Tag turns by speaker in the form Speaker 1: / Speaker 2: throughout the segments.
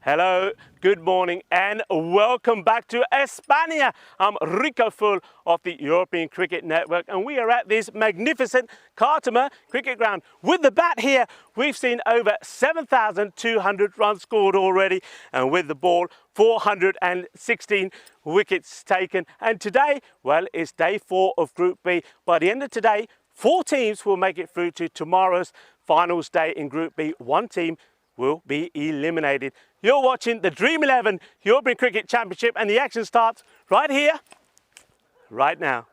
Speaker 1: Hello, good morning and welcome back to España. I'm Rico Full of the European Cricket Network and we are at this magnificent Cartama cricket ground. With the bat here, we've seen over 7,200 runs scored already, and with the ball, 416 wickets taken. And today, well, it's day 4 of Group B. By the end of today, 4 teams will make it through to tomorrow's finals day in Group B. 1 team will be eliminated. You're watching the Dream11 European Cricket Championship and the action starts right here, right now.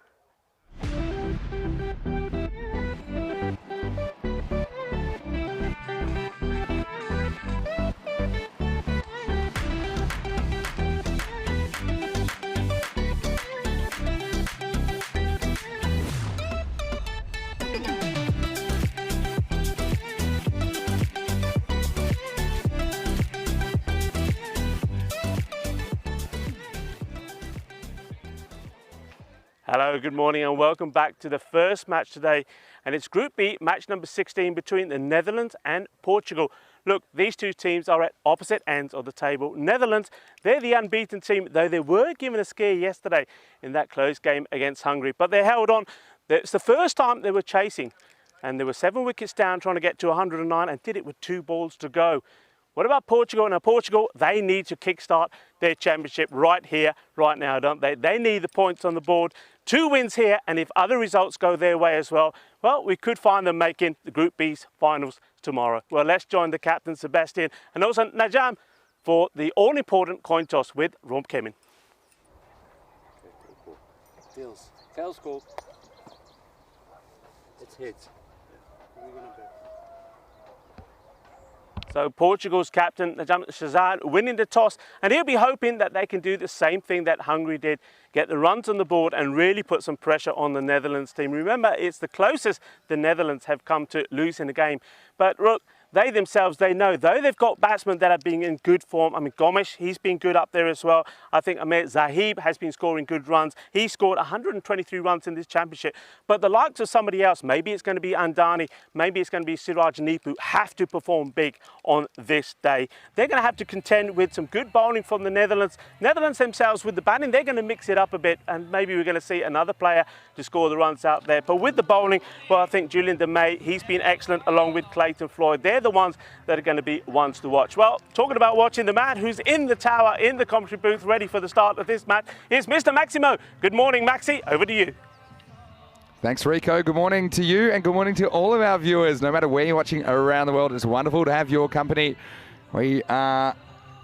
Speaker 1: Hello, good morning and welcome back to the first match today, and it's Group B, match number 16 between the Netherlands and Portugal. Look, these two teams are at opposite ends of the table. Netherlands, they're the unbeaten team, though they were given a scare yesterday in that close game against Hungary, but they held on. It's the first time they were chasing, and they were 7 wickets down trying to get to 109 and did it with 2 balls to go. What about Portugal? Now Portugal, they need to kickstart their championship right here, right now, don't they? They need the points on the board. 2 wins here, and if other results go their way as well, well, we could find them making the Group B's finals tomorrow. Well, let's join the captain, Sebastian, and also Najam for the all-important coin toss with Rom Kemin.
Speaker 2: Tails. Tails call. It's hits.
Speaker 1: So Portugal's captain, Najam Shazad, winning the toss, and he'll be hoping that they can do the same thing that Hungary did, get the runs on the board and really put some pressure on the Netherlands team. Remember, it's the closest the Netherlands have come to losing the game. But look, they themselves, they know, though they've got batsmen that have been in good form. I mean, Gomes, he's been good up there as well. I think Ahmed Zahib has been scoring good runs. He scored 123 runs in this championship. But the likes of somebody else, maybe it's going to be Andani, maybe it's going to be Siraj Nipu, have to perform big on this day. They're going to have to contend with some good bowling from the Netherlands. Netherlands themselves, with the batting, they're going to mix it up a bit, and maybe we're going to see another player to score the runs out there. But with the bowling, well, I think Julian de May, he's been excellent along with Clayton Floyd. They're the ones that are going to be ones to watch. Well, talking about watching, the man who's in the tower, in the commentary booth, ready for the start of this match is Mr. Maximo. Good morning, Maxi. Over to you.
Speaker 3: Thanks, Rico. Good morning to you and good morning to all of our viewers. No matter where you're watching around the world, it's wonderful to have your company. We are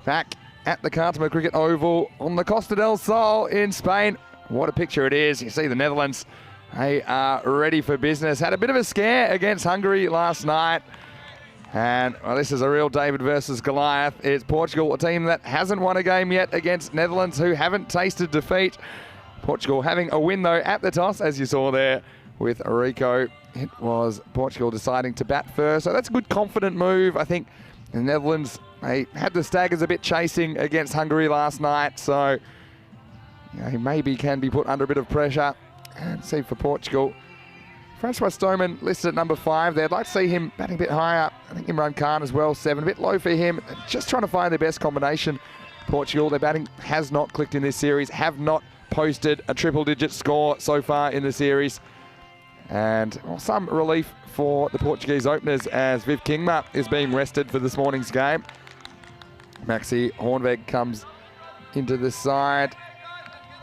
Speaker 3: back at the Cartama Cricket Oval on the Costa del Sol in Spain. What a picture it is. You see the Netherlands, they are ready for business. Had a bit of a scare against Hungary last night. And well, this is a real David versus Goliath. It's Portugal, a team that hasn't won a game yet against Netherlands, who haven't tasted defeat. Portugal having a win, though, at the toss, as you saw there with Rico. It was Portugal deciding to bat first. So that's a good, confident move. I think the Netherlands, they had the Staggers a bit chasing against Hungary last night. So he maybe can be put under a bit of pressure. And see for Portugal, Francois Stoneman listed at number 5. They'd like to see him batting a bit higher. I think Imran Khan as well, 7. A bit low for him. Just trying to find their best combination. Portugal, their batting has not clicked in this series, have not posted a triple-digit score so far in the series. And well, some relief for the Portuguese openers as Viv Kingma is being rested for this morning's game. Maxi Hornweg comes into the side.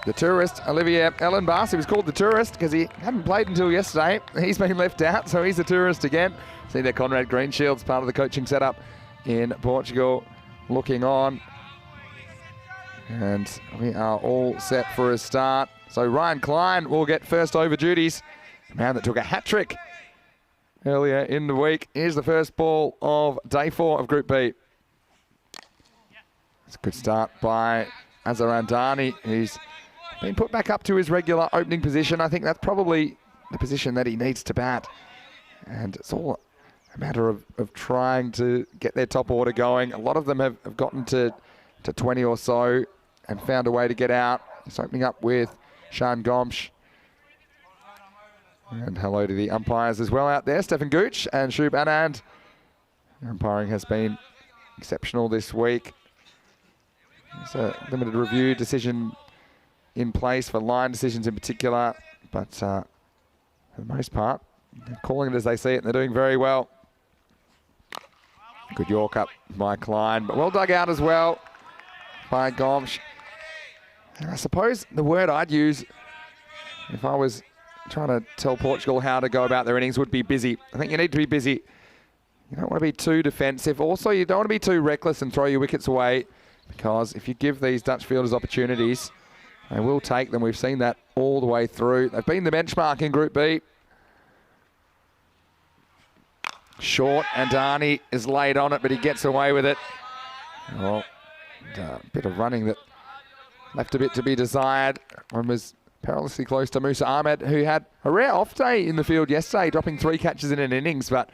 Speaker 3: The tourist, Olivier Ellenbaas, he was called the tourist because he hadn't played until yesterday. He's been left out, so he's a tourist again. See there, Conrad Greenshields, part of the coaching setup in Portugal, looking on. And we are all set for a start. So Ryan Klein will get first over duties. The man that took a hat-trick earlier in the week. Here's the first ball of day 4 of Group B. It's a good start by Azhar Andani, who's been put back up to his regular opening position. I think that's probably the position that he needs to bat. And it's all a matter of trying to get their top order going. A lot of them have gotten to 20 or so and found a way to get out. It's opening up with Sean Gomsh. And hello to the umpires as well out there, Stefan Gooch and Shub Anand. Umpiring has been exceptional this week. There's a limited review decision in place for line decisions in particular, but for the most part, they're calling it as they see it, and they're doing very well. Good York up by Klein, but well dug out as well by Gomsh. And I suppose the word I'd use if I was trying to tell Portugal how to go about their innings would be busy. I think you need to be busy. You don't want to be too defensive. Also, you don't want to be too reckless and throw your wickets away, because if you give these Dutch fielders opportunities, they will take them. We've seen that all the way through. They've been the benchmark in Group B. Short, and Darnie is laid on it, but he gets away with it. Well, a bit of running that left a bit to be desired. One was perilously close to Musa Ahmed, who had a rare off day in the field yesterday, dropping 3 catches in an innings, but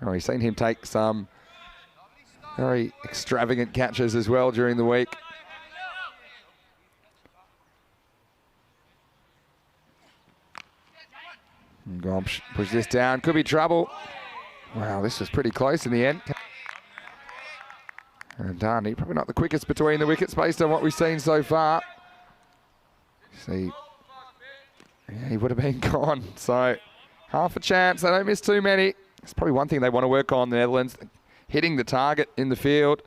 Speaker 3: we've seen him take some very extravagant catches as well during the week. Gomsh pushes this down, could be trouble. Wow, this was pretty close in the end. And Darnie, probably not the quickest between the wickets based on what we've seen so far. See, yeah, he would have been gone. So half a chance, they don't miss too many. It's probably one thing they want to work on, the Netherlands, hitting the target in the field.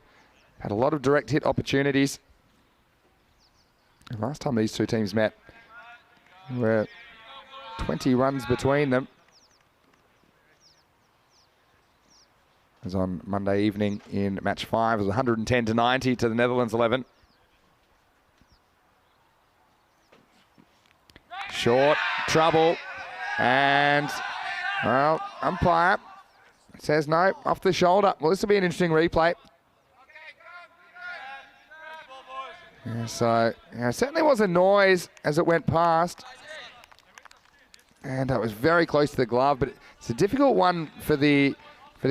Speaker 3: Had a lot of direct hit opportunities. And last time these two teams met, there were 20 runs between them. It was on Monday evening in match 5. It was 110-90 to the Netherlands 11. Short, trouble, and, well, umpire says no, off the shoulder. Well, this will be an interesting replay. Yeah, so, yeah, certainly was a noise as it went past. And it was very close to the glove, but it's a difficult one for the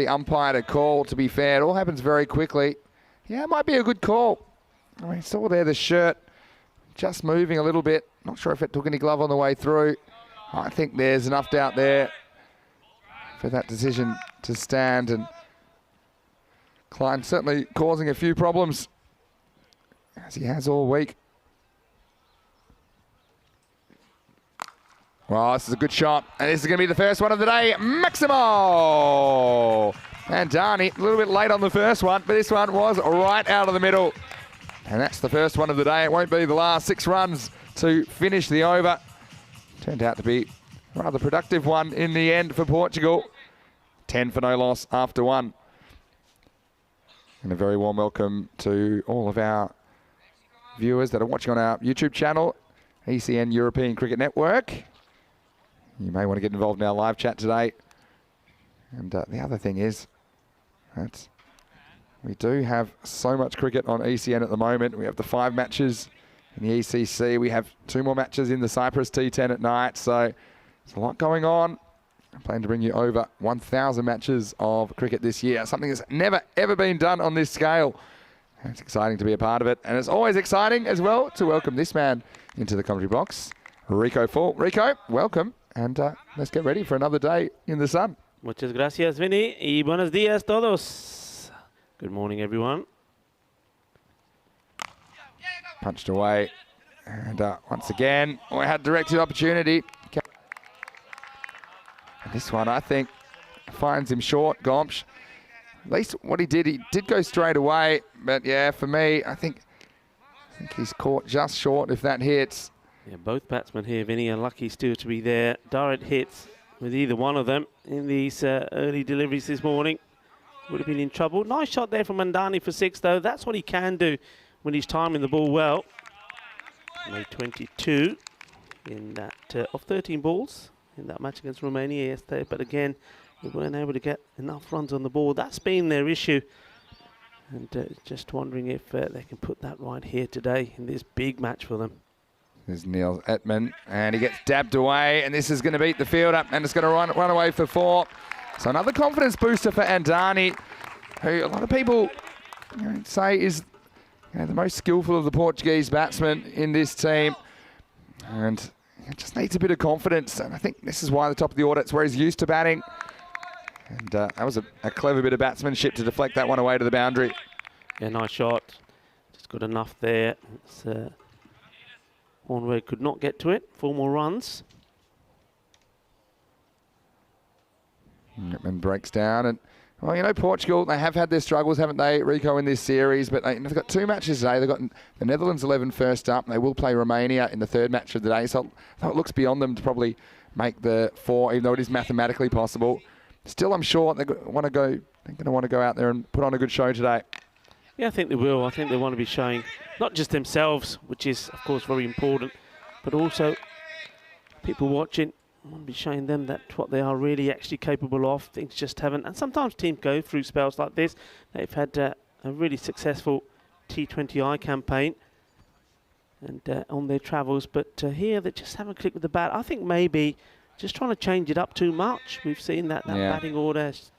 Speaker 3: umpire to call, to be fair. It all happens very quickly. Yeah, it might be a good call. I mean, saw there the shirt just moving a little bit. Not sure if it took any glove on the way through. I think there's enough doubt there for that decision to stand. And Klein certainly causing a few problems, as he has all week. Well, this is a good shot, and this is going to be the first one of the day. Maximo! And Darnie, a little bit late on the first one, but this one was right out of the middle. And that's the first one of the day. It won't be the last 6 runs to finish the over. Turned out to be a rather productive one in the end for Portugal. 10 for no loss after 1. And a very warm welcome to all of our viewers that are watching on our YouTube channel, ECN European Cricket Network. You may want to get involved in our live chat today. And the other thing is that we do have so much cricket on ECN at the moment. We have the 5 matches in the ECC. We have 2 more matches in the Cyprus T10 at night. So there's a lot going on. I'm planning to bring you over 1,000 matches of cricket this year. Something that's never, ever been done on this scale. And it's exciting to be a part of it. And it's always exciting as well to welcome this man into the commentary box, Rico Fall. Rico, welcome. And let's get ready for another day in the sun.
Speaker 1: Muchas gracias, Vinny, y buenos días todos. Good morning, everyone.
Speaker 3: Punched away. And once again, we had directed opportunity. And this one, I think, finds him short, Gomsh. At least what he did go straight away. But yeah, for me, I think he's caught just short if that hits.
Speaker 1: Yeah, both batsmen here, Vinny, are lucky still to be there. Direct hits with either one of them in these early deliveries this morning. Would have been in trouble. Nice shot there from Mandani for 6, though. That's what he can do when he's timing the ball well. Made 22 in that of 13 balls in that match against Romania yesterday. But again, they weren't able to get enough runs on the ball. That's been their issue. And just wondering if they can put that right here today in this big match for them.
Speaker 3: There's Niels Etman, and he gets dabbed away, and this is going to beat the field up, and it's going to run away for 4. So another confidence booster for Andani, who a lot of people say is the most skillful of the Portuguese batsmen in this team. And he just needs a bit of confidence, and I think this is why the top of the order, it's where he's used to batting. And that was a clever bit of batsmanship to deflect that one away to the boundary.
Speaker 1: Yeah, nice shot. got enough there. It's one where could not get to it. 4 more runs.
Speaker 3: And breaks down. And, well, you know, Portugal, they have had their struggles, haven't they, Rico, in this series? But they've got 2 matches today. They've got the Netherlands 11 first up. And they will play Romania in the 3rd match of the day. So it looks beyond them to probably make the 4, even though it is mathematically possible. Still, I'm sure they're going to want to go out there and put on a good show today.
Speaker 1: Yeah, I think they will. I think they want to be showing not just themselves, which is, of course, very important, but also people watching. I want to be showing them that what they are really actually capable of. Things just haven't. And sometimes teams go through spells like this. They've had a really successful T20I campaign and on their travels. But here they just haven't clicked with the bat. I think maybe just trying to change it up too much. We've seen that batting order has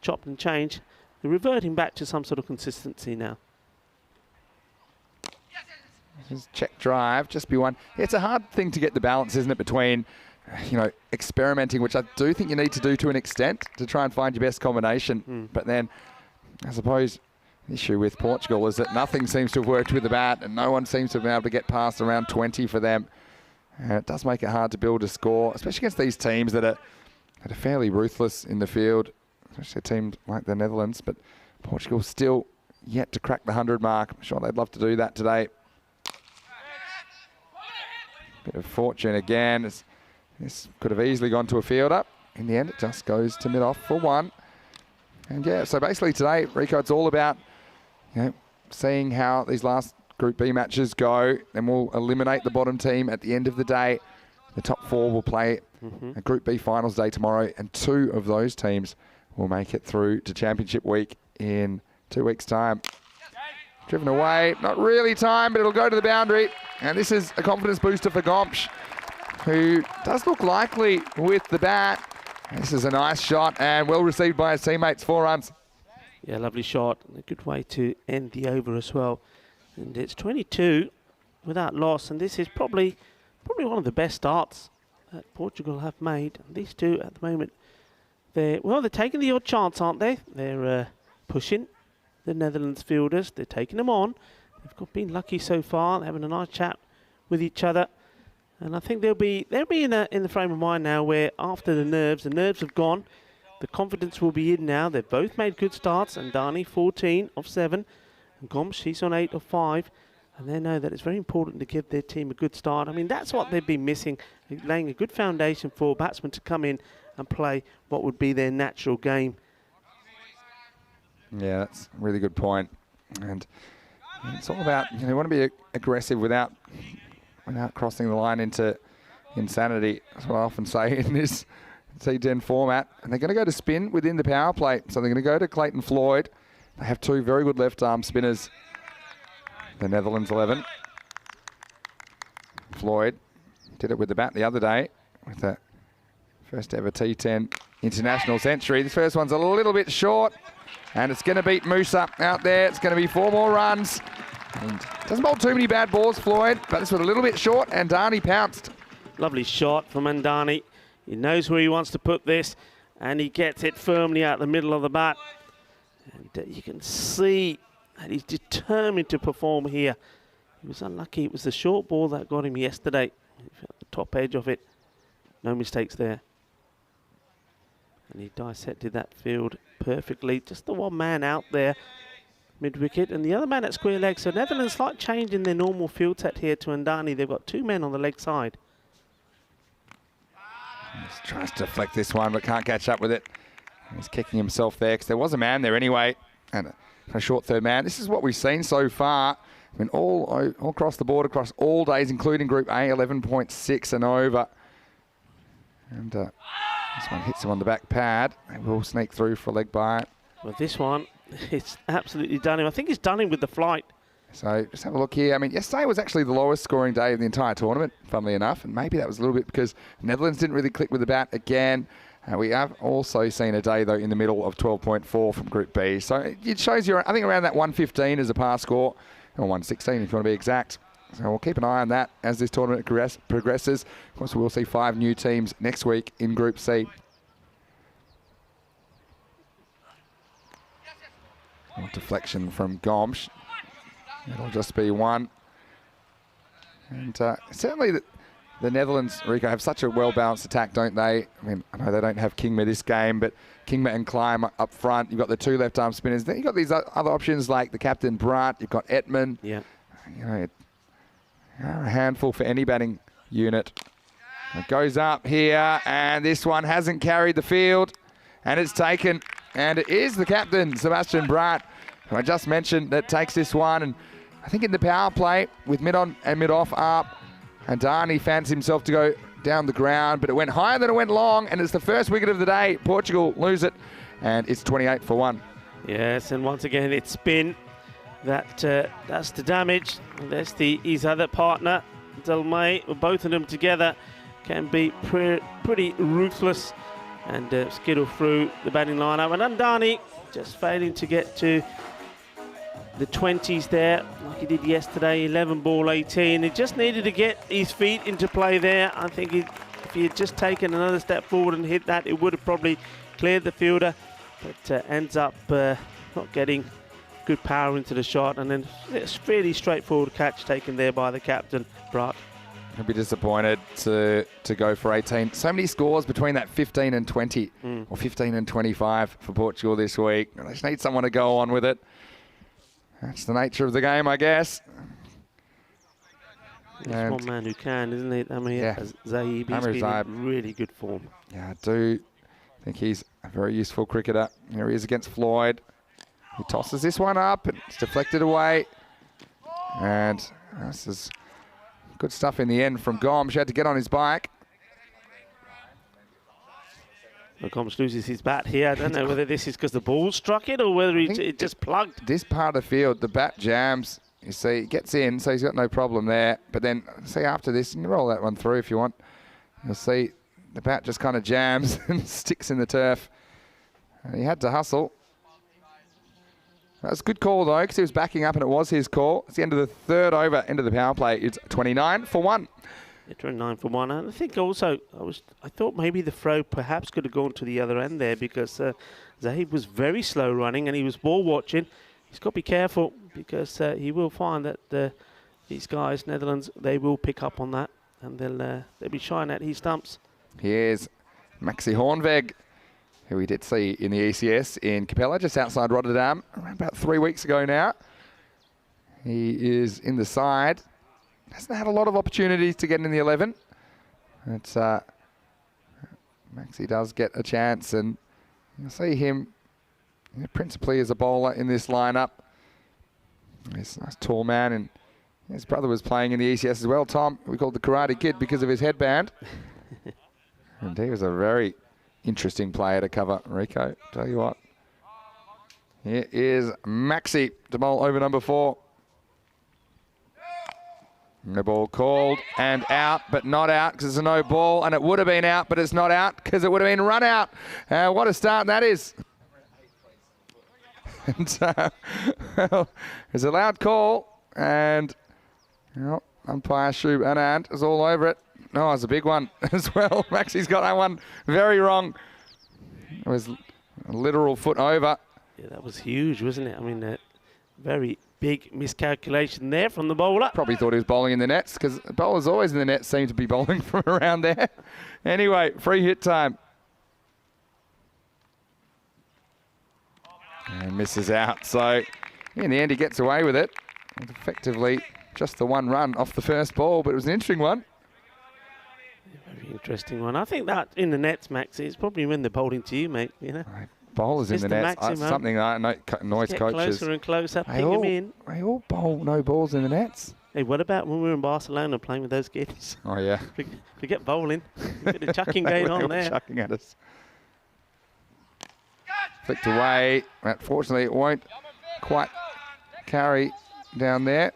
Speaker 1: chopped and changed. They're reverting back to some sort of consistency now.
Speaker 3: Just check drive, just be one. It's a hard thing to get the balance, isn't it, between, you know, experimenting, which I do think you need to do to an extent to try and find your best combination. But then, I suppose, the issue with Portugal is that nothing seems to have worked with the bat and no one seems to have been able to get past around 20 for them. And it does make it hard to build a score, especially against these teams that are fairly ruthless in the field, especially a team like the Netherlands. But Portugal still yet to crack the 100 mark. I'm sure they'd love to do that today. Bit of fortune again. This could have easily gone to a fielder. In the end, it just goes to mid-off for 1. And yeah, so basically today, Rico, it's all about, you know, seeing how these last Group B matches go. Then we'll eliminate the bottom team at the end of the day. The top 4 will play a Group B finals day tomorrow, and 2 of those teams will make it through to Championship Week in 2 weeks' time. Driven away, not really time, but it'll go to the boundary. And this is a confidence booster for Gomes, who does look likely with the bat. This is a nice shot and well received by his teammates. 4 runs.
Speaker 1: Yeah, lovely shot. And a good way to end the over as well. And it's 22 without loss. And this is probably one of the best starts that Portugal have made. These 2 at the moment, they're taking the odd chance, aren't they? They're pushing the Netherlands fielders. They're taking them on. They've been lucky so far. They're having a nice chat with each other. And I think they'll be in the frame of mind now where after the nerves have gone. The confidence will be in now. They've both made good starts. And Dani, 14 of 7. And Gomes, she's on 8 of 5. And they know that it's very important to give their team a good start. I mean, that's what they've been missing, laying a good foundation for batsmen to come in and play what would be their natural game.
Speaker 3: Yeah, that's a really good point. And it's all about, you know, you want to be aggressive without crossing the line into insanity. That's what I often say in this T10 format. And they're going to go to spin within the power play. So they're going to go to Clayton Floyd. They have 2 very good left-arm spinners. The Netherlands 11. Floyd did it with the bat the other day with the first ever T10 international century. This first one's a little bit short. And it's going to beat Musa out there. It's going to be 4 more runs. And doesn't bowl too many bad balls, Floyd, but this was a little bit short, and Dani pounced.
Speaker 1: Lovely shot from Andani. He knows where he wants to put this, and he gets it firmly out the middle of the bat. And you can see that he's determined to perform here. He was unlucky. It was the short ball that got him yesterday. He felt the top edge of it. No mistakes there. And he dissected that field perfectly. Just the one man out there, mid-wicket, and the other man at square leg. So Netherlands slight change in their normal field set here to Andani. They've got 2 men on the leg side.
Speaker 3: Just tries to deflect this one, but can't catch up with it. He's kicking himself there because there was a man there anyway, and a short third man. This is what we've seen so far. I mean, all across the board, across all days, including Group A, 11.6 and over. And this one hits him on the back pad. They will sneak through for a leg bite.
Speaker 1: Well, this one, it's absolutely done him. I think he's done him with the flight.
Speaker 3: So just have a look here. I mean, yesterday was actually the lowest scoring day of the entire tournament, funnily enough. And maybe that was a little bit because the Netherlands didn't really click with the bat again. We have also seen a day, though, in the middle of 12.4 from Group B. So it shows you, I think, around that 115 as a pass score, or 116 if you want to be exact. So we'll keep an eye on that as this tournament progresses. Of course, we'll see 5 new teams next week in Group C. Deflection from Gomes. It'll just be one. And certainly the Netherlands, Rico, have such a well-balanced attack, don't they? I mean, I know they don't have Kingma this game, but Kingma and Klein up front. You've got the two left-arm spinners. Then you've got these other options like the captain, Brandt. You've got Ettman.
Speaker 1: Yeah.
Speaker 3: You know, a handful for any batting unit. It goes up here, and this one hasn't carried the field, and it's taken. And it is the captain, Sebastian Brandt, who I just mentioned, that takes this one. And I think in the power play, with mid-on and mid-off up, and Darnie fancies himself to go down the ground, but it went higher than it went long, and it's the first wicket of the day. Portugal lose it, and it's 28 for 1.
Speaker 1: Yes, and once again, it's spin. That's the damage. That's his other partner, Delmay. Both of them together can be pretty ruthless and skittle through the batting lineup. And Andani just failing to get to the 20s there, like he did yesterday, 11 ball 18. He just needed to get his feet into play there. I think if he had just taken another step forward and hit that, it would have probably cleared the fielder, but ends up not getting good power into the shot, and then it's fairly straightforward catch taken there by the captain, Brandt.
Speaker 3: He'll be disappointed to go for 18. So many scores between that 15 and 20, or 15 and 25 for Portugal this week. They just need someone to go on with it. That's the nature of the game, I guess.
Speaker 1: There's one man who can, isn't it? I mean, Zahib, he's been in really good form.
Speaker 3: Yeah, I do think he's a very useful cricketer. Here he is against Floyd. He tosses this one up, and it's deflected away. And this is good stuff in the end from Gomes. He had to get on his bike.
Speaker 1: Gomes loses his bat here. I don't know whether this is because the ball struck it or whether it just plugged.
Speaker 3: This part of the field, the bat jams. You see, it gets in, so he's got no problem there. But then, see, after this, you can roll that one through if you want. You'll see the bat just kind of jams and sticks in the turf. And he had to hustle. That was a good call, though, because he was backing up and it was his call. It's the end of the third over, end of the power play. It's 29 for 1.
Speaker 1: Yeah, 29 for 1. And I think also, I thought maybe the throw perhaps could have gone to the other end there, because Zahib was very slow running and he was ball watching. He's got to be careful, because he will find that these guys, Netherlands, they will pick up on that, and they'll be shying at his stumps.
Speaker 3: Here's Maxi Hornweg, who we did see in the ECS in Capella, just outside Rotterdam, around about 3 weeks ago now. He is in the side. Hasn't had a lot of opportunities to get in the 11. It's Maxi does get a chance, and you'll see him principally as a bowler in this lineup. He's a nice tall man, and his brother was playing in the ECS as well. Tom, we called the Karate Kid because of his headband. And he was a very interesting player to cover, Rico. Tell you what. Here is Maxi to bowl over number 4. No ball called and out, but not out because it's a no ball, and it would have been out, but it's not out because it would have been run out. What a start that is. And well, there's a loud call, and umpire Shub Anand is all over it. No, it's a big one as well. Maxi's got that one very wrong. It was a literal foot over.
Speaker 1: Yeah, that was huge, wasn't it? I mean, very big miscalculation there from the bowler.
Speaker 3: Probably thought he was bowling in the nets, because bowlers always in the nets seem to be bowling from around there. Anyway, free hit time. And misses out. So in the end, he gets away with it. It's effectively just the 1 run off the first ball, but it was an interesting one.
Speaker 1: Very interesting one. I think that in the nets, Maxi, it's probably when they're bowling to you, mate. You know,
Speaker 3: bowlers in the nets. Something I know. Noise
Speaker 1: get
Speaker 3: coaches.
Speaker 1: Closer and closer, ping them in.
Speaker 3: They all bowl no balls in the nets.
Speaker 1: Hey, what about when we were in Barcelona playing with those kids?
Speaker 3: Oh yeah.
Speaker 1: Forget bowling. A bit of chucking going on there.
Speaker 3: Chucking at us. Flicked away. Unfortunately, it won't quite carry down there.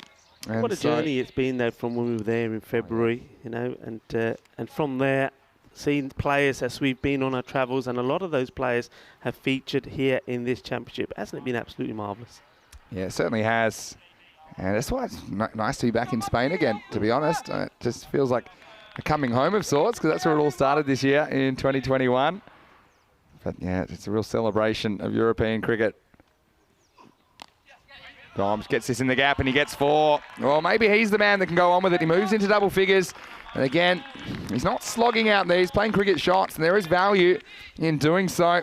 Speaker 3: And
Speaker 1: what a journey it's been, though, from when we were there in February, you know, and from there, seeing players as we've been on our travels, and a lot of those players have featured here in this championship. Hasn't it been absolutely marvellous?
Speaker 3: Yeah, it certainly has. And that's why it's nice to be back in Spain again, to be honest. It just feels like a coming home of sorts, because that's where it all started this year in 2021. But yeah, it's a real celebration of European cricket. Gomes gets this in the gap and he gets 4. Well, maybe he's the man that can go on with it. He moves into double figures. And again, he's not slogging out there. He's playing cricket shots, and there is value in doing so.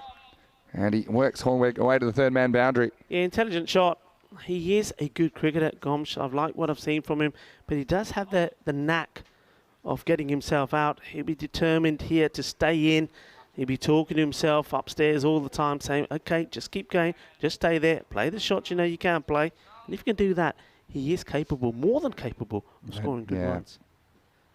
Speaker 3: And he works Hornwick away to the third man boundary.
Speaker 1: Yeah, intelligent shot. He is a good cricketer, Gomes. I've liked what I've seen from him, but he does have the knack of getting himself out. He'll be determined here to stay in. He'll be talking to himself upstairs all the time, saying, okay, just keep going, just stay there, play the shots you know you can play. And if you can do that, he is capable, more than capable, of scoring good runs.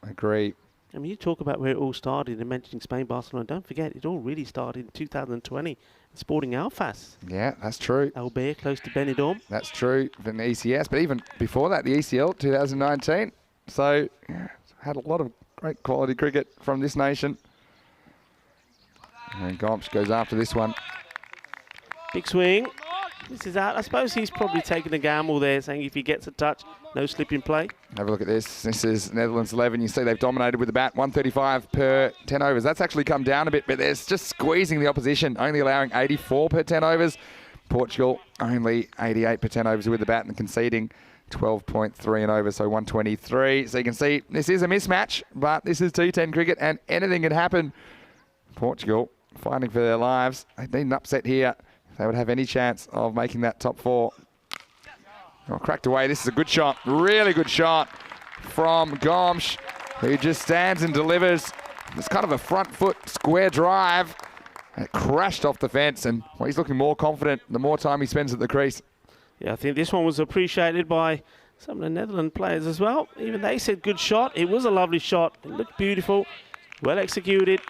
Speaker 3: I agree.
Speaker 1: I mean, you talk about where it all started and mentioning Spain, Barcelona. Don't forget, it all really started in 2020 in Sporting Alfas.
Speaker 3: Yeah, that's true.
Speaker 1: Albert, close to Benidorm.
Speaker 3: That's true for the ECS, but even before that, the ECL 2019. So, yeah, had a lot of great quality cricket from this nation. And Gomes goes after this one.
Speaker 1: Big swing. This is out. I suppose he's probably taking a gamble there, saying if he gets a touch, no slip in play.
Speaker 3: Have a look at this. This is Netherlands 11. You see they've dominated with the bat, 135 per 10 overs. That's actually come down a bit, but they're just squeezing the opposition, only allowing 84 per 10 overs. Portugal only 88 per 10 overs with the bat and conceding 12.3 and over, so 123. So you can see this is a mismatch, but this is T10 cricket and anything can happen. Portugal fighting for their lives. They need an upset here if they would have any chance of making that top 4. Oh, cracked away. This is a good shot. Really good shot from Gomes, who just stands and delivers. It's kind of a front foot square drive. It crashed off the fence, and well, he's looking more confident the more time he spends at the crease.
Speaker 1: Yeah, I think this one was appreciated by some of the Netherlands players as well. Even they said good shot. It was a lovely shot. It looked beautiful. Well executed.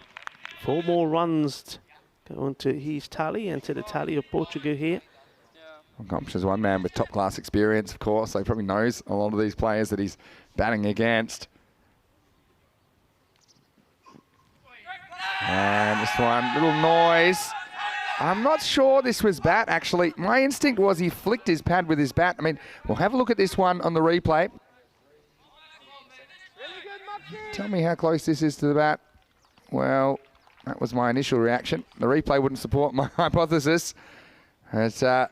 Speaker 1: 4 more runs go on to his tally and to the tally of Portugal here.
Speaker 3: Gomes is one man with top-class experience, of course. So he probably knows a lot of these players that he's batting against. And this one, little noise. I'm not sure this was bat, actually. My instinct was he flicked his pad with his bat. I mean, we'll have a look at this one on the replay. Tell me how close this is to the bat. Well, that was my initial reaction. The replay wouldn't support my hypothesis. It's, we'll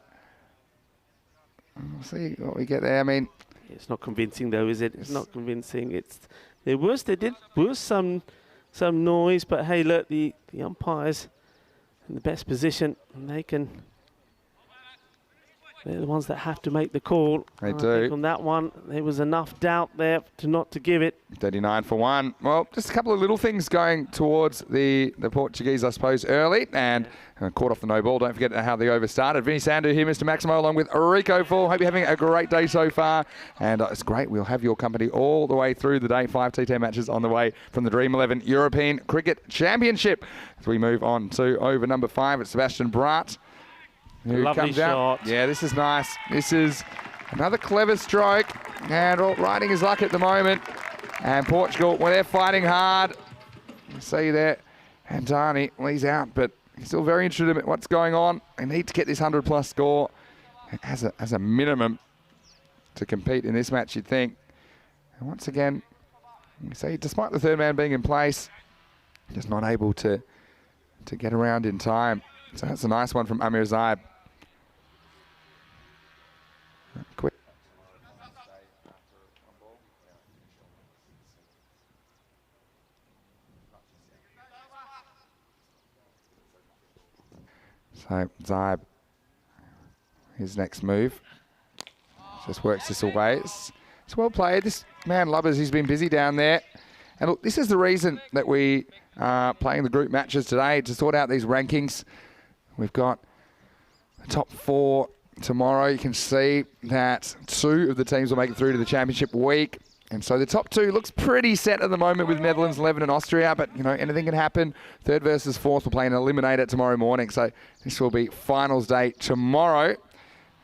Speaker 3: see what we get there. I mean,
Speaker 1: it's not convincing though, is it? It's not convincing. There was some noise, but hey, look, the umpires in the best position, and they're the ones that have to make the call.
Speaker 3: They do.
Speaker 1: I think on that one, there was enough doubt there not to give it.
Speaker 3: 39 for 1. Well, just a couple of little things going towards the Portuguese, I suppose, early. And caught off the no ball. Don't forget how the over started. Vinny Sandu here, Mr. Maximo, along with Rico Fall. Hope you're having a great day so far. And it's great. We'll have your company all the way through the day. 5 T10 matches on the way from the Dream11 European Cricket Championship. As we move on to over number 5, it's Sebastian Braat, who
Speaker 1: Lovely
Speaker 3: comes
Speaker 1: shot.
Speaker 3: out. Yeah, this is nice. This is another clever stroke. And riding his luck at the moment. And Portugal, well, they're fighting hard. You see there, Antani, well, he's out, but he's still very interested in what's going on. They need to get this 100-plus score as a minimum to compete in this match, you'd think. And once again, you see, despite the third man being in place, just not able to get around in time. So that's a nice one from Amir Zaib. Quick. So Zaib, his next move, just works this away. It's well played. This man Lubbers, he's been busy down there. And look, this is the reason that we are playing the group matches today, to sort out these rankings. We've got the top 4 tomorrow. You can see that 2 of the teams will make it through to the championship week. And so the top 2 looks pretty set at the moment with Netherlands 11 and Austria, but you know, anything can happen. 3rd versus 4th will play an eliminator tomorrow morning. So this will be finals day tomorrow.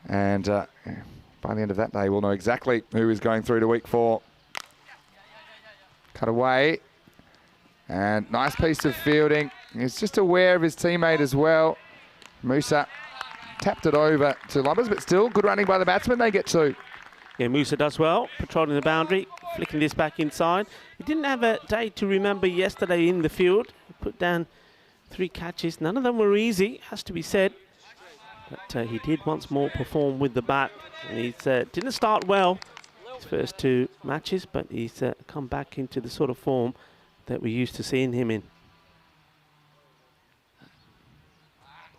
Speaker 3: And by the end of that day, we'll know exactly who is going through to week 4. Cut away. And nice piece of fielding. He's just aware of his teammate as well. Musa tapped it over to Lubbers, but still good running by the batsman. They get 2.
Speaker 1: Yeah, Musa does well, patrolling the boundary, flicking this back inside. He didn't have a day to remember yesterday in the field. He put down 3 catches. None of them were easy, has to be said. But he did once more perform with the bat. And he didn't start well his first 2 matches, but he's come back into the sort of form that we're used to seeing him in.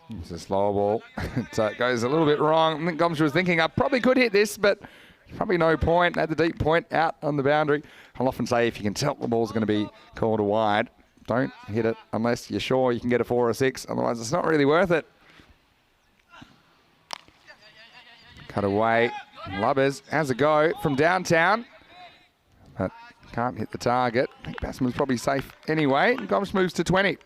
Speaker 3: It's a slow ball. So it goes a little bit wrong. I think Gomsh was thinking I probably could hit this, but probably no point. Had the deep point out on the boundary. I'll often say if you can tell the ball's going to be called a wide, don't hit it unless you're sure you can get a 4 or 6. Otherwise, it's not really worth it. Cut away. Lubbers has a go from downtown, but can't hit the target. I think batsman's probably safe anyway. Gomsh moves to 20.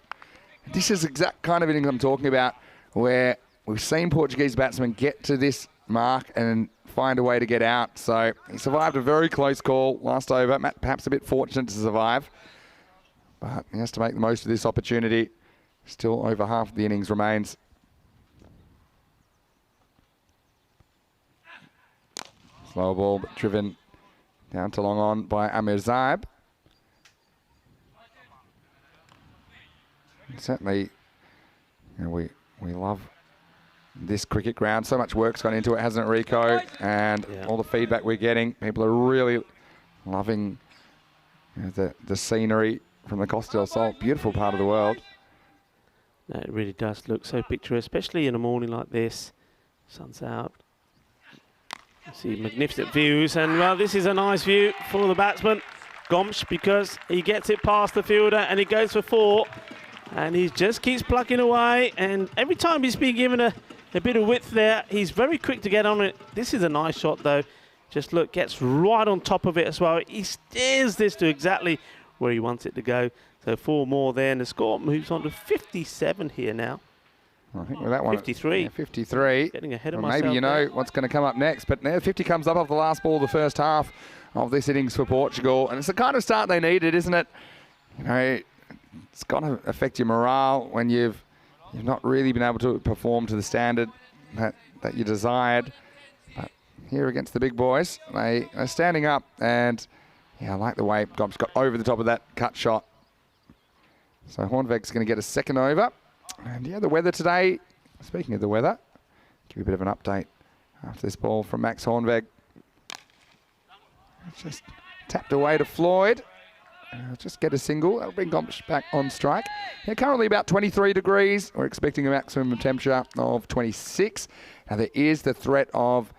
Speaker 3: This is the exact kind of innings I'm talking about, where we've seen Portuguese batsmen get to this mark and find a way to get out. So he survived a very close call last over. Matt perhaps a bit fortunate to survive, but he has to make the most of this opportunity. Still over half of the innings remains. Slow ball, but driven down to long on by Amir Zaib. Certainly, you know, we love this cricket ground. So much work's gone into it, hasn't it, Rico? And all the feedback we're getting, people are really loving, you know, the scenery from the Costa del Sol. Beautiful part of the world.
Speaker 1: No, it really does look so picturesque, especially in a morning like this. Sun's out. You see magnificent views, and well, this is a nice view for the batsman, Gomsh, because he gets it past the fielder and he goes for 4. And he just keeps plucking away, and every time he's being given a bit of width there, he's very quick to get on it. This is a nice shot, though. Just look, gets right on top of it as well. He steers this to exactly where he wants it to go. So 4 more there, and the score moves on to 57 here now.
Speaker 3: I think with that one,
Speaker 1: 53.
Speaker 3: Yeah, 53.
Speaker 1: Getting ahead of
Speaker 3: well,
Speaker 1: myself.
Speaker 3: maybe you know what's going to come up next, but now 50 comes up off the last ball of the first half of this innings for Portugal, and it's the kind of start they needed, isn't it? You know, it's got to affect your morale when you've not really been able to perform to the standard that you desired. But here against the big boys, they are standing up, and yeah, I like the way Gomsh got over the top of that cut shot. So Hornveg's going to get a second over. And yeah, the weather today, speaking of the weather, give you a bit of an update after this ball from Max Hornveg. Just tapped away to Floyd. Just get a single. That'll bring Gomsh back on strike. Yeah, currently about 23 degrees. We're expecting a maximum temperature of 26. Now there is the threat of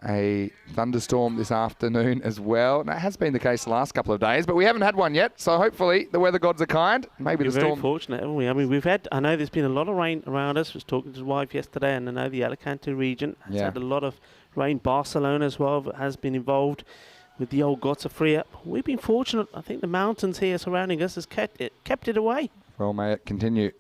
Speaker 3: a thunderstorm this afternoon as well. And that has been the case the last couple of days, but we haven't had one yet. So hopefully the weather gods are kind. Maybe the storm.
Speaker 1: We're very fortunate, haven't we? I mean, I know there's been a lot of rain around us. I was talking to his wife yesterday, and I know the Alicante region has had a lot of rain. Barcelona as well has been involved with the old Gotza Fria. We've been fortunate. I think the mountains here surrounding us has kept it away.
Speaker 3: Well, may it continue.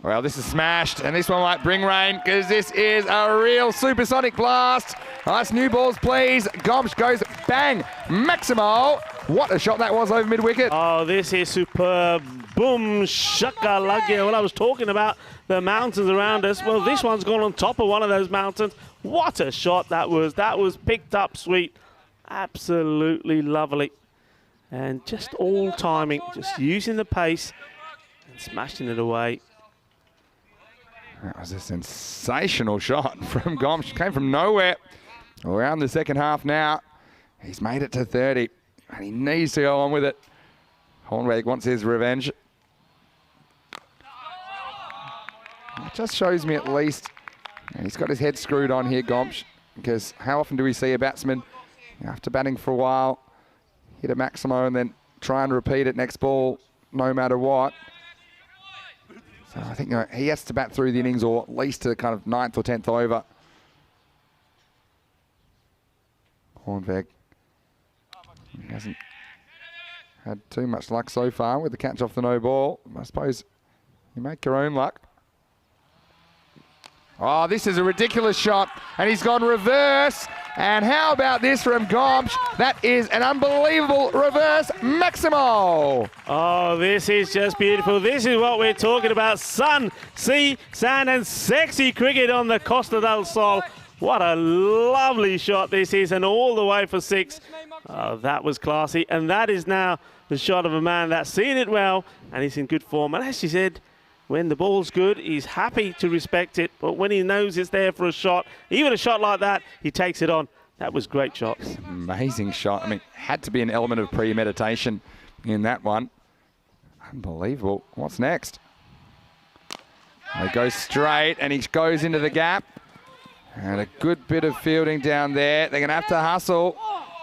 Speaker 3: Well, this is smashed, and this one might bring rain because this is a real supersonic blast. Nice new balls, please. Gomsh goes bang. Maximo. What a shot that was over mid-wicket.
Speaker 1: Oh, this is superb. Boom, shaka lugya. Well, I was talking about the mountains around us. Well, this one's gone on top of one of those mountains. What a shot that was. That was picked up sweet. Absolutely lovely. And just all timing, just using the pace and smashing it away.
Speaker 3: That was a sensational shot from Gomsh. Came from nowhere. Around the second half now. He's made it to 30, and he needs to go on with it. Hornweg wants his revenge. It just shows me at least he's got his head screwed on here, Gomsh, because how often do we see a batsman, after batting for a while, hit a maximo and then try and repeat it next ball no matter what? So I think he has to bat through the innings, or at least to kind of 9th or 10th over. Hornweg. He hasn't had too much luck so far with the catch off the no ball. I suppose you make your own luck. Oh, this is a ridiculous shot, and he's gone reverse. And how about this from Gomsh? That is an unbelievable reverse maximo.
Speaker 1: Oh, this is just beautiful. This is what we're talking about. Sun, sea, sand, and sexy cricket on the Costa del Sol. What a lovely shot this is, and all the way for 6. Oh, that was classy, and that is now the shot of a man that's seen it well, and he's in good form. And as you said, when the ball's good, he's happy to respect it, but when he knows it's there for a shot, even a shot like that, he takes it on. That was great shots.
Speaker 3: Amazing shot. I mean, had to be an element of premeditation in that one. Unbelievable. What's next? He goes straight and he goes into the gap. And a good bit of fielding down there. They're going to have to hustle.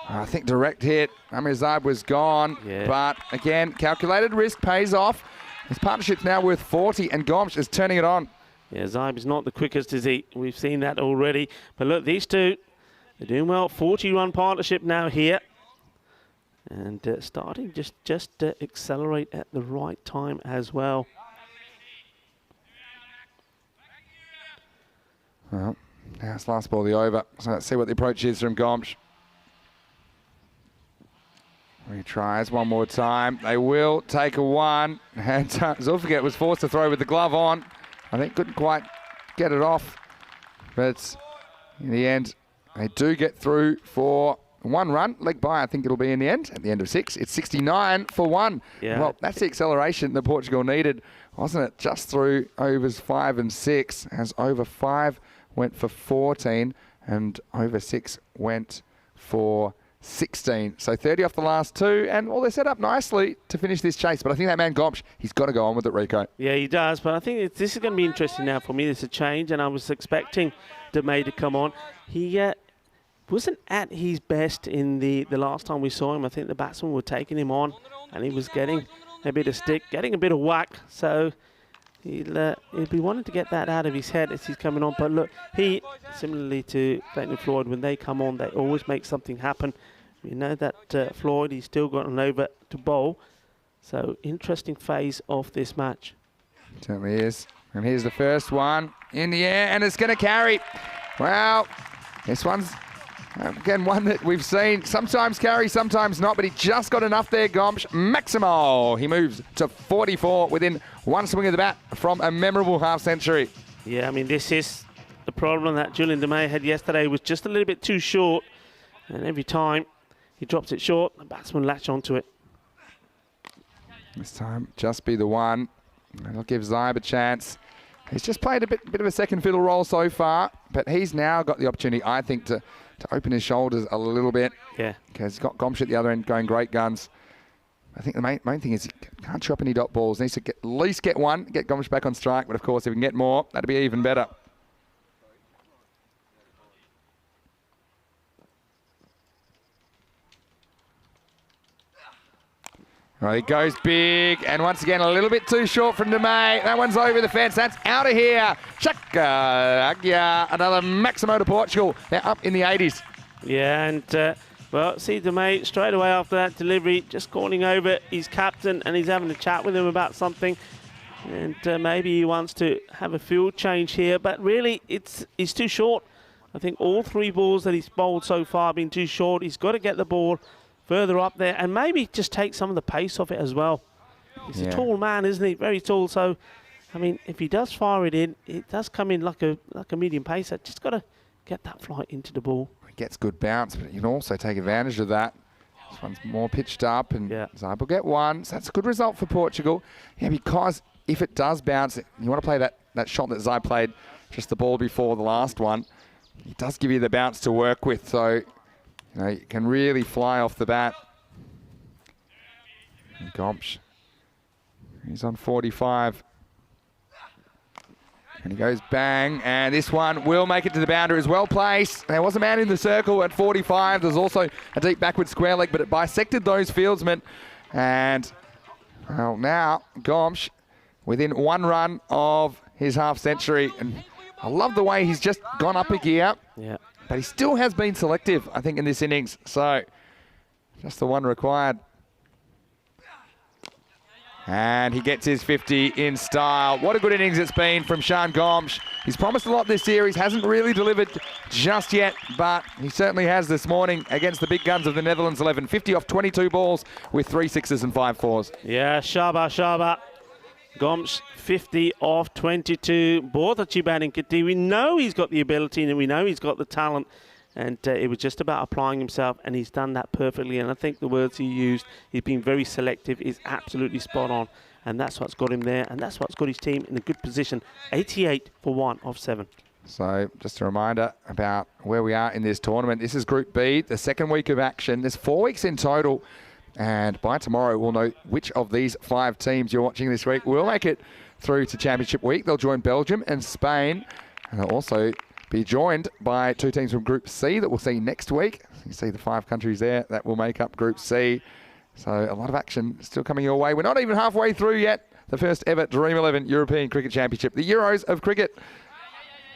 Speaker 3: I think direct hit. Amirzad was gone. Yeah. But again, calculated risk pays off. His partnership's now worth 40 and Gomsh is turning it on.
Speaker 1: Yeah, Zaib is not the quickest, is he? We've seen that already. But look, these two, they're doing well. 40-run partnership now here. And starting just to accelerate at the right time as well.
Speaker 3: Well, now it's last ball the over. So let's see what the approach is from Gomsh. Retries one more time. They will take a one. And Zulfikar was forced to throw with the glove on. I think couldn't quite get it off. But in the end, they do get through for one run. Leg by, I think it'll be in the end. At the end of 6, it's 69 for 1.
Speaker 1: Yeah.
Speaker 3: Well, that's the acceleration that Portugal needed, wasn't it? Just through overs 5 and 6, as over 5 went for 14 and over 6 went for 16. So 30 off the last 2, and well, they're set up nicely to finish this chase. But I think that man Gomsh, he's got to go on with it, Rico.
Speaker 1: Yeah, he does. But I think this is going to be interesting now for me. There's a change, and I was expecting Demay to come on. He wasn't at his best in the last time we saw him. I think the batsmen were taking him on, and he was getting a bit of stick, getting a bit of whack. So he'll be wanting to get that out of his head as he's coming on. But look, he, similarly to Clayton and Floyd, when they come on, they always make something happen. We know that Floyd, he's still got an over to bowl. So interesting phase of this match.
Speaker 3: Certainly is. And here's the first one in the air, and it's going to carry. Well, this one's, again, one that we've seen sometimes carry, sometimes not, but he just got enough there, Gomsh. Maximo, he moves to 44 within one swing of the bat from a memorable half-century.
Speaker 1: Yeah, I mean, this is the problem that Julian Demay had yesterday, was just a little bit too short, and every time he drops it short, the batsman latch onto it.
Speaker 3: This time, just be the one. It'll give Zaib a chance. He's just played a bit of a second fiddle role so far, but he's now got the opportunity, I think, to open his shoulders a little bit.
Speaker 1: Yeah.
Speaker 3: Because he's got Gomsh at the other end going great guns. I think the main thing is he can't chew up any dot balls. Needs to at least get one, get Gomsh back on strike. But of course, if we can get more, that'd be even better. Well, he goes big, and once again, a little bit too short from Demay. That one's over the fence. That's out of here. Chaka Agya, another Maximo to Portugal. They're up in the 80s.
Speaker 1: Yeah, and, well, see Demay straight away after that delivery, just calling over his captain, and he's having a chat with him about something. And maybe he wants to have a field change here, but really, he's too short. I think all 3 balls that he's bowled so far have been too short. He's got to get the ball further up there and maybe just take some of the pace off it as well. He's a tall man, isn't he? Very tall. So, I mean, if he does fire it in, it does come in like a medium pacer. Just got to get that flight into the ball.
Speaker 3: He gets good bounce, but you can also take advantage of that. This one's more pitched up, and Zaib will get one. So that's a good result for Portugal. Yeah, because if it does bounce, you want to play that shot that Zaib played, just the ball before the last one. It does give you the bounce to work with, so you know, you can really fly off the bat. And Gomsh, he's on 45. And he goes bang, and this one will make it to the boundary as well placed. There was a man in the circle at 45. There's also a deep backward square leg, but it bisected those fieldsmen. And, well, now Gomsh within 1 run of his half-century. And I love the way he's just gone up a gear.
Speaker 1: Yeah.
Speaker 3: But he still has been selective, I think, in this innings. So, just the one required. And he gets his 50 in style. What a good innings it's been from Sean Gomsh. He's promised a lot this series, hasn't really delivered just yet, but he certainly has this morning against the big guns of the Netherlands 11. 50 off 22 balls with 3 sixes and 5 fours.
Speaker 1: Yeah, Shaba. Gomsh, 50 off 22. Both batting Kati. We know he's got the ability and we know he's got the talent. And it was just about applying himself, and he's done that perfectly. And I think the words he used, he's been very selective, is absolutely spot on. and that's what's got him there, and that's what's got his team in a good position. 88 for 1 of 7.
Speaker 3: So just a reminder about where we are in this tournament. This is Group B, the second week of action. There's 4 weeks in total. And by tomorrow, we'll know which of these 5 teams you're watching this week will make it through to Championship Week. They'll join Belgium and Spain. And they'll also be joined by 2 teams from Group C that we'll see next week. You see the 5 countries there that will make up Group C. So a lot of action still coming your way. We're not even halfway through yet. The first ever Dream11 European Cricket Championship, the Euros of cricket.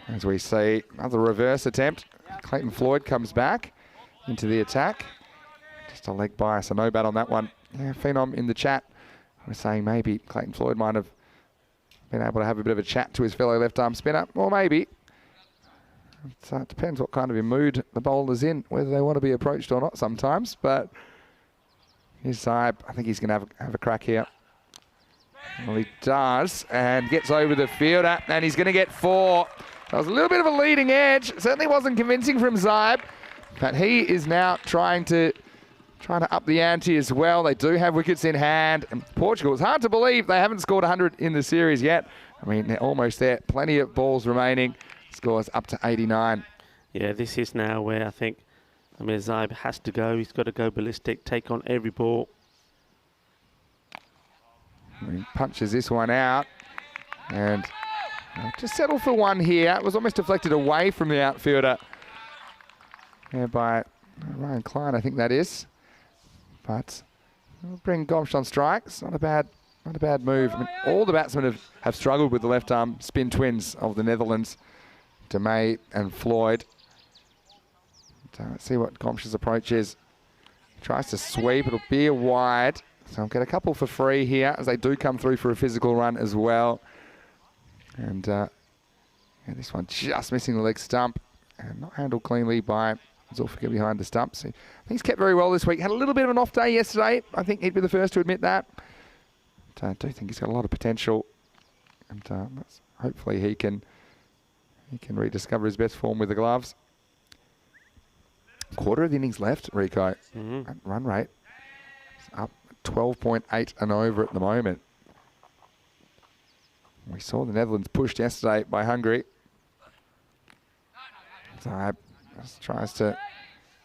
Speaker 3: As we see another reverse attempt. Clayton Floyd comes back into the attack. Just a leg bias, a no bat on that one. Yeah, Phenom in the chat was saying maybe Clayton Floyd might have been able to have a bit of a chat to his fellow left-arm spinner. Or maybe. It depends what kind of a mood the bowler's in, whether they want to be approached or not sometimes. But here's Zaib. I think he's going to have a crack here. Well, he does, and gets over the fielder, and he's going to get 4. That was a little bit of a leading edge. Certainly wasn't convincing from Zaib, but he is now trying to up the ante as well. They do have wickets in hand. And Portugal, it's hard to believe they haven't scored 100 in the series yet. I mean, they're almost there. Plenty of balls remaining. Scores up to 89.
Speaker 1: Yeah, this is now where I think Zaib has to go. He's got to go ballistic, take on every ball.
Speaker 3: He punches this one out. And just settle for 1 here. It was almost deflected away from the outfielder. Yeah, by Ryan Klein, I think that is. But we'll bring Gomsh on strike. It's not a bad move. I mean, all the batsmen have struggled with the left arm spin twins of the Netherlands, De May and Floyd. So let's see what Gomsh's approach is. Tries to sweep. It'll be a wide. So I'll get a couple for free here as they do come through for a physical run as well. And yeah, this one just missing the leg stump and not handled cleanly by Zulfikar behind the stump. So he's kept very well this week. Had a little bit of an off day yesterday. I think he'd be the first to admit that. But I do think he's got a lot of potential, and hopefully he can rediscover his best form with the gloves. Quarter of the innings left, Rico. Run rate is up 12.8 and over at the moment. We saw the Netherlands pushed yesterday by Hungary. So just tries to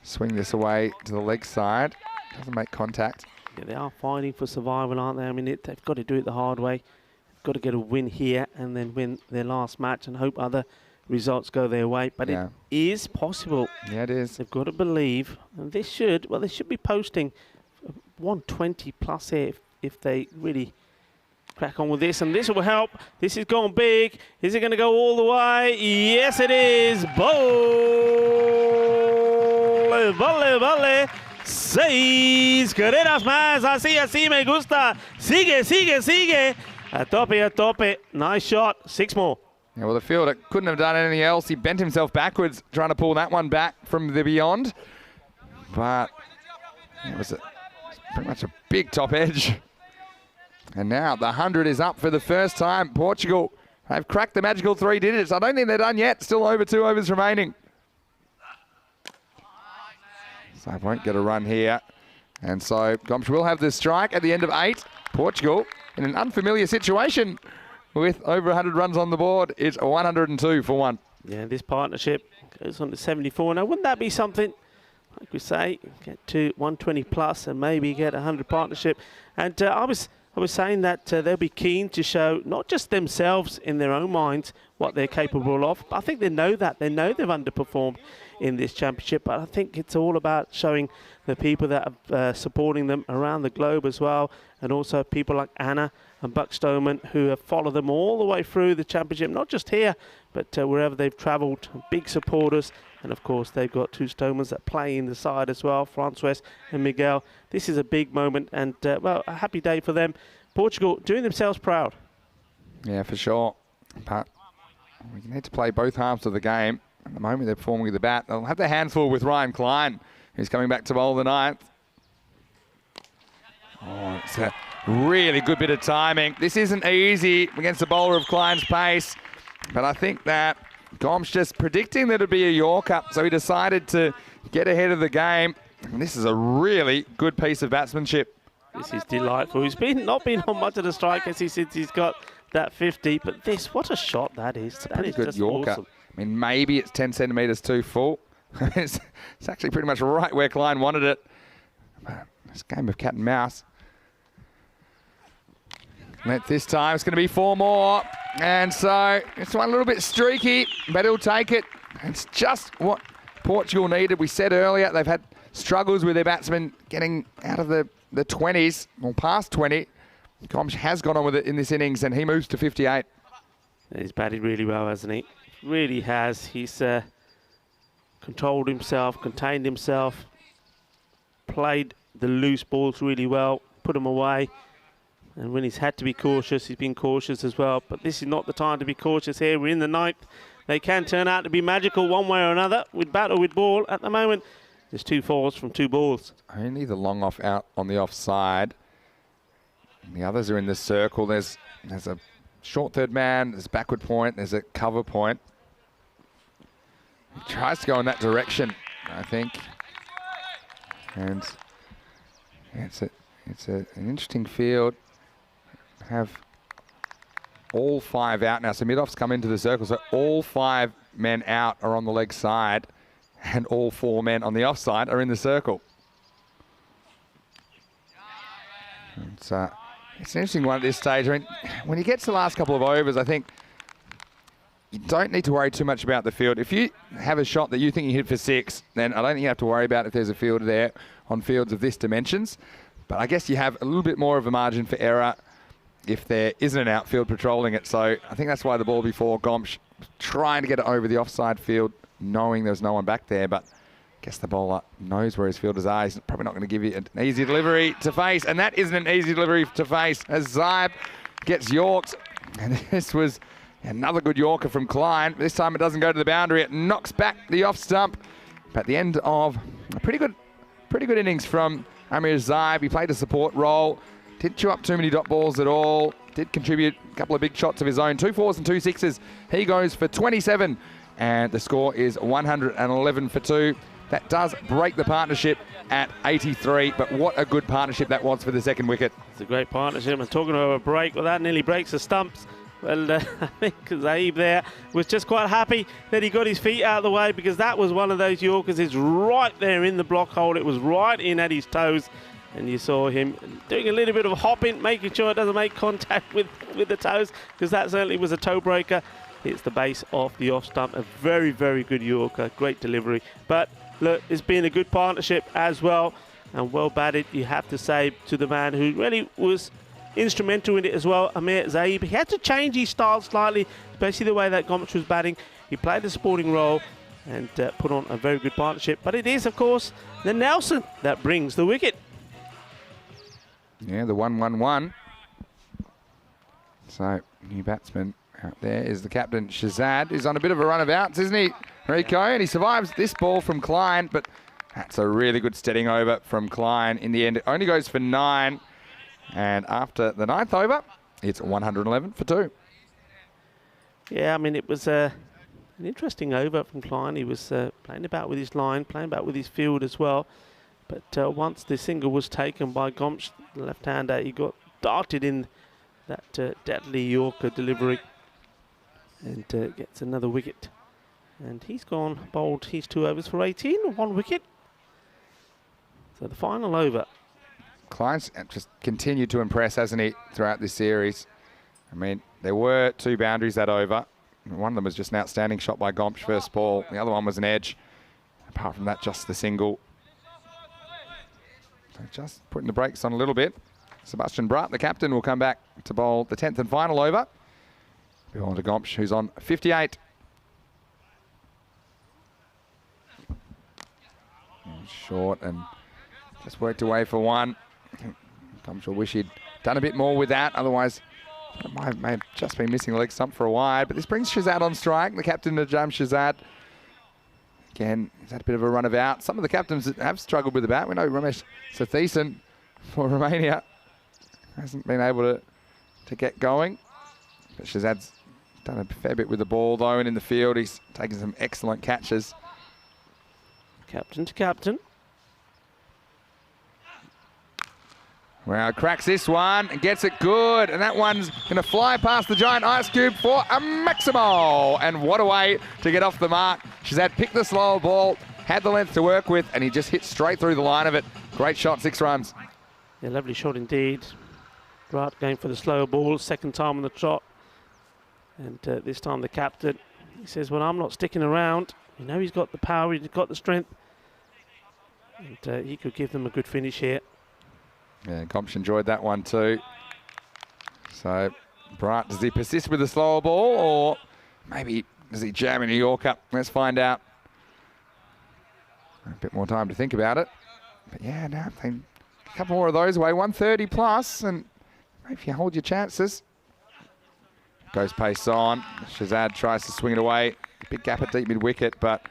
Speaker 3: swing this away to the leg side. Doesn't make contact.
Speaker 1: Yeah, they are fighting for survival, aren't they? I mean, they've got to do it the hard way. They've got to get a win here and then win their last match and hope other results go their way. But it is possible.
Speaker 3: Yeah, it is.
Speaker 1: They've got to believe. And they should be posting 120 plus here if they really crack on with this, and this will help. This is going big. Is it going to go all the way? Yes, it is. Vale, vale, vale. 6 carreras más. Así me gusta. Sigue, sigue, sigue. A tope. Nice shot. 6 more.
Speaker 3: Yeah, well, the fielder couldn't have done anything else. He bent himself backwards trying to pull that one back from the beyond. But it was pretty much a big top edge. And now the 100 is up for the first time. Portugal have cracked the magical 3 digits. I don't think they're done yet. Still over 2 overs remaining. So I won't get a run here. And so Gomsh will have the strike at the end of 8. Portugal in an unfamiliar situation with over 100 runs on the board. It's 102 for 1.
Speaker 1: Yeah, this partnership goes on to 74. Now, wouldn't that be something? Like we say, get to 120 plus and maybe get a 100 partnership. And I was saying that they'll be keen to show not just themselves in their own minds what they're capable of, but I think they know that. They know they've underperformed in this championship, but I think it's all about showing the people that are supporting them around the globe as well, and also people like Anna and Buck Stoneman who have followed them all the way through the championship, not just here, but wherever they've travelled, big supporters. And of course, they've got 2 Stomans that play in the side as well, Francois and Miguel. This is a big moment and, well, a happy day for them. Portugal doing themselves proud.
Speaker 3: Yeah, for sure. But we need to play both halves of the game. At the moment, they're performing with the bat. They'll have their hands full with Ryan Klein, who's coming back to bowl the 9th. Oh, it's a really good bit of timing. This isn't easy against a bowler of Klein's pace, but I think that Gomsh just predicting that it'd be a Yorker, so he decided to get ahead of the game. And this is a really good piece of batsmanship
Speaker 1: This is delightful. He's not been on much of the strike as since he's got that 50, but this, what a shot that is. That
Speaker 3: Pretty
Speaker 1: is
Speaker 3: good
Speaker 1: just
Speaker 3: Yorker.
Speaker 1: awesome.
Speaker 3: I mean, maybe it's 10 centimetres too full. It's actually pretty much right where Klein wanted it. But this game of cat and mouse. This time it's going to be 4 more. And so it's one a little bit streaky, but he'll take it. It's just what Portugal needed. We said earlier they've had struggles with their batsmen getting out of the 20s, or past 20. Gomes has gone on with it in this innings, and he moves to 58.
Speaker 1: He's batted really well, hasn't he? Really has. He's controlled himself, contained himself, played the loose balls really well, put them away. And when he's had to be cautious, he's been cautious as well. But this is not the time to be cautious here. We're in the 9th. They can turn out to be magical one way or another with bat or with ball. At the moment, there's 2 fours from 2 balls.
Speaker 3: Only the long off out on the offside. The others are in the circle. There's a short third man, there's a backward point, there's a cover point. He tries to go in that direction, I think. And it's an interesting field. Have all 5 out now. So mid-offs come into the circle. So all 5 men out are on the leg side, and all 4 men on the offside are in the circle. It's an interesting one at this stage. I mean, when you get to the last couple of overs, I think you don't need to worry too much about the field. If you have a shot that you think you hit for 6, then I don't think you have to worry about if there's a field there on fields of this dimensions. But I guess you have a little bit more of a margin for error if there isn't an outfield patrolling it. So I think that's why the ball before, Gomes trying to get it over the offside field, knowing there's no one back there. But I guess the bowler knows where his fielders are. He's probably not going to give you an easy delivery to face. And that isn't an easy delivery to face as Zaib gets yorked. And this was another good yorker from Klein. This time it doesn't go to the boundary. It knocks back the off stump. But at the end of a pretty good innings from Amir Zaib. He played a support role. Didn't chew up too many dot balls at all. Did contribute a couple of big shots of his own. 2 4s and 2 6s. He goes for 27. And the score is 111 for 2. That does break the partnership at 83. But what a good partnership that was for the second wicket.
Speaker 1: It's a great partnership. And talking about a break, well, that nearly breaks the stumps. Well, I think Zaib there was just quite happy that he got his feet out of the way, because that was one of those Yorkers. It's right there in the block hole. It was right in at his toes. And you saw him doing a little bit of hopping, making sure it doesn't make contact with the toes, because that certainly was a toe breaker. It's the base of the off stump. A very, very good Yorker. Great delivery. But look, it's been a good partnership as well. And well batted, you have to say, to the man who really was instrumental in it as well, Amir Zaib. He had to change his style slightly, especially the way that Gomes was batting. He played the supporting role and put on a very good partnership. But it is, of course, the Nelson that brings the wicket.
Speaker 3: Yeah, the 1-1-1. So, new batsman out there is the captain, Shazad, who's on a bit of a run of outs, isn't he, Rico? And he survives this ball from Klein, but that's a really good steadying over from Klein. In the end, it only goes for 9. And after the 9th over, it's 111 for 2.
Speaker 1: Yeah, I mean, it was an interesting over from Klein. He was playing about with his line, playing about with his field as well. But once the single was taken by Gomes, the left-hander, he got darted in that deadly Yorker delivery and gets another wicket. And he's gone bowled his 2 overs for 18, 1 wicket. So the final over.
Speaker 3: Klein's just continued to impress, hasn't he, throughout this series. I mean, there were 2 boundaries that over. One of them was just an outstanding shot by Gomes first ball. The other one was an edge. Apart from that, just the single. So just putting the brakes on a little bit. Sebastian Bratt, the captain, will come back to bowl the 10th and final over. Behind to Gomes, who's on 58. And short and just worked away for 1. Gomes will wish he'd done a bit more with that. Otherwise, may have just been missing the leg stump for a while. But this brings Shazad on strike, the captain of Najam Shazad. Again, he's had a bit of a run of out. Some of the captains that have struggled with the bat. We know Ramesh Sathisen for Romania hasn't been able to get going. But Shazad's done a fair bit with the ball, though, and in the field he's taken some excellent catches.
Speaker 1: Captain to captain.
Speaker 3: Well, cracks this one and gets it good. And that one's going to fly past the giant ice cube for a Maximo. And what a way to get off the mark. Shazad picked the slower ball, had the length to work with, and he just hit straight through the line of it. Great shot, 6 runs.
Speaker 1: Yeah, lovely shot indeed. Grant going for the slower ball, second time on the trot. And this time the captain, he says, well, I'm not sticking around. You know, he's got the power, he's got the strength. And he could give them a good finish here.
Speaker 3: Yeah, Gomsh enjoyed that one too. So, Bright, does he persist with the slower ball, or maybe does he jam in New York up? Let's find out. A bit more time to think about it. But yeah, now a couple more of those away, 130 plus, and if you hold your chances. Goes pace on. Shazad tries to swing it away. Big gap at deep mid-wicket, but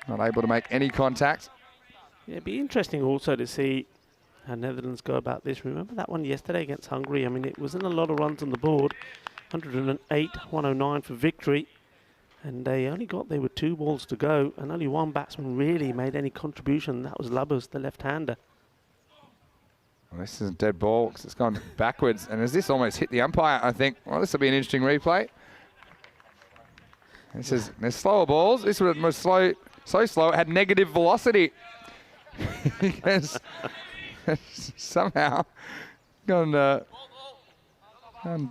Speaker 3: not able to make any contact.
Speaker 1: Yeah, it'd be interesting also to see how Netherlands go about this. Remember that one yesterday against Hungary? I mean, it wasn't a lot of runs on the board. 108, 109 for victory. And there were 2 balls to go, and only one batsman really made any contribution. That was Lubbers, the left-hander.
Speaker 3: Well, this is a dead ball because it's gone backwards. And has this almost hit the umpire, I think? Well, this will be an interesting replay. There's slower balls. This was slow, so slow it had negative velocity. Because somehow gone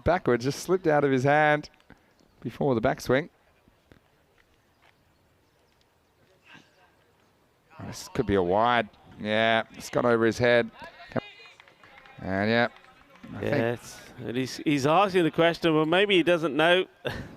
Speaker 3: backwards, just slipped out of his hand before the backswing. Oh, this could be a wide. Yeah, it's gone over his head. And yeah.
Speaker 1: Yes, and he's asking the question, well, maybe he doesn't know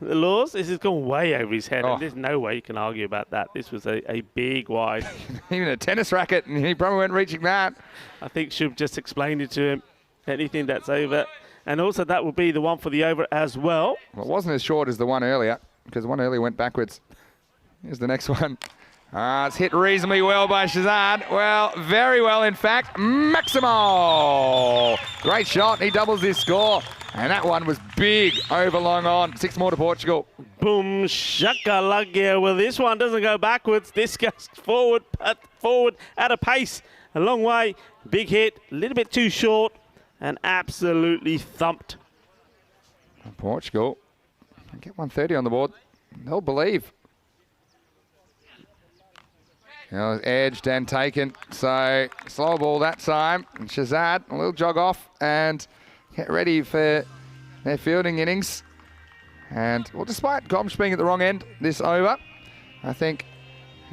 Speaker 1: the laws. This has gone way over his head, and there's no way you can argue about that. This was a big wide.
Speaker 3: Even a tennis racket, and he probably weren't reaching that.
Speaker 1: I think Shub just explained it to him. Anything that's over. And also that will be the one for the over as well.
Speaker 3: Well, it wasn't as short as the one earlier, because the one earlier went backwards. Here's the next one. It's hit reasonably well by Shazad. Well, very well, in fact. Maximo! Great shot. He doubles his score. And that one was big over long on. 6 more to Portugal.
Speaker 1: Boom, shakalaka. Well, this one doesn't go backwards. This goes forward at a pace. A long way. Big hit. A little bit too short. And absolutely thumped.
Speaker 3: Portugal get 130 on the board. They'll believe. You know, edged and taken. So slow ball that time. And Shazad, a little jog off and get ready for their fielding innings. And well, despite Gomsh being at the wrong end this over, I think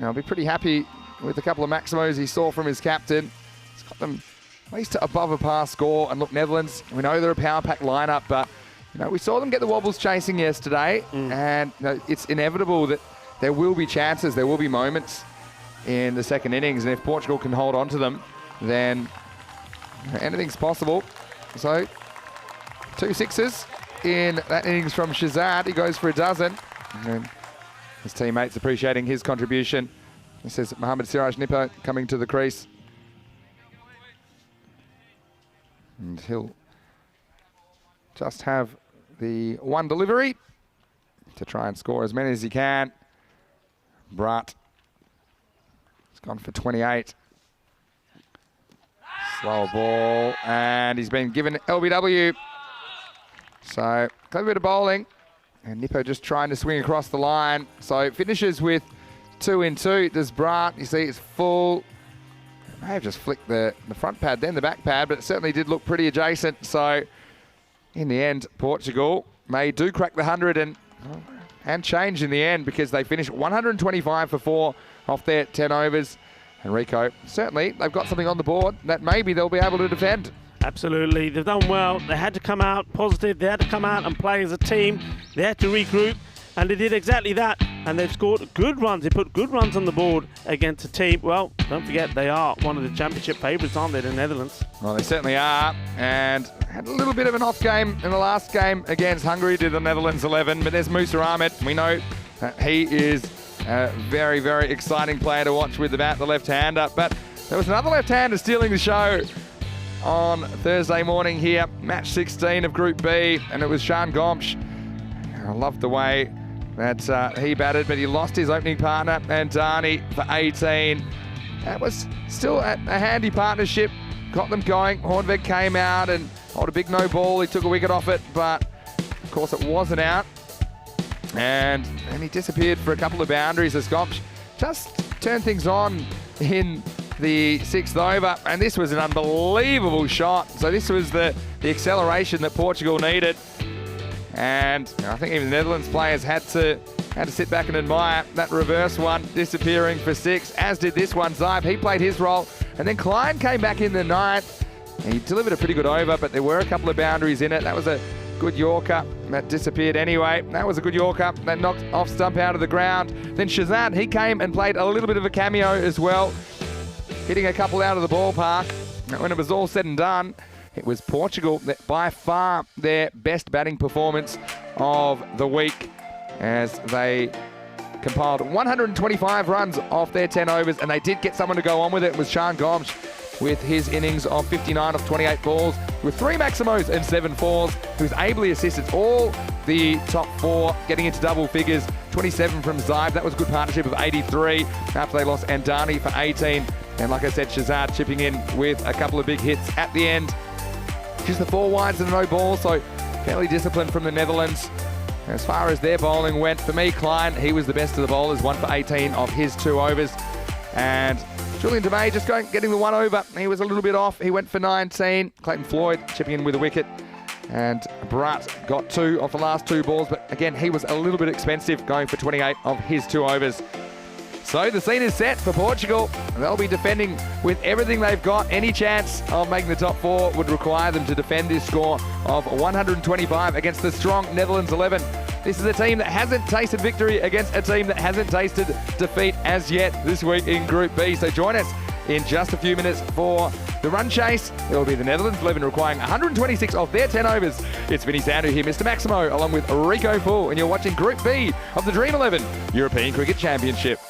Speaker 3: I'll be pretty happy with a couple of Maximos he saw from his captain. He's got them at least to above a par score. And look, Netherlands, we know they're a power pack lineup, but we saw them get the wobbles chasing yesterday, and it's inevitable that there will be chances, there will be moments in the second innings, and if Portugal can hold on to them, then anything's possible. So 2 sixes in that innings from Shazad. He goes for a dozen, and his teammates appreciating his contribution. This is Mohammad Siraj Nipper coming to the crease, and he'll just have the one delivery to try and score as many as he can. Brat gone for 28. Slow ball, and he's been given LBW. So, clever bit of bowling, and Nippo just trying to swing across the line. So, it finishes with 2 in 2. Does Brat, you see, it's full. It may have just flicked the front pad, then the back pad, but it certainly did look pretty adjacent. So, in the end, Portugal do crack the 100 and change in the end, because they finished 125 for 4 off their 10 overs. And Rico, certainly they've got something on the board that maybe they'll be able to defend.
Speaker 1: Absolutely, they've done well. They had to come out positive. They had to come out and play as a team. They had to regroup, and they did exactly that. And they've scored good runs. They put good runs on the board against a team. Well, don't forget, they are one of the championship favourites, aren't they, the Netherlands?
Speaker 3: Well, they certainly are. And had a little bit of an off game in the last game against Hungary to the Netherlands 11. But there's Musa Ahmed. We know that he is a very, very exciting player to watch with the bat, the left-hander. But there was another left-hander stealing the show on Thursday morning here. Match 16 of Group B. And it was Sean Gomsh. I loved the way that he batted, but he lost his opening partner, Andani, for 18. That was still a handy partnership got them going. Hornbeck came out and hold a big no ball. He took a wicket off it, but of course it wasn't out. And he disappeared for a couple of boundaries as Gomes just turned things on in the 6th over. And this was an unbelievable shot. So this was the acceleration that Portugal needed. And I think even the Netherlands players had to sit back and admire that reverse one disappearing for 6, as did this one. Zive, he played his role. And then Klein came back in the 9th. He delivered a pretty good over, but there were a couple of boundaries in it. That was a good Yorker. That disappeared anyway. That was a good Yorker. That knocked off stump out of the ground. Then Shazad, he came and played a little bit of a cameo as well, hitting a couple out of the ballpark. And when it was all said and done, it was Portugal that by far their best batting performance of the week, as they compiled 125 runs off their 10 overs, and they did get someone to go on with it. It was Sean Gomes with his innings of 59 off 28 balls, with 3 Maximos and 7 fours. He was ably assisted. All the top 4 getting into double figures. 27 from Zive. That was a good partnership of 83 after they lost Andani for 18. And like I said, Shazad chipping in with a couple of big hits at the end. Just the 4 wides and no ball, so fairly disciplined from the Netherlands. As far as their bowling went, for me, Klein, he was the best of the bowlers, 1 for 18 of his 2 overs. And Julian Demay just getting the 1 over. He was a little bit off. He went for 19. Clayton Floyd chipping in with a wicket. And Brat got 2 off the last 2 balls. But again, he was a little bit expensive, going for 28 of his 2 overs. So the scene is set for Portugal. They'll be defending with everything they've got. Any chance of making the top 4 would require them to defend this score of 125 against the strong Netherlands 11. This is a team that hasn't tasted victory against a team that hasn't tasted defeat as yet this week in Group B. So join us in just a few minutes for the run chase. It will be the Netherlands 11 requiring 126 of their 10 overs. It's Vinny Sandu here, Mr. Maximo, along with Rico Full, and you're watching Group B of the Dream11 European Cricket Championship.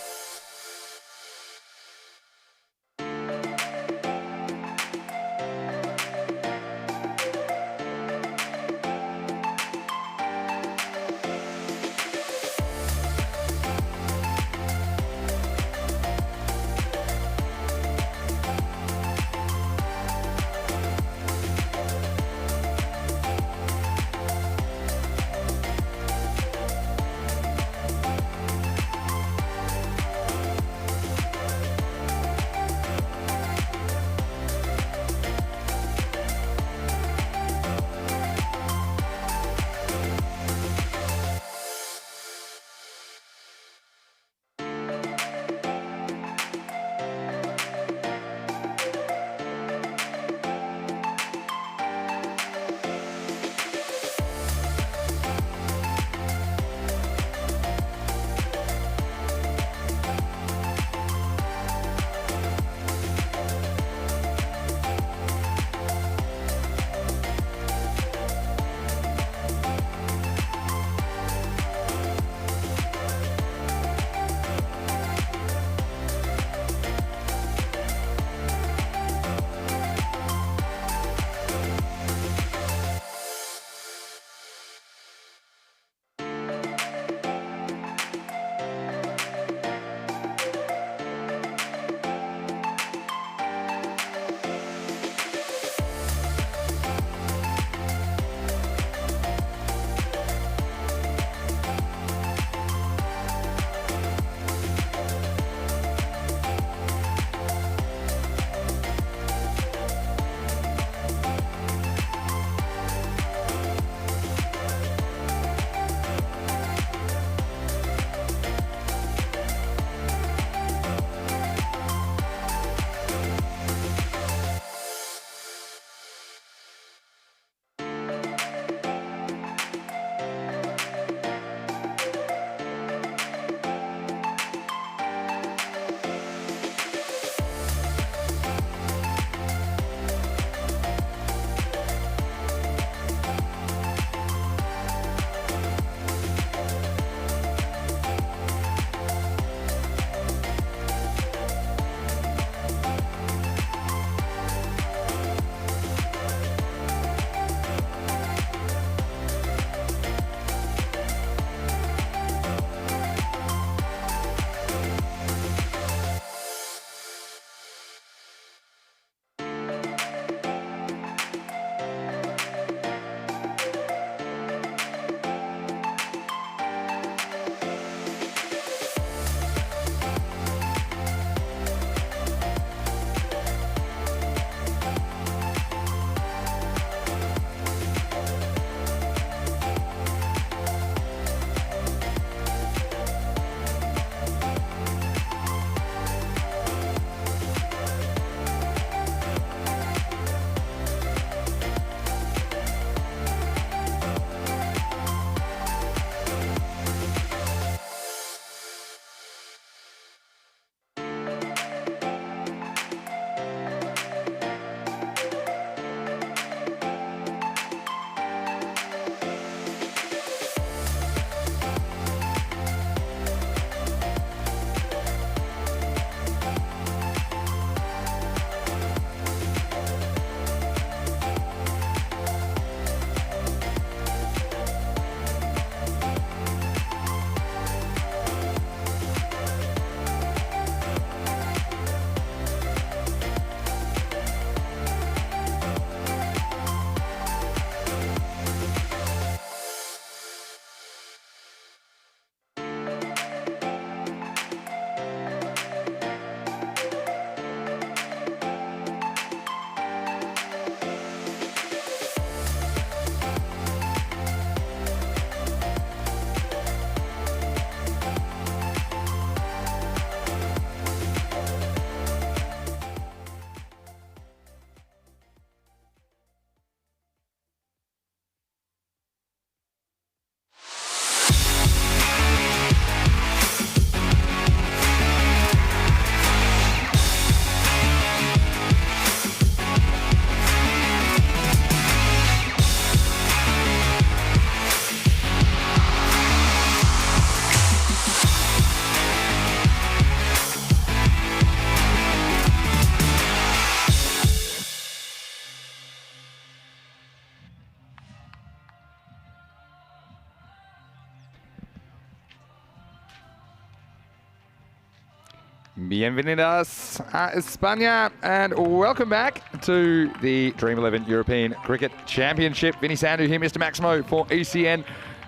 Speaker 3: Bienvenidos a España, and welcome back to the Dream11 European Cricket Championship. Vinny Sandu here, Mr. Maximo for ECN.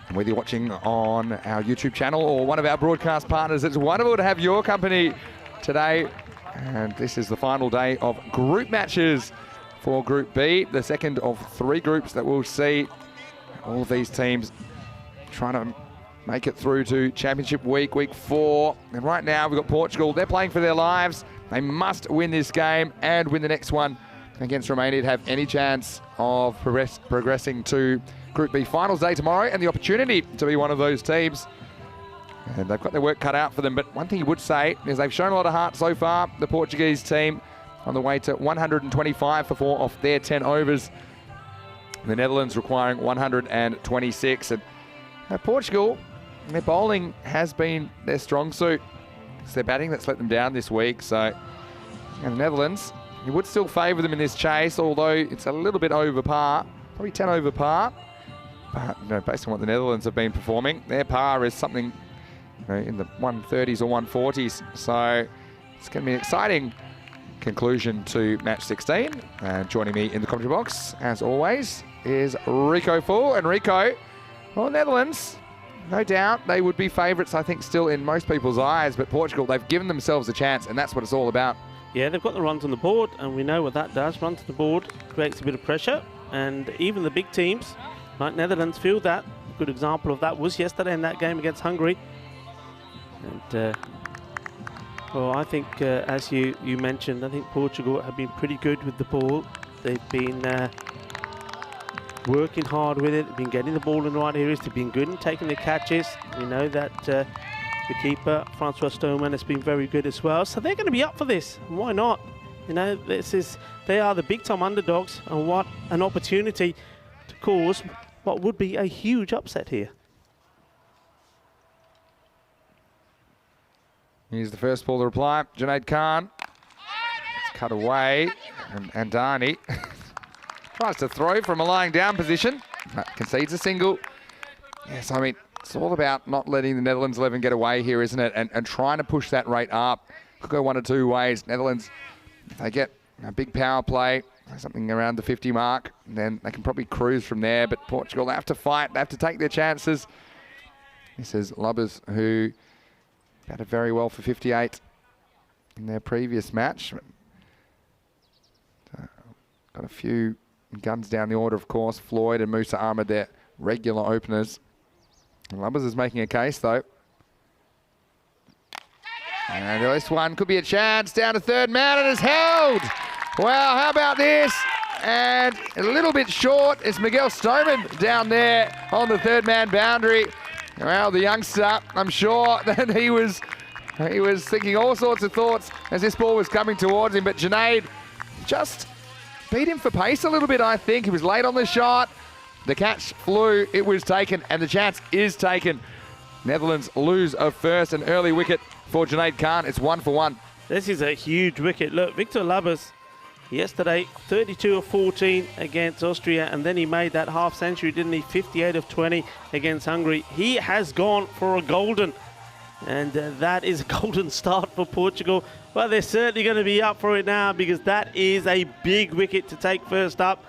Speaker 3: And whether you're watching on our YouTube channel or one of our broadcast partners, it's wonderful to have your company today. And this is the final day of group matches for Group B, the second of 3 groups that we'll see all of these teams trying to make it through to Championship Week, Week 4. And right now we've got Portugal. They're playing for their lives. They must win this game and win the next one against Romania to have any chance of progressing to Group B finals day tomorrow and the opportunity to be one of those teams. And they've got their work cut out for them. But one thing you would say is they've shown a lot of heart so far. The Portuguese team on the way to 125 for 4 off their 10 overs. The Netherlands requiring 126. And Portugal, their bowling has been their strong suit. It's their batting that's let them down this week. So, and the Netherlands, you would still favour them in this chase, although it's a little bit over par, probably 10 over par. But based on what the Netherlands have been performing, their par is something in the 130s or 140s. So it's going to be an exciting conclusion to match 16. And joining me in the commentary box, as always, is Rico Full. And Rico, well, Netherlands, no doubt they would be favourites, I think, still in most people's eyes. But Portugal, they've given themselves a chance, and that's what it's all about.
Speaker 1: Yeah, they've got the runs on the board, and we know what that does. Runs on the board creates a bit of pressure, and even the big teams like Netherlands feel that. A good example of that was yesterday in that game against Hungary. And well, I think as you mentioned, I think Portugal have been pretty good with the ball. They've been working hard with it. They've been getting the ball in the right areas. They've been good in taking the catches. We know that the keeper, Francois Stoneman, has been very good as well. So they're going to be up for this. Why not? You know, they are the big-time underdogs, and what an opportunity to cause what would be a huge upset here.
Speaker 3: Here's the first ball to reply. Junaid Khan. It's cut away. And Dani tries to throw from a lying down position. But concedes a single. Yes, I mean, it's all about not letting the Netherlands 11 get away here, isn't it? And trying to push that rate up. Could go one of 2 ways. Netherlands, if they get a big power play, something around the 50 mark, then they can probably cruise from there. But Portugal, they have to fight. They have to take their chances. This is Lubbers, who batted very well for 58 in their previous match. Got a few guns down the order, of course. Floyd and Musa Ahmed, their regular openers. And Lubbers is making a case, though. And this one could be a chance. Down to third man, and is held. Wow, how about this? And a little bit short is Miguel Stoneman down there on the third man boundary. Well, the youngster, I'm sure that he was thinking all sorts of thoughts as this ball was coming towards him, but Junaid just beat him for pace a little bit, I think. He was late on the shot. The catch flew, it was taken, and the chance is taken. Netherlands lose a first, an early wicket for Junaid Khan. It's 1 for 1.
Speaker 1: This is a huge wicket. Look, Victor Lubbers yesterday, 32 of 14 against Austria, and then he made that half century, didn't he? 58 of 20 against Hungary. He has gone for a golden, and that is a golden start for Portugal. Well, they're certainly going to be up for it now, because that is a big wicket to take first up.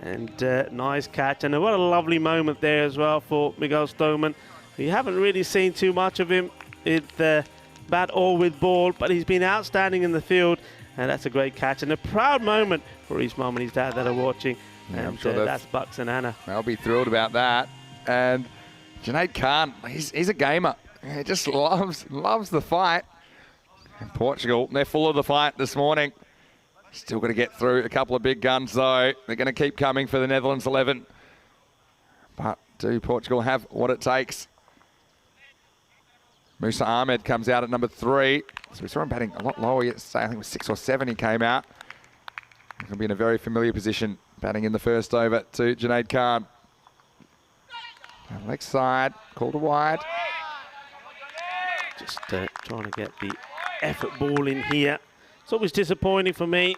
Speaker 1: And nice catch, and what a lovely moment there as well for Miguel Stoneman. We haven't really seen too much of him with bat or with ball, but he's been outstanding in the field. And that's a great catch, and a proud moment for his mum and his dad that are watching. Yeah, and I'm sure that's Bucks and Anna.
Speaker 3: They'll be thrilled about that. And Junaid Khan, he's a gamer. He just loves the fight. And Portugal, they're full of the fight this morning. Still got to get through a couple of big guns, though. They're going to keep coming for the Netherlands 11. But do Portugal have what it takes? Musa Ahmed comes out at number 3. So we saw him batting a lot lower yesterday. I think it was 6 or 7 he came out. He'll be in a very familiar position, batting in the first over to Junaid Khan. Leg side, called a wide.
Speaker 1: Just trying to get the effort ball in here. It's always disappointing for me,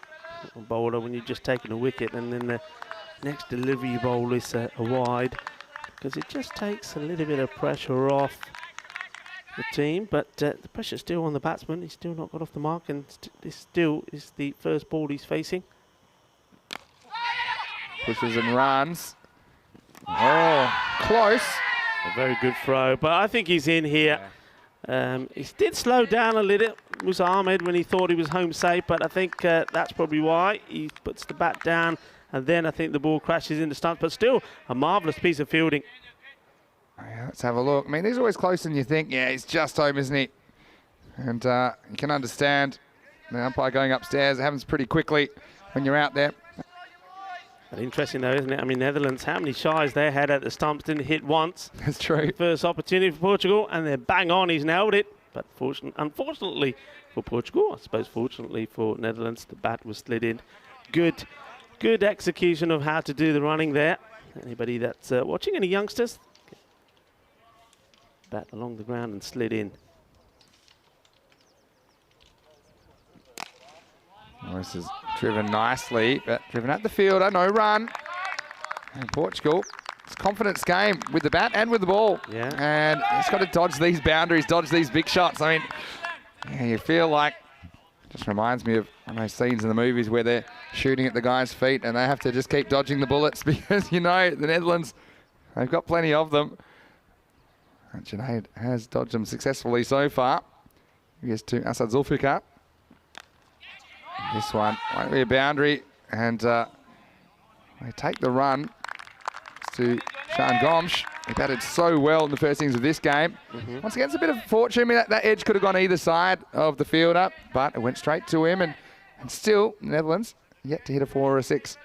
Speaker 1: a bowler, when you're just taking a wicket and then the next delivery bowl is a wide, because it just takes a little bit of pressure off. the team, but the pressure's still on the batsman. He's still not got off the mark, and this still is the first ball he's facing.
Speaker 3: Pushes and runs. Oh, close.
Speaker 1: A very good throw, but I think he's in here. He did slow down a little, was Ahmed, when he thought he was home safe, but I think that's probably why. He puts the bat down, and then I think the ball crashes in the stumps, but still a marvellous piece of fielding.
Speaker 3: Yeah, let's have a look. I mean, he's always closer than you think. Yeah, he's just home, isn't he? And you can understand the umpire going upstairs. It happens pretty quickly when you're out there.
Speaker 1: But interesting though, isn't it? I mean, Netherlands, how many shies they had at the stumps, didn't hit once.
Speaker 3: That's true.
Speaker 1: First opportunity for Portugal, and they're bang on, he's nailed it. But unfortunately for Portugal, I suppose fortunately for Netherlands, the bat was slid in. Good execution of how to do the running there. Anybody that's watching, any youngsters? Bat along the ground and slid in.
Speaker 3: Oh, this is driven nicely, but driven at the fielder, no run. And Portugal, it's a confidence game with the bat and with the ball.
Speaker 1: Yeah.
Speaker 3: And he's got to dodge these boundaries, dodge these big shots. I mean, yeah, you feel like, just reminds me of one of those scenes in the movies where they're shooting at the guy's feet and they have to just keep dodging the bullets because, you know, the Netherlands, they've got plenty of them. And Junaid has dodged them successfully so far. He gets to Asad Zulfikar. This one won't be a boundary, and they take the run to Shan Gomsh. He batted so well in the first innings of this game. Once again, it's a bit of fortune. I mean, that edge could have gone either side of the fielder, but it went straight to him, and still, the Netherlands yet to hit a 4 or a 6.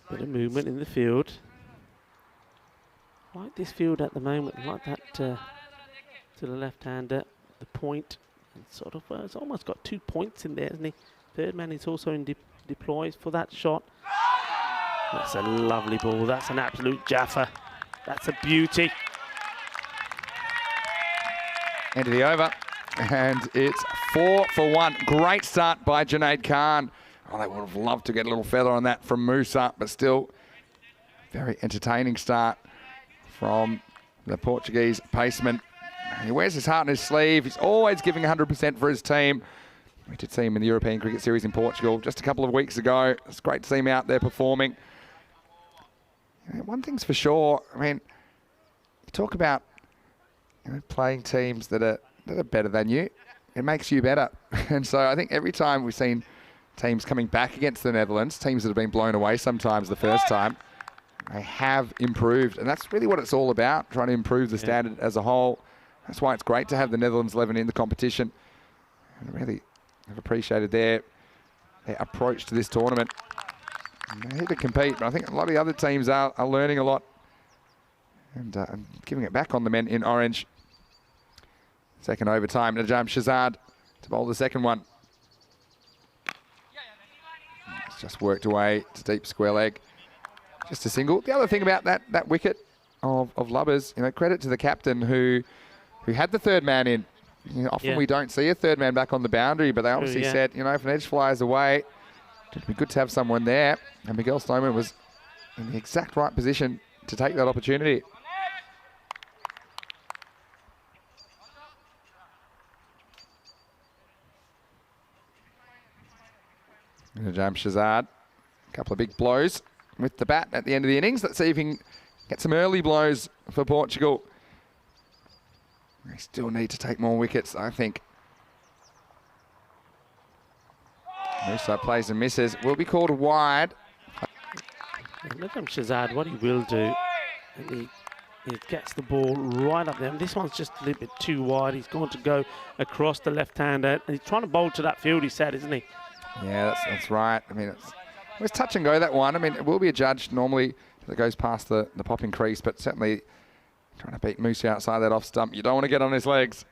Speaker 1: Bit of movement in the field. Like this field at the moment, like that to the left-hander, the point. Sort of, it's almost got 2 points in there, isn't he? Third man is also in deploys for that shot. That's a lovely ball. That's an absolute jaffa. That's a beauty.
Speaker 3: End of the over, and it's 4 for 1. Great start by Junaid Khan. Oh, they would have loved to get a little feather on that from Musa, but still, very entertaining start from the Portuguese paceman. He wears his heart on his sleeve. He's always giving 100% for his team. We did see him in the European Cricket Series in Portugal just a couple of weeks ago. It's great to see him out there performing. One thing's for sure, I mean, you talk about playing teams that are better than you. It makes you better. And so I think every time we've seen teams coming back against the Netherlands, teams that have been blown away sometimes the first time, they have improved. And that's really what it's all about, trying to improve the standard as a whole. That's why it's great to have the Netherlands 11 in the competition. And really have appreciated their approach to this tournament. And they're here to compete, but I think a lot of the other teams are learning a lot and giving it back on the men in orange. Second overtime, Najam Shazad to bowl the second one. It's just worked away to deep square leg. Just a single. The other thing about that wicket of Lubbers, credit to the captain who had the third man in. Often we don't see a third man back on the boundary, but they obviously said, if an edge flies away, it'd be good to have someone there. And Miguel Stoneman was in the exact right position to take that opportunity. Najam Shazad, a couple of big blows with the bat at the end of the innings. Let's see if he can get some early blows for Portugal. They still need to take more wickets, I think. Musa plays and misses. Will be called wide.
Speaker 1: Najam Shazad, what he will do, and he gets the ball right up there. And this one's just a little bit too wide. He's going to go across the left-hander, and he's trying to bowl to that field, he said, isn't he?
Speaker 3: Yeah, that's right. I mean, it was touch and go, that one. I mean, it will be a judge normally that goes past the popping crease, but certainly trying to beat Musa outside that off stump. You don't want to get on his legs.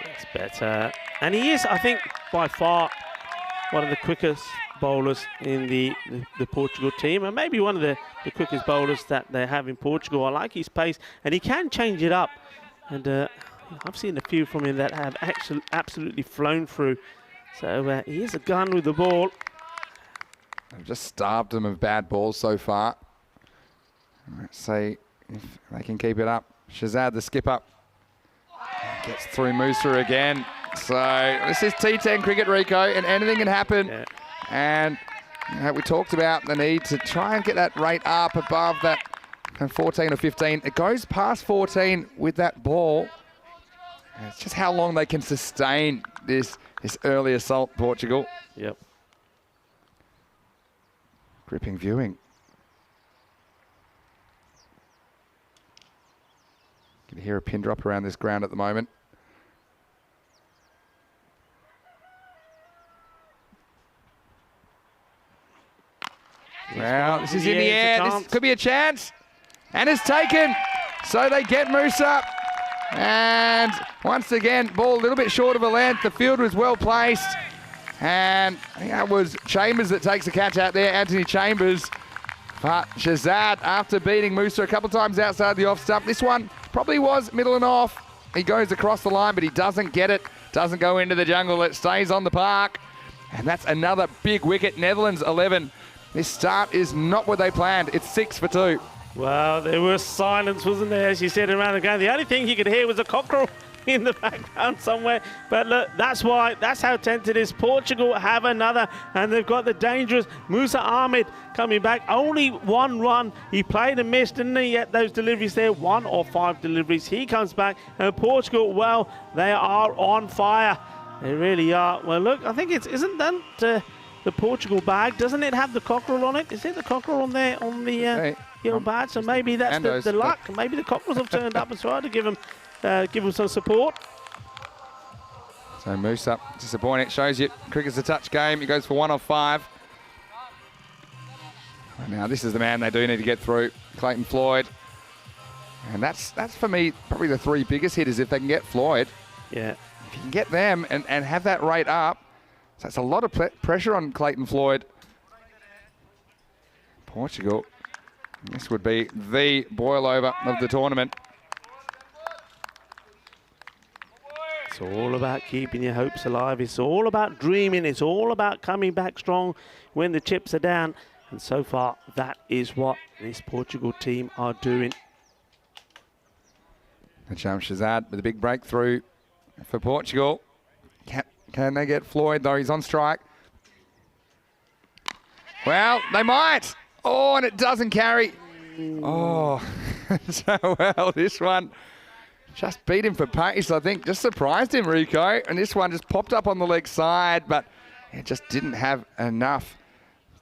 Speaker 1: That's better. And he is, I think, by far one of the quickest bowlers in the Portugal team, and maybe one of the quickest bowlers that they have in Portugal. I like his pace, and he can change it up. And I've seen a few from him that have actually absolutely flown through. So he is a gun with the ball.
Speaker 3: I've just starved him of bad balls so far. Let's see if they can keep it up. Shazad, the skipper, gets through Musa again. So this is T10 cricket, Rico, and anything can happen.
Speaker 1: Yeah.
Speaker 3: And we talked about the need to try and get that rate up above that 14 or 15. It goes past 14 with that ball. And it's just how long they can sustain this early assault, Portugal.
Speaker 1: Yep.
Speaker 3: Gripping viewing. You can hear a pin drop around this ground at the moment. Well, this is in the air. This could be a chance. And it's taken. So they get Musa. And once again, ball a little bit short of a length. The field was well placed. And I think that was Chambers that takes the catch out there, Anthony Chambers. But Shazad, after beating Musa a couple of times outside the off stump, this one probably was middle and off. He goes across the line, but he doesn't get it. Doesn't go into the jungle. It stays on the park. And that's another big wicket. Netherlands 11. This start is not what they planned. It's 6 for 2.
Speaker 1: Well, there was silence, wasn't there, as you said, around the game. The only thing you could hear was a cockerel in the background somewhere. But look, that's how tense it is. Portugal have another, and they've got the dangerous Musa Ahmed coming back. Only one run. He played and missed, didn't he? Yet those deliveries there, 1 or 5 deliveries. He comes back, and Portugal, well, they are on fire. They really are. Well, look, I think isn't that the Portugal bag? Doesn't it have the cockerel on it? Is it the cockerel on there on the yellow badge? So maybe that's the luck. Maybe the cockerels have turned up as well to give them some support.
Speaker 3: So Musa, disappointing. It shows you cricket's a touch game. He goes for 1 off 5. Now this is the man they do need to get through, Clayton Floyd. And that's for me probably the 3 biggest hitters if they can get Floyd.
Speaker 1: Yeah.
Speaker 3: If you can get them and have that rate up, so it's a lot of pressure on Clayton Floyd. Portugal, this would be the boil over of the tournament.
Speaker 1: It's all about keeping your hopes alive. It's all about dreaming. It's all about coming back strong when the chips are down. And so far, that is what this Portugal team are doing.
Speaker 3: Najam Shazad with a big breakthrough for Portugal. Can they get Floyd, though? He's on strike. Well, they might. Oh, and it doesn't carry. Oh, so well, this one just beat him for pace, I think. Just surprised him, Rico. And this one just popped up on the leg side, but it just didn't have enough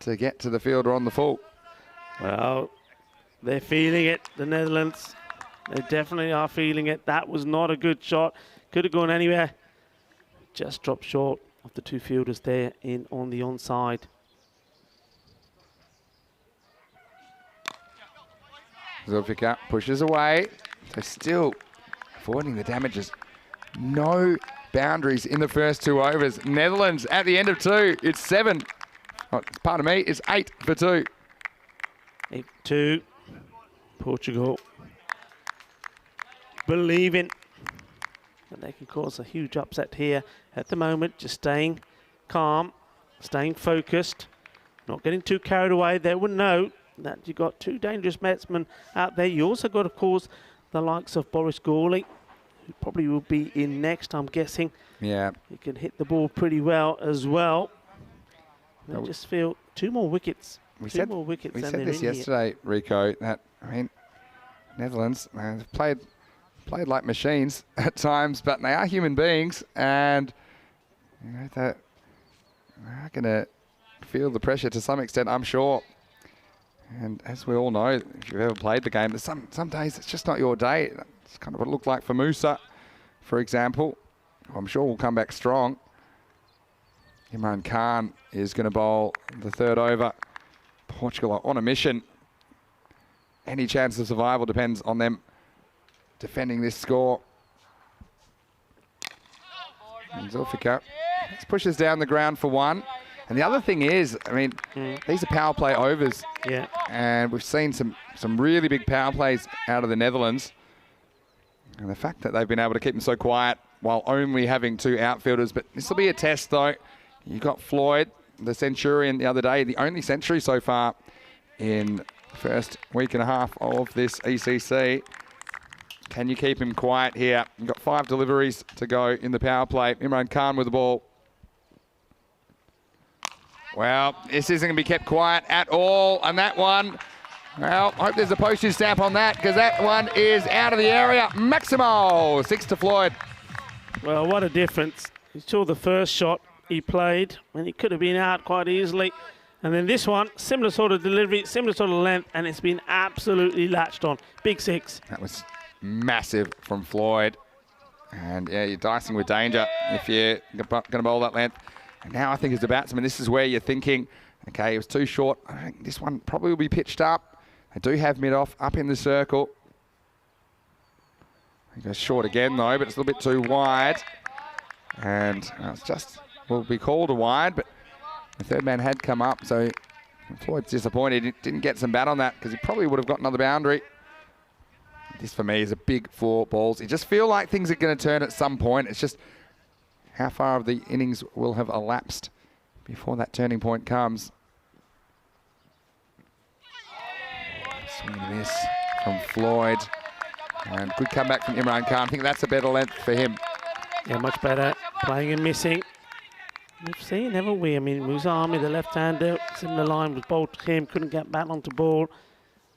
Speaker 3: to get to the fielder on the full.
Speaker 1: Well, they're feeling it, the Netherlands. They definitely are feeling it. That was not a good shot. Could have gone anywhere. Just dropped short of the 2 fielders there on the onside.
Speaker 3: Zulfikar pushes away. They're still avoiding the damages. No boundaries in the first 2 overs. Netherlands at the end of 2. It's 7. Oh, pardon me, it's 8 for 2.
Speaker 1: 8-2. Portugal believing that they can cause a huge upset here at the moment. Just staying calm, staying focused, not getting too carried away. They will know that you've got 2 dangerous batsmen out there. You also got, of course, the likes of Boris Gawley, who probably will be in next, I'm guessing.
Speaker 3: Yeah.
Speaker 1: He can hit the ball pretty well as well. They just feel 2 more wickets.
Speaker 3: We said this yesterday, Rico, that, I mean, Netherlands, they've played like machines at times, but they are human beings, and you know, they're going to feel the pressure to some extent, I'm sure. And as we all know, if you've ever played the game, some days it's just not your day. That's kind of what it looked like for Musa, for example. I'm sure we'll come back strong. Imran Khan is going to bowl the 3rd over. Portugal are on a mission. Any chance of survival depends on them defending this score. And Zulfikar pushes down the ground for 1. And the other thing is, I mean, these are power play overs.
Speaker 1: Yeah.
Speaker 3: And we've seen some really big power plays out of the Netherlands. And the fact that they've been able to keep them so quiet while only having 2 outfielders. But this will be a test, though. You got Floyd, the Centurion, the other day, the only century so far in first week and a half of this ECC. Can you keep him quiet here? You've got 5 deliveries to go in the power play. Imran Khan with the ball. Well, this isn't going to be kept quiet at all. And that one, well, I hope there's a postage stamp on that because that one is out of the area. Maximo, 6 to Floyd.
Speaker 1: Well, what a difference. You saw the first shot he played and he could have been out quite easily. And then this one, similar sort of delivery, similar sort of length, and it's been absolutely latched on. Big 6.
Speaker 3: That was massive from Floyd. And yeah, you're dicing with danger if you're going to bowl that length. And now I think as a batsman, this is where you're thinking, okay, it was too short. I think this one probably will be pitched up. They do have mid-off up in the circle. He goes short again though, but it's a little bit too wide. And it's just, will be called a wide, but the third man had come up, so Floyd's disappointed. He didn't get some bat on that because he probably would have got another boundary. This for me is a big 4 balls. You just feel like things are going to turn at some point. It's just how far of the innings will have elapsed before that turning point comes. Swing and miss from Floyd. And good comeback from Imran Khan. I think that's a better length for him.
Speaker 1: Yeah, much better. Playing and missing. We've seen, haven't we? I mean, Muzami, the left-hander, similar line was bowled to him, couldn't get back onto ball.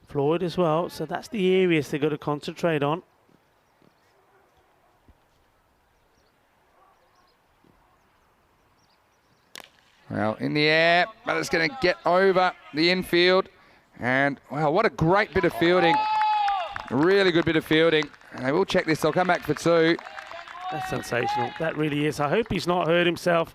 Speaker 1: Floyd as well. So that's the areas they've got to concentrate on.
Speaker 3: Well, in the air, but it's going to get over the infield. And, wow, what a great bit of fielding. A really good bit of fielding. And they will check this. They'll come back for 2.
Speaker 1: That's sensational. That really is. I hope he's not hurt himself.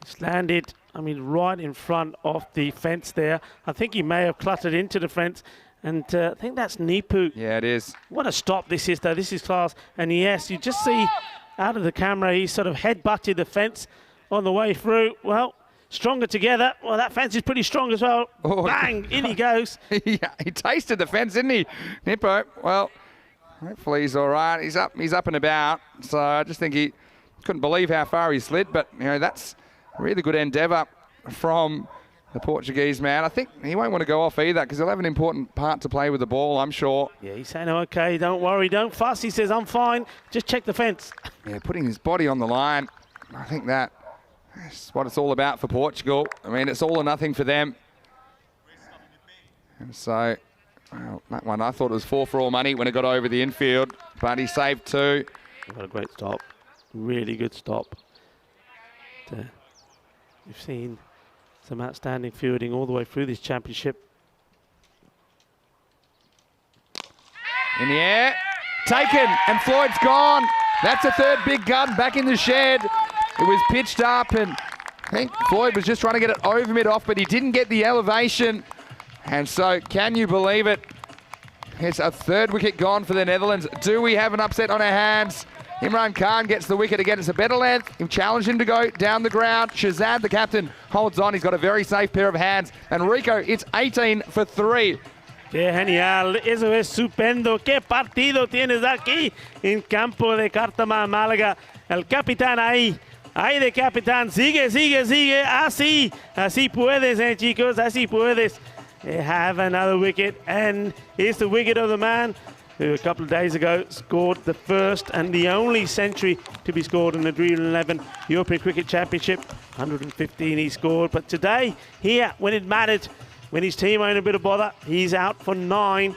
Speaker 1: He's landed, I mean, right in front of the fence there. I think he may have cluttered into the fence. And I think that's Nipu.
Speaker 3: Yeah, it is.
Speaker 1: What a stop this is, though. This is class. And yes, you just see out of the camera, he sort of head-butted the fence on the way through. Well, stronger together. Well, that fence is pretty strong as well. Oh, bang, in he goes.
Speaker 3: Yeah, he tasted the fence, didn't he, Nippo? Well, hopefully he's all right. He's up and about. So I just think he couldn't believe how far he slid. But, you know, that's a really good endeavour from the Portuguese man. I think he won't want to go off either because he'll have an important part to play with the ball, I'm sure.
Speaker 1: Yeah, he's saying, okay, don't worry, don't fuss. He says, I'm fine. Just check the fence.
Speaker 3: Yeah, putting his body on the line. I think that's what it's all about for Portugal. I mean, it's all or nothing for them. And so, well, that one, I thought it was 4 for all money when it got over the infield, but he saved 2.
Speaker 1: What a great stop. Really good stop. We've seen some outstanding fielding all the way through this championship.
Speaker 3: In the air, taken, and Floyd's gone. That's a 3rd big gun back in the shed. It was pitched up, and I think Floyd was just trying to get it over mid-off, but he didn't get the elevation. And so, can you believe it? It's a 3rd wicket gone for the Netherlands. Do we have an upset on our hands? Imran Khan gets the wicket again. It's a better length. He challenged him to go down the ground. Shazad, the captain, holds on. He's got a very safe pair of hands. And Rico, it's 18 for 3.
Speaker 1: Qué genial, eso es estupendo. Qué partido tienes aquí en campo de Cartama, Málaga. El capitán ahí de capitán. Sigue, sigue, sigue. Así puedes, chicos, así puedes. They have another wicket, and here's the wicket of the man who a couple of days ago scored the first and the only century to be scored in the Dream11 European Cricket Championship. 115 he scored, but today, here, when it mattered, when his team were in a bit of bother, he's out for 9.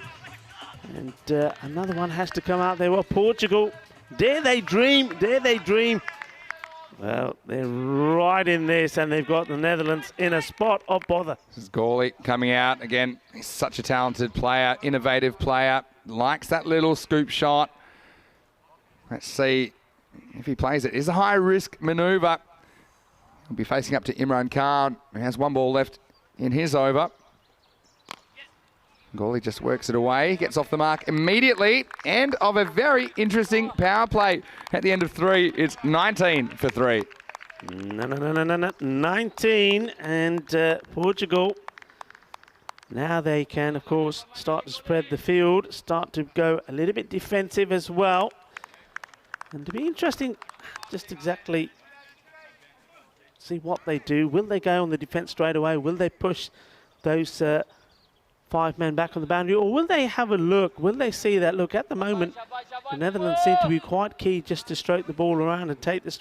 Speaker 1: And another one has to come out there. Well, Portugal, dare they dream, dare they dream. Well, they're right in this, and they've got the Netherlands in a spot of bother.
Speaker 3: This is Gawley coming out. Again, he's such a talented player, innovative player, likes that little scoop shot. Let's see if he plays it. It's a high-risk manoeuvre. He'll be facing up to Imran Khan, who has 1 ball left in his over. Gawley just works it away, gets off the mark immediately. End of a very interesting power play. At the end of 3, it's 19 for 3.
Speaker 1: No. 19, and Portugal, now they can, of course, start to spread the field, start to go a little bit defensive as well. And to be interesting, just exactly see what they do. Will they go on the defense straight away? Will they push those 5 men back on the boundary, or will they have a look? Will they see that? Look, at the moment, the Netherlands seem to be quite key just to stroke the ball around and take the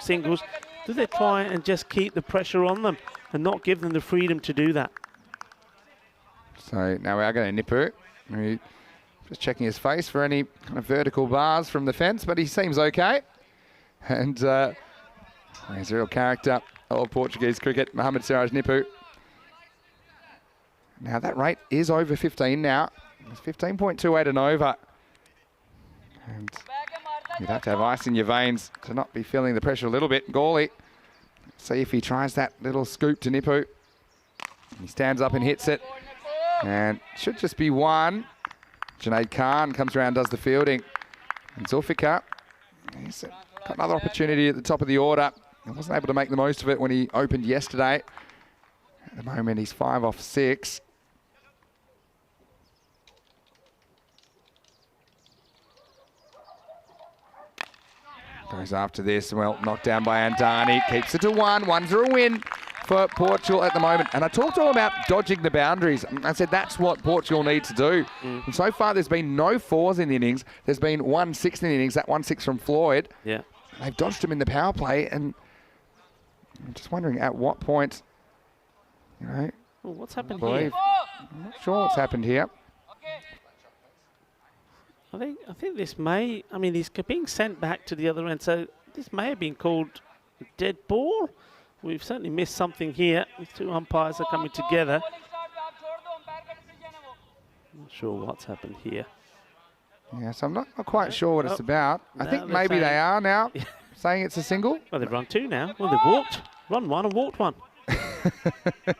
Speaker 1: singles. Do they try and just keep the pressure on them and not give them the freedom to do that?
Speaker 3: So now we are going to Nipu. Just checking his face for any kind of vertical bars from the fence, but he seems okay. And he's a real character of Portuguese cricket, Mohamed Siraj Nipu. Now that rate is over 15 now. It's 15.28 and over. And you'd have to have ice in your veins to not be feeling the pressure a little bit. Gawley, see if he tries that little scoop to Nipu. He stands up and hits it. And should just be one. Junaid Khan comes around, does the fielding. And Zulfikar, he's got another opportunity at the top of the order. He wasn't able to make the most of it when he opened yesterday. At the moment, he's 5 off 6. Goes after this, well, knocked down by Andani. Keeps it to 1. 1-0 win for Portugal at the moment. And I talked all about dodging the boundaries. I said that's what Portugal need to do. And so far, there's been no 4s in the innings. There's been 1 6 in the innings, that 1 6 from Floyd.
Speaker 1: Yeah.
Speaker 3: They've dodged him in the power play, and I'm just wondering at what point, you know.
Speaker 1: Well, what's happened here?
Speaker 3: I'm not sure what's happened here.
Speaker 1: I think this may, I mean, he's being sent back to the other end, so this may have been called a dead ball. We've certainly missed something here. These 2 umpires are coming together. Not sure what's happened here.
Speaker 3: Yeah, so I'm not quite sure what it's about. I think
Speaker 1: they're
Speaker 3: maybe
Speaker 1: saying,
Speaker 3: they are now saying it's a single.
Speaker 1: Well, they've run 2 now. Well, they've run 1 and walked 1.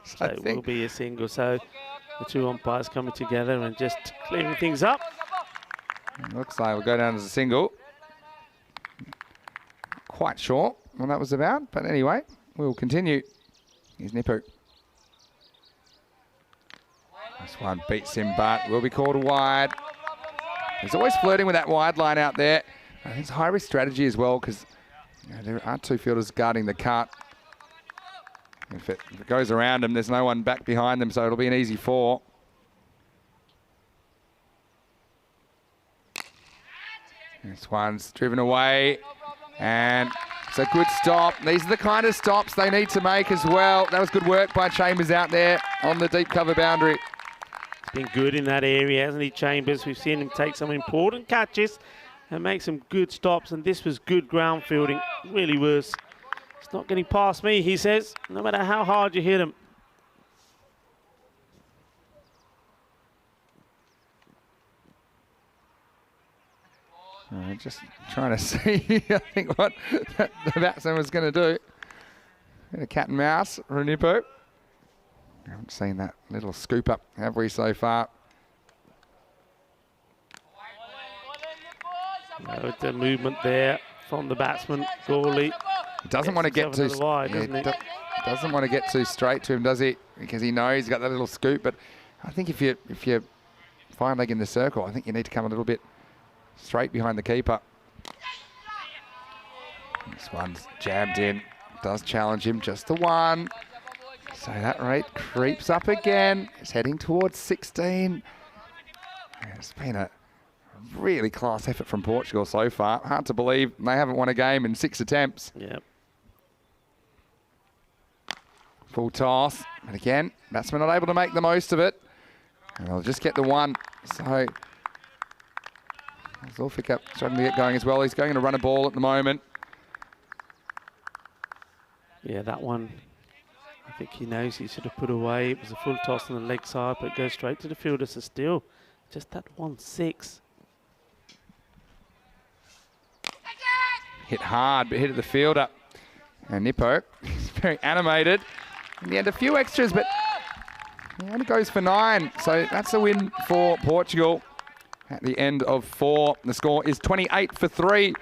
Speaker 1: So it will be a single. So the 2 umpires coming together and just clearing things up.
Speaker 3: Looks like we'll go down as a single. Quite sure what that was about, but anyway, we'll continue. Here's Nipu. This one beats him, but will be called wide. He's always flirting with that wide line out there. I think it's high-risk strategy as well, because there are 2 fielders guarding the cut. If it goes around them, there's no one back behind them, so it'll be an easy 4. This one's driven away, and it's a good stop. These are the kind of stops they need to make as well. That was good work by Chambers out there on the deep cover boundary.
Speaker 1: He's been good in that area, hasn't he, Chambers? We've seen him take some important catches and make some good stops, and this was good ground fielding. Really was. It's not getting past me, he says, no matter how hard you hit him.
Speaker 3: Just trying to see, I think, what the batsman was going to do. Bit of cat and mouse, Runipo. I haven't seen that little scoop up, have we, so far?
Speaker 1: No, the movement there from the batsman, Gawley.
Speaker 3: He doesn't want to get too
Speaker 1: wide, doesn't
Speaker 3: want to get too straight to him, does he? Because he knows he's got that little scoop. But I think if you're fine leg in the circle, I think you need to come a little bit straight behind the keeper. This one's jammed in. Does challenge him just to 1. So that rate creeps up again. It's heading towards 16. It's been a really class effort from Portugal so far. Hard to believe they haven't won a game in 6 attempts.
Speaker 1: Yep.
Speaker 3: Full toss. And again, batsman not able to make the most of it. And they'll just get the 1. So Zulfikar struggling to get going as well. He's going to run a ball at the moment.
Speaker 1: Yeah, that one, I think he knows he should have put away. It was a full toss on the leg side, but it goes straight to the fielder. So still, just that 1-6.
Speaker 3: Hit hard, but hit at the fielder. And Nipo is very animated. In the end, a few extras, but he only goes for 9. So that's a win for Portugal. At the end of 4, the score is 28 for 3.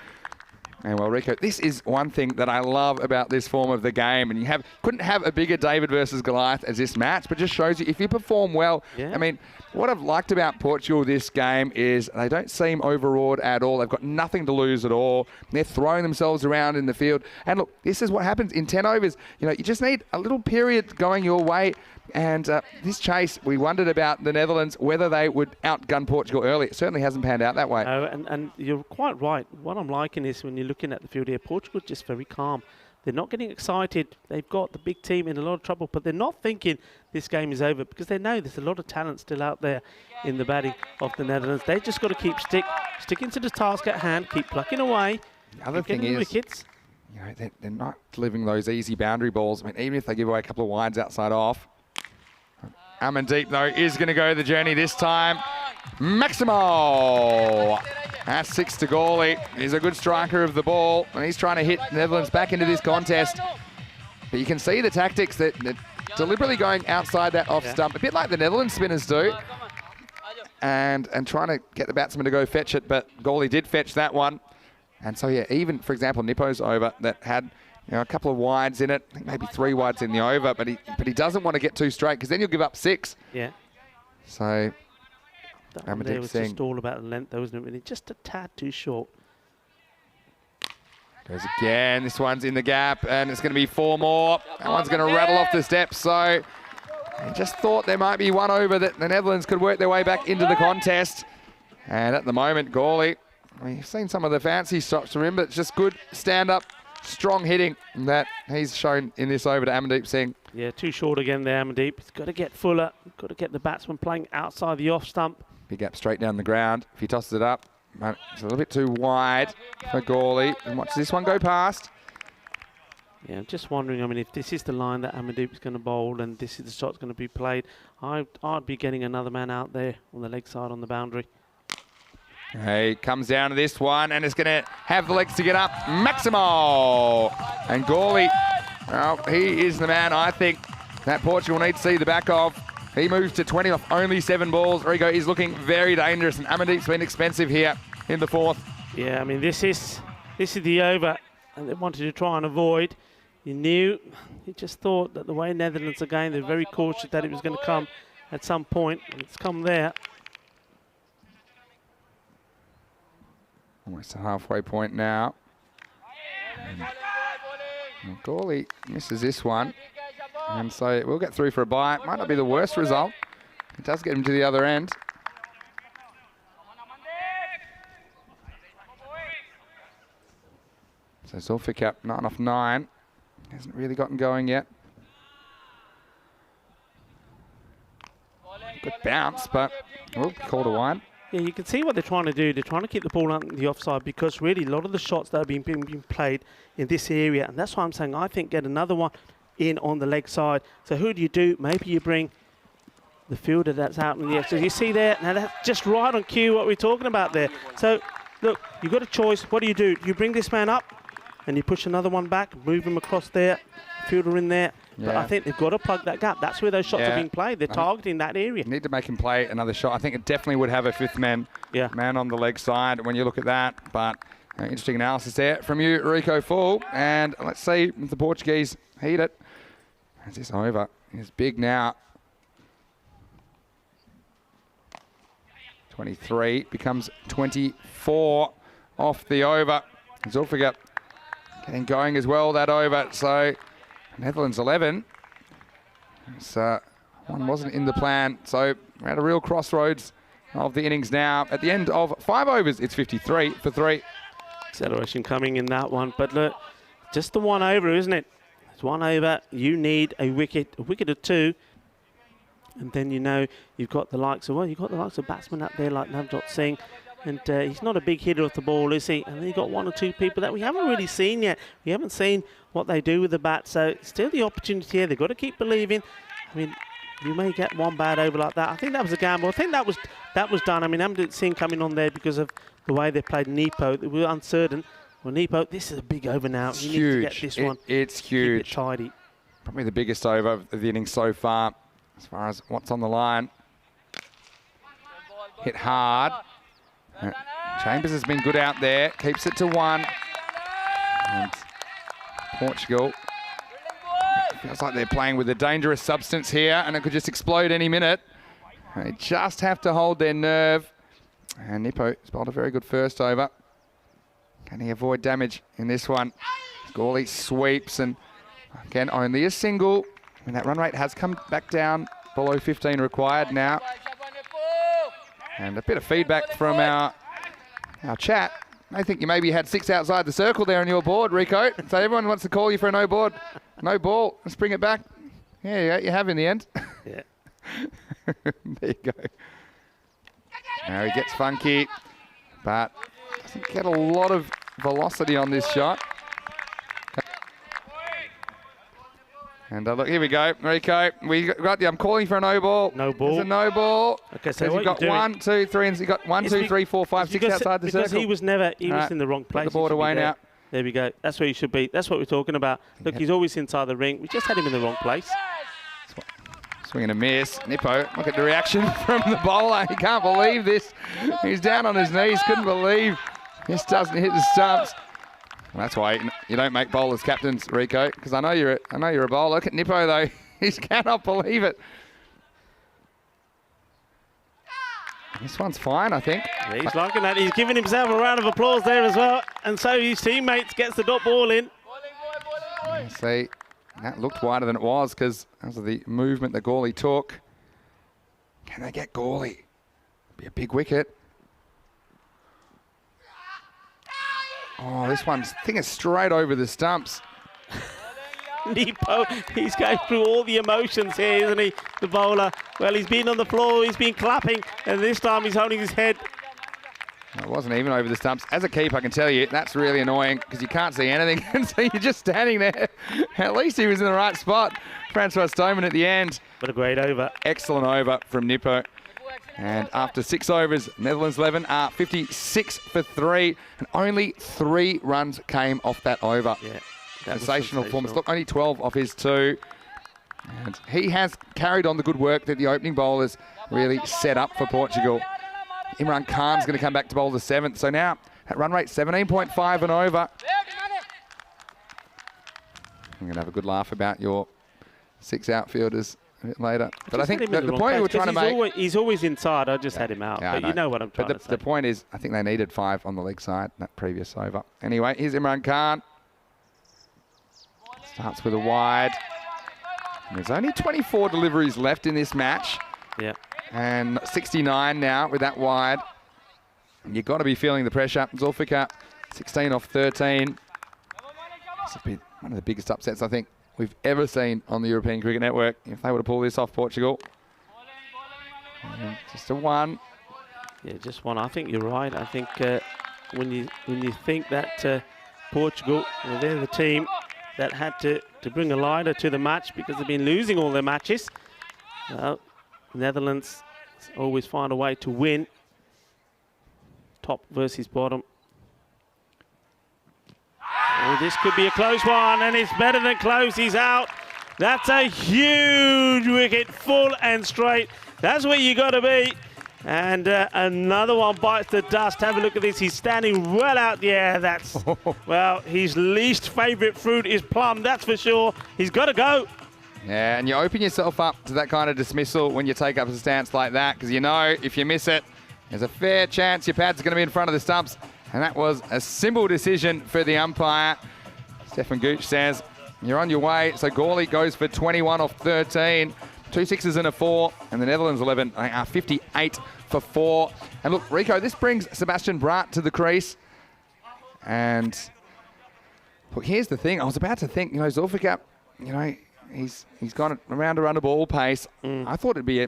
Speaker 3: And well, Rico, this is one thing that I love about this form of the game. And you couldn't have a bigger David versus Goliath as this match, but just shows you if you perform well. Yeah. I mean, what I've liked about Portugal this game is they don't seem overawed at all. They've got nothing to lose at all. They're throwing themselves around in the field. And look, this is what happens in 10 overs. You know, you just need a little period going your way. And this chase, we wondered about the Netherlands, whether they would outgun Portugal early. It certainly hasn't panned out that way.
Speaker 1: And you're quite right. What I'm liking is when you're looking at the field here, Portugal's just very calm. They're not getting excited. They've got the big team in a lot of trouble, but they're not thinking this game is over because they know there's a lot of talent still out there in the batting of the Netherlands. They just got to keep sticking to the task at hand, keep plucking away.
Speaker 3: The other thing is,
Speaker 1: wickets.
Speaker 3: You know, they're not delivering those easy boundary balls. I mean, even if they give away a couple of wides outside off. Amandeep, though, is going to go the journey this time. Maximo! That's 6 to Gawley. He's a good striker of the ball, and he's trying to hit Netherlands back into this contest. But you can see the tactics that they're deliberately going outside that off stump, a bit like the Netherlands spinners do, and trying to get the batsman to go fetch it, but Gawley did fetch that one. And so, yeah, even, for example, Nippo's over that had a couple of wides in it, I think maybe 3 wides in the over, but he doesn't want to get too straight because then you'll give up 6.
Speaker 1: Yeah.
Speaker 3: So,
Speaker 1: Amandeep was just all about the length, though, wasn't it? Really, just a tad too short.
Speaker 3: Goes again. This one's in the gap, and it's going to be 4 more. That one's going to rattle off the steps. So, I just thought there might be one over that the Netherlands could work their way back into the contest. And at the moment, Gawley, we've seen some of the fancy shots from him, but it's just good stand-up, strong hitting that he's shown in this over to Amandeep Singh. Yeah,
Speaker 1: too short again there, Amandeep. He's got to get fuller. Got to get the batsman playing outside the off stump.
Speaker 3: Big gap straight down the ground. If he tosses it up, it's a little bit too wide for Gawley. And watch this one go past.
Speaker 1: Yeah, I'm just wondering, I mean, if this is the line that Amandeep's going to bowl and this is the shot's going to be played, I'd be getting another man out there on the leg side on the boundary.
Speaker 3: He comes down to this one, and it's going to have the legs to get up. Maximo! And Gawley, well, he is the man I think that Portugal need to see the back of. He moves to 20 off only 7 balls. Rico is looking very dangerous, and Amandeep's been expensive here in the 4th.
Speaker 1: Yeah, I mean, this is the over, and they wanted to try and avoid. You just thought that the way Netherlands are going, they're very cautious that it was going to come at some point, and it's come there.
Speaker 3: Almost a halfway point now. And Gawley misses this one. And so we'll get through for a bye. Might not be the worst result. It does get him to the other end. So Zulfikar, 9 off 9. Hasn't really gotten going yet. Good bounce, but called a wide.
Speaker 1: Yeah, you can see what they're trying to do. They're trying to keep the ball on the offside because really a lot of the shots that are being played in this area, and that's why I'm saying I think get another one in on the leg side. So who do you do? Maybe you bring the fielder that's out in the air. So you see there, now that's just right on cue what we're talking about there. So look, you've got a choice. What do? You bring this man up and you push another one back, move him across there, fielder in there. Yeah. But I think they've got to plug that gap. That's where those shots are being played. They're targeting that area.
Speaker 3: Need to make him play another shot. I think it definitely would have a 5th man on the leg side when you look at that. But interesting analysis there from you, Rico Full. And let's see if the Portuguese heat it. Is this over? It's big now. 23 becomes 24 off the over. Zulfikar getting going as well, that over. So Netherlands 11. One wasn't in the plan. So we're at a real crossroads of the innings now. At the end of 5 overs, it's 53 for 3.
Speaker 1: Acceleration coming in that one. But look, just the 1 over, isn't it? It's 1 over. You need a wicket or 2. And then you've got the likes of batsmen up there like Navjot Singh. And he's not a big hitter off the ball, is he? And then you've got 1 or 2 people that we haven't really seen yet. We haven't seen what they do with the bat. So still the opportunity here. They've got to keep believing. I mean, you may get 1 bad over like that. I think that was a gamble. I think that was done. I mean, I haven't seen coming on there because of the way they played Nepo. They were uncertain. Well, Nepo, this is a big over now.
Speaker 3: It's
Speaker 1: you
Speaker 3: huge.
Speaker 1: Need to get this one.
Speaker 3: It's huge.
Speaker 1: Keep it tidy.
Speaker 3: Probably the biggest over of the innings so far as what's on the line. Hit hard. Chambers has been good out there. Keeps it to 1. And Portugal feels like they're playing with a dangerous substance here, and it could just explode any minute. They just have to hold their nerve. And Nippo has bowled a very good first over. Can he avoid damage in this one? Gawley sweeps, and again, only a single. And that run rate has come back down below 15 required now. And a bit of feedback from our chat. I think you maybe had 6 outside the circle there on your board, Rico. So everyone wants to call you for a no board. No ball. Let's bring it back. Yeah, you have in the end.
Speaker 1: Yeah.
Speaker 3: There you go. Now he gets funky, but doesn't get a lot of velocity on this shot. And look, here we go, Rico. We got the. I'm calling for a no ball.
Speaker 1: No ball.
Speaker 3: There's a no ball.
Speaker 1: Okay, so
Speaker 3: you've got 1, 2, 3, and you got 1, 2, 3, 4, 5, 6 outside the circle.
Speaker 1: Because he was never. He was in the wrong place.
Speaker 3: Put the board away now.
Speaker 1: There we go. That's where he should be. That's what we're talking about. Look, he's always inside the ring. We just had him in the wrong place.
Speaker 3: Swing and a miss. Nippo, look at the reaction from the bowler. He can't believe this. He's down on his knees. Couldn't believe this doesn't hit the stumps. Well, that's why you don't make bowlers captains, Rico, because I know you're a bowler. Look at Nippo though. He cannot believe it. This one's fine, I think.
Speaker 1: Yeah, he's liking that. He's giving himself a round of applause there as well. And so his teammates gets the dot ball in.
Speaker 3: See, that looked wider than it was because of the movement that Gawley took. Can they get Gawley? Be a big wicket. Oh, this one's thing is straight over the stumps.
Speaker 1: Nippo, he's going through all the emotions here, isn't he, the bowler? Well, he's been on the floor, he's been clapping, and this time he's holding his head.
Speaker 3: It wasn't even over the stumps. As a keeper, I can tell you, that's really annoying because you can't see anything, and so you're just standing there. At least he was in the right spot. Francois Stoneman at the end.
Speaker 1: What a great over.
Speaker 3: Excellent over from Nippo. And after 6 overs, Netherlands 11 are 56 for 3, and only 3 runs came off that over.
Speaker 1: Yeah.
Speaker 3: Sensational performance. Look, only 12 off his 2. And he has carried on the good work that the opening bowlers really set up for Portugal. Imran Khan's going to come back to bowl the 7th. So now, at run rate 17.5 and over. I'm going to have a good laugh about your 6 outfielders a bit later. But I think the point we were trying to make...
Speaker 1: He's always inside. I just had him out.
Speaker 3: Yeah,
Speaker 1: but you know what I'm trying to say.
Speaker 3: The point is, I think they needed 5 on the leg side in that previous over. Anyway, here's Imran Khan. Starts with a wide. And there's only 24 deliveries left in this match.
Speaker 1: Yeah.
Speaker 3: And 69 now with that wide. And you've got to be feeling the pressure. Zulfikar, 16 off 13. This has been one of the biggest upsets I think we've ever seen on the European Cricket Network. If they were to pull this off Portugal. And just a 1.
Speaker 1: Yeah, just 1. I think you're right. I think when you think that Portugal, well, they're the team that had to bring a lighter to the match because they've been losing all their matches. Netherlands always find a way to win. Top versus bottom. Oh, this could be a close one, and it's better than close. He's out. That's a huge wicket, full and straight. That's where you got to be. And another one bites the dust. Have a look at this. He's standing well out the air. That's, well, his least favourite fruit is plum, that's for sure. He's got to go.
Speaker 3: Yeah, and you open yourself up to that kind of dismissal when you take up a stance like that, because you know if you miss it, there's a fair chance your pads are going to be in front of the stumps. And that was a simple decision for the umpire. Stefan Gooch says, you're on your way. So Gawley goes for 21 off 13. 2 6s and a 4, and the Netherlands 11 are 58 for 4. And look, Rico, this brings Sebastian Braat to the crease. And look, here's the thing. I was about to think, Zulfikar, he's gone around a ball pace. I thought it'd be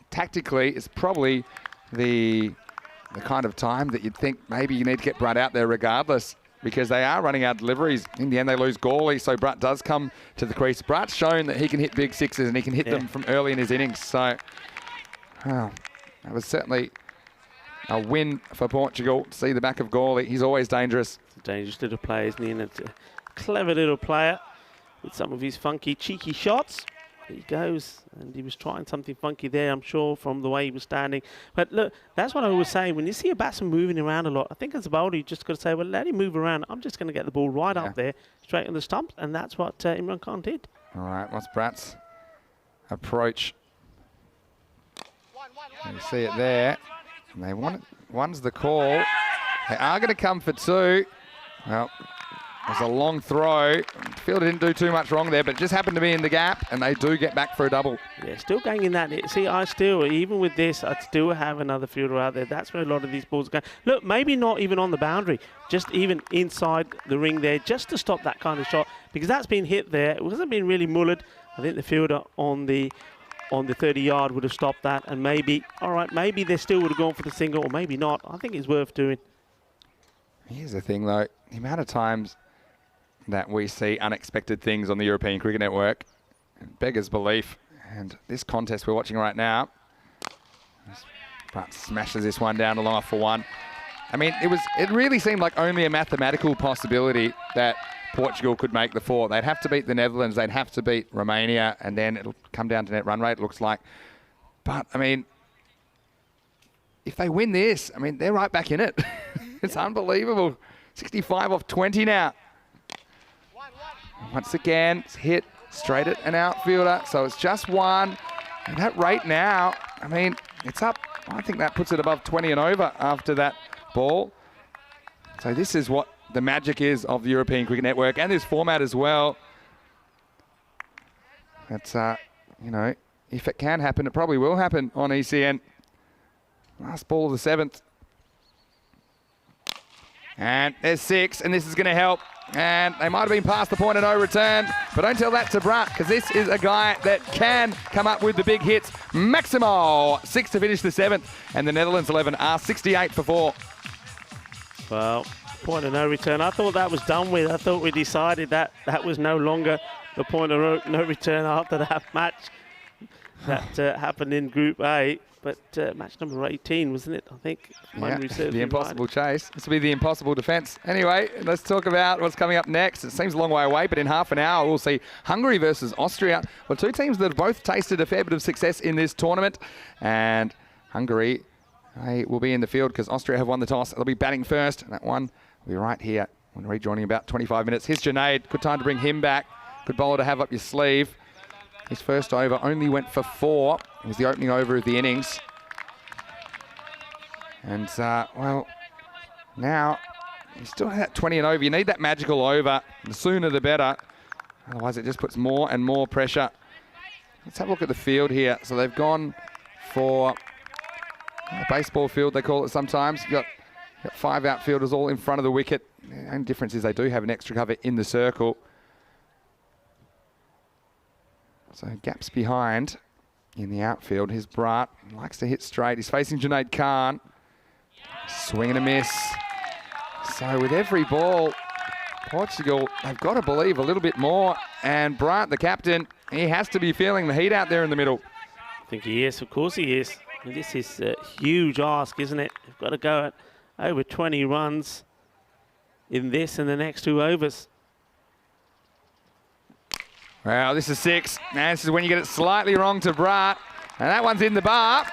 Speaker 3: tactically, it's probably the kind of time that you'd think maybe you need to get Braat out there regardless, because they are running out deliveries. In the end, they lose Gawley, so Braat does come to the crease. Braat's shown that he can hit big 6s and he can hit them from early in his innings. So, that was certainly a win for Portugal to see the back of Gawley. He's always dangerous.
Speaker 1: He's a dangerous little player, isn't he? And it's a clever little player with some of his funky, cheeky shots. There he goes, and he was trying something funky there, I'm sure, from the way he was standing. But look, that's what I was saying. When you see a batsman moving around a lot, I think as a bowler, you just got to say, well, let him move around. I'm just going to get the ball right up there, straight on the stumps, and that's what Imran Khan did.
Speaker 3: All right, what's Braat's approach? You see it there. And they want it. One's the call. They are going to come for 2. Well, was a long throw. Fielder didn't do too much wrong there, but it just happened to be in the gap, and they do get back for a double.
Speaker 1: Yeah, still going in that. See, even with this, I'd still have another fielder out there. That's where a lot of these balls are going. Look, maybe not even on the boundary, just even inside the ring there, just to stop that kind of shot, because that's been hit there. It hasn't been really mullered. I think the fielder on the 30-yard would have stopped that, and maybe, all right, maybe they still would have gone for the single, or maybe not. I think it's worth doing.
Speaker 3: Here's the thing, though. The amount of times that we see unexpected things on the European Cricket Network beggars belief. And this contest we're watching right now, Pratt smashes this one down to long off for one. I mean, it really seemed like only a mathematical possibility that Portugal could make the four. They'd have to beat the Netherlands, they'd have to beat Romania, and then it'll come down to net run rate, it looks like. But, I mean, if they win this, I mean, they're right back in it. It's unbelievable. 65 off 20 now. Once again, it's hit straight at an outfielder, so it's just one. And that rate now, I mean, it's up. I think that puts it above 20 and over after that ball. So this is what the magic is of the European Cricket Network and this format as well. That's, you know, if it can happen, it probably will happen on ECN. Last ball of the 7th. And there's 6, and this is going to help. And they might have been past the point of no return, but don't tell that to Brunt, because this is a guy that can come up with the big hits. Maximo, 6 to finish the 7th, and the Netherlands 11 are 68 for 4.
Speaker 1: Well, point of no return. I thought that was done with. I thought we decided that that was no longer the point of no return after that match that happened in Group A. But match number 18, wasn't it? I think.
Speaker 3: Yeah, the impossible chase. This will be the impossible defence. Anyway, let's talk about what's coming up next. It seems a long way away, but in half an hour, we'll see Hungary versus Austria. Well, two teams that have both tasted a fair bit of success in this tournament. And Hungary, they will be in the field because Austria have won the toss. They'll be batting first. And that one will be right here. When rejoining about 25 minutes. Here's Junaid. Good time to bring him back. Good bowler to have up your sleeve. His first over only went for 4. It was the opening over of the innings. And, well, now you still have that 20 and over. You need that magical over. The sooner the better. Otherwise, it just puts more and more pressure. Let's have a look at the field here. So they've gone for a baseball field, they call it sometimes. You've got 5 outfielders all in front of the wicket. The only difference is they do have an extra cover in the circle. So gaps behind in the outfield. Here's Brat. He likes to hit straight. He's facing Junaid Khan. Swing and a miss. So with every ball, Portugal, they've got to believe a little bit more. And Brat, the captain, he has to be feeling the heat out there in the middle.
Speaker 1: I think he is. Of course he is. And this is a huge ask, isn't it? They've got to go at over 20 runs in this and the next 2 overs.
Speaker 3: Well, this is 6. And this is when you get it slightly wrong to Brat. And that one's in the bar.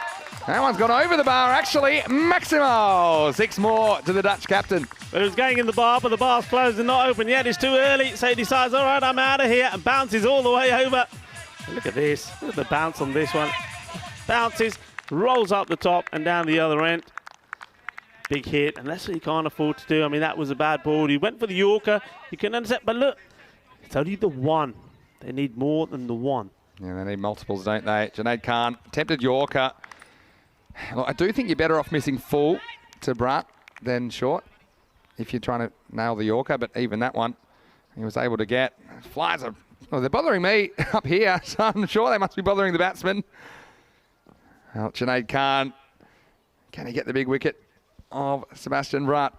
Speaker 3: That one's gone over the bar, actually. Maximo! 6 more to the Dutch captain.
Speaker 1: But it was going in the bar, but the bar's closed and not open yet. It's too early, so he decides, all right, I'm out of here, and bounces all the way over. And look at this. Look at the bounce on this one. Bounces, rolls up the top and down the other end. Big hit, and that's what you can't afford to do. I mean, that was a bad ball. He went for the Yorker. You can understand, but look, it's only the 1. They need more than the 1.
Speaker 3: Yeah, they need multiples, don't they? Junaid Khan, attempted Yorker. Look, I do think you're better off missing full to Brat than short if you're trying to nail the Yorker, but even that one he was able to get. Flies are, well, they're bothering me up here, so I'm sure they must be bothering the batsman. Well, Junaid Khan, can he get the big wicket of Sebastian Brat?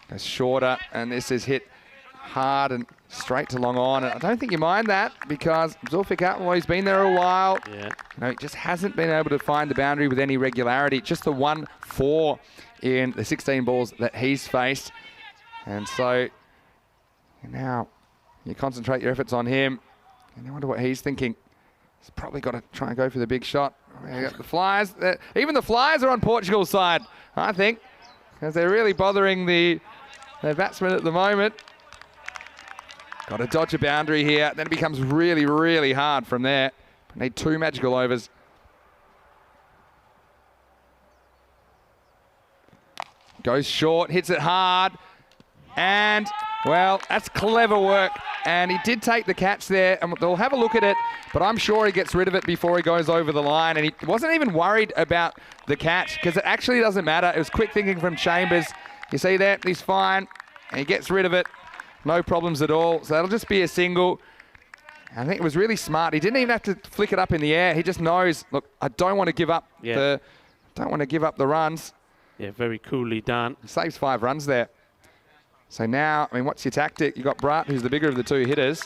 Speaker 3: Goes shorter, and this is hit hard and straight to long on. And I don't think you mind that because Zulfikar, well, he's been there a while.
Speaker 1: Yeah.
Speaker 3: You know, he just hasn't been able to find the boundary with any regularity. Just the 1-4 in the 16 balls that he's faced. And so now you concentrate your efforts on him. And I wonder what he's thinking. He's probably got to try and go for the big shot. The Flyers, even the Flyers are on Portugal's side, I think, because they're really bothering their batsmen at the moment. Got to dodge a boundary here. Then it becomes really, really hard from there. Need 2 magical overs. Goes short, hits it hard. And, well, that's clever work. And he did take the catch there, and they'll have a look at it, but I'm sure he gets rid of it before he goes over the line. And he wasn't even worried about the catch, because it actually doesn't matter. It was quick thinking from Chambers. You see that? He's fine, and he gets rid of it. No problems at all. So that'll just be a single. I think it was really smart. He didn't even have to flick it up in the air. He just knows, look, I don't want to give up the runs.
Speaker 1: Yeah, very coolly done.
Speaker 3: He saves 5 runs there. So now, I mean, what's your tactic? You got Bratt, who's the bigger of the 2 hitters.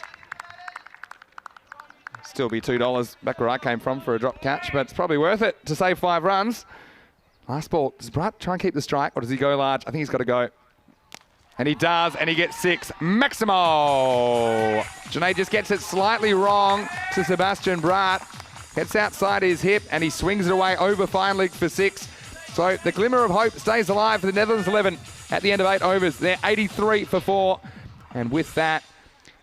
Speaker 3: Still be $2 back where I came from for a drop catch, but it's probably worth it to save 5 runs. Last ball. Does Bratt try and keep the strike, or does he go large? I think he's got to go. And he does, and he gets 6. Maximo! Janae just gets it slightly wrong to Sebastian Bratt. Gets outside his hip, and he swings it away over fine leg for 6. So the glimmer of hope stays alive for the Netherlands 11 at the end of 8 overs. They're 83 for 4. And with that,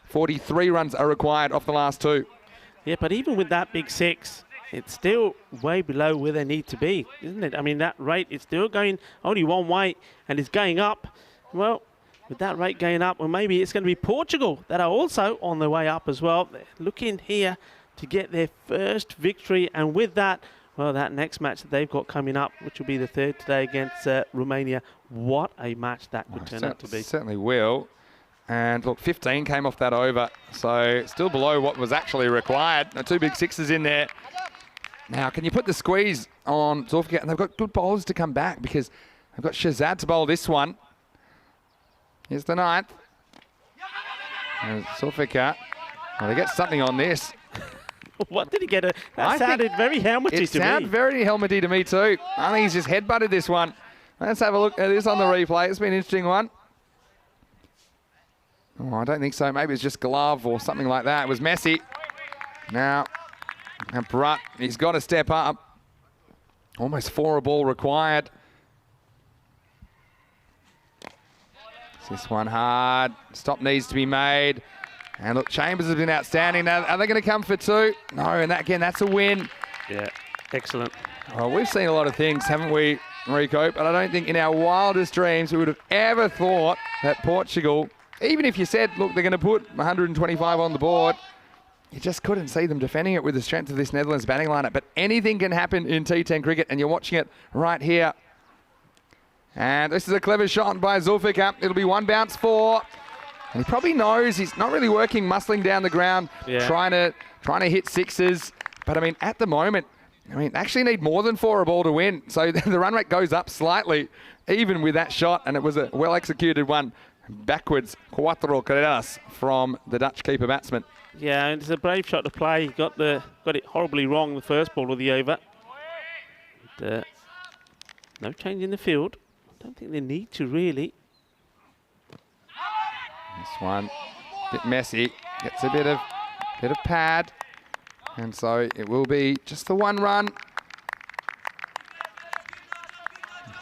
Speaker 3: 43 runs are required off the last 2.
Speaker 1: Yeah, but even with that big 6, it's still way below where they need to be, isn't it? I mean, that rate is still going only one way, and it's going up. Well, with that rate going up, well, maybe it's going to be Portugal that are also on their way up as well. They're looking here to get their first victory, and with that, well, that next match that they've got coming up, which will be the 3rd today against Romania, what a match that could turn out to be.
Speaker 3: Certainly will. And look, 15 came off that over, so still below what was actually required. 2 big 6s in there. Now, can you put the squeeze on Zulfikar? And they've got good bowlers to come back, because they've got Shazad to bowl this one. Here's the 9th. Zulfikar. Well, they get something on this.
Speaker 1: What did he get? That sounded very helmety to me. It sounded
Speaker 3: very helmety to me too. I think he's just headbutted this one. Let's have a look at this on the replay. It's been an interesting one. Oh, I don't think so. Maybe it's just glove or something like that. It was messy. Now Bratt, he's got to step up. Almost 4 a ball required. This one hard. Stop needs to be made. And look, Chambers has been outstanding. Now, are they going to come for 2? No, and that, again, that's a win.
Speaker 1: Yeah, excellent.
Speaker 3: Well, we've seen a lot of things, haven't we, Rico? But I don't think in our wildest dreams we would have ever thought that Portugal, even if you said, look, they're going to put 125 on the board, you just couldn't see them defending it with the strength of this Netherlands batting lineup. But anything can happen in T10 cricket, and you're watching it right here. And this is a clever shot by Zulfikar. It'll be 1 bounce 4. And he probably knows he's not really working, muscling down the ground, trying to hit 6s. But I mean, at the moment, actually need more than 4 a ball to win. So the run rate goes up slightly, even with that shot. And it was a well-executed one backwards, cuatro carreras from the Dutch keeper batsman.
Speaker 1: Yeah, and it's a brave shot to play. He got it horribly wrong the first ball of the over. And, no change in the field. I don't think they need to really.
Speaker 3: This one, a bit messy, gets a bit of pad, and so it will be just the 1 run.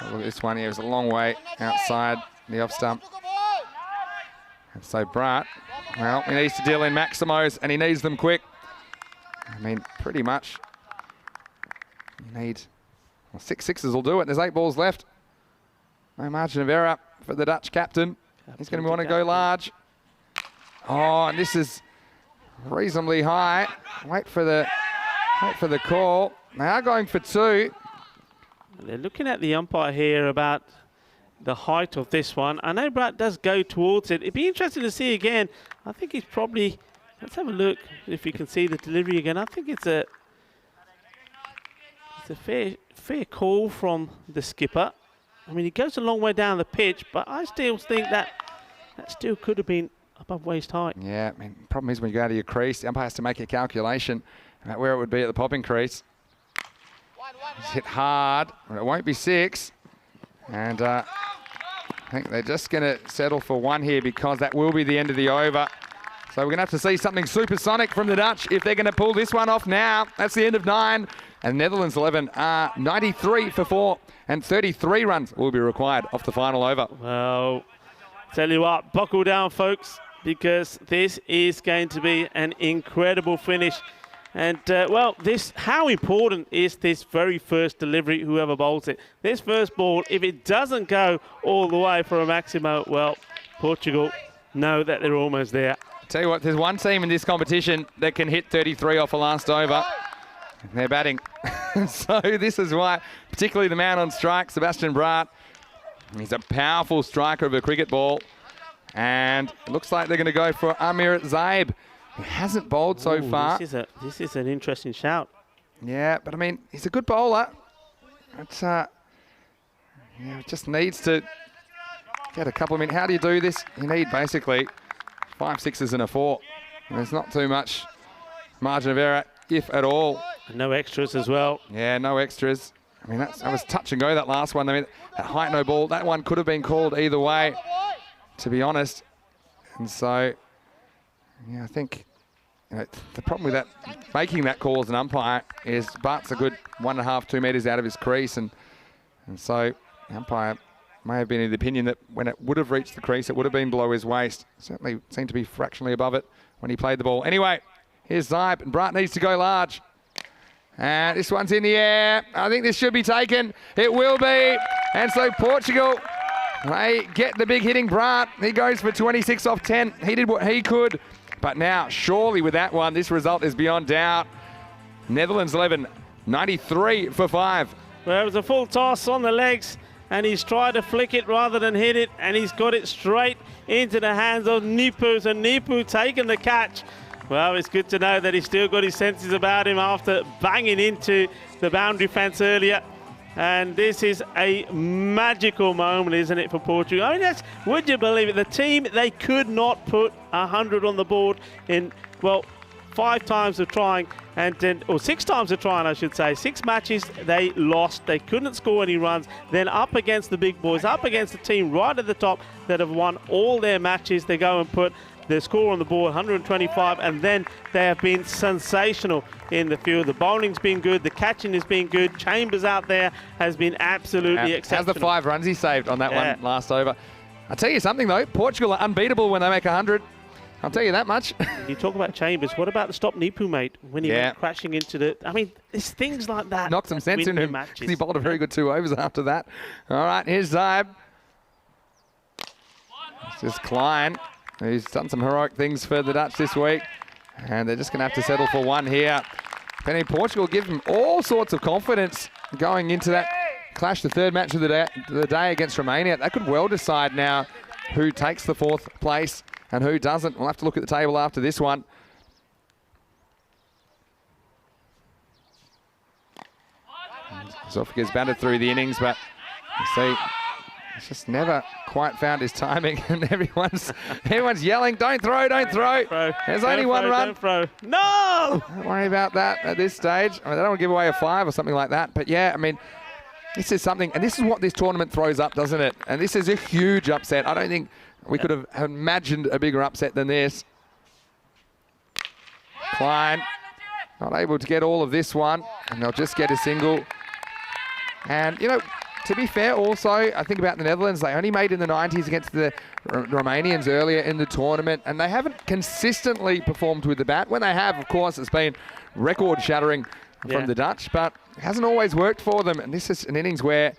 Speaker 3: Look at this one here, it's a long way outside the off stump. And so Bratt, well, he needs to deal in Maximos, and he needs them quick. I mean, pretty much, you need, well, 6 6s will do it. There's 8 balls left. No margin of error for the Dutch captain. He's going to want to go large. Oh, and this is reasonably high. Wait for the call. They are going for 2.
Speaker 1: They're looking at the umpire here about the height of this one. I know Bratt does go towards it. It'd be interesting to see again. I think he's probably, let's have a look if you can see the delivery again. I think it's a fair call from the skipper. I mean, he goes a long way down the pitch, but I still think that still could have been above waist height.
Speaker 3: Yeah, I mean, the problem is when you go out of your crease, the umpire has to make a calculation about where it would be at the popping crease. It's hit hard, but it won't be 6. And I think they're just going to settle for 1 here, because that will be the end of the over. So we're going to have to see something supersonic from the Dutch if they're going to pull this one off now. That's the end of 9. And Netherlands 11 are 93 for 4. And 33 runs will be required off the final over.
Speaker 1: Well, tell you what, buckle down, folks, because this is going to be an incredible finish. And, well, how important is this very first delivery, whoever bowls it? This first ball, if it doesn't go all the way for a Maximo, well, Portugal know that they're almost there.
Speaker 3: Tell you what, there's one team in this competition that can hit 33 off a last over. They're batting. So this is why, particularly the man on strike, Sebastian Braat. He's a powerful striker of a cricket ball. And it looks like they're going to go for Amir Zaib. He hasn't bowled so far.
Speaker 1: This is an interesting shout.
Speaker 3: Yeah, but I mean, he's a good bowler. It's, just needs to get a couple of minutes. How do you do this? You need basically 5 sixes and a 4. And there's not too much margin of error, if at all.
Speaker 1: And no extras as well.
Speaker 3: Yeah, no extras. I mean, that was touch and go, that last one. I mean, that height no ball, that one could have been called either way, to be honest. And so, yeah, I think the problem with that, making that call as an umpire, is Bart's a good 1.5, 2 metres out of his crease. And so the umpire may have been of the opinion that when it would have reached the crease, it would have been below his waist. Certainly seemed to be fractionally above it when he played the ball. Anyway, here's Zaib, and Braat needs to go large. And this one's in the air. I think this should be taken. It will be. And so Portugal, they get the big hitting Braat. He goes for 26 off 10. He did what he could. But now, surely with that one, this result is beyond doubt. Netherlands 11, 93 for 5.
Speaker 1: Well, it was a full toss on the legs, and he's tried to flick it rather than hit it, and he's got it straight into the hands of Nipu. So Nipu taking the catch. Well, it's good to know that he's still got his senses about him after banging into the boundary fence earlier. And this is a magical moment, isn't it, for Portugal? I mean, would you believe it? The team, they could not put 100 on the board in, well, 5 times of trying, or 6 times of trying, I should say. 6 matches, they lost. They couldn't score any runs. Then up against the big boys, up against the team right at the top that have won all their matches, they go and put the score on the board, 125, and then they have been sensational in the field. The bowling's been good, the catching has been good. Chambers out there has been absolutely exceptional.
Speaker 3: How's the 5 runs he saved on that one last over? I'll tell you something though, Portugal are unbeatable when they make 100. I'll tell you that much.
Speaker 1: You talk about Chambers, what about the stop Nipu, mate? When he went crashing into the... I mean, there's things like that.
Speaker 3: Knocked some sense in him. He bowled a very good 2 overs after that. All right, here's Zaib. This is Klein, who's done some heroic things for the Dutch this week. And they're just going to have to settle for 1 here. Penny Portugal give them all sorts of confidence going into that clash, the 3rd match of the day against Romania. They could well decide now who takes the 4th place and who doesn't. We'll have to look at the table after this one. Zofika's batted through the innings, but you see, he's just never quite found his timing, and everyone's yelling, don't throw, don't throw. There's only one run.
Speaker 1: Don't throw. No!
Speaker 3: Don't worry about that at this stage. I mean, they don't want to give away a 5 or something like that, but yeah, I mean, this is something, and this is what this tournament throws up, doesn't it? And this is a huge upset. I don't think we could have imagined a bigger upset than this. Klein not able to get all of this one, and they'll just get a single. And, you know, to be fair also, I think about the Netherlands, they only made in the 90s against the Romanians earlier in the tournament, and they haven't consistently performed with the bat. When they have, of course, it's been record-shattering from the Dutch, but it hasn't always worked for them. And this is an innings where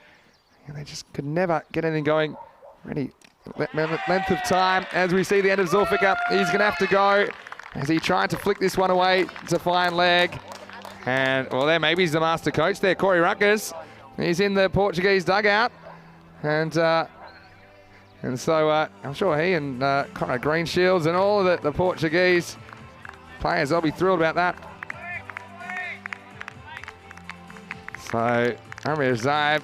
Speaker 3: they just could never get anything going. Really length of time as we see the end of Zulfikar. He's going to have to go as he tried to flick this one away to fine leg. And, well, there maybe he's the master coach there, Corey Ruckers. He's in the Portuguese dugout. And so I'm sure he and Conrad Greenshields and all of the Portuguese players, they'll be thrilled about that. So, Amir Zaib,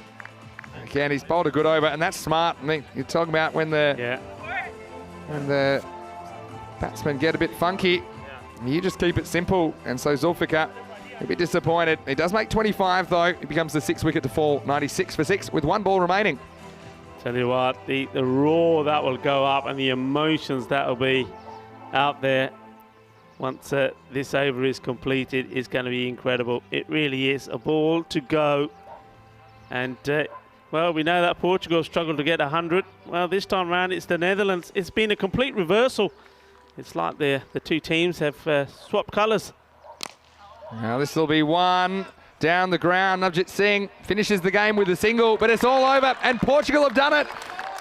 Speaker 3: again, he's bowled a good over, and that's smart. I mean, you're talking about when the batsmen get a bit funky, you just keep it simple. And so Zulfikar, a bit disappointed. He does make 25 though. It becomes the 6th wicket to fall, 96 for 6 with 1 ball remaining.
Speaker 1: Tell you what, the roar that will go up and the emotions that will be out there once this over is completed is going to be incredible. It really is. A ball to go. And, well, we know that Portugal struggled to get 100. Well, this time around, it's the Netherlands. It's been a complete reversal. It's like the 2 teams have swapped colours.
Speaker 3: Now this will be 1 down the ground. Navjit Singh finishes the game with a single, but it's all over, and Portugal have done it.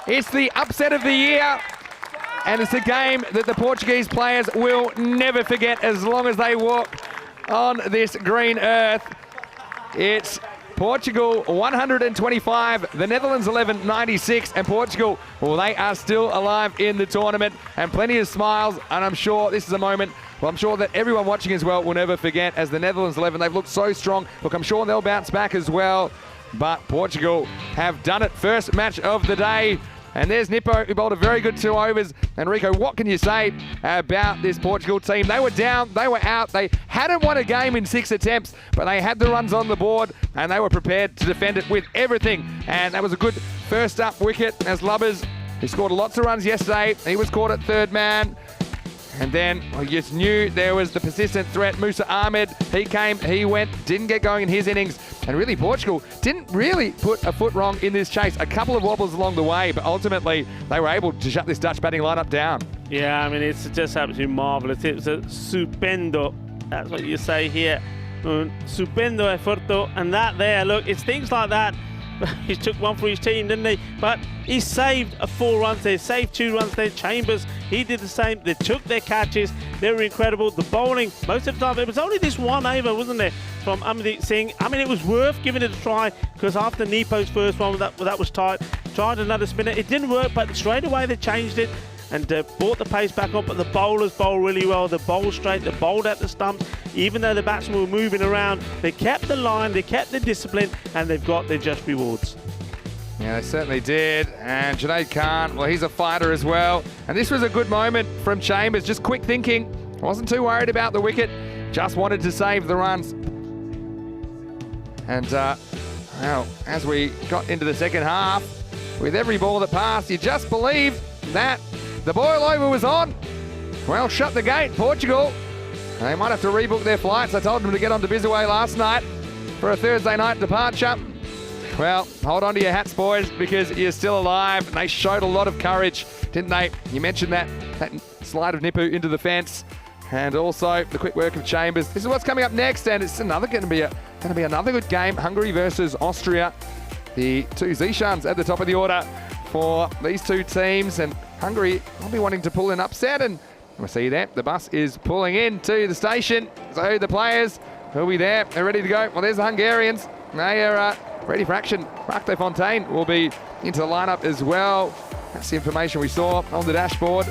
Speaker 3: It's the upset of the year. and it's a game that the Portuguese players will never forget as long as they walk on this green earth. It's Portugal 125, the Netherlands 11, 96, and Portugal, well, they are still alive in the tournament, and plenty of smiles, and I'm sure this is a moment, well, I'm sure that everyone watching as well will never forget, as the Netherlands 11, they've looked so strong. Look, I'm sure they'll bounce back as well, but Portugal have done it. First match of the day. And there's Nippo, who bowled a very good 2 overs. And Rico, what can you say about this Portugal team? They were down, they were out. They hadn't won a game in 6 attempts, but they had the runs on the board and they were prepared to defend it with everything. And that was a good first up wicket as Lubbers, who scored lots of runs yesterday. He was caught at third man. And then I just knew there was the persistent threat. Musa Ahmed, he came, he went, didn't get going in his innings. And really, Portugal didn't really put a foot wrong in this chase. A couple of wobbles along the way, but ultimately they were able to shut this Dutch batting lineup down.
Speaker 1: Yeah, I mean, it's just absolutely marvellous. It was a stupendo, that's what you say here. Stupendo efforto. And that there, look, it's things like that. He took one for his team, didn't he? But he saved 4 runs there, saved 2 runs there. Chambers, he did the same. They took their catches. They were incredible. The bowling, most of the time, it was only this one over, wasn't there, from Amandeep Singh. I mean, it was worth giving it a try, because after Nipo's first one, that was tight. Tried another spinner. It didn't work, but straight away they changed it and brought the pace back up. But the bowlers bowled really well. They bowled straight, they bowled at the stumps. Even though the batsmen were moving around, they kept the line, they kept the discipline, and they've got their just rewards.
Speaker 3: Yeah, they certainly did. And Junaid Khan, well, he's a fighter as well. And this was a good moment from Chambers. Just quick thinking. Wasn't too worried about the wicket. Just wanted to save the runs. And, well, as we got into the second half, with every ball that passed, you just believed that the boil over was on. Well, shut the gate, Portugal. They might have to rebook their flights. I told them to get on to Bizaway last night for a Thursday night departure. Well, hold on to your hats, boys, because you're still alive. And they showed a lot of courage, didn't they? You mentioned that slide of Nipu into the fence, and also the quick work of Chambers. This is what's coming up next, and it's going to be another good game. Hungary versus Austria. The 2 Zishans at the top of the order for these 2 teams, and Hungary will be wanting to pull an upset, and we'll see you there. The bus is pulling into the station, so the players will be there. They're ready to go. Well, there's the Hungarians. They are ready for action. Marc de Fontaine will be into the lineup as well. That's the information we saw on the dashboard.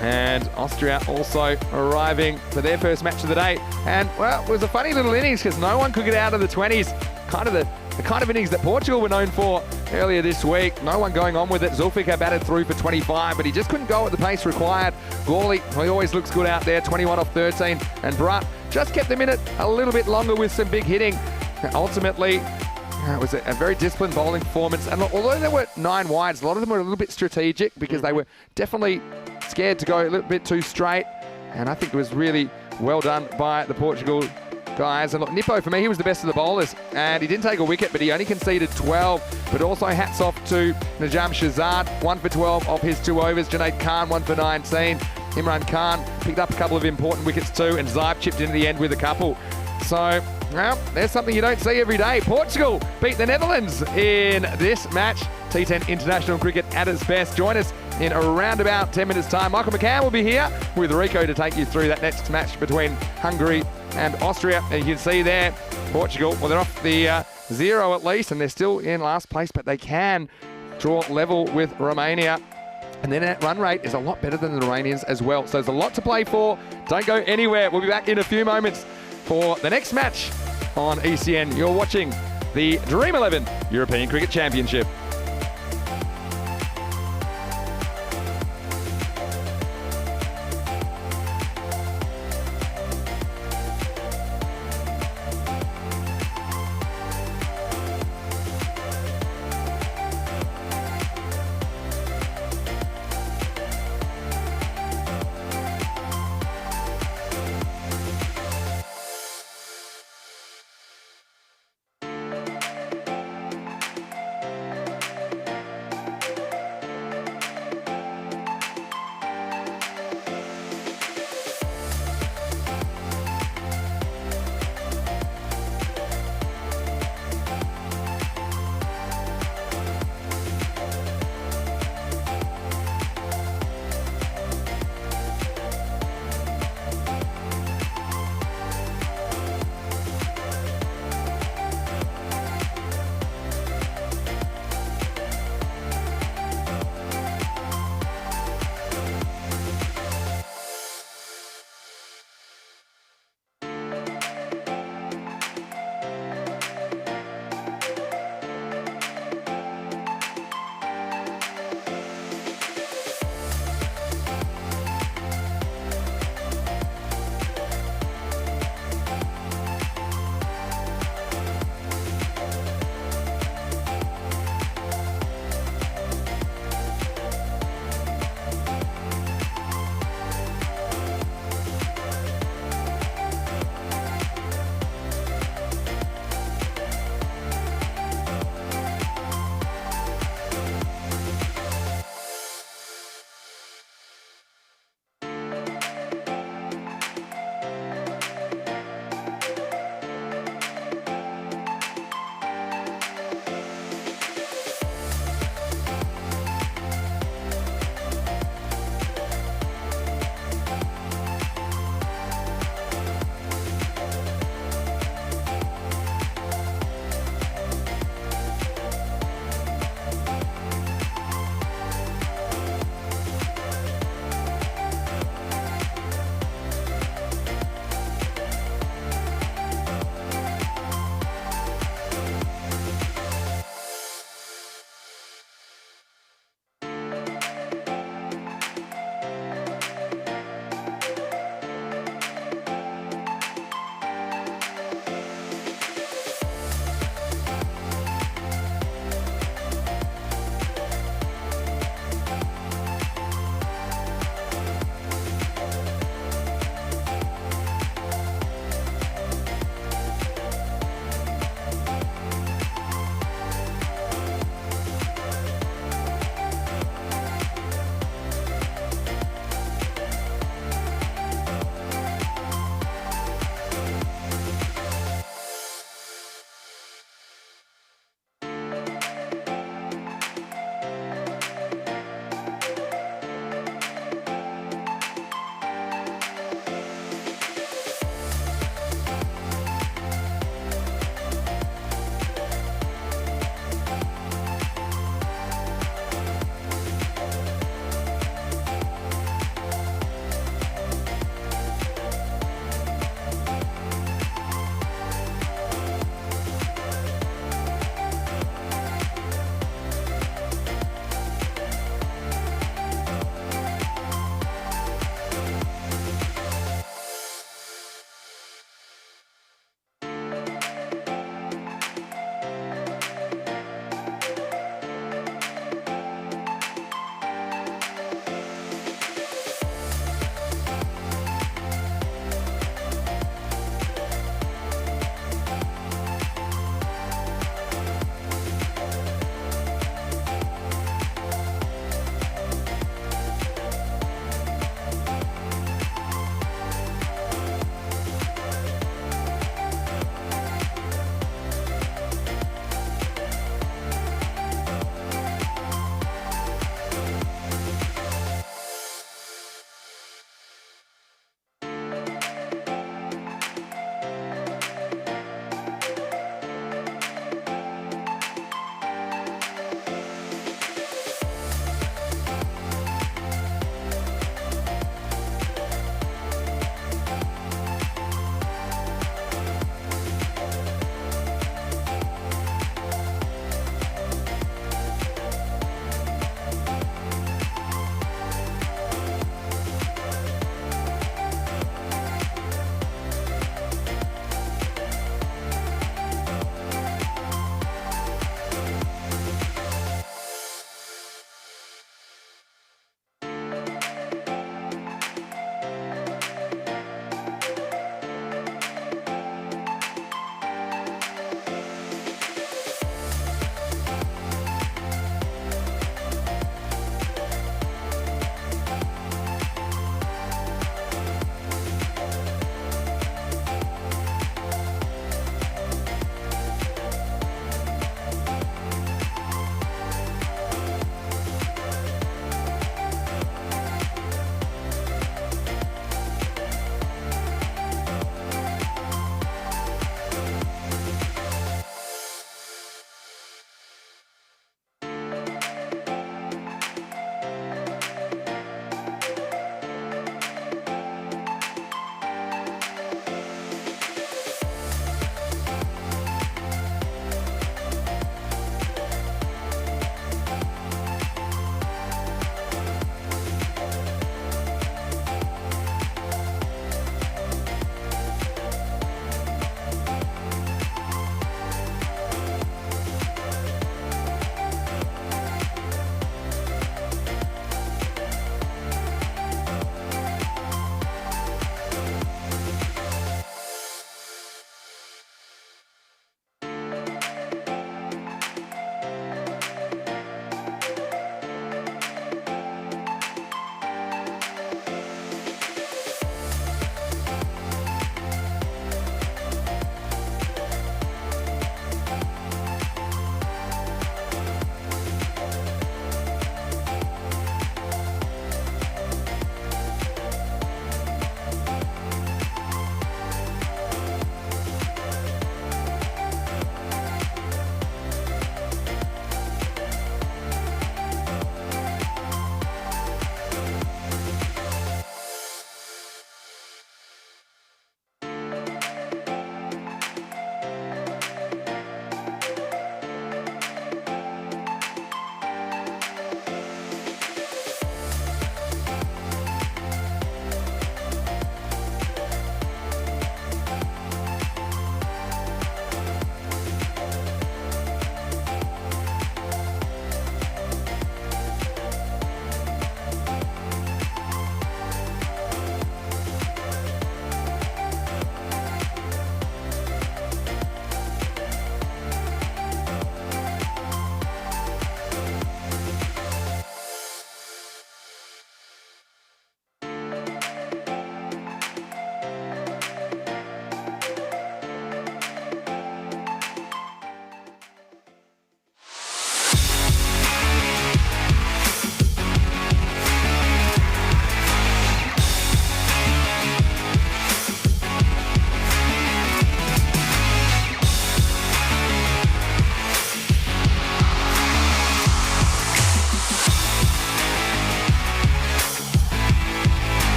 Speaker 3: And Austria also arriving for their first match of the day. And, well, it was a funny little innings because no one could get out of the 20s. Kind of the kind of innings that Portugal were known for earlier this week. No one going on with it. Zulfikar batted through for 25, but he just couldn't go at the pace required. Gawley, he always looks good out there, 21 off 13. And Brutt just kept them in it a little bit longer with some big hitting. Ultimately, it was a very disciplined bowling performance. And although there were 9 wides, a lot of them were a little bit strategic because they were definitely scared to go a little bit too straight. And I think it was really well done by the Portugal guys. And look, Nippo, for me, he was the best of the bowlers. And he didn't take a wicket, but he only conceded 12. But also hats off to Najam Shahzad, 1 for 12 off his 2 overs. Junaid Khan, 1 for 19. Imran Khan picked up a couple of important wickets too. And Zaib chipped in the end with a couple. So, well, there's something you don't see every day. Portugal beat the Netherlands in this match. T10 international cricket at its best. Join us in around about 10 minutes' time. Michael McCann will be here with Rico to take you through that next match between Hungary and Austria. And you can see there, Portugal, well, they're off the 0 at least, and they're still in last place, but they can draw level with Romania. And then that run rate is a lot better than the Iranians as well. So there's a lot to play for. Don't go anywhere. We'll be back in a few moments for the next match on ECN. You're watching the Dream11 European Cricket Championship.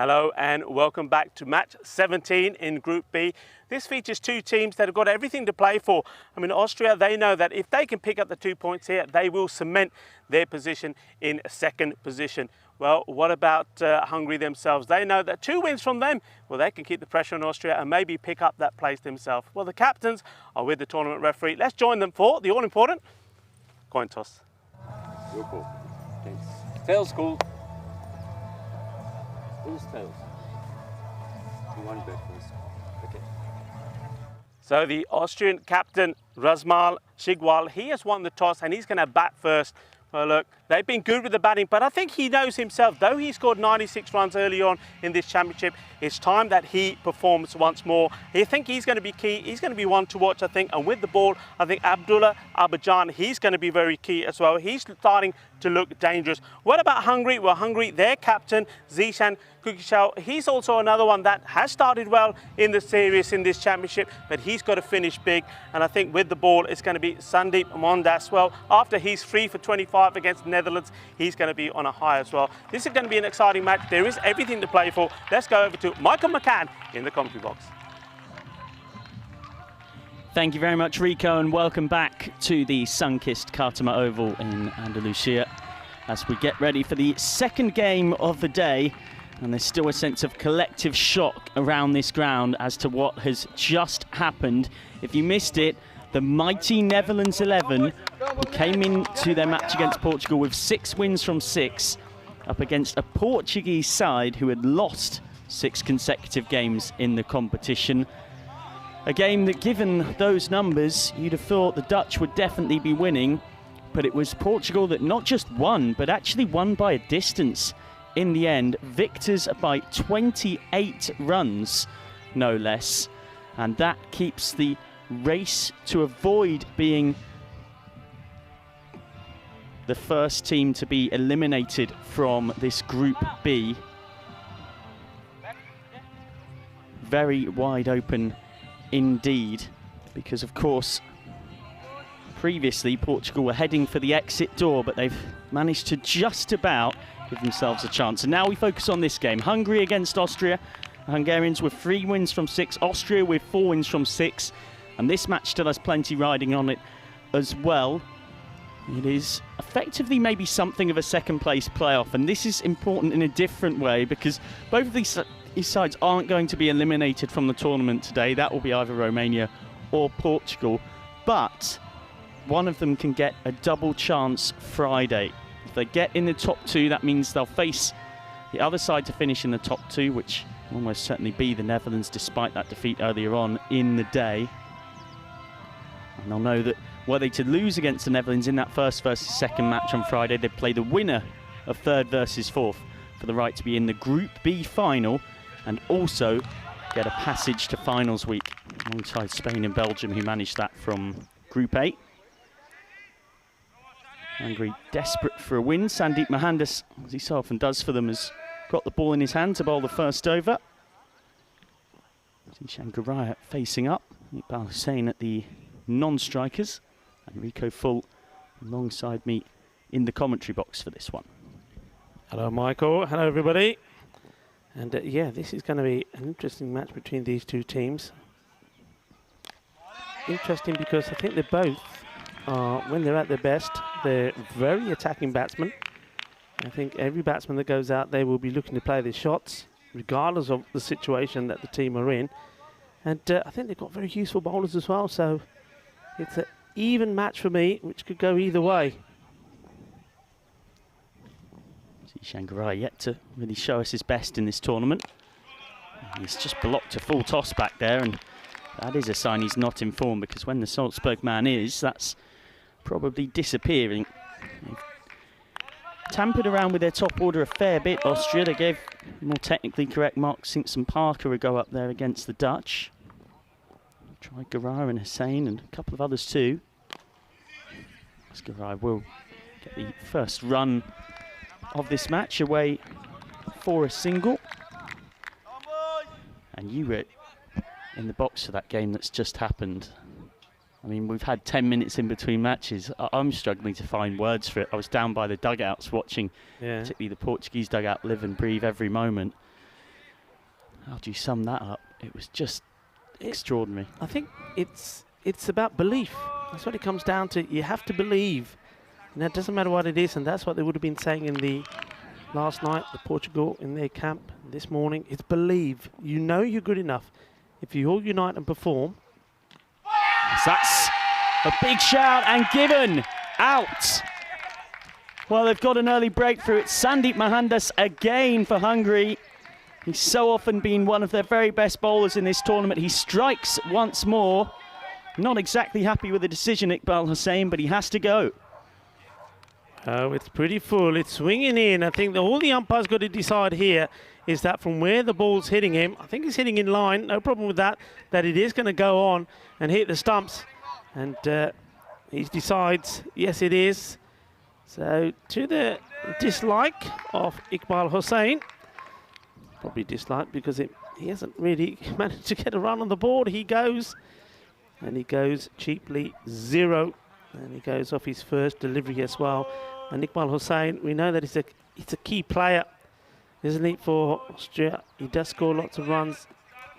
Speaker 1: Hello and welcome back to match 17 in Group B. This features two teams that have got everything to play for. I mean, Austria, they know that if they can pick up the 2 points here, they will cement their position in second position. Well, what about Hungary themselves? They know that 2 wins from them, well, they can keep the pressure on Austria and maybe pick up that place themselves. Well, the captains are with the tournament referee. Let's join them for the all-important coin toss.
Speaker 2: Your call. Thanks. Tails call. Who's tails? You want bet first. Okay.
Speaker 1: So the Austrian captain, Razmal Shigwal, he has won the toss and he's going to bat first. Well, look, they've been good with the batting, but I think he knows himself, though he scored 96 runs early on in this championship, it's time that he performs once more. I think he's going to be key. He's going to be one to watch, I think. And with the ball, I think Abdullah Abajan, he's going to be very key as well. He's starting to look dangerous. What about Hungary? Well, Hungary, their captain, Zishan Kukishau, he's also another one that has started well in the series in this championship, but he's got to finish big. And I think with the ball, it's going to be Sandeep Mondas. Well, after he's 3 for 25 against the Netherlands, he's going to be on a high as well. This is going to be an exciting match. There is everything to play for. Let's go over to Michael McCann in the commentary box.
Speaker 4: Thank you very much, Rico, and welcome back to the sun-kissed Cartama Oval in Andalusia as we get ready for the second game of the day. And there's still a sense of collective shock around this ground as to what has just happened. If you missed it, the mighty Netherlands 11, who came into their match against Portugal with 6 wins from 6, up against a Portuguese side who had lost 6 consecutive games in the competition. A game that, given those numbers, you'd have thought the Dutch would definitely be winning, but it was Portugal that not just won, but actually won by a distance in the end. Victors by 28 runs, no less, and that keeps the race to avoid being the first team to be eliminated from this Group B very wide open indeed, because of course previously Portugal were heading for the exit door, but they've managed to just about give themselves a chance. And now we focus on this game. Hungary against Austria. The Hungarians with 3 wins from 6, Austria with 4 wins from 6, and this match still has plenty riding on it as well. It is effectively maybe something of a second place playoff, and this is important in a different way because both of these sides aren't going to be eliminated from the tournament today. That will be either Romania or Portugal, but one of them can get a double chance Friday. If they get in the top 2, that means they'll face the other side to finish in the top 2, which will almost certainly be the Netherlands despite that defeat earlier on in the day. And they'll know that were they to lose against the Netherlands in that first versus second match on Friday, they'd play the winner of third versus fourth for the right to be in the Group B final and also get a passage to finals week alongside Spain and Belgium, who managed that from Group A. Hungary desperate for a win. Sandeep Mohandas, as he so often does for them, has got the ball in his hand to bowl the first over. Zishan Guraya facing up. Iqbal Hussain at the non-strikers. And Rico Full alongside me in the commentary box for this one.
Speaker 1: Hello, Michael. Hello, everybody. And yeah, this is going to be an interesting match between these two teams. Interesting because I think they both are, when they're at their best, they're very attacking batsmen. I think every batsman that goes out there will be looking to play their shots, regardless of the situation that the team are in. And I think they've got very useful bowlers as well, so it's an even match for me, which could go either way.
Speaker 4: Zishan Guraya yet to really show us his best in this tournament. He's just blocked a full toss back there, and that is a sign he's not in form, because when the Salzburg man is, that's probably disappearing. They've tampered around with their top order a fair bit, Austria. They gave more technically correct Mark Simpson Parker a go up there against the Dutch. Tried Guraya and Hussain and a couple of others too. Guraya will get the first run of this match away for a single. And you were in the box for that game that's just happened. I mean, we've had 10 minutes in between matches. I'm struggling to find words for it. I was down by the dugouts watching, particularly the Portuguese dugout, live and breathe every moment. How do you sum that up? It was just extraordinary.
Speaker 1: I think it's about belief. That's what it comes down to. You have to believe. And it doesn't matter what it is, and that's what they would have been saying in the last night, the Portugal in their camp this morning. It's believe. You know you're good enough. If you all unite and perform.
Speaker 4: So that's a big shout and given out. Well, they've got an early breakthrough. It's Sandeep Mohandas again for Hungary. He's so often been one of their very best bowlers in this tournament. He strikes once more. Not exactly happy with the decision, Iqbal Hussain, but he has to go.
Speaker 1: Oh, it's pretty full. It's swinging in. I think that all the umpires got to decide here is that from where the ball's hitting him, I think he's hitting in line, no problem with that, that it is going to go on and hit the stumps. And he decides, yes, it is. So to the dislike of Iqbal Hussain, probably dislike because he hasn't really managed to get a run on the board. He goes, and he goes cheaply 0. And he goes off his first delivery as well. And Iqbal Hussain, we know that he's a key player, isn't he, for Austria. He does score lots of runs,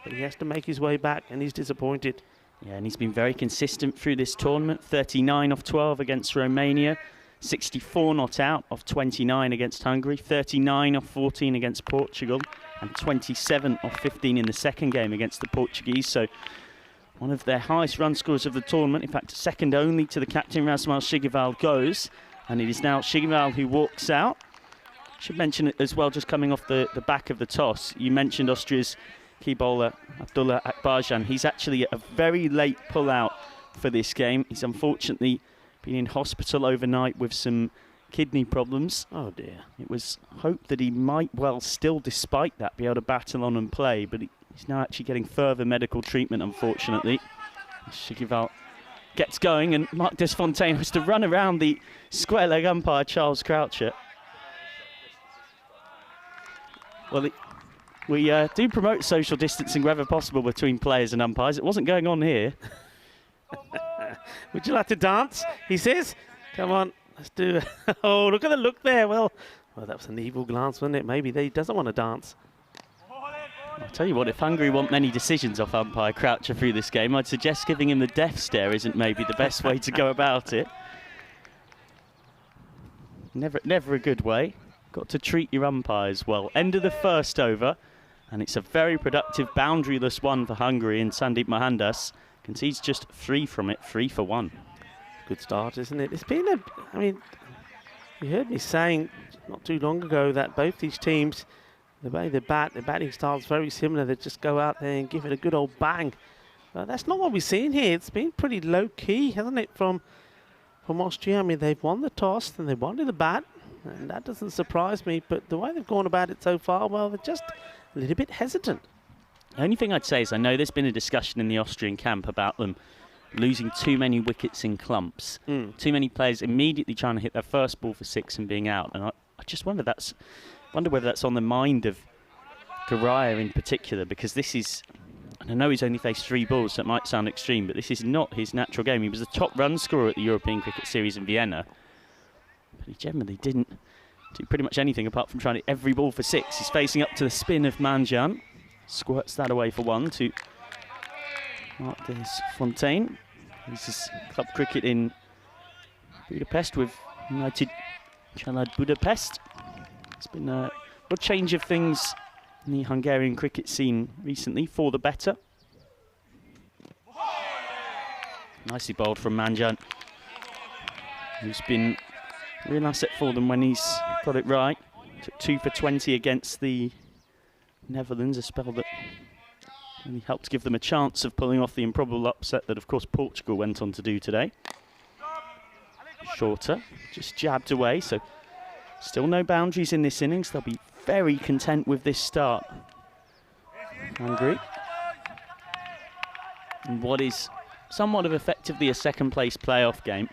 Speaker 1: but he has to make his way back, and he's disappointed.
Speaker 4: Yeah, and he's been very consistent through this tournament. 39 off 12 against Romania, 64 not out off 29 against Hungary, 39 off 14 against Portugal, and 27 off 15 in the second game against the Portuguese. So one of their highest run scorers of the tournament, in fact, second only to the captain, Rasmal Shigival, goes. And it is now Shigival who walks out. Should mention it as well, just coming off the back of the toss. You mentioned Austria's key bowler, Abdullah Akbarjan. He's actually a very late pull-out for this game. He's unfortunately been in hospital overnight with some kidney problems.
Speaker 1: Oh, dear.
Speaker 4: It was hoped that he might well still, despite that, be able to battle on and play, but he's now actually getting further medical treatment, unfortunately. Shigival gets going, and Marc Desfontaine has to run around the square leg umpire, Charles Croucher. Well, we do promote social distancing wherever possible between players and umpires. It wasn't going on here.
Speaker 1: Would you like to dance? He says. Come on, let's do it. Oh, look at the look there. Well, that was an evil glance, wasn't it? Maybe he doesn't want to dance.
Speaker 4: I'll tell you what, if Hungary want many decisions off umpire Croucher through this game, I'd suggest giving him the death stare isn't maybe the best way to go about it. Never a good way. Got to treat your umpires well. End of the first over, and it's a very productive boundaryless one for Hungary, and Sandeep Mohandas concedes just 3 from it, 3 for 1.
Speaker 1: Good start, isn't it? It's been I mean, you heard me saying not too long ago that both these teams, the way they bat, their batting style is very similar. They just go out there and give it a good old bang. But that's not what we've seen here. It's been pretty low-key, hasn't it, from Austria? I mean, they've won the toss and they wanted the bat, and that doesn't surprise me. But the way they've gone about it so far, well, they're just a little bit hesitant.
Speaker 4: The only thing I'd say is I know there's been a discussion in the Austrian camp about them losing too many wickets in clumps. Too many players immediately trying to hit their first ball for 6 and being out. And I just wonder whether that's on the mind of Garaya in particular, because this is, and I know he's only faced 3 balls, so it might sound extreme, but this is not his natural game. He was the top run scorer at the European Cricket Series in Vienna, but he generally didn't do pretty much anything apart from trying to hit every ball for 6. He's facing up to the spin of Manjan, squirts that away for 1 to Marc Desfontaine. This is club cricket in Budapest with United Csalad Budapest. It's been a real change of things in the Hungarian cricket scene recently, for the better. Nicely bowled from Manjan, who's been a real asset for them when he's got it right. Took 2 for 20 against the Netherlands, a spell that really helped give them a chance of pulling off the improbable upset that, of course, Portugal went on to do today. Shorter, just jabbed away, so still no boundaries in this innings. They'll be very content with this start. Hungary. And what is somewhat of effectively a second-place playoff game.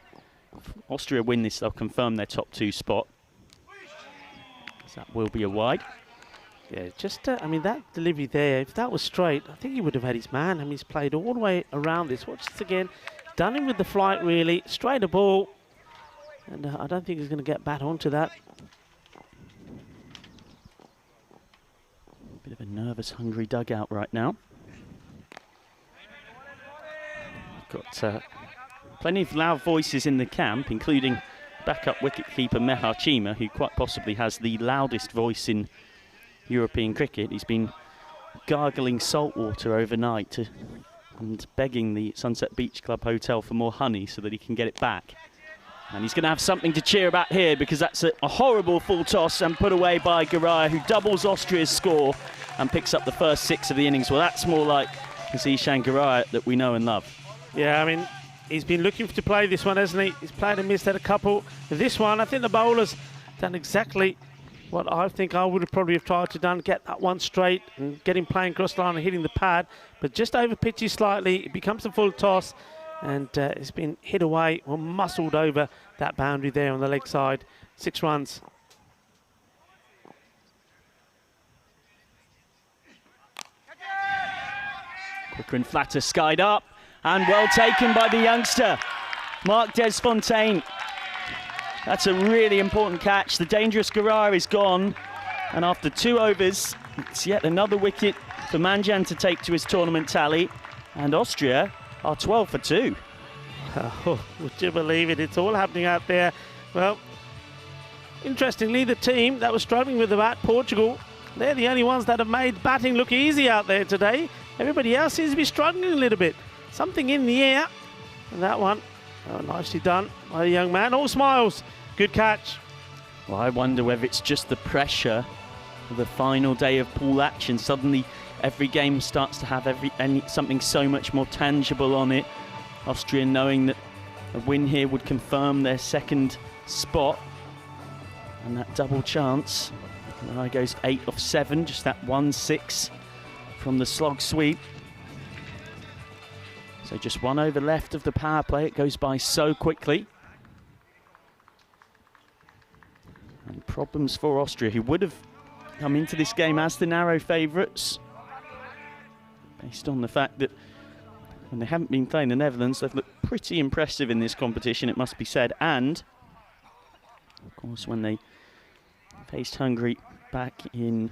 Speaker 4: If Austria win this, they'll confirm their top 2 spot. So that will be a wide.
Speaker 1: Yeah, just, I mean, that delivery there, if that was straight, I think he would have had his man. I mean, he's played all the way around this. Watch this again. Done him with the flight, really. Straight a ball. And I don't think he's going to get back onto that.
Speaker 4: Bit of a nervous Hungary dugout right now. Got plenty of loud voices in the camp, including backup wicketkeeper Mehar Chima, who quite possibly has the loudest voice in European cricket. He's been gargling salt water overnight and begging the Sunset Beach Club Hotel for more honey so that he can get it back. And he's going to have something to cheer about here, because that's a horrible full toss and put away by Garaya, who doubles Austria's score and picks up the first 6 of the innings. Well, that's more like the Zishan Garaya that we know and love.
Speaker 1: Yeah, I mean, he's been looking to play this one, hasn't he? He's played and missed at a couple. This one, I think the bowler's done exactly what I think I would have probably have tried to done, get that one straight and get him playing cross line and hitting the pad, but just over pitches slightly. It becomes a full toss, and it's been hit away or muscled over that boundary there on the leg side. 6 runs.
Speaker 4: Quicker and flatter, skied up, and well taken by the youngster, Marc Desfontaine. That's a really important catch. The dangerous Garaya is gone, and after 2 overs, it's yet another wicket for Manjan to take to his tournament tally, and Austria are 12 for 2.
Speaker 1: Oh, would you believe it? It's all happening out there. Well, interestingly, the team that was struggling with the bat, Portugal, they're the only ones that have made batting look easy out there today. Everybody else seems to be struggling a little bit. Something in the air. And that one, nicely done by the young man. All smiles. Good catch.
Speaker 4: Well, I wonder whether it's just the pressure of the final day of pool action. Suddenly, every game starts to have something so much more tangible on it. Austria knowing that a win here would confirm their 2nd spot. And that double chance. There goes 8 of 7, just that 1-6 from the slog sweep. So just 1 over left of the power play. It goes by so quickly. And problems for Austria, who would have come into this game as the narrow favourites, based on the fact that when they haven't been playing the Netherlands, they've looked pretty impressive in this competition, it must be said. And, of course, when they faced Hungary back in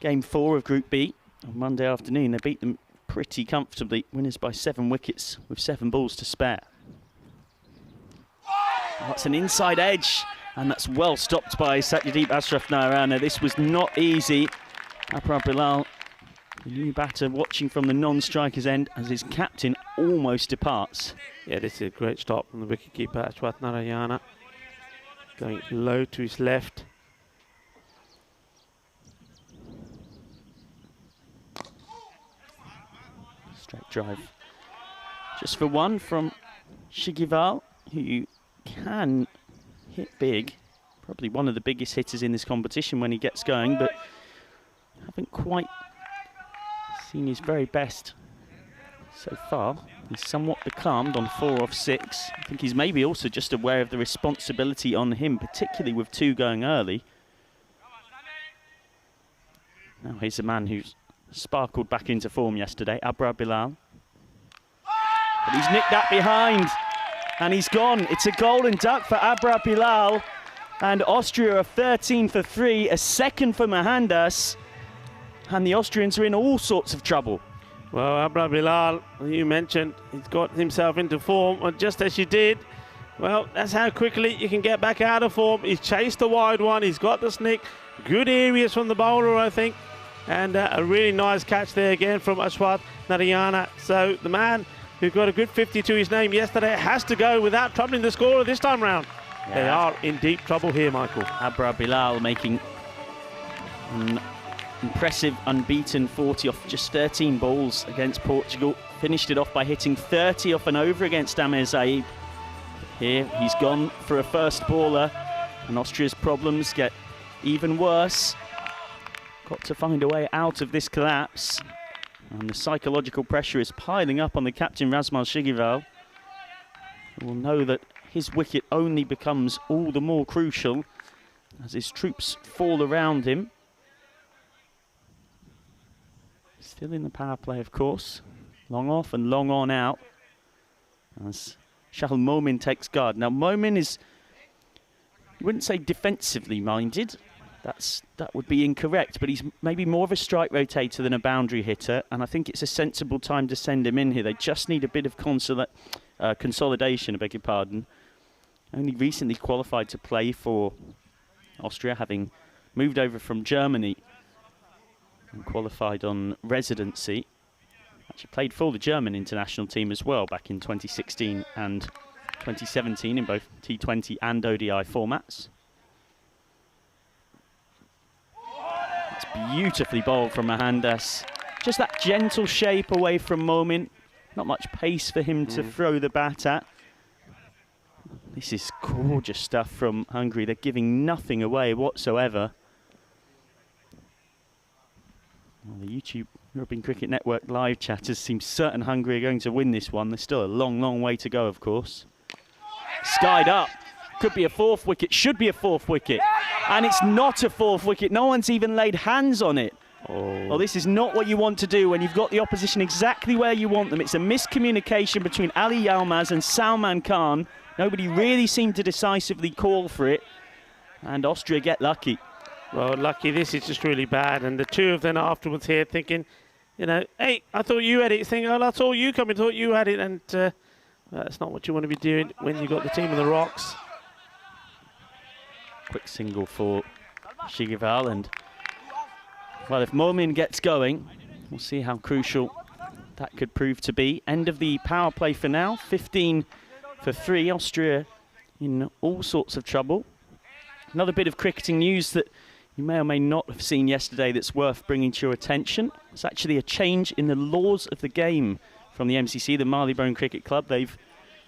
Speaker 4: Game 4 of Group B on Monday afternoon, they beat them pretty comfortably, winners by 7 wickets with 7 balls to spare. Oh, that's an inside edge, and that's well stopped by Satyajit Ashraf Narayana. This was not easy. Abrar Bilal, the new batter, watching from the non-striker's end as his captain almost departs.
Speaker 1: Yeah, this is a great stop from the wicketkeeper, Ashraf Narayana. Going low to his left.
Speaker 4: Straight drive. Just for 1 from Shigival, who can hit big. Probably one of the biggest hitters in this competition when he gets going, but haven't quite seen his very best so far. He's somewhat becalmed on 4 off 6. I think he's maybe also just aware of the responsibility on him, particularly with 2 going early. Now here's a man who's sparkled back into form yesterday, Abrar Bilal. But he's nicked that behind, and he's gone. It's a golden duck for Abrar Bilal, and Austria are 13 for 3, a 2nd for Mohandas, and the Austrians are in all sorts of trouble.
Speaker 1: Well, Abrar Bilal, you mentioned, he's got himself into form, and just as you did, well, that's how quickly you can get back out of form. He's chased the wide one, he's got the snick, good areas from the bowler, I think, and a really nice catch there again from Ashraf Narayana. So the man who got a good 50 to his name yesterday has to go without troubling the scorer this time round. Yeah. They are in deep trouble here, Michael.
Speaker 4: Abrar Bilal making an impressive unbeaten 40 off just 13 balls against Portugal. Finished it off by hitting 30 off and over against Amir Zaib. Here he's gone for a first baller, and Austria's problems get even worse. Got to find a way out of this collapse, and the psychological pressure is piling up on the captain Razmal Shigival, who will know that his wicket only becomes all the more crucial as his troops fall around him. Still in the power play, of course. Long off and long on out as Shahal Momin takes guard. Now, Momin is, you wouldn't say defensively minded. That would be incorrect, but he's maybe more of a strike rotator than a boundary hitter, and I think it's a sensible time to send him in here. They just need a bit of consolidation, I beg your pardon. Only recently qualified to play for Austria, having moved over from Germany and qualified on residency. Actually played for the German international team as well back in 2016 and 2017 in both T20 and ODI formats. It's beautifully bowled from Mohandas. Just that gentle shape away from Momin. Not much pace for him to throw the bat at. This is gorgeous stuff from Hungary. They're giving nothing away whatsoever. Well, the YouTube European Cricket Network live chatters seem certain Hungary are going to win this one. There's still a long, long way to go, of course. Skied up. Could be a fourth wicket. Should be a fourth wicket. And it's not a fourth wicket. No one's even laid hands on it. Oh. Well, this is not what you want to do when you've got the opposition exactly where you want them. It's a miscommunication between Ali Yilmaz and Salman Khan. Nobody really seemed to decisively call for it. And Austria get lucky.
Speaker 1: Well, lucky, this is just really bad. And the two of them afterwards here thinking, you know, hey, I thought you had it. Thinking, oh, I saw you coming, thought you had it. And that's not what you want to be doing when you've got the team on the rocks.
Speaker 4: Quick single for Shigival, and well, if Momin gets going, we'll see how crucial that could prove to be. End of the power play for now, 15 for 3. Austria in all sorts of trouble. Another bit of cricketing news that you may or may not have seen yesterday that's worth bringing to your attention. It's actually a change in the laws of the game from the MCC, the Marylebone Cricket Club. They've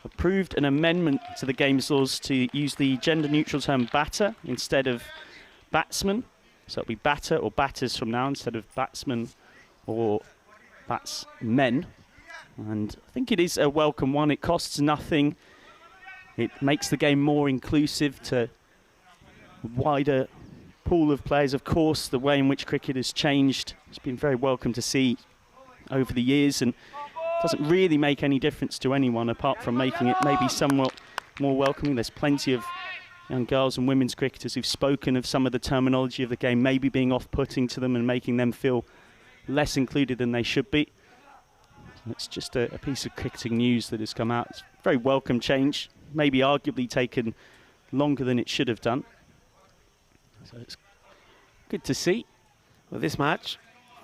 Speaker 4: approved an amendment to the game's laws to use the gender-neutral term batter instead of batsman. So it'll be batter or batters from now instead of batsman or batsmen. And I think it is a welcome one. It costs nothing. It makes the game more inclusive to a wider pool of players. Of course, the way in which cricket has changed has been very welcome to see over the years, and doesn't really make any difference to anyone apart from making it maybe somewhat more welcoming. There's plenty of young girls and women's cricketers who've spoken of some of the terminology of the game maybe being off-putting to them and making them feel less included than they should be. It's just a piece of cricketing news that has come out. It's a very welcome change, maybe arguably taken longer than it should have done. So it's good to see.
Speaker 1: Well, this match,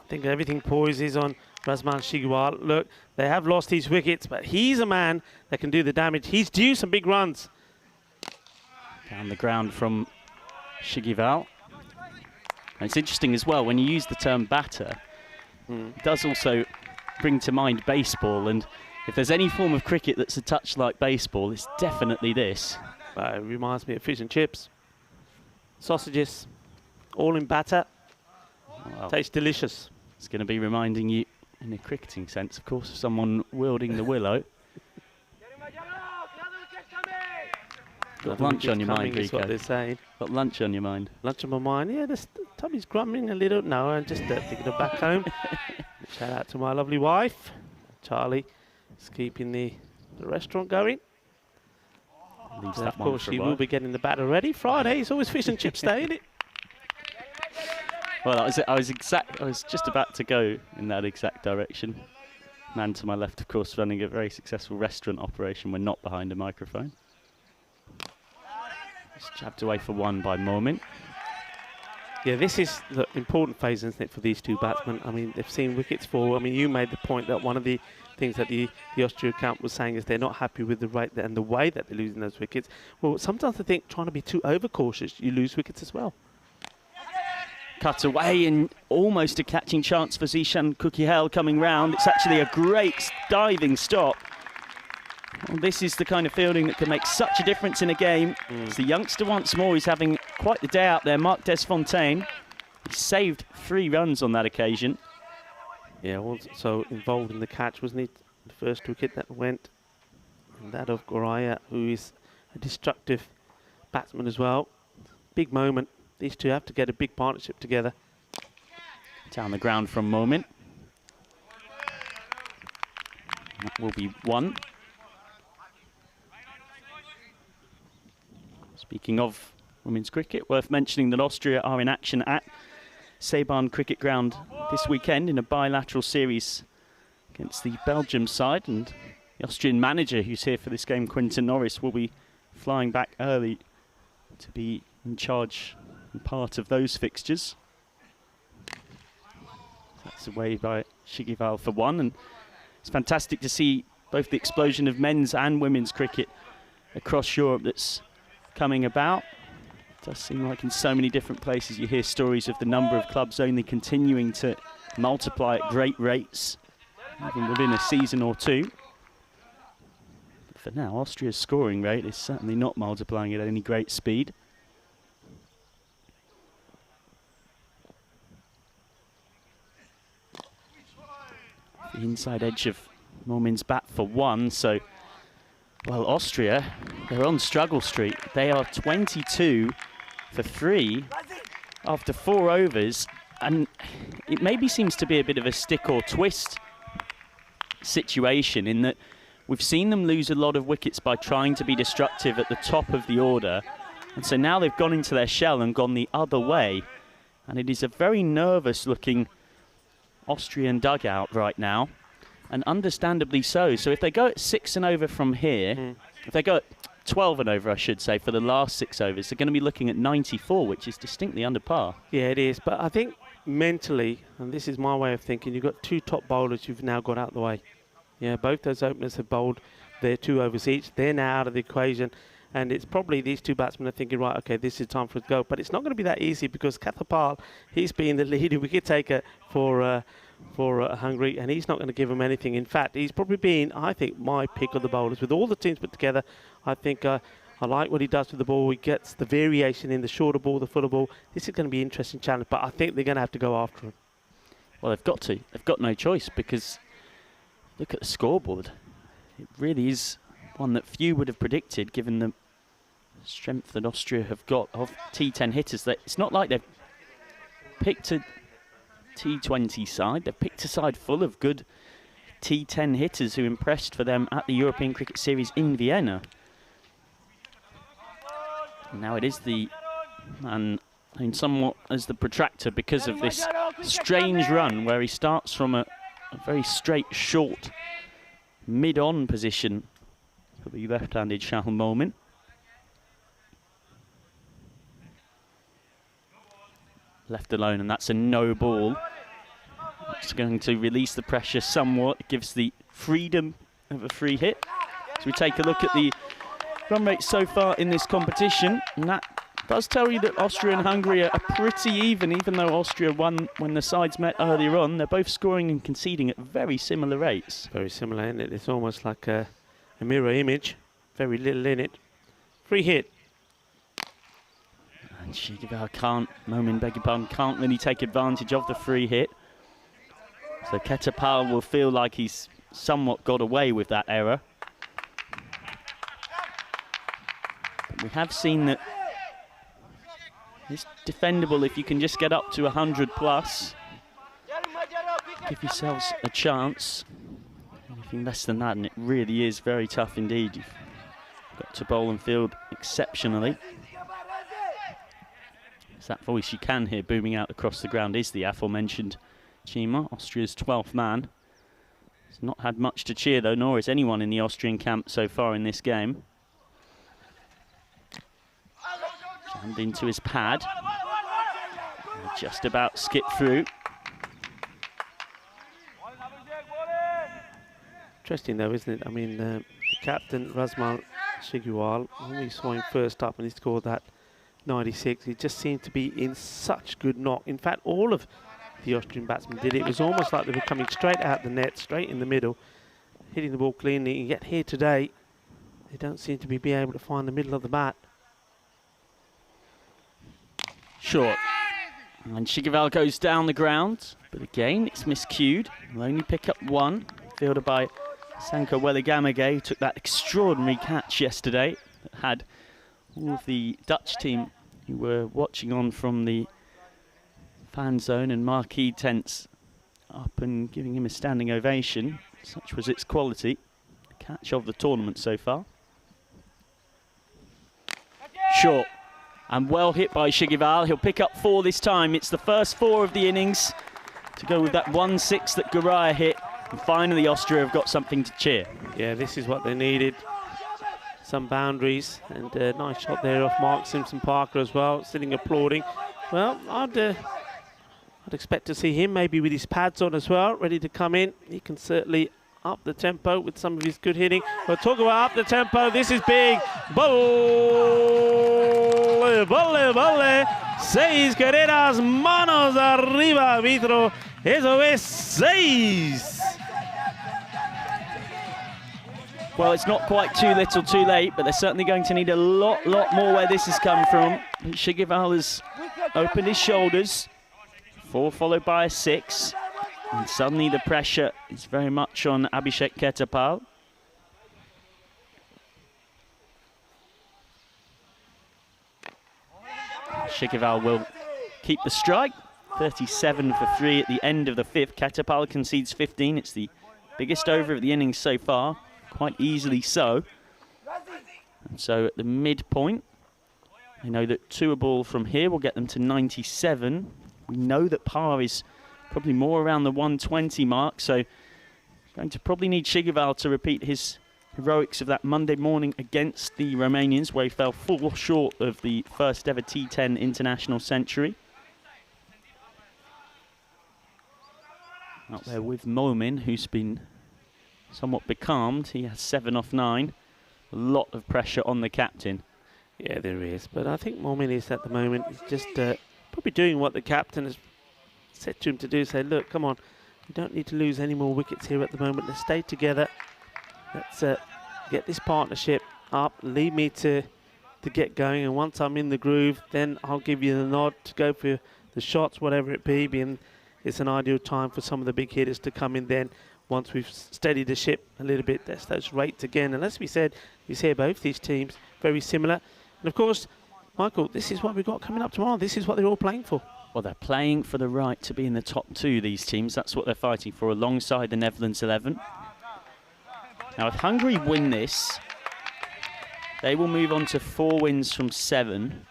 Speaker 1: I think everything poises on Razman Shigiwal. Look, they have lost his wickets, but he's a man that can do the damage. He's due some big runs.
Speaker 4: Down the ground from Shigiwal. And it's interesting as well, when you use the term batter, it does also bring to mind baseball. And if there's any form of cricket that's a touch like baseball, it's definitely this.
Speaker 1: It reminds me of fish and chips. Sausages, all in batter. Well, tastes delicious.
Speaker 4: It's going to be reminding you, in a cricketing sense, of course, of someone wielding the willow. Got lunch on your mind, Rico.
Speaker 1: What they're saying.
Speaker 4: Got lunch on your mind.
Speaker 1: Lunch on my mind. Yeah, the tummy's grumbling a little. No, I'm just thinking of back home. Shout out to my lovely wife. Charlie is keeping the restaurant going. Of course, she will be getting the batter ready. Friday, it's always fish and chips day, isn't it?
Speaker 4: Well, I was just about to go in that exact direction. Man to my left, of course, running a very successful restaurant operation when not behind a microphone. Just jabbed away for one by Momin.
Speaker 1: Yeah, this is the important phase, isn't it, for these two batsmen? I mean, they've seen wickets fall. I mean, you made the point that one of the things that the Austria camp was saying is they're not happy with the rate and the way that they're losing those wickets. Well, sometimes I think trying to be too overcautious, you lose wickets as well.
Speaker 4: Cut away and almost a catching chance for Zishan Kukihel coming round. It's actually a great diving stop. Well, this is the kind of fielding that can make such a difference in a game. It's the youngster once more. He's having quite the day out there, Marc Desfontaine. He saved 3 runs on that occasion.
Speaker 1: Yeah, also involved in the catch, wasn't he? The first wicket that went. And that of Goraya, who is a destructive batsman as well. Big moment. These two have to get a big partnership together.
Speaker 4: Down the ground from Momin. That will be 1. Speaking of women's cricket. Worth mentioning that Austria are in action at Seebarn Cricket Ground this weekend in a bilateral series against the Belgium side, and the Austrian manager who's here for this game, Quinton Norris, will be flying back early to be in charge and part of those fixtures. That's away by Shigival for one, and it's fantastic to see both the explosion of men's and women's cricket across Europe that's coming about. It does seem like in so many different places you hear stories of the number of clubs only continuing to multiply at great rates, even within a season or two. But for now, Austria's scoring rate is certainly not multiplying at any great speed. The inside edge of Momin's bat for one, so, well, Austria, they're on struggle streak. They are 22 for 3 after 4 overs, and it maybe seems to be a bit of a stick or twist situation in that we've seen them lose a lot of wickets by trying to be destructive at the top of the order, and so now they've gone into their shell and gone the other way, and it is a very nervous looking Austrian dugout right now, and understandably so. So if they go at 6 and over from here, if they go at 12 and over, I should say, for the last 6 overs, they're going to be looking at 94, which is distinctly under par.
Speaker 1: Yeah, it is, but I think mentally, and this is my way of thinking, you've got 2 top bowlers you've now got out of the way. Yeah, both those openers have bowled their 2 overs each. They're now out of the equation, and it's probably these 2 batsmen are thinking, right, okay, this is time for it to go. But it's not going to be that easy because Kathapal, he's been the leading wicket taker for Hungary, and he's not going to give them anything. In fact, he's probably been, I think, my pick of the bowlers. With all the teams put together, I think I like what he does with the ball. He gets the variation in the shorter ball, the fuller ball. This is going to be an interesting challenge, but I think they're going to have to go after him.
Speaker 4: Well, they've got to. They've got no choice because look at the scoreboard. It really is one that few would have predicted, given the strength that Austria have got of T10 hitters. It's not like they've picked a T20 side. They've picked a side full of good T10 hitters who impressed for them at the European Cricket Series in Vienna. And now it is the man known somewhat as the protractor because of this strange run where he starts from a very straight, short, mid-on position for the left-handed Shahul Momin. Left alone, and that's a no ball. It's going to release the pressure somewhat. It gives the freedom of a free hit. So we take a look at the run rate so far in this competition, and that does tell you that Austria and Hungary are pretty even though Austria won when the sides met earlier on. They're both scoring and conceding at very similar rates.
Speaker 1: Very similar, isn't it? It's almost like a mirror image. Very little in it. Free hit.
Speaker 4: And Shigival Momin, beg your pardon, can't really take advantage of the free hit. So Ketapal will feel like he's somewhat got away with that error. But we have seen that it's defendable if you can just get up to 100 plus. Give yourselves a chance. Anything less than that, and it really is very tough indeed. You've got to bowl and field exceptionally. That voice you can hear booming out across the ground is the aforementioned Chima, Austria's 12th man. He's not had much to cheer though, nor has anyone in the Austrian camp so far in this game. Jammed into his pad. Just about skipped through.
Speaker 1: Interesting though, isn't it? I mean, the captain, Razmal Shigival, when we saw him first up and he scored that 96, he just seemed to be in such good knock. In fact, all of the Austrian batsmen did it. It was almost like they were coming straight out the net, straight in the middle, hitting the ball cleanly. And yet here today, they don't seem to be able to find the middle of the bat.
Speaker 4: Short. And Shigival goes down the ground, but again, it's miscued. Will only pick up one, fielded by Sanko Welligamage, who took that extraordinary catch yesterday that had all of the Dutch team who were watching on from the fan zone and marquee tents up and giving him a standing ovation. Such was its quality. Catch of the tournament so far. Short. And well hit by Shigival. He'll pick up 4 this time. It's the first 4 of the innings to go with that 1-6 that Garaya hit. And finally, Austria have got something to cheer.
Speaker 1: Yeah, this is what they needed. Some boundaries, and a nice shot there off Mark Simpson-Parker as well, sitting applauding. Well, I'd expect to see him maybe with his pads on as well, ready to come in. He can certainly up the tempo with some of his good hitting. But talk about up the tempo, this is big. Bolle, bolle, bolle. 6 carreras, manos arriba, Vitro. Eso es 6.
Speaker 4: Well, it's not quite too little too late, but they're certainly going to need a lot more where this has come from. Shigival has opened his shoulders. 4 followed by a 6. And suddenly the pressure is very much on Abhishek Ketapal. Shigival will keep the strike. 37 for 3 at the end of the 5th. Ketapal concedes 15. It's the biggest over of the innings so far. Quite easily so. And so at the midpoint, they know that 2 a ball from here will get them to 97. We know that par is probably more around the 120 mark, so going to probably need Shigival to repeat his heroics of that Monday morning against the Romanians, where he fell 4 short of the first ever T10 international century. Out there with Momin, who's been somewhat becalmed. He has 7 off 9. A lot of pressure on the captain.
Speaker 1: Yeah, there is, but I think Momin is at the moment, he's just probably doing what the captain has said to him to do. Say, look, come on, you don't need to lose any more wickets here at the moment. Let's stay together. Let's get this partnership up. Lead me to get going, and once I'm in the groove, then I'll give you the nod to go for the shots, whatever it be. And it's an ideal time for some of the big hitters to come in then. Once we've steadied the ship a little bit, that's those rates again. And as we said, you see both these teams very similar. And of course, Michael, this is what we've got coming up tomorrow. This is what they're all playing for.
Speaker 4: Well, they're playing for the right to be in the top 2, these teams. That's what they're fighting for, alongside the Netherlands 11. Now, if Hungary win this, they will move on to 4 wins from 7.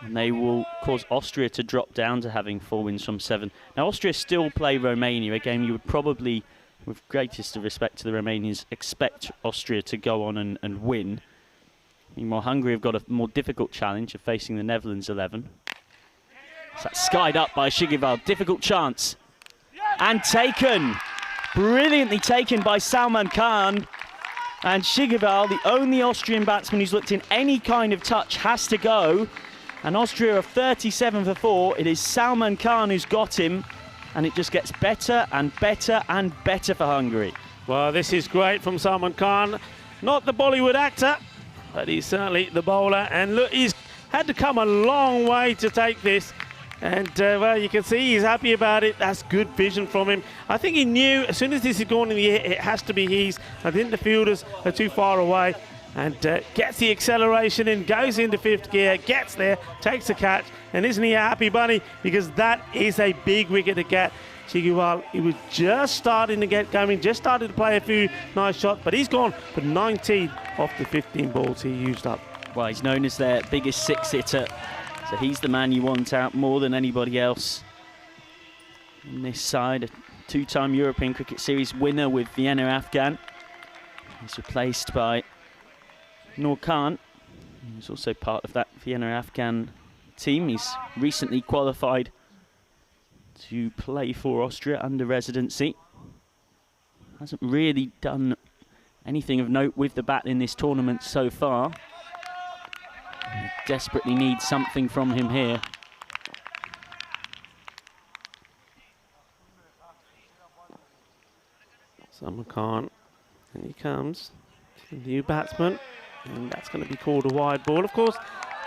Speaker 4: And they will cause Austria to drop down to having 4 wins from 7. Now, Austria still play Romania, a game you would probably, with greatest of respect to the Romanians, expect Austria to go on and win. Meanwhile, Hungary have got a more difficult challenge of facing the Netherlands 11. So that's skied up by Shigival. Difficult chance. And taken. Brilliantly taken by Salman Khan. And Shigival, the only Austrian batsman who's looked in any kind of touch, has to go. And Austria are 37 for 4. It is Salman Khan who's got him. And it just gets better and better and better for Hungary.
Speaker 1: Well, this is great from Salman Khan. Not the Bollywood actor, but he's certainly the bowler. And look, he's had to come a long way to take this. And, well, you can see he's happy about it. That's good vision from him. I think he knew as soon as this is going in the air, it has to be his. I think the fielders are too far away. And gets the acceleration in, goes into 5th gear, gets there, takes a catch. And isn't he a happy bunny? Because that is a big wicket to get. Shigival, he was just starting to get going, just started to play a few nice shots, but he's gone for 19 off the 15 balls he used up.
Speaker 4: Well, he's known as their biggest 6-hitter. So he's the man you want out more than anybody else. On this side, a 2-time European Cricket Series winner with Vienna Afghan. He's replaced by Noor Khan, who's also part of that Vienna Afghan team. He's recently qualified to play for Austria under residency. Hasn't really done anything of note with the bat in this tournament so far. They desperately need something from him here.
Speaker 1: Salman Khan, and he comes to the new batsman, and that's going to be called a wide ball. Of course,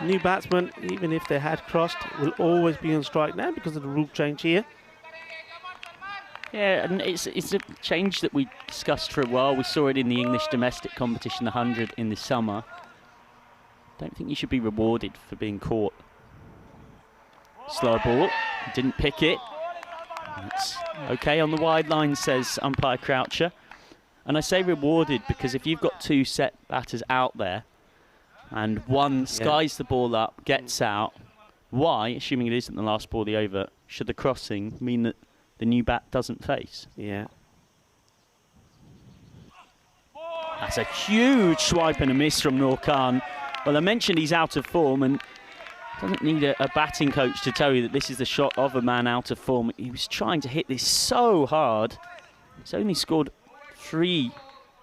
Speaker 1: new batsman, even if they had crossed, will always be on strike now because of the rule change here.
Speaker 4: Yeah, and it's a change that we discussed for a while. We saw it in the English domestic competition, the 100 in the summer. Don't think you should be rewarded for being caught. Slow ball, didn't pick it. It's okay on the wide line, says umpire Croucher. And I say rewarded because if you've got 2 set batters out there, And one skies the ball up, gets out. Why, assuming it isn't the last ball of the over, should the crossing mean that the new bat doesn't face?
Speaker 1: Yeah.
Speaker 4: That's a huge swipe and a miss from Noor Khan. Well, I mentioned he's out of form, and doesn't need a batting coach to tell you that this is the shot of a man out of form. He was trying to hit this so hard. He's only scored 3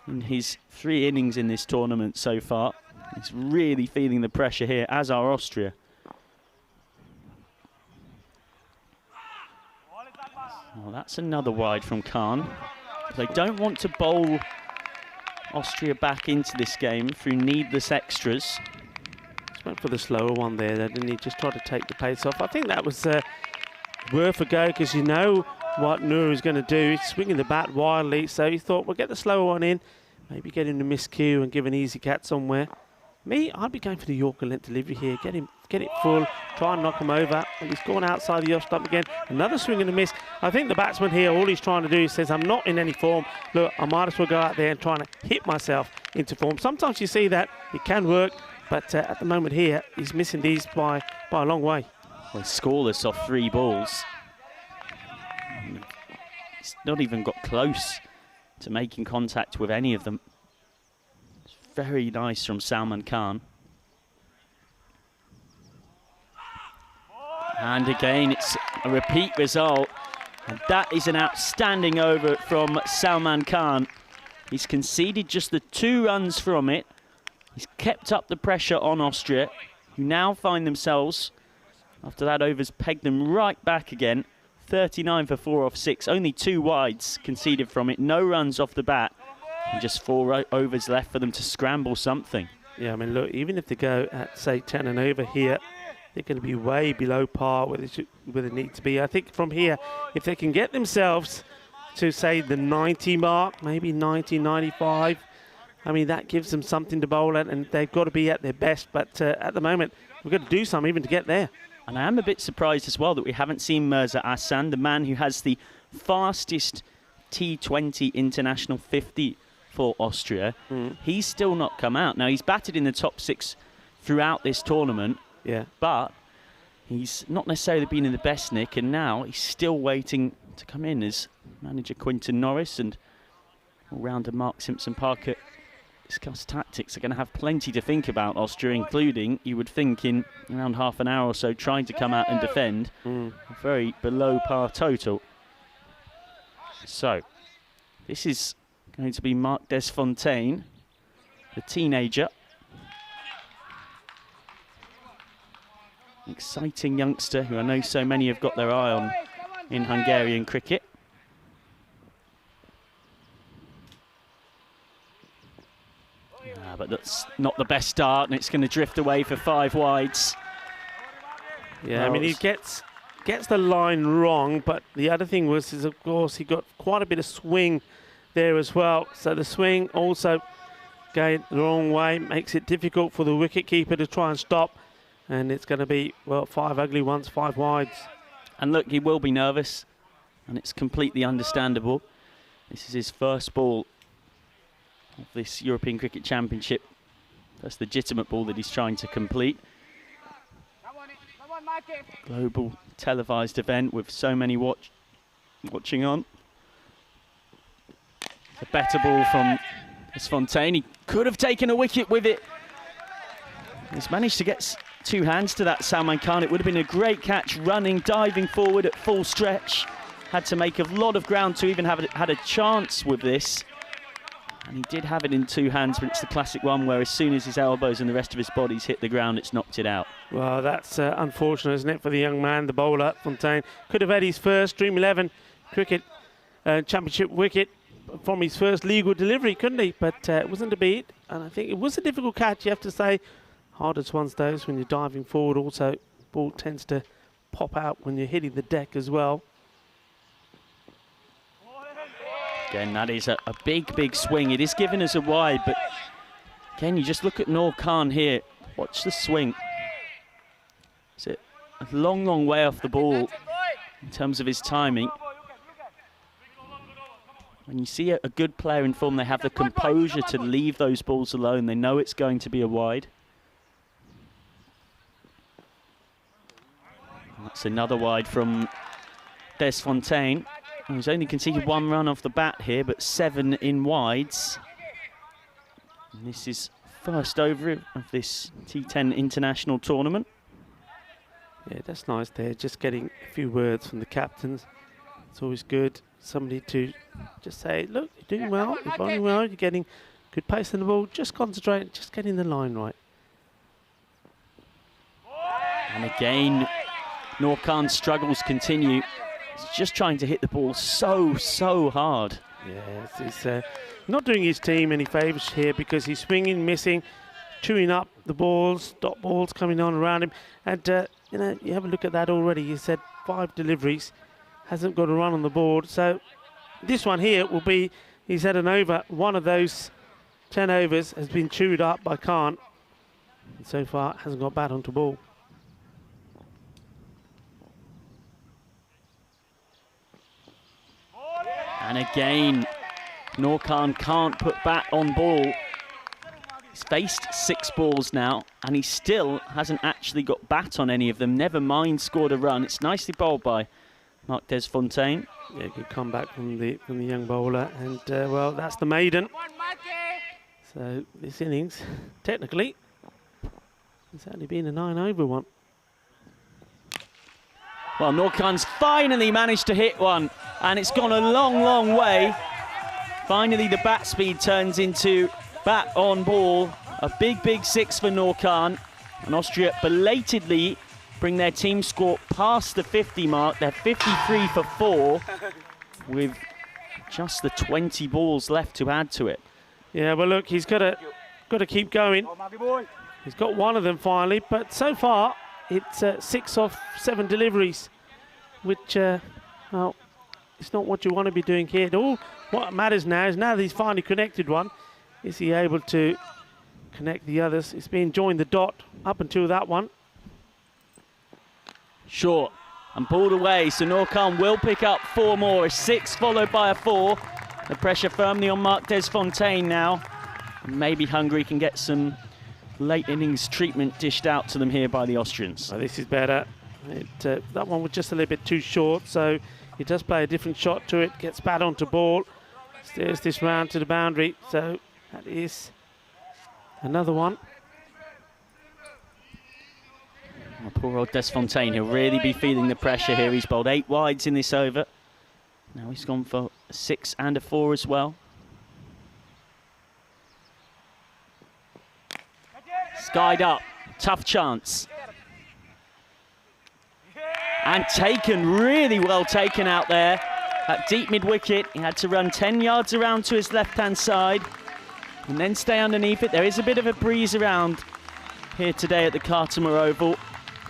Speaker 4: in his 3 innings in this tournament so far. He's really feeling the pressure here, as are Austria. Well, that's another wide from Khan. They don't want to bowl Austria back into this game through needless extras.
Speaker 1: Just went for the slower one there, didn't he? Just tried to take the pace off. I think that was worth a go, because you know what Noor is going to do. He's swinging the bat wildly, so he thought, we'll get the slower one in, maybe get him to miscue and give an easy cat somewhere. Me, I'd be going for the Yorker length delivery here. Get it full, try and knock him over. And he's gone outside the off stump again. Another swing and a miss. I think the batsman here, all he's trying to do is says, I'm not in any form. Look, I might as well go out there and try to hit myself into form. Sometimes you see that it can work, but at the moment here, he's missing these by a long way.
Speaker 4: Well, scoreless off 3 balls. He's not even got close to making contact with any of them. Very nice from Salman Khan. And again, it's a repeat result. And that is an outstanding over from Salman Khan. He's conceded just the 2 runs from it. He's kept up the pressure on Austria, who now find themselves, after that over's pegged them right back again. 39 for 4 off 6. Only 2 wides conceded from it. No runs off the bat. And just 4 overs left for them to scramble something.
Speaker 1: Yeah, I mean, look, even if they go at, say, 10 and over here, they're going to be way below par where they need to be. I think from here, if they can get themselves to, say, the 90 mark, maybe 90, 95, I mean, that gives them something to bowl at, and they've got to be at their best. But at the moment, we've got to do something even to get there.
Speaker 4: And I am a bit surprised as well that we haven't seen Mirza Ahsan, the man who has the fastest T20 international 50 for Austria. He's still not come out. Now, he's batted in the top 6 throughout this tournament, but he's not necessarily been in the best nick, and now he's still waiting to come in as manager Quinton Norris and all-rounder Mark Simpson-Parker discuss tactics. They're going to have plenty to think about, Austria, including, you would think, in around half an hour or so, trying to come out and defend. A very below par total. So, this is going to be Marc Desfontaine, the teenager. Exciting youngster who I know so many have got their eye on in Hungarian cricket. But that's not the best start, and it's going to drift away for 5 wides.
Speaker 1: Yeah, I mean, he gets the line wrong, but the other thing was, of course, he got quite a bit of swing there as well. So the swing also going the wrong way, makes it difficult for the wicketkeeper to try and stop. And it's going to be, well, 5 ugly ones, 5 wides.
Speaker 4: And look, he will be nervous, and it's completely understandable. This is his first ball of this European Cricket Championship. That's the legitimate ball that he's trying to complete. Global televised event with so many watching on. A better ball from Desfontaine. He could have taken a wicket with it. He's managed to get 2 hands to that, Salman Khan. It would have been a great catch, running, diving forward at full stretch. Had to make a lot of ground to even have had a chance with this. And he did have it in 2 hands, but it's the classic one where as soon as his elbows and the rest of his body's hit the ground, it's knocked it out.
Speaker 1: Well, that's unfortunate, isn't it, for the young man, the bowler, Fontaine. Could have had his first Dream11 cricket championship wicket from his first legal delivery, couldn't he? But it wasn't to be it. And I think it was a difficult catch, you have to say. Hardest ones, those, when you're diving forward. Also, ball tends to pop out when you're hitting the deck as well.
Speaker 4: Again, that is a big, big swing. It is given as a wide, but again, you just look at Noor Khan here. Watch the swing. It's a long, long way off the ball in terms of his timing. When you see a good player in form, they have the composure to leave those balls alone. They know it's going to be a wide. That's another wide from Desfontaine. He's only conceded 1 run off the bat here, but 7 in wides. And this is first over of this T10 international tournament.
Speaker 1: Yeah, that's nice there. Just getting a few words from the captains. It's always good. Somebody to just say, look, you're doing well, you're bowling well, you're getting good pace in the ball. Just concentrate, just getting the line right.
Speaker 4: And again, Noor Khan's struggles continue. He's just trying to hit the ball so hard.
Speaker 1: Yes, he's not doing his team any favours here because he's swinging, missing, chewing up the balls, dot balls coming on around him. And, you know, you have a look at that already. He said 5 deliveries, hasn't got a run on the board. So this one here will be, he's had an over. One of those 10 overs has been chewed up by Khan. And so far, hasn't got bat onto ball.
Speaker 4: And again, Noor Khan can't put bat on ball. He's faced 6 balls now, and he still hasn't actually got bat on any of them. Never mind scored a run. It's nicely bowled by Marc Desfontaine.
Speaker 1: Yeah, good comeback from the young bowler, and well, that's the maiden. So this innings, technically, it's only been a 9 over one.
Speaker 4: Well, Noor Khan's finally managed to hit one, and it's gone a long way. Finally, the bat speed turns into bat on ball. A big 6 for Noor Khan. And Austria belatedly bring their team score past the 50 mark. They're 53 for 4 with just the 20 balls left to add to it.
Speaker 1: Yeah, well, look, he's got to keep going. He's got one of them finally, but so far it's 6 off 7 deliveries, which, well, it's not what you want to be doing here at all. What matters now is now that he's finally connected one, is he able to connect the others? It's been joined the dot up until that one.
Speaker 4: Short and pulled away, so Noor Khan will pick up 4 more. A 6 followed by a 4. The pressure firmly on Marc Desfontaine now. And maybe Hungary can get some late innings treatment dished out to them here by the Austrians.
Speaker 1: Well, this is better. That one was just a little bit too short, so he does play a different shot to it, gets bat onto ball, steers this round to the boundary, so that is another one.
Speaker 4: Oh, poor old Desfontaine, he'll really be feeling the pressure here. He's bowled 8 wides in this over. Now he's gone for a 6 and a 4 as well. Skied up, tough chance. And taken, really well taken out there. At deep mid-wicket, he had to run 10 yards around to his left-hand side and then stay underneath it. There is a bit of a breeze around here today at the Cartama Oval.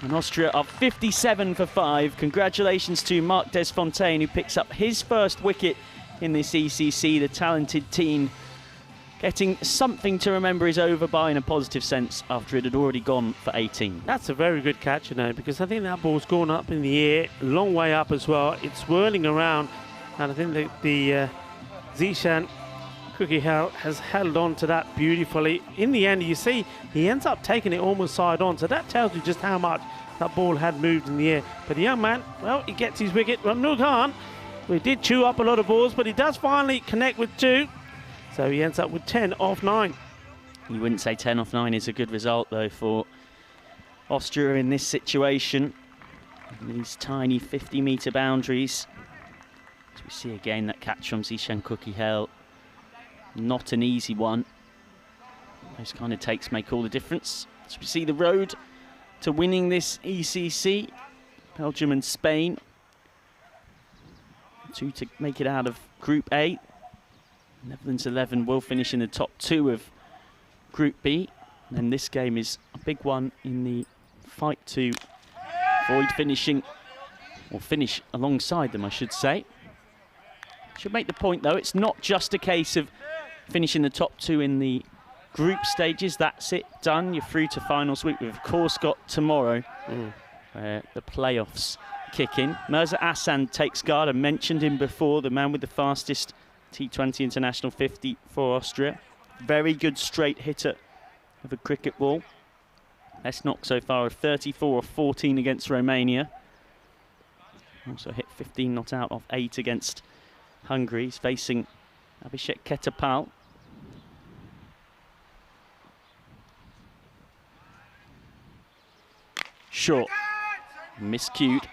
Speaker 4: And Austria are 57 for 5. Congratulations to Marc Desfontaine, who picks up his first wicket in this ECC, the talented teen, getting something to remember his over by in a positive sense after it had already gone for 18.
Speaker 1: That's a very good catch, you know, because I think that ball's gone up in the air, a long way up as well. It's swirling around, and I think that the Zishan Cookie has held on to that beautifully. In the end, you see, he ends up taking it almost side on, so that tells you just how much that ball had moved in the air. But the young man, well, he gets his wicket. Well, Noor Khan, we did chew up a lot of balls, but he does finally connect with 2. So he ends up with 10 off 9.
Speaker 4: You wouldn't say 10 off 9 is a good result, though, for Austria in this situation. And these tiny 50-metre boundaries. As we see again, that catch from Zishan Cookie Hell. Not an easy one. Those kind of takes make all the difference. As we see the road to winning this ECC, Belgium and Spain. 2 to make it out of Group A. Netherlands 11 will finish in the top 2 of Group B. And this game is a big one in the fight to avoid finishing, or finish alongside them, I should say. Should make the point, though, it's not just a case of finishing the top 2 in the group stages. That's it, done. You're through to finals week. We've, of course, got tomorrow where the playoffs kick in. Mirza Ahsan takes guard. I mentioned him before, the man with the fastest T20 International 50 for Austria. Very good straight hitter of a cricket ball. Best knock so far of 34 or 14 against Romania. Also hit 15 not out of 8 against Hungary. He's facing Abhishek Ketapal. Short. Miscued.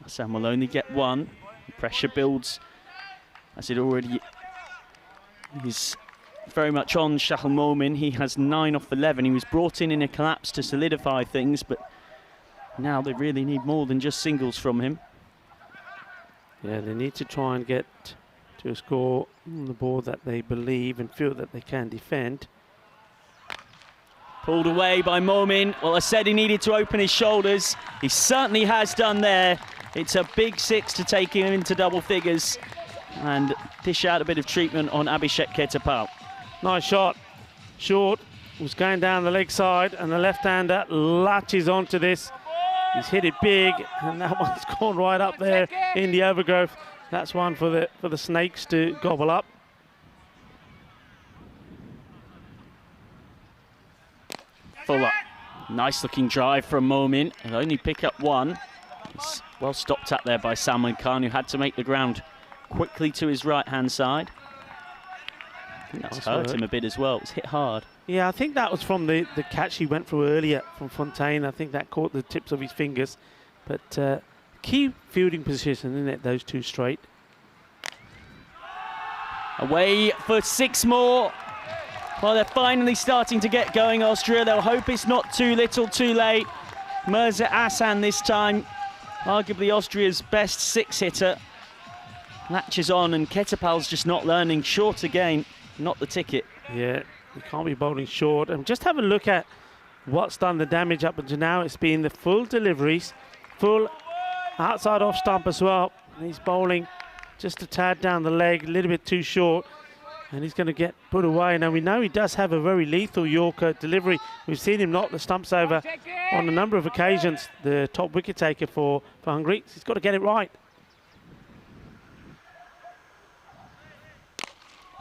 Speaker 4: Sam will only get 1. Pressure builds as it already is very much on Shahal Momin. He has 9 off 11. He was brought in a collapse to solidify things, but now they really need more than just singles from him.
Speaker 1: Yeah, they need to try and get to a score on the board that they believe and feel that they can defend.
Speaker 4: Pulled away by Momin. Well, I said he needed to open his shoulders. He certainly has done there. It's a big 6 to take him into double figures and dish out a bit of treatment on Abhishek Ketapal.
Speaker 1: Nice shot. Short was going down the leg side, and the left-hander latches onto this. He's hit it big, and that one's gone right up there in the overgrowth. That's one for the snakes to gobble up.
Speaker 4: Full up. Nice looking drive from Momin. He'll only pick up 1. It's well stopped at there by Salman Khan, who had to make the ground quickly to his right-hand side. I think that's hurt him a bit as well. It was hit hard.
Speaker 1: Yeah, I think that was from the catch he went through earlier from Fontaine. I think that caught the tips of his fingers. But key fielding position, isn't it, those two straight?
Speaker 4: Away for 6 more. Well, they're finally starting to get going, Austria. They'll hope it's not too little, too late. Mirza Asan this time, arguably Austria's best 6-hitter. Latches on, and Ketapal's just not learning. Short again, not the ticket.
Speaker 1: Yeah, you can't be bowling short. And just have a look at what's done the damage up until now. It's been the full deliveries, full outside off stump as well. And he's bowling just a tad down the leg, a little bit too short. And he's going to get put away. Now, we know he does have a very lethal Yorker delivery. We've seen him knock the stumps over on a number of occasions, the top wicket taker for Hungary. He's got to get it right.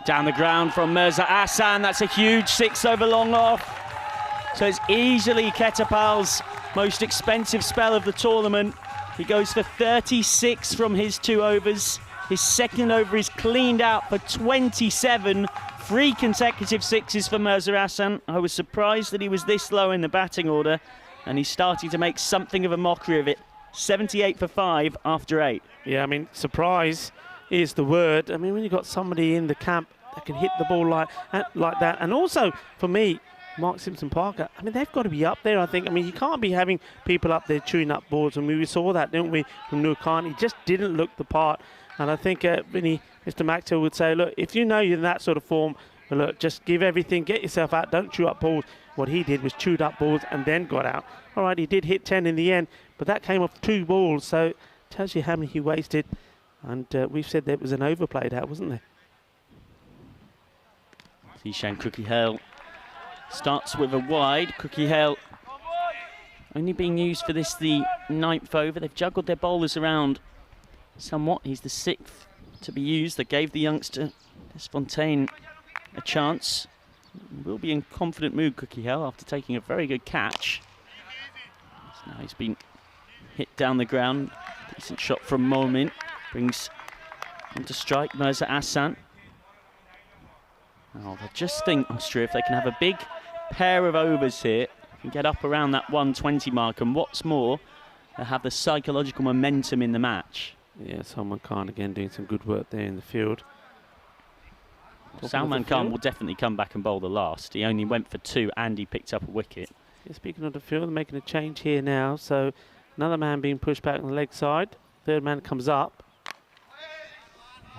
Speaker 4: Down the ground from Mirza Asan. That's a huge 6 over long off. So it's easily Ketapal's most expensive spell of the tournament. He goes for 36 from his 2 overs. His second over is cleaned out for 27. 3 consecutive 6s for Mirza Asan. I was surprised that he was this low in the batting order, and he's starting to make something of a mockery of it. 78 for 5 after 8.
Speaker 1: Yeah, I mean, surprise is the word. I mean, when you've got somebody in the camp that can hit the ball like that, and also, for me, Mark Simpson-Parker, I mean, they've got to be up there, I think. I mean, you can't be having people up there chewing up balls, and we saw that, didn't we, from Noor Khan. He just didn't look the part. And I think Mr. Maxwell would say, look, if you know you're in that sort of form, well, look, just give everything, get yourself out, don't chew up balls. What he did was chewed up balls and then got out. All right, he did hit 10 in the end, but that came off 2 balls, so it tells you how many he wasted. And we've said that it was an overplayed out, wasn't there?
Speaker 4: Zishan Cookie-Hale starts with a wide. Cookie-Hale only being used for this, the 9th over. They've juggled their bowlers around somewhat. He's the 6th to be used. They gave the youngster Desfontaine a chance. Will be in confident mood, Cookie-Hale, after taking a very good catch. So now he's been hit down the ground. Decent shot from Momin. Brings onto strike Mirza Asan. Oh, I just think, Austria, if they can have a big pair of overs here, can get up around that 120 mark, and what's more, they'll have the psychological momentum in the match.
Speaker 1: Yeah, Salman Khan again doing some good work there in the field.
Speaker 4: Salman Khan will definitely come back and bowl the last. He only went for 2 and he picked up a wicket.
Speaker 1: Yeah, speaking of the field, they're making a change here now. So another man being pushed back on the leg side. 3rd man comes up.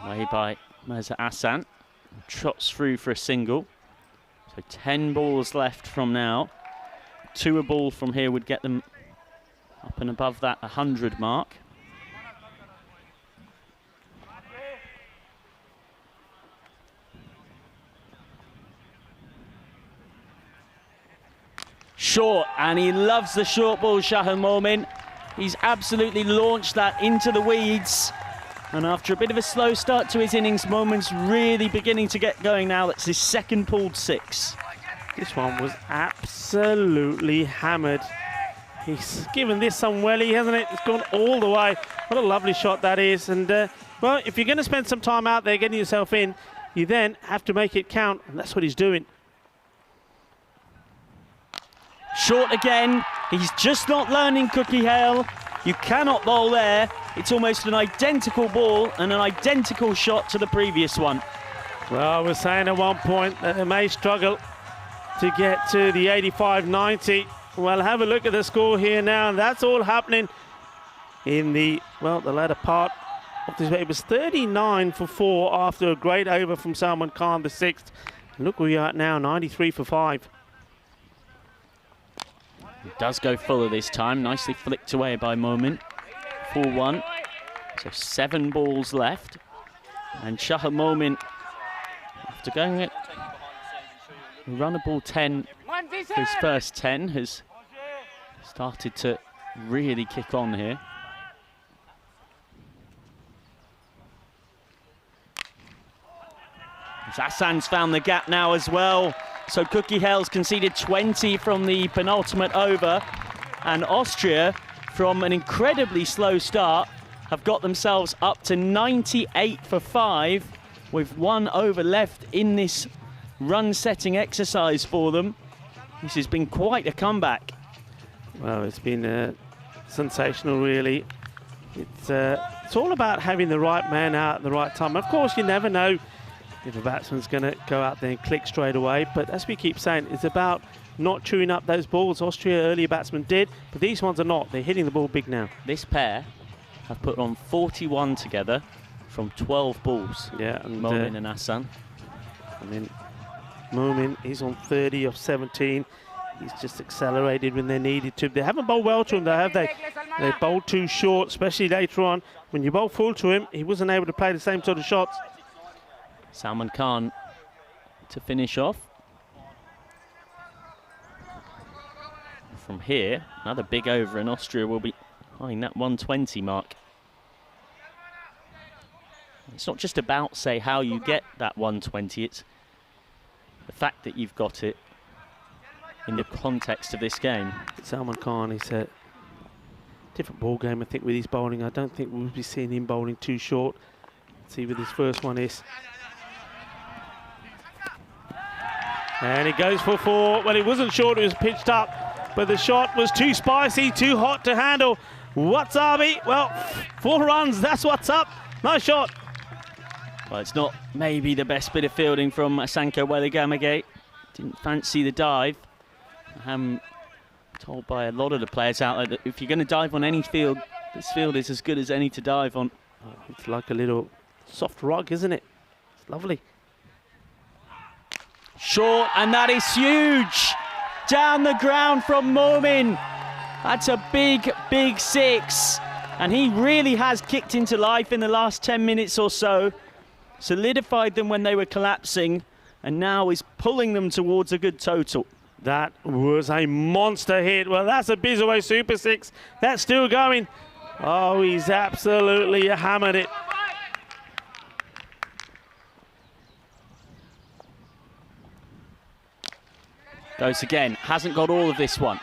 Speaker 4: Away by Mirza Asan. Trots through for a single. So 10 balls left from now. 2 a ball from here would get them up and above that 100 mark. Short, and he loves the short ball, Shahal Momin. He's absolutely launched that into the weeds. And after a bit of a slow start to his innings, Momin's really beginning to get going now. That's his 2nd pulled 6.
Speaker 1: This one was absolutely hammered He's given this some welly, hasn't it? It's gone all the way. What a lovely shot that is. And, well, if you're going to spend some time out there getting yourself in, you then have to make it count, and that's what he's doing.
Speaker 4: Short again. He's just not learning, Cookie Hale. You cannot bowl there. It's almost an identical ball and an identical shot to the previous one.
Speaker 1: Well, I was saying at one point that they may struggle to get to the 85-90. Well, have a look at the score here now, and that's all happening in the latter part of this. It was 39 for 4 after a great over from Salman Khan, the 6th. And look where we are at now, 93 for 5.
Speaker 4: It does go fuller this time, nicely flicked away by Momin. 4-1, so 7 balls left. And Shah Momin, after going at runnable 10, his first 10, has started to really kick on here. Hassan's found the gap now as well. So Cookie Hale's conceded 20 from the penultimate over, and Austria, from an incredibly slow start, have got themselves up to 98 for 5 with 1 over left in this run-setting exercise for them. This has been quite a comeback.
Speaker 1: Well, it's been sensational, really. It's all about having the right man out at the right time. Of course, you never know if a batsman's going to go out there and click straight away, but as we keep saying, it's about not chewing up those balls. Austria earlier batsmen did, but these ones are not. They're hitting the ball big now.
Speaker 4: This pair have put on 41 together from 12 balls.
Speaker 1: Yeah, and
Speaker 4: Momin and Hassan.
Speaker 1: And then Momin, he's on 30 of 17. He's just accelerated when they needed to. They haven't bowled well to him, though, have they? They bowled too short, especially later on. When you bowl full to him, he wasn't able to play the same sort of shots.
Speaker 4: Salman Khan to finish off. From here, another big over, and Austria will be behind that 120 mark. It's not just about, say, how you get that 120, it's the fact that you've got it in the context of this game.
Speaker 1: Salman Khan is a different ball game, I think, with his bowling. I don't think we'll be seeing him bowling too short. Let's see what his first one is. And he goes for 4. Well, it wasn't short, it was pitched up, but the shot was too spicy, too hot to handle. Wasabi, well, 4 runs, that's what's up. Nice shot.
Speaker 4: Well, it's not maybe the best bit of fielding from Asanka Welligamagate. Didn't fancy the dive. I'm told by a lot of the players out there that if you're going to dive on any field, this field is as good as any to dive on.
Speaker 1: It's like a little soft rug, isn't it? It's lovely.
Speaker 4: Short, and that is huge. Down the ground from Momin. That's a big, big 6. And he really has kicked into life in the last 10 minutes or so. Solidified them when they were collapsing, and now is pulling them towards a good total.
Speaker 1: That was a monster hit. Well, that's a Bizaway Super 6. That's still going. Oh, he's absolutely hammered it.
Speaker 4: Goes again, hasn't got all of this one.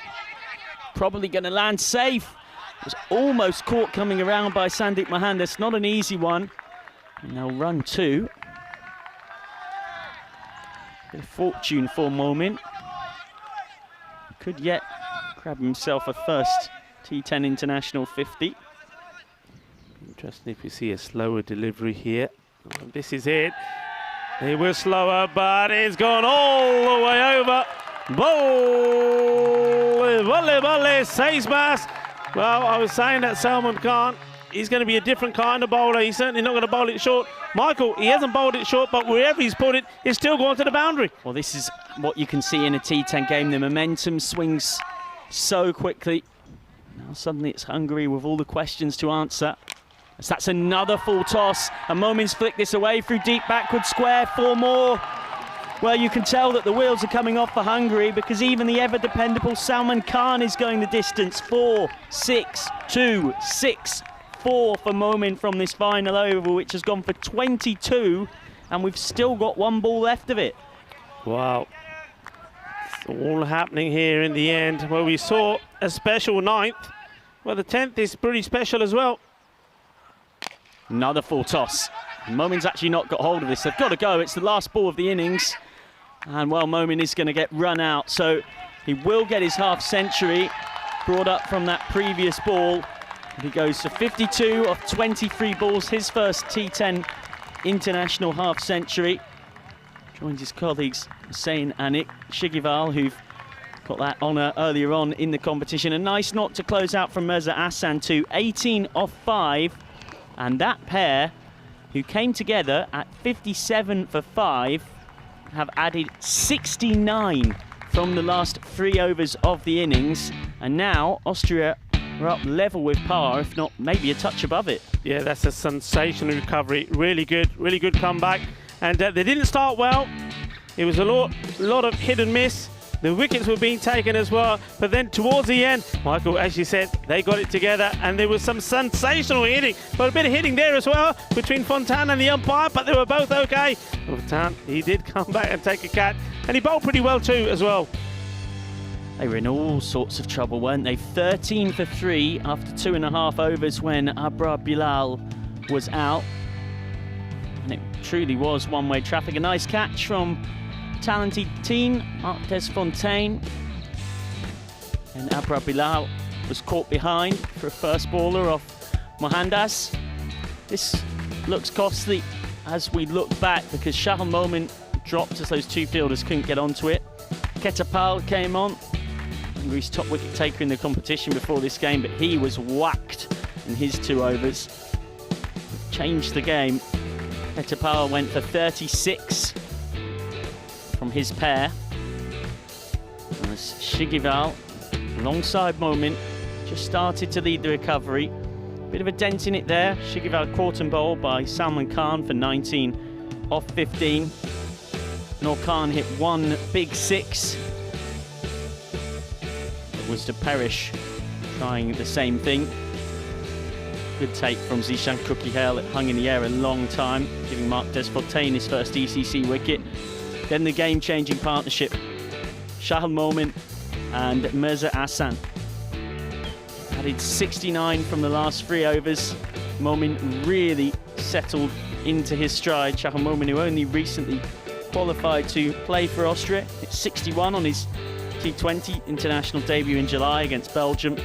Speaker 4: Probably going to land safe. Was almost caught coming around by Sandeep Mohandas. Not an easy one. And they'll run 2. Bit of fortune for Momin. Could yet grab himself a first T10 International 50.
Speaker 1: Interesting if you see a slower delivery here. This is it. It was slower, but it's gone all the way over. Volley, says Bass. Well, I was saying that Salman Khan, he's going to be a different kind of bowler. He's certainly not going to bowl it short. Michael, he hasn't bowled it short, but wherever he's put it, it's still going to the boundary.
Speaker 4: Well, this is what you can see in a T10 game. The momentum swings so quickly. Now suddenly it's Hungary with all the questions to answer. So that's another full toss. And Momin's flicked this away through deep backward square. 4 more. Well, you can tell that the wheels are coming off for Hungary, because even the ever-dependable Salman Khan is going the distance. 4, 6, 2, 6, 4 for Momin from this final over, which has gone for 22, and we've still got 1 ball left of it.
Speaker 1: Wow. All happening here in the end, where we saw a special ninth. Well, the 10th is pretty special as well.
Speaker 4: Another full toss. Momin's actually not got hold of this. They've got to go. It's the last ball of the innings. And, well, Momin is going to get run out. So he will get his half century brought up from that previous ball. And he goes to 52 of 23 balls. His first T10 international half century. Joins his colleagues Hussein and Shigival, who've got that honour earlier on in the competition. A nice knock to close out from Mirza Hassan too. 18 of 5. And that pair, who came together at 57 for 5, have added 69 from the last 3 overs of the innings. And now Austria are up level with par, if not maybe a touch above it.
Speaker 1: Yeah, that's a sensational recovery. Really good comeback. And they didn't start well. It was a lot of hit and miss. The wickets were being taken as well. But then towards the end, Michael, as you said, they got it together and there was some sensational hitting. But a bit of hitting there as well between Fontaine and the umpire, but they were both okay. Fontaine, he did come back and take a catch. And he bowled pretty well too as well.
Speaker 4: They were in all sorts of trouble, weren't they? 13 for 3 after 2.5 overs when Abra Bilal was out. And it truly was one-way traffic. A nice catch from talented teen Marc Desfontaine. And Abra Bilal was caught behind for a first baller off Mohandas. This looks costly as we look back because Shahal Momin dropped as those two fielders couldn't get onto it. Ketapal came on, Hungary's top wicket taker in the competition before this game, but he was whacked in his 2 overs. Changed the game. Ketapal went for 36 from his pair. As Shigival, alongside Momin, just started to lead the recovery. Bit of a dent in it there. Shigival caught and bowled by Salman Khan for 19 off 15. Noor Khan hit 1 big 6. It was to Perish trying the same thing. Good take from Zishan Kukiel. It hung in the air a long time, giving Marc Desfontaine his first ECC wicket. Then the game-changing partnership, Shahal Momin and Mirza Hassan. Added 69 from the last 3 overs. Momin really settled into his stride. Shahal Momin, who only recently qualified to play for Austria. It's 61 on his T20 international debut in July against Belgium.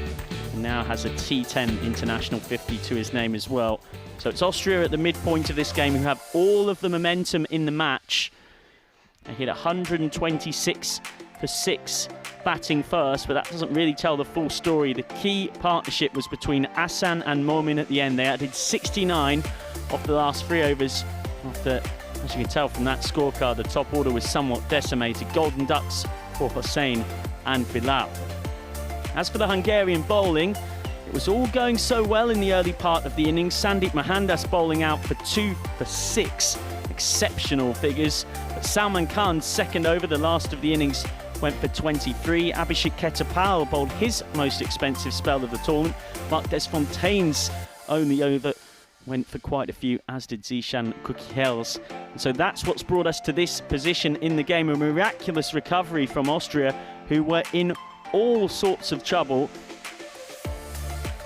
Speaker 4: And now has a T10 international 50 to his name as well. So it's Austria at the midpoint of this game who have all of the momentum in the match. They hit 126 for 6 batting first, but that doesn't really tell the full story. The key partnership was between Hassan and Momin at the end. They added 69 off the last 3 overs after, as you can tell from that scorecard, the top order was somewhat decimated. Golden Ducks for Hussein and Bilal. As for the Hungarian bowling, it was all going so well in the early part of the innings. Sandeep Mohandas bowling out for 2 for 6. Exceptional figures. But Salman Khan's second over, the last of the innings, went for 23. Abhishek Ketapal bowled his most expensive spell of the tournament. Marc Desfontaine's only over went for quite a few, as did Zishan Kukiel's. And so that's what's brought us to this position in the game. A miraculous recovery from Austria, who were in all sorts of trouble.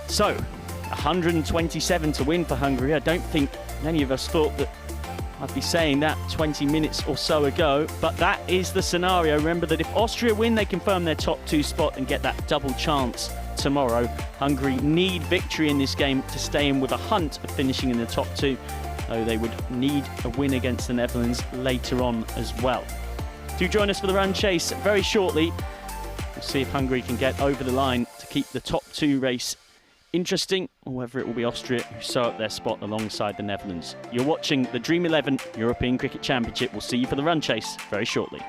Speaker 4: So, 127 to win for Hungary. I don't think many of us thought that I'd be saying that 20 minutes or so ago, but that is the scenario. Remember that if Austria win, they confirm their top 2 spot and get that double chance tomorrow. Hungary need victory in this game to stay in with a hunt of finishing in the top 2, though they would need a win against the Netherlands later on as well. Do join us for the run chase very shortly. We'll see if Hungary can get over the line to keep the top 2 race interesting, or whether it will be Austria who sew up their spot alongside the Netherlands. You're watching the Dream11 European Cricket Championship. We'll see you for the run chase very shortly.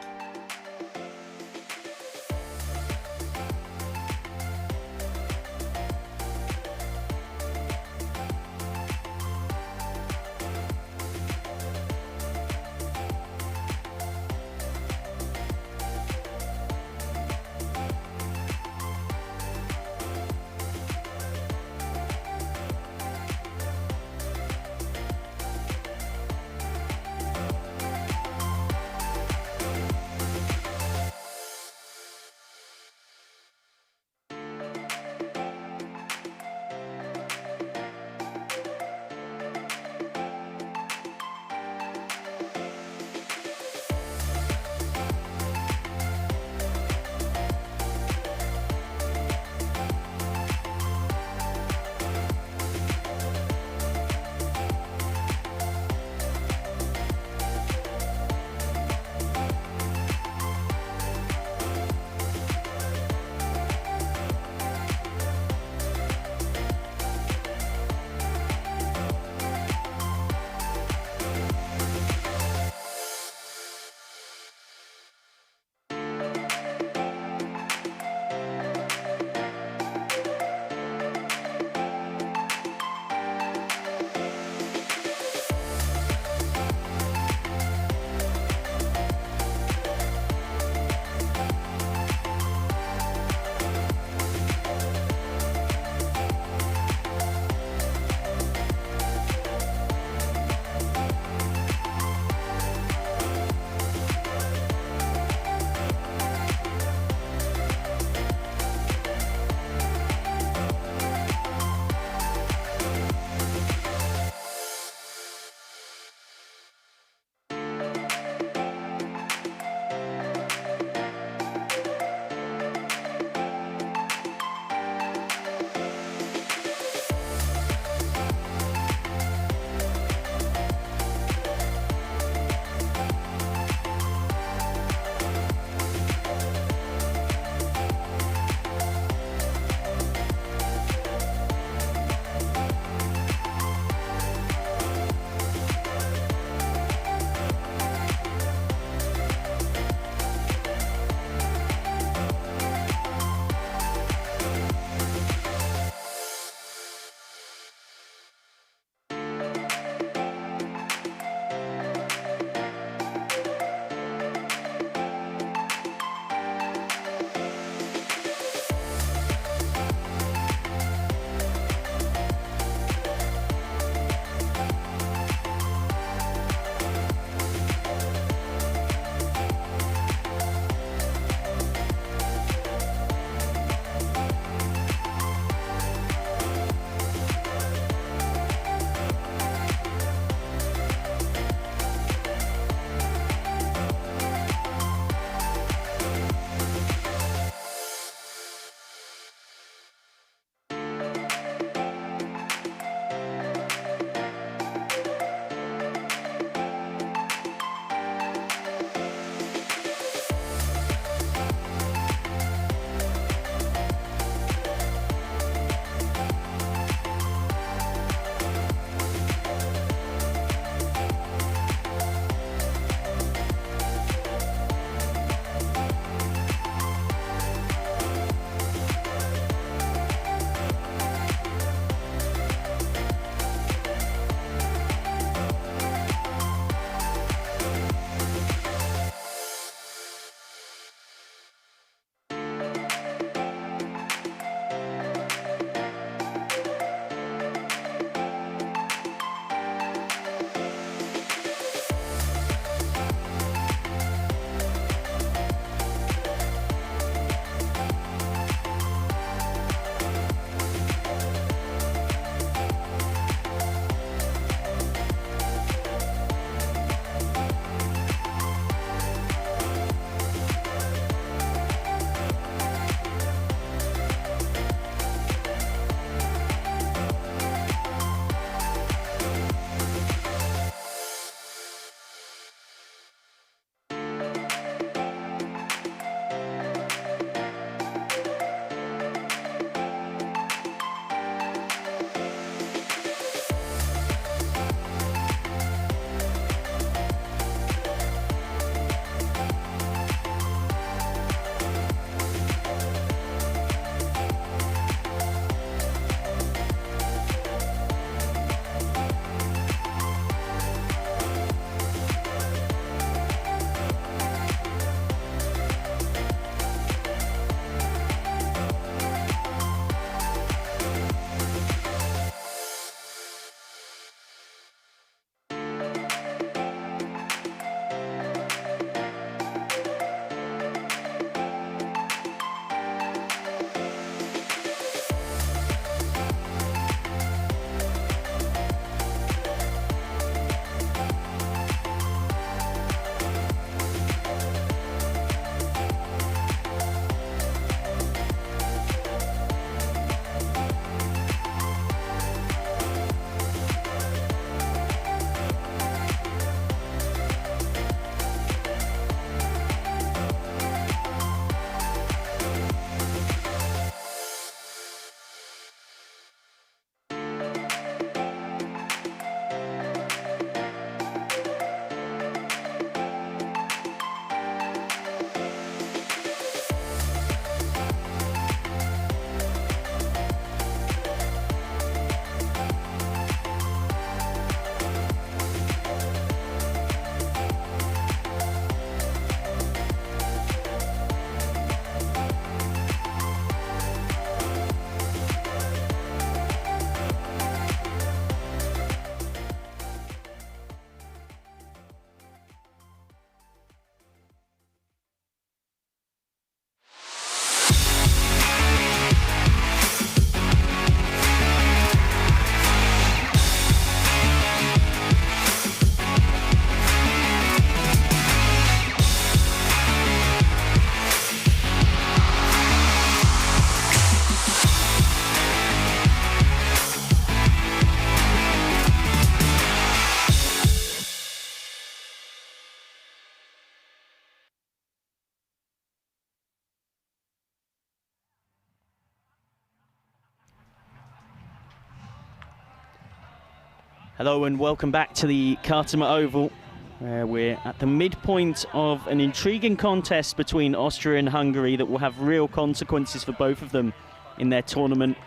Speaker 4: Hello and welcome back to the Cartama Oval, where we're at the midpoint of an intriguing contest between Austria and Hungary that will have real consequences for both of them in their tournament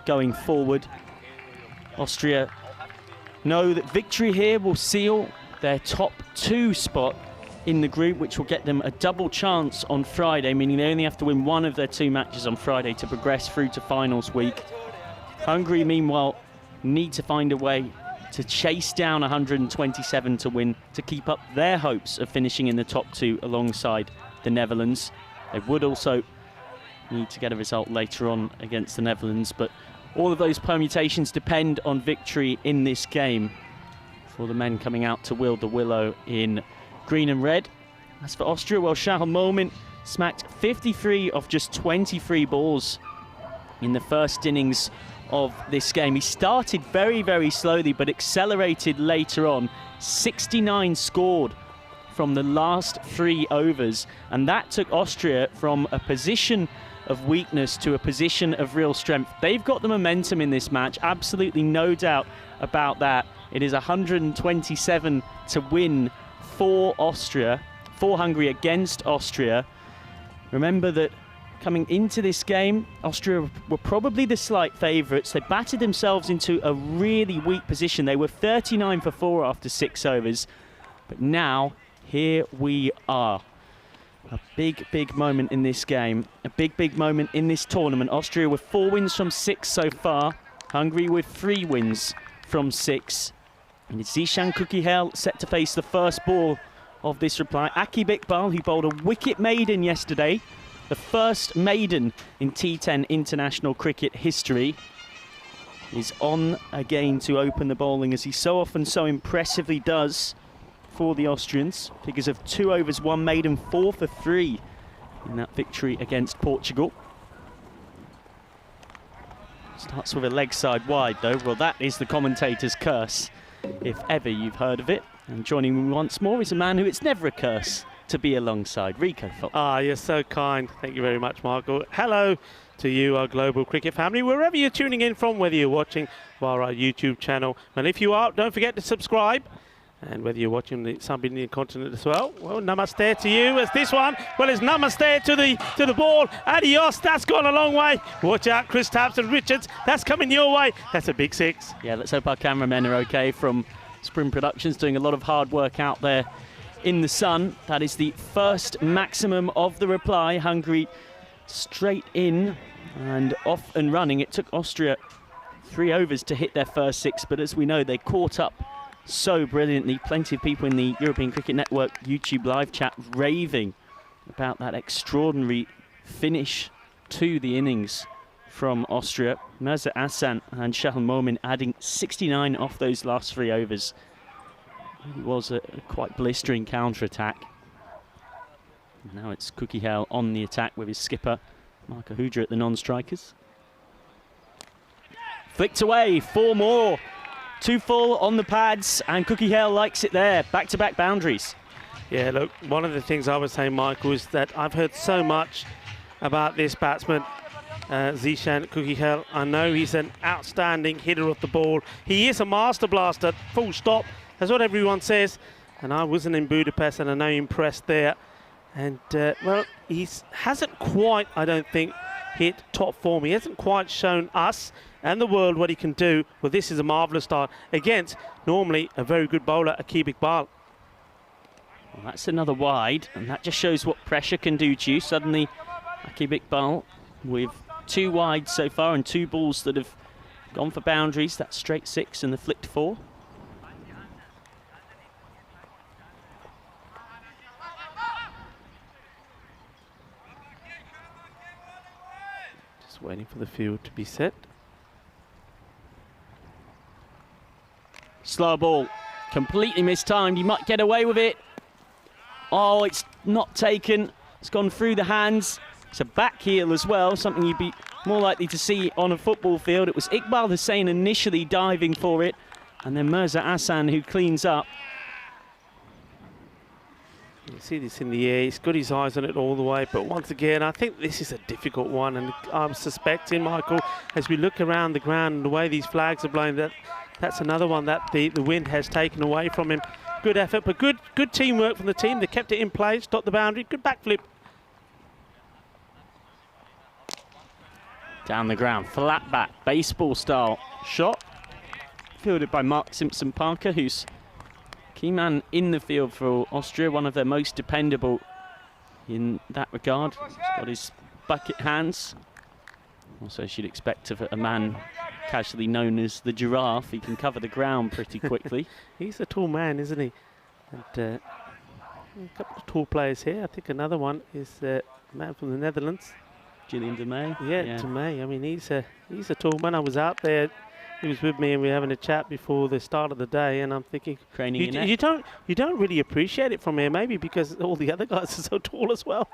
Speaker 4: going forward. Austria know that victory here will seal their top 2 spot in the group, which will get them a double chance on Friday, meaning they only have to win one of their 2 matches on Friday to progress through to finals week. Hungary, meanwhile, need to find a way to chase down 127 to win, to keep up their hopes of finishing in the top 2 alongside the Netherlands. They would also need to get a result later on against the Netherlands, but all of those permutations depend on victory in this game for the men coming out to wield the willow in green and red. As for Austria, well, Charles Moment smacked 53 of just 23 balls in the first innings of this game. He started very, very slowly, but accelerated later on. 69 scored from the last 3 overs, and that took Austria from a position of weakness to a position of real strength. They've got the momentum in this match, absolutely no doubt about that. It is 127 to win for Hungary against Austria. Remember that coming into this game, Austria were probably the slight favourites. They batted themselves into a really weak position. They were 39 for 4 after 6 overs. But now, here we are. A big, big moment in this game. A big, big moment in this tournament. Austria with 4 wins from 6 so far. Hungary with 3 wins from 6. And it's Zishan Kukihel set to face the first ball of this reply. Akib Iqbal, who bowled a wicket maiden yesterday. The first maiden in T10 international cricket history, is on again to open the bowling, as he so often, so impressively does for the Austrians. Figures of 2 overs, 1 maiden, 4 for 3 in that victory against Portugal. Starts with a leg side wide though. Well, that is the commentator's curse, if ever you've heard of it. And joining me once more is a man who it's never a curse to be alongside, Rico Fox.
Speaker 1: Ah, you're so kind. Thank you very much, Michael. Hello to you, our global cricket family, wherever you're tuning in from, whether you're watching via our YouTube channel. And if you are, don't forget to subscribe. And whether you're watching the sub-Indian continent as well, namaste to you. As this one, it's namaste to the ball. Adios, that's gone a long way. Watch out, Chris Tapson Richards, that's coming your way. That's a big 6.
Speaker 4: Yeah, let's hope our cameramen are okay from Spring Productions, doing a lot of hard work out there in the sun. That is the first maximum of the reply. Hungary straight in and off and running. It took Austria 3 overs to hit their first 6, but as we know, they caught up so brilliantly. Plenty of people in the European Cricket Network YouTube live chat raving about that extraordinary finish to the innings from Austria. Mirza Ahsan and Shahal Momin adding 69 off those last 3 overs. It was a quite blistering counter-attack. Now it's Kukihel on the attack with his skipper, Mark Ahudra at the non-strikers. Flicked away, 4 more. 2 full on the pads, and Kukihel likes it there. Back-to-back boundaries.
Speaker 1: Yeah, look, one of the things I was saying, Michael, is that I've heard so much about this batsman, Zishan Kukihel. I know he's an outstanding hitter of the ball. He is a master blaster, full stop. That's what everyone says. And I wasn't in Budapest, and I know impressed there. And, well, he hasn't quite, I don't think, hit top form. He hasn't quite shown us and the world what he can do. Well, this is a marvellous start against normally a very good bowler, Akib Iqbal.
Speaker 4: Well, that's another wide, and that just shows what pressure can do to you. Suddenly, Akib Iqbal with 2 wides so far and 2 balls that have gone for boundaries. That straight 6 and the flicked 4.
Speaker 1: Just waiting for the field to be set.
Speaker 4: Slow ball, completely mistimed. He might get away with it. Oh, it's not taken. It's gone through the hands. It's a back heel as well, something you'd be more likely to see on a football field. It was Iqbal Hussain initially diving for it, and then Mirza Ahsan who cleans up.
Speaker 1: You see this in the air, he's got his eyes on it all the way, but once again, I think this is a difficult one, and I'm suspecting, Michael, as we look around the ground and the way these flags are blowing, that that's another one that the wind has taken away from him. Good effort, but good teamwork from the team. They kept it in play, stopped the boundary. Good backflip.
Speaker 4: Down the ground, flat back, baseball style shot. Fielded by Mark Simpson-Parker, who's key man in the field for Austria, one of their most dependable in that regard. He's got his bucket hands. Also, as you'd expect of a man casually known as the giraffe, he can cover the ground pretty quickly.
Speaker 1: He's a tall man, isn't he? And a couple of tall players here. I think another one is a man from the Netherlands.
Speaker 4: Gillian de May.
Speaker 1: Yeah, de May. I mean, he's a tall man. I was out there. He was with me, and we were having a chat before the start of the day. And I'm thinking, you don't really appreciate it from here, maybe because all the other guys are so tall as well.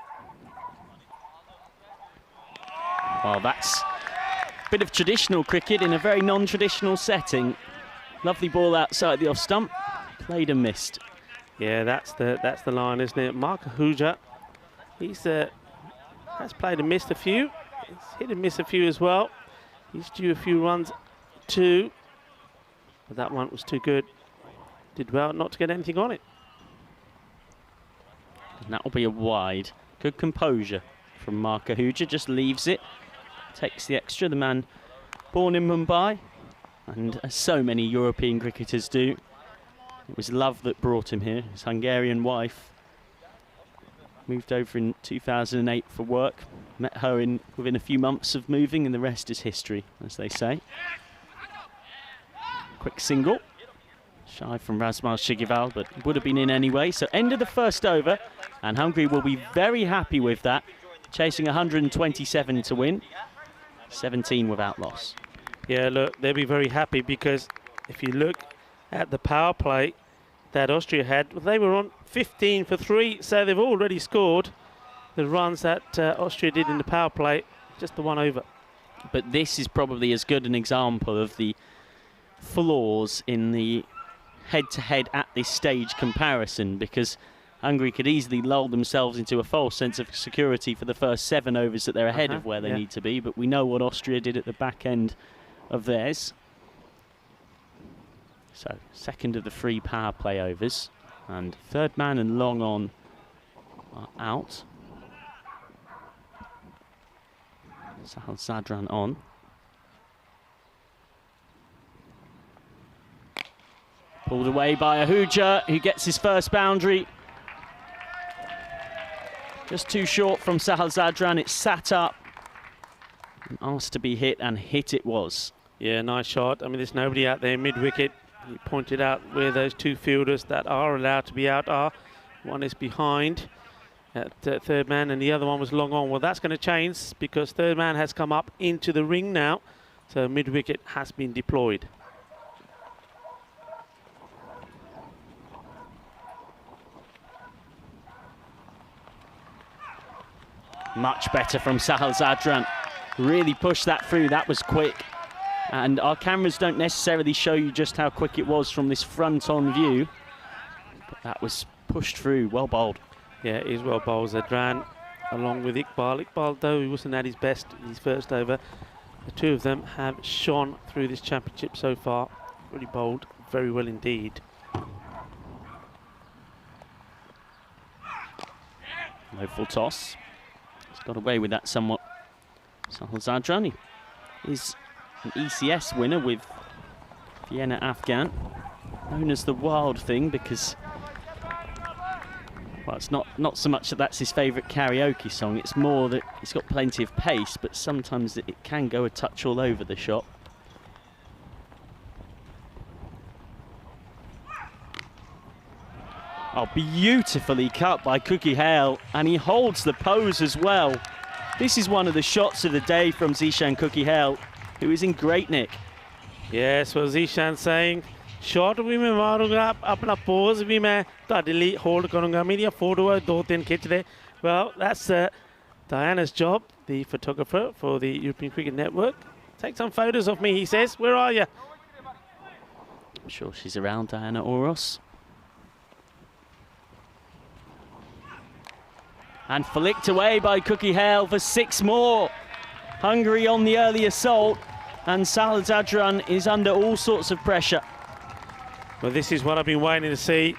Speaker 4: Well, that's a bit of traditional cricket in a very non-traditional setting. Lovely ball outside the off stump, played and missed.
Speaker 1: Yeah, that's the line, isn't it? Mark Huja, he's has played and missed a few. He's hit and missed a few as well. He's due a few runs too, but that one was too good. Did well not to get anything on it.
Speaker 4: And that will be a wide. Good composure from Mark Ahuja, just leaves it, takes the extra. The man born in Mumbai, and as so many European cricketers do, it was love that brought him here. His Hungarian wife moved over in 2008 for work, met her within a few months of moving, and the rest is history, as they say. Quick single, shy from Rasmus Shigival, but would have been in anyway. So end of the first over, and Hungary will be very happy with that, chasing 127 to win, 17 without loss.
Speaker 1: Yeah, look, they'll be very happy because if you look at the power play that Austria had, they were on 15 for 3, so they've already scored the runs that Austria did in the power play, just the one over.
Speaker 4: But this is probably as good an example of the flaws in the head-to-head at this stage comparison, because Hungary could easily lull themselves into a false sense of security for the first 7 overs that they're ahead of where they need to be, but we know what Austria did at the back end of theirs. So, second of the 3 power play overs, and third man and long on are out. Sahal Zadran on. Pulled away by Ahuja, who gets his first boundary. Just too short from Sahal Zadran. It's sat up and asked to be hit, and hit it was.
Speaker 1: Yeah, nice shot. I mean, there's nobody out there mid-wicket. He pointed out where those 2 fielders that are allowed to be out are. One is behind at third man, and the other one was long on. Well, that's going to change because third man has come up into the ring now. So mid-wicket has been deployed.
Speaker 4: Much better from Sahal Zadran. Really pushed that through. That was quick. And our cameras don't necessarily show you just how quick it was from this front-on view. But that was pushed through. Well bowled.
Speaker 1: Yeah, it is well bowled. Zadran along with Iqbal. Iqbal, though, he wasn't at his best in his first over. The 2 of them have shone through this championship so far. Really bowled very well indeed.
Speaker 4: No full toss. He's got away with that somewhat. Sahal Zadran is an ECS winner with Vienna Afghan, known as the Wild Thing because, well, it's not so much that that's his favourite karaoke song, it's more that he's got plenty of pace, but sometimes it can go a touch all over the shot. Oh, beautifully cut by Cookie Hale, and he holds the pose as well. This is one of the shots of the day from Zishan Cookie Hale, who is in great nick.
Speaker 1: Yes, well, Zishan saying, shot भी मैं मारूंगा, अपना pose भी मैं ताड़े लिए hold करूंगा, मेरी photo है 2-3 खींच ले. Well, that's Diana's job, the photographer for the European Cricket Network. Take some photos of me, he says. Where are you?
Speaker 4: I'm sure she's around, Diana Oros. And flicked away by Cookie Hale for 6 more. Hungary on the early assault. and Sahal Zadran is under all sorts of pressure.
Speaker 1: Well, this is what I've been waiting to see.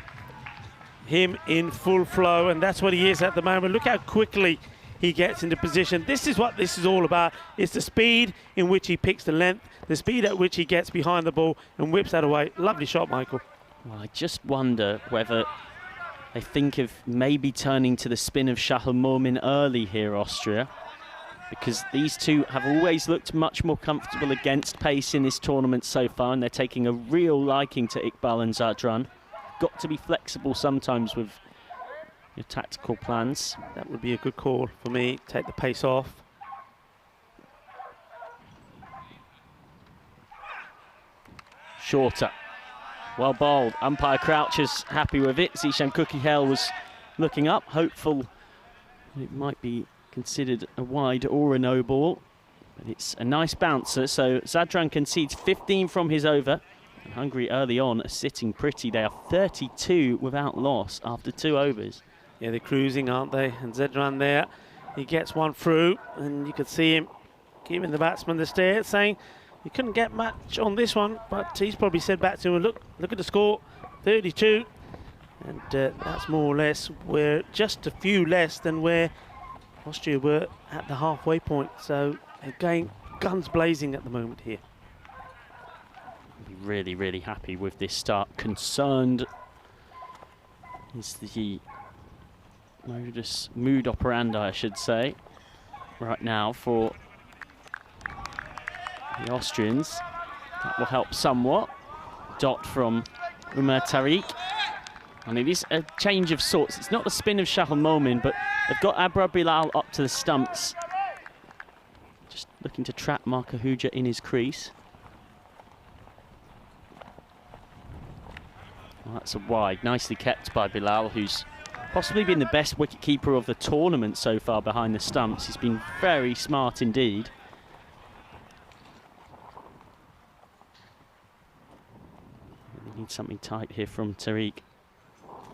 Speaker 1: Him in full flow, and that's what he is at the moment. Look how quickly he gets into position. This is what this is all about. It's the speed in which he picks the length, the speed at which he gets behind the ball and whips that away. Lovely shot, Michael.
Speaker 4: Well, I just wonder whether they think of maybe turning to the spin of Shahal Momin early here, Austria, because these two have always looked much more comfortable against pace in this tournament so far, and they're taking a real liking to Iqbal and Zadran. Got to be flexible sometimes with your tactical plans.
Speaker 1: That would be a good call for me. Take the pace off.
Speaker 4: Shorter. Well bowled. Umpire Croucher's happy with it. Zishan Kuki-Hell was looking up, hopeful it might be considered a wide or a no ball. But it's a nice bouncer, so Zadran concedes 15 from his over. And Hungary early on are sitting pretty. They are 32 without loss after 2 overs.
Speaker 1: Yeah, they're cruising, aren't they? And Zadran there, he gets one through, and you could see him giving the batsman the stare, saying he couldn't get much on this one, but he's probably said back to him, look at the score, 32. And that's more or less, we're just a few less than where Austria were at the halfway point. So again, guns blazing at the moment here.
Speaker 4: Really, really happy with this start. Concerned is the mood operandi, I should say, right now for the Austrians. That will help somewhat. Dot from Umar Tariq. And it is a change of sorts. It's not the spin of Shahal Momin, but they've got Abrar Bilal up to the stumps. Just looking to trap Marka Huja in his crease. Well, that's a wide, nicely kept by Bilal, who's possibly been the best wicketkeeper of the tournament so far behind the stumps. He's been very smart indeed. We need something tight here from Tariq.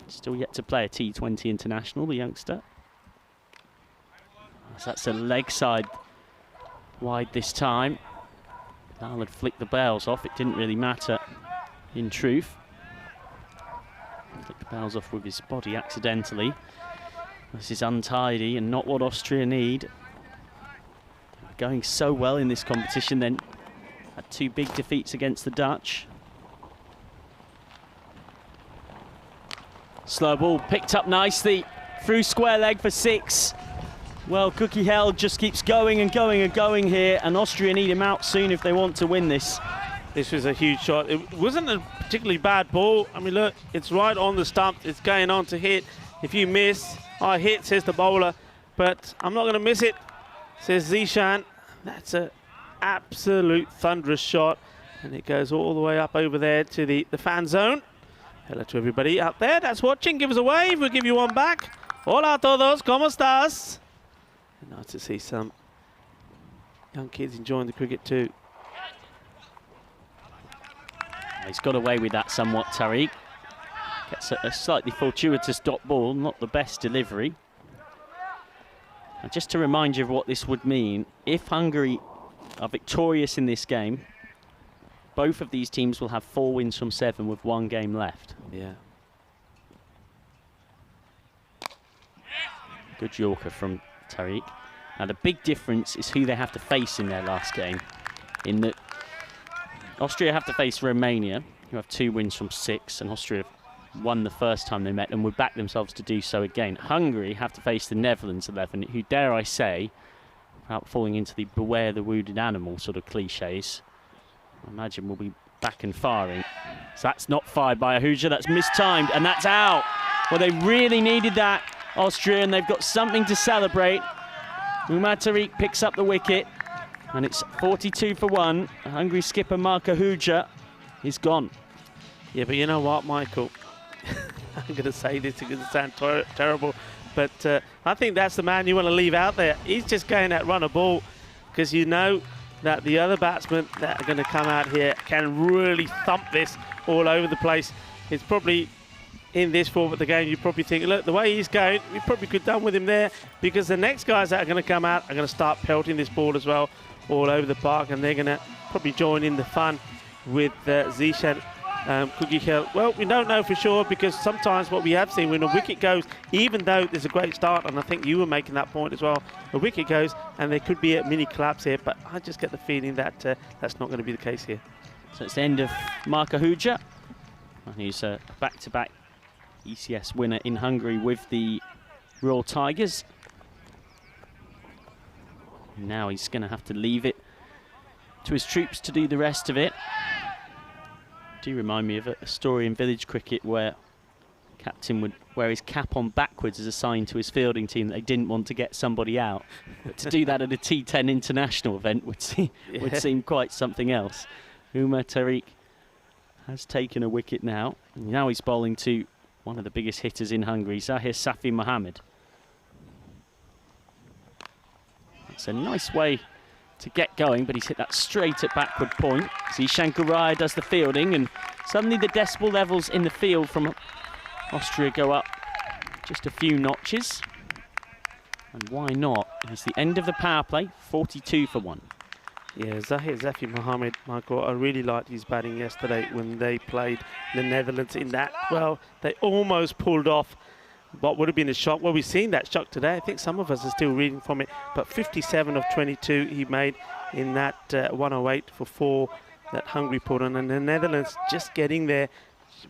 Speaker 4: Still yet to play a T20 international, the youngster. So that's a leg side wide this time. Bilal had flicked the bails off. It didn't really matter in truth. Flicked the bails off with his body accidentally. This is untidy and not what Austria need. Going so well in this competition, then had 2 big defeats against the Dutch. Slow ball picked up nicely through square leg for 6. Well, Kuki-Hell just keeps going and going and going here, and Austria need him out soon if they want to win this.
Speaker 1: This was a huge shot. It wasn't a particularly bad ball. I mean, look, it's right on the stump. It's going on to hit. If you miss, I hit, says the bowler. But I'm not going to miss it, says Zishan. That's an absolute thunderous shot. And it goes all the way up over there to the fan zone. Hello to everybody out there that's watching. Give us a wave. We'll give you one back. Hola a todos. ¿Cómo estás? Nice to see some young kids enjoying the cricket too.
Speaker 4: He's got away with that somewhat, Tariq. Gets a slightly fortuitous dot ball, not the best delivery. And just to remind you of what this would mean, if Hungary are victorious in this game, both of these teams will have 4 wins from 7 with 1 game left.
Speaker 1: Yeah.
Speaker 4: Good Yorker from Tariq. Now the big difference is who they have to face in their last game. In that Austria have to face Romania, who have 2 wins from 6, and Austria won the first time they met and would back themselves to do so again. Hungary have to face the Netherlands 11, who, dare I say, without falling into the beware the wounded animal sort of cliches, I imagine will be back and firing. So that's not fired by Ahuja, that's mistimed, and that's out. Well, they really needed that, Austria, and they've got something to celebrate. Umar Tariq picks up the wicket, and it's 42 for 1. Hungary skipper Marka Huja is gone.
Speaker 1: Yeah, but you know what, Michael? I'm going to say this, it's going to sound terrible, but I think that's the man you want to leave out there. He's just going at run a ball, because you know that the other batsmen that are going to come out here can really thump this all over the place. It's probably in this form of the game, you probably think, look, the way he's going, we probably could have done with him there, because the next guys that are going to come out are going to start pelting this ball as well all over the park, and they're going to probably join in the fun with Zishan Kukihel. Well, we don't know for sure, because sometimes what we have seen when a wicket goes, even though there's a great start, and I think you were making that point as well, a wicket goes and there could be a mini collapse here, but I just get the feeling that that's not going to be the case here.
Speaker 4: So it's the end of Marko Huja, who's a back-to-back ECS winner in Hungary with the Royal Tigers. Now he's going to have to leave it to his troops to do the rest of it. Do remind me of a story in village cricket where captain would wear his cap on backwards as a sign to his fielding team that they didn't want to get somebody out. But to do that at a T10 international event would seem quite something else. Umar Tariq has taken a wicket now. And now he's bowling to one of the biggest hitters in Hungary, Zahir Safi Mohammed. It's a nice way to get going, but he's hit that straight at backward point. Zishan Guraya does the fielding, and suddenly the decibel levels in the field from Austria go up just a few notches. And why not? It's the end of the power play, 42 for 1.
Speaker 1: Yeah, Zahir Safi Mohammed, Michael, I really liked his batting yesterday when they played the Netherlands in that. Well, they almost pulled off what would have been a shock. Well, we've seen that shock today. I think some of us are still reading from it. But 57 of 22 he made in that 108 for 4 that Hungary put on. And the Netherlands just getting there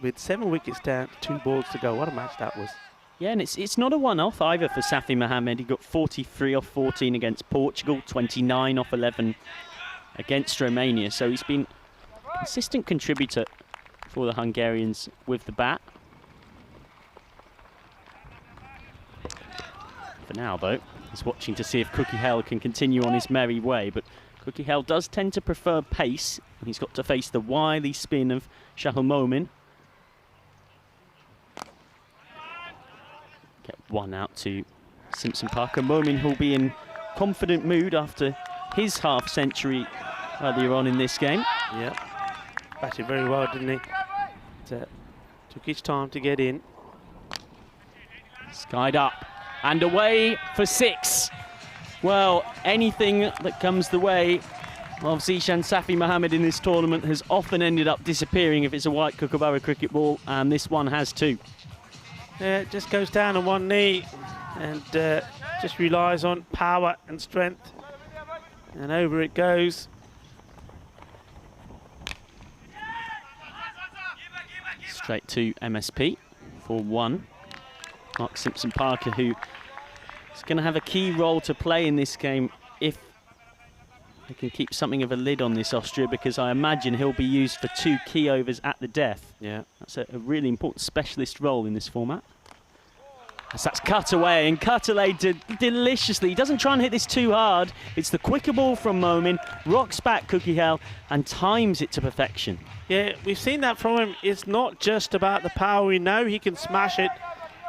Speaker 1: with 7 wickets down, 2 balls to go. What a match that was.
Speaker 4: Yeah, and it's not a one-off either for Safi Mohammed. He got 43 off 14 against Portugal, 29 off 11 against Romania. So he's been a consistent contributor for the Hungarians with the bat. For now, though, he's watching to see if Kukihel can continue on his merry way, but Kukihel does tend to prefer pace, and he's got to face the wily spin of Shahul Momin. Get one out to Simpson Parker. Momin, who'll be in confident mood after his half-century earlier on in this game.
Speaker 1: Yeah, batted very well, didn't he? Took his time to get in.
Speaker 4: Skied up. And away for 6. Well, anything that comes the way of Zishan Safi Mohammed in this tournament has often ended up disappearing if it's a white Kookaburra cricket ball, and this one has too.
Speaker 1: Yeah, it just goes down on one knee and just relies on power and strength. And over it goes.
Speaker 4: Straight to MSP for 1. Mark Simpson Parker, who is going to have a key role to play in this game if they can keep something of a lid on this Austria, because I imagine he'll be used for 2 key overs at the death.
Speaker 1: Yeah,
Speaker 4: that's a really important specialist role in this format. As that's cut away, and cut away deliciously. He doesn't try and hit this too hard. It's the quicker ball from Momin, rocks back Kukihel and times it to perfection.
Speaker 1: Yeah, we've seen that from him. It's not just about the power. We know he can smash it,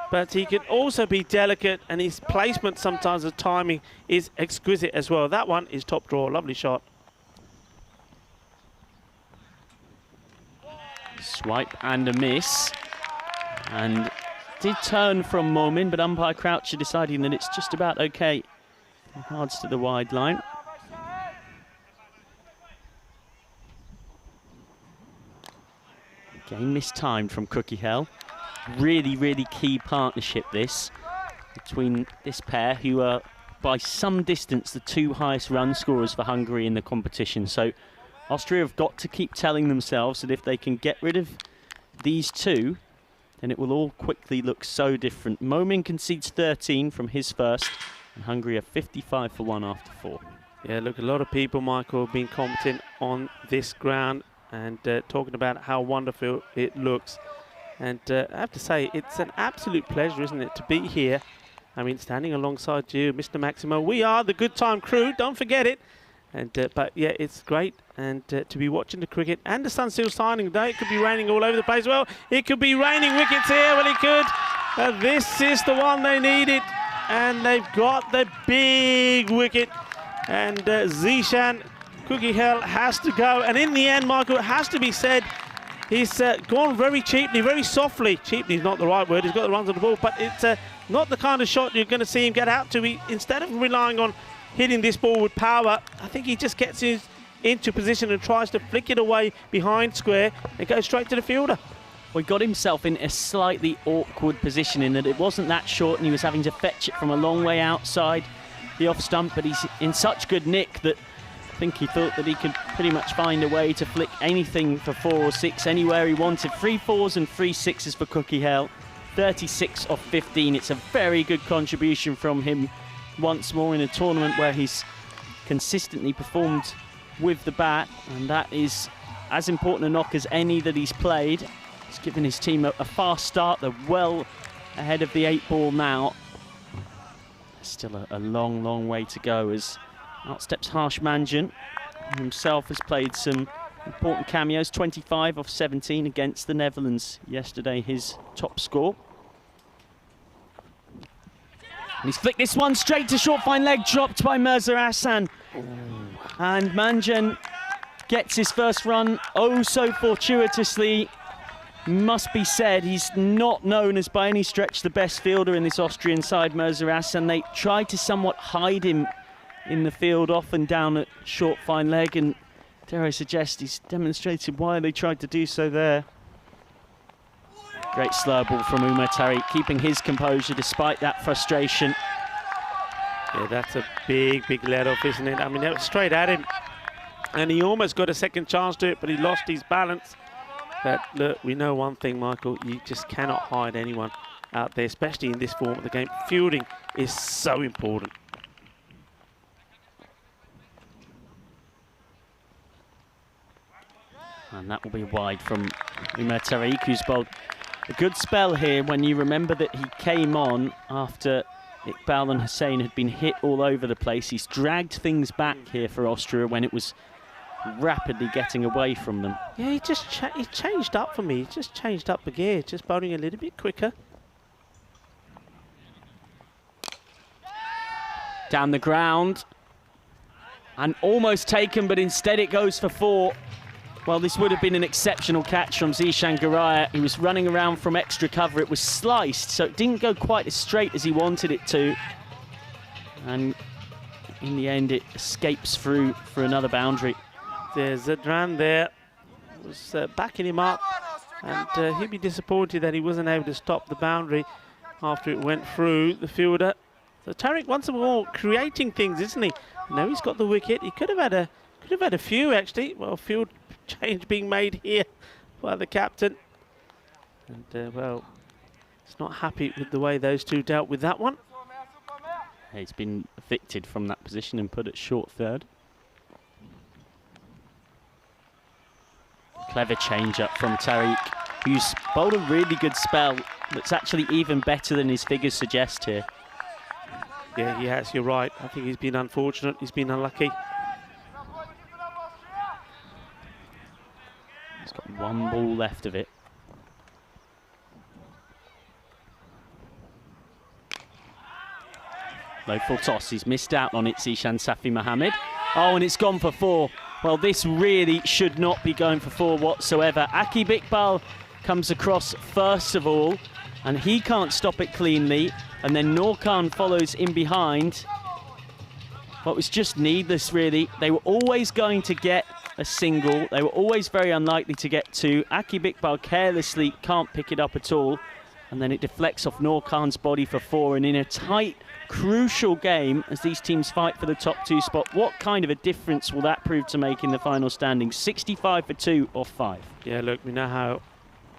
Speaker 1: but he can also be delicate, and his placement sometimes, the timing is exquisite as well. That one is top draw, lovely shot.
Speaker 4: Swipe and a miss. And did turn from Momin, but umpire Croucher deciding that it's just about okay. Regards to the wide line. Again, mistimed from Kukihel. Really, really key partnership this between this pair, who are by some distance the 2 highest run scorers for Hungary in the competition. So Austria have got to keep telling themselves that if they can get rid of these 2, then it will all quickly look so different. Momin concedes 13 from his first, and Hungary are 55 for 1 after 4.
Speaker 1: Yeah, look, a lot of people, Michael, have been commenting on this ground and talking about how wonderful it looks. And I have to say, it's an absolute pleasure, isn't it, to be here. I mean, standing alongside you, Mr. Maximo. We are the Good Time crew, don't forget it. And but yeah, it's great, and to be watching the cricket. And the sun's still shining today. It could be raining all over the place. Well, it could be raining wickets here. Well, it could. This is the one they needed, and they've got the big wicket. And Zishan Kukihel has to go. And in the end, Michael, it has to be said, he's gone very cheaply, very softly. Cheaply is not the right word. He's got the runs on the ball, but it's not the kind of shot you're going to see him get out to. Instead of relying on hitting this ball with power, I think he just gets his into position and tries to flick it away behind square and goes straight to the fielder.
Speaker 4: Well, he got himself in a slightly awkward position in that it wasn't that short and he was having to fetch it from a long way outside the off stump, but he's in such good nick that I think he thought that he could pretty much find a way to flick anything for 4 or 6 anywhere he wanted. 3 4s and 3 6s for Cookie Hale. 36 off 15. It's a very good contribution from him once more in a tournament where he's consistently performed with the bat, and that is as important a knock as any that he's played. He's given his team a fast start. They're well ahead of the 8 ball now. Still a long, long way to go as out steps Harsh Manjan. He himself has played some important cameos, 25 off 17 against the Netherlands yesterday, his top score. And he's flicked this one straight to short, fine leg dropped by Mirza Hassan. And Manjan gets his first run oh so fortuitously. Must be said, he's not known as by any stretch the best fielder in this Austrian side, Mirza Hassan. They tried to somewhat hide him in the field, off and down at short, fine leg, and dare I suggest he's demonstrated why they tried to do so there. Great slur ball from Umar Tariq, keeping his composure despite that frustration.
Speaker 1: Yeah, that's a big, big let-off, isn't it? I mean, that was straight at him, and he almost got a second chance to it, but he lost his balance. But look, we know one thing, Michael, you just cannot hide anyone out there, especially in this form of the game. Fielding is so important.
Speaker 4: And that will be wide from Umar Tariq, who's bowled a good spell here when you remember that he came on after Iqbal and Hussain had been hit all over the place. He's dragged things back here for Austria when it was rapidly getting away from them.
Speaker 1: Yeah, he changed up for me. He just changed up the gear, just bowling a little bit quicker.
Speaker 4: Down the ground. And almost taken, but instead it goes for 4. Well, this would have been an exceptional catch from Zishan Garaya. He was running around from extra cover. It was sliced, so it didn't go quite as straight as he wanted it to. And in the end, it escapes through for another boundary.
Speaker 1: There's Zadran there, was backing him up, and he'd be disappointed that he wasn't able to stop the boundary after it went through the fielder. So Tariq once more creating things, isn't he? Now he's got the wicket. He could have had a few actually. Well, field change being made here by the captain, and well, he's not happy with the way those two dealt with that one.
Speaker 4: He's been evicted from that position and put at short third. Clever change-up from Tariq, who's bowled a really good spell that's actually even better than his figures suggest here.
Speaker 1: Yeah, he has, you're right. I think he's been unfortunate, he's been unlucky.
Speaker 4: He's got 1 ball left of it. Low full toss, he's missed out on it, Zishan Safi Mohammed. Oh, and it's gone for 4. Well, this really should not be going for 4 whatsoever. Akib Iqbal comes across first of all, and he can't stop it cleanly. And then Noor Khan follows in behind. Well, it was just needless, really. They were always going to get a single. They were always very unlikely to get 2. Akib Iqbal carelessly can't pick it up at all. And then it deflects off Noor Khan's body for 4. And in a tight, crucial game as these teams fight for the top 2 spot, what kind of a difference will that prove to make in the final standings? 65 for 2 off 5.
Speaker 1: Yeah, look, we know how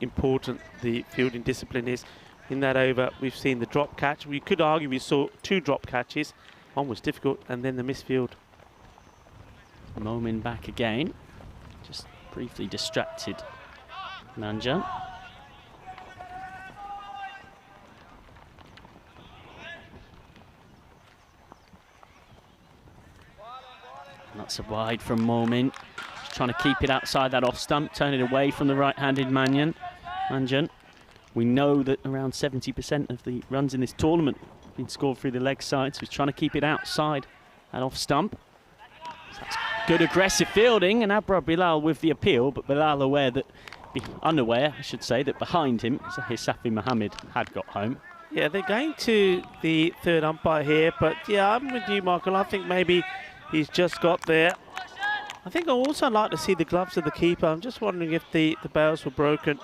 Speaker 1: important the fielding discipline is. In that over, we've seen the drop catch. We could argue we saw 2 drop catches. One was difficult, and then the misfield.
Speaker 4: Momin back again. Just briefly distracted Manjan. That's a wide from Momin. Just trying to keep it outside that off stump, turn it away from the right-handed Manjan. We know that around 70% of the runs in this tournament have been scored through the leg side, so he's trying to keep it outside that off stump. So that's good aggressive fielding, and Abrar Bilal with the appeal, but Bilal unaware, I should say, that behind him, Safi Mohammed had got home.
Speaker 1: Yeah, they're going to the third umpire here, but yeah, I'm with you, Michael. I think maybe he's just got there. I think I also like to see the gloves of the keeper. I'm just wondering if the bails were broken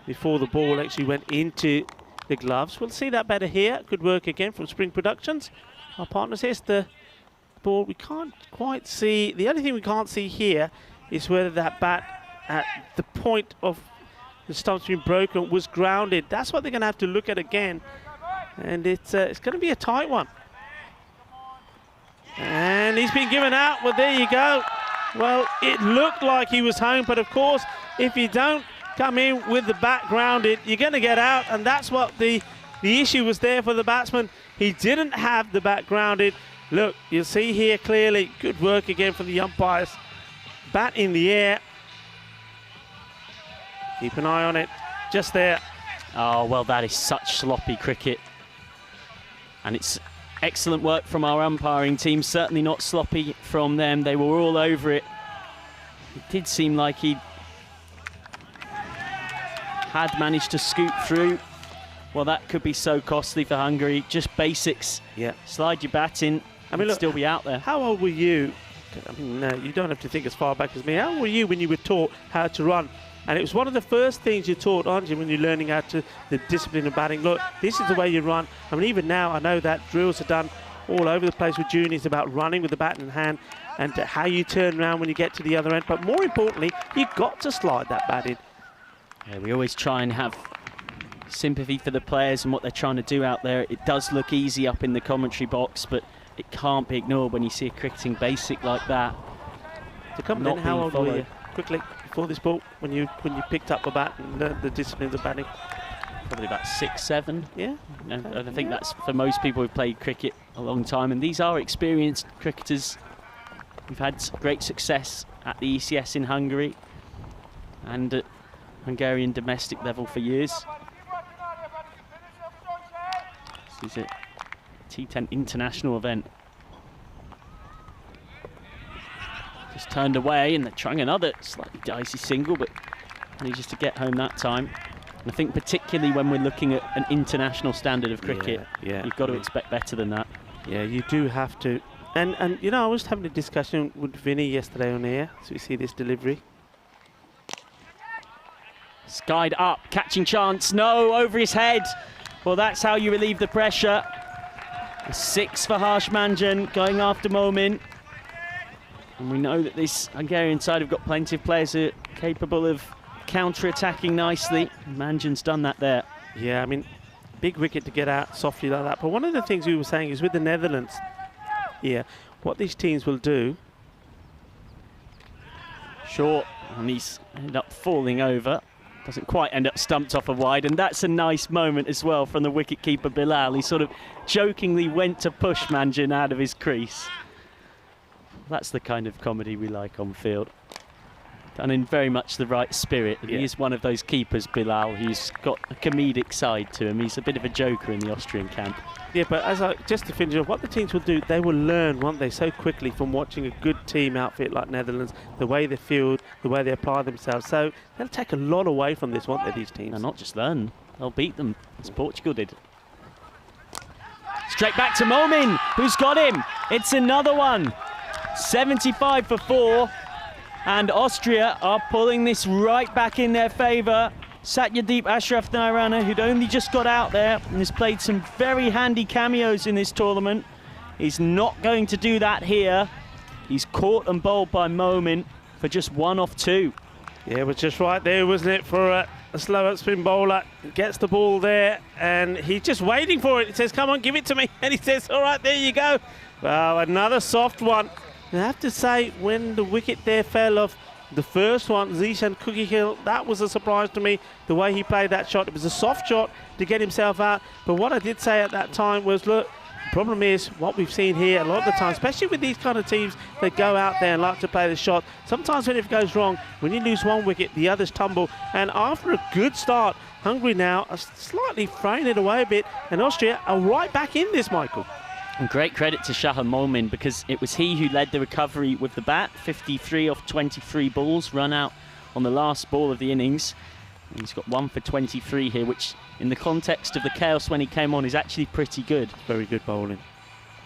Speaker 1: before the ball actually went into the gloves. We'll see that better here. Good work again from Spring Productions. Our partners, here's the ball. We can't quite see. The only thing we can't see here is whether that bat at the point of the stump's been broken was grounded. That's what they're going to have to look at again. And it's going to be a tight one. And he's been given out. Well, there you go. Well, it looked like he was home, but of course, if you don't come in with the bat grounded, you're going to get out, and that's what the issue was there for the batsman. He didn't have the bat grounded. Look, you'll see here clearly, good work again from the umpires. Bat in the air. Keep an eye on it, just there.
Speaker 4: Oh, well, that is such sloppy cricket. And it's excellent work from our umpiring team, certainly not sloppy from them. They were all over it. It did seem like he had managed to scoot through. Well, that could be so costly for Hungary. Just basics.
Speaker 1: Yeah.
Speaker 4: Slide your bat in. I mean, look, still be out there.
Speaker 1: How old were you? I mean, no, you don't have to think as far back as me. How old were you when you were taught how to run? And it was one of the first things you taught, aren't you, when you're learning how to the discipline of batting. Look, this is the way you run. I mean, even now, I know that drills are done all over the place with juniors about running with the bat in hand and how you turn around when you get to the other end. But more importantly, you've got to slide that bat in.
Speaker 4: Yeah, we always try and have sympathy for the players and what they're trying to do out there. It does look easy up in the commentary box, but it can't be ignored when you see a cricketing basic like that.
Speaker 1: To come in, how old were you? Quickly, before this ball, when you picked up a bat and learned the discipline of batting?
Speaker 4: Probably about 6, 7.
Speaker 1: Yeah.
Speaker 4: And I think that's for most people who've played cricket a long time, and these are experienced cricketers. We've had great success at the ECS in Hungary and at Hungarian domestic level for years. This is a T10 international event. Just turned away, and they're trying another slightly dicey single, but manages to get home that time. And I think particularly when we're looking at an international standard of cricket, you've got to expect better than that.
Speaker 1: Yeah, you do have to. And you know, I was having a discussion with Vinny yesterday on air, so we see this delivery.
Speaker 4: Skied up, catching chance, no, over his head. Well, that's how you relieve the pressure. A 6 for Harsh Manjan, going after Momin. And we know that this Hungarian side have got plenty of players who are capable of counter-attacking nicely. Manjan's done that there.
Speaker 1: Yeah, I mean, big wicket to get out softly like that. But one of the things we were saying is with the Netherlands here, what these teams will do.
Speaker 4: Short, and he's ended up falling over. Doesn't quite end up stumped off a wide, and that's a nice moment as well from the wicket-keeper Bilal. He sort of jokingly went to push Manjan out of his crease. That's the kind of comedy we like on field. Done in very much the right spirit. Yeah. He is one of those keepers, Bilal, who's got a comedic side to him. He's a bit of a joker in the Austrian camp.
Speaker 1: Yeah, but just to finish off, what the teams will do, they will learn, won't they, so quickly from watching a good team outfit like Netherlands, the way they field, the way they apply themselves. So they'll take a lot away from this, won't they, these teams?
Speaker 4: And not just learn, they'll beat them, as Portugal did. Straight back to Momin, who's got him. It's another one. 75 for 4. And Austria are pulling this right back in their favour. Satyajit Ashraf Nairana, who'd only just got out there and has played some very handy cameos in this tournament, is not going to do that here. He's caught and bowled by Momin for just 1 off 2.
Speaker 1: Yeah, it was just right there, wasn't it, for a slow spin bowler. Gets the ball there, and he's just waiting for it. He says, come on, give it to me. And he says, all right, there you go. Well, another soft one. I have to say, when the wicket there fell off the first one, Zishan Kukihill, that was a surprise to me, the way he played that shot. It was a soft shot to get himself out. But what I did say at that time was, look, the problem is what we've seen here a lot of the time, especially with these kind of teams that go out there and like to play the shot. Sometimes when it goes wrong, when you lose one wicket, the others tumble. And after a good start, Hungary now are slightly throwing it away a bit, and Austria are right back in this, Michael.
Speaker 4: And great credit to Shahan Momin, because it was he who led the recovery with the bat. 53 off 23 balls, run out on the last ball of the innings. And he's got 1 for 23 here, which in the context of the chaos when he came on is actually pretty good.
Speaker 1: Very good bowling.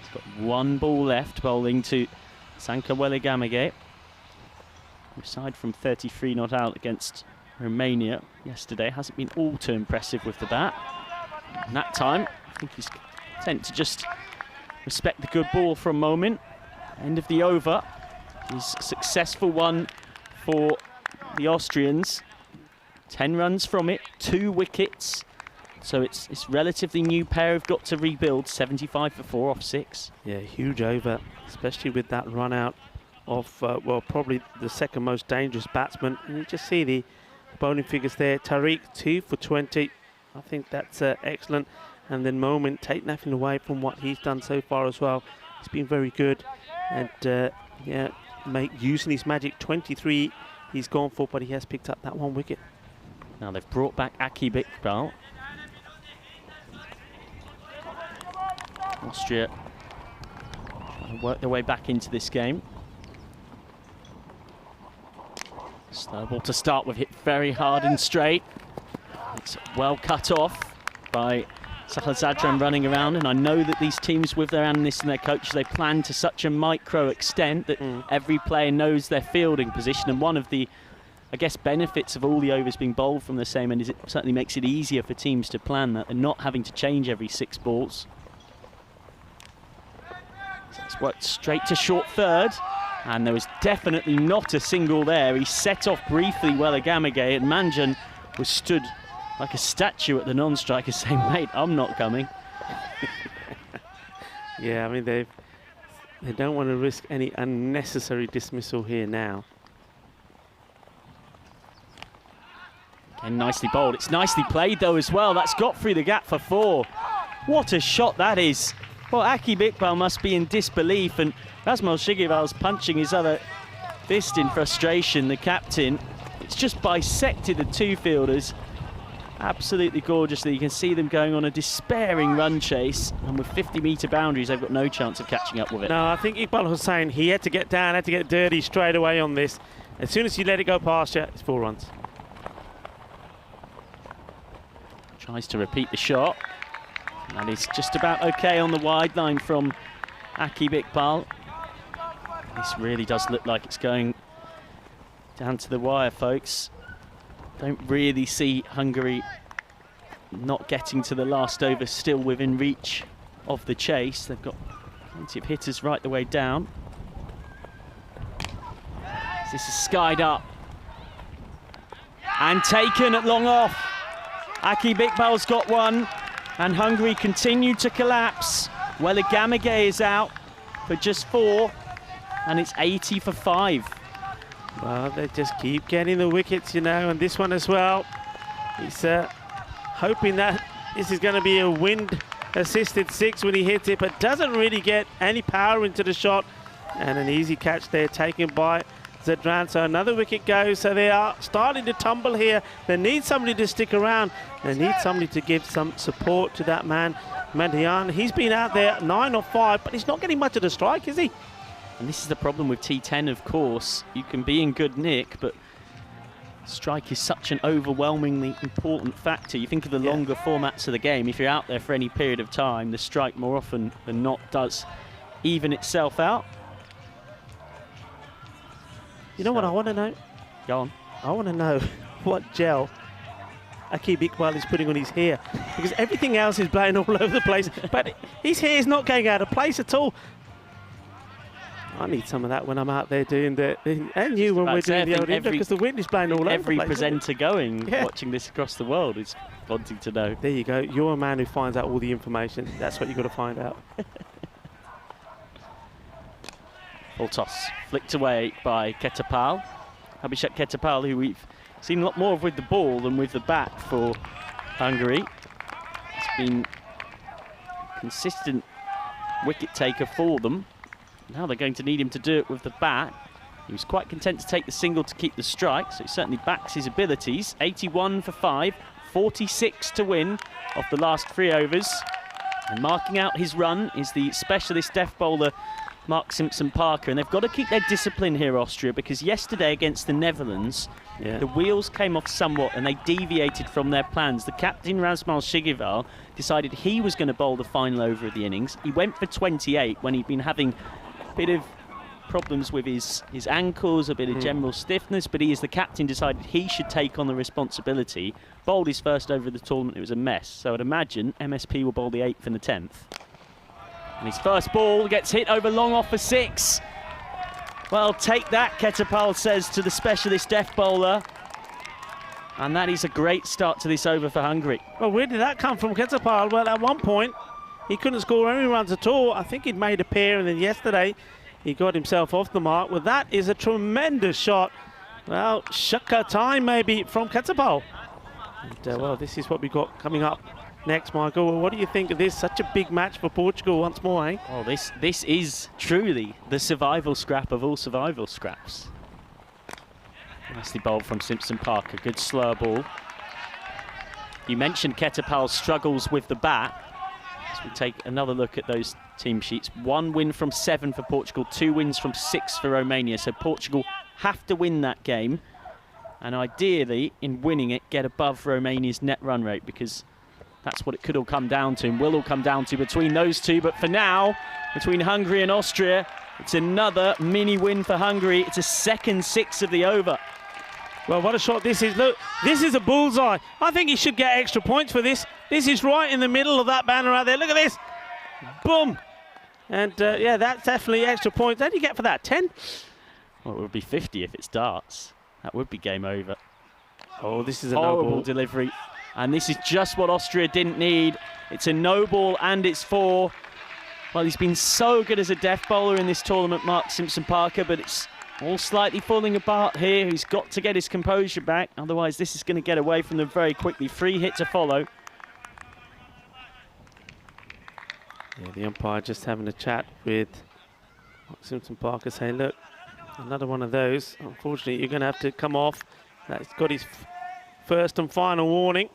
Speaker 4: He's got 1 ball left, bowling to Sankawele Gamage. aside from 33 not out against Romania yesterday, hasn't been all too impressive with the bat. And that time, I think he's content to just respect the good ball for a moment. End of the over is a successful one for the Austrians. 10 runs from it, 2 wickets. So it's relatively new pair have got to rebuild. 75 for 4 off 6.
Speaker 1: Yeah, huge over, especially with that run out of, well, probably the second most dangerous batsman. And you just see the bowling figures there. Tariq, 2 for 20. I think that's excellent. And then Moment, take nothing away from what he's done so far as well. He's been very good. And yeah, using his magic, 23 he's gone for, but he has picked up that 1 wicket.
Speaker 4: Now they've brought back Akib Iqbal. Austria trying to work their way back into this game. Slow ball to start with, hit very hard and straight. It's well cut off by Sahal Zadran running around, and I know that these teams with their analysts and their coaches, they plan to such a micro extent that every player knows their fielding position, and one of the, I guess, benefits of all the overs being bowled from the same end is it certainly makes it easier for teams to plan that and not having to change every 6 balls. So it's worked straight to short third, and there was definitely not a single there. He set off briefly Welligamage, and Manjan was stood like a statue at the non-striker saying, mate, I'm not coming. Yeah, I mean, they don't want to risk any unnecessary dismissal here now. And nicely bowled. It's nicely played though as well. That's got through the gap for 4. What a shot that is. Well, Akib Iqbal must be in disbelief, and Rasmal Shigival's punching his other fist in frustration, the captain. It's just bisected the 2 fielders. Absolutely gorgeously. You can see them going on a despairing run chase, and with 50-metre boundaries, they've got no chance of catching up with it. No, I think Iqbal Hussain, he had to get down, had to get dirty straight away on this. As soon as you let it go past you, it's 4 runs. Tries to repeat the shot. That is just about okay on the wide line from Akib Iqbal. This really does look like it's going down to the wire, folks. Don't really see Hungary not getting to the last over, still within reach of the chase. They've got plenty of hitters right the way down. This is skied up and taken at long off. Akib Iqbal's got 1, and Hungary continue to collapse. Welligamage is out for just 4, and it's 80 for 5. Well, they just keep getting the wickets, you know, and this one as well. He's hoping that this is going to be a wind-assisted 6 when he hits it, but doesn't really get any power into the shot. And an easy catch there taken by Zadran. So another wicket goes. So they are starting to tumble here. They need somebody to stick around. They need somebody to give some support to that man, Mandian. He's been out there 9 or 5, but he's not getting much of the strike, is he? And this is the problem with T10, of course. You can be in good nick, but strike is such an overwhelmingly important factor. You think of the longer formats of the game, if you're out there for any period of time, the strike more often than not does even itself out. You know what I want to know? Go on. I want to know what gel Akib Iqbal is putting on his hair, because everything else is blowing all over the place, but his hair is not going out of place at all. I need some of that when I'm out there doing and you when we're doing the old intro, because the wind is blowing all over the place. Every presenter going, watching this across the world is wanting to know. There you go. You're a man who finds out all the information. That's what you've got to find out. Full toss, flicked away by Ketapal. Abhishek Ketapal, who we've seen a lot more of with the ball than with the bat for Hungary. It's been a consistent wicket taker for them. Now they're going to need him to do it with the bat. He was quite content to take the single to keep the strike, so it certainly backs his abilities. 81 for 5, 46 to win off the last 3 overs. And marking out his run is the specialist death bowler, Mark Simpson-Parker. And they've got to keep their discipline here, Austria, because yesterday against the Netherlands, the wheels came off somewhat and they deviated from their plans. The captain, Rasmal Shigival, decided he was going to bowl the final over of the innings. He went for 28 when he'd been having a bit of problems with his ankles, a bit of general stiffness, but he, as the captain, decided he should take on the responsibility. Bowled his first over of the tournament, it was a mess. So I'd imagine MSP will bowl the 8th and the 10th. And his first ball gets hit over long off for 6. Well, take that, Ketapal says to the specialist death bowler. And that is a great start to this over for Hungary.
Speaker 1: Well, where did that come from, Ketapal? Well, at one point, he couldn't score any runs at all. I think he'd made a pair, and then yesterday, he got himself off the mark. Well, that is a tremendous shot. Well, shaka time maybe from Ketapal. And, well, this is what we got coming up next, Michael. Well, what do you think of this? Such a big match for Portugal once more, eh?
Speaker 4: Oh, this is truly the survival scrap of all survival scraps. Nicely bowled from Simpson Parker. Good slow ball. You mentioned Ketapal's struggles with the bat. As we take another look at those team sheets. 1 win from 7 for Portugal, 2 wins from 6 for Romania. So Portugal have to win that game. And ideally, in winning it, get above Romania's net run rate, because that's what it could all come down to and will all come down to between those two. But for now, between Hungary and Austria, it's another mini win for Hungary. It's a second 6 of the over.
Speaker 1: Well, what a shot this is. Look, this is a bullseye. I think he should get extra points for this. This is right in the middle of that banner out there. Look at this. Boom. And yeah, that's definitely extra points. What do you get for that? 10?
Speaker 4: Well, it would be 50 if it's darts. That would be game over.
Speaker 1: Oh, this is a
Speaker 4: horrible
Speaker 1: no ball
Speaker 4: delivery. And this is just what Austria didn't need. It's a no ball and it's 4. Well, he's been so good as a death bowler in this tournament, Mark Simpson Parker, but it's all slightly falling apart here. He's got to get his composure back. Otherwise, this is going to get away from them very quickly. Free hit to follow.
Speaker 1: Yeah, the umpire just having a chat with Mark Simpson Parker, saying, look, another one of those. Unfortunately, you're going to have to come off. That's got his first and final warning.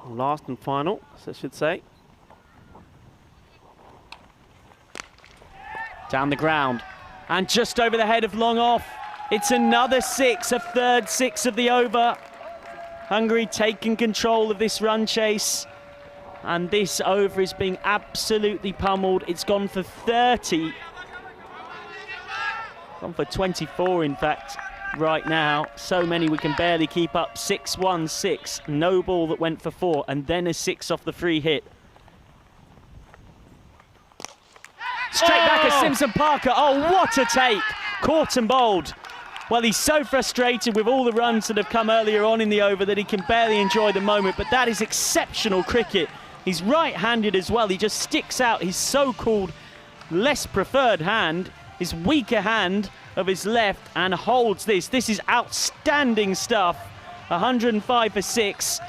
Speaker 1: Last and final, as I should say.
Speaker 4: Down the ground. And just over the head of long off. It's another 6, a third 6 of the over. Hungary taking control of this run chase. And this over is being absolutely pummeled. It's gone for 30. Gone for 24, in fact, right now. So many we can barely keep up. 6-1, 6. No ball that went for 4. And then a 6 off the free hit. Straight back at Simpson Parker. Oh, what a take. Caught and bowled. Well, he's so frustrated with all the runs that have come earlier on in the over that he can barely enjoy the moment, but that is exceptional cricket. He's right-handed as well. He just sticks out his so-called less preferred hand, his weaker hand of his left, and holds this. This is outstanding stuff. 105 for 6.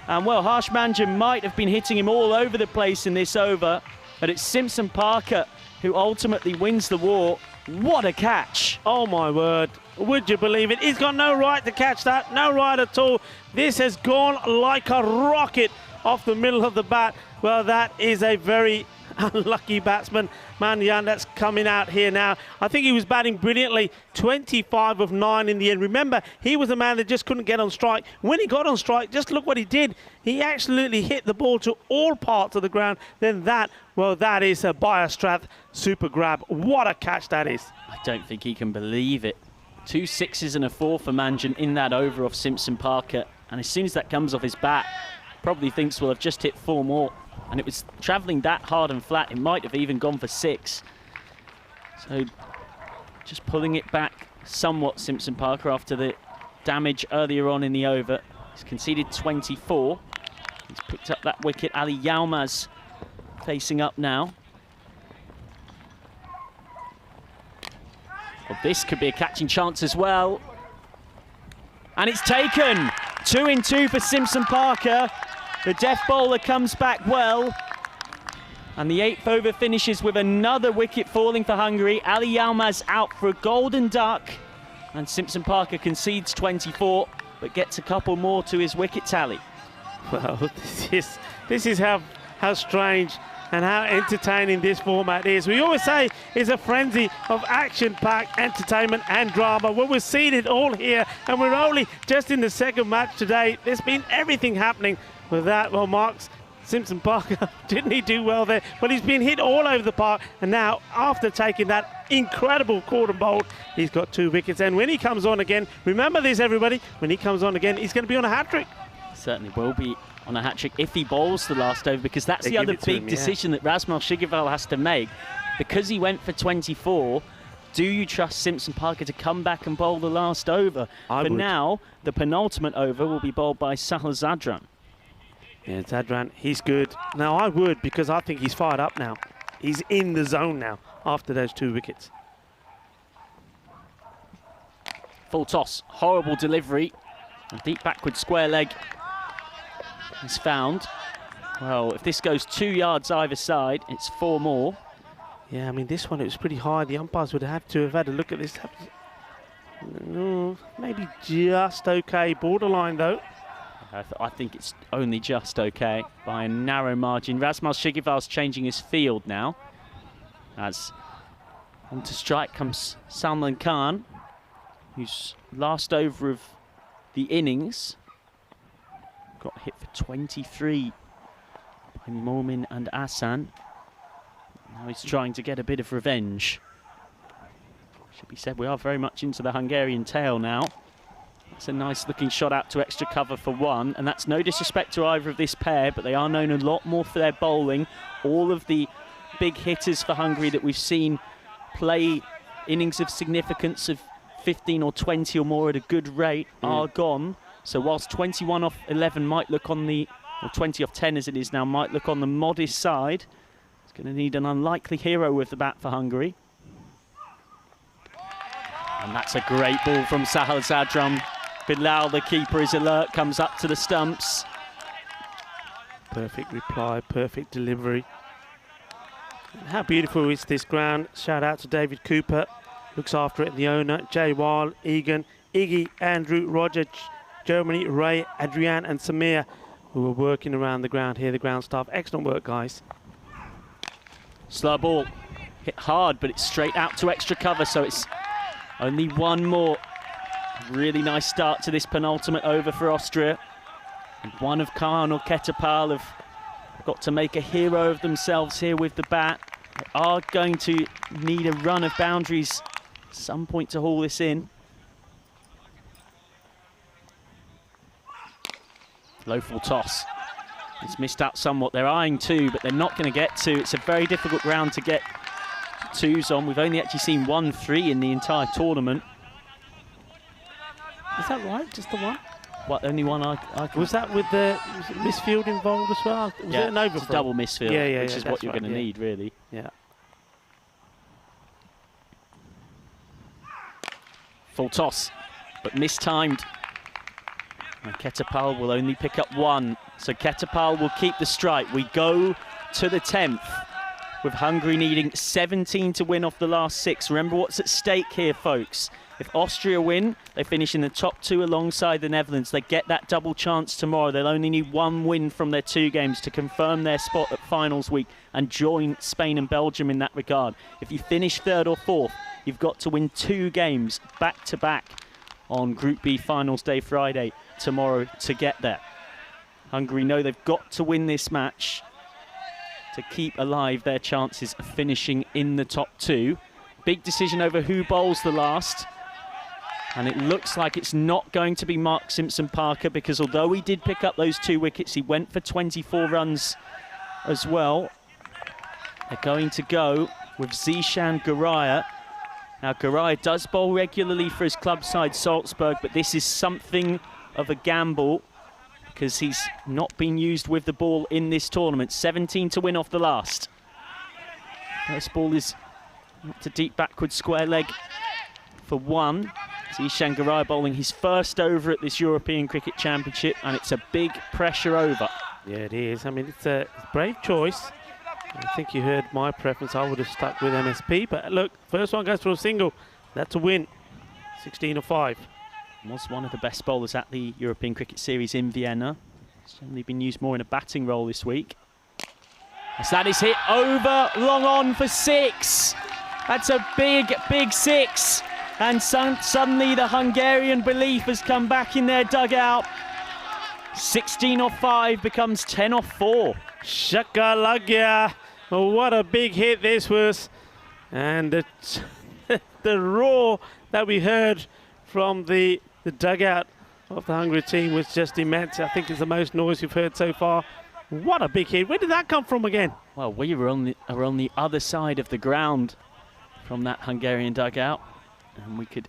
Speaker 4: And, well, Harsh Manjan might have been hitting him all over the place in this over, but it's Simpson Parker who ultimately wins the war. What a catch.
Speaker 1: Oh, my word. Would you believe it? He's got no right to catch that. No right at all. This has gone like a rocket off the middle of the bat. Well, that is a very unlucky batsman, Manjan, that's coming out here now. I think he was batting brilliantly. 25 of 9 in the end. Remember, he was the man that just couldn't get on strike. When he got on strike, just look what he did. He absolutely hit the ball to all parts of the ground. Then that, well, that is a Biostrath super grab. What a catch that is.
Speaker 4: I don't think he can believe it. 2 6s and a 4 for Manjan in that over off Simpson Parker. And as soon as that comes off his bat, probably thinks, well, I've just hit 4 more. And it was travelling that hard and flat, it might have even gone for 6. So just pulling it back somewhat, Simpson Parker, after the damage earlier on in the over. He's conceded 24. He's picked up that wicket. Ali Yilmaz facing up now. Well, this could be a catching chance as well. And it's taken. 2 in 2 for Simpson Parker. The death bowler comes back well. And the 8th over finishes with another wicket falling for Hungary. Ali Yilmaz out for a golden duck. And Simpson Parker concedes 24, but gets a couple more to his wicket tally.
Speaker 1: Well, this is how strange and how entertaining this format is. We always say it's a frenzy of action-packed entertainment and drama. Well, we've seen it all here, and we're only just in the second match today. There's been everything happening with that. Well, Mark Simpson Parker, didn't he do well there? Well, he's been hit all over the park, and now after taking that incredible caught and bowled, he's got 2 wickets. And when he comes on again, remember this everybody, when he comes on again, he's going to be on a hat-trick.
Speaker 4: Certainly will be on a hat-trick if he bowls the last over, because that's the other big decision that Rasmal Shigaval has to make. Because he went for 24, do you trust Simpson Parker to come back and bowl the last over?
Speaker 1: I would.
Speaker 4: Now, the penultimate over will be bowled by Sahal Zadran.
Speaker 1: Yeah, Zadran, he's good. Now, I would, because I think he's fired up now. He's in the zone now after those 2 wickets.
Speaker 4: Full toss, horrible delivery. A deep backward square leg is found. Well, if this goes 2 yards either side, it's 4 more.
Speaker 1: Yeah, I mean, this one, it was pretty high. The umpires would have to have had a look at this. No, maybe just okay. Borderline, though.
Speaker 4: I think it's only just okay by a narrow margin. Rasmal Shigaval's changing his field now. As onto strike comes Salman Khan, whose last over of the innings got hit for 23 by Momin and Asan. Now he's trying to get a bit of revenge. Should be said, we are very much into the Hungarian tail now. It's a nice looking shot out to extra cover for 1, and that's no disrespect to either of this pair, but they are known a lot more for their bowling. All of the big hitters for Hungary that we've seen play innings of significance of 15 or 20 or more at a good rate are gone. So whilst 21 off 11 might look on the, or 20 off 10 as it is now, might look on the modest side, it's going to need an unlikely hero with the bat for Hungary. And that's a great ball from Sahal Zadran. Bilal, the keeper, is alert, comes up to the stumps.
Speaker 1: Perfect reply, perfect delivery. How beautiful is this ground? Shout out to David Cooper, looks after it, the owner, Jay Weil, Egan, Iggy, Andrew, Roger, Germany, Ray, Adrian and Samir, who are working around the ground here, the ground staff. Excellent work, guys.
Speaker 4: Slow ball, hit hard, but it's straight out to extra cover, so it's only 1 more. Really nice start to this penultimate over for Austria. And one of Khan or Ketapal have got to make a hero of themselves here with the bat. They are going to need a run of boundaries at some point to haul this in. Low full toss. It's missed out somewhat. They're eyeing 2, but they're not going to get 2. It's a very difficult ground to get 2s on. We've only actually seen 1 3 in the entire tournament.
Speaker 1: Is that right? Just the 1?
Speaker 4: What, only 1 I can...
Speaker 1: Was that with the misfield involved as well? Was it an over?
Speaker 4: It's a double misfield, which is what you're going to need, really.
Speaker 1: Yeah.
Speaker 4: Full toss, but mistimed. And Ketapal will only pick up 1. So Ketapal will keep the strike. We go to the 10th, with Hungary needing 17 to win off the last 6. Remember what's at stake here, folks. If Austria win, they finish in the top 2 alongside the Netherlands. They get that double chance tomorrow. They'll only need 1 win from their 2 games to confirm their spot at finals week and join Spain and Belgium in that regard. If you finish 3rd or 4th, you've got to win 2 games back-to-back on Group B finals day Friday tomorrow to get there. Hungary know they've got to win this match to keep alive their chances of finishing in the top 2. Big decision over who bowls the last. And it looks like it's not going to be Mark Simpson Parker, because although he did pick up those 2 wickets, he went for 24 runs as well. They're going to go with Zishan Garaya. Now, Garaya does bowl regularly for his club side Salzburg, but this is something of a gamble because he's not been used with the ball in this tournament. 17 to win off the last. First ball is to deep backward square leg for 1. Zishan Garaya bowling his first over at this European Cricket Championship, and it's a big pressure over.
Speaker 1: Yeah, it is. I mean, it's a brave choice. I think you heard my preference. I would have stuck with MSP, but look, first one goes for a single. That's a win. 16 or 5.
Speaker 4: Was one of the best bowlers at the European Cricket Series in Vienna. Certainly been used more in a batting role this week. As that is hit over, long on for 6. That's a big, big 6. And suddenly the Hungarian belief has come back in their dugout. 16 off 5 becomes 10 off 4.
Speaker 1: Shakalagya. Oh, what a big hit this was. And the roar that we heard from the dugout of the Hungary team was just immense. I think it's the most noise we've heard so far. What a big hit. Where did that come from again?
Speaker 4: Well, we were on the other side of the ground from that Hungarian dugout, and we could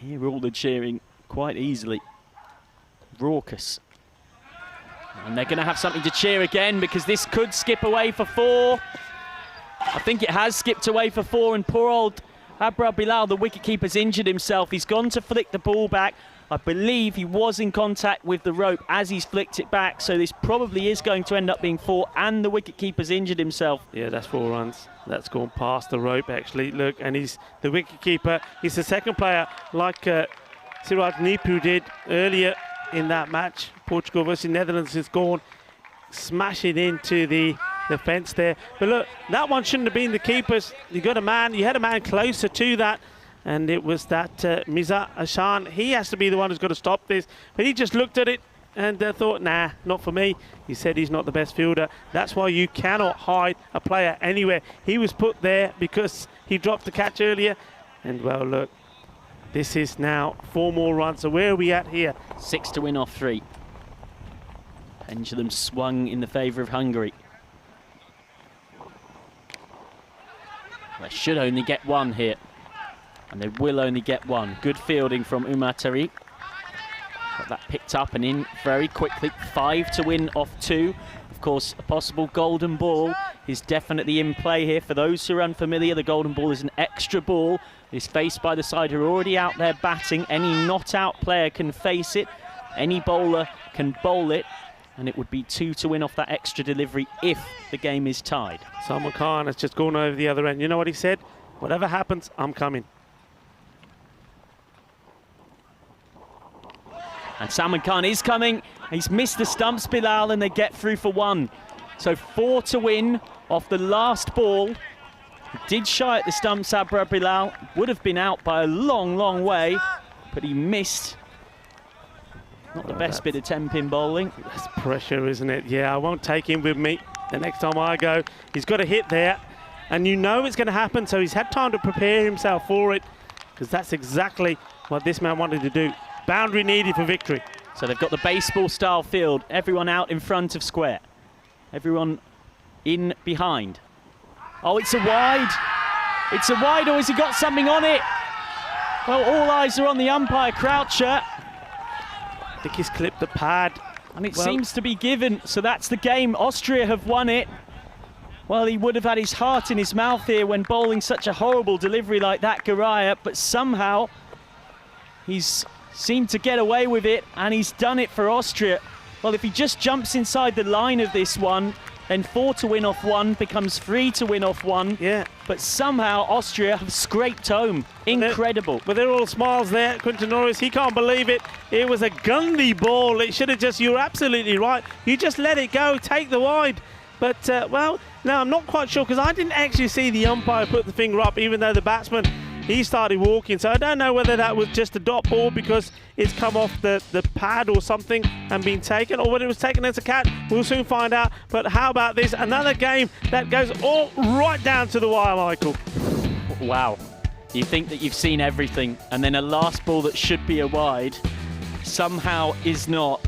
Speaker 4: hear all the cheering quite easily. Raucous. And they're going to have something to cheer again, because this could skip away for 4. I think it has skipped away for 4, and poor old Abra Bilal, the wicketkeeper's injured himself. He's gone to flick the ball back. I believe he was in contact with the rope as he's flicked it back, so this probably is going to end up being 4, and the wicketkeeper's injured himself.
Speaker 1: Yeah, that's 4 runs. That's gone past the rope, actually. Look, and he's the wicketkeeper. He's the second player, like Siraj Nipu did earlier in that match. Portugal versus Netherlands has gone smashing into the fence there. But look, that one shouldn't have been the keeper's. You had a man closer to that, and it was that Miza Ashan. He has to be the one who's got to stop this. But he just looked at it and thought, nah, not for me. He said he's not the best fielder. That's why you cannot hide a player anywhere. He was put there because he dropped the catch earlier. And well, look, this is now 4 more runs. So where are we at here?
Speaker 4: 6 to win off 3. Pendulum swung in the favour of Hungary. They should only get 1 here, and they will only get 1. Good fielding from Umar Tariq. Got that picked up and in very quickly. 5 to win off 2. Of course, a possible golden ball is definitely in play here. For those who are unfamiliar, the golden ball is an extra ball. It's faced by the side who are already out there batting. Any not-out player can face it. Any bowler can bowl it. And it would be 2 to win off that extra delivery if the game is tied.
Speaker 1: Salman Khan has just gone over the other end. You know what he said? Whatever happens, I'm coming.
Speaker 4: And Salman Khan is coming. He's missed the stumps, Bilal, and they get through for 1. So 4 to win off the last ball. He did shy at the stumps, Abra Bilal. Would have been out by a long, long way, but he missed. Not the best bit of 10-pin bowling.
Speaker 1: That's pressure, isn't it? Yeah, I won't take him with me the next time I go. He's got a hit there, and you know it's going to happen, so he's had time to prepare himself for it, because that's exactly what this man wanted to do. Boundary needed for victory.
Speaker 4: So they've got the baseball-style field. Everyone out in front of square. Everyone in behind. Oh, it's a wide. It's a wide, or has he got something on it? Well, all eyes are on the umpire, Croucher.
Speaker 1: I think he's clipped the pad.
Speaker 4: And it seems to be given, so that's the game. Austria have won it. Well, he would have had his heart in his mouth here when bowling such a horrible delivery like that, Garaya, but somehow he's seemed to get away with it, and he's done it for Austria. Well, if he just jumps inside the line of this one, then 4 to win off 1 becomes 3 to win off 1.
Speaker 1: Yeah.
Speaker 4: But somehow Austria have scraped home. Incredible.
Speaker 1: But they're all smiles there. Quinton Norris, he can't believe it. It was a gundy ball. It should have just, you're absolutely right. You just let it go, take the wide. But, well, no, I'm not quite sure, because I didn't actually see the umpire put the finger up, even though the batsman, he started walking. So I don't know whether that was just a dot ball because it's come off the pad or something and been taken, or whether it was taken as a catch. We'll soon find out. But how about this? Another game that goes all right down to the wire, Michael.
Speaker 4: Wow. You think that you've seen everything, and then a last ball that should be a wide somehow is not.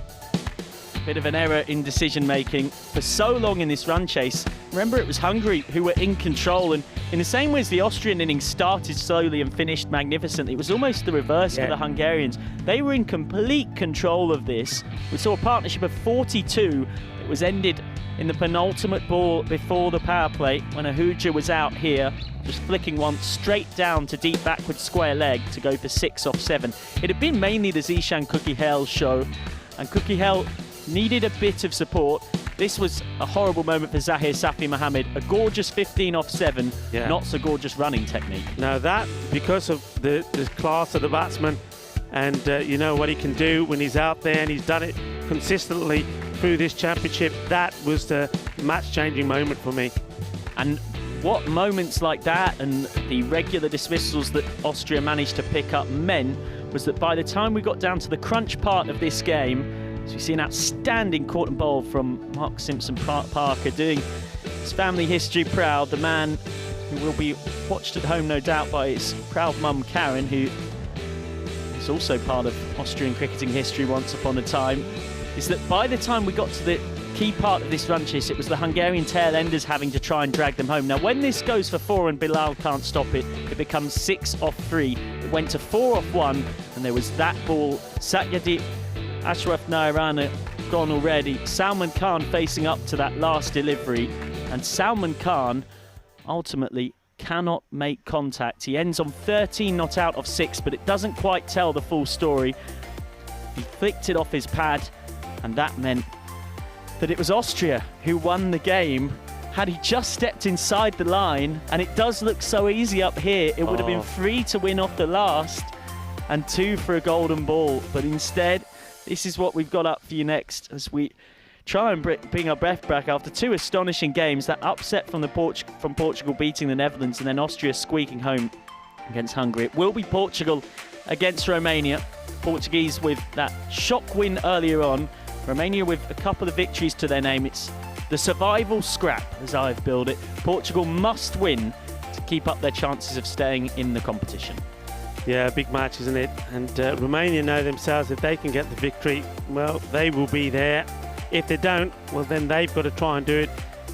Speaker 4: Bit of an error in decision making for so long in this run chase. Remember, it was Hungary who were in control, and in the same way as the Austrian innings started slowly and finished magnificently, it was almost the reverse for the Hungarians. They were in complete control of this. We saw a partnership of 42 that was ended in the penultimate ball before the power play when Ahuja was out here, just flicking one straight down to deep backward square leg to go for 6 off 7. It had been mainly the Zishan Cookie Hell show, and Cookie Hell needed a bit of support. This was a horrible moment for Zahir Safi Mohammed. A gorgeous 15 off 7, not so gorgeous running technique.
Speaker 1: Now that, because of the class of the batsman, and you know what he can do when he's out there, and he's done it consistently through this championship, that was the match-changing moment for me.
Speaker 4: And what moments like that and the regular dismissals that Austria managed to pick up meant was that by the time we got down to the crunch part of this game, So we see an outstanding caught and bowl from Mark Simpson Parker, doing his family history proud. The man who will be watched at home, no doubt, by his proud mum Karen, who is also part of Austrian cricketing history once upon a time, is that by the time we got to the key part of this run chase, it was the Hungarian tail enders having to try and drag them home. Now, when this goes for 4 and Bilal can't stop it, it becomes 6 off 3. It went to 4 off 1, and there was that ball. Satyajit, Ashraf Nairana gone already. Salman Khan facing up to that last delivery, and Salman Khan ultimately cannot make contact. He ends on 13 not out of 6, but it doesn't quite tell the full story. He flicked it off his pad, and that meant that it was Austria who won the game. Had he just stepped inside the line, and it does look so easy up here, it would have been 3 to win off the last and 2 for a golden ball. But instead, this is what we've got up for you next as we try and bring our breath back after 2 astonishing games. That upset from Portugal beating the Netherlands, and then Austria squeaking home against Hungary. It will be Portugal against Romania. Portuguese with that shock win earlier on. Romania with a couple of victories to their name. It's the survival scrap, as I've billed it. Portugal must win to keep up their chances of staying in the competition.
Speaker 1: Yeah, big match, isn't it? And Romania know themselves, if they can get the victory, well, they will be there. If they don't, well, then they've got to try and do it,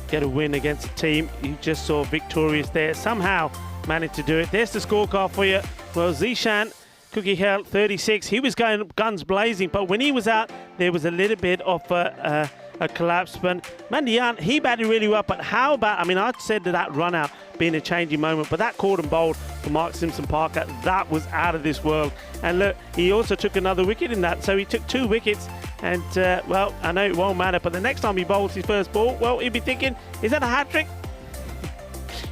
Speaker 1: get a win against a team you just saw victorious there. Somehow managed to do it. There's the scorecard for you. Well, Zishan Cookie held 36. He was going guns blazing, but when he was out, there was a little bit of a collapse. But Mandian, he batted really well. But how about, I mean, I said that run out being a changing moment, but that caught and bowled for Mark Simpson Parker, that was out of this world. And look, he also took another wicket in that. So he took 2 wickets. And, well, I know it won't matter, but the next time he bowls his first ball, well, he'll be thinking, is that a hat-trick?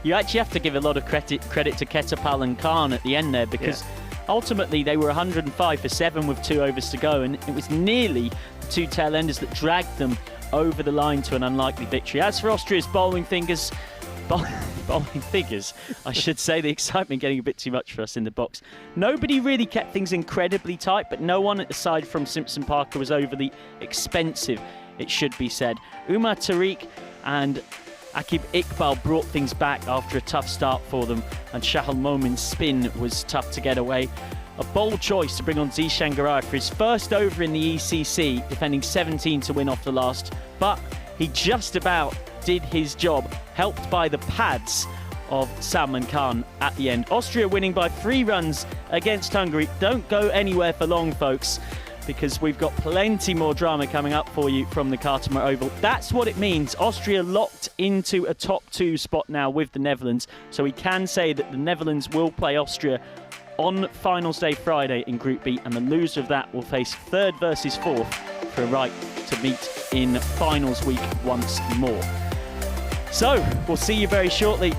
Speaker 4: You actually have to give a lot of credit to Ketapal and Khan at the end there, because ultimately they were 105 for 7 with 2 overs to go, and it was nearly the 2 tail enders that dragged them over the line to an unlikely victory. As for Austria's bowling figures, I should say, the excitement getting a bit too much for us in the box. Nobody really kept things incredibly tight, but no one aside from Simpson Parker was overly expensive, it should be said. Umar Tariq and Akib Iqbal brought things back after a tough start for them, and Shahal Momin's spin was tough to get away. A bold choice to bring on Zishan Garai for his first over in the ECC, defending 17 to win off the last, but he just about did his job, helped by the pads of Salman Khan at the end. Austria winning by 3 runs against Hungary. Don't go anywhere for long, folks, because we've got plenty more drama coming up for you from the Cartama Oval. That's what it means. Austria locked into a top 2 spot now with the Netherlands. So we can say that the Netherlands will play Austria on Finals Day Friday in Group B, and the loser of that will face 3rd versus 4th for a right to meet in Finals week once more. So we'll see you very shortly.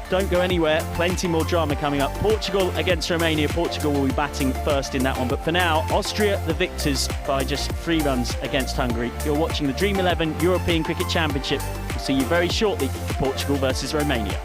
Speaker 4: Don't go anywhere, plenty more drama coming up. Portugal against Romania. Portugal will be batting first in that one. But for now, Austria the victors by just 3 runs against Hungary. You're watching the Dream11 European Cricket Championship. We'll see you very shortly for Portugal versus Romania.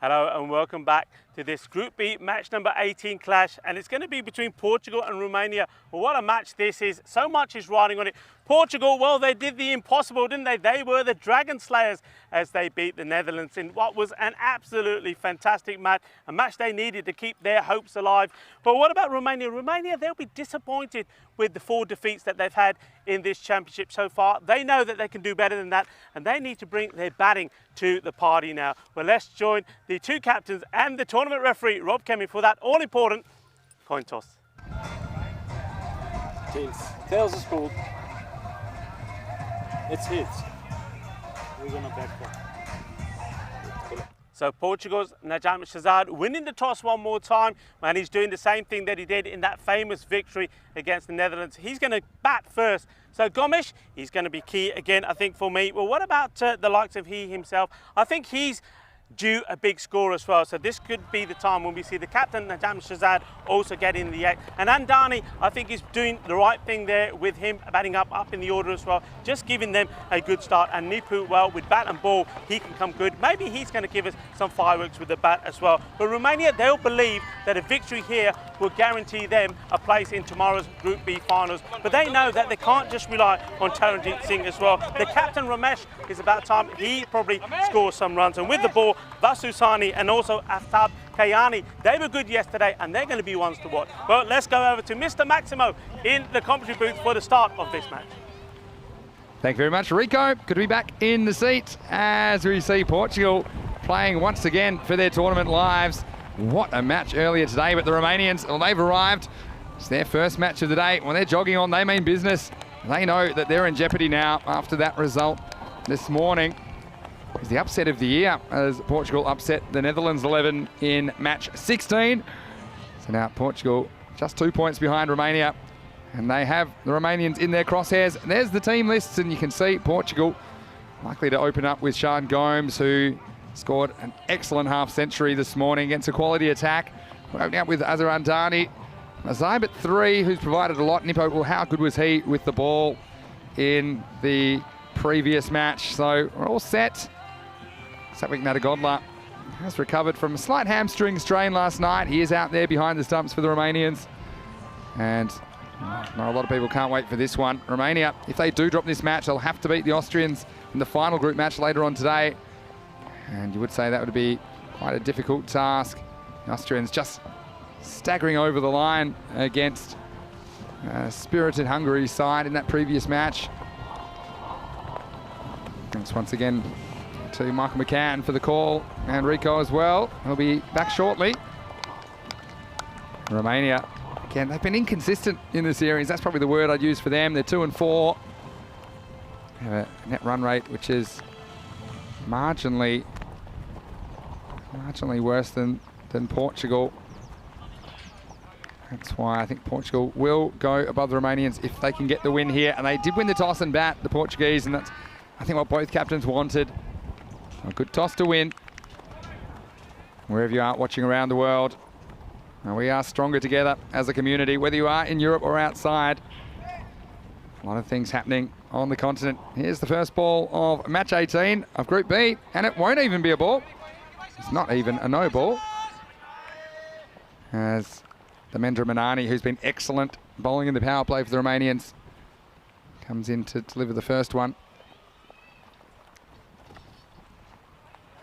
Speaker 1: Hello and welcome back to this Group B match number 18 clash, and it's going to be between Portugal and Romania. Well, what a match this is. So much is riding on it. Portugal, well, they did the impossible, didn't they? They were the Dragon Slayers as they beat the Netherlands in what was an absolutely fantastic match, a match they needed to keep their hopes alive. But what about Romania? Romania, they'll be disappointed with the 4 defeats that they've had in this championship so far. They know that they can do better than that, and they need to bring their batting to the party now. Well, let's join the 2 captains and the tournament referee, Rob Kemi, for that all-important coin toss.
Speaker 2: Tails is pulled. It's his. We're gonna back up.
Speaker 1: So Portugal's Najam Shazad winning the toss one more time, and he's doing the same thing that he did in that famous victory against the Netherlands. He's going to bat first. So Gomes, he's going to be key again, I think, for me. Well, what about the likes of he himself? I think he's due a big score as well. So this could be the time when we see the captain, Najam Shazad, also get in the act. And Andani, I think, is doing the right thing there with him batting up in the order as well, just giving them a good start. And Nipu, well, with bat and ball, he can come good. Maybe he's going to give us some fireworks with the bat as well. But Romania, they'll believe that a victory here will guarantee them a place in tomorrow's Group B finals. But they know that they can't just rely on Taranjit Singh as well. The captain, Ramesh, is about time he probably scores some runs. And with the ball, Vasusani and also Aftab Kayani, they were good yesterday and they're going to be ones to watch. Well, let's go over to Mr. Maximo in the commentary booth for the start of this match.
Speaker 3: Thank you very much, Rico. Good to be back in the seat as we see Portugal playing once again for their tournament lives. What a match earlier today, but the Romanians, well, they've arrived. It's their first match of the day. When they're jogging on, they mean business. They know that they're in jeopardy now after that result this morning. It's the upset of the year as Portugal upset the Netherlands 11 in match 16. So now Portugal just 2 points behind Romania, and they have the Romanians in their crosshairs. And there's the team lists, and you can see Portugal likely to open up with Sean Gomes, who scored an excellent half-century this morning against a quality attack. We're opening up with Azhar Andani. Mazib at 3, who's provided a lot. Nippo, well, how good was he with the ball in the previous match? So we're all set. Satwik Nadagodla has recovered from a slight hamstring strain last night. He is out there behind the stumps for the Romanians. And a lot of people can't wait for this one. Romania, if they do drop this match, they'll have to beat the Austrians in the final group match later on today. And you would say that would be quite a difficult task. The Austrians just staggering over the line against a spirited Hungary side in that previous match. Thanks once again to Michael McCann for the call, and Rico as well. He'll be back shortly. Romania, again, they've been inconsistent in the series. That's probably the word I'd use for them. They're 2 and 4. They have a net run rate which is marginally worse than Portugal. That's why I think Portugal will go above the Romanians if they can get the win here. And they did win the toss and bat, the Portuguese, and that's, I think, what both captains wanted. A good toss to win. Wherever you are watching around the world, we are stronger together as a community, whether you are in Europe or outside. A lot of things happening on the continent. Here's the first ball of match 18 of Group B, and it won't even be a ball. It's not even a no ball. As Damendra Manani, who's been excellent bowling in the power play for the Romanians, comes in to deliver the first one.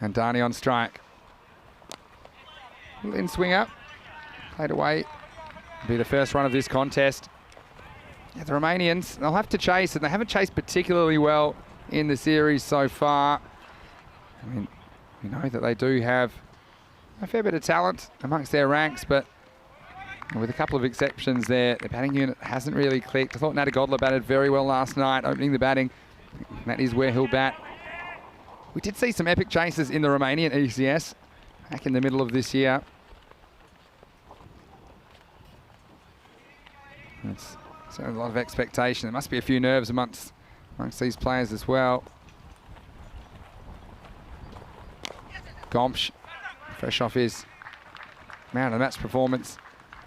Speaker 3: And Dani on strike. In swing up. Played away. Be the first run of this contest. Yeah, the Romanians, they'll have to chase, and they haven't chased particularly well in the series so far. I mean, we know that they do have a fair bit of talent amongst their ranks, but with a couple of exceptions there, the batting unit hasn't really clicked. I thought Nadagodla batted very well last night, opening the batting. That is where he'll bat. We did see some epic chases in the Romanian ECS back in the middle of this year. That's certainly a lot of expectation. There must be a few nerves amongst these players as well. Gomes, fresh off his man of the match performance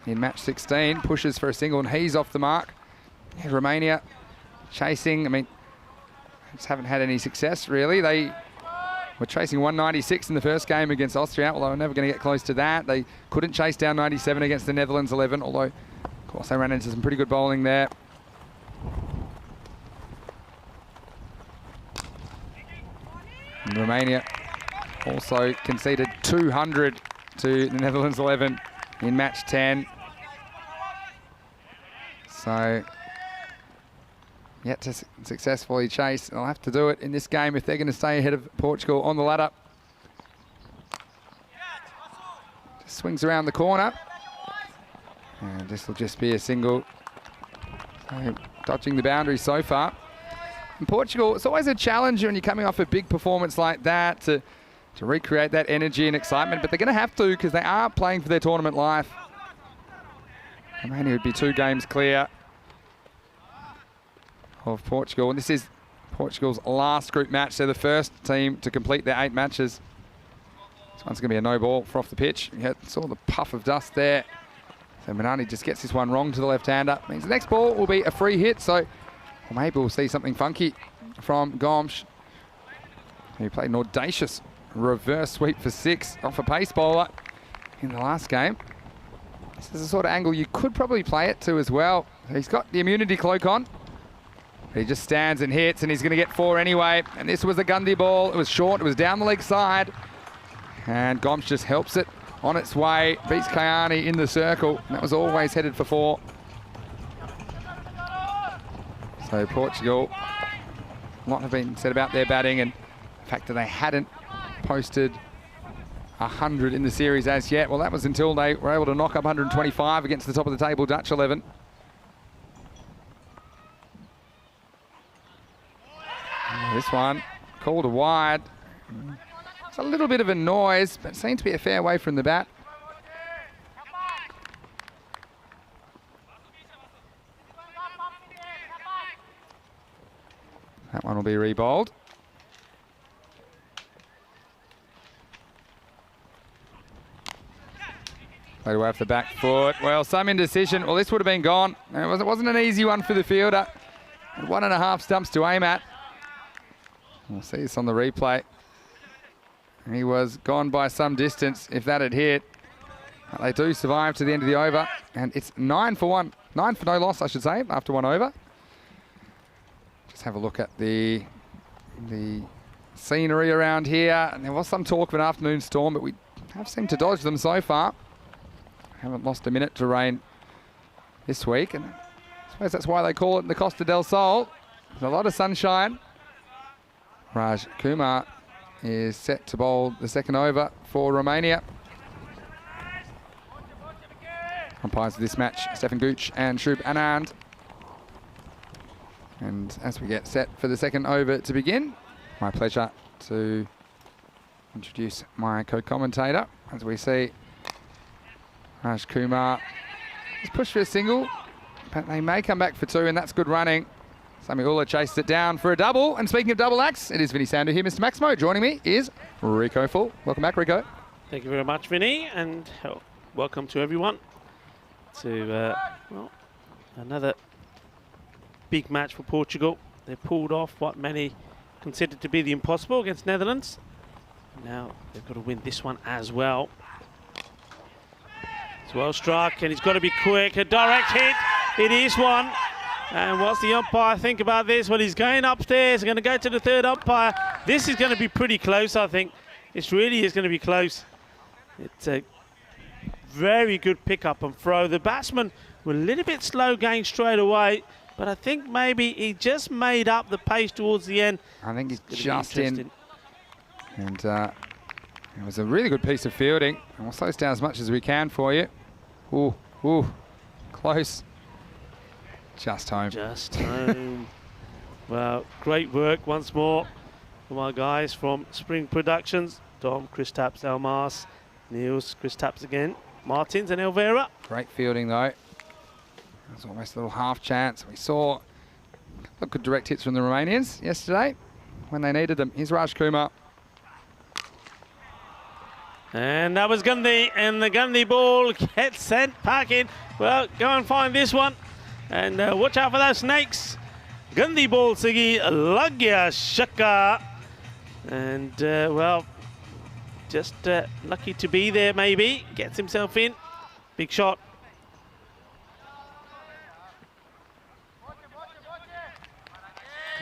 Speaker 3: in match 16, pushes for a single and he's off the mark. Yeah, Romania chasing, I mean, just haven't had any success really. They were chasing 196 in the first game against Austria, although we're never going to get close to that. They couldn't chase down 97 against the Netherlands 11, although, of course, they ran into some pretty good bowling there. And Romania also conceded 200 to the Netherlands 11 in match 10. So, yet to successfully chase. They'll have to do it in this game if they're going to stay ahead of Portugal on the ladder. Just swings around the corner. And this will just be a single. So, dodging the boundary so far. In Portugal, it's always a challenge when you're coming off a big performance like that to recreate that energy and excitement, but they're going to have to because they are playing for their tournament life. Romania would be 2 games clear of Portugal, and this is Portugal's last group match. They're the first team to complete their 8 matches. This one's going to be a no ball for off the pitch. You saw the puff of dust there. So Manani just gets this one wrong to the left-hander. Means the next ball will be a free hit, so maybe we'll see something funky from Gomes. He played an audacious reverse sweep for 6 off a pace bowler in the last game. This is the sort of angle you could probably play it to as well. He's got the immunity cloak on. He just stands and hits, and he's going to get 4 anyway. And this was a Gundy ball. It was short. It was down the leg side. And Gomes just helps it on its way. Beats Kayani in the circle. And that was always headed for 4. So Portugal, a lot have been said about their batting and the fact that they hadn't posted 100 in the series as yet. Well, that was until they were able to knock up 125 against the top of the table Dutch 11. This one called a wide. It's a little bit of a noise, but it seemed to be a fair way from the bat. That one will be re-bowled. Played away off the back foot. Well, some indecision. Well, this would have been gone. It wasn't an easy one for the fielder. 1.5 stumps to aim at. We'll see this on the replay. He was gone by some distance if that had hit. But they do survive to the end of the over. And it's 9 for 1. 9 for no loss, I should say, after 1 over. Just have a look at the scenery around here. And there was some talk of an afternoon storm, but we have seemed to dodge them so far. Haven't lost a minute to rain this week, and I suppose that's why they call it the Costa del Sol. There's a lot of sunshine. Raj Kumar is set to bowl the second over for Romania. Umpires of this match, Stefan Gooch and Shub Anand. And as we get set for the second over to begin, my pleasure to introduce my co-commentator as we see Raj Kumar has pushed for a single, but they may come back for 2, and that's good running. Sami Ullah chased it down for a double, and speaking of double acts, it is Vinny Sander here, Mr. Maximo. Joining me is Rico Full. Welcome back, Rico.
Speaker 1: Thank you very much, Vinny, and welcome to everyone to well, another big match for Portugal. They pulled off what many considered to be the impossible against Netherlands. Now they've got to win this one as well. It's well struck, and he's got to be quick. A direct hit. It is one. And what's the umpire think about this? Well, he's going upstairs. He's going to go to the third umpire. This is going to be pretty close, I think. It really is going to be close. It's a very good pickup and throw. The batsmen were a little bit slow going straight away, but I think maybe he just made up the pace towards the end.
Speaker 3: I think he's just in. And it was a really good piece of fielding. And we'll slow this down as much as we can for you. Ooh, ooh, close. Just home. Just home.
Speaker 1: Well, great work once more from our guys from Spring Productions. Dom, Chris Taps, Elmas, Niels, Chris Taps again, Martins and Elvera.
Speaker 3: Great fielding though. It was almost a little half chance. We saw a couple of good direct hits from the Romanians yesterday when they needed them. Here's Raj Kumar.
Speaker 1: And that was Gundy, and the Gundy ball gets sent packing. Well, go and find this one. And watch out for those snakes. Gundy ball, Sigi, Lagya Shaka. And, well, just lucky to be there, maybe. Gets himself in. Big shot.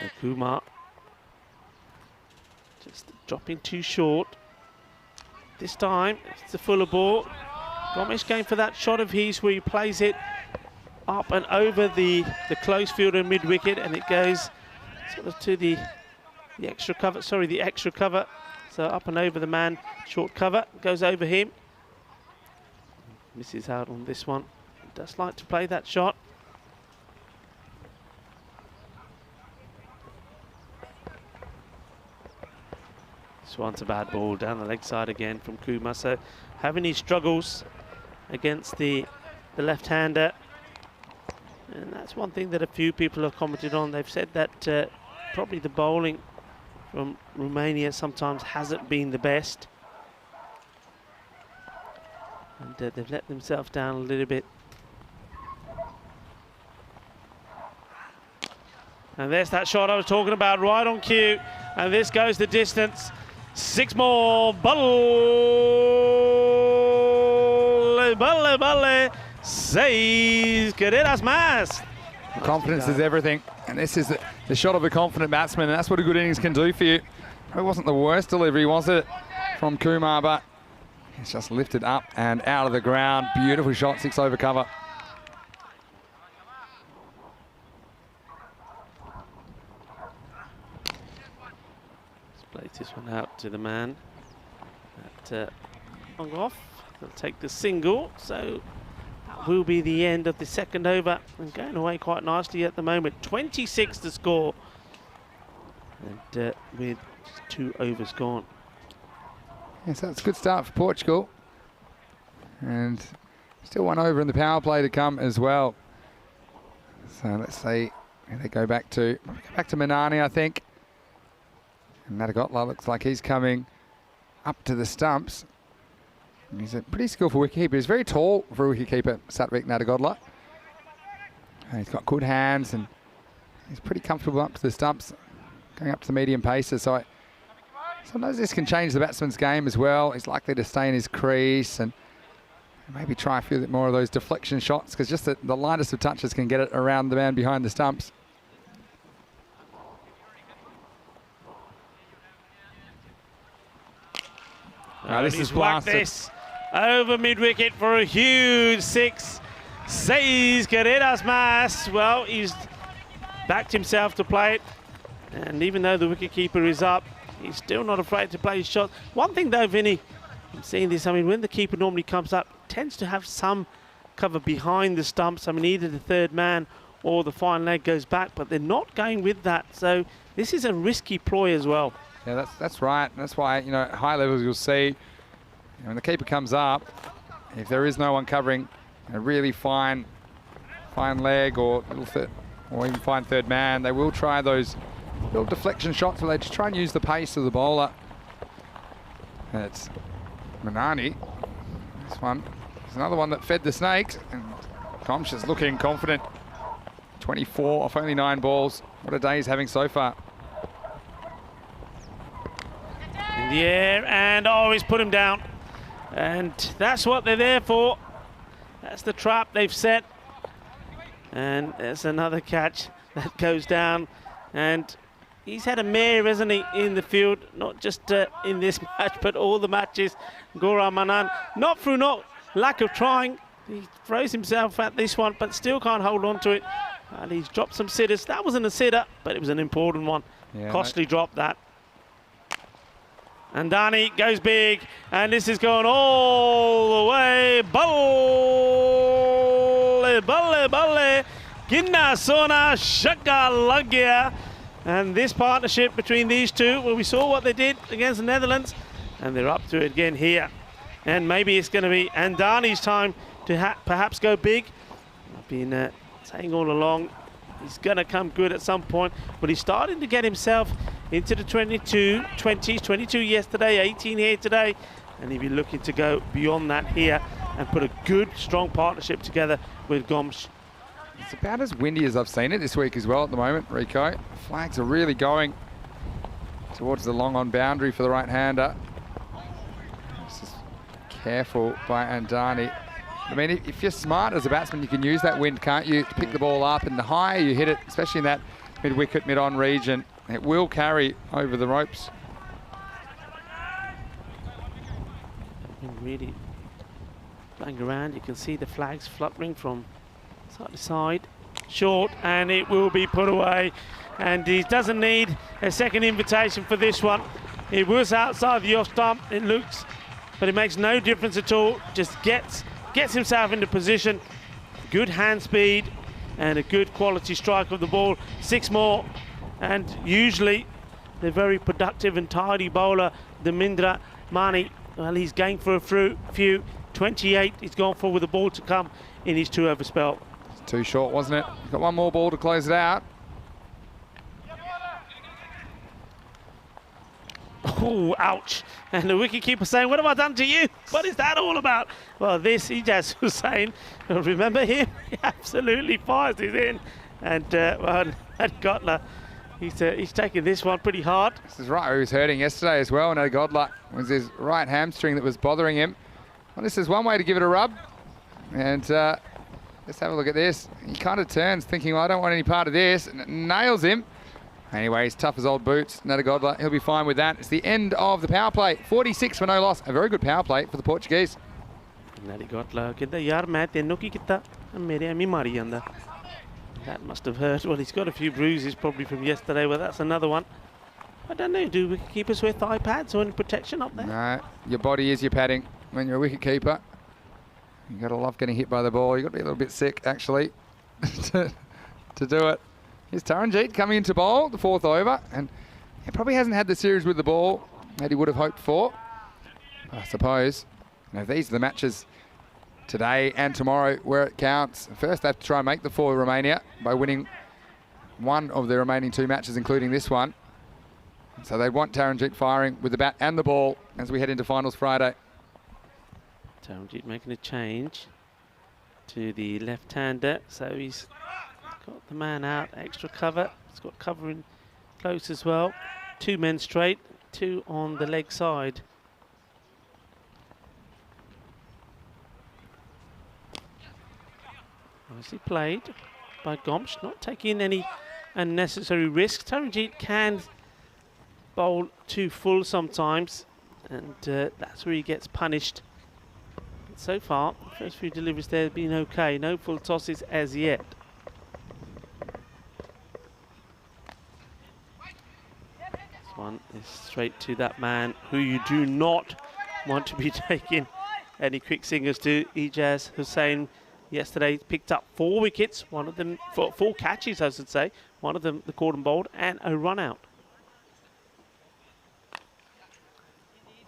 Speaker 1: And Kumar just dropping too short. This time, it's the fuller ball. Gomes going for that shot of his where he plays it up and over the close fielder mid-wicket, and it goes sort of to the extra cover, sorry, the extra cover. So up and over the man, short cover, goes over him. Misses out on this one. Does like to play that shot. This one's a bad ball down the leg side again from Kumar. So having his struggles against the left-hander. And that's one thing that a few people have commented on. They've said that probably the bowling from Romania sometimes hasn't been the best. And they've let themselves down a little bit. And there's that shot I was talking about, right on cue. And this goes the distance. 6 more. Balle. 6 carreras más.
Speaker 3: Confidence is everything, and this is the shot of a confident batsman, and that's what a good innings can do for you. It wasn't the worst delivery, was it, from Kumar, but it's just lifted up and out of the ground. Beautiful shot, 6 over cover.
Speaker 1: Let's play this one out to the man. That hung off. They'll take the single, so that will be the end of the second over, and going away quite nicely at the moment. 26 to score, and with 2 overs gone.
Speaker 3: Yes, that's a good start for Portugal, and still 1 over in the power play to come as well. So let's see where they go back to. Manani, I think. And Nadagotla looks like he's coming up to the stumps. He's a pretty skillful wicketkeeper. He's very tall for a wicketkeeper, Satvik Nadagotla. He's got good hands and he's pretty comfortable up to the stumps, going up to the medium paces. So sometimes this can change the batsman's game as well. He's likely to stay in his crease and maybe try a few bit more of those deflection shots, because just the lightest of touches can get it around the man behind the stumps. This is blasted.
Speaker 1: This over mid-wicket for a huge 6. 6 carreras más. Well, he's backed himself to play it. And even though the wicketkeeper is up, he's still not afraid to play his shot. One thing though, Vinny, I'm seeing this, I mean, when the keeper normally comes up, tends to have some cover behind the stumps. I mean, either the third man or the fine leg goes back, but they're not going with that. So this is a risky ploy as well.
Speaker 3: Yeah, that's right. That's why, you know, at high levels you'll see when the keeper comes up, if there is no one covering a really fine leg or even fine third man, they will try those little deflection shots where they just try and use the pace of the bowler. And it's Manani. This one is another one that fed the snakes, and Comsh is looking confident. 24 off only 9 balls. What a day he's having so far.
Speaker 1: In the air, and he's put him down. And that's what they're there for. That's the trap they've set. And there's another catch that goes down. And he's had a mare, hasn't he, in the field, not just in this match, but all the matches. Gaurav Manan, not through lack of trying. He throws himself at this one, but still can't hold on to it. And he's dropped some sitters. That wasn't a sitter, but it was an important one. Yeah, costly drop that. And Dani goes big, and this is going all the way. Balle, Ginna Sona Shaka Lagya. And this partnership between these two, well, we saw what they did against the Netherlands, and they're up to it again here. And maybe it's going to be Andani's time to perhaps go big. I've been saying all along, he's going to come good at some point, but he's starting to get himself into the 20s, 22 yesterday, 18 here today, and he'll be looking to go beyond that here and put a good, strong partnership together with Gomes.
Speaker 3: It's about as windy as I've seen it this week as well at the moment, Rico. Flags are really going. towards the long on boundary for the right-hander. This is careful by Andani. I mean, if you're smart as a batsman, you can use that wind, can't you, to pick the ball up, and the higher you hit it, especially in that mid-wicket, mid-on region, it will carry over the ropes.
Speaker 1: Really playing around, you can see the flags fluttering from side to side. Short, and it will be put away. And he doesn't need a second invitation for this one. It was outside the off stump, it looks, but it makes no difference at all. Just gets himself into position. Good hand speed and a good quality strike of the ball. 6 more, and usually the very productive and tidy bowler, Demindra Mani, well, he's going for a few. 28 he's gone for with the ball to come in his 2-over spell.
Speaker 3: It's too short, wasn't it? Got one more ball to close it out.
Speaker 1: Oh, ouch. And the wicketkeeper saying, what have I done to you? What is that all about? Well, this, Ijaz Hussain, remember him? He absolutely fires it in. And, well, Nat Godler, he's taking this one pretty hard.
Speaker 3: This is right. He was hurting yesterday as well. Nat Godler was his right hamstring that was bothering him. Well, this is one way to give it a rub. And let's have a look at this. He kind of turns thinking, well, I don't want any part of this. And it nails him. Anyway, he's tough as old boots. Nat Godler, he'll be fine with that. It's the end of the power play. 46 for no loss. A very good power play for the Portuguese.
Speaker 1: Nat Godler, कहता यार मैं तेनों की कितना मेरे Amy मारी ਜਾਂਦਾ. That must have hurt. Well, he's got a few bruises probably from yesterday. Well, that's another one. I don't know. Do wicketkeepers wear thigh pads or any protection up there?
Speaker 3: No, your body is your padding when you're a wicketkeeper. You got to love getting hit by the ball. You got to be a little bit sick actually to do it. Here's Taranjeet coming into bowl, the 4th over, and he probably hasn't had the series with the ball that he would have hoped for. But I suppose, you know, these are the matches today and tomorrow where it counts. First, they have to try and make the 4 Romania by winning one of the remaining 2 matches, including this one. So they want Taranjeet firing with the bat and the ball as we head into finals Friday.
Speaker 1: Taranjeet making a change to the left-hander, so he's got the man out, extra cover. He's got cover in close as well. 2 men straight, 2 on the leg side. Nicely played by Gomsh, not taking any unnecessary risks. Taranjeet can bowl too full sometimes, and that's where he gets punished. But so far, the first few deliveries there have been okay. No full tosses as yet. This one is straight to that man who you do not want to be taking any quick singers to. Ijaz Hussain yesterday picked up 4 wickets, one of them, 4 catches I should say, one of them the cordon bowled, and a run out.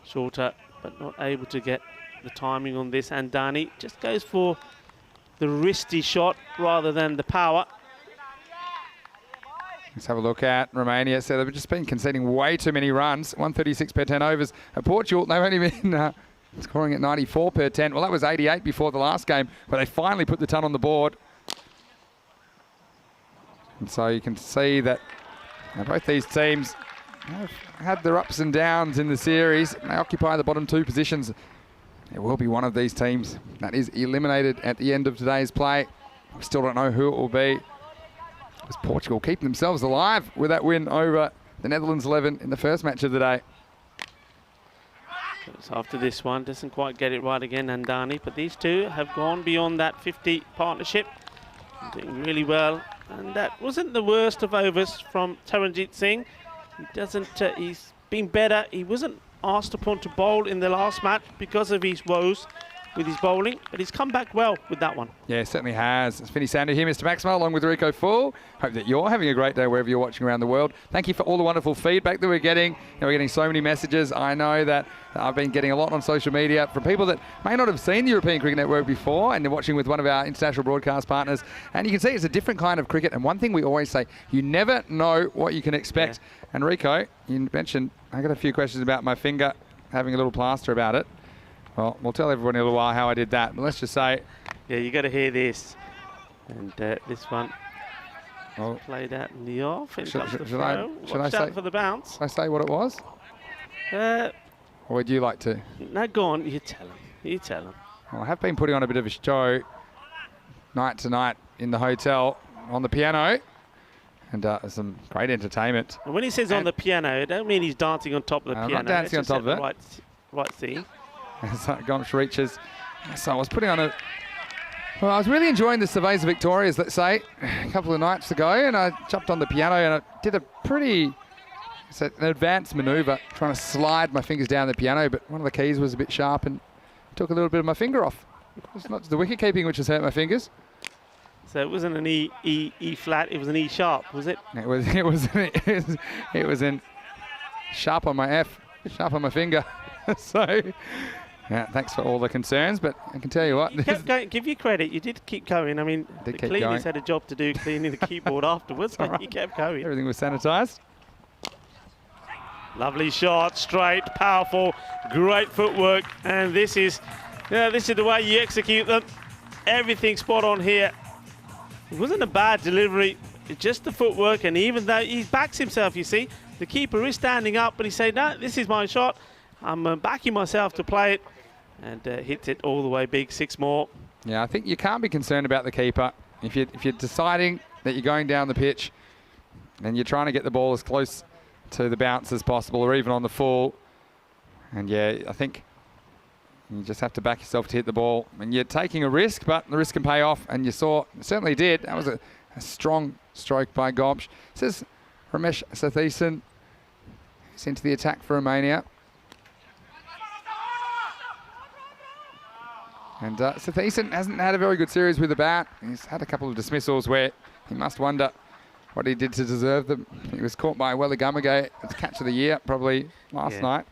Speaker 1: Shorter, but not able to get the timing on this. And Dani just goes for the wristy shot rather than the power.
Speaker 3: Let's have a look at Romania. So they've just been conceding way too many runs. 136 per 10 overs. At Portugal, they've only been scoring at 94 per 10. Well, that was 88 before the last game, but they finally put the ton on the board. And so you can see that both these teams have had their ups and downs in the series. They occupy the bottom 2 positions. It will be one of these teams that is eliminated at the end of today's play. We still don't know who it will be. It was Portugal keeping themselves alive with that win over the Netherlands 11 in the first match of the day.
Speaker 1: So after this one, doesn't quite get it right again, Andani, but these 2 have gone beyond that 50 partnership. Doing really well, and that wasn't the worst of overs from Taranjeet Singh. He's been better. He wasn't asked upon to bowl in the last match because of his woes with his bowling, but he's come back well with that one.
Speaker 3: Yeah, certainly has. It's Finney Sander here, Mr. Maxwell, along with Rico Full. Hope that you're having a great day wherever you're watching around the world. Thank you for all the wonderful feedback that we're getting. We're getting so many messages. I know that I've been getting a lot on social media from people that may not have seen the European Cricket Network before, and they're watching with one of our international broadcast partners. And you can see it's a different kind of cricket. And one thing we always say, you never know what you can expect. Yeah. And Rico, you mentioned, I got a few questions about my finger, having a little plaster about it. Well, we'll tell everyone in a little while how I did that. But let's just say...
Speaker 1: Yeah, you got to hear this. And this one
Speaker 3: Oh.
Speaker 1: Played out in the off. In
Speaker 3: Should
Speaker 1: comes the
Speaker 3: should I
Speaker 1: throw.
Speaker 3: should I
Speaker 1: Watch
Speaker 3: say
Speaker 1: out for the bounce.
Speaker 3: should I say what it was?
Speaker 1: Uh,
Speaker 3: Or would you like to?
Speaker 1: no, go on. You tell him. You tell him.
Speaker 3: Well, I have been putting on a bit of a show night to night in the hotel on the piano, and some great entertainment.
Speaker 1: And when he says on the piano, it don't mean he's dancing on top of the
Speaker 3: I'm
Speaker 1: piano.
Speaker 3: not dancing on
Speaker 1: It's
Speaker 3: top
Speaker 1: just
Speaker 3: of
Speaker 1: at
Speaker 3: it.
Speaker 1: the right thing.
Speaker 3: As Gomsh reaches. So I was putting on a... Well, I was really enjoying the Surveys of Victorias, let's say, a couple of nights ago, and I jumped on the piano and I did a pretty... It's an advanced manoeuvre, trying to slide my fingers down the piano, but one of the keys was a bit sharp and took a little bit of my finger off. It's not the wicket keeping which has hurt my fingers.
Speaker 1: So it wasn't an E flat, it was an E sharp, was it?
Speaker 3: It was in sharp on my F, sharp on my finger. So, yeah, thanks for all the concerns, but I can tell you what.
Speaker 1: You kept going, give you credit, you did keep going. I mean, the
Speaker 3: keep
Speaker 1: cleaners
Speaker 3: going.
Speaker 1: had a job to do cleaning the keyboard afterwards, but you kept going.
Speaker 3: Everything was sanitised.
Speaker 1: Lovely shot, straight, powerful, great footwork, and this is the way you execute them. Everything spot on here. It wasn't a bad delivery, it's just the footwork, and even though he backs himself, you see, the keeper is standing up, but he said, no, this is my shot. I'm backing myself to play it, and hits it all the way big, 6 more.
Speaker 3: Yeah, I think you can't be concerned about the keeper. If you're deciding that you're going down the pitch and you're trying to get the ball as close to the bounce as possible, or even on the full, and yeah, I think you just have to back yourself to hit the ball. And you're taking a risk, but the risk can pay off, and you certainly did. That was a strong stroke by Gomsh. Says Ramesh Sathisen. He's into the attack for Romania. And Sathisen hasn't had a very good series with the bat. He's had a couple of dismissals where he must wonder what he did to deserve them. He was caught by Welly Gumagay at the catch of the year probably last night.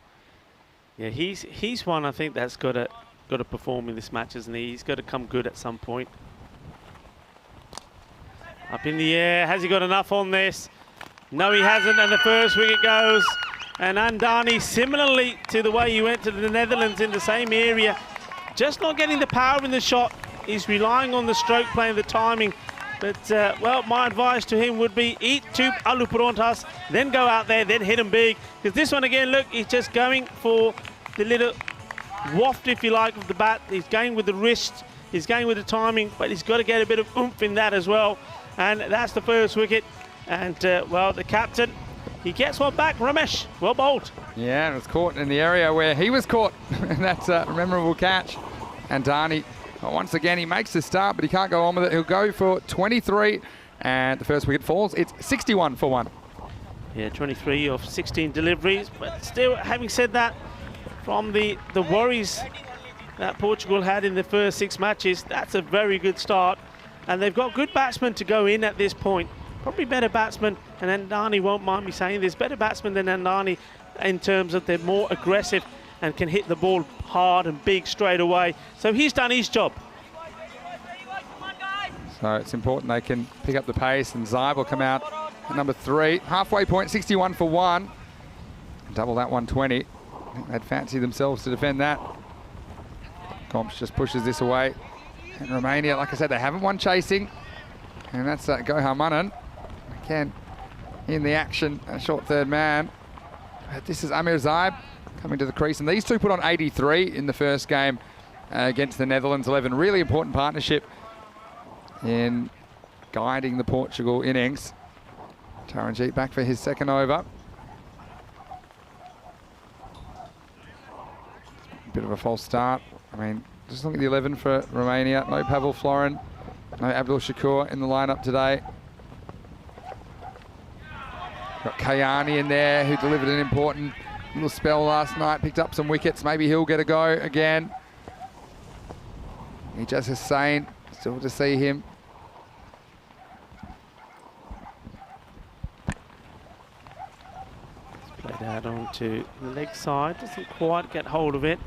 Speaker 1: Yeah, he's one I think that's got to perform in this match, isn't he? He's got to come good at some point. Up in the air, has he got enough on this? No, he hasn't, and the first wicket goes. And Andani, similarly to the way he went to the Netherlands in the same area, just not getting the power in the shot. He's relying on the stroke play and the timing. But, well, my advice to him would be eat 2 aloo paranthas, then go out there, then hit him big. Because this one, again, look, he's just going for the little waft, if you like, of the bat. He's going with the wrist, he's going with the timing, but he's got to get a bit of oomph in that as well. And that's the first wicket. And, well, the captain, he gets one back. Ramesh, well bowled.
Speaker 3: Yeah, and it was caught in the area where he was caught. And that's a memorable catch. And Dani, once again, he makes the start, but he can't go on with it. He'll go for 23, and the first wicket falls. It's 61 for 1.
Speaker 1: Yeah, 23 of 16 deliveries. But still, having said that, from the worries that Portugal had in the first 6 matches, that's a very good start. And they've got good batsmen to go in at this point. Probably better batsmen, and Andani won't mind me saying this, better batsmen than Andani in terms of they're more aggressive and can hit the ball hard and big straight away. So he's done his job.
Speaker 3: So it's important they can pick up the pace, and Zaib will come out at number 3. Halfway point, 61 for 1. Double that 120. I think they'd fancy themselves to defend that. Gomsh just pushes this away. And Romania, like I said, they haven't won chasing. And that's Gohar Manan. Again, in the action, a short third man. But this is Amir Zaib coming to the crease. And these two put on 83 in the first game against the Netherlands 11. Really important partnership in guiding the Portugal innings. Taranjeet back for his second over. Bit of a false start. I mean, just look at the 11 for Romania. No Pavel Florin, no Abdul Shakur in the lineup today. Got Kayani in there, who delivered an important little spell last night, picked up some wickets. Maybe he'll get a go again. Ijaz Hussain, still to see him.
Speaker 1: Played out onto the leg side, doesn't quite get hold of it.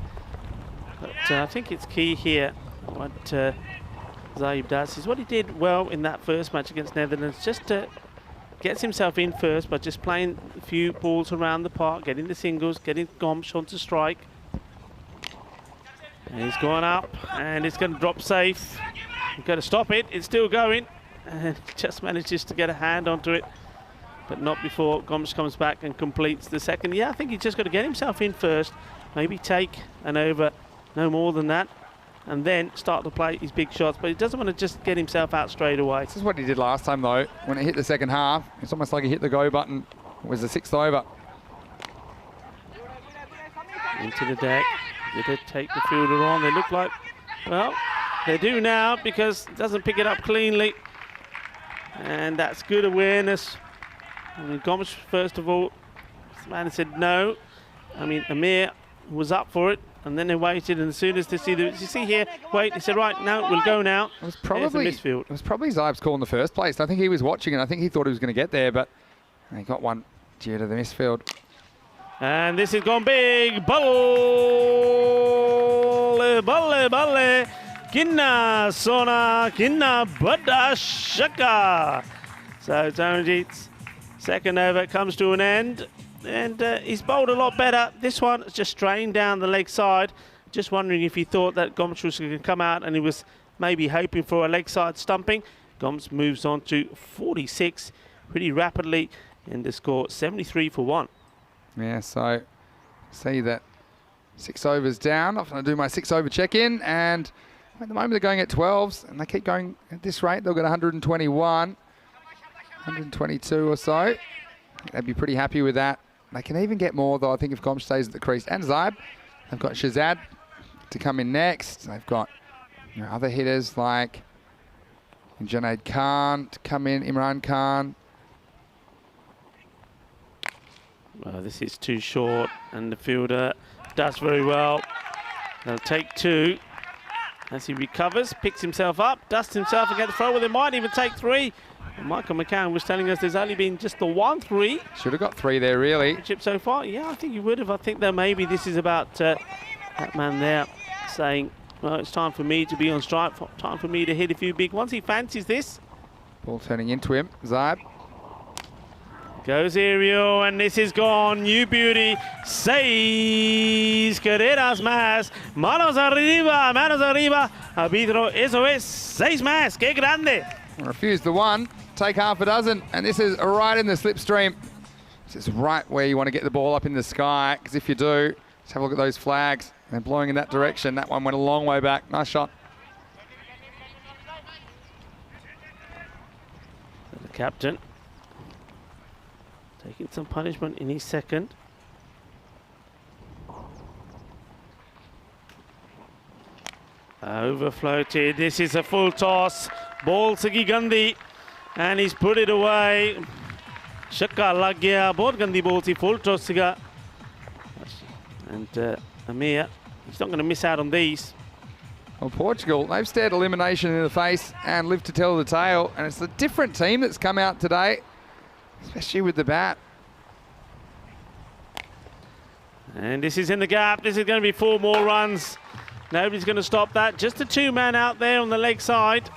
Speaker 1: But I think it's key here. What Zaib does is what he did well in that first match against Netherlands, just gets himself in first by just playing a few balls around the park, getting the singles, getting Gomsh onto strike. And he's gone up, and it's going to drop safe. You've got to stop it. It's still going. and just manages to get a hand onto it, but not before Gomes comes back and completes the second. Yeah, I think he's just got to get himself in first, maybe take an over, no more than that, and then start to play his big shots, but he doesn't want to just get himself out straight away.
Speaker 3: This is what he did last time though. When it hit the second half, it's almost like he hit the go button. It was the 6th over.
Speaker 1: Into the deck. Did it take the fielder on? They look like, well, they do now because it doesn't pick it up cleanly. And that's good awareness. I mean, Gomes, first of all, this man said no. I mean, Amir was up for it, and then they waited, and as soon as they see the, you see here, wait, he said, right, no, we'll go now.
Speaker 3: It was probably Zyb's call in the first place. I think he was watching, and I think he thought he was going to get there, but he got one due to the misfield.
Speaker 1: And this has gone big. Balle, balle, balle. Kinna sona, kinna bada shaka. So Taranjeet's second over comes to an end. And he's bowled a lot better. This one is just strained down the leg side. Just wondering if he thought that Gomes was going to come out and he was maybe hoping for a leg side stumping. Gomes moves on to 46 pretty rapidly, and the score 73 for 1.
Speaker 3: Yeah, so see that 6 overs down. I'm going to do my 6 over check-in, and at the moment they're going at 12s, and they keep going at this rate. They'll get 121, 122 or so. They'd be pretty happy with that. They can even get more, though, I think, if Gomes stays at the crease. And Zyb. They've got Shazad to come in next. They've got other hitters like Junaid Khan to come in, Imran Khan.
Speaker 1: Well, this is too short, and the fielder does very well. They'll take 2 as he recovers, picks himself up, dusts himself and gets the throw. Well, they might even take 3. And Michael McCann was telling us there's only been just the 1 3.
Speaker 3: Should have got 3 there, really.
Speaker 1: Chip so far. Yeah, I think you would have. I think that maybe this is about that man there saying, well, it's time for me to be on strike, time for me to hit a few big ones. He fancies this.
Speaker 3: Ball turning into him. Zyb.
Speaker 1: Goes aerial, and this is gone. New beauty. 6 carreras más. Manos arriba, manos arriba. Arbitro, eso es 6 más. Qué grande.
Speaker 3: Refuse the 1, take half a dozen, and this is right in the slipstream. This is right where you want to get the ball up in the sky, because if you do, just have a look at those flags. They're blowing in that direction. That one went a long way back. Nice shot.
Speaker 1: The captain taking some punishment in his second. Overfloated. This is a full toss. Ball Sagi Gandhi, and he's put it away. Shakka lag gaya. Bahut gandi ball thi, full toss siga. And Amir, he's not going to miss out on these.
Speaker 3: Well, Portugal, they've stared elimination in the face and lived to tell the tale, and it's a different team that's come out today, especially with the bat.
Speaker 1: And this is in the gap. This is going to be 4 more runs. Nobody's going to stop that. Just a 2-man out there on the leg side.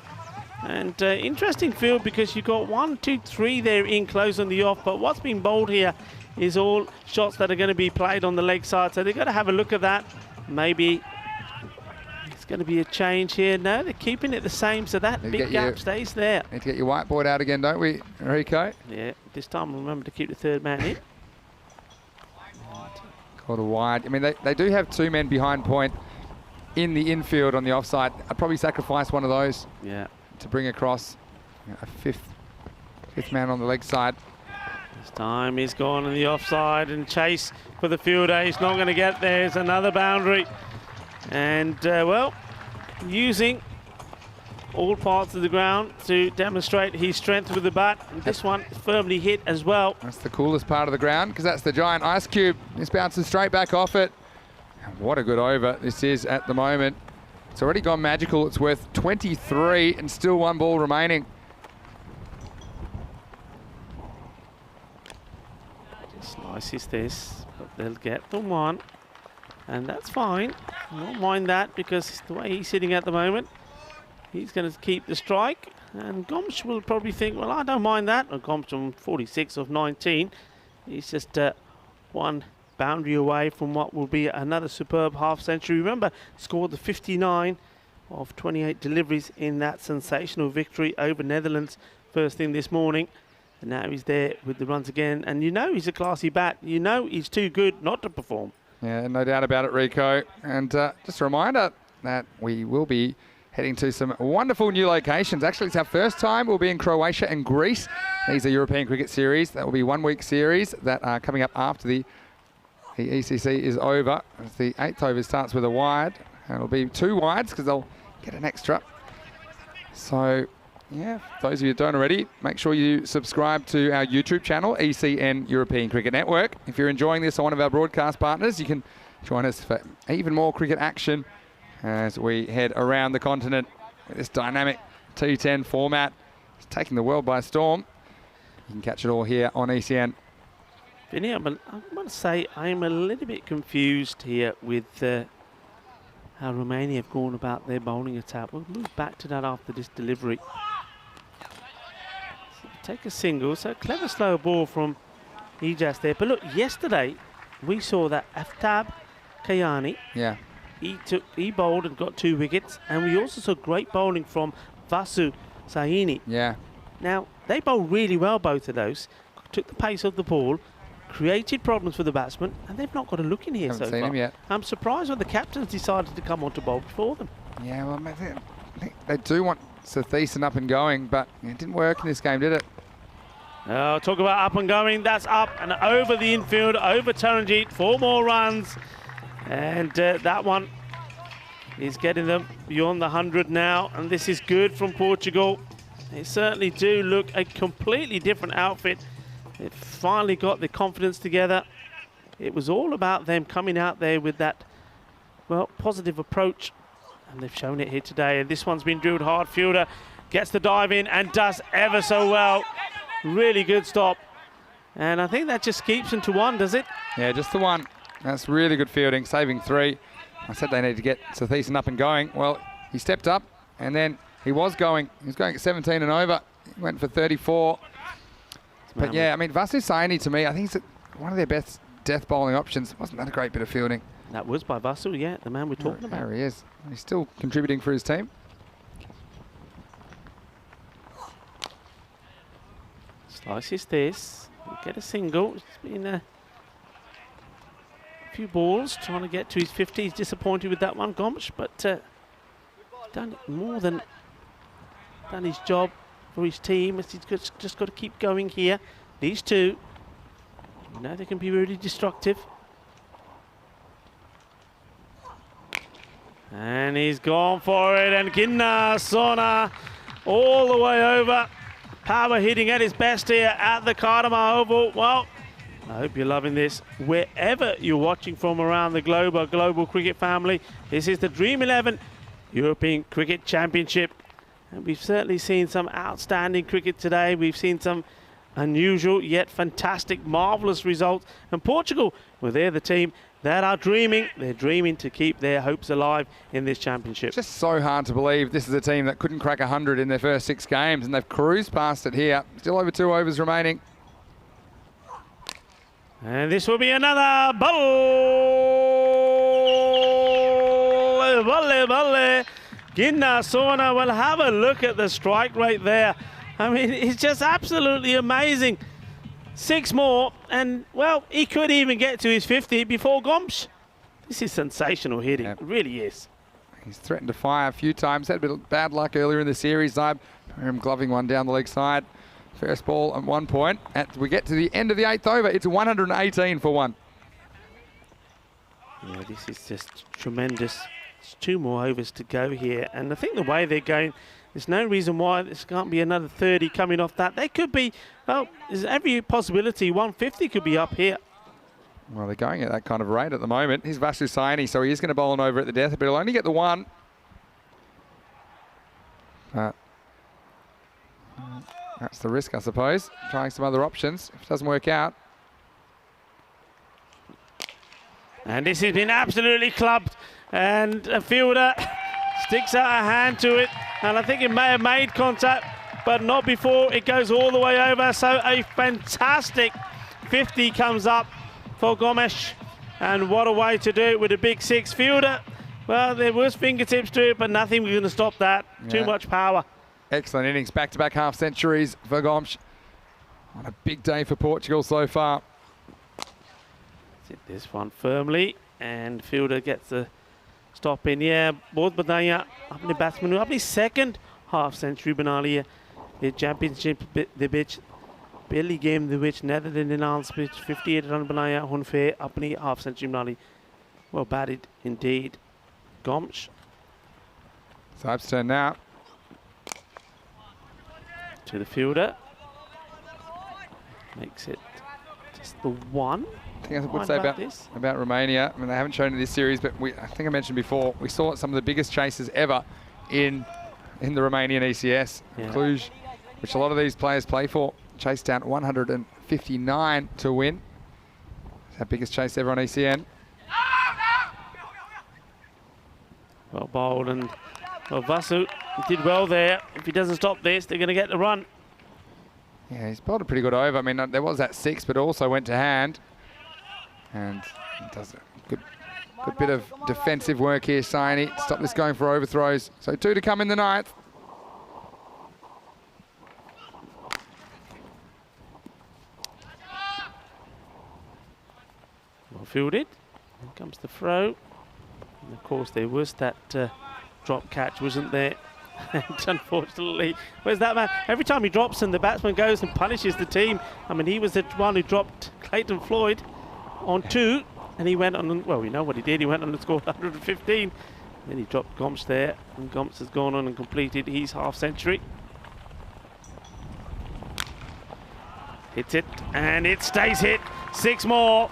Speaker 1: And interesting field, because you've got 1, 2, 3 there in close on the off. But what's been bowled here is all shots that are going to be played on the leg side. So they've got to have a look at that. Maybe it's going to be a change here. No, they're keeping it the same. So that big gap stays there.
Speaker 3: Need to get your whiteboard out again, don't we, Rico?
Speaker 1: Yeah, this time we'll remember to keep the 3rd man in.
Speaker 3: Called a wide. I mean, they do have 2 men behind point in the infield on the offside. I'd probably sacrifice one of those.
Speaker 1: Yeah.
Speaker 3: To bring across a fifth man on the leg side.
Speaker 1: This time he's gone on the offside, and chase for the fielder. He's not going to get there. It's another boundary. And, well, using all parts of the ground to demonstrate his strength with the bat. And this one firmly hit as well.
Speaker 3: That's the coolest part of the ground, because that's the giant ice cube. This bounces straight back off it. And what a good over this is at the moment. It's already gone magical. It's worth 23 and still 1 ball remaining.
Speaker 1: Just nice is this, but they'll get the 1. And that's fine. I won't mind that, because the way he's sitting at the moment, he's going to keep the strike. And Gomes will probably think, well, I don't mind that. And Gomes on 46 of 19. He's just 1 boundary away from what will be another superb half century. Remember, scored the 59 of 28 deliveries in that sensational victory over Netherlands first thing this morning. And now he's there with the runs again. And you know he's a classy bat. You know he's too good not to perform.
Speaker 3: Yeah, no doubt about it, Rico. And just a reminder that we will be heading to some wonderful new locations. Actually, it's our first time. We'll be in Croatia and Greece. These are European Cricket Series. That will be 1 week series that are coming up after the ECC is over. As the 8th over starts with a wide. And it'll be 2 wides because they'll get an extra. So, yeah, for those of you who don't already, make sure you subscribe to our YouTube channel, ECN European Cricket Network. If you're enjoying this on one of our broadcast partners, you can join us for even more cricket action as we head around the continent with this dynamic T10 format. It's taking the world by storm. You can catch it all here on ECN.
Speaker 1: Vinny, I want to say I'm a little bit confused here with how Romania have gone about their bowling attack. We'll move back to that after this delivery. So take a single. So clever slow ball from Ijas there. But look, yesterday we saw that Aftab Kayani.
Speaker 3: Yeah.
Speaker 1: He bowled and got 2 wickets. And we also saw great bowling from Vasu Saini.
Speaker 3: Yeah.
Speaker 1: Now, they bowled really well, both of those. Took the pace of the ball, created problems for the batsman, and they've not got a look in here
Speaker 3: Haven't
Speaker 1: so
Speaker 3: seen
Speaker 1: far.
Speaker 3: him yet.
Speaker 1: I'm surprised when the captains decided to come on to bowl before them.
Speaker 3: Yeah, well, I think they do want Sathieson up and going, but it didn't work in this game, did it?
Speaker 1: Talk about up and going. That's up and over the infield, over Taranjeet. 4 more runs. And that one is getting them beyond the 100 now. And this is good from Portugal. They certainly do look a completely different outfit. They've finally got the confidence together. It was all about them coming out there with that, well, positive approach. And they've shown it here today. And this one's been drilled hard. Fielder gets the dive in and does ever so well. Really good stop. And I think that just keeps them to 1, does it?
Speaker 3: Yeah, just the 1. That's really good fielding, saving 3. I said they need to get Sathieson up and going. Well, he stepped up and then he was going. He was going at 17 and over. He went for 34. But yeah, I mean, Vasu Saini, to me, I think he's one of their best death bowling options. Wasn't that a great bit of fielding?
Speaker 1: That was by Vasu, yeah, the man we're talking about.
Speaker 3: There he is. He's still contributing for his team.
Speaker 1: Slices this. Get a single. It's been a few balls trying to get to his 50. He's disappointed with that one, Gomes, but done more than done his job for his team. He's just got to keep going here. These two, you know, they can be really destructive. And he's gone for it, and Ginna Sona all the way over. Power hitting at his best here at the Cartama Oval. Well, I hope you're loving this wherever you're watching from around the globe, our global cricket family. This is the Dream11 European Cricket Championship. And we've certainly seen some outstanding cricket today. We've seen some unusual yet fantastic, marvellous results. And Portugal, well, they're the team that are dreaming. They're dreaming to keep their hopes alive in this championship.
Speaker 3: Just so hard to believe this is a team that couldn't crack 100 in their first 6 games, and they've cruised past it here. Still over 2 overs remaining.
Speaker 1: And this will be another volley. Ginna Sona will have a look at the strike rate there. I mean, it's just absolutely amazing. 6 more, and, well, he could even get to his 50 before Gomes. This is sensational hitting. It really is.
Speaker 3: He's threatened to fire a few times. Had a bit of bad luck earlier in the series. I remember him gloving one down the leg side. First ball at 1 point. As we get to the end of the 8th over, it's 118 for 1.
Speaker 1: Yeah, this is just tremendous. There's 2 more overs to go here. And I think the way they're going, there's no reason why this can't be another 30 coming off that. They could be, well, there's every possibility 150 could be up here.
Speaker 3: Well, they're going at that kind of rate at the moment. Here's Vasu Saini, so he is going to bowl on over at the death, but he'll only get the 1. That's the risk, I suppose. Trying some other options. If it doesn't work out.
Speaker 1: And this has been absolutely clubbed. And a fielder sticks out a hand to it. And I think it may have made contact, but not before it goes all the way over. So a fantastic 50 comes up for Gomes. And what a way to do it with a big 6 fielder. Well, there was fingertips to it, but nothing was going to stop that.
Speaker 3: Yeah.
Speaker 1: Too much power.
Speaker 3: Excellent innings, back-to-back half centuries for Gomes. On a big day for Portugal so far.
Speaker 1: Hit this one firmly, and fielder gets the stop in. Yeah, both Badaya, अपने batsman अपनी second half century बना ली है. The championship the bitch पहली game the which Netherlands announced which 58 run बनाया हुनफे अपनी half century बना ली. Well batted indeed. Gomes
Speaker 3: Saib's turn now.
Speaker 1: to the fielder. Makes it just the one.
Speaker 3: I think I would say about Romania. I mean, they haven't shown in this series, but I think I mentioned before, we saw some of the biggest chases ever in the Romanian ECS.
Speaker 1: Yeah.
Speaker 3: Cluj, which a lot of these players play for, chased down 159 to win. It's our biggest chase ever on ECN.
Speaker 1: Well bowled, and well, Vasu did well there. If he doesn't stop this, they're going to get the run.
Speaker 3: Yeah, he's bowled a pretty good over. I mean, there was that 6, but also went to hand. And does a good bit of defensive work here, Saini. Stop this going for overthrows. So 2 to come in the 9th.
Speaker 1: Well fielded. Here comes the throw. And of course, there was that drop catch, wasn't there? And unfortunately, where's that man? Every time he drops and the batsman goes and punishes the team. I mean, he was the one who dropped Clayton Floyd on 2, and he went on, well, we know what he did. He went on and scored 115. Then he dropped Gomes there, and Gomes has gone on and completed his half century. Hits it, and it stays hit. 6 more,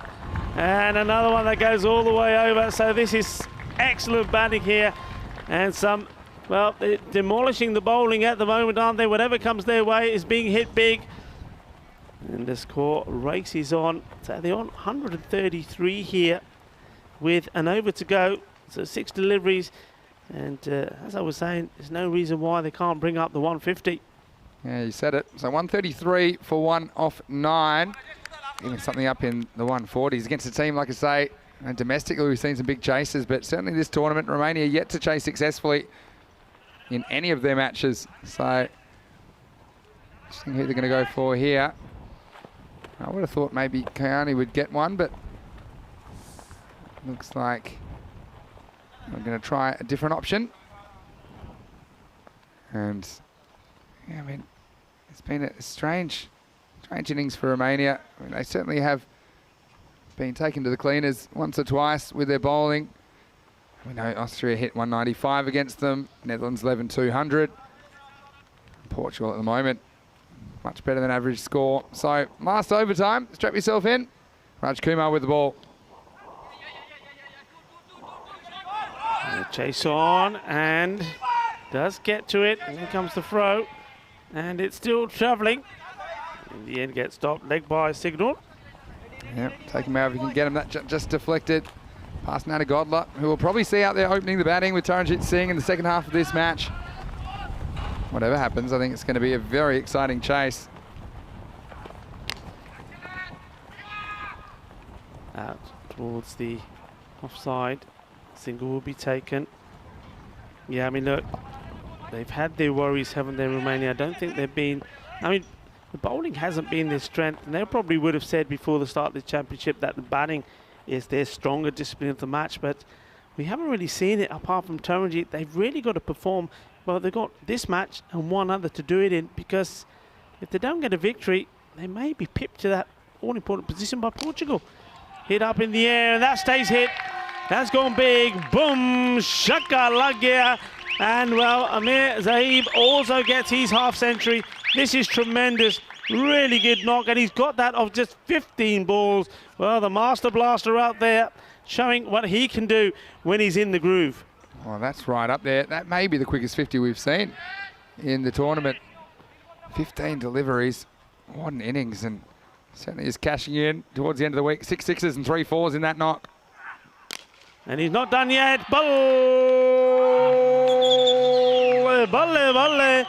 Speaker 1: and another one that goes all the way over. So this is excellent batting here, and some, well, they're demolishing the bowling at the moment, aren't they? Whatever comes their way is being hit big. And the score races on. So they're on 133 here with an over to go. So 6 deliveries. And as I was saying, there's no reason why they can't bring up the 150.
Speaker 3: Yeah, you said it. So 133 for 1 off 9. Even something up in the 140s against a team, like I say, and domestically we've seen some big chases, but certainly this tournament, Romania yet to chase successfully in any of their matches. So interesting who they're going to go for here. I would have thought maybe Kayani would get one, but looks like we're going to try a different option. And yeah, I mean, it's been a strange innings for Romania. I mean, they certainly have been taken to the cleaners once or twice with their bowling. We know Austria hit 195 against them, Netherlands 11-200. Portugal at the moment, much better than average score. So last overtime, strap yourself in. Raj Kumar with the ball.
Speaker 1: Chase on, and does get to it. And here comes the throw, and it's still travelling. In the end, gets stopped, leg by signal.
Speaker 3: Yeah, take him out if you can get him. That just deflected past Nana Godler, who will probably see out there opening the batting with Taranjit Singh in the second half of this match. Whatever happens, I think it's going to be a very exciting chase.
Speaker 1: Out towards the offside. Single will be taken. Yeah, I mean, look, they've had their worries, haven't they, Romania? I don't think they've been, I mean, the bowling hasn't been their strength, and they probably would have said before the start of the championship that the batting is their stronger discipline of the match, but we haven't really seen it apart from Taranjit. They've really got to perform. Well, they've got this match and one other to do it in, because if they don't get a victory, they may be pipped to that all-important position by Portugal. Hit up in the air, and that stays hit. That's gone big. Boom! Shaka lag gaya. And, well, Amir Zaib also gets his half-century. This is tremendous. Really good knock, and he's got that of just 15 balls. Well, the Master Blaster out there showing what he can do when he's in the groove.
Speaker 3: Well, that's right up there. That may be the quickest 50 we've seen in the tournament. 15 deliveries. What an innings, and certainly is cashing in towards the end of the week. 6 sixes and 3 fours in that knock.
Speaker 1: And he's not done yet. Balle, balle, balle.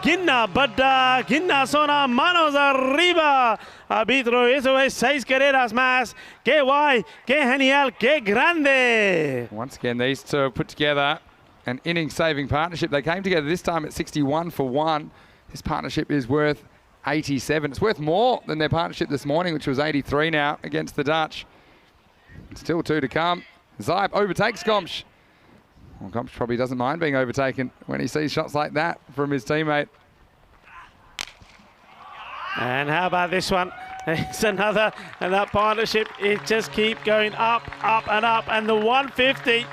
Speaker 1: Ginna, Bada, Ginna Sona, manos arriba. Arbitro, eso es 6 carreras más. Que guay, que genial, que grande.
Speaker 3: Once again, these two have put together an inning-saving partnership. They came together this time at 61 for 1. This partnership is worth 87. It's worth more than their partnership this morning, which was 83 now against the Dutch. Still 2 to come. Zibe overtakes Gomsch. Well, Gomsch probably doesn't mind being overtaken when he sees shots like that from his teammate.
Speaker 1: And how about this one? It's another, and that partnership, it just keep going up, up and up. And the 150,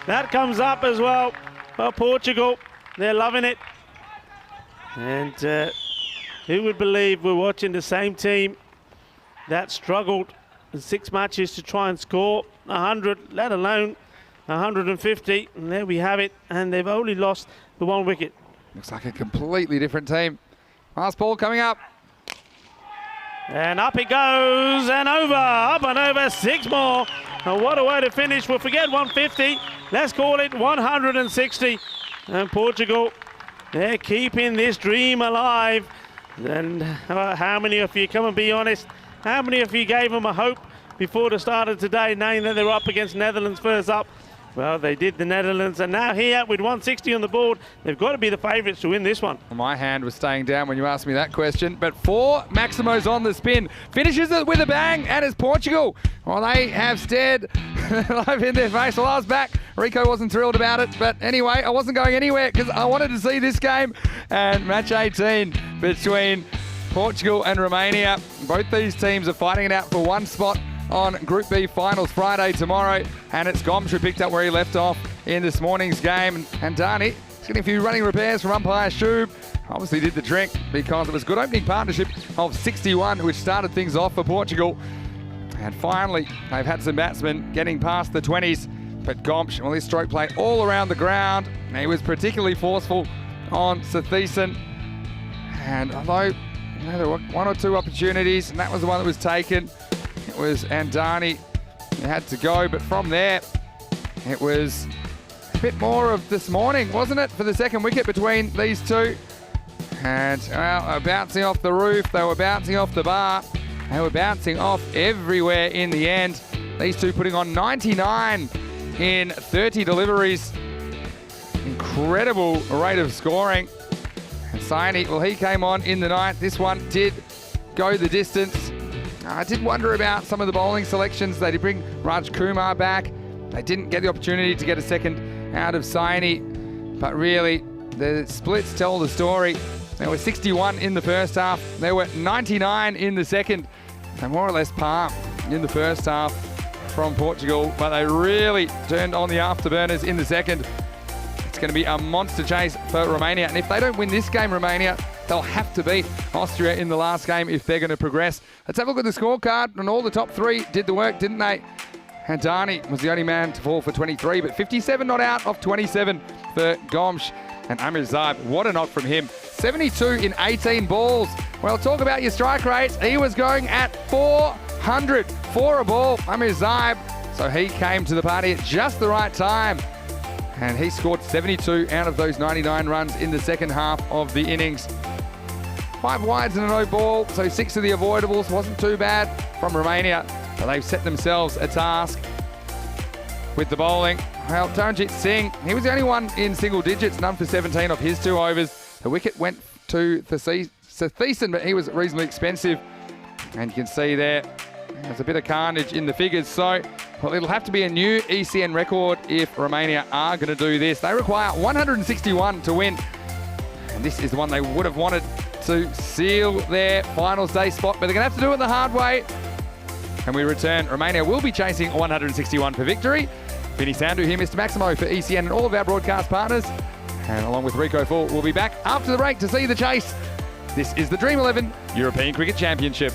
Speaker 1: that comes up as well for Portugal. They're loving it. And who would believe we're watching the same team that struggled in 6 matches to try and score 100, let alone 150. And there we have it. And they've only lost the 1 wicket.
Speaker 3: Looks like a completely different team. Last ball coming up.
Speaker 1: And up it goes, and over, up and over, 6 more. And what a way to finish. We'll forget 150. Let's call it 160. And Portugal, they're keeping this dream alive. And how many of you, come and be honest, how many of you gave them a hope before the start of today, knowing that they were up against Netherlands first up? Well, they did the Netherlands, and now here with 160 on the board, they've got to be the favourites to win this one.
Speaker 3: Well, my hand was staying down when you asked me that question, but 4 Maximo's on the spin. Finishes it with a bang, and it's Portugal. Well, they have stared live in their face. Well, I was back. Rico wasn't thrilled about it, but anyway, I wasn't going anywhere because I wanted to see this game. And match 18 between Portugal and Romania. Both these teams are fighting it out for 1 spot on Group B finals Friday tomorrow, and it's Gomsch who picked up where he left off in this morning's game. And Dani, he's getting a few running repairs from umpire Shub. Obviously did the trick because it was a good opening partnership of 61, which started things off for Portugal. And finally, they've had some batsmen getting past the 20s, but Gomsch, well, his stroke play all around the ground. He was particularly forceful on Sathisen. And although there were 1 or 2 opportunities, and that was the one that was taken, it was Andani who had to go, but from there, it was a bit more of this morning, wasn't it, for the second wicket between these two? And well, bouncing off the roof, they were bouncing off the bar, they were bouncing off everywhere in the end. These two putting on 99 in 30 deliveries. Incredible rate of scoring. And Saini, well, he came on in the 9th. This one did go the distance. I did wonder about some of the bowling selections. They did bring Raj Kumar back. They didn't get the opportunity to get a second out of Saini. But really, the splits tell the story. There were 61 in the first half. There were 99 in the second. So more or less par in the first half from Portugal. But they really turned on the afterburners in the second. It's going to be a monster chase for Romania. And if they don't win this game, Romania, they'll have to beat Austria in the last game if they're going to progress. Let's have a look at the scorecard. And all the top 3 did the work, didn't they? And Dani was the only man to fall for 23, but 57 not out of 27 for Gomsch. And Amir Zaib, what a knock from him. 72 in 18 balls. Well, talk about your strike rates. He was going at 400 for a ball, Amir Zaib. So he came to the party at just the right time. And he scored 72 out of those 99 runs in the second half of the innings. 5 wides and a no ball, so 6 of the avoidables. Wasn't too bad from Romania, but they've set themselves a task with the bowling. Well, Taranjit Singh, he was the only one in single digits, none for 17 of his 2 overs. The wicket went to Sathisen, but he was reasonably expensive. And you can see there's a bit of carnage in the figures. So, well, it'll have to be a new ECN record if Romania are going to do this. They require 161 to win. And this is the one they would have wanted to seal their finals day spot, but they're going to have to do it the hard way. And we return. Romania will be chasing 161 for victory. Vinny Sandhu here, Mr. Maximo for ECN and all of our broadcast partners. And along with Rico Full, we'll be back after the break to see the chase. This is the Dream11 European Cricket Championship.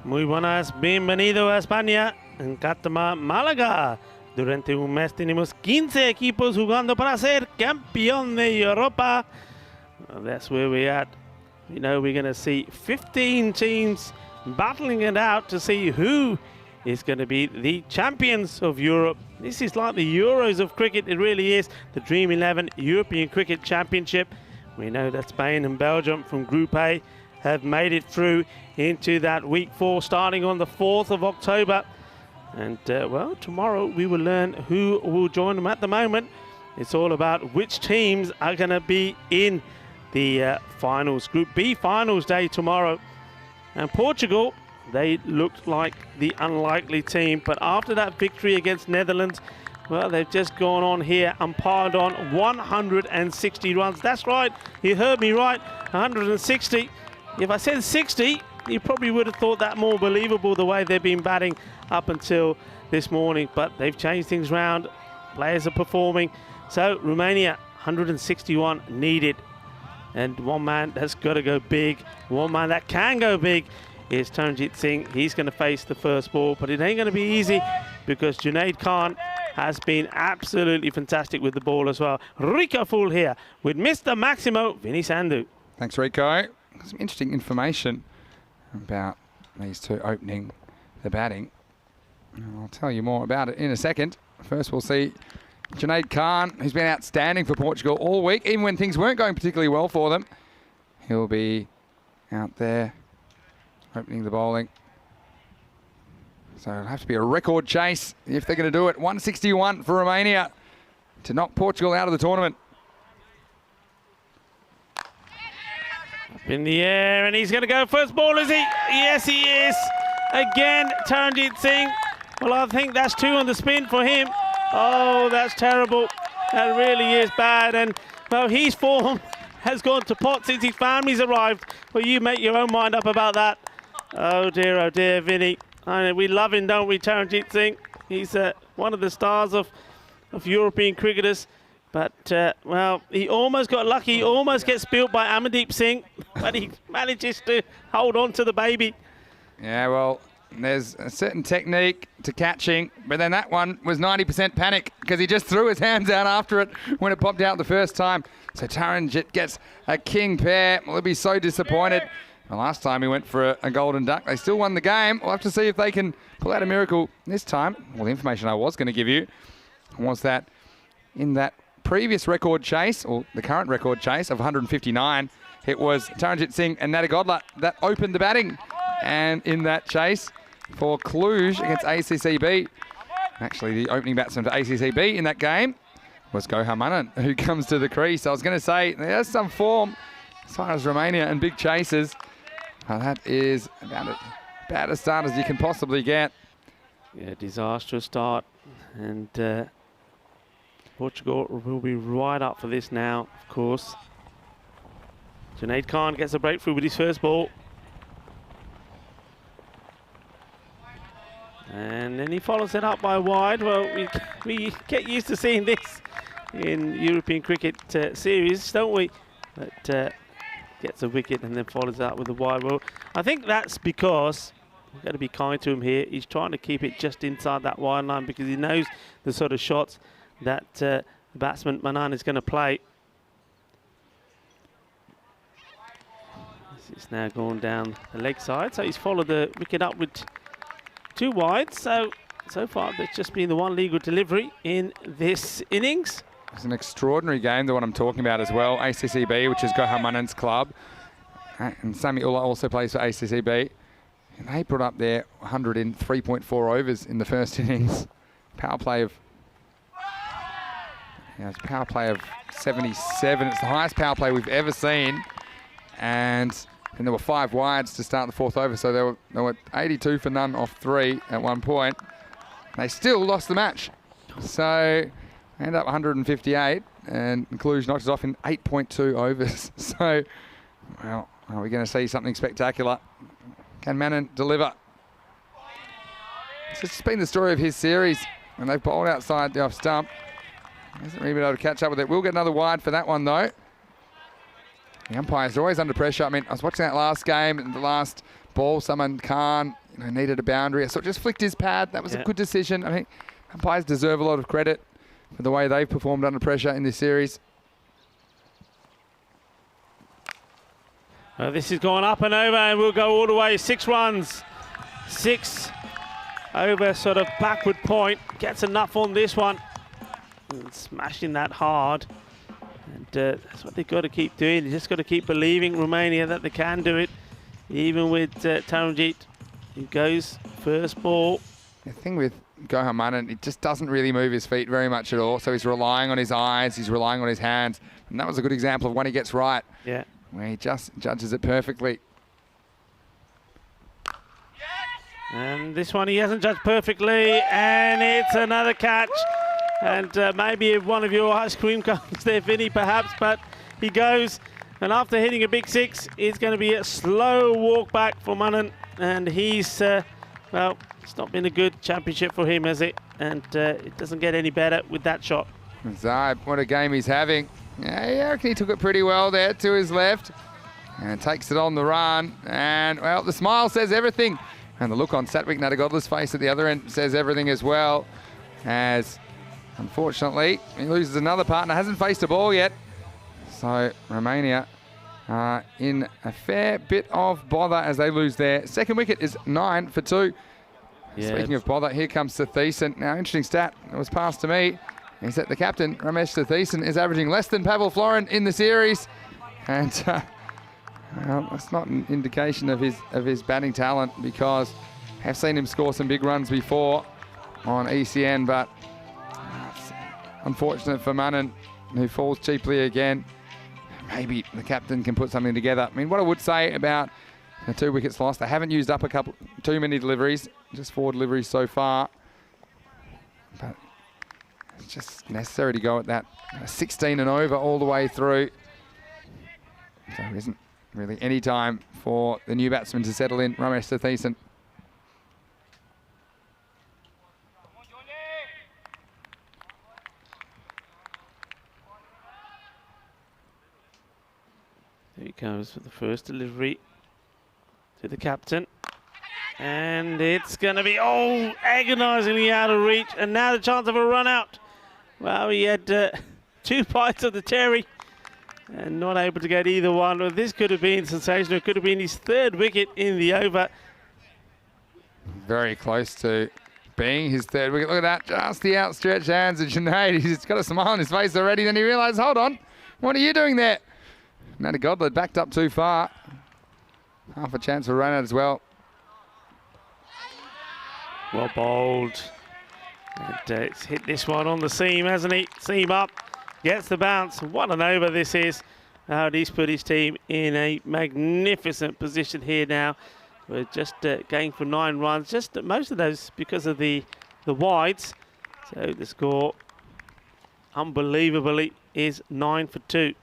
Speaker 1: Muy buenas, bienvenido a España, en Cartama, Málaga. Durante un mes tenemos 15 equipos jugando para ser campeón de Europa. Well, that's where we're at. You know, we're going to see 15 teams battling it out to see who is going to be the champions of Europe. This is like the Euros of cricket, it really is. The Dream11 European Cricket Championship. We know that Spain and Belgium from Group A have made it through into that week 4 starting on the 4th of October. And well, tomorrow we will learn who will join them. At the moment, it's all about which teams are going to be in the finals. Group B finals day tomorrow. And Portugal, they looked like the unlikely team, but after that victory against Netherlands, well, they've just gone on here and piled on 160 runs. That's right, you heard me right, 160. If I said 60, you probably would have thought that more believable the way they've been batting up until this morning, but they've changed things around. Players are performing. So Romania, 161 needed. And one man that's got to go big, one man that can go big is Taranjit Singh. He's going to face the first ball, but it ain't going to be easy because Junaid Khan has been absolutely fantastic with the ball as well. Rico Full here with Mr. Maximo Vinny Sandhu.
Speaker 3: Thanks, Rico. Some interesting information about these two opening the batting. I'll tell you more about it in a second. First, we'll see Junaid Khan, who's been outstanding for Portugal all week, even when things weren't going particularly well for them. He'll be out there opening the bowling. So it'll have to be a record chase if they're going to do it. 161 for Romania to knock Portugal out of the tournament.
Speaker 1: Up in the air, and he's going to go first ball, is he? Yes, he is. Again, Taranjit Singh. Well, I think that's 2 on the spin for him. Oh, that's terrible. That really is bad. And, well, his form has gone to pot since his family's arrived. Well, you make your own mind up about that. Oh, dear, Vinny. I know we love him, don't we, Taranjit Singh? He's one of the stars of European cricketers. But, well, he almost got lucky. He almost gets spilt by Amandeep Singh. But he manages to hold on to the baby.
Speaker 3: Yeah, well, there's a certain technique to catching, but then that one was 90% panic because he just threw his hands out after it when it popped out the first time. So Taranjit gets a king pair. Well, he'll be so disappointed. The last time he went for a golden duck, they still won the game. We'll have to see if they can pull out a miracle this time. Well, the information I was going to give you was that in that previous record chase, or the current record chase of 159, it was Taranjit Singh and Nadagodla that opened the batting. And in that chase for Cluj against ACCB, actually the opening batsman for ACCB in that game was Gohar Manan, who comes to the crease. I was going to say there's some form as far as Romania and big chases. That is about as start as you can possibly get.
Speaker 1: Yeah, disastrous start. And Portugal will be right up for this now, of course. Junaid Khan gets a breakthrough with his first ball. And then he follows it up by wide. Well, we get used to seeing this in European cricket series, don't we? But gets a wicket and then follows up with a wide. Well, I think that's because we've got to be kind to him here. He's trying to keep it just inside that wide line because he knows the sort of shots that the batsman Manan is going to play. This is now going down the leg side, so he's followed the wicket up with 2 wide. So far there's just been the 1 legal delivery in this innings.
Speaker 3: It's an extraordinary game, the one I'm talking about as well. ACCB, which is Gohar Manan's club. And Sami Ullah also plays for ACCB. And they brought up their 100 in 3.4 overs in the first innings. Power play of 77. It's the highest power play we've ever seen. And then there were 5 wides to start the 4th over. So they were 82 for none off 3 at one point. They still lost the match. So end up 158, and Cluj knocked us off in 8.2 overs. So, well, are we going to see something spectacular? Can Manan deliver? It's just been the story of his series, and they've bowled outside the off stump. Hasn't really been able to catch up with it. We'll get another wide for that one, though. The umpires are always under pressure. I mean, I was watching that last game, and the last ball, Salman Khan, needed a boundary. So just flicked his pad. That was a good decision. I think umpires deserve a lot of credit for the way they've performed under pressure in this series.
Speaker 1: This is going up and over, and we'll go all the way. 6 runs. 6 over sort of backward point. Gets enough on this one. And smashing that hard. And that's what they've got to keep doing. They just got to keep believing, Romania, that they can do it. Even with Taranjit, who goes first ball.
Speaker 3: The thing with Gohan Manan, it just doesn't really move his feet very much at all. So he's relying on his eyes, he's relying on his hands. And that was a good example of when he gets right.
Speaker 1: Yeah.
Speaker 3: Where he just judges it perfectly.
Speaker 1: And this one he hasn't judged perfectly, and it's another catch. And maybe one of your ice cream cones there, Vinny, perhaps, but he goes. And after hitting a big 6, it's going to be a slow walk back for Manan. And he's, well, it's not been a good championship for him, has it? And it doesn't get any better with that shot.
Speaker 3: Zaib, what a game he's having. Yeah, I reckon he took it pretty well there to his left. And takes it on the run. And, well, the smile says everything. And the look on Satwik Nadagodla's face at the other end says everything as well. As, unfortunately, he loses another partner. Hasn't faced a ball yet. So, Romania in a fair bit of bother as they lose their second wicket. Is 9 for 2. Yeah. Speaking of bother, here comes Sathisen. Now, interesting stat. It was passed to me. Is that the captain, Ramesh Sathisen, is averaging less than Pavel Florin in the series. And well, that's not an indication of his batting talent, because I have seen him score some big runs before on ECN, but it's unfortunate for Manan, who falls cheaply again. Maybe the captain can put something together. I mean, what I would say about the 2 wickets lost, they haven't used up too many deliveries, just 4 deliveries so far. But it's just necessary to go at that 16 and over all the way through. So there isn't really any time for the new batsman to settle in, Ramesh Sathisen.
Speaker 1: There he goes for the first delivery to the captain. And it's going to be, agonisingly out of reach. And now the chance of a run out. Well, he had 2 bites of the cherry and not able to get either one. Well, this could have been sensational. It could have been his 3rd wicket in the over.
Speaker 3: Very close to being his 3rd wicket. Look at that, just the outstretched hands of Junaid. He's got a smile on his face already. Then he realised, hold on, what are you doing there? Nadagodla had backed up too far. Half a chance for a run out as well.
Speaker 1: Well bowled. And it's hit this one on the seam, hasn't he? Seam up, gets the bounce. What an over this is. He's put his team in a magnificent position here now. We're just going for 9 runs. Just most of those because of the wides. So the score, unbelievably, is 9 for 2.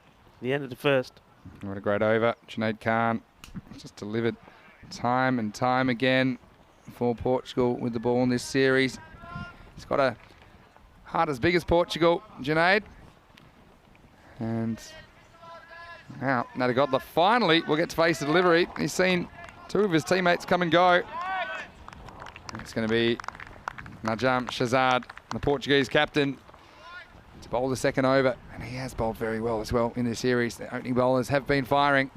Speaker 1: The end of the first.
Speaker 3: What a great over. Junaid Khan just delivered time and time again for Portugal with the ball in this series. He's got a heart as big as Portugal, Junaid. And now Nadagodla finally will get to face the delivery. He's seen 2 of his teammates come and go. It's going to be Najam Shazad, the Portuguese captain, to bowl the second over. And he has bowled very well as well in this series. The opening bowlers have been firing.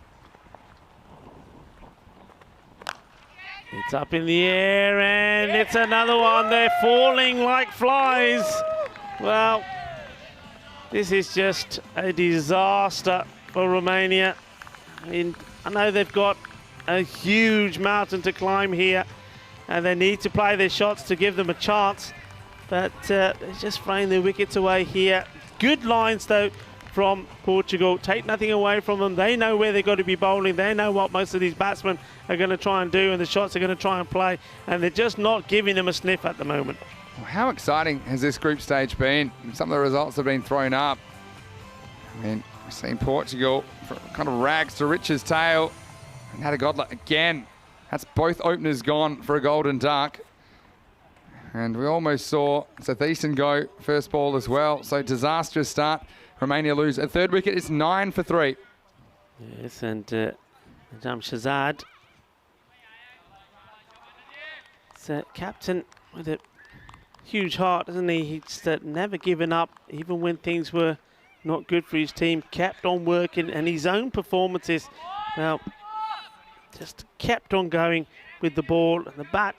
Speaker 1: It's up in the air, and it's another one. They're falling like flies. Well, this is just a disaster for Romania. I mean, I know they've got a huge mountain to climb here, and they need to play their shots to give them a chance. But they're just throwing their wickets away here. Good lines, though, from Portugal. Take nothing away from them. They know where they've got to be bowling. They know what most of these batsmen are going to try and do, and the shots are going to try and play. And they're just not giving them a sniff at the moment.
Speaker 3: Well, how exciting has this group stage been? Some of the results have been thrown up. I mean, we've seen Portugal kind of rags to riches tale. And Nadagodla again. That's both openers gone for a golden duck. And we almost saw Sathisen go first ball as well. So disastrous start. Romania lose a 3rd wicket. It's 9 for 3.
Speaker 1: Yes, and Najam Shazad He's a captain with a huge heart, isn't he? He's never given up, even when things were not good for his team. Kept on working, and his own performances, well, just kept on going with the ball and the bat.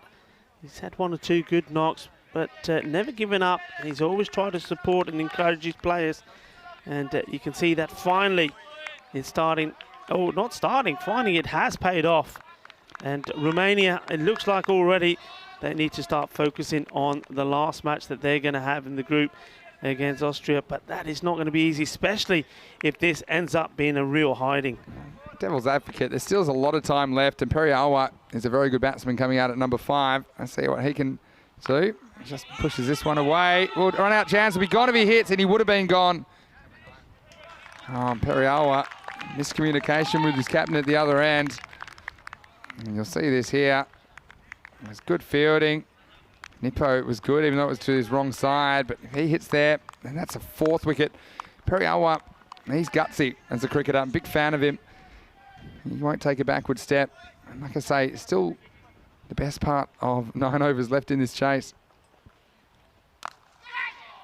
Speaker 1: He's had one or two good knocks, but never given up. And he's always tried to support and encourage his players. And you can see that finally it's starting. Oh, not starting. Finally, it has paid off. And Romania, it looks like already they need to start focusing on the last match that they're going to have in the group against Austria. But that is not going to be easy, especially if this ends up being a real hiding.
Speaker 3: Devil's advocate, there still is a lot of time left, and Periawa is a very good batsman coming out at number 5. Let's see what he can do. Just pushes this one away. Well, run out chance will be gone if he hits, and he would have been gone. Periawa, miscommunication with his captain at the other end. And you'll see this here. It was good fielding. Nippo was good, even though it was to his wrong side, but if he hits there, and that's a 4th wicket. Periawa, he's gutsy as a cricketer. I'm a big fan of him. He won't take a backward step. And like I say, still the best part of 9 overs left in this chase.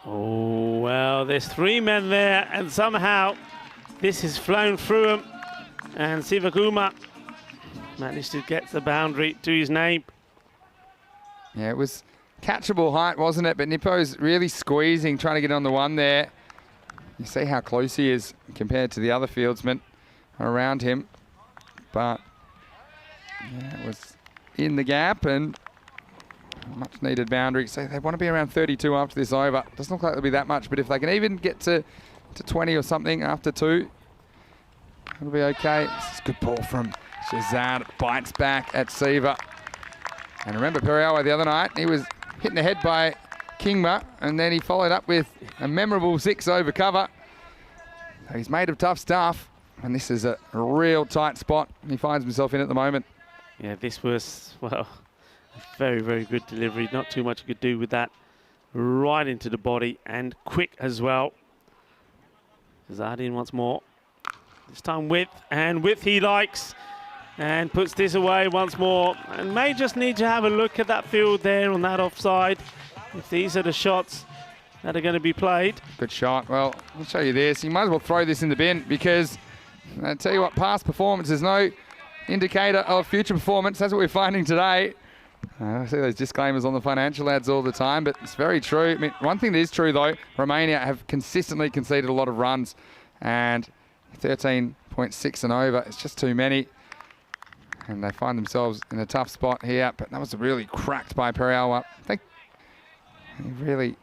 Speaker 1: Oh, well, there's 3 men there, and somehow this has flown through him. And Sivaguma managed to get the boundary to his name.
Speaker 3: Yeah, it was catchable height, wasn't it? But Nippo's really squeezing, trying to get on the one there. You see how close he is compared to the other fieldsmen around him. But yeah, it was in the gap and much needed boundary. So they want to be around 32 after this over. Doesn't look like there'll be that much, but if they can even get to 20 or something after 2, it'll be okay. This is a good ball from Shazad. Bites back at Siva. And remember Periawa the other night, he was hit in the head by Kingma, and then he followed up with a memorable 6 over cover. So he's made of tough stuff. And this is a real tight spot he finds himself in at the moment.
Speaker 1: Yeah, this was, well, a very, very good delivery. Not too much you could do with that. Right into the body and quick as well. Zardin once more. This time width, and width he likes. And puts this away once more. And may just need to have a look at that field there on that offside. If these are the shots that are going to be played.
Speaker 3: Good shot. Well, I'll show you this. You might as well throw this in the bin, because I tell you what, past performance is no indicator of future performance. That's what we're finding today. I see those disclaimers on the financial ads all the time, but it's very true. I mean, one thing that is true, though, Romania have consistently conceded a lot of runs, and 13.6 and over, it's just too many. And they find themselves in a tough spot here, but that was really cracked by Periawa. I think he really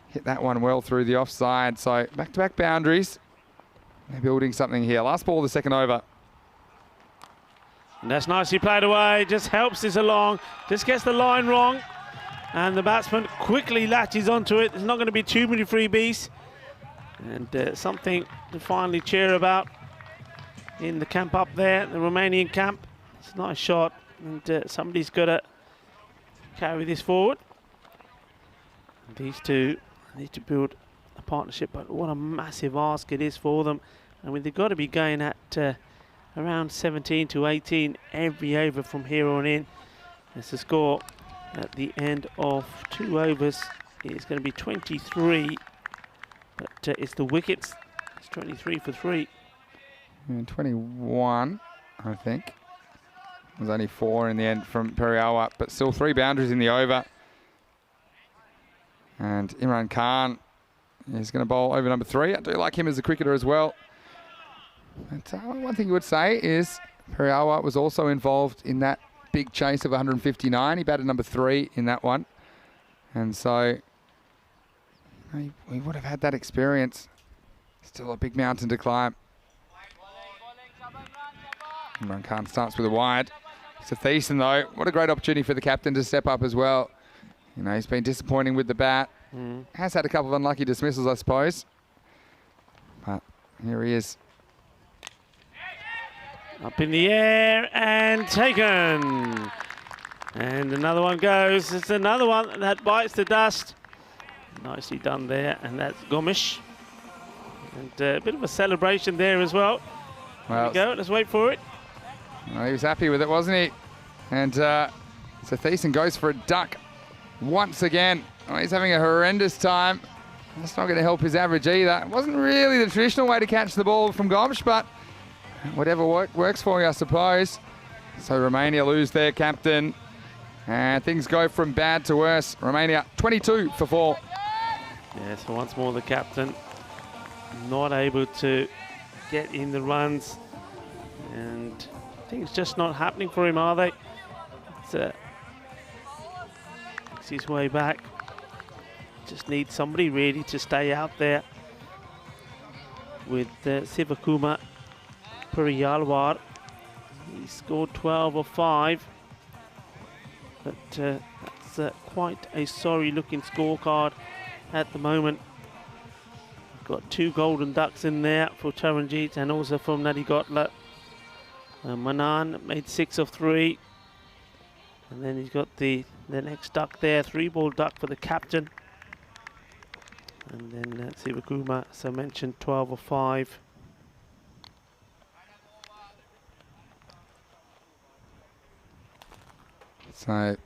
Speaker 3: hit that one well through the offside. So back-to-back boundaries. They're building something here. Last ball of the 2nd over.
Speaker 1: And that's nicely played away. Just helps this along. Just gets the line wrong. And the batsman quickly latches onto it. There's not going to be too many freebies. And something to finally cheer about in the camp up there, the Romanian camp. It's a nice shot. And somebody's got to carry this forward. And these two need to build a partnership, but what a massive ask it is for them. I mean, they've got to be going at around 17 to 18 every over from here on in. As the score at the end of 2 overs is going to be 23, but it's the wickets. It's 23 for 3.
Speaker 3: And 21, I think. It was only 4 in the end from Periawa, but still 3 boundaries in the over. And Imran Khan is going to bowl over number 3. I do like him as a cricketer as well. But one thing you would say is Periawa was also involved in that big chase of 159. He batted number 3 in that one. And so we would have had that experience. Still a big mountain to climb. Imran Khan starts with a wide. Thiessen, though, what a great opportunity for the captain to step up as well. You know, he's been disappointing with the bat. Has had a couple of unlucky dismissals, I suppose. But here he is.
Speaker 1: Up in the air and taken. And another one goes. It's another one that bites the dust. Nicely done there. And that's Gomes. And a bit of a celebration there as well. Well, here we go. Let's wait for it.
Speaker 3: Well, he was happy with it, wasn't he? And So Thiessen goes for a duck once again. Oh, he's having a horrendous time. That's not going to help his average either. It wasn't really the traditional way to catch the ball from Gomes, but whatever works for you, I suppose. So Romania lose their captain. And things go from bad to worse. Romania 22 for 4.
Speaker 1: Yeah, so once more the captain not able to get in the runs. And things just not happening for him, are they? It's makes his way back. Just need somebody really to stay out there with Sivakuma Periyalwar. He scored 12 or 5. But that's quite a sorry looking scorecard at the moment. Got 2 golden ducks in there for Charanjit and also from Nadi Gotla. Manan made 6 of 3. And then he's got the next duck there, 3-ball duck for the captain. And then Sivakuma, as I mentioned, 12 or 5.
Speaker 3: So,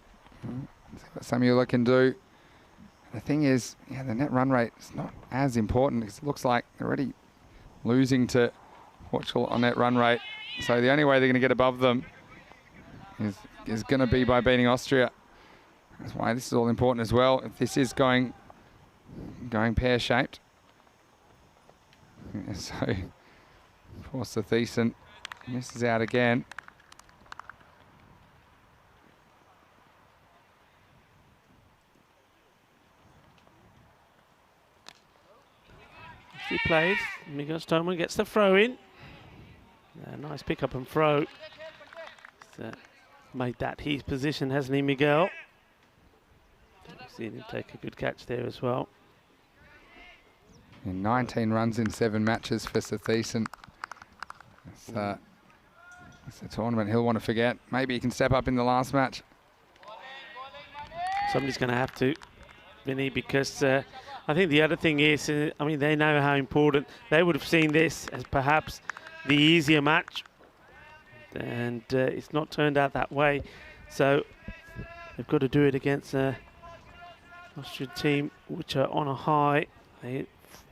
Speaker 3: see what Samuela can do. The thing is, yeah, the net run rate is not as important because it looks like they're already losing to Portugal on net run rate. So the only way they're going to get above them is going to be by beating Austria. That's why this is all important as well. If this is going pear-shaped. Yeah, so, of course, the Thiessen misses out again.
Speaker 1: He plays. Miguel Stoneman gets the throw in. Nice pick up and throw. He's, made that his position, hasn't he, Miguel? We've seen him take a good catch there as well.
Speaker 3: And 19 runs in 7 matches for Thiessen. It's a tournament he'll want to forget. Maybe he can step up in the last match.
Speaker 1: Somebody's going to have to, Vinny, because I think the other thing is, I mean, they know how important. They would have seen this as perhaps the easier match. And it's not turned out that way. So they've got to do it against an Austrian team which are on a high. They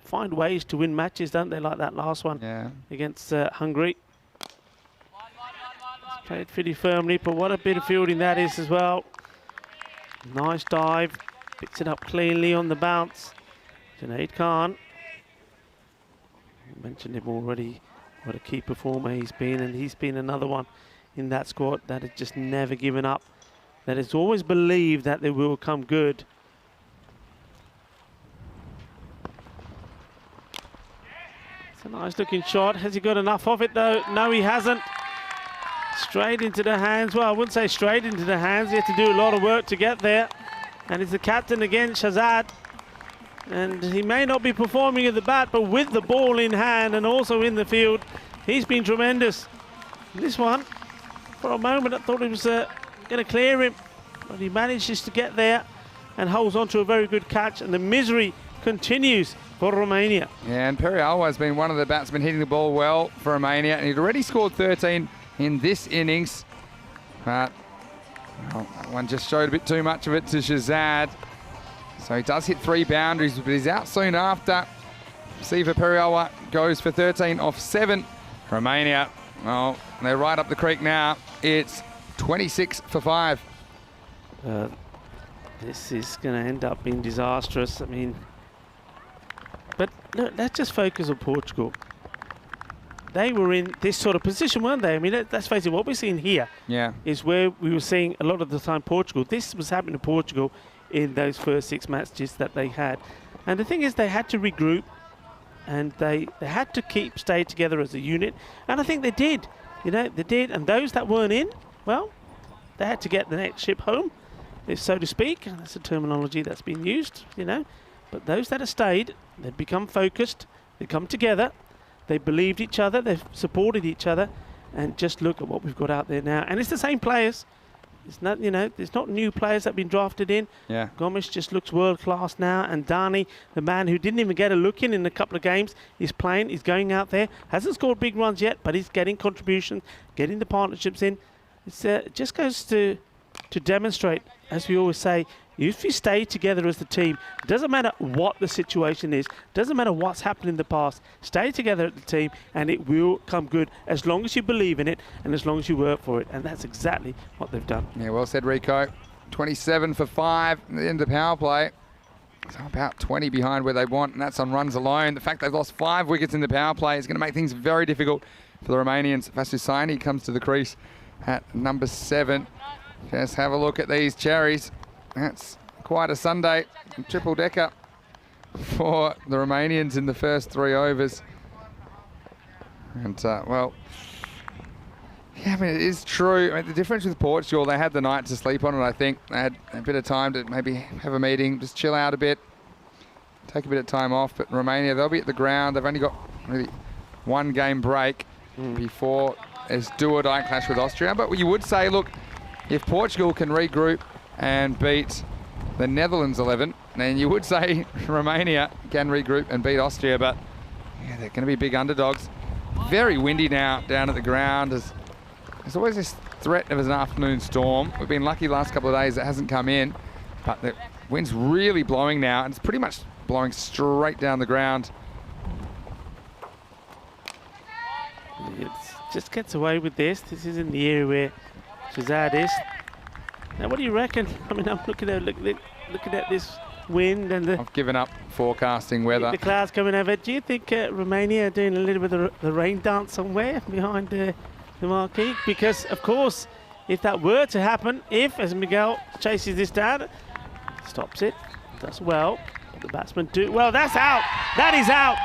Speaker 1: find ways to win matches, don't they? Like that last one against Hungary. Played pretty firmly, but what a bit of fielding that is as well. Nice dive. Picks it up cleanly on the bounce. Junaid Khan. I mentioned him already. What a key performer he's been, and he's been another one in that squad that has just never given up, that has always believed that they will come good. It's a nice looking shot. Has he got enough of it though? No, he hasn't. Straight into the hands. Well, I wouldn't say straight into the hands. He had to do a lot of work to get there. And it's the captain again, Shahzad. And he may not be performing at the bat, but with the ball in hand and also in the field, he's been tremendous. This one, for a moment, I thought he was going to clear him, but he manages to get there and holds on to a very good catch, and the misery continues for Romania.
Speaker 3: Yeah, and Periyalwar has been one of the batsmen hitting the ball well for Romania, and he'd already scored 13 in this innings. But well, that one just showed a bit too much of it to Shahzad. So he does hit 3 boundaries, but he's out soon after. Siva Periyalwar goes for 13 off 7. Romania, well, they're right up the creek now. It's 26 for 5.
Speaker 1: This is going to end up being disastrous. I mean, but look, let's just focus on Portugal. They were in this sort of position, weren't they? I mean, let's face it, what we're seeing here is where we were seeing a lot of the time Portugal. This was happening to Portugal in those first 6 matches that they had. And the thing is, they had to regroup, and they had to stay together as a unit. And I think they did. You know, they did. And those that weren't in, well, they had to get the next ship home, if so to speak. And that's a terminology that's been used, you know. But those that have stayed, they've become focused, they come together, they believed each other, they've supported each other, and just look at what we've got out there now. And it's the same players. It's not, you know, there's not new players that have been drafted in.
Speaker 3: Yeah.
Speaker 1: Gomes just looks world class now, and Dani, the man who didn't even get a look in a couple of games, is playing, he's going out there, hasn't scored big runs yet, but he's getting contributions, getting the partnerships in. It's, it just goes to to demonstrate, as we always say, if you stay together as the team, it doesn't matter what the situation is, doesn't matter what's happened in the past, stay together at the team and it will come good as long as you believe in it and as long as you work for it. And that's exactly what they've done.
Speaker 3: Yeah, well said, Rico. 27 for 5 at the end of the power play. So about 20 behind where they want, and that's on runs alone. The fact they've lost 5 wickets in the power play is going to make things very difficult for the Romanians. Vasusani comes to the crease at number 7. Just have a look at these cherries. That's quite a Sunday. Triple decker for the Romanians in the first 3 overs. And, well, yeah, I mean, it is true. I mean, the difference with Portugal, they had the night to sleep on it, I think. They had a bit of time to maybe have a meeting, just chill out a bit, take a bit of time off. But Romania, they'll be at the ground. They've only got really 1 game break before there's do-or-die clash with Austria. But you would say, look, if Portugal can regroup and beat the Netherlands 11, then you would say Romania can regroup and beat Austria. But yeah, they're going to be big underdogs. Very windy now down at the ground. There's always this threat of an afternoon storm. We've been lucky the last couple of days it hasn't come in, but the wind's really blowing now, and it's pretty much blowing straight down the ground.
Speaker 1: It just gets away with this. This isn't the area where Shazad is. Now, what do you reckon? I mean, I'm looking at this wind and
Speaker 3: I've given up forecasting weather.
Speaker 1: The clouds coming over. Do you think Romania are doing a little bit of the rain dance somewhere behind the marquee? Because, of course, if that were to happen, as Miguel chases this down, stops it, does well, but the batsman do well. That's out. That is out.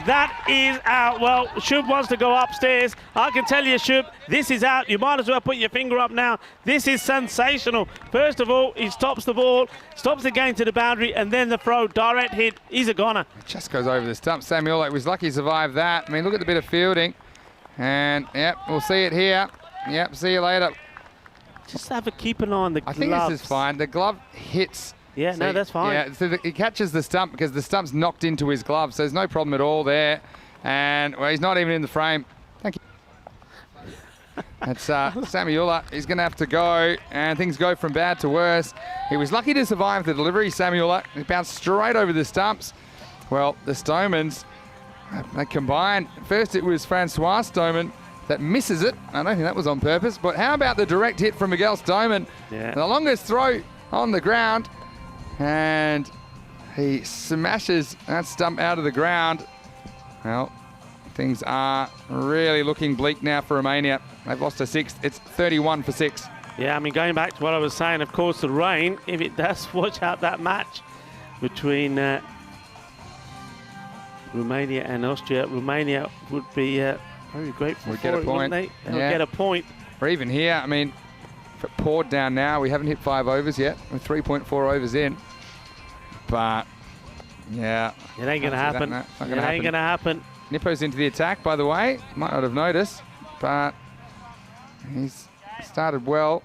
Speaker 1: That is out. Well, Shub wants to go upstairs. I can tell you, Shub, this is out. You might as well put your finger up now. This is sensational. First of all, he stops the ball, stops the game to the boundary, and then the throw, direct hit. He's a goner.
Speaker 3: It just goes over the stump. Samuel was lucky to survive that. I mean, look at the bit of fielding. And, yep, we'll see it here. Yep, see you later.
Speaker 1: Just have a keep an eye on the gloves.
Speaker 3: I think this is fine. The glove hits.
Speaker 1: Yeah, no, that's fine.
Speaker 3: Yeah, so he catches the stump because the stump's knocked into his glove, so there's no problem at all there. And, well, he's not even in the frame. Thank you. That's Samuel. He's going to have to go, and things go from bad to worse. He was lucky to survive the delivery, Samuel. He bounced straight over the stumps. Well, the Stomans, they combined. First it was Francois Stoneman that misses it. I don't think that was on purpose, but how about the direct hit from Miguel Stoneman?
Speaker 1: Yeah.
Speaker 3: The longest throw on the ground, and he smashes that stump out of the ground. Well, things are really looking bleak now for Romania. They've lost a 6th. It's 31 for 6.
Speaker 1: Yeah, I mean, going back to what I was saying, of course, the rain, if it does watch out that match between Romania and Austria, Romania would be very grateful for it, wouldn't they? They'll get a point.
Speaker 3: Or even here, I mean, if it poured down now, we haven't hit 5 overs yet. We're 3.4 overs in. But, yeah.
Speaker 1: It ain't going to happen. It ain't going to happen.
Speaker 3: Nippo's into the attack, by the way. Might not have noticed, but he's started well.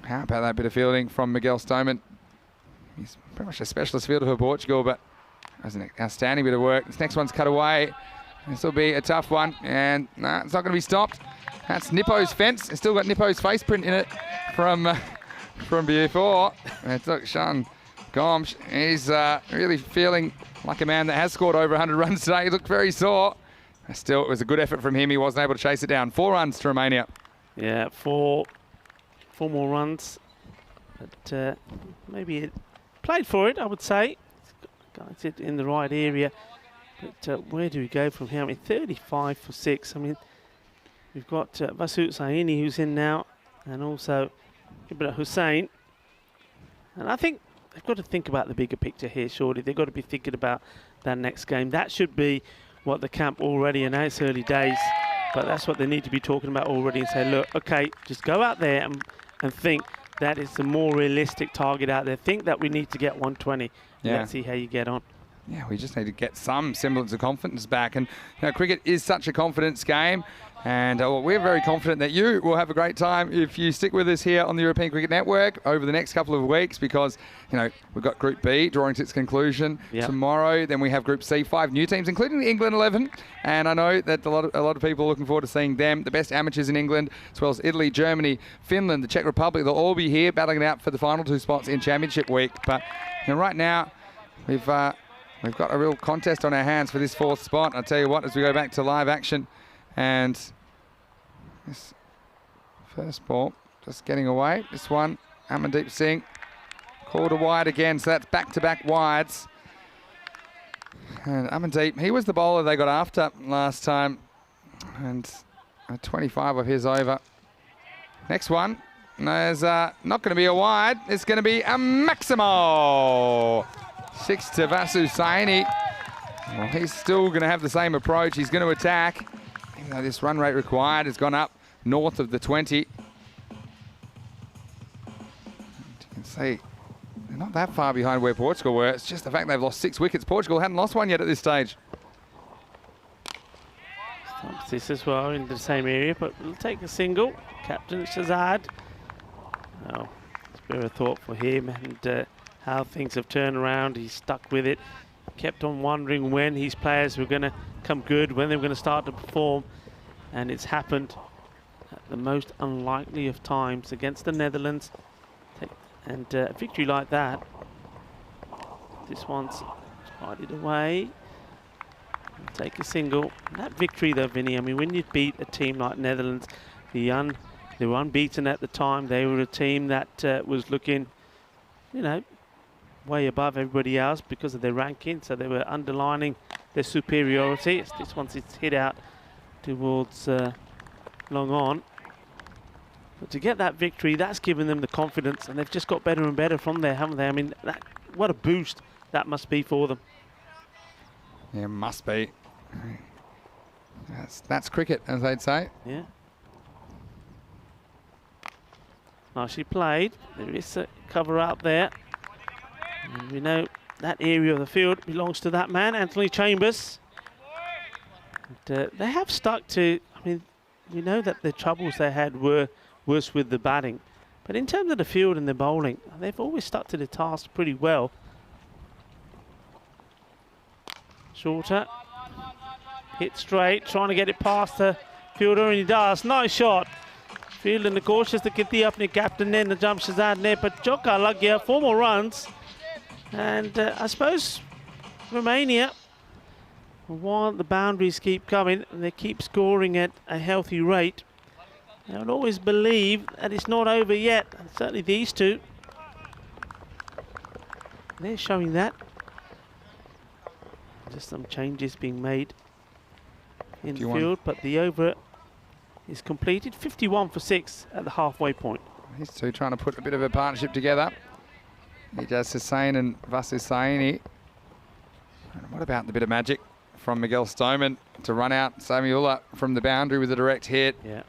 Speaker 3: How about that bit of fielding from Miguel Stoneman? He's pretty much a specialist fielder for Portugal, but that's an outstanding bit of work. This next one's cut away. This will be a tough one, and it's not going to be stopped. That's Nippo's fence. It's still got Nippo's face print in it from before. Look, Sean Gomes, he's really feeling like a man that has scored over 100 runs today. He looked very sore. Still, it was a good effort from him. He wasn't able to chase it down. 4 runs to Romania.
Speaker 1: Yeah, four more runs. But maybe it played for it, I would say. Got it in the right area. But where do we go from here? I mean, 35 for 6. I mean, we've got Vasut Saini who's in now, and also Ibrahim Hussain. And I think they've got to think about the bigger picture here, surely. They've got to be thinking about that next game. That should be what the camp already announced, early days. But that's what they need to be talking about already and say, look, okay, just go out there and think that is the more realistic target out there. Think that we need to get 120.
Speaker 3: Yeah.
Speaker 1: Let's see how you get on.
Speaker 3: yeah, we just need to get some semblance of confidence back. And cricket is such a confidence game. And we're very confident that you will have a great time if you stick with us here on the European Cricket Network over the next couple of weeks, because we've got Group B drawing to its conclusion tomorrow. Then we have Group C, 5 new teams, including the England 11. And I know that a lot of people are looking forward to seeing them. The best amateurs in England, as well as Italy, Germany, Finland, the Czech Republic. They'll all be here battling it out for the final 2 spots in Championship Week. But right now, we've got a real contest on our hands for this 4th spot. I'll tell you what, as we go back to live action. And this first ball just getting away. This one, Amandeep Singh called a wide again, so that's back-to-back wides. And Amandeep, he was the bowler they got after last time. And a 25 of his over. Next one, there's not going to be a wide. It's going to be a Maximo. 6 to Vasu Saini. Well, he's still going to have the same approach. He's going to attack. Even though this run rate required has gone up north of the 20. And you can see they're not that far behind where Portugal were. It's just the fact they've lost 6 wickets. Portugal hadn't lost one yet at this stage.
Speaker 1: Stumps this as well in the same area, but we'll take a single. Captain Shazad. Oh, it's a bit of a thought for him, and how things have turned around. He's stuck with it. Kept on wondering when his players were going to come good, when they were going to start to perform, and it's happened at the most unlikely of times against the Netherlands. And a victory like that, this one's slided away. Take a single. That victory though, Vinny, I mean, when you beat a team like Netherlands, they were unbeaten at the time. They were a team that was looking, way above everybody else because of their ranking, so they were underlining their superiority. This one's hit out towards long on. But to get that victory, that's given them the confidence, and they've just got better and better from there, haven't they? I mean, what a boost that must be for them.
Speaker 3: Yeah, it must be. That's cricket, as they'd say.
Speaker 1: Yeah. Nicely played. There is a cover out there. And we know that area of the field belongs to that man, Anthony Chambers. And, they have stuck to, I mean, we know that the troubles they had were worse with the batting. But in terms of the field and the bowling, they've always stuck to the task pretty well. Shorter. Hit straight, trying to get it past the fielder, and he does. Nice shot. Fielding the cautious to get the apne captain in the jump Shazad ne, but Joka lag gaya, 4 more runs. And I suppose Romania, while the boundaries keep coming and they keep scoring at a healthy rate, they'll always believe that it's not over yet. And certainly these two, they're showing that. Just some changes being made in the field, but the over is completed. 51 for 6 at the halfway point.
Speaker 3: These two trying to put a bit of a partnership together. Ijaz Hussain and Vasu Saini. And what about the bit of magic from Miguel Stoneman to run out Samuela from the boundary with a direct hit?
Speaker 1: Yeah,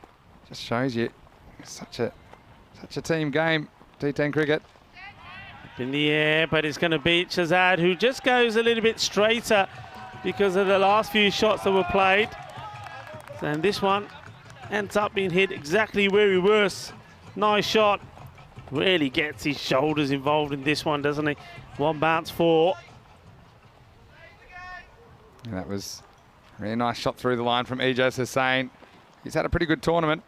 Speaker 3: just shows you it's such a team game. T10 cricket.
Speaker 1: Up in the air, but it's going to beat Shazad, who just goes a little bit straighter because of the last few shots that were played. And this one ends up being hit exactly where he was. Nice shot. Really gets his shoulders involved in this one, doesn't he? 1 bounce 4.
Speaker 3: And that was a really nice shot through the line from Ijaz Hussain. He's had a pretty good tournament.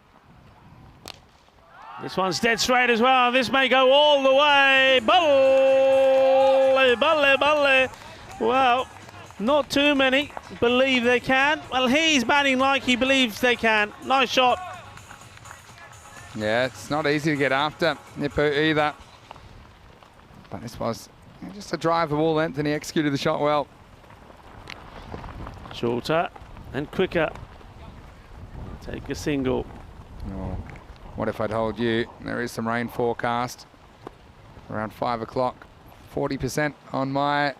Speaker 1: This one's dead straight as well. This may go all the way. Balle, balle, balle. Well, not too many believe they can. Well, he's batting like he believes they can. Nice shot.
Speaker 3: Yeah, it's not easy to get after Nipu either. But this was just a drive the ball length, and he executed the shot well.
Speaker 1: Shorter and quicker. Take a single.
Speaker 3: Oh, what if I told you there is some rain forecast around 5 o'clock? 40% on my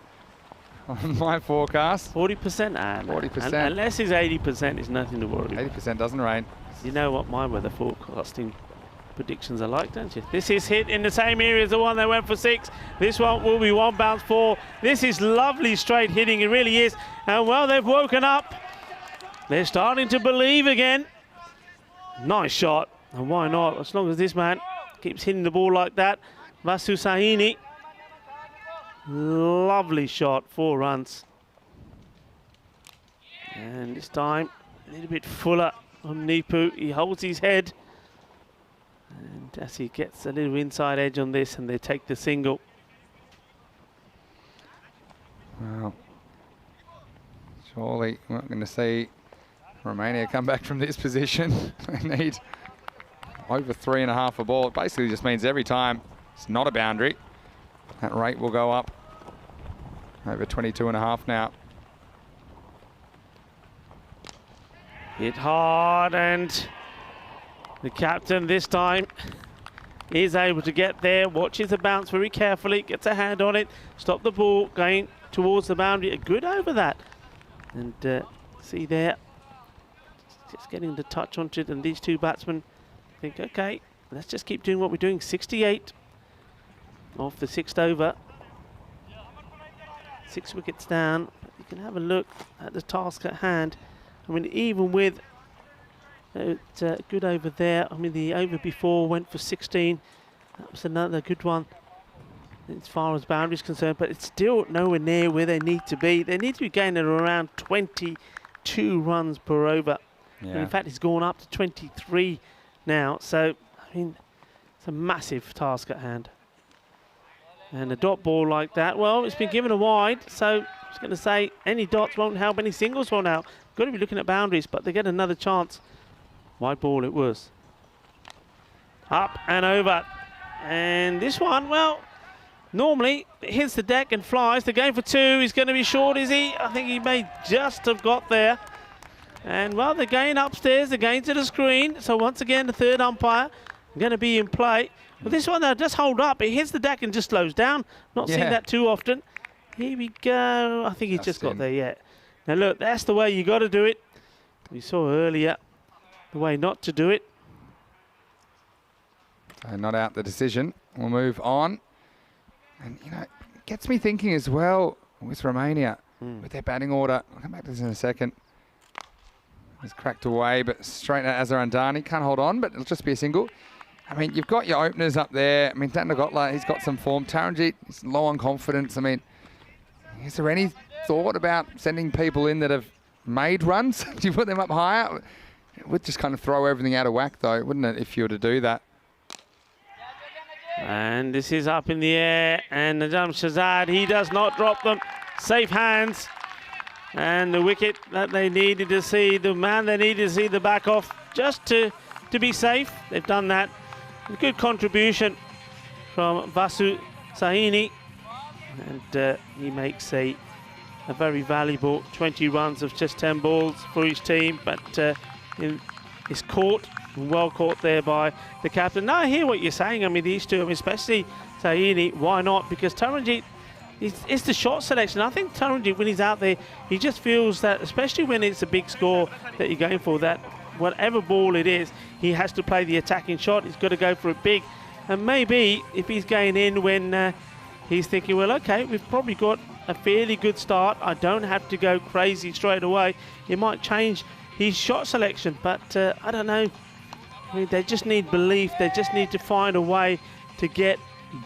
Speaker 3: forecast.
Speaker 1: 40%?
Speaker 3: 40%.
Speaker 1: Unless it's 80%, it's nothing to worry about.
Speaker 3: 80% doesn't rain.
Speaker 1: You know what my weather forecasting predictions are like, don't you? This is hit in the same area as the one that went for 6. This one will be 1 bounce 4. This is lovely straight hitting, it really is. And well, they've woken up. They're starting to believe again. Nice shot, and why not? As long as this man keeps hitting the ball like that. Vasu Sahini. Lovely shot, 4 runs. And this time, a little bit fuller on Nipu. He holds his head. And as he gets a little inside edge on this, and they take the single.
Speaker 3: Well, surely we're not going to see Romania come back from this position. They need over 3.5 a ball. It basically just means every time it's not a boundary, that rate will go up. Over 22.5 now.
Speaker 1: Hit hard, and the captain this time is able to get there, watches the bounce very carefully, gets a hand on it, stop the ball going towards the boundary. A good over that. And see there, just getting the touch onto it, and these two batsmen think, okay, let's just keep doing what we're doing. 68 off the 6th over. 6 wickets down. But you can have a look at the task at hand. I mean, even with good over there, I mean, the over before went for 16. That was another good one as far as boundaries concerned, but it's still nowhere near where they need to be. They need to be gaining around 22 runs per over.
Speaker 3: Yeah.
Speaker 1: And in fact, it's gone up to 23 now. So, I mean, it's a massive task at hand. And a dot ball like that, well, it's been given a wide, so I was going to say any dots won't help, any singles won't help. Got to be looking at boundaries, but they get another chance. Wide ball it was. Up and over. And this one, well, normally it hits the deck and flies. The game for 2, he's going to be short, is he? I think he may just have got there. And, well, they're going upstairs, they're going to the screen. So, once again, the 3rd umpire going to be in play. But this one, though, does hold up. It hits the deck and just slows down. Not seen that too often. Here we go. I think he's just got there yet. Now, look, that's the way you got to do it. We saw earlier the way not to do it.
Speaker 3: So not out the decision. We'll move on. And, you know, it gets me thinking as well with Romania, with their batting order. I'll come back to this in a second. It's cracked away, but straight at Azarandani. Can't hold on, but it'll just be a single. I mean, you've got your openers up there. I mean, Dandagotla, he's got some form. Taranjit, he's low on confidence. I mean, is there any thought about sending people in that have made runs? Do you put them up higher? It would just kind of throw everything out of whack, though, wouldn't it, if you were to do that?
Speaker 1: And this is up in the air, and Najam Shahzad, he does not drop them. Safe hands. And the wicket that they needed to see, the man they needed to see the back off, just to be safe. They've done that. A good contribution from Vasu Sahini. And he makes a very valuable 20 runs of just 10 balls for his team. But is caught, well caught there by the captain. Now I hear what you're saying. I mean, these two, especially Sahini, why not? Because Taranjit, it's the shot selection. I think Taranjit, when he's out there, he just feels that, especially when it's a big score that you're going for, that whatever ball it is, he has to play the attacking shot. He's got to go for it big. And maybe if he's going in when he's thinking, well, okay, we've probably got a fairly good start. I don't have to go crazy straight away. He might change his shot selection, but I don't know. I mean, they just need belief. They just need to find a way to get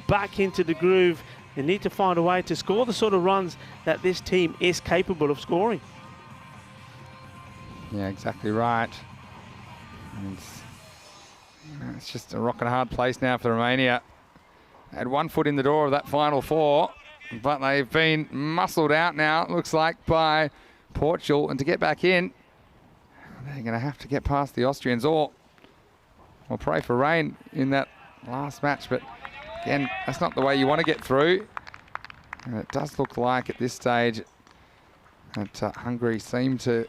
Speaker 1: back into the groove. They need to find a way to score the sort of runs that this team is capable of scoring.
Speaker 3: Yeah, exactly right. And it's just a rock and a hard place now for Romania. They had 1 foot in the door of that final 4, but they've been muscled out now, it looks like, by Portugal. And to get back in, they're going to have to get past the Austrians, or we'll pray for rain in that last match. But again, that's not the way you want to get through. And it does look like at this stage that Hungary seem to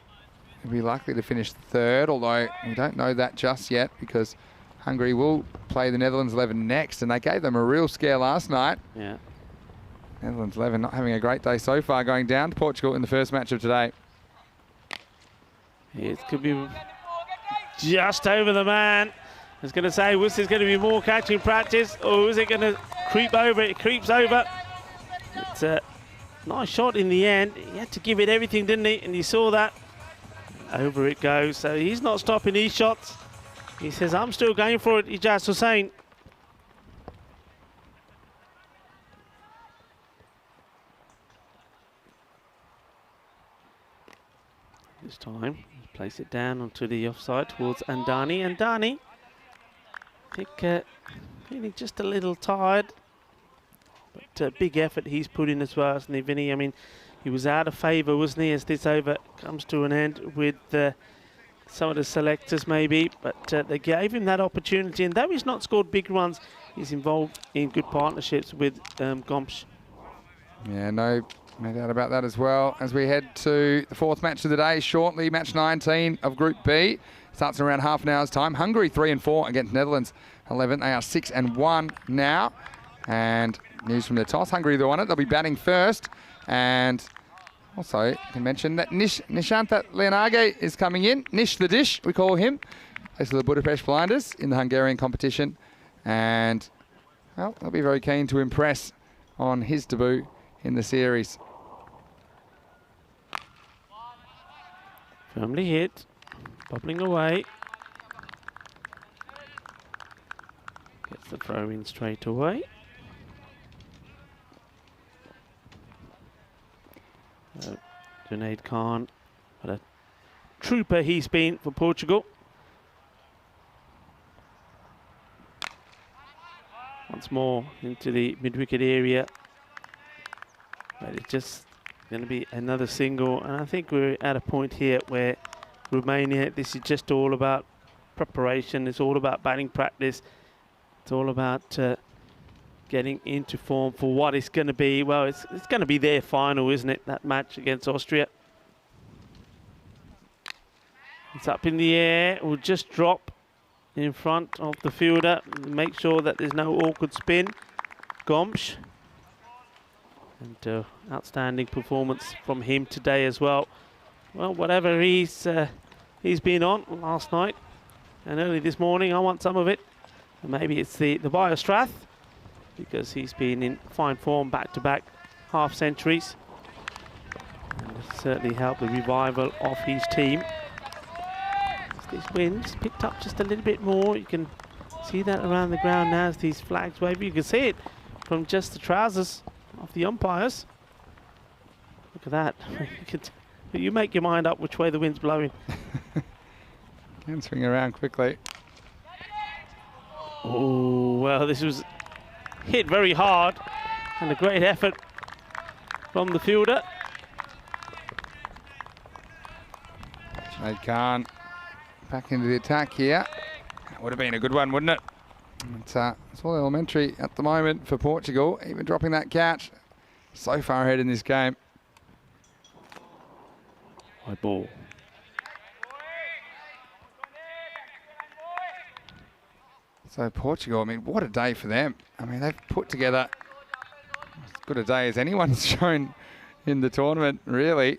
Speaker 3: be likely to finish 3rd, although we don't know that just yet, because Hungary will play the Netherlands 11 next, and they gave them a real scare last night.
Speaker 1: Yeah.
Speaker 3: Netherlands 11 not having a great day so far, going down to Portugal in the first match of today.
Speaker 1: It could be just over the man. I was going to say, was there going to be more catching practice, or is it going to creep over? It creeps over. It's a nice shot in the end. He had to give it everything, didn't he? And you saw that. Over it goes. So he's not stopping these shots. He says, I'm still going for it, Ijaz Hussain. This time, place it down onto the offside towards Andani. Andani, I think, feeling just a little tired. But big effort he's put in as well, hasn't he, Vinny? I mean, he was out of favour, wasn't he, as this over comes to an end with some of the selectors maybe. But they gave him that opportunity. And though he's not scored big runs, he's involved in good partnerships with Gomsh.
Speaker 3: Yeah, no doubt about that as well. As we head to the fourth match of the day shortly, match 19 of Group B. Starts in around half an hour's time. Hungary 3-4 against Netherlands 11. They are 6-1 now. And news from the toss. Hungary they won it. They'll be batting first. And also, I can mention that Nishanta Leonage is coming in. Nish the Dish, we call him. Plays for the Budapest Blinders in the Hungarian competition. And, well, they'll be very keen to impress on his debut in the series.
Speaker 1: Firmly hit, bubbling away. Gets the throw in straight away. Junaid Khan, what a trooper he's been for Portugal. Once more into the mid-wicket area. But it's just going to be another single, and I think we're at a point here where Romania, this is just all about preparation, it's all about batting practice, it's all about getting into form for what it's going to be. Well, it's going to be their final, isn't it, that match against Austria. It's up in the air, will just drop in front of the fielder, make sure that there's no awkward spin. Gomsh. And outstanding performance from him today as well. Well, whatever he's been on last night and early this morning, I want some of it. And maybe it's the Biostrath, because he's been in fine form back-to-back half centuries. And it's certainly helped the revival of his team. As these winds picked up just a little bit more. You can see that around the ground now as these flags wave. You can see it from just the trousers of the umpires. Look at that. You make your mind up which way the wind's blowing.
Speaker 3: Can swing around quickly.
Speaker 1: Oh, well, this was hit very hard and a great effort from the fielder.
Speaker 3: Junaid Khan back into the attack here. That would have been a good one, wouldn't it? It's all elementary at the moment for Portugal, even dropping that catch. So far ahead in this game.
Speaker 1: High ball.
Speaker 3: So Portugal, I mean, what a day for them. I mean, they've put together as good a day as anyone's shown in the tournament, really,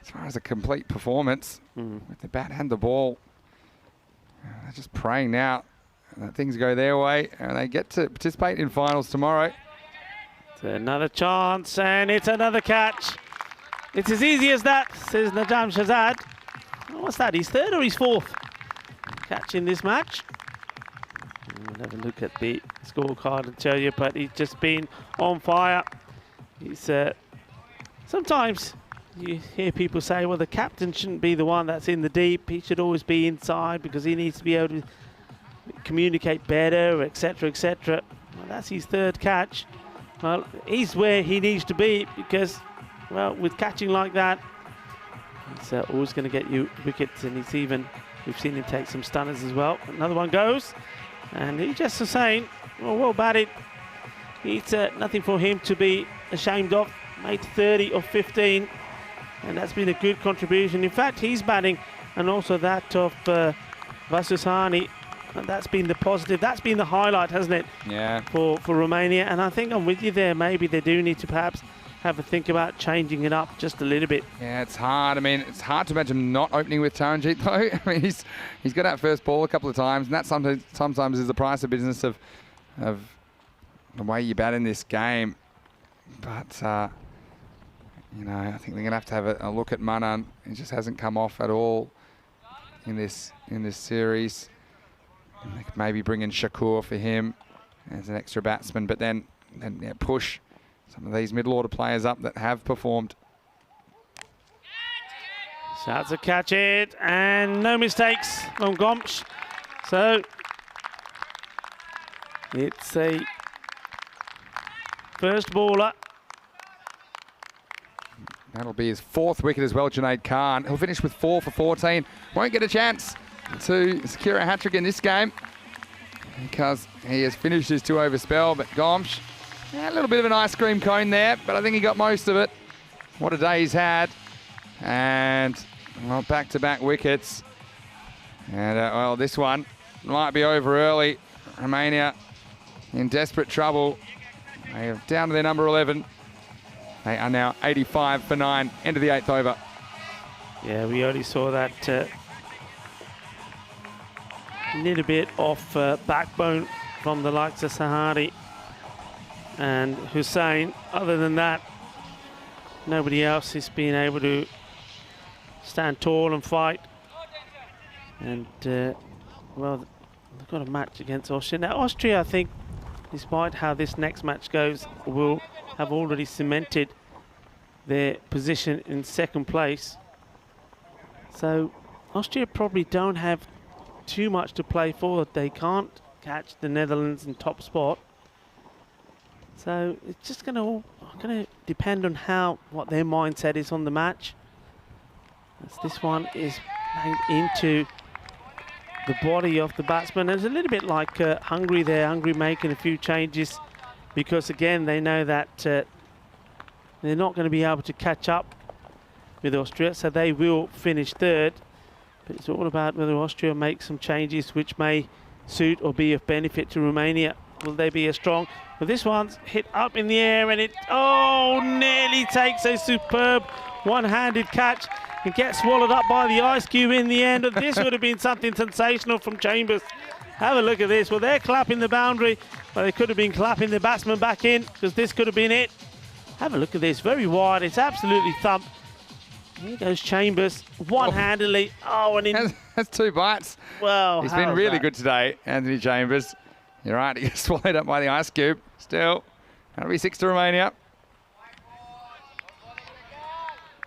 Speaker 3: as far as a complete performance with the bat and the ball. They're just praying now that things go their way and they get to participate in finals tomorrow.
Speaker 1: It's another chance, and it's another catch. It's as easy as that, says Najam Shazad. Oh, what's that, his third or his fourth catch in this match? We'll have a look at the scorecard and tell you, but he's just been on fire. He's sometimes you hear people say, well, the captain shouldn't be the one that's in the deep. He should always be inside because he needs to be able to communicate better, etc., etc. Well, that's his third catch. Well, he's where he needs to be because, well, with catching like that, he's always going to get you wickets, and he's even, we've seen him take some stunners as well. Another one goes, and he just was saying, well batted. It's nothing for him to be ashamed of. Made 30 of 15, and that's been a good contribution. In fact, he's batting, and also that of Vasusani. And that's been the positive. That's been the highlight, hasn't it?
Speaker 3: Yeah.
Speaker 1: For Romania. And I think I'm with you there. Maybe they do need to perhaps have a think about changing it up just a little bit.
Speaker 3: Yeah, it's hard. I mean, it's hard to imagine not opening with Taranjeet, though. I mean, he's got that first ball a couple of times, and that sometimes is the price of business of the way you bat in this game. But, you know, I think they're going to have a look at Manan. He just hasn't come off at all in this series. And they could maybe bring in Shakur for him as an extra batsman, but then yeah, push some of these middle order players up that have performed.
Speaker 1: Shouts to catch it, and no mistakes from Gomsh. So it's a first baller.
Speaker 3: That'll be his 4th wicket as well, Junaid Khan. He'll finish with 4 for 14. Won't get a chance to secure a hat-trick in this game because he has finished his 2-over spell, but Gomsh, yeah, a little bit of an ice cream cone there, but I think he got most of it. What a day he's had. And, well, back-to-back wickets. And, well, this one might be over early. Romania in desperate trouble. They are down to their number 11. They are now 85 for 9, end of the 8th over.
Speaker 1: Yeah, we already saw that little bit off backbone from the likes of Sahari and Hussain. Other than that, nobody else has been able to stand tall and fight. And, well, they've got a match against Austria. Now, Austria, I think, despite how this next match goes, will have already cemented their position in 2nd place. So Austria probably don't have too much to play for. They can't catch the Netherlands in top spot. So it's just going to depend on what their mindset is on the match. As this one is banged into the body of the batsman. It's a little bit like Hungary there. Hungary making a few changes because, again, they know that they're not going to be able to catch up with Austria, so they will finish 3rd. But it's all about whether Austria makes some changes which may suit or be of benefit to Romania. Will they be as strong? But this one's hit up in the air, and it, nearly takes a superb one-handed catch and gets swallowed up by the ice cube in the end. This would have been something sensational from Chambers. Have a look at this. Well, they're clapping the boundary, but they could have been clapping the batsman back in because this could have been it. Have a look at this. Very wide. It's absolutely thumped. Here goes Chambers one-handedly. And
Speaker 3: that's 2 bites.
Speaker 1: Well,
Speaker 3: he's been really good today, Anthony Chambers. You're right, he gets swallowed up by the ice cube. Still, that'll be 6 to Romania.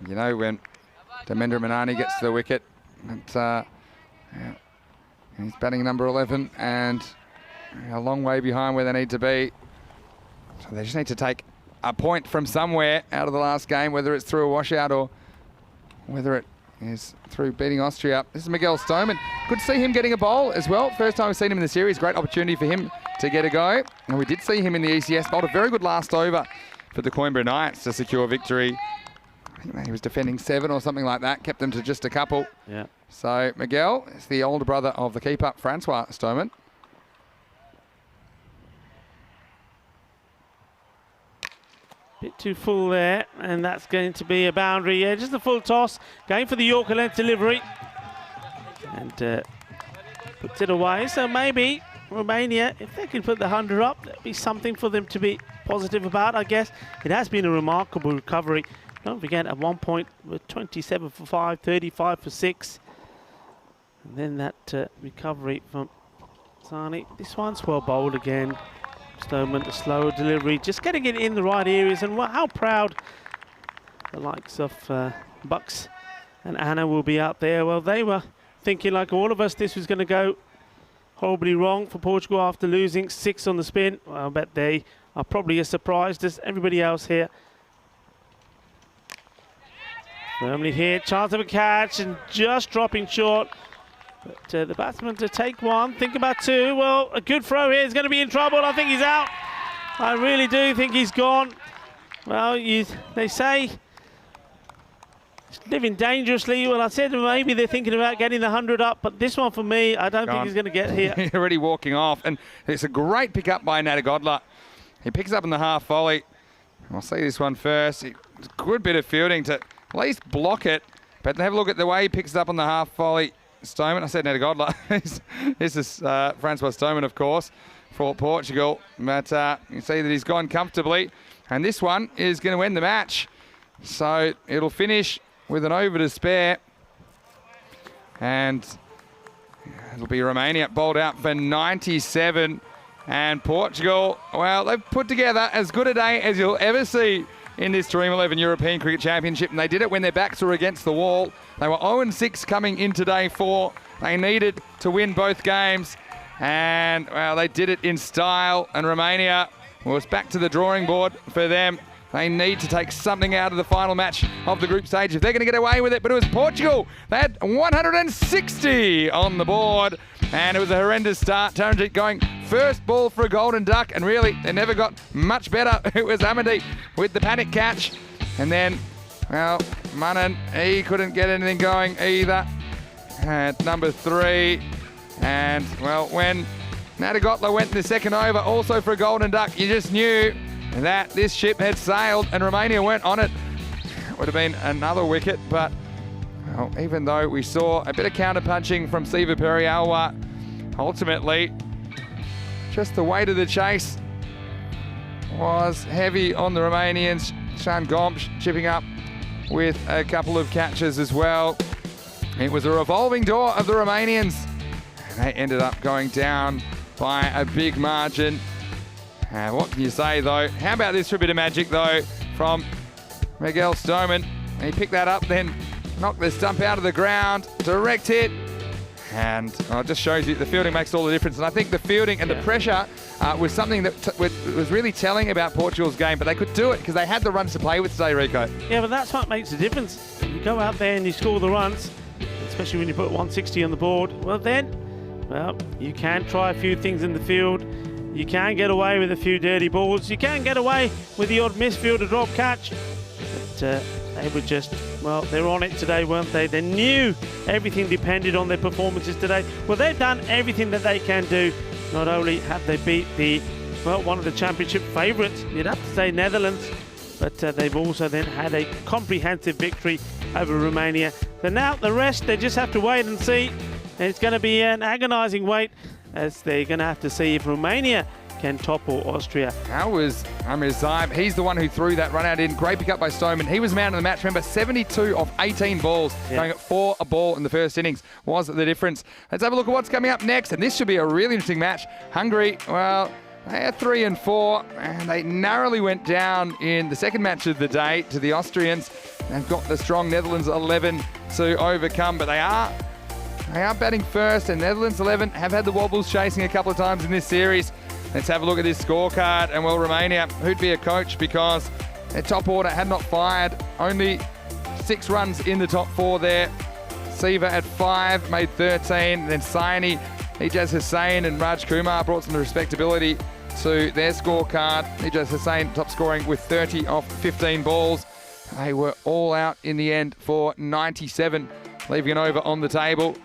Speaker 3: You know, when Dharmendra Manani gets to the wicket, yeah, he's batting number 11 and a long way behind where they need to be. So they just need to take a point from somewhere out of the last game, whether it's through a washout or whether it is through beating Austria. This is Miguel Stoneman. Good to see him getting a bowl as well. First time we've seen him in the series. Great opportunity for him to get a go. And we did see him in the ECS. Bowled a very good last over for the Coimbra Knights to secure victory. I think he was defending 7 or something like that. Kept them to just a couple.
Speaker 1: Yeah.
Speaker 3: So Miguel is the older brother of the keeper, Francois Stoneman.
Speaker 1: Bit too full there, and that's going to be a boundary. Yeah, just a full toss. Going for the Yorker length delivery. And puts it away. So maybe Romania, if they can put the 100 up, that'd be something for them to be positive about, I guess. It has been a remarkable recovery. Don't forget, at one point, with 27 for 5, 35 for 6. And then that recovery from Sani. This one's well bowled again. Stoneman, the slower delivery, just getting it in the right areas. And how proud the likes of Bucks and Anna will be out there. Well, they were thinking, like all of us, this was going to go horribly wrong for Portugal after losing 6 on the spin. Well, I bet they are probably as surprised as everybody else here. Firmly here, chance of a catch and just dropping short. But the batsman to take 1, think about 2. Well, a good throw here is going to be in trouble. I think he's out. I really do think he's gone. Well, they say living dangerously. Well, I said maybe they're thinking about getting the 100 up, but this one for me, I don't think he's going to get here.
Speaker 3: He's already walking off, and it's a great pick up by Natagodla. He picks up in the half volley. We'll see this one first. Good bit of fielding to at least block it. But have a look at the way he picks it up on the half volley. Stoneman, I said Natagodla. This is Francois Stoneman, of course, for Portugal. But you see that he's gone comfortably. And this one is going to end the match. So it'll finish with an over to spare. And it'll be Romania bowled out for 97. And Portugal, well, they've put together as good a day as you'll ever see in this Dream11 European Cricket Championship. And they did it when their backs were against the wall. They were 0-6 coming into day 4. They needed to win both games. And, well, they did it in style. And Romania was back to the drawing board for them. They need to take something out of the final match of the group stage if they're going to get away with it. But it was Portugal. They had 160 on the board. And it was a horrendous start. Taranjeet going first ball for a golden duck. And really, they never got much better. It was Amandeep with the panic catch. And then, well, Manan, he couldn't get anything going either at number 3. And, well, when Natagodla went in the second over, also for a golden duck, you just knew that this ship had sailed and Romania weren't on it. It would have been another wicket, but well, even though we saw a bit of counter-punching from Siva Periawa, ultimately, just the weight of the chase was heavy on the Romanians. Shan Gomsh chipping up with a couple of catches as well. It was a revolving door of the Romanians. And they ended up going down by a big margin. What can you say, though? How about this for a bit of magic, though, from Miguel Stoneman? And he picked that up, then knocked the stump out of the ground. Direct hit. And it just shows you the fielding makes all the difference. And I think the fielding and the pressure was something that was really telling about Portugal's game. But they could do it because they had the runs to play with today, Rico.
Speaker 1: Yeah, but that's what makes the difference. You go out there and you score the runs, especially when you put 160 on the board. Well, then, you can try a few things in the field. You can get away with a few dirty balls. You can get away with the odd misfield or drop catch. But they were just, well, they were on it today, weren't they? They knew everything depended on their performances today. Well, they've done everything that they can do. Not only have they beat one of the championship favourites, you'd have to say Netherlands, but they've also then had a comprehensive victory over Romania. So now the rest, they just have to wait and see. And it's going to be an agonising wait, as they're going to have to see if Romania can topple Austria.
Speaker 3: How was Amir Zaib? He's the one who threw that run out in. Great pick up by Stoneman. He was man of the match. Remember, 72 off 18 balls, going at 4 a ball in the first innings was the difference. Let's have a look at what's coming up next. And this should be a really interesting match. Hungary, well, they are 3-4, and they narrowly went down in the second match of the day to the Austrians. They've got the strong Netherlands 11 to overcome, but they are batting first, and Netherlands 11 have had the wobbles chasing a couple of times in this series. Let's have a look at this scorecard. And, well, Romania, who'd be a coach because their top order had not fired. Only 6 runs in the top 4 there. Siva at 5, made 13. Then Saini, Ijaz Hussain and Raj Kumar brought some respectability to their scorecard. Ijaz Hussain top scoring with 30 off 15 balls. They were all out in the end for 97, leaving an over on the table.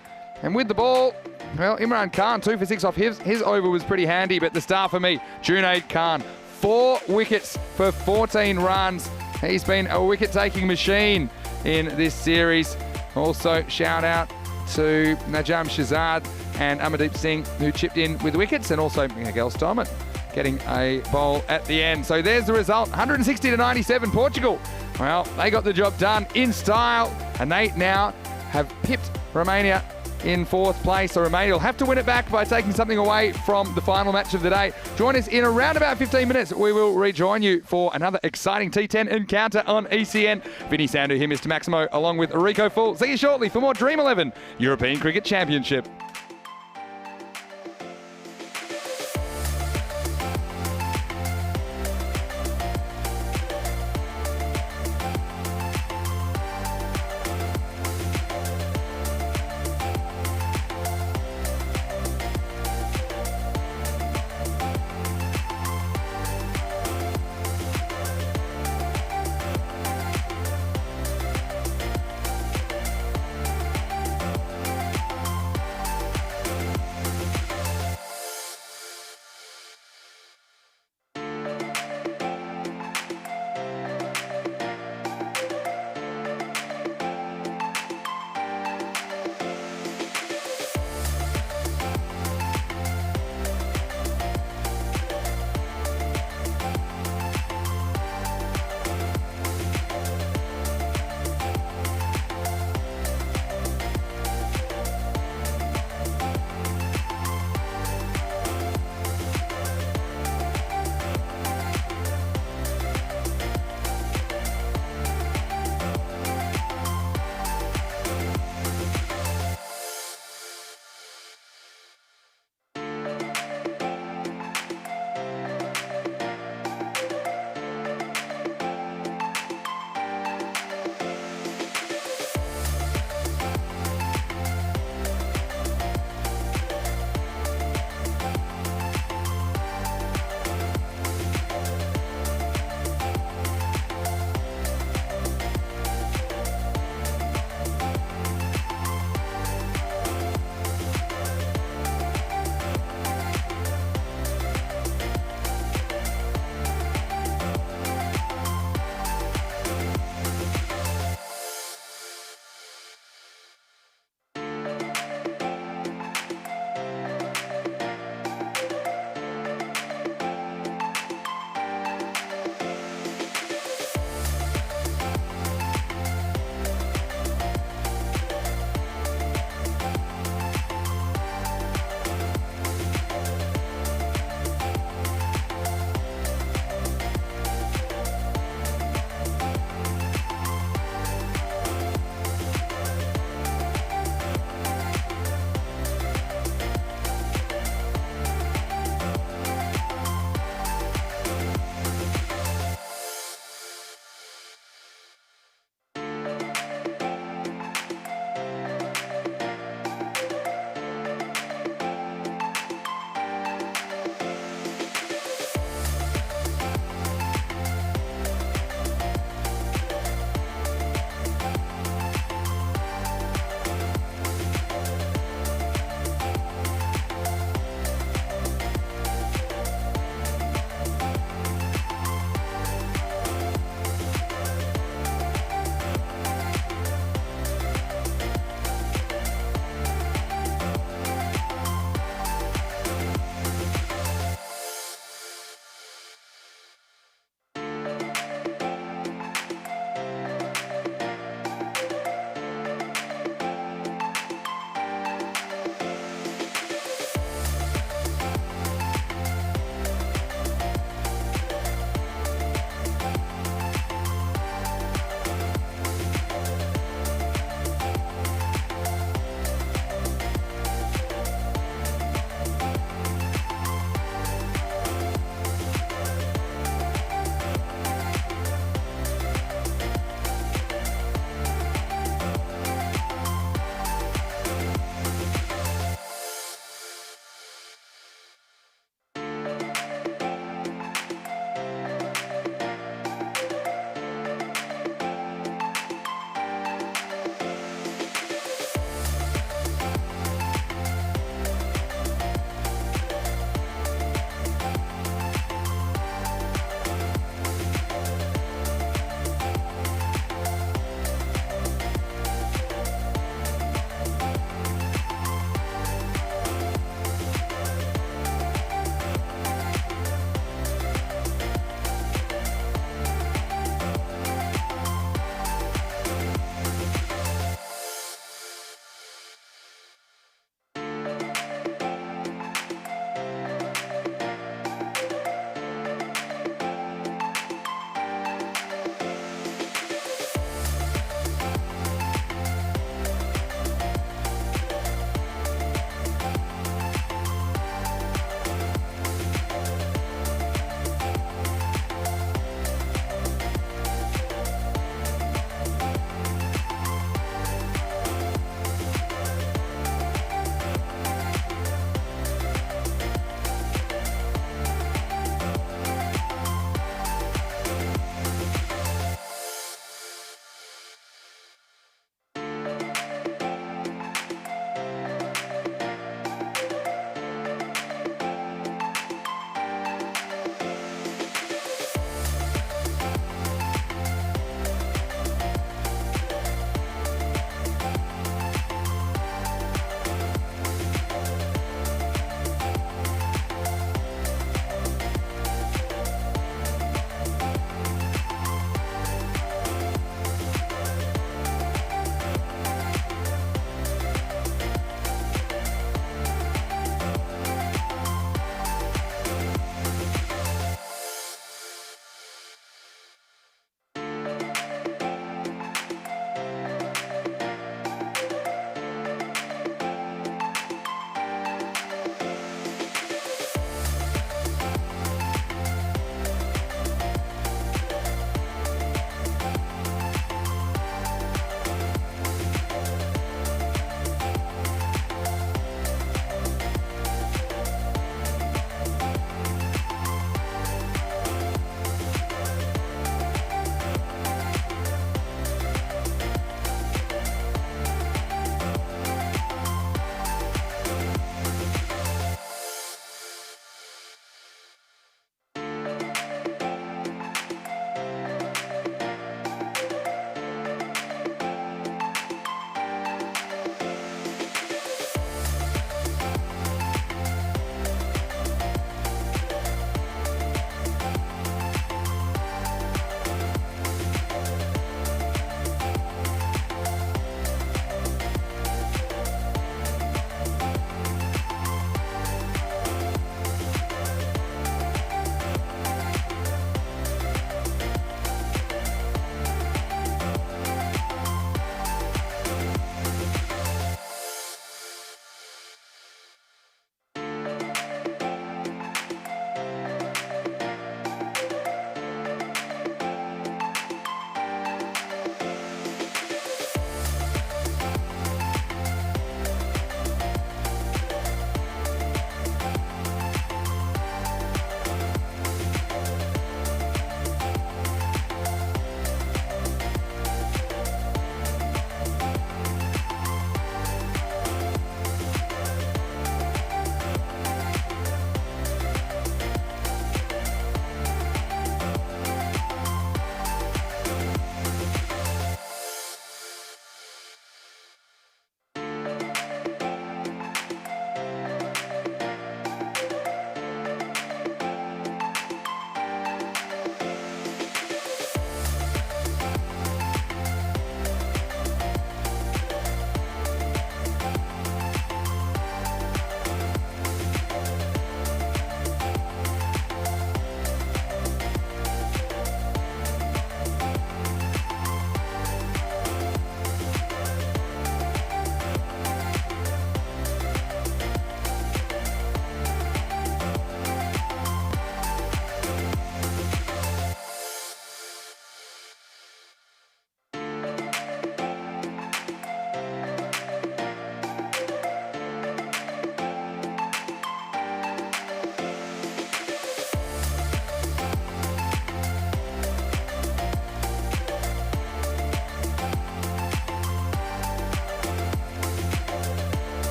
Speaker 3: And with the ball, well, Imran Khan, 2 for 6 off his over was pretty handy, but the star for me, Junaid Khan, 4 wickets for 14 runs. He's been a wicket-taking machine in this series. Also, shout out to Najam Shahzad and Amandeep Singh, who chipped in with wickets, and also Miguel Stoneman getting a bowl at the end. So there's the result, 160 to 97, Portugal. Well, they got the job done in style, and they now have pipped Romania in 4th place. So Romania will have to win it back by taking something away from the final match of the day. Join us in around about 15 minutes. We will rejoin you for another exciting T10 encounter on ECN. Vinny Sandu here, Mr. Maximo, along with Rico Full. See you shortly for more Dream11 European Cricket Championship.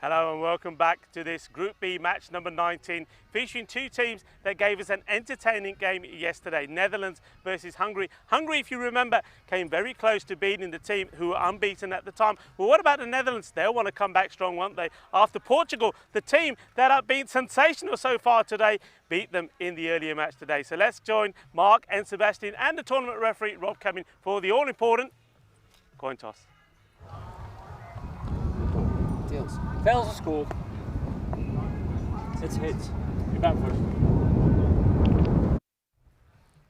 Speaker 1: Hello and welcome back to this Group B match number 19, featuring two teams that gave us an entertaining game yesterday. Netherlands versus Hungary. Hungary, if you remember, came very close to beating the team who were unbeaten at the time. Well, what about the Netherlands? They'll want to come back strong, won't they? After Portugal, the team that have been sensational so far today, beat them in the earlier match today. So let's join Mark and Sebastian and the tournament referee, Rob Cumming, for the all-important coin toss.
Speaker 2: Tails. Tails is score. It's hits. You're back first.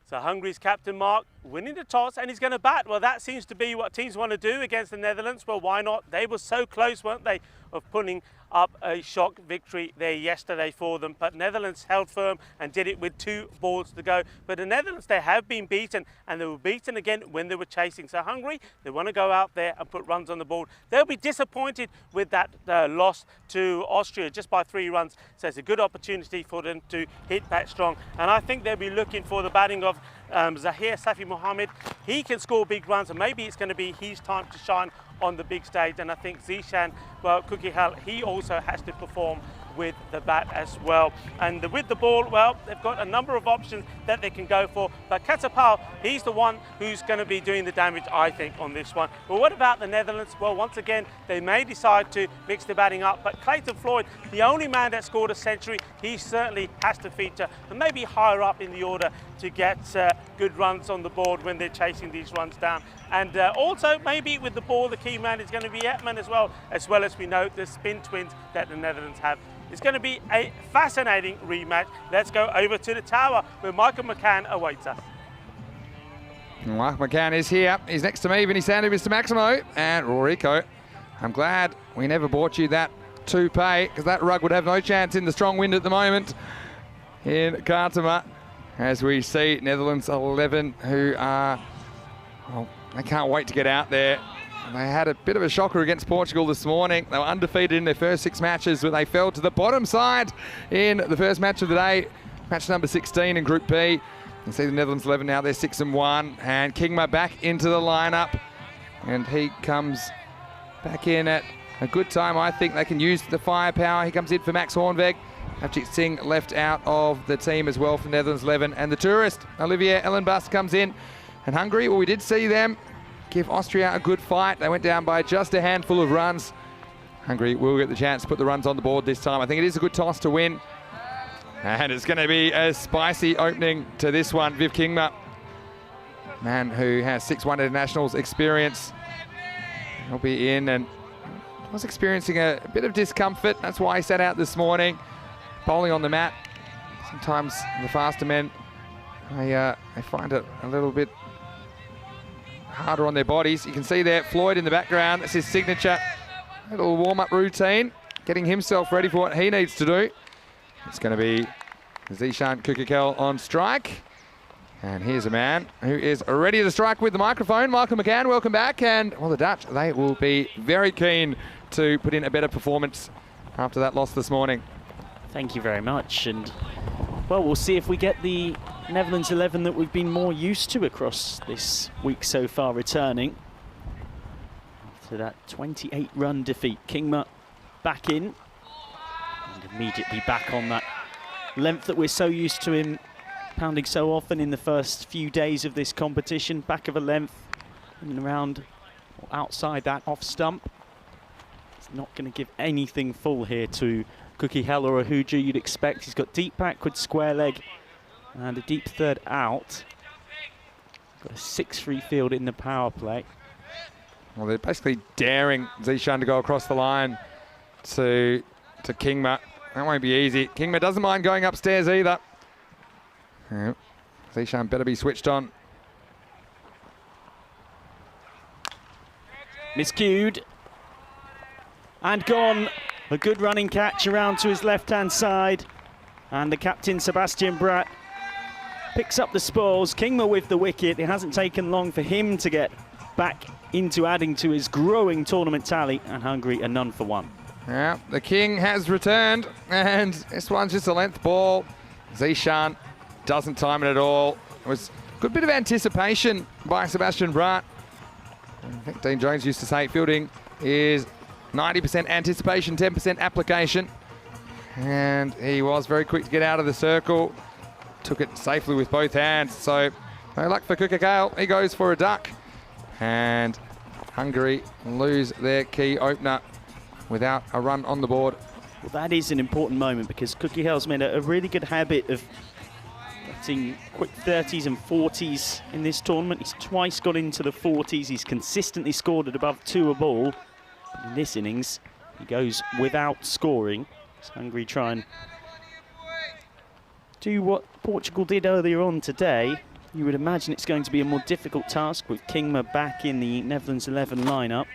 Speaker 1: So Hungary's captain Mark winning the toss and he's going to bat. Well, that seems to be what teams want to do against the Netherlands. Well, why not? They were so close, weren't they, of putting up a shock victory there yesterday for them. But Netherlands held firm and did it with 2 balls to go. But the Netherlands, they have been beaten, and they were beaten again when they were chasing. So Hungary, they want to go out there and put runs on the board. They'll be disappointed with that loss to Austria just by 3 runs. So it's a good opportunity for them to hit back strong. And I think they'll be looking for the batting of Zahir Safi Mohammed. He can score big runs, and maybe it's going to be his time to shine on the big stage. And I think Zishan, well, Kukihal, he also has to perform with the bat as well. And with the ball, well, they've got a number of options that they can go for. But Katapau, he's the one who's going to be doing the damage, I think, on this one. But what about the Netherlands? Well, once again, they may decide to mix the batting up. But Clayton Floyd, the only man that scored a century, he certainly has to feature and maybe higher up in the order to get good runs on the board when they're chasing these runs down. And also, maybe with the ball, the key man is going to be Etman as well as we know the spin twins that the Netherlands have. It's going to be a fascinating rematch. Let's go over to the tower where Michael McCann awaits us.
Speaker 3: Michael McCann is here. He's next to me, Vinny Sandy, Mr. Maximo, and Rico. I'm glad we never bought you that toupee, because that rug would have no chance in the strong wind at the moment in Cartama. As we see Netherlands 11, who are, well, they can't wait to get out there. They had a bit of a shocker against Portugal this morning. They were undefeated in their first 6 matches, but they fell to the bottom side in the first match of the day, match number 16 in Group B. You see the Netherlands 11 now, they're 6-1, and Kingma back into the lineup, and he comes back in at a good time. I think they can use the firepower. He comes in for Max Hornweg. Avjit Singh left out of the team as well for Netherlands 11, and the tourist, Olivier Ellenbus, comes in. And Hungary, well, we did see them give Austria a good fight. They went down by just a handful of runs. Hungary will get the chance to put the runs on the board this time. I think it is a good toss to win. And it's going to be a spicy opening to this one. Viv Kingma, man who has 6-1 internationals experience. He'll be in and was experiencing a bit of discomfort. That's why he sat out this morning, bowling on the mat. Sometimes the faster men, they find it a little bit harder on their bodies. You can see there Floyd in the background. That's his signature little warm-up routine, getting himself ready for what he needs to do. It's going to be Zishan Kukikel on strike. And here's a man who is ready to strike with the microphone. Michael McCann, welcome back. And, well, the Dutch, they will be very keen to put in a better performance after that loss this morning.
Speaker 4: Thank you very much. And, well, we'll see if we get the Netherlands 11 that we've been more used to across this week so far returning. After that 28-run defeat, Kingma back in and immediately back on that length that we're so used to him pounding so often in the first few days of this competition. Back of a length and around or outside that off stump. It's not going to give anything full here to Kukihel or Ahuja, you'd expect. He's got deep backward square leg and a deep third out. Got a 6-3 field in the power play.
Speaker 3: Well, they're basically daring Zishan to go across the line to Kingma. That won't be easy. Kingma doesn't mind going upstairs either. Yeah. Zishan better be switched on.
Speaker 4: Miscued. And gone. A good running catch around to his left-hand side. And the captain, Sebastian Bratt, picks up the spoils. Kingma with the wicket. It hasn't taken long for him to get back into adding to his growing tournament tally. And Hungary a none for one.
Speaker 3: Yeah, the king has returned. And this one's just a length ball. Zishan doesn't time it at all. It was a good bit of anticipation by Sebastian Bratt. I think Dean Jones used to say fielding is 90% anticipation, 10% application. And he was very quick to get out of the circle. Took it safely with both hands. So no luck for Kukakale. He goes for a duck. And Hungary lose their key opener without a run on the board.
Speaker 4: Well, that is an important moment because Kukakale's made a really good habit of getting quick 30s and 40s in this tournament. He's twice got into the 40s. He's consistently scored at above 2 a ball. But in this innings, he goes without scoring. As Hungary try and do what Portugal did earlier on today. You would imagine it's going to be a more difficult task with Kingma back in the Netherlands 11 lineup.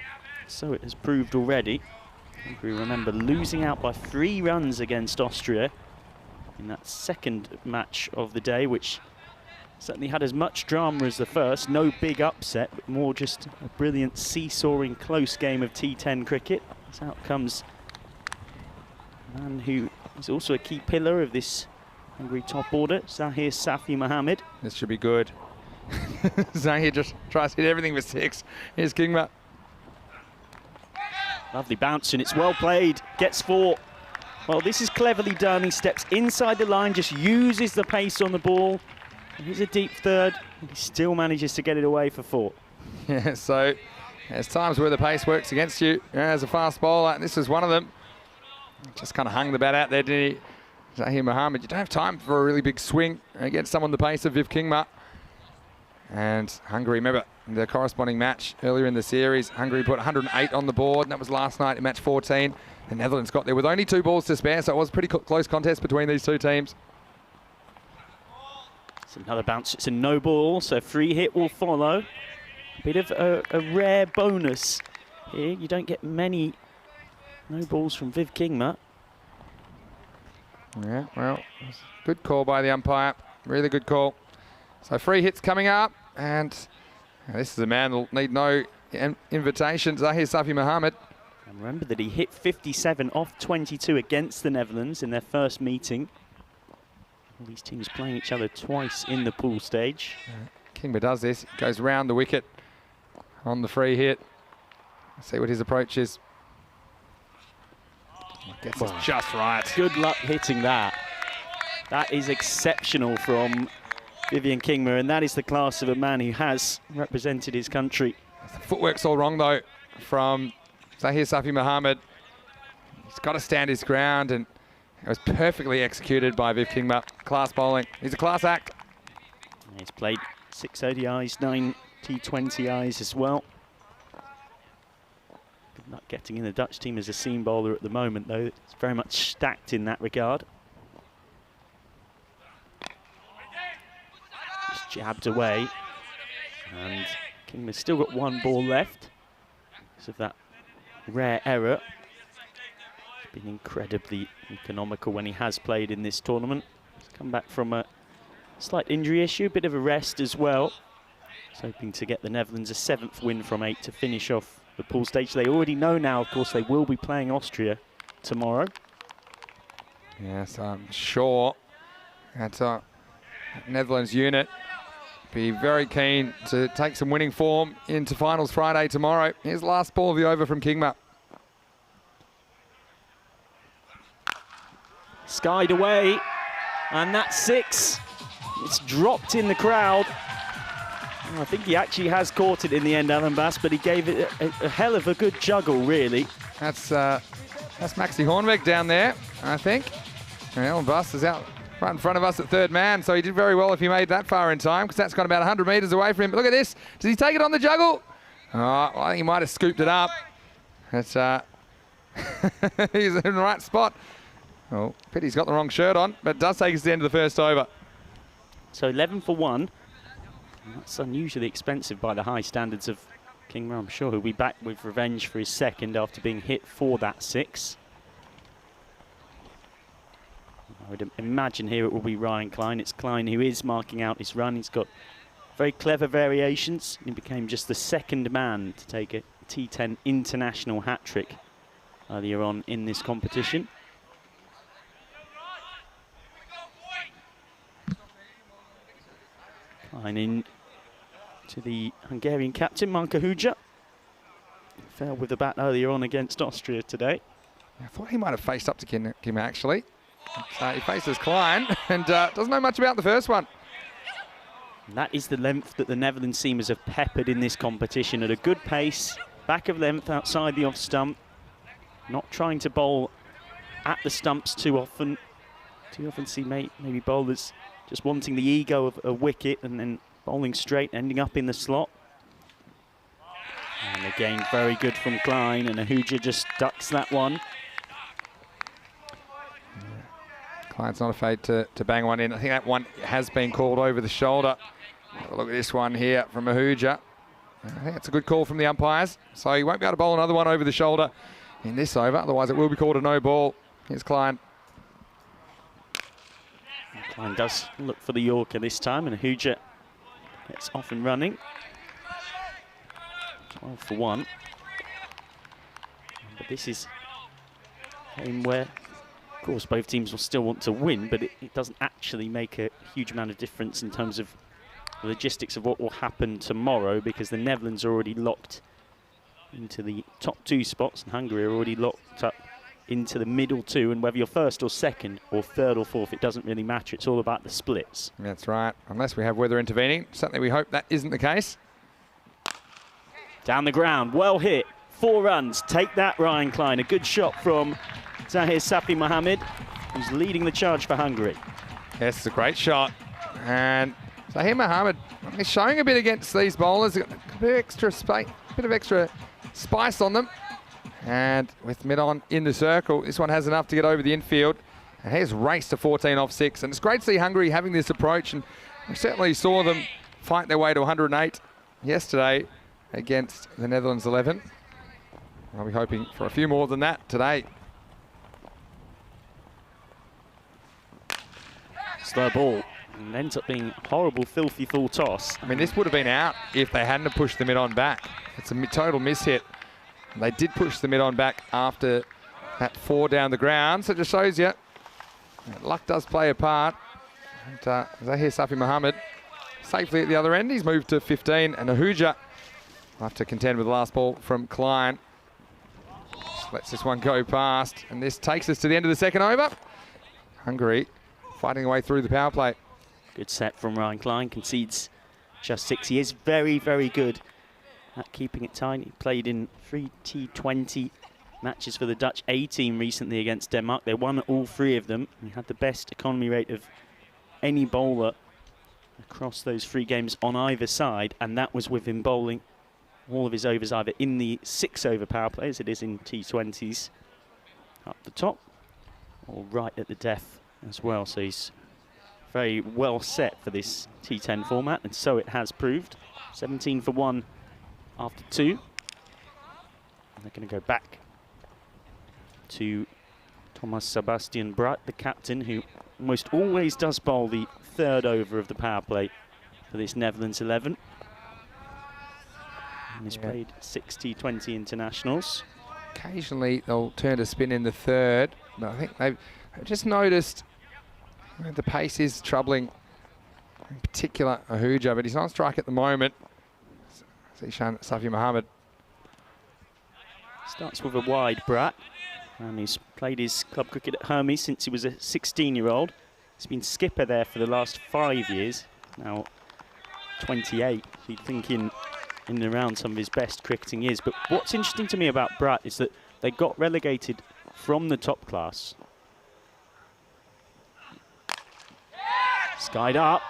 Speaker 4: So it has proved already. Hungary, remember, losing out by 3 runs against Austria in that second match of the day, which certainly had as much drama as the first. No big upset, but more just a brilliant seesawing close game of T10 cricket. As out comes a man who is also a key pillar of this Hungary top order, Zahir Safi Mohammed.
Speaker 3: This should be good. Zahir just tries to hit everything for 6. Here's Kingma.
Speaker 4: Lovely bounce, and it's well played. Gets 4. Well, this is cleverly done. He steps inside the line, just uses the pace on the ball. And here's a deep third. He still manages to get it away for 4.
Speaker 3: Yeah, so there's times where the pace works against you as a fast bowler, and this is one of them. Just kind of hung the bat out there, didn't he? Zahir Mohammed, you don't have time for a really big swing against someone the pace of Viv Kingma. And Hungary, remember the corresponding match earlier in the series, Hungary put 108 on the board, and that was last night in match 14. The Netherlands got there with only 2 balls to spare, so it was a pretty close contest between these 2 teams.
Speaker 4: It's another bounce, it's a no ball, so free hit will follow. A bit of a rare bonus here. You don't get many no balls from Viv Kingma.
Speaker 3: Yeah, well, good call by the umpire. Really good call. So free hits coming up, and this is a man that'll need no invitation. Zahir Safi Mohammed.
Speaker 4: And remember that he hit 57 off 22 against the Netherlands in their first meeting. All these teams playing each other twice in the pool stage.
Speaker 3: Kingma does this, goes round the wicket on the free hit. Let's see what his approach is. Gets us just right.
Speaker 4: Good luck hitting that. That is exceptional from Vivian Kingma, and that is the class of a man who has represented his country.
Speaker 3: The footwork's all wrong though from Zahir Safi Mohammed. He's got to stand his ground, and it was perfectly executed by Viv Kingma. Class bowling. He's a class act.
Speaker 4: He's played 6 ODIs, 9 T20Is as well. Good luck getting in the Dutch team as a seam bowler at the moment, though. It's very much stacked in that regard. Just jabbed away, and Kingma's still got 1 ball left because of that rare error. He's been incredibly economical when he has played in this tournament. He's come back from a slight injury issue, a bit of a rest as well. He's hoping to get the Netherlands a 7th win from 8 to finish off the pool stage. They already know now, of course, they will be playing Austria tomorrow.
Speaker 3: Yes, I'm sure that Netherlands unit be very keen to take some winning form into finals Friday tomorrow. Here's the last ball of the over from Kingma.
Speaker 4: Skied away, and that's 6. It's dropped in the crowd. I think he actually has caught it in the end, Alan Bass, but he gave it a hell of a good juggle, really.
Speaker 3: That's Maxi Hornbeck down there, I think. And Alan Bass is out right in front of us at 3rd man, so he did very well if he made that far in time, because that's got about 100 metres away from him. But look at this. Does he take it on the juggle? Oh, well, I think he might have scooped it up. That's he's in the right spot. Oh, pity's got the wrong shirt on, but it does take us to the end of the first over.
Speaker 4: So 11 for 1. And that's unusually expensive by the high standards of Kingma. I'm sure he'll be back with revenge for his 2nd after being hit for that 6. I would imagine here it will be Ryan Klein. It's Klein who is marking out his run. He's got very clever variations. He became just the 2nd man to take a T10 international hat-trick earlier on in this competition. Klein in to the Hungarian captain, Marka Huja. fell with the bat earlier on against Austria today.
Speaker 3: I thought he might have faced up to Kim actually. He faces Klein and doesn't know much about the first one.
Speaker 4: And that is the length that the Netherlands seamers have peppered in this competition at a good pace. Back of length outside the off stump. Not trying to bowl at the stumps too often. Too often see maybe bowlers just wanting the ego of a wicket and then bowling straight, ending up in the slot. And again, very good from Klein, and Ahuja just ducks that one.
Speaker 3: Klein's not afraid to bang one in. I think that one has been called over the shoulder. Have a look at this one here from Ahuja. I think it's a good call from the umpires. So he won't be able to bowl another one over the shoulder in this over. Otherwise, it will be called a no ball. Here's Klein.
Speaker 4: Klein does look for the Yorker this time, and Ahuja gets off and running. 12 for 1. But this is a game where, of course, both teams will still want to win, but it doesn't actually make a huge amount of difference in terms of the logistics of what will happen tomorrow, because the Netherlands are already locked into the top 2 spots, and Hungary are already locked up into the middle 2, and whether you're first or second or third or fourth, it doesn't really matter. It's all about the splits.
Speaker 3: That's right, unless we have weather intervening. Certainly we hope that isn't the case.
Speaker 4: Down the ground, well hit, 4 runs. Take that, Ryan Klein. A good shot from Zahir Safi Mohammed, who's leading the charge for Hungary.
Speaker 3: Yes, it's a great shot. And Zahir Mohammed is showing a bit against these bowlers. A bit of extra spice on them. And with mid-on in the circle, this one has enough to get over the infield. And here's race to 14 off 6. And it's great to see Hungary having this approach. And we certainly saw them fight their way to 108 yesterday against the Netherlands 11. I'll be hoping for a few more than that today.
Speaker 4: Slow ball. And ends up being a horrible, filthy full toss.
Speaker 3: I mean, this would have been out if they hadn't have pushed the mid-on back. It's a total mishit. They did push the mid-on back after that 4 down the ground, so it just shows you that luck does play a part. And Zahir Safi Mohammed safely at the other end. He's moved to 15, and Ahuja will have to contend with the last ball from Klein. Just lets this one go past, and this takes us to the end of the second over. Hungary fighting away through the power play.
Speaker 4: Good set from Ryan Klein, concedes just 6. He is very, very good at keeping it tight. He played in 3 T20 matches for the Dutch A team recently against Denmark. They won all 3 of them. He had the best economy rate of any bowler across those 3 games on either side, and that was with him bowling all of his overs either in the 6-over power play, as it is in T20s, up the top, or right at the death as well. So he's very well set for this T10 format, and so it has proved. 17 for 1 after 2. And they're going to go back to Thomas Sebastian Bratt, the captain, who almost always does bowl the 3rd over of the power play for this Netherlands 11. And he's played 6 T20 internationals.
Speaker 3: Occasionally they'll turn to spin in the 3rd, but I think they've just noticed the pace is troubling, in particular Ahuja, but he's on strike at the moment. Zishan Safi Mohammed.
Speaker 4: Starts with a wide Bratt, and he's played his club cricket at Hermes since he was a 16-year-old. He's been skipper there for the last 5 years, now 28. You'd think in and around some of his best cricketing years. But what's interesting to me about Bratt is that they got relegated from the top class. Skied up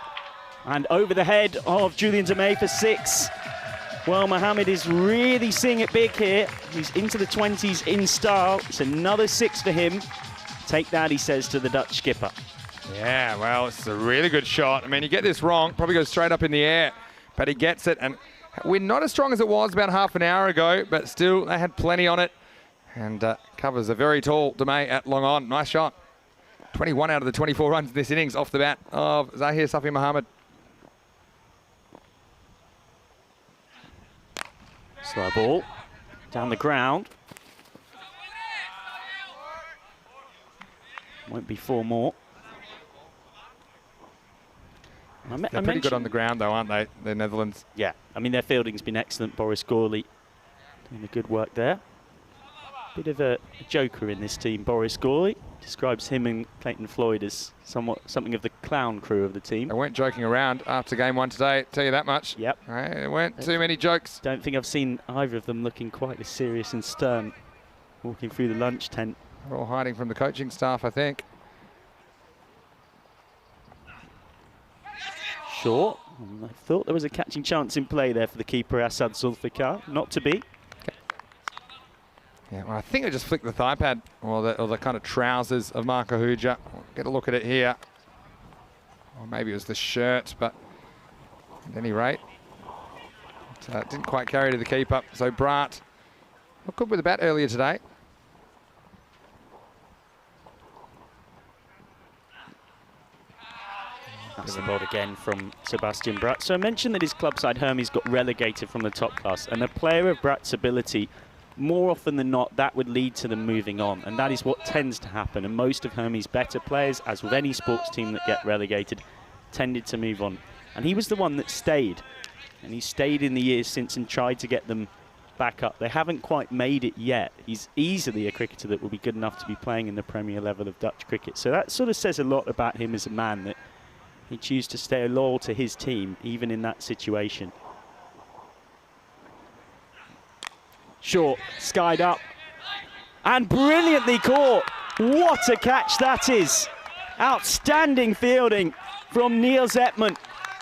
Speaker 4: and over the head of Julian Demey for 6. Well, Mohammed is really seeing it big here. He's into the 20s in style. It's another 6 for him. Take that, he says to the Dutch skipper.
Speaker 3: Yeah, well, it's a really good shot. I mean, you get this wrong, probably goes straight up in the air, but he gets it. And we're not as strong as it was about half an hour ago, but still, they had plenty on it. And covers a very tall Demey at long on. Nice shot. 21 out of the 24 runs in this innings off the bat of Zahir Safi Mohammed.
Speaker 4: Slow ball down the ground. Won't be 4 more.
Speaker 3: They're pretty good on the ground though, aren't they, the Netherlands?
Speaker 4: Yeah, I mean, their fielding's been excellent. Boris Gorley Doing the good work there. Bit of a joker in this team, Boris Gawley. Describes him and Clayton Floyd as something of the clown crew of the team.
Speaker 3: They weren't joking around after game one today, tell you that much.
Speaker 4: Yep.
Speaker 3: There weren't too many jokes.
Speaker 4: Don't think I've seen either of them looking quite as serious and stern walking through the lunch tent.
Speaker 3: They're all hiding from the coaching staff, I think.
Speaker 4: Short. I thought there was a catching chance in play there for the keeper, Assad Zulfikar. Not to be.
Speaker 3: Yeah, well, I think I just flicked the thigh pad or the kind of trousers of Marco Huja. Get a look at it here. Or maybe it was the shirt, but at any rate, it didn't quite carry to the keeper. So Brat looked good with the bat earlier today.
Speaker 4: That's the ball again from Sebastian Brat. So I mentioned that his club side Hermes got relegated from the top class, and a player of Brat's ability, more often than not, that would lead to them moving on, and that is what tends to happen. And most of Hermes' better players, as with any sports team that get relegated, tended to move on. And he was the one that stayed, and he stayed in the years since and tried to get them back up. They haven't quite made it yet. He's easily a cricketer that will be good enough to be playing in the Premier level of Dutch cricket. So that sort of says a lot about him as a man, that he chooses to stay loyal to his team, even in that situation. Short, skied up, and brilliantly caught. What a catch that is. Outstanding fielding from Niels Hetman.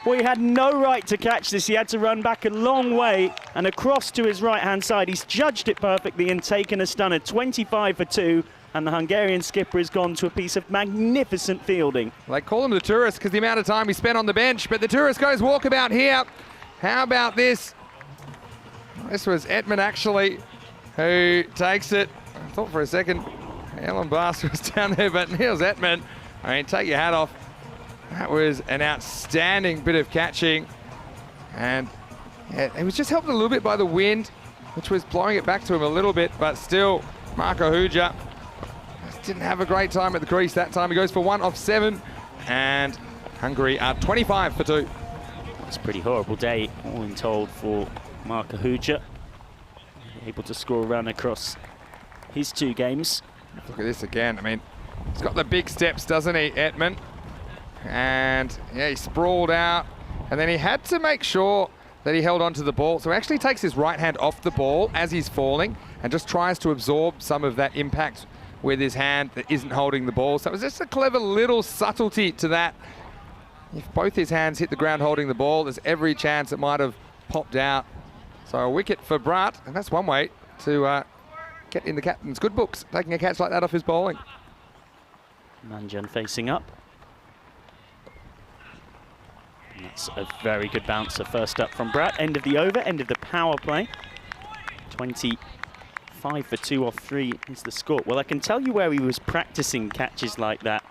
Speaker 4: Well, he had no right to catch this. He had to run back a long way and across to his right-hand side. He's judged it perfectly and taken a stunner, 25 for 2. And the Hungarian skipper has gone to a piece of magnificent fielding.
Speaker 3: They call him the tourist because the amount of time he spent on the bench, but the tourist goes walkabout here. How about this? This was Hetman actually who takes it. I thought for a second Alan Bass was down there, but Niels Hetman, I mean, take your hat off. That was an outstanding bit of catching. And yeah, it was just helped a little bit by the wind, which was blowing it back to him a little bit, but still, Marco Huja didn't have a great time at the crease that time. He goes for 1 off 7, and Hungary are 25 for 2.
Speaker 4: It's a pretty horrible day, all in told, for Marco Huja. Able to score a run across his 2 games.
Speaker 3: Look at this again. I mean, he's got the big steps, doesn't he, Hetman? And yeah, he sprawled out, and then he had to make sure that he held onto the ball. So he actually takes his right hand off the ball as he's falling and just tries to absorb some of that impact with his hand that isn't holding the ball. So it was just a clever little subtlety to that. If both his hands hit the ground holding the ball, there's every chance it might have popped out. So a wicket for Brat, and that's one way to get in the captain's good books, taking a catch like that off his bowling.
Speaker 4: Manjan facing up. And that's a very good bouncer first up from Brat. End of the over, end of the power play. 25 for 2 off 3 is the score. Well, I can tell you where he was practicing catches like that,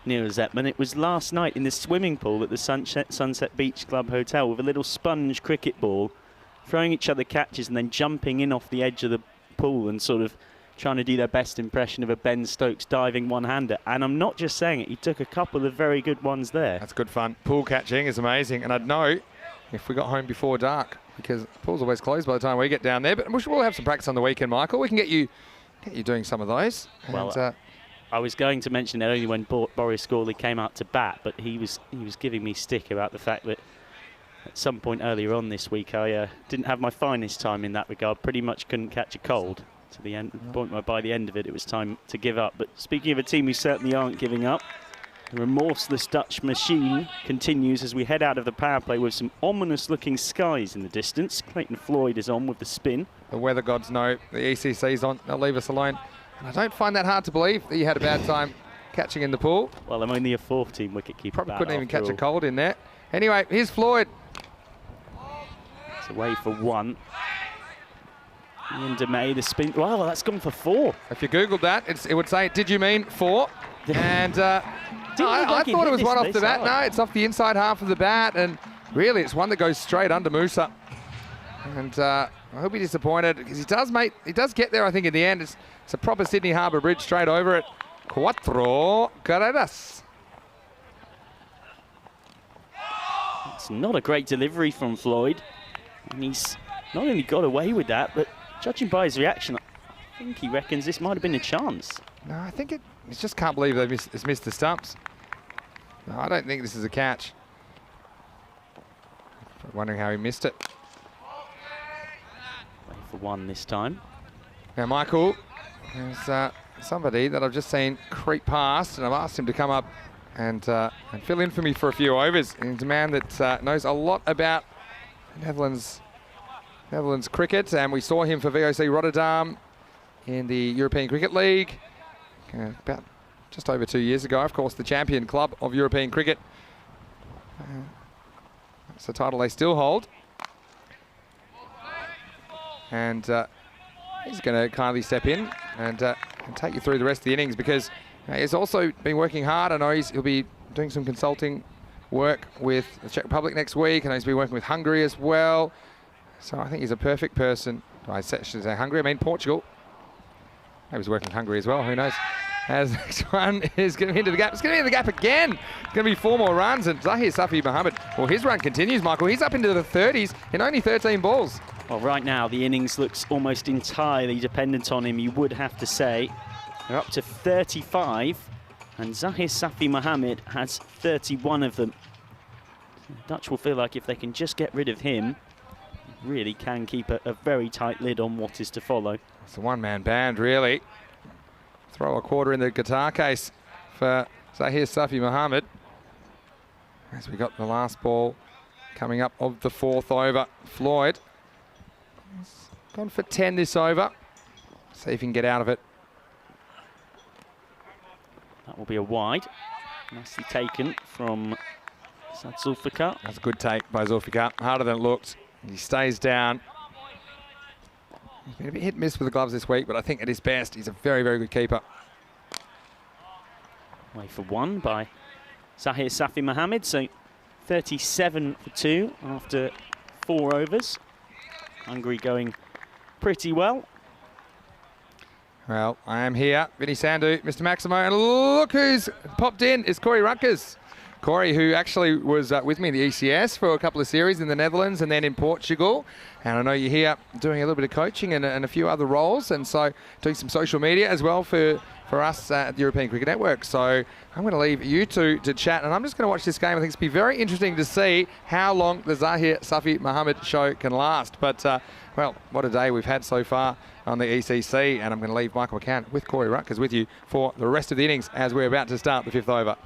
Speaker 4: Niels Hetman. It was last night in the swimming pool at the Sunset Beach Club Hotel with a little sponge cricket ball, throwing each other catches and then jumping in off the edge of the pool and sort of trying to do their best impression of a Ben Stokes diving one-hander. And I'm not just saying it, he took a couple of very good ones there.
Speaker 3: That's good fun. Pool catching is amazing, and I'd know if we got home before dark, because the pool's always closed by the time we get down there. But we'll have some practice on the weekend, Michael. We can get you doing some of those.
Speaker 4: Well,
Speaker 3: and,
Speaker 4: I was going to mention it only when Boris Gawley came out to bat, but he was giving me stick about the fact that at some point earlier on this week I didn't have my finest time in that regard. Pretty much couldn't catch a cold to the end. Point where by the end of it, it was time to give up. But speaking of a team who certainly aren't giving up, the remorseless Dutch machine continues as we head out of the power play with some ominous-looking skies in the distance. Clayton Floyd is on with the spin.
Speaker 3: The weather gods know the ECC's on. They'll leave us alone. And I don't find that hard to believe that you had a bad time catching in the pool.
Speaker 4: Well, I'm only a 4th-team wicketkeeper.
Speaker 3: Probably couldn't even catch a cold in there. Anyway, here's Floyd.
Speaker 4: It's away for 1. Ian DeMay, the spin. Wow, that's gone for 4.
Speaker 3: If you Googled that, it would say, did you mean 4? And I thought it was one off the bat. No, it's off the inside half of the bat. And really, it's one that goes straight under Musa. And I hope he's disappointed, because he does get there, I think, in the end. It's a proper Sydney Harbour Bridge straight over it. Cuatro carreras.
Speaker 4: It's not a great delivery from Floyd. And he's not only got away with that, but judging by his reaction, I think he reckons this might have been a chance.
Speaker 3: No, I think he just can't believe it's missed the stumps. No, I don't think this is a catch. Wondering how he missed it.
Speaker 4: Way for one this time.
Speaker 3: Now, Michael, there's somebody that I've just seen creep past, and I've asked him to come up and fill in for me for a few overs. And he's a man that knows a lot about Netherlands cricket, and we saw him for VOC Rotterdam in the European Cricket League about just over 2 years ago. Of course, the champion club of European cricket. That's the title they still hold. And he's going to kindly step in and take you through the rest of the innings, because he's also been working hard. I know he'll be doing some consulting work with the Czech Republic next week, and he's been working with Hungary as well. So I think he's a perfect person. I should say Hungary, I mean Portugal. Maybe he's working Hungary as well, who knows. As the next one is going to into the gap. It's going to be in the gap again. It's going to be 4 more runs, and Zahir Safi Mohammed, well, his run continues, Michael. He's up into the 30s in only 13 balls.
Speaker 4: Well, right now, the innings looks almost entirely dependent on him, you would have to say. They're up to 35, and Zahir Safi Mohammed has 31 of them. The Dutch will feel like if they can just get rid of him, really can keep a very tight lid on what is to follow.
Speaker 3: It's a one-man band, really. Throw a quarter in the guitar case for Zahir Safi Mohammed. As we got the last ball coming up of the 4th over. Floyd has gone for 10 this over. See if he can get out of it.
Speaker 4: That will be a wide. Nicely taken from Sad Zulfikar.
Speaker 3: That's a good take by Zulfikar. Harder than it looked. He stays down. He's been a bit hit and miss with the gloves this week, but I think at his best, he's a very, very good keeper.
Speaker 4: Way for one by Zahir Safi Mohammed. So 37 for 2 after 4 overs. Hungary going pretty well.
Speaker 3: Well, I am here, Vinny Sandhu, Mr. Maximo, and look who's popped in. It's Corey Rutgers. Corey, who actually was with me in the ECS for a couple of series in the Netherlands and then in Portugal. And I know you're here doing a little bit of coaching and a few other roles, and so doing some social media as well for us at the European Cricket Network. So I'm going to leave you two to chat, and I'm just going to watch this game. I think it's going to be very interesting to see how long the Zahir Safi Mohammed show can last. But, well, what a day we've had so far on the ECC, and I'm going to leave Michael McCann with Corey Rutgers with you for the rest of the innings as we're about to start the 5th over.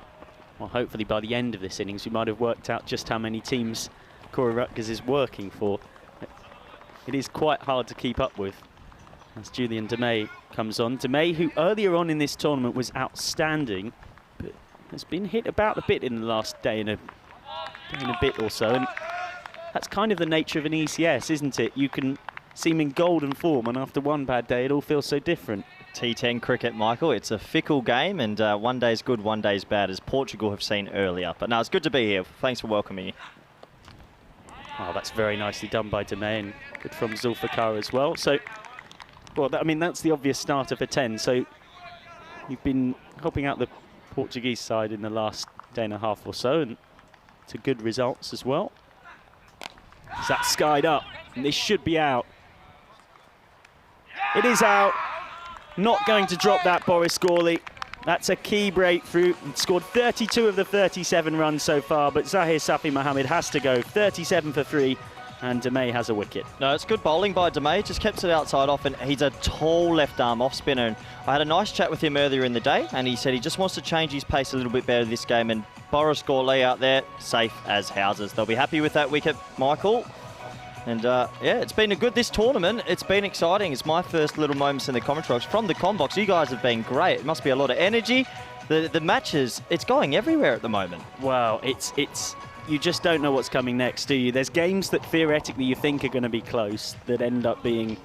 Speaker 4: Well, hopefully by the end of this innings, we might have worked out just how many teams Corey Rutgers is working for. It is quite hard to keep up with as Julian Demey comes on. Demey, who earlier on in this tournament was outstanding, but has been hit about a bit in the last day and a bit or so. And that's kind of the nature of an ECS, isn't it? You can seem in golden form, and after one bad day, it all feels so different.
Speaker 5: T10 cricket, Michael. It's a fickle game, and one day's good, one day's bad, as Portugal have seen earlier. But no, it's good to be here. Thanks for welcoming me.
Speaker 4: Oh, that's very nicely done by Demey, and good from Zulfikar as well. So, well, I mean, that's the obvious starter for 10. So you've been helping out the Portuguese side in the last day and a half or so, and to good results as well. Is that skied up? And this should be out. It is out. Not going to drop that, Boris Gorley. That's a key breakthrough. Scored 32 of the 37 runs so far, but Zahir Safi Mohammed has to go 37 for 3, and Demey has a wicket.
Speaker 5: No, it's good bowling by Demey. Just kept it outside off, and he's a tall left-arm off-spinner. And I had a nice chat with him earlier in the day, and he said he just wants to change his pace a little bit better this game, and Boris Gorley out there, safe as houses. They'll be happy with that wicket, Michael. And yeah, it's been a good this tournament. It's been exciting. It's my first little moments in the commentary box. From the comm box, you guys have been great. It must be a lot of energy. The matches, it's going everywhere at the moment.
Speaker 4: Wow, it's you just don't know what's coming next, do you? There's games that theoretically you think are going to be close that end up being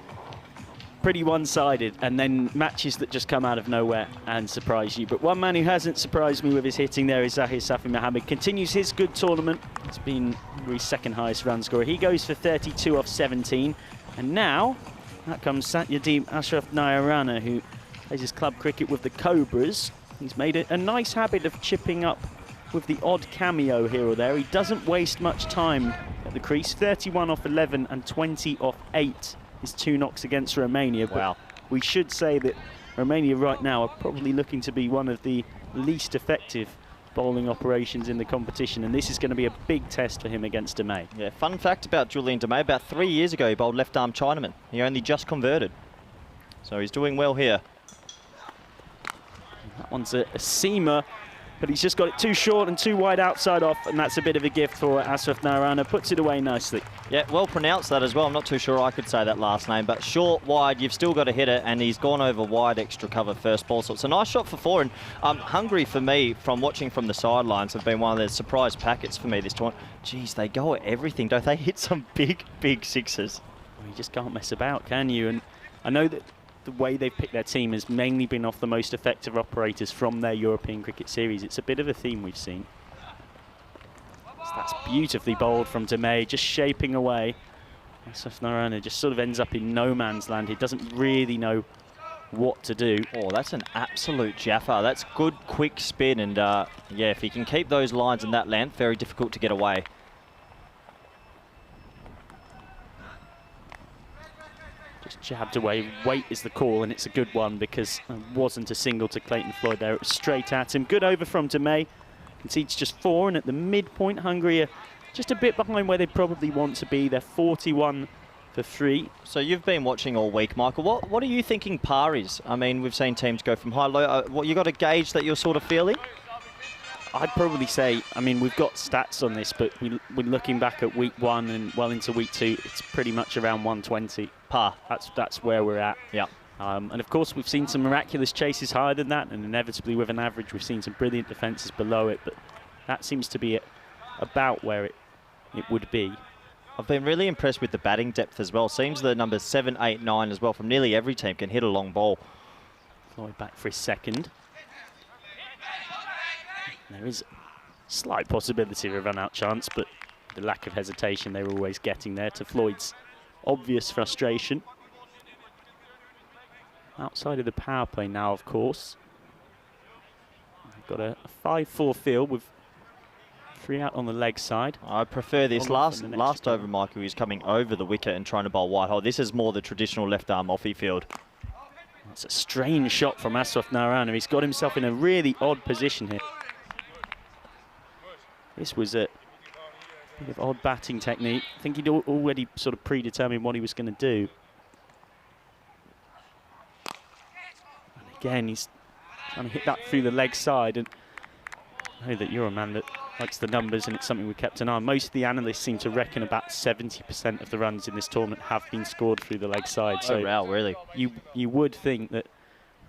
Speaker 4: pretty one-sided, and then matches that just come out of nowhere and surprise you. But one man who hasn't surprised me with his hitting there is Zahir Safi Mohammed. Continues his good tournament. It's been Hungary's second highest run scorer. He goes for 32 off 17. And now, that comes Satyadeep Ashraf Nairana, who plays his club cricket with the Cobras. He's made it a nice habit of chipping up with the odd cameo here or there. He doesn't waste much time at the crease. 31 off 11 and 20 off 8 his 2 knocks against Romania. But
Speaker 5: Wow.
Speaker 4: we should say that Romania right now are probably looking to be one of the least effective bowling operations in the competition, and this is going to be a big test for him against Demay.
Speaker 5: Yeah, fun fact about Julian Demay, about 3 years ago he bowled left-arm Chinaman. He only just converted. So he's doing well here.
Speaker 4: That one's a seamer, but he's just got it too short and too wide outside off, and that's a bit of a gift for Ashraf Narana. Puts it away nicely.
Speaker 5: Yeah, well pronounced that as well. I'm not too sure I could say that last name, but short, wide, you've still got to hit it, and he's gone over wide extra cover first ball. So it's a nice shot for 4. And Hungary, for me, from watching from the sidelines, have been one of the surprise packets for me this tournament. Geez, they go at everything, don't they? Hit some big, big sixes.
Speaker 4: Well, you just can't mess about, can you? And I know that the way they've picked their team has mainly been off the most effective operators from their European cricket series. It's a bit of a theme we've seen. So that's beautifully bowled from Demay, just shaping away. Ashraf Narana just sort of ends up in no man's land. He doesn't really know what to do.
Speaker 5: Oh, that's an absolute jaffa. That's good, quick spin, and yeah, if he can keep those lines in that length, very difficult to get away.
Speaker 4: Just jabbed away. Weight is the call, and it's a good one because it wasn't a single to Clayton Floyd there. It was straight at him. Good over from Demay. Concedes just 4, and at the midpoint, Hungary are just a bit behind where they probably want to be. They're 41 for 3.
Speaker 5: So you've been watching all week, Michael. What are you thinking par is? I mean, we've seen teams go from high, low. What you got a gauge that you're sort of feeling?
Speaker 4: I'd probably say, I mean, we've got stats on this, but we're looking back at week 1 and well into week 2, it's pretty much around 120.
Speaker 5: Par.
Speaker 4: That's where we're at.
Speaker 5: Yeah.
Speaker 4: And of course, we've seen some miraculous chases higher than that, and inevitably with an average, we've seen some brilliant defences below it, but that seems to be about where it would be.
Speaker 5: I've been really impressed with the batting depth as well. Seems the numbers 7, 8, 9 as well from nearly every team can hit a long ball.
Speaker 4: Floyd back for his second. There is slight possibility of a run-out chance, but the lack of hesitation they were always getting there, to Floyd's obvious frustration. Outside of the power play now, of course. We've got a 5-4 field with 3 out on the leg side.
Speaker 5: I prefer this. Last over,
Speaker 4: cover.
Speaker 5: Michael, he's coming over the wicket and trying to bowl wide hole. This is more the traditional left-arm offie field.
Speaker 4: It's a strange shot from Ashraf Narana. He's got himself in a really odd position here. This was a bit of odd batting technique. I think he'd already sort of predetermined what he was going to do. And again, he's trying to hit that through the leg side. And I know that you're a man that likes the numbers, and it's something we kept an eye on. Most of the analysts seem to reckon about 70% of the runs in this tournament have been scored through the leg side.
Speaker 5: So wow, really?
Speaker 4: You would think that,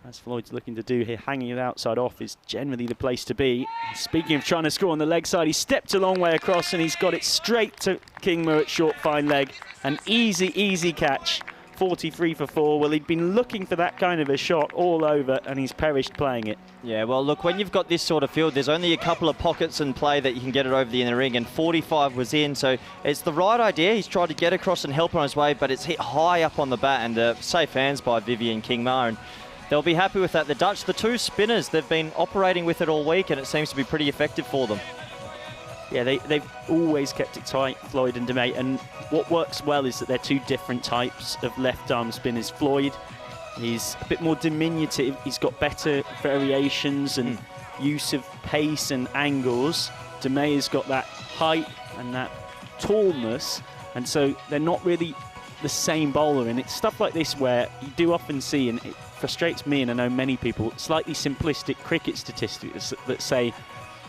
Speaker 4: as Floyd's looking to do here, hanging it outside off is generally the place to be. Speaking of trying to score on the leg side, he stepped a long way across and he's got it straight to Kingma at short fine leg. An easy catch. 43 for 4. Well, he'd been looking for that kind of a shot all over, and he's perished playing it.
Speaker 5: Yeah, well, look, when you've got this sort of field, there's only a couple of pockets in play that you can get it over the inner ring, and 45 was in, so it's the right idea. He's tried to get across and help on his way, but it's hit high up on the bat, and safe hands by Vivian Kingma, and they'll be happy with that. The Dutch, the 2 spinners, they've been operating with it all week, and it seems to be pretty effective for them.
Speaker 4: Yeah, they've always kept it tight, Floyd and Demay, and what works well is that they're 2 different types of left-arm spinners. Floyd, he's a bit more diminutive, he's got better variations and use of pace and angles. Demay has got that height and that tallness, and so they're not really the same bowler, and it's stuff like this where you do often see, and it frustrates me and I know many people, slightly simplistic cricket statistics that say,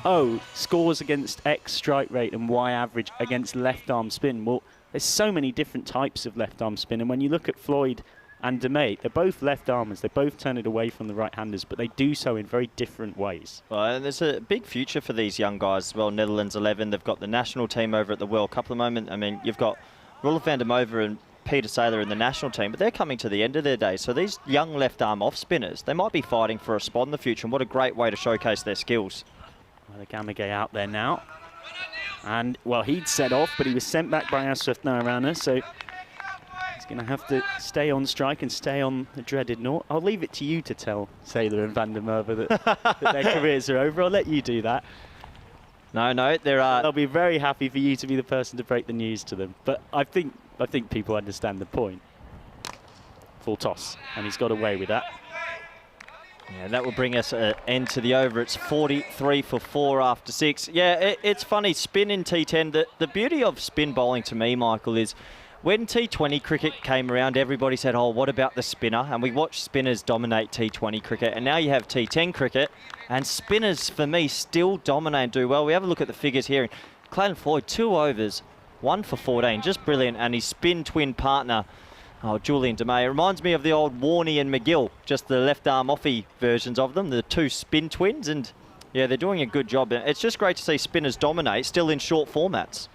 Speaker 4: oh, scores against X strike rate and Y average against left-arm spin. Well, there's so many different types of left-arm spin, and when you look at Floyd and Demay, they're both left-armers. They both turn it away from the right-handers, but they do so in very different ways.
Speaker 5: Well, and there's a big future for these young guys as well. Netherlands 11, they've got the national team over at the World Cup at the moment. I mean, you've got Roelof van der Mover and Peter Saylor in the national team, but they're coming to the end of their days. So these young left-arm off-spinners, they might be fighting for a spot in the future, and what a great way to showcase their skills.
Speaker 4: Well, the Gamage out there now. And, well, he'd set off, but he was sent back by Ashraf Narana, so he's going to have to stay on strike and stay on the dreaded naught. I'll leave it to you to tell Saylor and van der Merwe that their careers are over. I'll let you do that.
Speaker 5: No, there are...
Speaker 4: They'll be very happy for you to be the person to break the news to them. But I think people understand the point. beautiful toss, and he's got away with that.
Speaker 5: Yeah, that will bring us an end to the over. It's 43 for 4 after 6. Yeah, it's funny, spin in T10. The beauty of spin bowling to me, Michael, is when T20 cricket came around, everybody said, oh, what about the spinner? And we watched spinners dominate T20 cricket. And now you have T10 cricket, and spinners, for me, still dominate and do well. We have a look at the figures here. Clayton Floyd, 2 overs, 1 for 14. Just brilliant. And his spin twin partner, Julian DeMay. It reminds me of the old Warney and McGill, just the left-arm offie versions of them, the 2 spin twins. And, yeah, they're doing a good job. It's just great to see spinners dominate, still in short formats.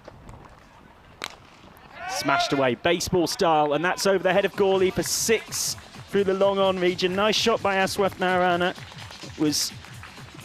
Speaker 4: Smashed away, baseball style, and that's over the head of Gawley for 6 through the long on region. Nice shot by Aswath Narana. It was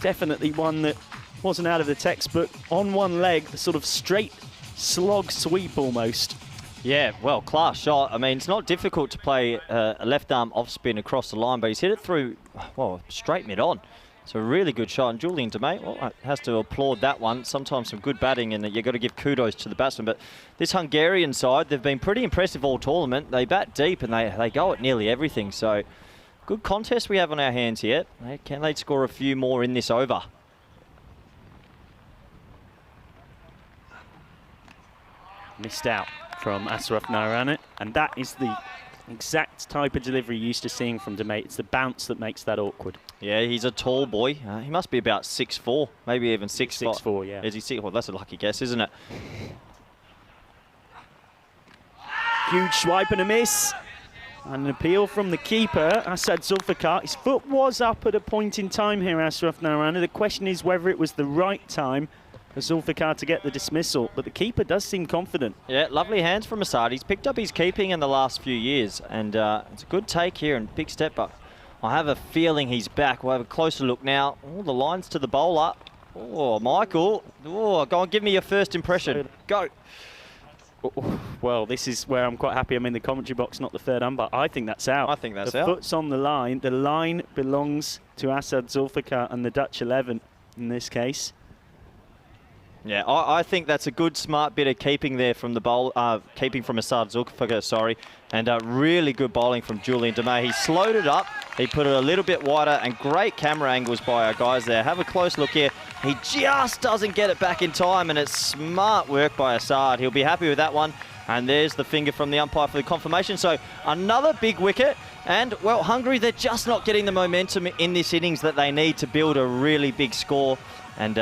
Speaker 4: definitely one that wasn't out of the textbook. On one leg, the sort of straight slog sweep almost.
Speaker 5: Yeah, well, class shot. I mean, it's not difficult to play a left arm off spin across the line, but he's hit it through, well, straight mid on. It's a really good shot, and Julian DeMay, well, has to applaud that one. Sometimes some good batting, and you've got to give kudos to the batsman. But this Hungarian side, they've been pretty impressive all tournament. They bat deep, and they go at nearly everything. So, good contest we have on our hands here. Can they score a few more in this over?
Speaker 4: Missed out from Aswath Narana, and that is the exact type of delivery you're used to seeing from DeMay. It's the bounce that makes that awkward.
Speaker 5: Yeah, he's a tall boy. He must be about 6'4", maybe even 6'5".
Speaker 4: 6'4", yeah.
Speaker 5: Is he 6'4"? Well, that's a lucky guess, isn't it?
Speaker 4: Huge swipe and a miss. And an appeal from the keeper, Asad Zulfikar. His foot was up at a point in time here, Aswath Narana. The question is whether it was the right time for Zulfikar to get the dismissal, but the keeper does seem confident.
Speaker 5: Yeah, lovely hands from Asad. He's picked up his keeping in the last few years, and it's a good take here and big step up. I have a feeling he's back. We'll have a closer look now. Oh, the lines to the bowler. Oh, Michael. Oh, go on, give me your first impression. Go.
Speaker 4: Oh, well, this is where I'm quite happy I'm in the commentary box, not the third umpire. I think that's out.
Speaker 5: I think that's
Speaker 4: out. The foot's on the line. The line belongs to Asad Zulfikar and the Dutch 11 in this case.
Speaker 5: Yeah, I think that's a good, smart bit of keeping there from the bowl, keeping from Asad Zulfikar, sorry, and really good bowling from Julian DeMay. He slowed it up, he put it a little bit wider, and great camera angles by our guys there. Have a close look here. He just doesn't get it back in time, and it's smart work by Asad. He'll be happy with that one. And there's the finger from the umpire for the confirmation. So another big wicket. And, well, Hungary, they're just not getting the momentum in this innings that they need to build a really big score. And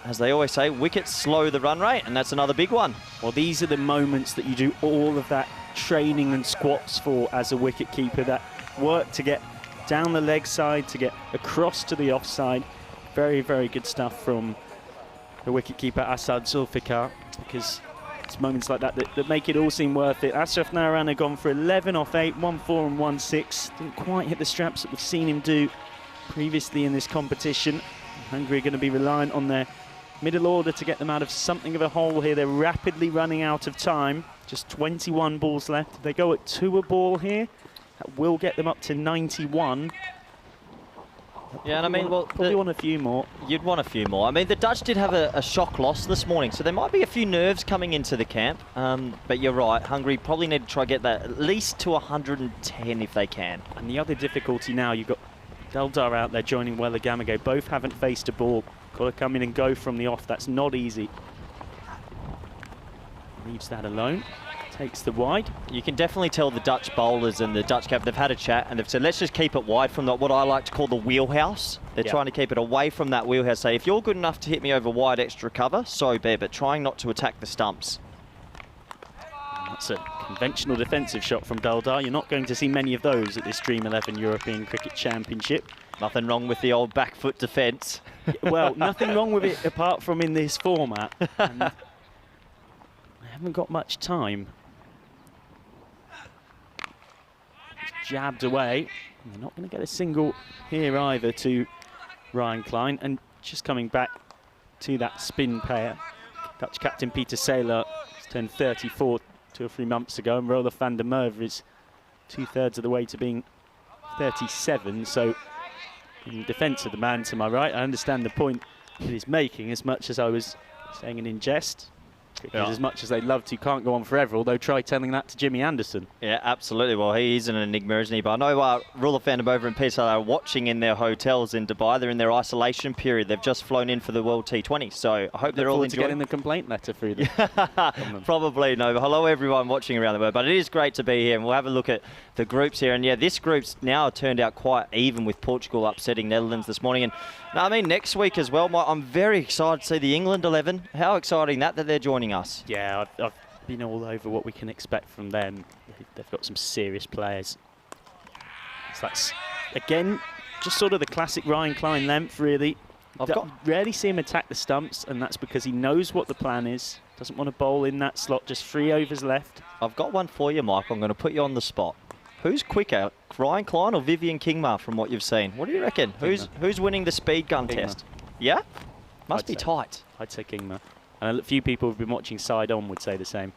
Speaker 5: as they always say, wickets slow the run rate, and that's another big one.
Speaker 4: Well, these are the moments that you do all of that training and squats for as a wicket keeper, that work to get down the leg side, to get across to the offside. Very, very good stuff from the wicket keeper, Asad Zulfikar, because it's moments like that that make it all seem worth it. Aswath Narana gone for 11 off 8, 1-4 and 1-6. Didn't quite hit the straps that we've seen him do previously in this competition. Hungary are going to be reliant on their middle order to get them out of something of a hole here. They're rapidly running out of time. Just 21 balls left. If they go at 2 a ball here, that will get them up to 91.
Speaker 5: Yeah, and I mean, well,
Speaker 4: probably want a few more.
Speaker 5: You'd want a few more. I mean, the Dutch did have a shock loss this morning, so there might be a few nerves coming into the camp. But you're right, Hungary probably need to try to get that at least to 110 if they can.
Speaker 4: And the other difficulty now, you've got Deldar out there joining Weller Gamage. Both haven't faced a ball. Got to come in and go from the off. That's not easy. Leaves that alone. Takes the wide.
Speaker 5: You can definitely tell the Dutch bowlers and the Dutch cap, they've had a chat and they've said, let's just keep it wide from what I like to call the wheelhouse. They're trying to keep it away from that wheelhouse. Say, if you're good enough to hit me over wide extra cover, so be it, but trying not to attack the stumps.
Speaker 4: That's a conventional defensive shot from Deldar. You're not going to see many of those at this Dream11 European Cricket Championship.
Speaker 5: Nothing wrong with the old back foot defence.
Speaker 4: Well, nothing wrong with it apart from in this format. And I haven't got much time. It's jabbed away. They're not going to get a single here either to Ryan Klein. And just coming back to that spin pair, Dutch captain Peter Saylor has turned 34 2 or 3 months ago, and Roelof van der Merwe is 2/3 of the way to being 37. So in defence of the man to my right, I understand the point that he's making as much as I was saying it in jest. Because as much as they'd love to, can't go on forever, although try telling that to Jimmy Anderson.
Speaker 5: Yeah, absolutely. Well, he is an enigma, isn't he? But I know Ruler fandom over in PSL are watching in their hotels in Dubai. They're in their isolation period. They've just flown in for the World T20, so I hope they're all enjoying.
Speaker 4: Getting the complaint letter through them.
Speaker 5: Probably, no. But hello, everyone watching around the world. But it is great to be here, and we'll have a look at the groups here. And yeah, this group's now turned out quite even with Portugal upsetting Netherlands this morning. And I mean, next week as well, I'm very excited to see the England 11. How exciting that they're joining us.
Speaker 4: Yeah, I've been all over what we can expect from them. They've got some serious players. So that's, again, just sort of the classic Ryan Klein length, really. Rarely see him attack the stumps, and that's because he knows what the plan is. Doesn't want to bowl in that slot, just 3 overs left.
Speaker 5: I've got one for you, Mike. I'm going to put you on the spot. Who's quicker, Ryan Klein or Vivian Kingma from what you've seen? What do you reckon? Who's winning the speed gun test? Yeah? Must be tight.
Speaker 4: I'd say Kingma. And a few people who've been watching side on would say the same.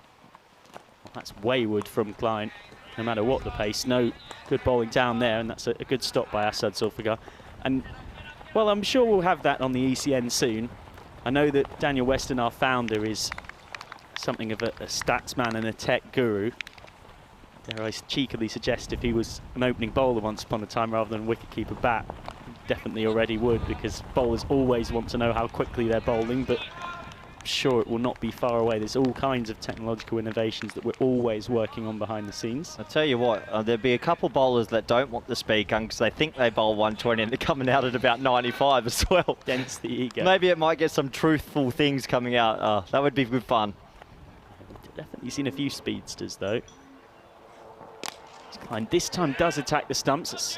Speaker 4: Well, that's wayward from Klein, no matter what the pace. No good bowling down there, and that's a good stop by Asad Zulfikar. And, well, I'm sure we'll have that on the ECN soon. I know that Daniel Weston, our founder, is something of a stats man and a tech guru. Dare I cheekily suggest if he was an opening bowler once upon a time rather than wicketkeeper bat, definitely already would, because bowlers always want to know how quickly they're bowling, but I'm sure it will not be far away. There's all kinds of technological innovations that we're always working on behind the scenes.
Speaker 5: I'll tell you what, there'll be a couple bowlers that don't want the speed gun because they think they bowl 120 and they're coming out at about 95 as well.
Speaker 4: Against the ego.
Speaker 5: Maybe it might get some truthful things coming out. That would be good fun.
Speaker 4: Definitely seen a few speedsters though. Klein this time does attack the stumps. It's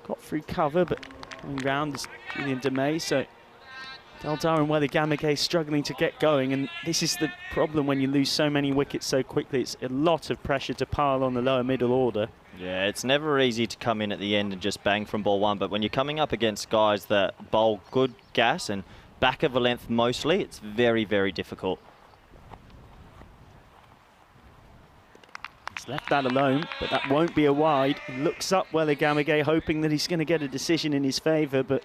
Speaker 4: got through cover, but going round is Julian DeMay, so Daldar and Welligamage struggling to get going, and this is the problem when you lose so many wickets so quickly. It's a lot of pressure to pile on the lower middle order.
Speaker 5: Yeah, it's never easy to come in at the end and just bang from ball one, but when you're coming up against guys that bowl good gas and back of a length mostly, it's very, very difficult.
Speaker 4: He's left that alone, but that won't be a wide. He looks up Welligamage, hoping that he's going to get a decision in his favour, but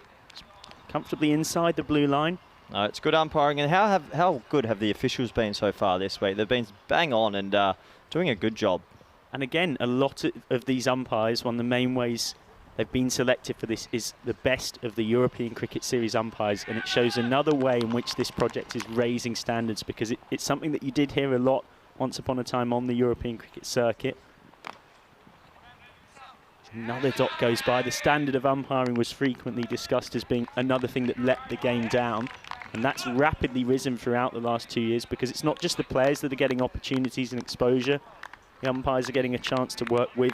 Speaker 4: comfortably inside the blue line.
Speaker 5: No, it's good umpiring, and how good have the officials been so far this week? They've been bang on and doing a good job.
Speaker 4: And again, a lot of these umpires, one of the main ways they've been selected for this is the best of the European Cricket Series umpires, and it shows another way in which this project is raising standards, because it's something that you did hear a lot once upon a time on the European cricket circuit. Another dot goes by. The standard of umpiring was frequently discussed as being another thing that let the game down, and that's rapidly risen throughout the last 2 years, because it's not just the players that are getting opportunities and exposure. The umpires are getting a chance to work with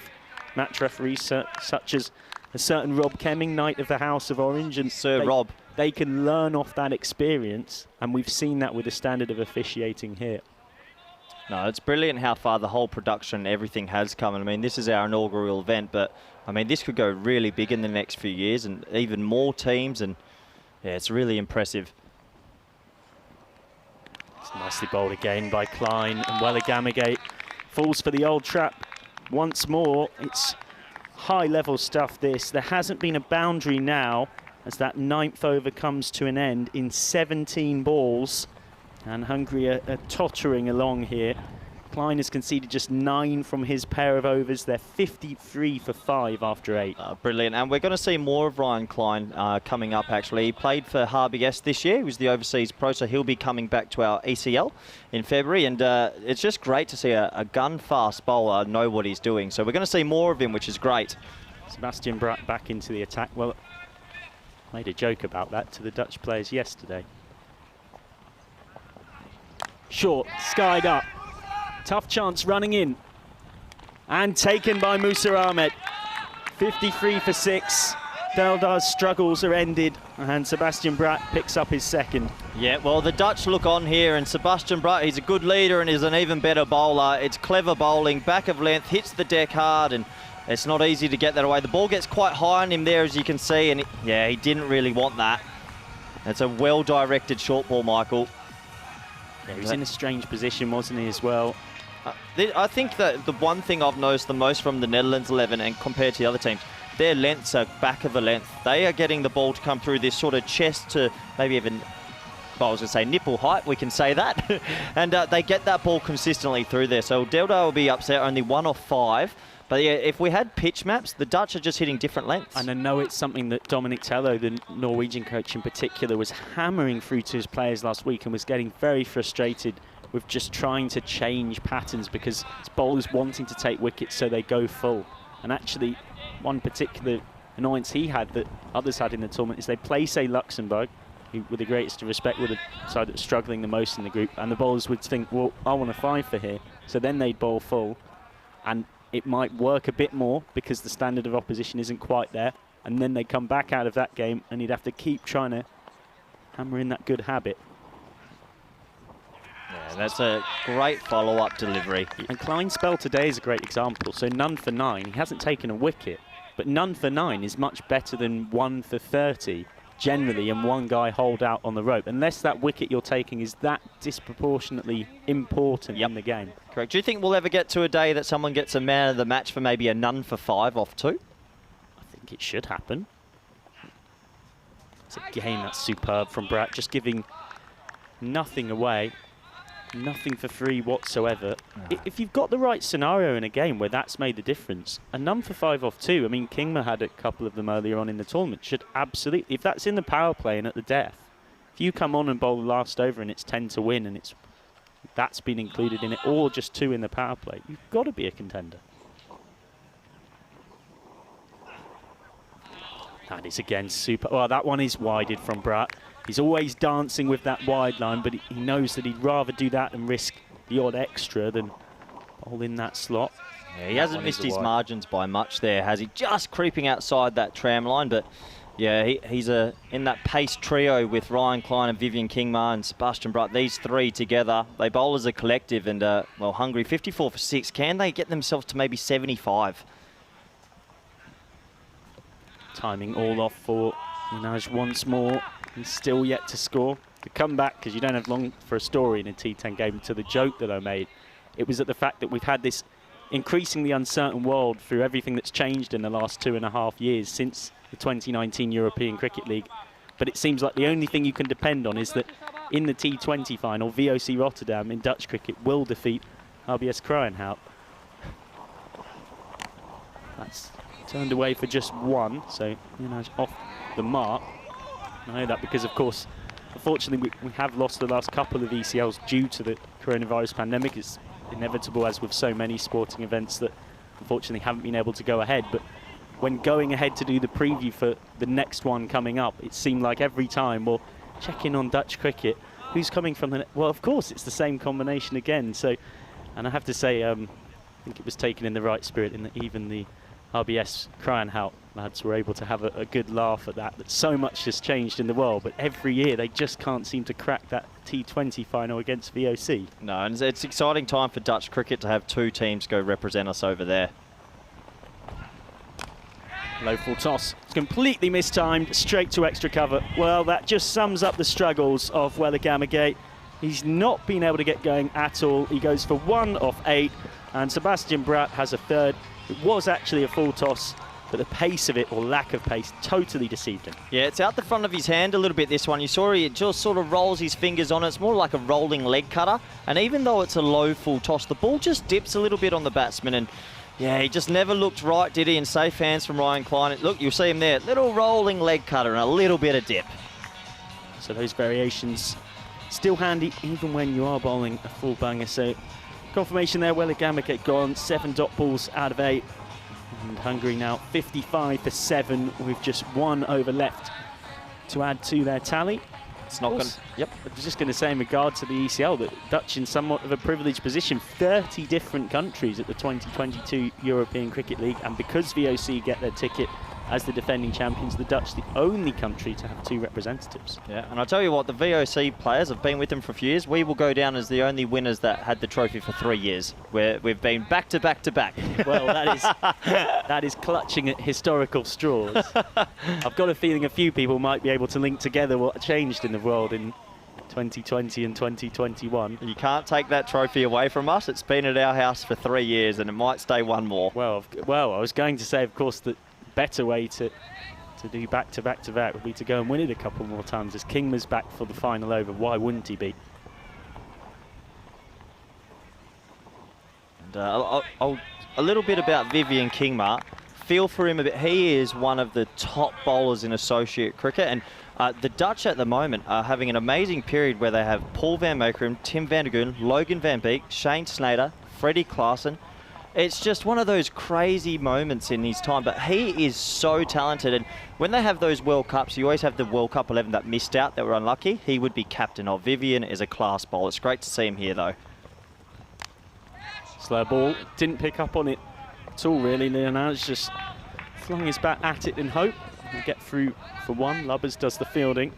Speaker 4: match referees such as a certain Rob Kemming, Knight of the House of Orange, and
Speaker 5: Rob.
Speaker 4: They can learn off that experience, and we've seen that with the standard of officiating here.
Speaker 5: No, it's brilliant how far the whole production, everything has come. I mean, this is our inaugural event, but I mean, this could go really big in the next few years and even more teams, and yeah, it's really impressive.
Speaker 4: It's nicely bowled again by Klein, and Welligamage falls for the old trap once more. It's high-level stuff, this. There hasn't been a boundary now as that 9th over comes to an end in 17 balls. And Hungary are tottering along here. Klein has conceded just 9 from his pair of overs. They're 53 for 5 after 8.
Speaker 5: Brilliant. And we're going to see more of Ryan Klein coming up, actually. He played for RBS this year. He was the overseas pro, so he'll be coming back to our ECL in February. And it's just great to see a gun-fast bowler know what he's doing. So we're going to see more of him, which is great.
Speaker 4: Sebastian Bratt back into the attack. Well, made a joke about that to the Dutch players yesterday. Short, skied up. Tough chance running in. And taken by Musa Ahmed. 53 for 6. Deldar's struggles are ended, and Sebastian Bratt picks up his second.
Speaker 5: Yeah, well, the Dutch look on here, and Sebastian Bratt, he's a good leader and is an even better bowler. It's clever bowling, back of length, hits the deck hard, and it's not easy to get that away. The ball gets quite high on him there, as you can see, and yeah, he didn't really want that. It's a well-directed short ball, Michael.
Speaker 4: Yeah, he was in a strange position, wasn't he, as well?
Speaker 5: I think that the one thing I've noticed the most from the Netherlands 11 and compared to the other teams, their lengths are back of a length. They are getting the ball to come through this sort of chest to maybe even I was going to say nipple height, we can say that. And they get that ball consistently through there. So Deldo will be upset, only 1 off 5. But yeah, if we had pitch maps, the Dutch are just hitting different lengths.
Speaker 4: And I know it's something that Dominic Tello, the Norwegian coach in particular, was hammering through to his players last week and was getting very frustrated with just trying to change patterns because it's bowlers wanting to take wickets so they go full. And actually, one particular annoyance he had that others had in the tournament is they play, say, Luxembourg, who, with the greatest of respect, were the side that was struggling the most in the group, and the bowlers would think, well, I want a 5 for here. So then they'd bowl full, and it might work a bit more because the standard of opposition isn't quite there, and then they come back out of that game and he'd have to keep trying to hammer in that good habit.
Speaker 5: Yeah, that's a great follow-up delivery.
Speaker 4: And Klein's spell today is a great example. So none for 9, he hasn't taken a wicket, but none for 9 is much better than 1 for 30 generally, and one guy hold out on the rope, unless that wicket you're taking is that disproportionately important in the game.
Speaker 5: Correct. Do you think we'll ever get to a day that someone gets a man of the match for maybe a none for 5 off 2?
Speaker 4: I think it should happen. It's a game that's superb from Bratt, just giving nothing away, nothing for free whatsoever. If you've got the right scenario in a game where that's made the difference, a none for 5 off 2, I mean, Kingma had a couple of them earlier on in the tournament, should absolutely, if that's in the power play and at the death, if you come on and bowl the last over and it's 10 to win and that's been included in it, or just 2 in the power play, you've got to be a contender. That is again super. Well, that one is wided from Bratt. He's always dancing with that wide line, but he knows that he'd rather do that and risk the odd extra than bowl in that slot.
Speaker 5: Yeah, he hasn't missed his margins by much there, has he? Just creeping outside that tram line, but yeah, he's in that pace trio with Ryan Klein and Vivian Kingma and Sebastian Bratt. These 3 together, they bowl as a collective, and well, Hungary 54 for 6. Can they get themselves to maybe 75?
Speaker 4: Timing all off for Minaj once more. He's still yet to score. To come back, because you don't have long for a story in a T10 game, to the joke that I made, it was at the fact that we've had this increasingly uncertain world through everything that's changed in the last 2.5 years since the 2019 European Cricket League. But it seems like the only thing you can depend on is that in the T20 final, VOC Rotterdam in Dutch cricket will defeat RBS Kruijenhout. That's turned away for just 1, so Minaj off the mark. I know that because, of course, unfortunately, we have lost the last couple of ECLs due to the coronavirus pandemic. It's inevitable, as with so many sporting events, that unfortunately haven't been able to go ahead. But when going ahead to do the preview for the next one coming up, it seemed like every time, well, check in on Dutch cricket. Who's coming from the... Well, of course, it's the same combination again. So, and I have to say, I think it was taken in the right spirit, in that even the RBS Kruijenhout lads were able to have a good laugh at that so much has changed in the world, but every year they just can't seem to crack that T20 final against VOC.
Speaker 5: No, and it's an exciting time for Dutch cricket to have 2 teams go represent us over there.
Speaker 4: Low full toss. It's completely mistimed, straight to extra cover. Well, that just sums up the struggles of Wellegamagate. He's not been able to get going at all. He goes for 1 off 8, and Sebastian Bratt has a 3rd. It was actually a full toss, but the pace of it, or lack of pace, totally deceived him. Yeah,
Speaker 5: it's out the front of his hand a little bit, this one. You saw he just sort of rolls his fingers on it. It's more like a rolling leg cutter. And even though it's a low full toss, the ball just dips a little bit on the batsman. And yeah, he just never looked right, did he? In safe hands from Ryan Klein. Look, you'll see him there. Little rolling leg cutter and a little bit of dip.
Speaker 4: So those variations still handy, even when you are bowling a full banger. So confirmation there, Wellegamagate gone. 7 dot balls out of 8. And Hungary now 55 for 7 with just 1 over left to add to their tally.
Speaker 5: It's not going.
Speaker 4: Yep. I was just going to say in regard to the ECL that Dutch in somewhat of a privileged position. 30 different countries at the 2022 European Cricket League, and because VOC get their ticket as the defending champions, the Dutch the only country to have 2 representatives.
Speaker 5: Yeah, and I'll tell you what, the VOC players have been with them for a few years. We will go down as the only winners that had the trophy for 3 years, where we've been back to back to back.
Speaker 4: Well, that is clutching at historical straws. I've got a feeling a few people might be able to link together what changed in the world in 2020 and 2021.
Speaker 5: You can't take that trophy away from us. It's been at our house for 3 years, and it might stay 1 more.
Speaker 4: Well, I was going to say, of course, that better way to to do back-to-back-to-back would be to go and win it a couple more times. As Kingma's back for the final over, why wouldn't he be?
Speaker 5: And a little bit about Vivian Kingma. Feel for him a bit. He is one of the top bowlers in associate cricket, and the Dutch at the moment are having an amazing period where they have Paul van Meekeren, Tim van der Goen, Logan van Beek, Shane Snader, Freddie Klaassen. It's just one of those crazy moments in his time, but he is so talented, and when they have those World Cups, you always have the World Cup 11 that missed out, that were unlucky. He would be captain of. Vivian is a class bowler. It's great to see him here, though.
Speaker 4: Slow ball, didn't pick up on it at all, really. Leonard's just flung his bat at it in hope. We'll get through for one. Lubbers does the fielding.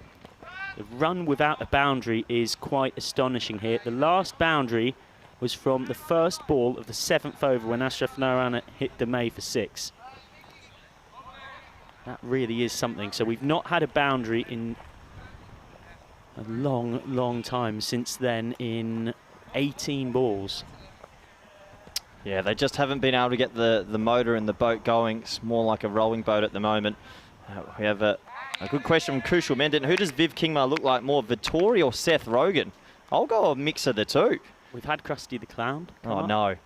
Speaker 4: The run without a boundary is quite astonishing here. The last boundary was from the first ball of the 7th over when Ashraf Narana hit Demay for 6. That really is something. So we've not had a boundary in a long, long time since then, in 18 balls.
Speaker 5: Yeah, they just haven't been able to get the motor and the boat going. It's more like a rowing boat at the moment. We have a good question from Kushal Menden. Who does Viv Kingma look like more, Vittori or Seth Rogen? I'll go a mix of the two.
Speaker 4: We've had Krusty the Clown.
Speaker 5: Oh, no.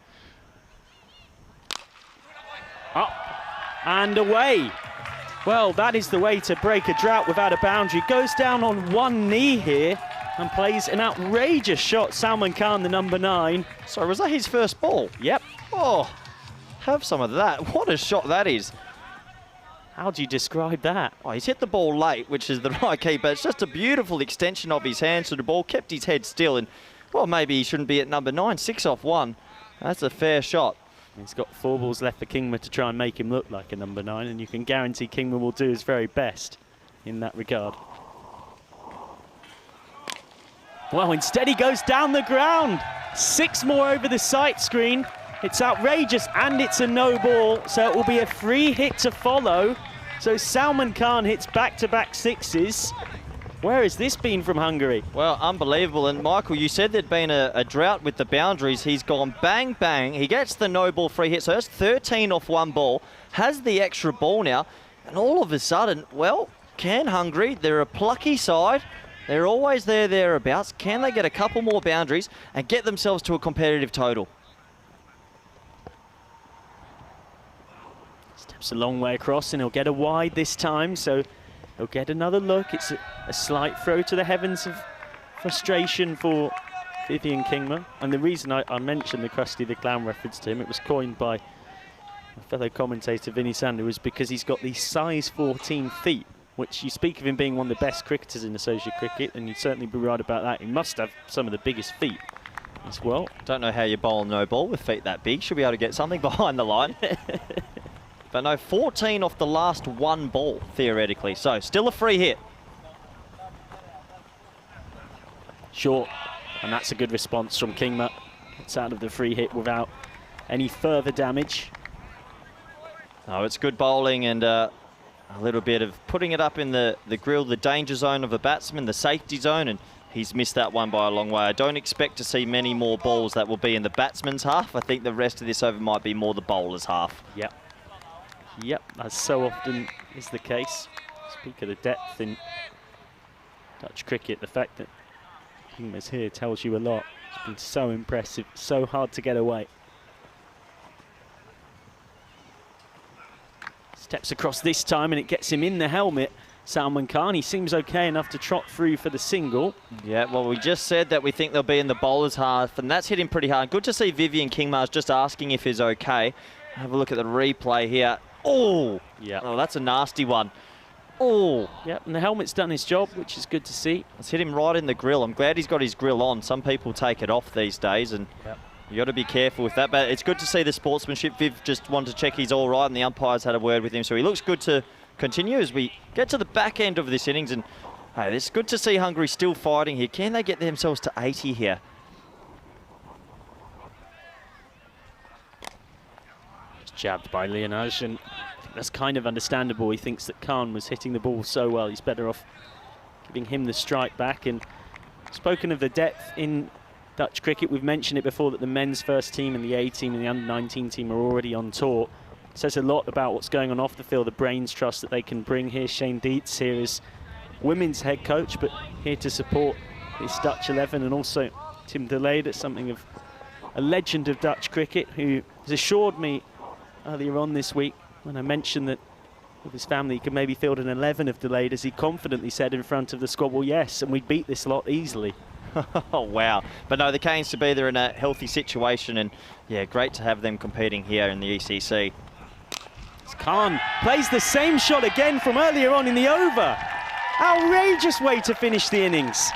Speaker 4: Up and away. Well, that is the way to break a drought without a boundary. Goes down on one knee here and plays an outrageous shot. Salman Khan, the number 9.
Speaker 5: Sorry, was that his first ball?
Speaker 4: Yep.
Speaker 5: Oh, have some of that. What a shot that is.
Speaker 4: How do you describe that?
Speaker 5: Oh, he's hit the ball late, which is the right key, but it's just a beautiful extension of his hands to the ball. Kept his head still, and, well, maybe he shouldn't be at number 9. 6 off 1. That's a fair shot.
Speaker 4: He's got 4 balls left for Kingma to try and make him look like a number 9, and you can guarantee Kingma will do his very best in that regard. Well, instead he goes down the ground. 6 more over the sight screen. It's outrageous, and it's a no ball, so it will be a free hit to follow. So Salman Khan hits back-to-back 6s. Where has this been from Hungary?
Speaker 5: Well, unbelievable. And Michael, you said there'd been a drought with the boundaries. He's gone bang, bang. He gets the no ball free hit, so that's 13 off 1 ball. Has the extra ball now, and all of a sudden, well, can Hungary? They're a plucky side. They're always thereabouts. Can they get a couple more boundaries and get themselves to a competitive total?
Speaker 4: Steps a long way across, and he'll get a wide this time, so he'll get another look. It's a slight throw to the heavens of frustration for Vivian Kingma. And the reason I mentioned the Krusty the Clown reference to him, it was coined by my fellow commentator Vinny Sander, was because he's got these size 14 feet, which you speak of him being one of the best cricketers in associate cricket, and you'd certainly be right about that. He must have some of the biggest feet as well.
Speaker 5: Don't know how you bowl no ball with feet that big. Should be able to get something behind the line. But no, 14 off the last 1 ball, theoretically. So, still a free hit.
Speaker 4: Short, and that's a good response from Kingma. It's out of the free hit without any further damage.
Speaker 5: Oh, it's good bowling and a little bit of putting it up in the grill, the danger zone of a batsman, the safety zone, and he's missed that one by a long way. I don't expect to see many more balls that will be in the batsman's half. I think the rest of this over might be more the bowler's half.
Speaker 4: Yep. Yep, as so often is the case. Speak of the depth in Dutch cricket, the fact that Kingma's here tells you a lot. It's been so impressive, so hard to get away. Steps across this time and it gets him in the helmet. Salman Khan, he seems okay enough to trot through for the single.
Speaker 5: Yeah, well, we just said that we think they'll be in the bowler's half, and that's hit him pretty hard. Good to see Vivian Kingma's just asking if he's okay. Have a look at the replay here. Oh, yeah. Oh, that's a nasty one. Oh.
Speaker 4: Yep, and the helmet's done his job, which is good to see.
Speaker 5: It's hit him right in the grill. I'm glad he's got his grill on. Some people take it off these days, and you got to be careful with that. But it's good to see the sportsmanship. Viv just wanted to check he's all right, and the umpires had a word with him, so he looks good to continue as we get to the back end of this innings. And hey, it's good to see Hungary still fighting here. Can they get themselves to 80 here?
Speaker 4: Jabbed by Leonage, and I think that's kind of understandable. He thinks that Khan was hitting the ball so well, he's better off giving him the strike back. And spoken of the depth in Dutch cricket, we've mentioned it before that the men's first team and the A team and the under-19 team are already on tour. says a lot about what's going on off the field, the brains trust that they can bring here. Shane Dietz here is women's head coach, but here to support this Dutch 11, and also Tim de Leede, something of a legend of Dutch cricket, who has assured me earlier on this week when I mentioned that with his family he could maybe field an 11 of de Leede, as he confidently said in front of the squad, well, yes, and we'd beat this lot easily.
Speaker 5: Oh, wow. But no, the Canes to be there in a healthy situation, and yeah, great to have them competing here in the ECC.
Speaker 4: Khan plays the same shot again from earlier on in the over. Outrageous way to finish the innings.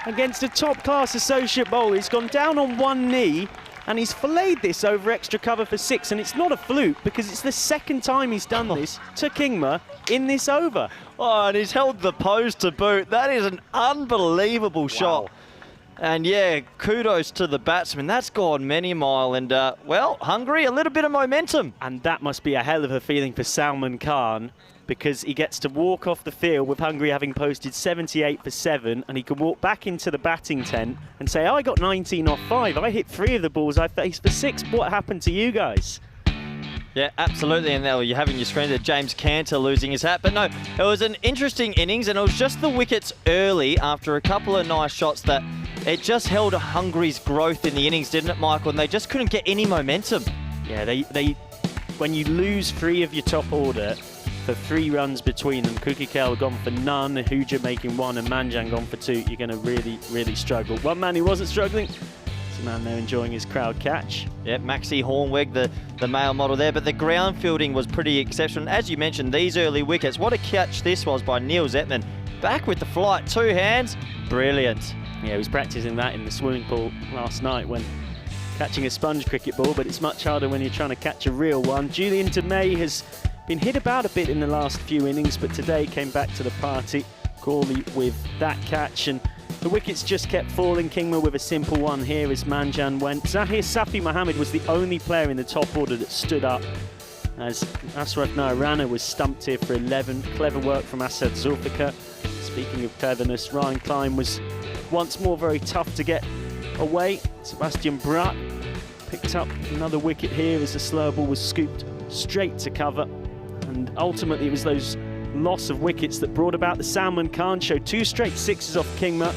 Speaker 4: Against a top-class associate bowler, he's gone down on one knee and he's filleted this over extra cover for 6, and it's not a fluke because it's the second time he's done this to Kingma in this over.
Speaker 5: Oh, and he's held the pose to boot. That is an unbelievable shot. And yeah, kudos to the batsman. That's gone many a mile, and well, Hungary, a little bit of momentum.
Speaker 4: And that must be a hell of a feeling for Salman Khan, because he gets to walk off the field with Hungary having posted 78 for 7, and he can walk back into the batting tent and say, I got 19 off 5. I hit 3 of the balls I faced for 6. What happened to you guys?
Speaker 5: Yeah, absolutely. And now you have in your screen that James Cantor losing his hat. But no, it was an interesting innings, and it was just the wickets early after a couple of nice shots that it just held Hungary's growth in the innings, didn't it, Michael? And they just couldn't get any momentum.
Speaker 4: Yeah, they when you lose 3 of your top order for 3 runs between them, Kukikel gone for none, Huja making 1, and Manjan gone for 2, you're going to really, really struggle. One man who wasn't struggling, it's a man there enjoying his crowd catch.
Speaker 5: Yeah, Maxi Hornweg, the male model there, but the ground fielding was pretty exceptional. As you mentioned, these early wickets, what a catch this was by Neil Zetman. Back with the flight, 2 hands, brilliant.
Speaker 4: Yeah, he was practicing that in the swimming pool last night when catching a sponge cricket ball, but it's much harder when you're trying to catch a real one. Julian DeMay has been hit about a bit in the last few innings, but today came back to the party. Crawley with that catch, and the wickets just kept falling. Kingma with a simple one here as Manjan went. Zahir Safi Mohammed was the only player in the top order that stood up, as Ashraf Nairana was stumped here for 11. Clever work from Asad Zulfikar. Speaking of cleverness, Ryan Klein was once more very tough to get away. Sebastian Bratt picked up another wicket here as the slow ball was scooped straight to cover. And ultimately it was those loss of wickets that brought about the Salman Khan show. 2 straight 6s off Kingma.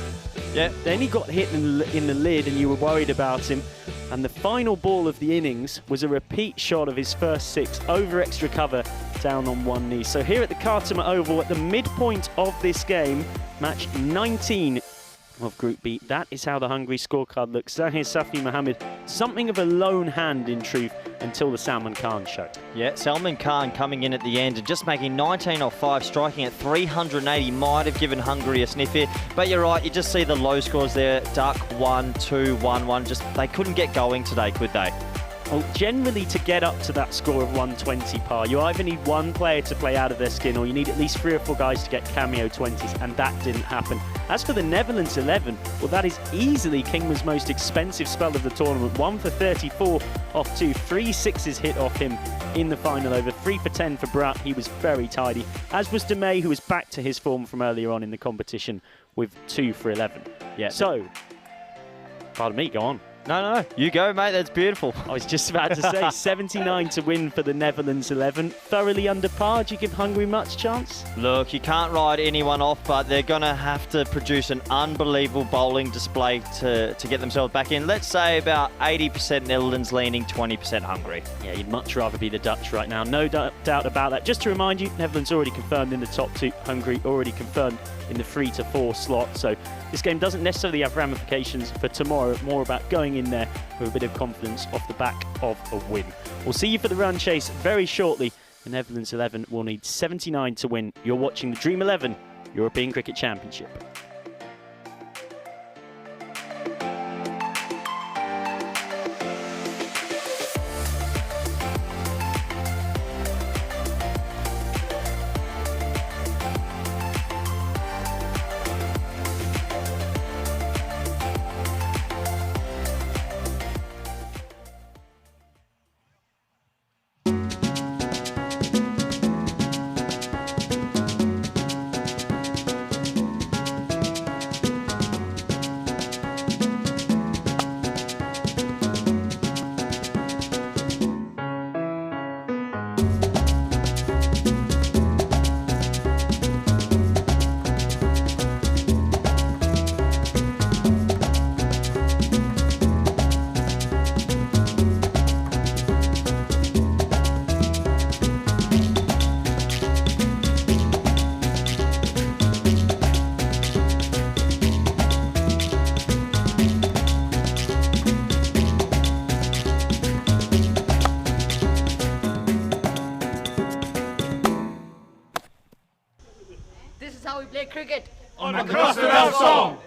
Speaker 4: Yeah, then he got hit in the lid and you were worried about him. And the final ball of the innings was a repeat shot of his first 6 over extra cover down on one knee. So here at the Cartama Oval, at the midpoint of this game, match 19 of Group B. That is how the Hungary scorecard looks. Zahir Safi Mohammed, something of a lone hand in truth until the Salman Khan show. Yeah,
Speaker 5: Salman Khan coming in at the end and just making 19 off 5, striking at 380, might have given Hungary a sniff here. But you're right, you just see the low scores there. Duck 1, 2, 1, 1. Just they couldn't get going today, could they?
Speaker 4: Well, generally to get up to that score of 120 par, you either need one player to play out of their skin or you need at least 3 or 4 guys to get cameo 20s, and that didn't happen. As for the Netherlands 11, well, that is easily Kingma's most expensive spell of the tournament. 1 for 34 off 2, 3 6s hit off him in the final over, 3 for 10 for Bratt. He was very tidy, as was DeMay, who was back to his form from earlier on in the competition with 2 for 11. Yeah. So, pardon me, go on.
Speaker 5: No, you go, mate. That's beautiful.
Speaker 4: I was just about to say, 79 to win for the Netherlands 11. Thoroughly under par. Do you give Hungary much chance?
Speaker 5: Look, you can't ride anyone off, but they're going to have to produce an unbelievable bowling display to get themselves back in. Let's say about 80% Netherlands leaning, 20% Hungary.
Speaker 4: Yeah, you'd much rather be the Dutch right now. No doubt about that. Just to remind you, Netherlands already confirmed in the top 2. Hungary already confirmed in the 3 to 4 slot. So this game doesn't necessarily have ramifications for tomorrow, more about going in there with a bit of confidence off the back of a win. We'll see you for the run chase very shortly. The Netherlands 11 will need 79 to win. You're watching the Dream 11 European Cricket Championship.
Speaker 6: cricket.
Speaker 7: On the Costa song.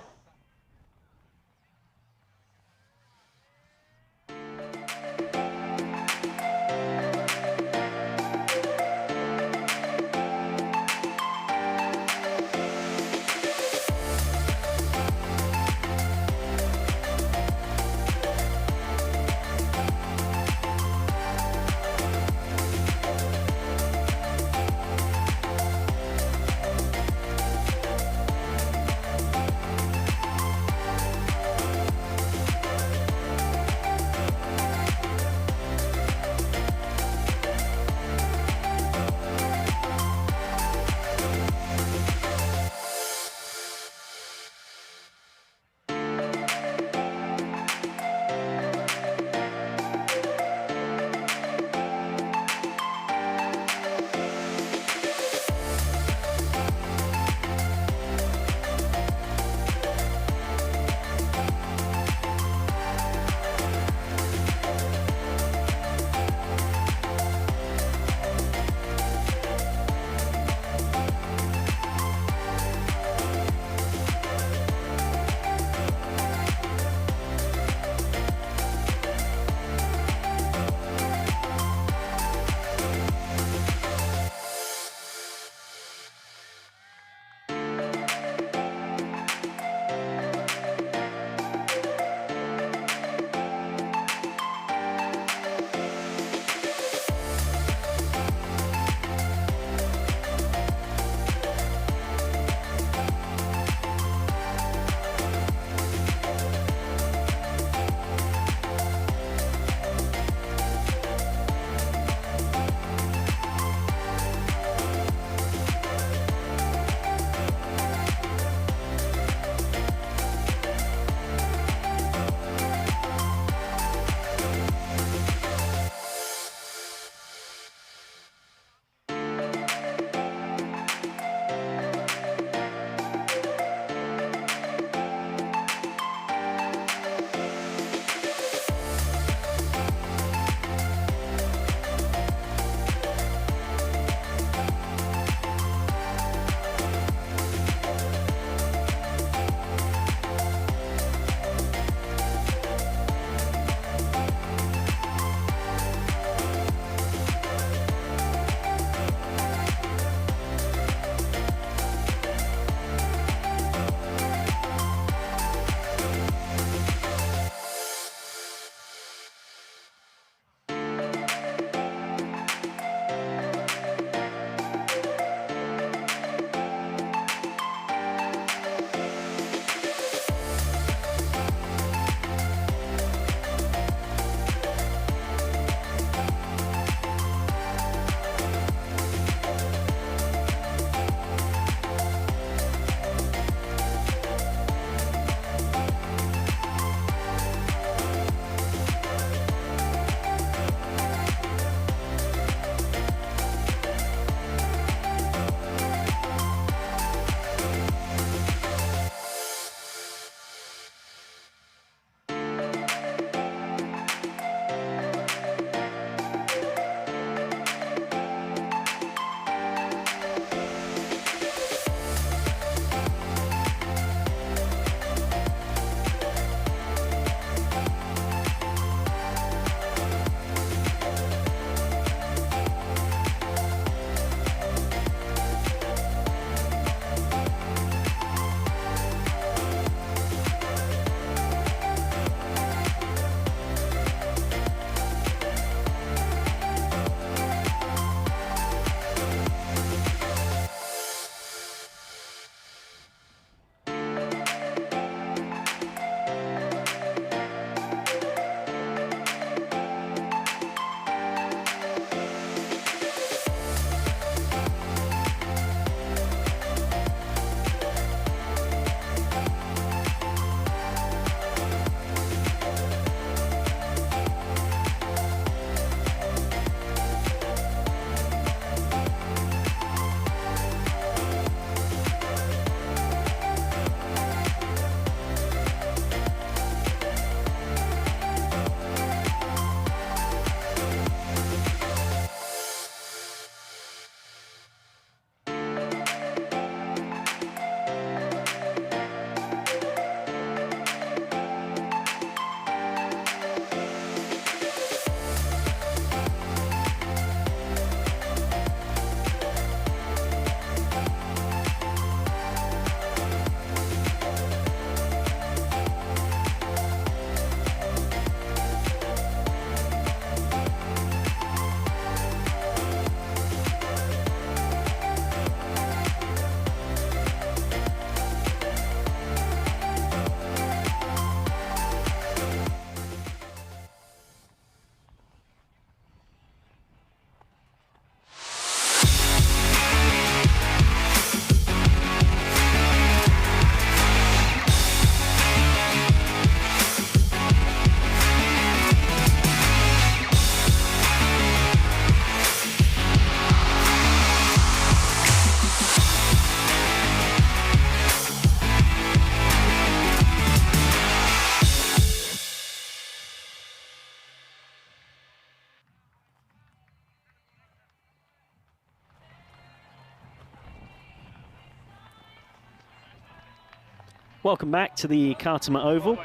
Speaker 4: Welcome back to the Cartama Oval,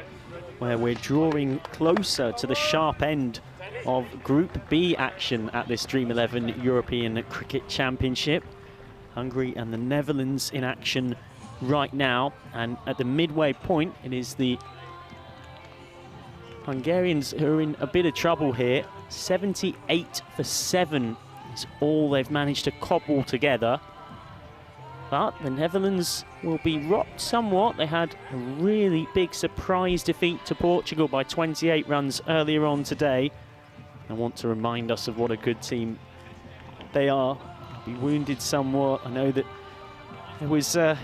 Speaker 4: where we're drawing closer to the sharp end of Group B action at this Dream11 European Cricket Championship. Hungary and the Netherlands in action right now, and at the midway point it is the Hungarians who are in a bit of trouble here. 78 for 7 is all they've managed to cobble together. But the Netherlands will be rocked somewhat. They had a really big surprise defeat to Portugal by 28 runs earlier on today. I want to remind us of what a good team they are. Be wounded somewhat. I know that it was a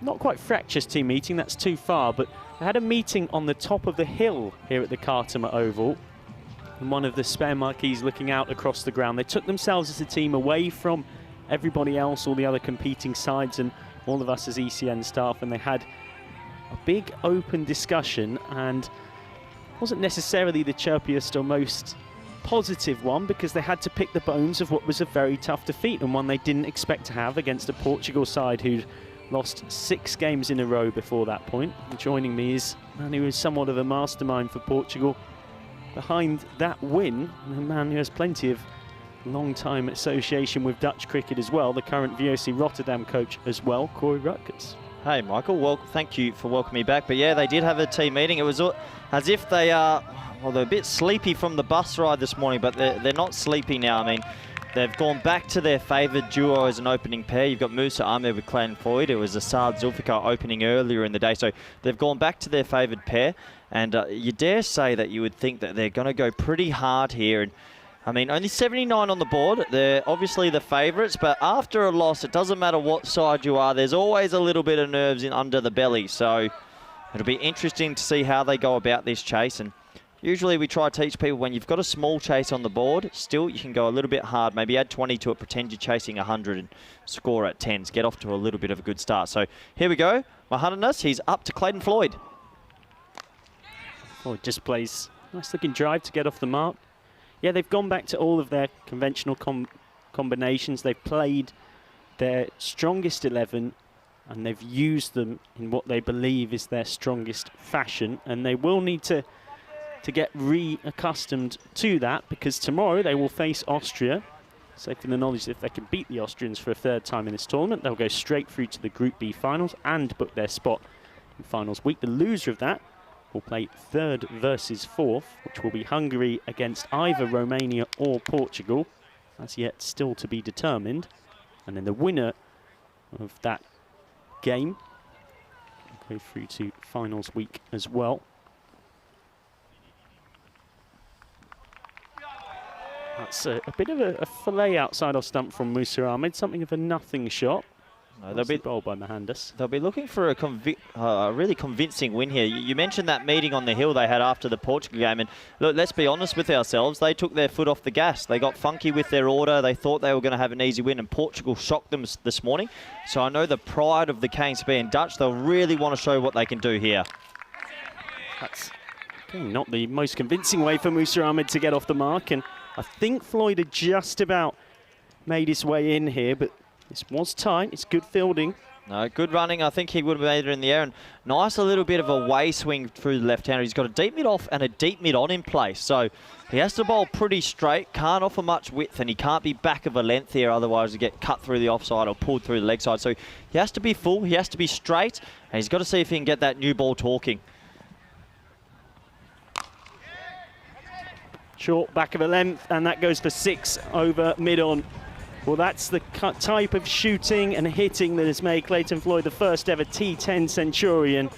Speaker 4: not quite fractious team meeting, that's too far, but they had a meeting on the top of the hill here at the Cartama Oval. And one of the spare marquees looking out across the ground. They took themselves as a team away from everybody else, all the other competing sides and all of us as ECN staff, and they had a big open discussion, and wasn't necessarily the chirpiest or most positive one, because they had to pick the bones of what was a very tough defeat and one they didn't expect to have against a Portugal side who'd lost 6 games in a row before that point. And joining me is a man who is somewhat of a mastermind for Portugal behind that win, and a man who has plenty of long-time association with Dutch cricket as well, the current VOC Rotterdam coach as well, Corey Rutgers.
Speaker 5: Hey, Michael. Well, thank you for welcoming me back. But yeah, they did have a team meeting. It was as if they are, well, they're a bit sleepy from the bus ride this morning, but they're not sleepy now. I mean, they've gone back to their favoured duo as an opening pair. You've got Musa Ahmed with Clayton Floyd. It was Asad Zulfikar opening earlier in the day. So they've gone back to their favoured pair. And you dare say that you would think that they're going to go pretty hard here. And I mean, only 79 on the board. They're obviously the favourites, but after a loss, it doesn't matter what side you are. There's always a little bit of nerves in under the belly. So it'll be interesting to see how they go about this chase. And usually we try to teach people when you've got a small chase on the board, still you can go a little bit hard. Maybe add 20 to it, pretend you're chasing 100 and score at 10s. Get off to a little bit of a good start. So here we go. Mahanas, he's up to Clayton Floyd.
Speaker 4: Floyd just plays nice looking drive to get off the mark. Yeah, they've gone back to all of their conventional combinations. They've played their strongest 11 and they've used them in what they believe is their strongest fashion, and they will need to get reaccustomed to that, because tomorrow they will face Austria. Safe in the knowledge that if they can beat the Austrians for a 3rd time in this tournament, they'll go straight through to the Group B finals and book their spot in finals week. The loser of that will play 3rd versus 4th, which will be Hungary against either Romania or Portugal. That's yet still to be determined. And then the winner of that game will go through to finals week as well. That's a bit of a fillet outside off stump from Musa Ahmed, something of a nothing shot.
Speaker 5: No, they'll be
Speaker 4: bowled by Mahandas.
Speaker 5: They'll be looking for a really convincing win here. You mentioned that meeting on the hill they had after the Portugal game, and look, let's be honest with ourselves. They took their foot off the gas. They got funky with their order. They thought they were going to have an easy win, and Portugal shocked them this morning. So I know the pride of the Canes being Dutch. They'll really want to show what they can do here.
Speaker 4: That's not the most convincing way for Musa Ahmed to get off the mark, and I think Floyd had just about made his way in here, but this was tight. It's good fielding.
Speaker 5: No, good running. I think he would have made it in the air. And nice, a little bit of a way swing through the left-hander. He's got a deep mid off and a deep mid on in place. So he has to bowl pretty straight. Can't offer much width, and he can't be back of a length here. Otherwise, he get cut through the offside or pulled through the leg side. So he has to be full. He has to be straight. And he's got to see if he can get that new ball talking.
Speaker 4: Short back of a length, and that goes for 6 over mid-on. Well, that's the type of shooting and hitting that has made Clayton Floyd the first ever T10 Centurion.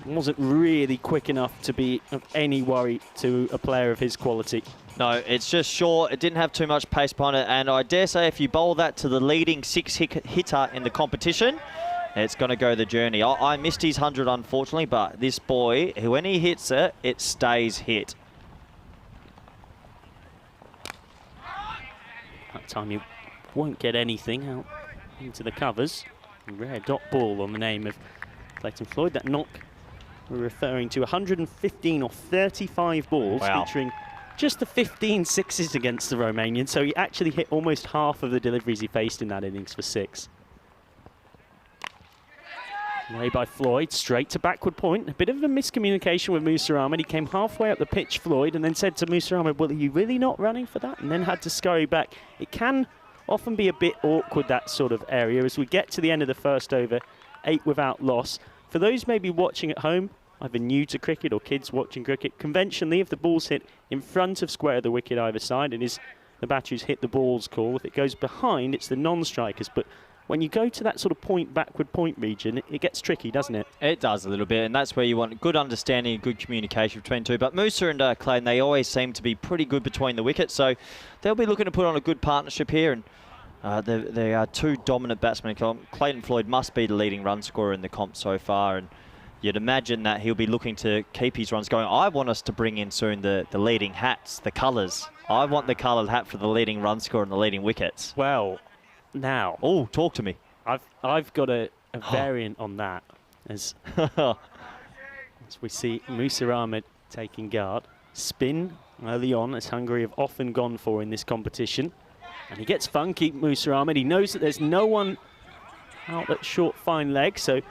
Speaker 4: Wasn't really quick enough to be of any worry to a player of his quality.
Speaker 5: No, it's just short. It didn't have too much pace behind it. And I dare say if you bowl that to the leading 6 hitter in the competition, it's going to go the journey. I missed his 100, unfortunately, but this boy, when he hits it, it stays hit.
Speaker 4: That time you won't get anything out into the covers. A rare dot ball on the name of Clayton Floyd. That knock we're referring to 115 off 35 balls, featuring just the 15 sixes against the Romanians. So he actually hit almost half of the deliveries he faced in that innings for 6. Away by Floyd, straight to backward point. A bit of a miscommunication with Musa Ahmed. He came halfway up the pitch, Floyd, and then said to Musa Ahmed, well, are you really not running for that? And then had to scurry back. It can often be a bit awkward, that sort of area, as we get to the end of the first over, 8 without loss. For those maybe watching at home, either new to cricket or kids watching cricket, conventionally, if the ball's hit in front of square of the wicket either side, it is the batter who's hit the ball's call. If it goes behind, it's the non-strikers. But when you go to that sort of point, backward point region, it gets tricky, doesn't it?
Speaker 5: It does a little bit, and that's where you want good understanding and good communication between two. But Musa and Clayton, they always seem to be pretty good between the wickets, so they'll be looking to put on a good partnership here. And they are two dominant batsmen. Clayton Floyd must be the leading run scorer in the comp so far, and you'd imagine that he'll be looking to keep his runs going. I want us to bring in soon the leading hats, the colours. I want the coloured hat for the leading run scorer and the leading wickets.
Speaker 4: Well, now.
Speaker 5: Oh, talk to me.
Speaker 4: I've got a variant on that. As we see Musa Ahmed taking guard. Spin early on, as Hungary have often gone for in this competition. And he gets funky, Musa Ahmed. He knows that there's no one out at short, fine leg, so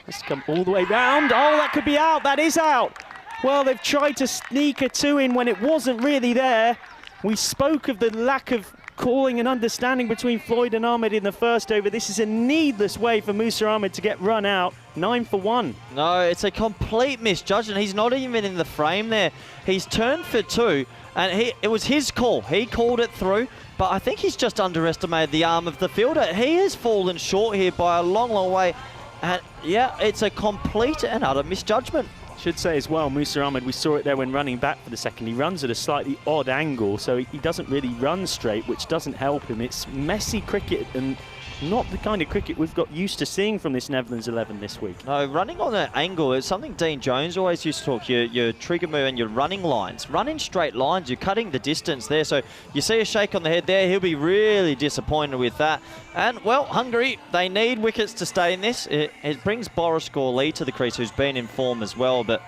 Speaker 4: let's come all the way round. Oh, that could be out. That is out. Well, they've tried to sneak a 2 in when it wasn't really there. We spoke of the lack of calling and understanding between Floyd and Ahmed in the first over. This is a needless way for Musa Ahmed to get run out. 9 for 1.
Speaker 5: No, it's a complete misjudgment. He's not even in the frame there. He's turned for 2, and it was his call. He called it through, but I think he's just underestimated the arm of the fielder. He has fallen short here by a long, long way. And yeah, it's a complete and utter misjudgment.
Speaker 4: Should say as well, Musa Ahmed, we saw it there when running back for the second. He runs at a slightly odd angle, so he doesn't really run straight, which doesn't help him. It's messy cricket and not the kind of cricket we've got used to seeing from this Netherlands 11 this week.
Speaker 5: No, running on an angle is something Dean Jones always used to talk. Your trigger move and your running lines. Run in straight lines, you're cutting the distance there. So you see a shake on the head there, he'll be really disappointed with that. And, well, Hungary, they need wickets to stay in this. It brings Boris Gorley to the crease, who's been in form as well. But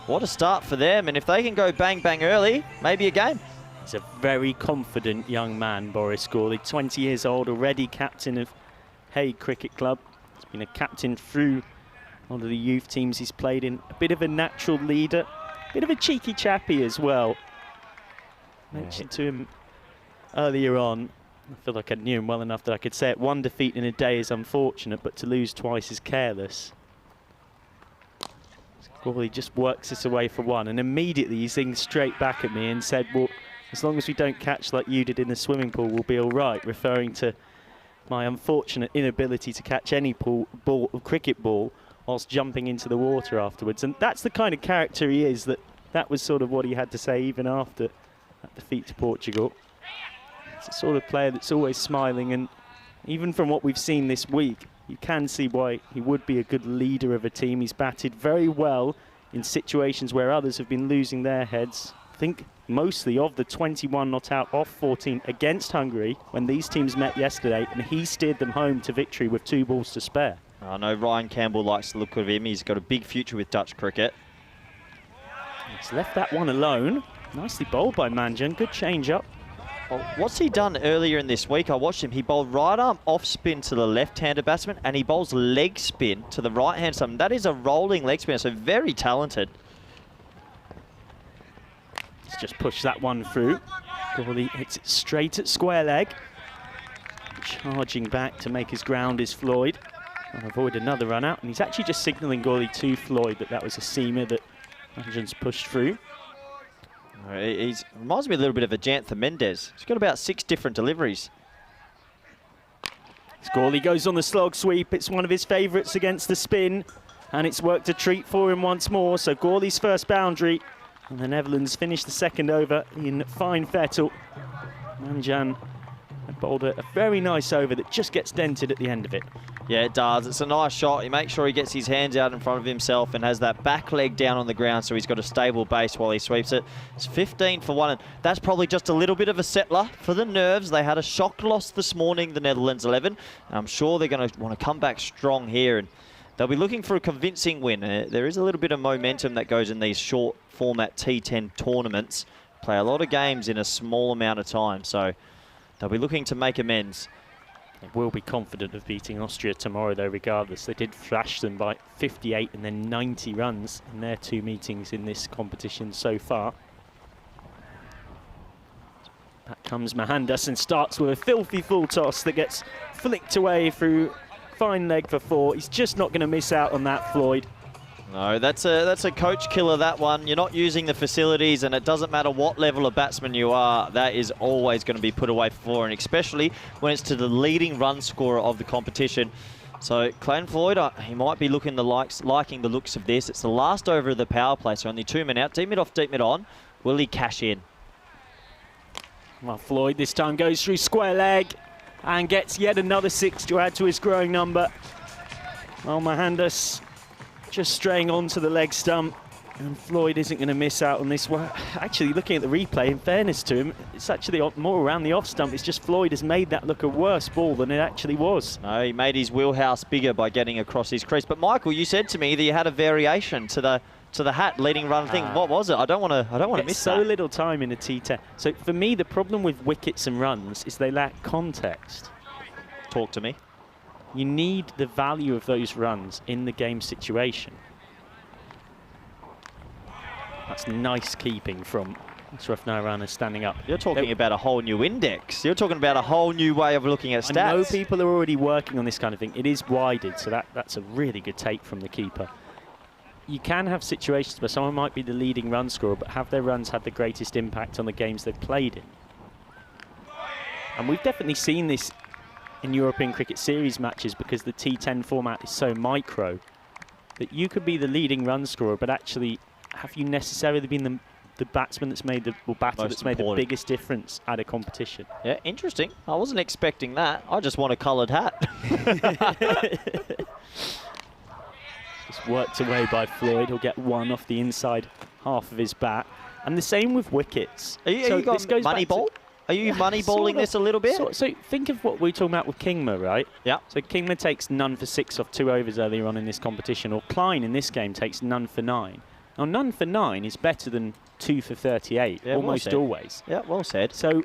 Speaker 5: what a start for them. And if they can go bang, bang early, maybe a game.
Speaker 4: He's a very confident young man, Boris Gorley, 20 years old, already captain of Hague Cricket Club. He's been a captain through one of the youth teams he's played in. A bit of a natural leader, a bit of a cheeky chappy as well. Mentioned to him earlier on, I feel like I knew him well enough that I could say it. 1 defeat in a day is unfortunate, but to lose twice is careless. Gorley just works this away for 1, and immediately he sings straight back at me and said, well, as long as we don't catch like you did in the swimming pool, we'll be all right, referring to my unfortunate inability to catch any cricket ball whilst jumping into the water afterwards. And that's the kind of character he is, that was sort of what he had to say even after that defeat to Portugal. It's the sort of player that's always smiling, and even from what we've seen this week, you can see why he would be a good leader of a team. He's batted very well in situations where others have been losing their heads. I think mostly of the 21 not out off 14 against Hungary when these teams met yesterday, and he steered them home to victory with 2 balls to spare.
Speaker 5: I know Ryan Campbell likes the look of him. He's got a big future with Dutch cricket.
Speaker 4: He's left that one alone. Nicely bowled by Manjan. Good change up.
Speaker 5: Well, what's he done earlier in this week? I watched him. He bowled right arm off spin to the left-handed batsman, and he bowls leg spin to the right-hand side. That is a rolling leg spin, so very talented.
Speaker 4: Let's just push that one through. Gorley hits it straight at square leg. Charging back to make his ground is Floyd. And avoid another run out. And he's actually just signalling Gorley to Floyd that was a seamer that Manjan's pushed through.
Speaker 5: He reminds me a little bit of a Jantha Mendez. He's got about 6 different deliveries.
Speaker 4: Gorley goes on the slog sweep. It's one of his favourites against the spin. And it's worked a treat for him once more. So Gorley's first boundary. And the Netherlands finish the second over in fine fettle. Manjan bowled a very nice over that just gets dented at the end of it.
Speaker 5: Yeah, it does. It's a nice shot. He makes sure he gets his hands out in front of himself and has that back leg down on the ground so he's got a stable base while he sweeps it. It's 15 for 1, and that's probably just a little bit of a settler for the nerves. They had a shock loss this morning, the Netherlands 11, and I'm sure they're going to want to come back strong here, and they'll be looking for a convincing win. There is a little bit of momentum that goes in these short format T10 tournaments. Play a lot of games in a small amount of time, so they'll be looking to make amends.
Speaker 4: They will be confident of beating Austria tomorrow, though, regardless. They did thrash them by 58 and then 90 runs in their 2 meetings in this competition so far. Back comes Mohandas and starts with a filthy full toss that gets flicked away through fine leg for 4. He's just not going to miss out on that, Floyd.
Speaker 5: No, that's a coach killer, that one. You're not using the facilities, and it doesn't matter what level of batsman you are, that is always going to be put away for 4, and especially when it's to the leading run scorer of the competition. So Clayton Floyd, he might be liking the looks of this. It's the last over of the power play, so only 2 men out. Deep mid off, deep mid on. Will he cash in?
Speaker 4: Well, Floyd this time goes through square leg and gets yet another 6 to add to his growing number. Well, Mohandas just straying onto the leg stump, and Floyd isn't going to miss out on this one. Actually, looking at the replay, in fairness to him, it's actually more around the off stump. It's just Floyd has made that look a worse ball than it actually was.
Speaker 5: No, he made his wheelhouse bigger by getting across his crease. But Michael, you said to me that you had a variation to the hat leading run thing. What was it? I don't want to miss
Speaker 4: so
Speaker 5: that.
Speaker 4: little time in a T10. So for me, the problem with wickets and runs is they lack context.
Speaker 5: Talk to me.
Speaker 4: You need the value of those runs in the game situation. That's nice keeping from Swarnarana standing up.
Speaker 5: You're talking about a whole new index. You're talking about a whole new way of looking at stats.
Speaker 4: I know people are already working on this kind of thing. It is wided, so that's a really good take from the keeper. You can have situations where someone might be the leading run scorer, but have their runs had the greatest impact on the games they've played in. And we've definitely seen this in European Cricket Series matches, because the T10 format is so micro that you could be the leading run scorer, but actually have you necessarily been the batsman that's made the the biggest difference at a competition?
Speaker 5: Yeah, interesting. I wasn't expecting that. I just want a coloured hat.
Speaker 4: Just worked away by Floyd. He'll get 1 off the inside half of his bat. And the same with wickets.
Speaker 5: Are you got money ball? Are you money balling this a little bit?
Speaker 4: So think of what we were talking about with Kingma, right?
Speaker 5: Yeah.
Speaker 4: So Kingma takes none for 6 off 2 overs earlier on in this competition, or Klein in this game takes none for 9. Now, none for 9 is better than 2 for 38, almost always.
Speaker 5: Yeah, well said.
Speaker 4: So,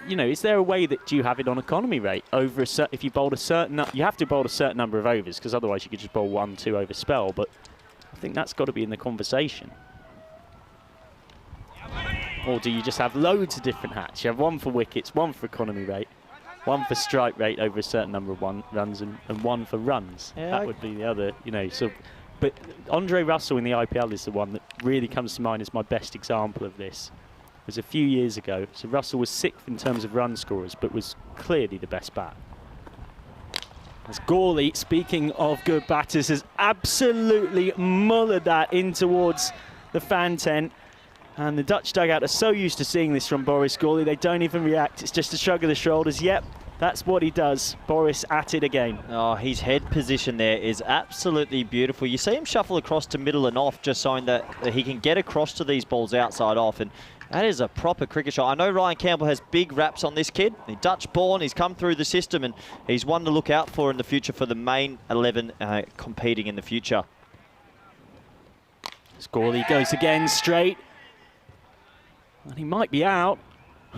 Speaker 4: you know, is there a way that you have it on economy rate over if you bowled a certain, you have to bowl a certain number of overs, because otherwise you could just bowl 1-2 over spell, but I think that's got to be in the conversation. Or do you just have loads of different hats? You have 1 for wickets, 1 for economy rate, 1 for strike rate over a certain number of runs, and 1 for runs. Yeah, that would be the other, you know. So, but Andre Russell in the IPL is the one that really comes to mind as my best example of this. It was a few years ago. So Russell was 6th in terms of run scorers, but was clearly the best bat. As Gawley, speaking of good batters, has absolutely mullered that in towards the fan tent. And the Dutch dugout are so used to seeing this from Boris Gawley, they don't even react. It's just a shrug of the shoulders. Yep, that's what he does. Boris at it again.
Speaker 5: Oh, his head position there is absolutely beautiful. You see him shuffle across to middle and off, just showing that he can get across to these balls outside off. And that is a proper cricket shot. I know Ryan Campbell has big raps on this kid. He's Dutch born, he's come through the system, and he's one to look out for in the future for the main 11 competing in the future.
Speaker 4: As Gawley goes again straight. And he might be out.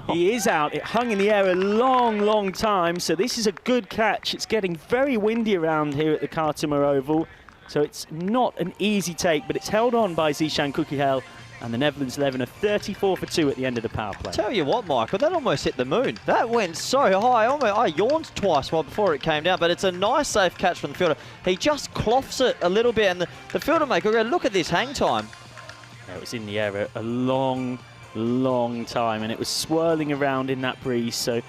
Speaker 4: He is out. It hung in the air a long, long time. So this is a good catch. It's getting very windy around here at the Cartama Oval. So it's not an easy take, but it's held on by Zishan Kukiel. And the Netherlands 11 are 34 for 2 at the end of the power play.
Speaker 5: Tell you what, Michael, that almost hit the moon. That went so high. I yawned twice before it came down, but it's a nice, safe catch from the fielder. He just cloths it a little bit, and the fielder maker, look at this hang time.
Speaker 4: It was in the air a long time, and it was swirling around in that breeze, so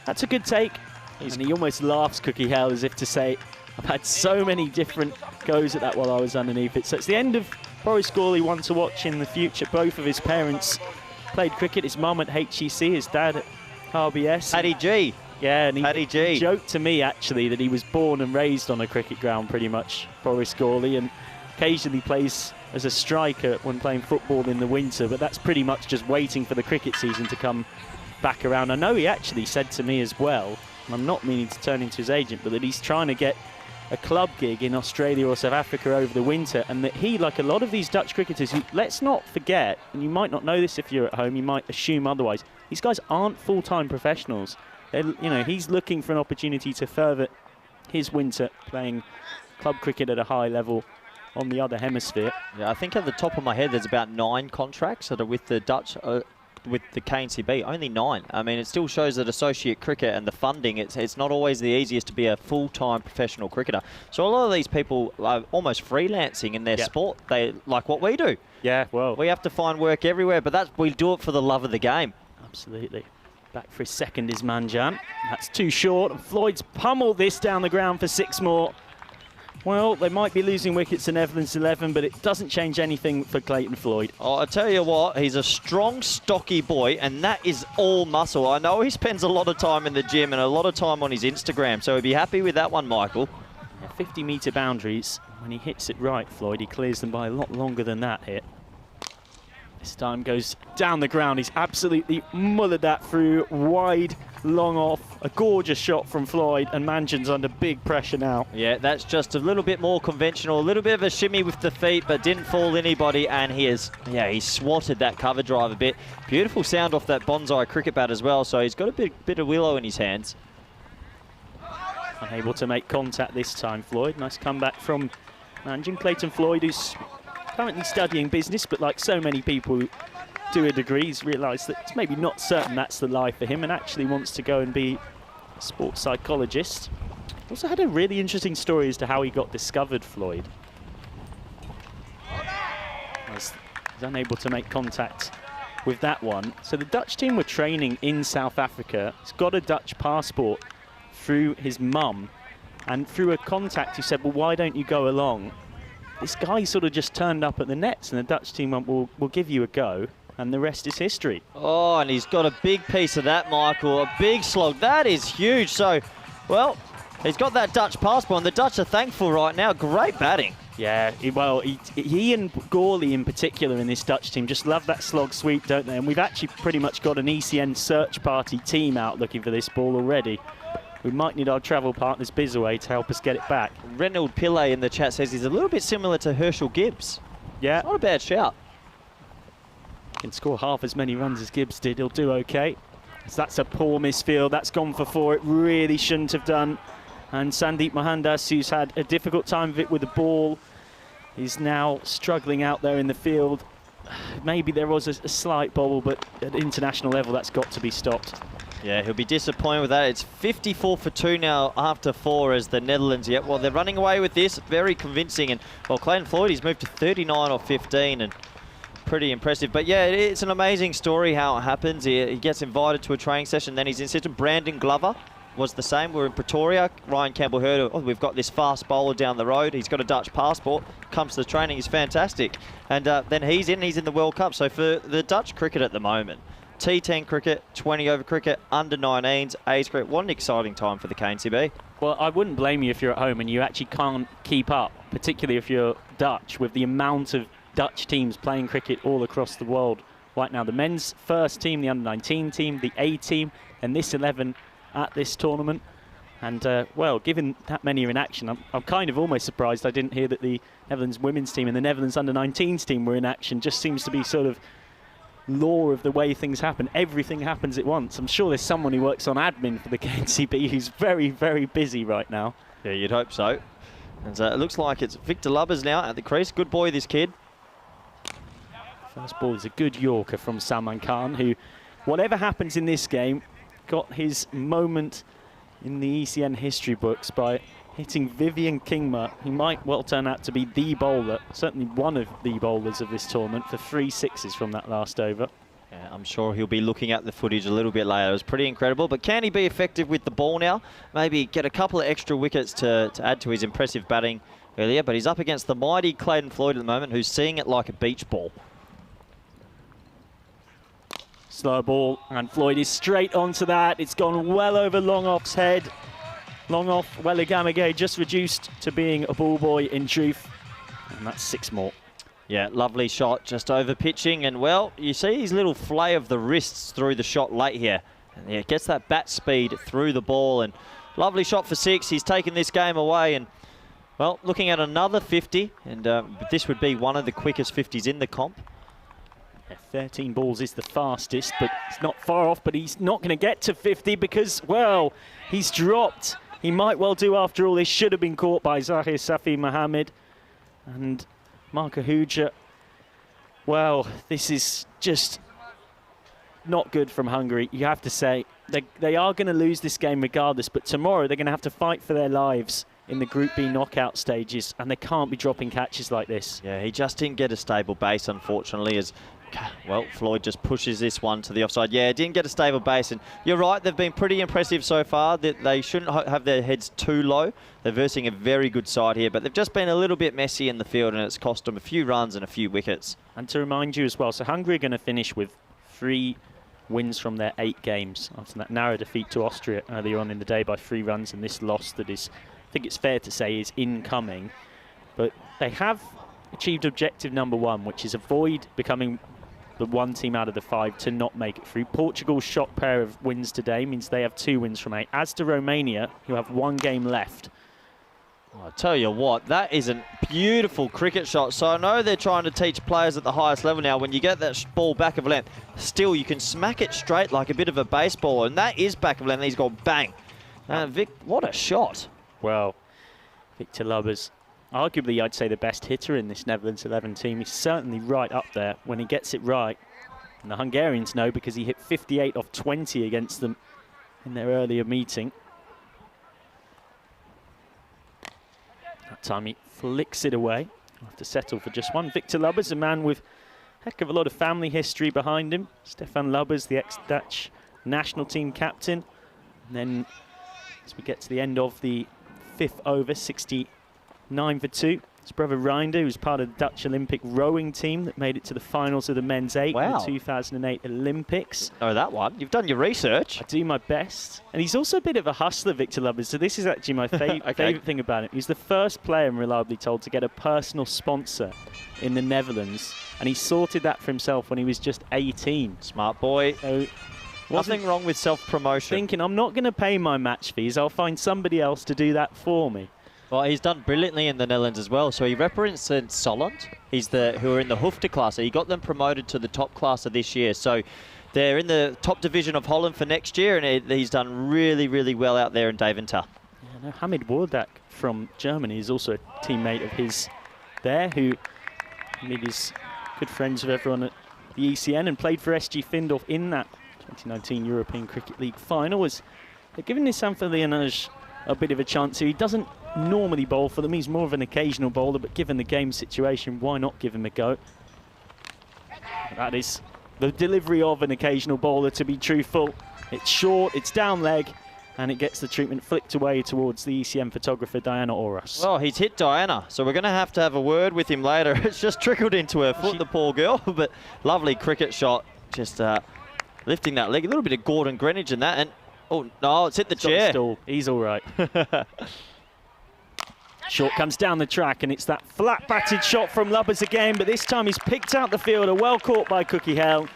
Speaker 4: that's a good take. And he almost laughs, Cookie Hell, as if to say, I've had so many different goes at that while I was underneath it. So it's the end of Boris Gawley, one to watch in the future. Both of his parents played cricket, his mum at HEC, his dad at RBS.
Speaker 5: Paddy G.
Speaker 4: Yeah, and
Speaker 5: he
Speaker 4: joked to me, actually, that he was born and raised on a cricket ground, pretty much, Boris Gawley, and occasionally plays as a striker when playing football in the winter, but that's pretty much just waiting for the cricket season to come back around. I know he actually said to me as well, and I'm not meaning to turn into his agent, but that he's trying to get a club gig in Australia or South Africa over the winter, and that he, like a lot of these Dutch cricketers, who, let's not forget, and you might not know this if you're at home, you might assume otherwise, these guys aren't full-time professionals. He's looking for an opportunity to further his winter playing club cricket at a high level on the other hemisphere.
Speaker 5: Yeah, I think at the top of my head, there's about 9 contracts that are with the Dutch, with the KNCB. Only 9. I mean, it still shows that associate cricket and the funding, it's not always the easiest to be a full-time professional cricketer. So a lot of these people are almost freelancing in their sport. They like what we do.
Speaker 4: Yeah, well,
Speaker 5: we have to find work everywhere, but we do it for the love of the game.
Speaker 4: Absolutely. Back for his second is Manjan. That's too short, and Floyd's pummeled this down the ground for 6 more. Well, they might be losing wickets to Netherlands 11, but it doesn't change anything for Clayton Floyd.
Speaker 5: Oh, I tell you what, he's a strong, stocky boy, and that is all muscle. I know he spends a lot of time in the gym and a lot of time on his Instagram, so he'd be happy with that one, Michael.
Speaker 4: 50-metre boundaries. When he hits it right, Floyd, he clears them by a lot longer than that hit. This time goes down the ground. He's absolutely mullered that through, wide, long off. A gorgeous shot from Floyd, and Manjan's under big pressure now.
Speaker 5: Yeah, that's just a little bit more conventional, a little bit of a shimmy with the feet, but didn't fool anybody, and he swatted that cover drive a bit. Beautiful sound off that bonsai cricket bat as well, so he's got a bit of willow in his hands.
Speaker 4: Unable to make contact this time, Floyd. Nice comeback from Manjan. Clayton Floyd, who's currently studying business, but like so many people who do a degree, he's realised that it's maybe not certain that's the life for him and actually wants to go and be a sports psychologist. Also had a really interesting story as to how he got discovered, Floyd. He's unable to make contact with that one. So the Dutch team were training in South Africa. He's got a Dutch passport through his mum, and through a contact he said, well, why don't you go along? This guy sort of just turned up at the nets, and the Dutch team went, we'll give you a go, and the rest is history.
Speaker 5: Oh, and he's got a big piece of that, Michael. A big slog. That is huge. So, well, he's got that Dutch passport, and the Dutch are thankful right now. Great batting.
Speaker 4: Yeah, he and Gawley in particular in this Dutch team just love that slog sweep, don't they? And we've actually pretty much got an ECN search party team out looking for this ball already. We might need our travel partners Bizaway to help us get it back.
Speaker 5: Reynold Pillay in the chat says he's a little bit similar to Herschel Gibbs.
Speaker 4: Yeah.
Speaker 5: It's not a bad shout.
Speaker 4: Can score half as many runs as Gibbs did. He'll do okay. So that's a poor misfield. That's gone for 4. It really shouldn't have done. And Sandeep Mohandas, who's had a difficult time of it with the ball, is now struggling out there in the field. Maybe there was a slight bobble, but at international level, that's got to be stopped.
Speaker 5: Yeah, he'll be disappointed with that. It's 54 for 2 now after 4 as the Netherlands. Yeah, well, they're running away with this. Very convincing. And, well, Clayton Floyd, he's moved to 39 off 15 and pretty impressive. But, yeah, it's an amazing story how it happens. He gets invited to a training session, then he's insisted. Brandon Glover was the same. We're in Pretoria. Ryan Campbell heard, oh, we've got this fast bowler down the road. He's got a Dutch passport. Comes to the training. He's fantastic. And then he's in the World Cup. So for the Dutch cricket at the moment, T10 cricket, 20 over cricket, under 19s, A's cricket. What an exciting time for the KNCB.
Speaker 4: Well, I wouldn't blame you if you're at home and you actually can't keep up, particularly if you're Dutch, with the amount of Dutch teams playing cricket all across the world right now. The men's first team, the under-19 team, the A team, and this 11 at this tournament. And, well, given that many are in action, I'm kind of almost surprised I didn't hear that the Netherlands women's team and the Netherlands under-19s team were in action. Just seems to be sort of law of the way things happen. Everything happens at once. I'm sure there's someone who works on admin for the KNCB who's very, very busy right now.
Speaker 5: Yeah, you'd hope so. And it looks like it's Victor Lubbers now at the crease. Good boy, this kid.
Speaker 4: First ball is a good Yorker from Salman Khan, who, whatever happens in this game, got his moment in the ECN history books by hitting Vivian Kingma. He might well turn out to be the bowler, certainly one of the bowlers of this tournament, for 3 sixes from that last over.
Speaker 5: Yeah, I'm sure he'll be looking at the footage a little bit later. It was pretty incredible, but can he be effective with the ball now? Maybe get a couple of extra wickets to add to his impressive batting earlier, but he's up against the mighty Clayton Floyd at the moment, who's seeing it like a beach ball.
Speaker 4: Slow ball, and Floyd is straight onto that. It's gone well over Long Off's head. Long Off, Welligamage just reduced to being a ball boy in truth. And that's 6 more.
Speaker 5: Yeah, lovely shot, just over pitching. And, well, you see his little flay of the wrists through the shot late here. And yeah, gets that bat speed through the ball. And lovely shot for 6. He's taken this game away. And, well, looking at another 50. And this would be one of the quickest 50s in the comp.
Speaker 4: Yeah, 13 balls is the fastest, but it's not far off, but he's not going to get to 50 because, well, he's dropped. He might well do after all. This should have been caught by Zahir Safi Mohammed. And Marco Huja, well, this is just not good from Hungary. You have to say, they are going to lose this game regardless, but tomorrow they're going to have to fight for their lives in the Group B knockout stages, and they can't be dropping catches like this.
Speaker 5: Yeah, he just didn't get a stable base, unfortunately, as, well, Floyd just pushes this one to the offside. Yeah, didn't get a stable base, and you're right, they've been pretty impressive so far. That they shouldn't have their heads too low. They're versing a very good side here, but they've just been a little bit messy in the field, and it's cost them a few runs and a few wickets.
Speaker 4: And to remind you as well, so Hungary are going to finish with 3 wins from their 8 games after that narrow defeat to Austria earlier on in the day by 3 runs, and this loss that is, I think it's fair to say, is incoming. But they have achieved objective number 1, which is avoid becoming the 1 team out of the 5 to not make it through. Portugal's shock pair of wins today means they have 2 wins from 8, as do Romania, who have 1 game left.
Speaker 5: I'll tell you what, that is a beautiful cricket shot. So I know they're trying to teach players at the highest level now, when you get that ball back of length, still you can smack it straight like a bit of a baseball, and that is back of length. He's gone bang. Vic, what a shot.
Speaker 4: Well, Victor Lubbers, arguably I'd say the best hitter in this Netherlands 11 team. He's certainly right up there when he gets it right. And the Hungarians know, because he hit 58 off 20 against them in their earlier meeting. That time he flicks it away. I'll have to settle for just 1. Victor Lubbers, a man with a heck of a lot of family history behind him. Stefan Lubbers, the ex-Dutch national team captain. And then as we get to the end of the 5th over, 69 for 2. His brother Reinder, who's part of the Dutch Olympic rowing team that made it to the finals of the men's 8 in the 2008 Olympics.
Speaker 5: Oh, that one. You've done your research.
Speaker 4: I do my best. And he's also a bit of a hustler, Victor Lubbers. So this is actually my favourite thing about him. He's the first player, I'm reliably told, to get a personal sponsor in the Netherlands. And he sorted that for himself when he was just 18.
Speaker 5: Smart boy.
Speaker 4: So
Speaker 5: nothing wrong with self-promotion.
Speaker 4: Thinking, I'm not going to pay my match fees. I'll find somebody else to do that for me.
Speaker 5: Well, he's done brilliantly in the Netherlands as well. So he represents Solent. He's who are in the Hoofde class. So he got them promoted to the top class of this year. So they're in the top division of Holland for next year, and he's done really, really well out there in Deventer.
Speaker 4: Yeah, no, Hamid Wardak from Germany is also a teammate of his there, who Hamid is good friends with everyone at the ECN and played for SG Findorf in that 2019 European Cricket League final. They're giving Nissan Lianage a bit of a chance here. He doesn't normally bowl for them. He's more of an occasional bowler, but given the game situation, why not give him a go? That is the delivery of an occasional bowler, to be truthful. It's short, it's down leg, and it gets the treatment flicked away towards the ECM photographer, Diana Oras.
Speaker 5: Well, he's hit Diana, so we're going to have a word with him later. It's just trickled into her foot, the poor girl, but lovely cricket shot. Just lifting that leg. A little bit of Gordon Greenwich in that, and oh, no, it's hit the chair.
Speaker 4: He's all right. Short comes down the track, and it's that flat-batted shot from Lubbers again, but this time he's picked out the fielder, well caught by Cookie Hell,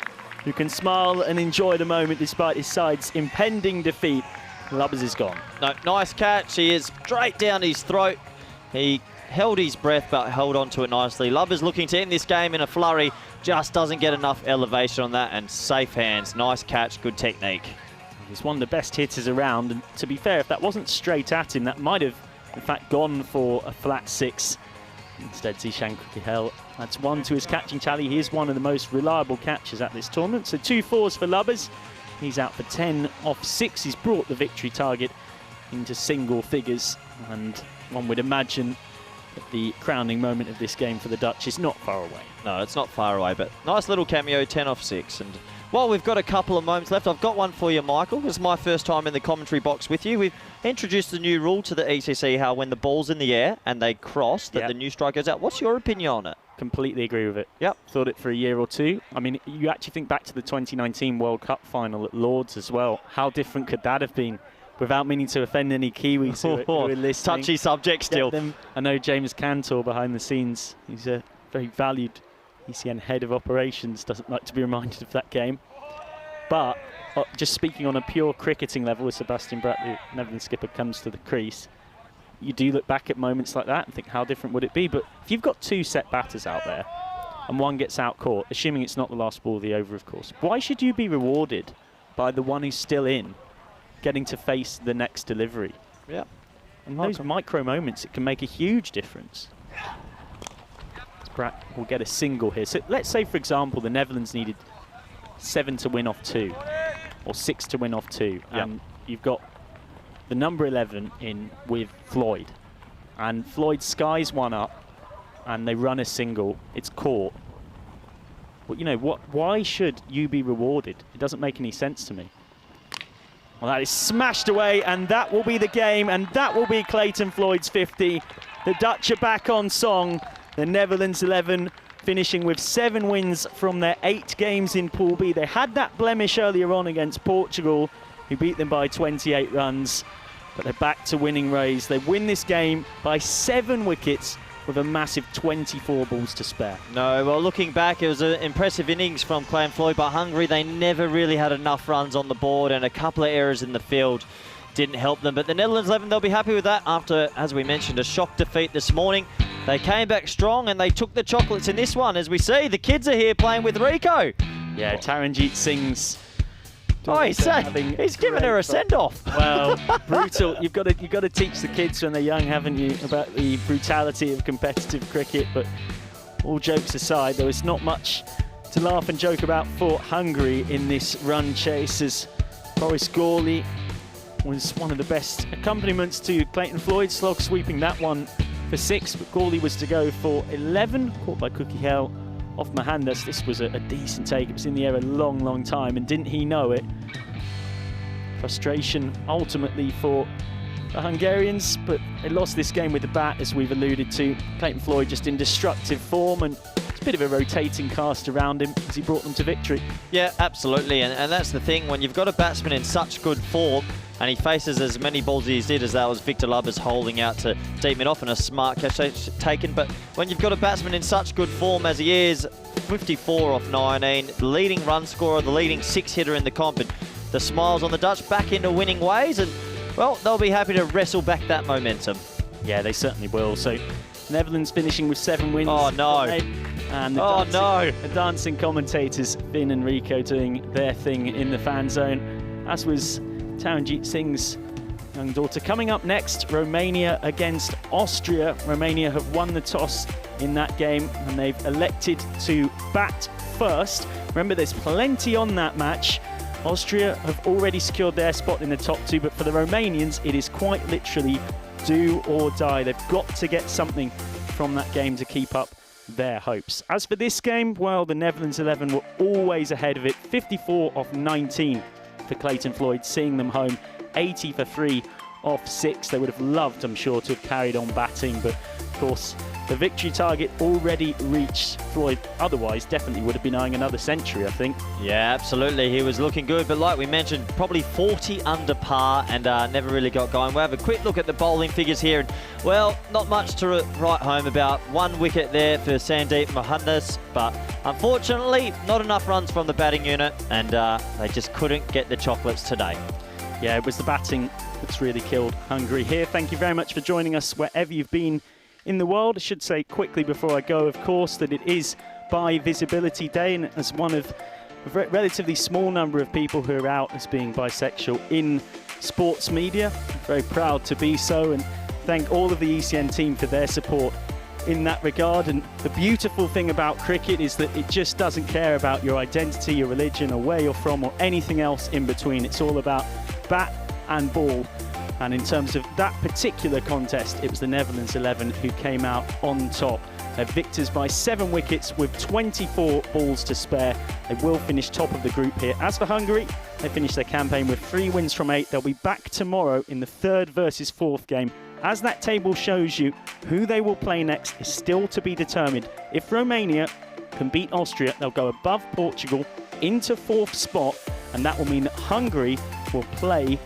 Speaker 4: who can smile and enjoy the moment despite his side's impending defeat. Lubbers is gone.
Speaker 5: No, nice catch. He is straight down his throat. He held his breath, but held on to it nicely. Lubbers looking to end this game in a flurry, just doesn't get enough elevation on that, and safe hands. Nice catch, good technique.
Speaker 4: He's one of the best hitters around, and to be fair, if that wasn't straight at him, that might have in fact gone for a flat 6. Instead, Zishan Kukihel adds 1 to his catching tally. He is one of the most reliable catchers at this tournament. So 2 fours for Lubbers. He's out for 10 off 6. He's brought the victory target into single figures, and one would imagine that the crowning moment of this game for the Dutch is not far away.
Speaker 5: No, it's not far away, but nice little cameo, 10 off 6. And well, we've got a couple of moments left. I've got one for you, Michael. It's my first time in the commentary box with you. We've introduced a new rule to the ECC, how when the ball's in the air and they cross, that the new strike goes out. What's your opinion on it?
Speaker 4: Completely agree with it.
Speaker 5: Yep.
Speaker 4: Thought it for a year or two. I mean, you actually think back to the 2019 World Cup final at Lords as well. How different could that have been? Without meaning to offend any Kiwis who are listening.
Speaker 5: Touchy subject still.
Speaker 4: I know James Cantor behind the scenes. He's a very valued ECN head of operations. Doesn't like to be reminded of that game. But just speaking on a pure cricketing level, as Sebastian Bratt, the Netherlands skipper, comes to the crease, you do look back at moments like that and think, how different would it be? But if you've got 2 set batters out there, and one gets out caught, assuming it's not the last ball of the over, of course. Why should you be rewarded by the one who's still in getting to face the next delivery?
Speaker 5: Yeah.
Speaker 4: And those micro moments, it can make a huge difference. Pratt will get a single here. So let's say, for example, the Netherlands needed 7 to win off 2, or 6 to win off 2. And you've got the number 11 in with Floyd. And Floyd skies one up, and they run a single. It's caught. Well, you know, why should you be rewarded? It doesn't make any sense to me. Well, that is smashed away, and that will be the game, and that will be Clayton Floyd's 50. The Dutch are back on song. The Netherlands 11 finishing with 7 wins from their 8 games in Pool B. They had that blemish earlier on against Portugal, who beat them by 28 runs, but they're back to winning ways. They win this game by 7 wickets with a massive 24 balls to spare.
Speaker 5: No, well, looking back, it was an impressive innings from Clayton Floyd, but Hungary, they never really had enough runs on the board, and a couple of errors in the field didn't help them. But the Netherlands 11, they'll be happy with that after, as we mentioned, a shock defeat this morning. They came back strong and they took the chocolates in this one. As we see, the kids are here playing with Rico.
Speaker 4: Yeah, Taranjeet Singh's.
Speaker 5: Oh, he's given her a send-off.
Speaker 4: Well, brutal. You've got to teach the kids when they're young, haven't you, about the brutality of competitive cricket. But all jokes aside, there was not much to laugh and joke about for Hungary in this run chase, as Boris Gawley was one of the best accompaniments to Clayton Floyd, slog sweeping that one for 6, but Gawley was to go for 11, caught by Cookie Hell off Mohandas. This was a decent take. It was in the air a long time, and didn't he know it? Frustration ultimately for the Hungarians, but they lost this game with the bat, as we've alluded to. Clayton Floyd just in destructive form, and it's a bit of a rotating cast around him as he brought them to victory.
Speaker 5: Yeah, absolutely, and that's the thing. When you've got a batsman in such good form, and he faces as many balls as he did, as that was Victor Lubbers holding out to deep mid off, and a smart catch taken. But when you've got a batsman in such good form as he is, 54 off 19, the leading run scorer, the leading 6-hitter in the comp, and the smiles on the Dutch back into winning ways, and well, they'll be happy to wrestle back that momentum.
Speaker 4: Yeah, they certainly will. So Netherlands finishing with 7 wins.
Speaker 5: Oh no.
Speaker 4: And the dancing commentators, Finn and Rico, doing their thing in the fan zone, as was Taranjeet Singh's young daughter. Coming up next, Romania against Austria. Romania have won the toss in that game, and they've elected to bat first. Remember, there's plenty on that match. Austria have already secured their spot in the top 2, but for the Romanians, it is quite literally do or die. They've got to get something from that game to keep up their hopes. As for this game, well, the Netherlands 11 were always ahead of it. 54 off 19 for Clayton Floyd, seeing them home. 80 for 3 off 6. They would have loved, I'm sure, to have carried on batting, but of course the victory target already reached. Floyd otherwise definitely would have been eyeing another century, I think. Yeah,
Speaker 5: absolutely. He was looking good, but like we mentioned, probably 40 under par, and never really got going. We'll have a quick look at the bowling figures here, and well, not much to write home about. 1 wicket there for Sandeep Mohandas, but unfortunately not enough runs from the batting unit, and they just couldn't get the chocolates today.
Speaker 4: Yeah, it was the batting that's really killed Hungary here. Thank you very much for joining us wherever you've been in the world. I should say quickly before I go, of course, that it is Bi Visibility Day, and as one of a relatively small number of people who are out as being bisexual in sports media, I'm very proud to be so, and thank all of the ECN team for their support in that regard. And the beautiful thing about cricket is that it just doesn't care about your identity, your religion, or where you're from, or anything else in between. It's all about bat and ball. And in terms of that particular contest, it was the Netherlands 11 who came out on top. They're victors by 7 wickets with 24 balls to spare. They will finish top of the group here. As for Hungary, they finished their campaign with 3 wins from 8. They'll be back tomorrow in the 3rd versus 4th game. As that table shows you, who they will play next is still to be determined. If Romania can beat Austria, they'll go above Portugal into 4th spot, and that will mean that Hungary will play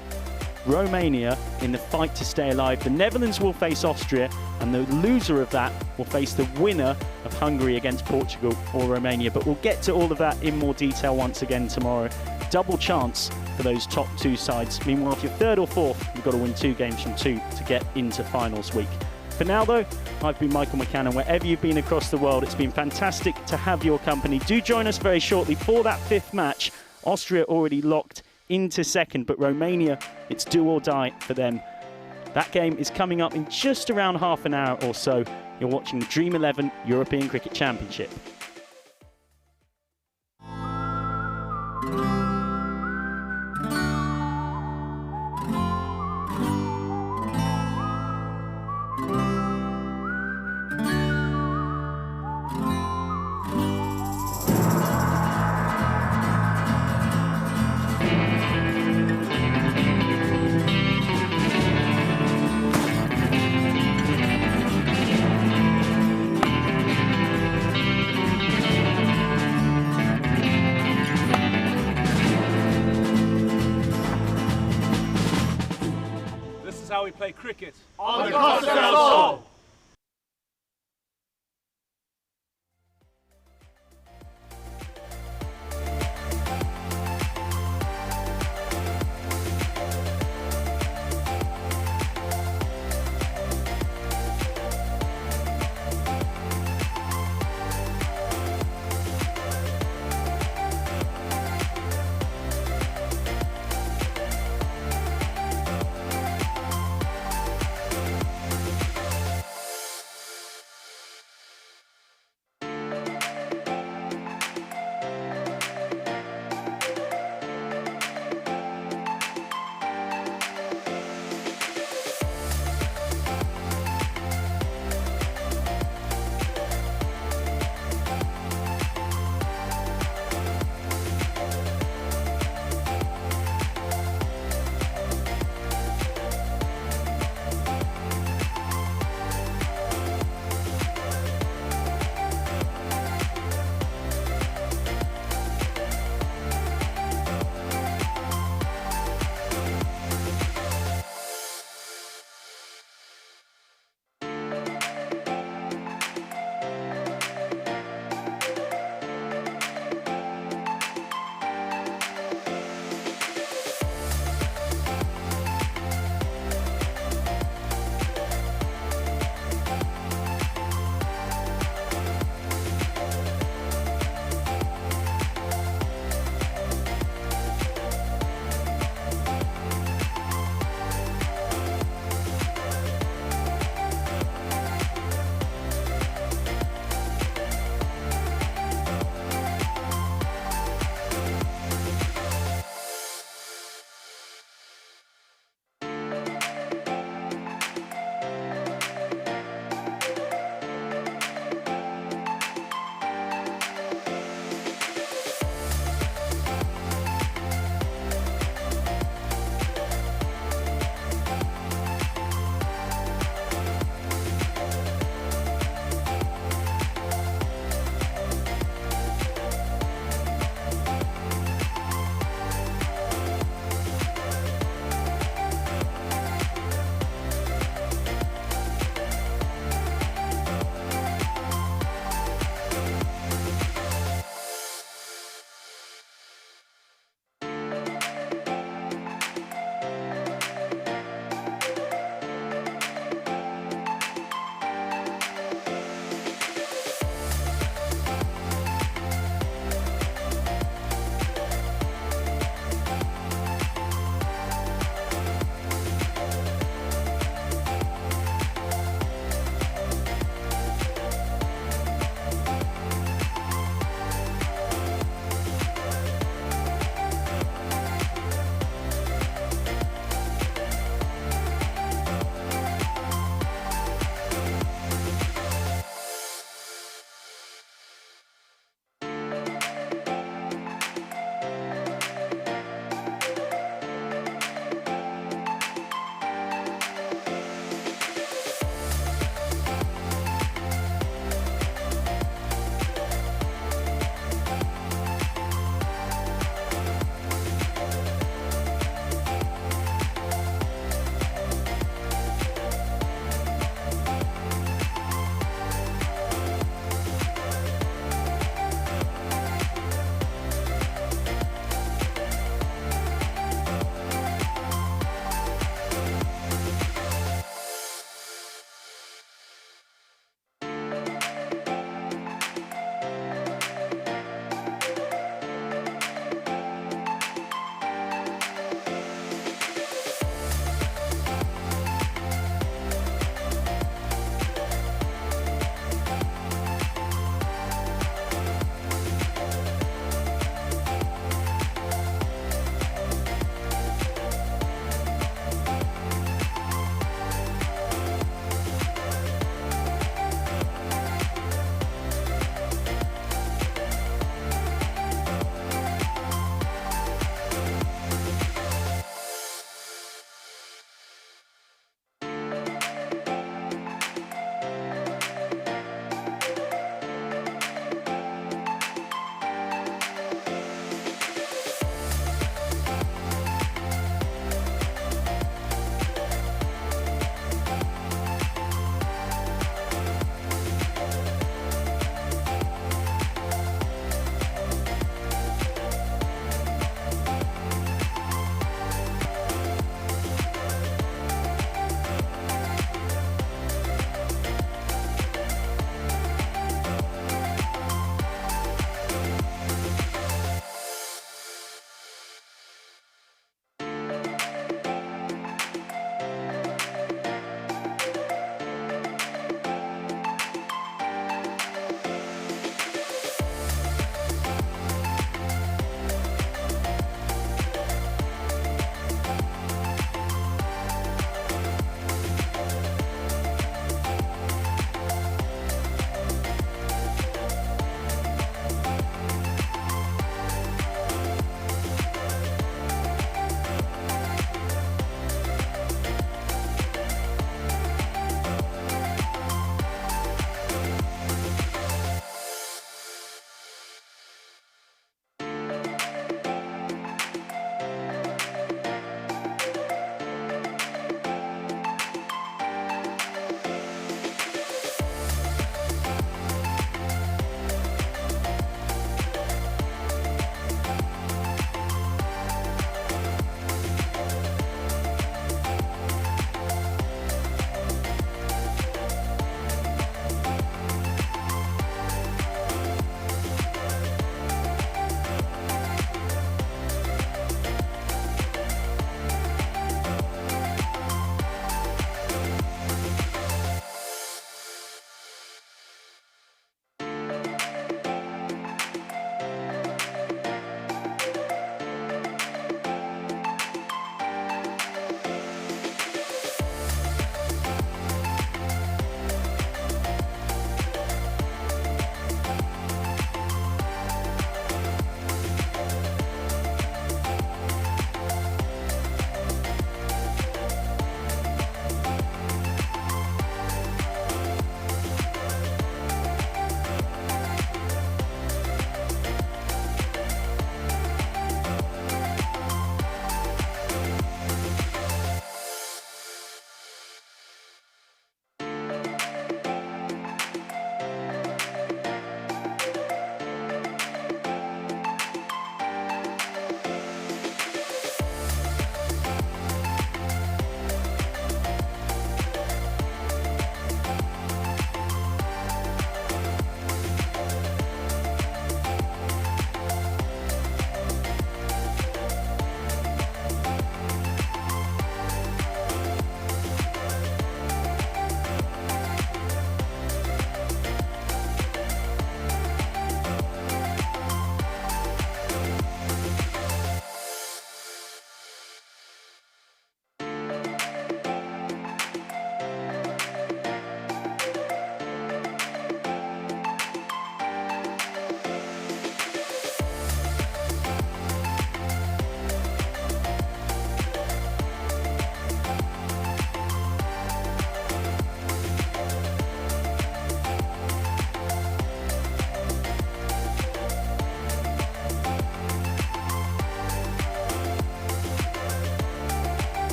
Speaker 4: Romania in the fight to stay alive. The Netherlands will face Austria, and the loser of that will face the winner of Hungary against Portugal or Romania. But we'll get to all of that in more detail once again tomorrow. Double chance for those top 2 sides. Meanwhile, if you're 3rd or 4th, you've got to win 2 games from 2 to get into finals week. For now, though, I've been Michael McCann, and wherever you've been across the world, it's been fantastic to have your company. Do join us very shortly for that 5th match. Austria already locked into 2nd, but Romania, it's do or die for them. That game is coming up in just around half an hour or so. You're watching the Dream11 European Cricket Championship.
Speaker 1: How we play cricket
Speaker 7: On the Costa del Sol.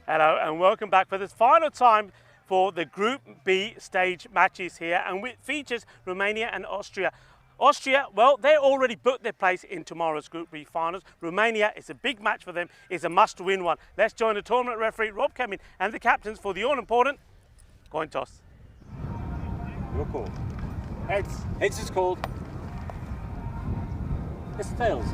Speaker 1: Hello and welcome back for this final time for the Group B stage matches here, and it features Romania and Austria. Austria, well, they already booked their place in tomorrow's Group B finals. Romania, it's a big match for them, it's a must-win one. Let's join the tournament referee, Rob Cumming, and the captains for the all-important coin toss.
Speaker 2: Your call. Heads. Heads is called. It's tails.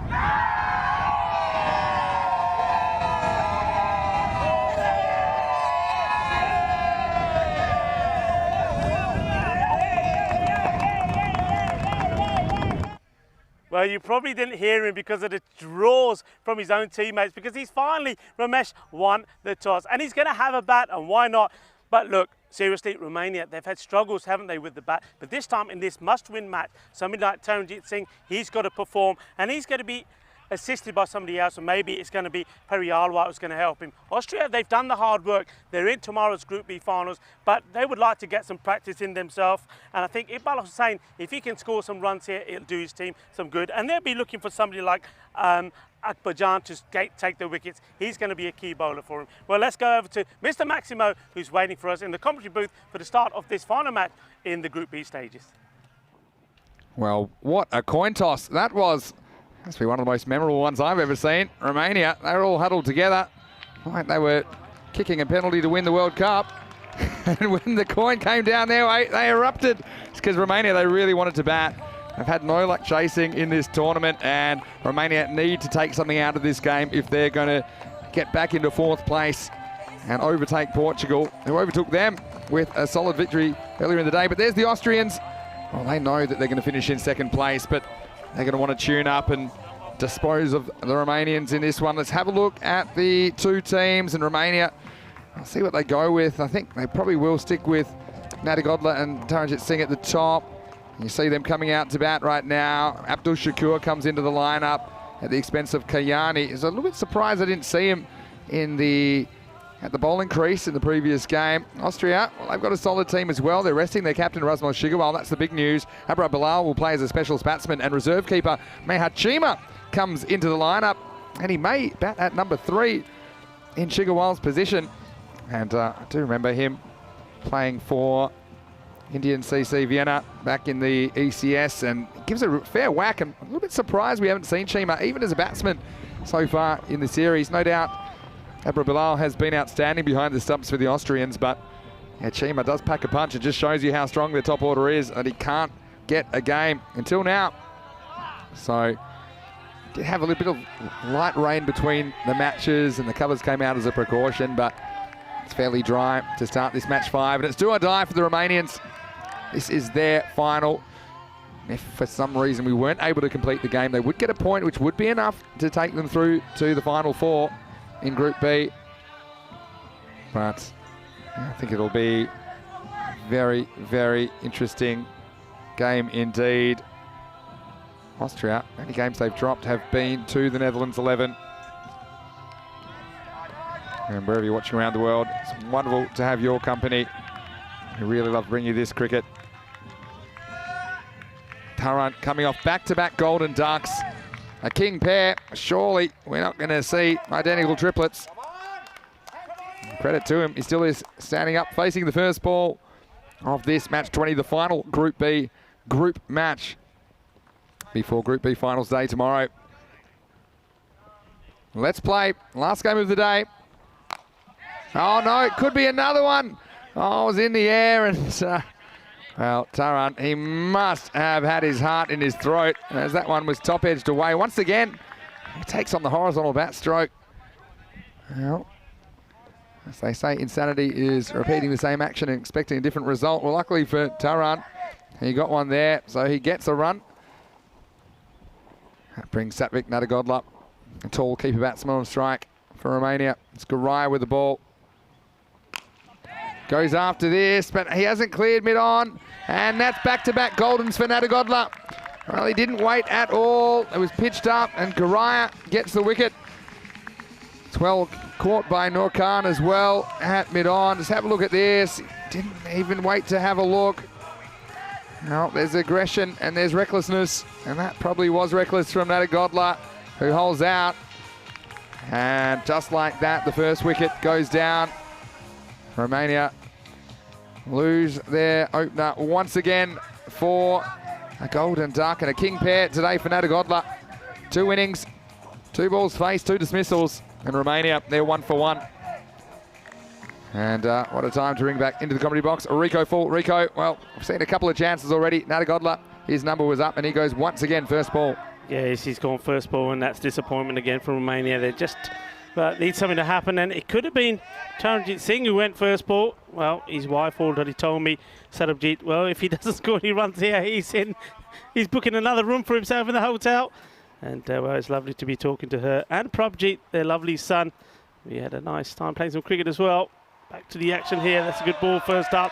Speaker 1: Well, you probably didn't hear him because of the draws from his own teammates, because he's finally, Ramesh, won the toss. And he's going to have a bat, and why not? But look, seriously, Romania, they've had struggles, haven't they, with the bat? But this time in this must-win match, somebody like Taranjit Singh, he's got to perform, and he's going to be assisted by somebody else, or maybe it's going to be Periyalwa who's going to help him. Austria, they've done the hard work. They're in tomorrow's Group B finals, but they would like to get some practice in themselves. And I think Iqbal Hussain, if he can score some runs here, it'll do his team some good. And they'll be looking for somebody like Akbarjan to take the wickets. He's going to be a key bowler for him. Well, let's go over to Mr. Maximo, who's waiting for us in the commentary booth for the start of this final match in the Group B stages.
Speaker 3: Well, what a coin toss. That was, must be one of the most memorable ones I've ever seen. Romania, they were all huddled together like they were kicking a penalty to win the World Cup. And when the coin came down their way, they erupted. It's because Romania, they really wanted to bat. They've had no luck chasing in this tournament, and Romania need to take something out of this game if they're going to get back into fourth place and overtake Portugal, who overtook them with a solid victory earlier in the day. But there's the Austrians. Well, they know that they're going to finish in second place, but they're going to want to tune up and dispose of the Romanians in this one. Let's have a look at the two teams in Romania. I'll see what they go with. I think they probably will stick with Nadagodla and Taranjit Singh at the top. You see them coming out to bat right now. Abdul Shakur comes into the lineup at the expense of Kayani. I was a little bit surprised I didn't see him at the bowling crease in the previous game. Austria, well, they've got a solid team as well. They're resting their captain, Rasmus Shigawal. That's the big news. Abra Bilal will play as a specialist batsman, and reserve keeper Mehat Chima comes into the lineup, and he may bat at number 3 in Shigawal's position. And I do remember him playing for Indian CC Vienna back in the ECS, and gives a fair whack. And I'm a little bit surprised we haven't seen Chima even as a batsman so far in the series. No doubt Abra Bilal has been outstanding behind the stumps for the Austrians, but yeah, Chima does pack a punch. It just shows you how strong their top order is, and he can't get a game until now. So did have a little bit of light rain between the matches, and the covers came out as a precaution, but it's fairly dry to start this match 5, and it's do or die for the Romanians. This is their final. If for some reason we weren't able to complete the game, they would get a point, which would be enough to take them through to the final 4 in Group B. But I think it'll be a very, very interesting game indeed. Austria, only games they've dropped have been to the Netherlands 11. And wherever you're watching around the world, it's wonderful to have your company. We really love bringing you this cricket. Tarrant coming off back-to-back golden ducks. A king pair. Surely we're not going to see identical triplets. Credit to him. He still is standing up, facing the first ball of this match 20, the final Group B group match before Group B finals day tomorrow. Let's play. Last game of the day. Oh no, it could be another one. Oh, it was in the air, and well, Tarrant, he must have had his heart in his throat as that one was top edged away. Once again, he takes on the horizontal bat stroke. Well, as they say, insanity is repeating the same action and expecting a different result. Well, luckily for Tarrant, he got one there, so he gets a run. That brings Satvik Nadagodla, a tall keeper batsman on strike for Romania. It's Garaya with the ball. Goes after this, but he hasn't cleared mid-on, and that's back-to-back Goldens for Nadagodla. Well, he didn't wait at all. It was pitched up, and Garaya gets the wicket. It's well caught by Nur Khan as well at mid-on. Just have a look at this. He didn't even wait to have a look. No, there's aggression and there's recklessness, and that probably was reckless from Nadagodla, who holds out. And just like that, the first wicket goes down. Romania lose their opener once again for a golden duck and a king pair today for Nadagodla. 2 innings, 2 balls faced, 2 dismissals, and Romania, they're 1 for 1. And what a time to ring back into the comedy box. Rico full. Rico, well, I've seen a couple of chances already. Nadagodla, his number was up, and he goes once again first ball.
Speaker 1: Yes, he's gone first ball, and that's disappointment again from Romania. They just need something to happen, and it could have been Charanjit Singh who went first ball. Well, his wife already told me, Sarabjit, well, if he doesn't score any runs here, he's booking another room for himself in the hotel. And well, it's lovely to be talking to her and Prabjit, their lovely son. We had a nice time playing some cricket as well. Back to the action here. That's a good ball first up.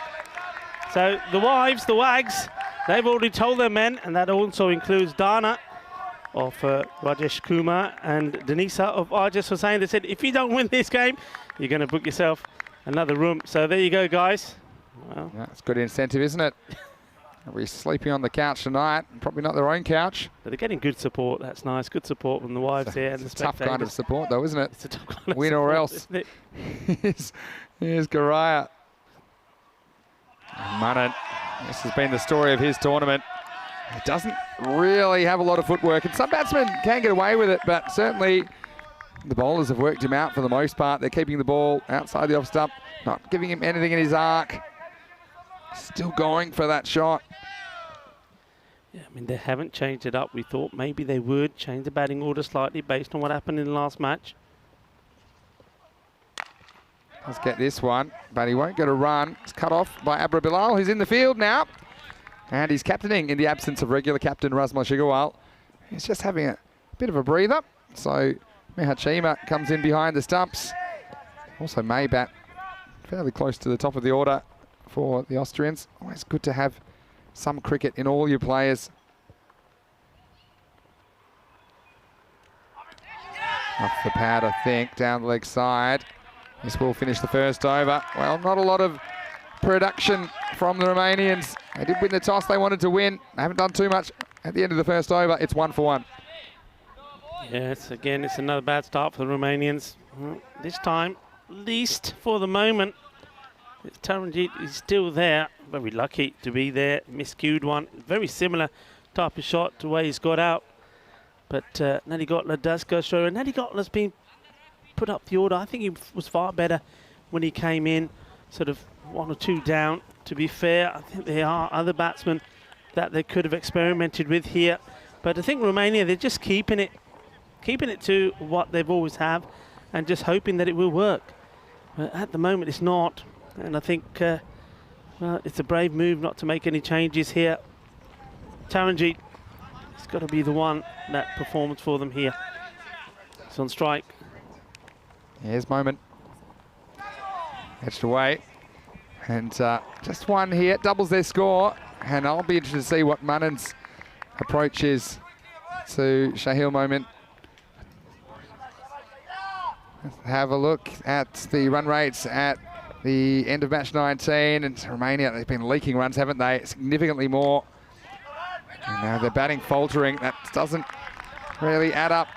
Speaker 1: So the wives, the wags, they've already told their men, and that also includes Dana of Rajesh Kumar and Denisa of Arjas Hussain. They said, if you don't win this game, you're going to book yourself another room. So there you go, guys. Well,
Speaker 3: that's good incentive, isn't it? They'll be sleeping on the couch tonight. Probably not their own couch.
Speaker 1: But they're getting good support. That's nice. Good support from the wives here and the spectators.
Speaker 3: Tough kind of support, though, isn't it?
Speaker 1: It's a tough kind of
Speaker 3: win
Speaker 1: support,
Speaker 3: or else.
Speaker 1: Isn't it?
Speaker 3: Here's Garaya. Manan, this has been the story of his tournament. He doesn't really have a lot of footwork, and some batsmen can get away with it, but certainly the bowlers have worked him out for the most part. They're keeping the ball outside the off stump, not giving him anything in his arc. Still going for that shot.
Speaker 1: Yeah, I mean, they haven't changed it up. We thought maybe they would change the batting order slightly based on what happened in the last match.
Speaker 3: Let's get this one, but he won't get a run. It's cut off by Abra Bilal, who's in the field now. And he's captaining in the absence of regular captain Rasmal Shigawal. He's just having a bit of a breather. So Mehachima comes in behind the stumps. Also Maybat, fairly close to the top of the order for the Austrians. Always good to have some cricket in all your players. Off the pad, I think, down the leg side. This will finish the first over. Well, not a lot of production from the Romanians. They did win the toss, they wanted to win. They haven't done too much at the end of the first over. It's 1 for 1.
Speaker 1: Yes, again, it's another bad start for the Romanians. Well, this time, least for the moment. Taranjit is still there. Very lucky to be there. Miscued one. Very similar type of shot to where he's got out. But Nadagodla does go through. And Nadagodla's been put up the order. I think he was far better when he came in, sort of 1 or 2 down. To be fair, I think there are other batsmen that they could have experimented with here. But I think Romania, they're just keeping it to what they've always have and just hoping that it will work. But at the moment, it's not. And I think, well, it's a brave move not to make any changes here. Taranjit, it's got to be the one that performs for them here. It's on strike.
Speaker 3: Here's Moment. Edged away. And just one here, doubles their score. And I'll be interested to see what Manan's approach is to Shahil Moment. Let's have a look at the run rates at the end of match 19. And Romania, they've been leaking runs, haven't they? Significantly more. And now they're batting faltering. That doesn't really add up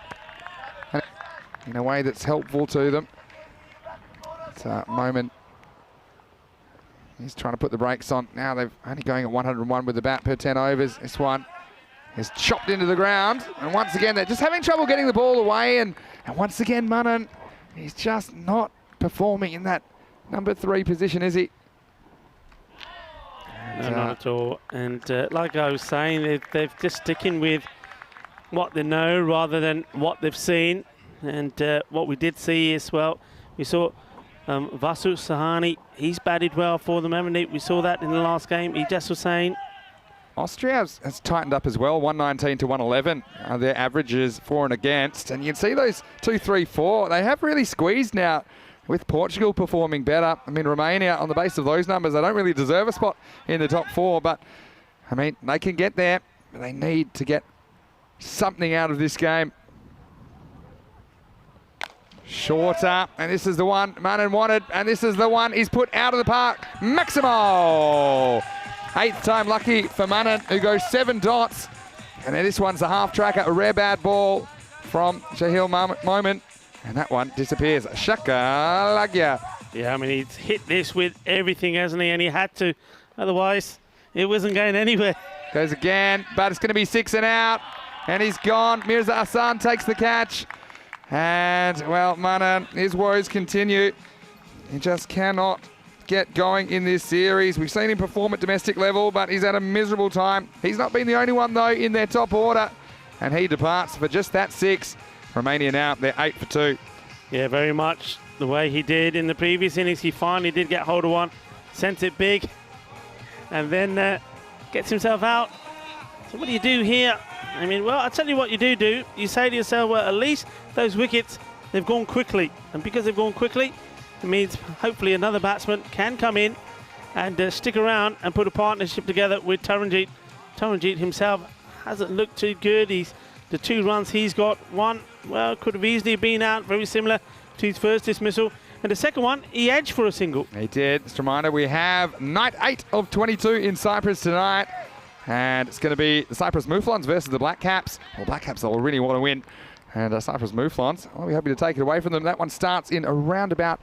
Speaker 3: in a way that's helpful to them. It's a Moment. He's trying to put the brakes on. Now they're only going at 101 with the bat per 10 overs. This one is chopped into the ground. And once again, they're just having trouble getting the ball away. And once again, Manan, he's just not performing in that number 3 position, is he?
Speaker 1: No, not at all. And like I was saying, they're just sticking with what they know rather than what they've seen. And what we did see is, well, we saw Vasu Sahani, he's batted well for them, haven't he? We saw that in the last game. Ijaz Hussain.
Speaker 3: Austria has tightened up as well, 119 to 111. Their averages for and against. And you can see those 2, 3, 4. They have really squeezed now with Portugal performing better. I mean, Romania, on the base of those numbers, they don't really deserve a spot in the top 4. But, I mean, they can get there. But they need to get something out of this game. Shorter, and this is the one Manan wanted, and this is the one he's put out of the park. Maximo! 8th time lucky for Manan, who goes 7 dots. And then this one's a half tracker, a rare bad ball from Shahil Moment. And that one disappears. Shakalagya.
Speaker 1: Yeah, I mean, he's hit this with everything, hasn't he? And he had to. Otherwise, it wasn't going anywhere.
Speaker 3: Goes again, but it's going to be 6 and out. And he's gone. Mirza Hassan takes the catch. And, well, Manan, his woes continue. He just cannot get going in this series. We've seen him perform at domestic level, but he's had a miserable time. He's not been the only one, though, in their top order. And he departs for just that 6. Romania now, they're 8 for 2.
Speaker 1: Yeah, very much the way he did in the previous innings. He finally did get hold of one, sent it big, and then gets himself out. So what do you do here? I mean, well, I'll tell you what you do. You say to yourself, well, at least those wickets, they've gone quickly. And because they've gone quickly, it means hopefully another batsman can come in and stick around and put a partnership together with Taranjeet. Taranjeet himself hasn't looked too good. The 2 runs he's got, one, well, could have easily been out, very similar to his first dismissal. And the second one, he edged for a single.
Speaker 3: He did. Just a reminder, we have night 8 of 22 in Cyprus tonight. And it's going to be the Cyprus Mouflons versus the Black Caps. Well, Black Caps will really want to win. And Cyprus Mouflons, I'll be happy to take it away from them. That one starts in around about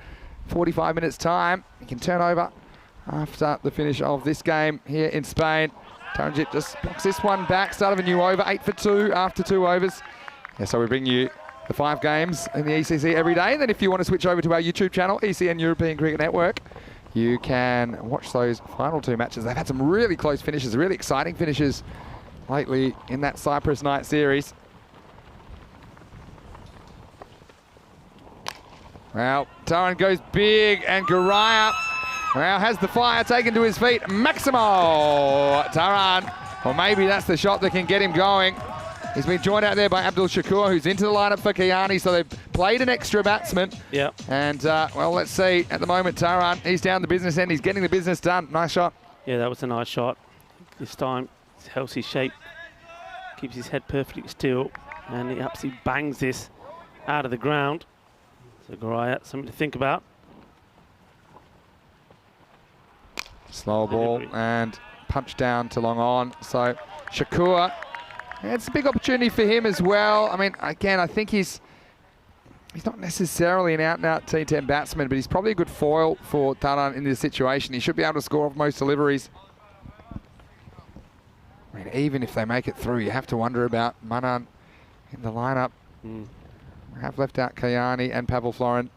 Speaker 3: 45 minutes' time. He can turn over after the finish of this game here in Spain. Taranjeet just blocks this one back. Start of a new over, 8 for 2 after 2 overs. Yeah, so we bring you the 5 games in the ECC every day. And then if you want to switch over to our YouTube channel, ECN European Cricket Network, you can watch those final 2 matches. They've had some really close finishes, really exciting finishes lately in that Cyprus night series. Well, Taran goes big and Garaya, well, has the fire taken to his feet. Maximo Taran, or maybe that's the shot that can get him going. He's been joined out there by Abdul Shakur, who's into the lineup for Kayani, so they've played an extra batsman.
Speaker 1: Yeah.
Speaker 3: And, well, let's see. At the moment, Taran, he's down the business end. He's getting the business done. Nice shot.
Speaker 1: Yeah, that was a nice shot. This time, he helps his shape, keeps his head perfectly still, and he absolutely bangs this out of the ground. So, Garaya, something to think about.
Speaker 3: Slow ball and punch down to long on. So, Shakur, it's a big opportunity for him as well. I mean, again, I think he's not necessarily an out-and-out T10 batsman, but he's probably a good foil for Taran in this situation. He should be able to score off most deliveries. I mean, even if they make it through, you have to wonder about Manan in the lineup. We have left out Kayani and Pavel Florin.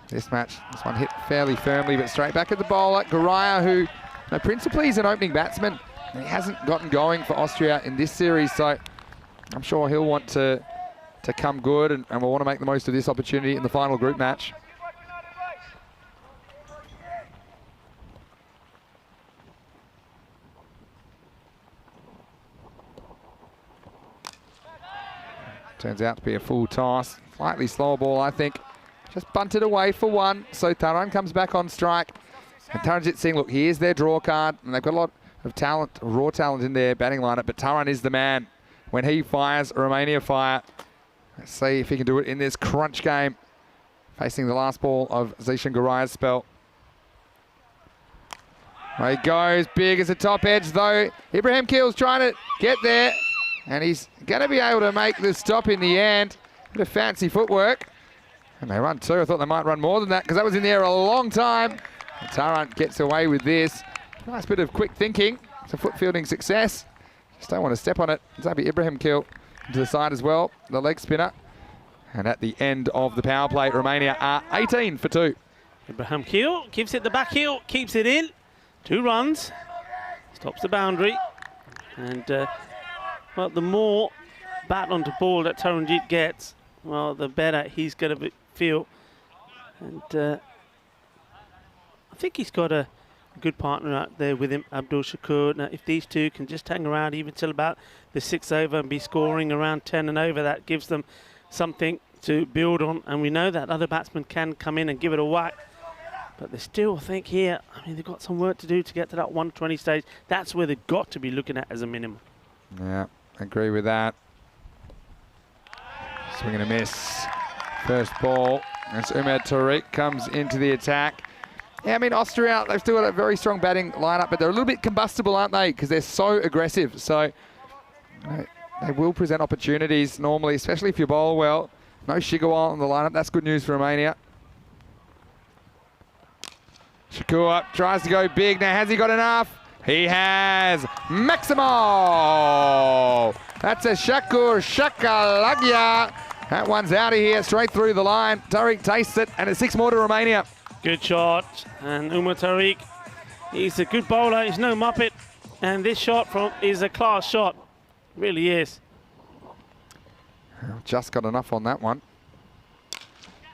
Speaker 3: This one hit fairly firmly, but straight back at the bowler. Garaya, who principally is an opening batsman. He hasn't gotten going for Austria in this series, so I'm sure he'll want to come good and will want to make the most of this opportunity in the final group match. Turns out to be a full toss. Slightly slower ball, I think. Just bunted away for 1, so Taran comes back on strike. And Taranjeet Singh, look, here's their draw card, and they've got a lot of talent, raw talent in their batting lineup, but Taran is the man. When he fires, Romania fire. Let's see if he can do it in this crunch game, facing the last ball of Zishan Garaya's spell. There he goes, big as a top edge, though. Ibrahim Keel's trying to get there, and he's going to be able to make the stop in the end. Bit of fancy footwork. And they run 2. I thought they might run more than that because that was in the air a long time. And Taran gets away with this. Nice bit of quick thinking. It's a foot fielding success. Just don't want to step on it. Zabi Ibrahim Keel to the side as well, the leg spinner. And at the end of the power play, Romania are 18 for 2.
Speaker 1: Ibrahim Keel gives it the back heel, keeps it in. 2 runs, stops the boundary. And, well, the more bat onto ball that Taranjeet gets, well, the better he's going to feel. And I think he's got a good partner out there with him, Abdul Shakur. Now, if these two can just hang around even till about the 6th over and be scoring around 10 and over, that gives them something to build on. And we know that other batsmen can come in and give it a whack. But they still think here, I mean, they've got some work to do to get to that 120 stage. That's where they've got to be looking at as a minimum.
Speaker 3: Yeah, agree with that. Swing and a miss. First ball as Umar Tariq comes into the attack. Yeah, I mean, Austria, they've still got a very strong batting lineup, but they're a little bit combustible, aren't they? Because they're so aggressive. So they will present opportunities normally, especially if you bowl well. No Shigawal in the lineup. That's good news for Romania. Shakur tries to go big. Now, has he got enough? He has. Maximo! That's a Shakur Shakalagya. That one's out of here, straight through the line. Tariq tastes it, and it's 6 more to Romania.
Speaker 1: Good shot. And Umar Tariq, he's a good bowler. He's no muppet. And this shot is a class shot. Really is.
Speaker 3: Just got enough on that one.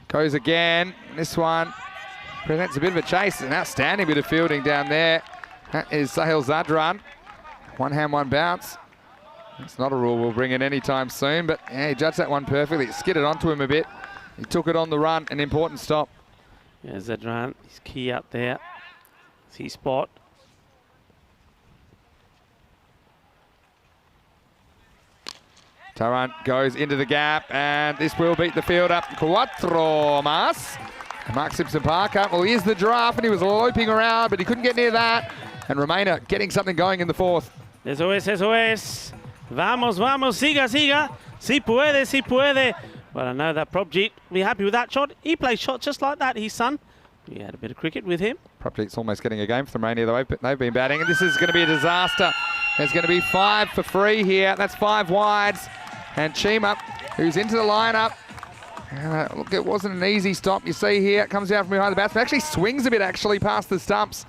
Speaker 3: Goes again. This one presents a bit of a chase. An outstanding bit of fielding down there. That is Sahil Zadran. One hand, one bounce. It's not a rule we'll bring in anytime soon, but yeah, he judged that one perfectly. It skidded onto him a bit. He took it on the run, an important stop.
Speaker 1: Yeah, Zadran, he's key up there. See spot.
Speaker 3: Tarrant goes into the gap, and this will beat the field up. Cuatro más. Mark Simpson-Parker, well, here's the draft, and he was loping around, but he couldn't get near that. And Romania getting something going in the 4th.
Speaker 1: Eso es. Vamos, vamos, siga, siga. Si puede, si puede. Well, I know that Probjeet will be happy with that shot. He plays shots just like that, his son. We had a bit of cricket with him.
Speaker 3: Probjeet's almost getting a game for Romania, though. They've been batting, and this is going to be a disaster. There's going to be 5 for free here. That's 5 wides. And Chima, who's into the lineup. Look, it wasn't an easy stop. You see here, it comes out from behind the batsman. Actually swings a bit, past the stumps.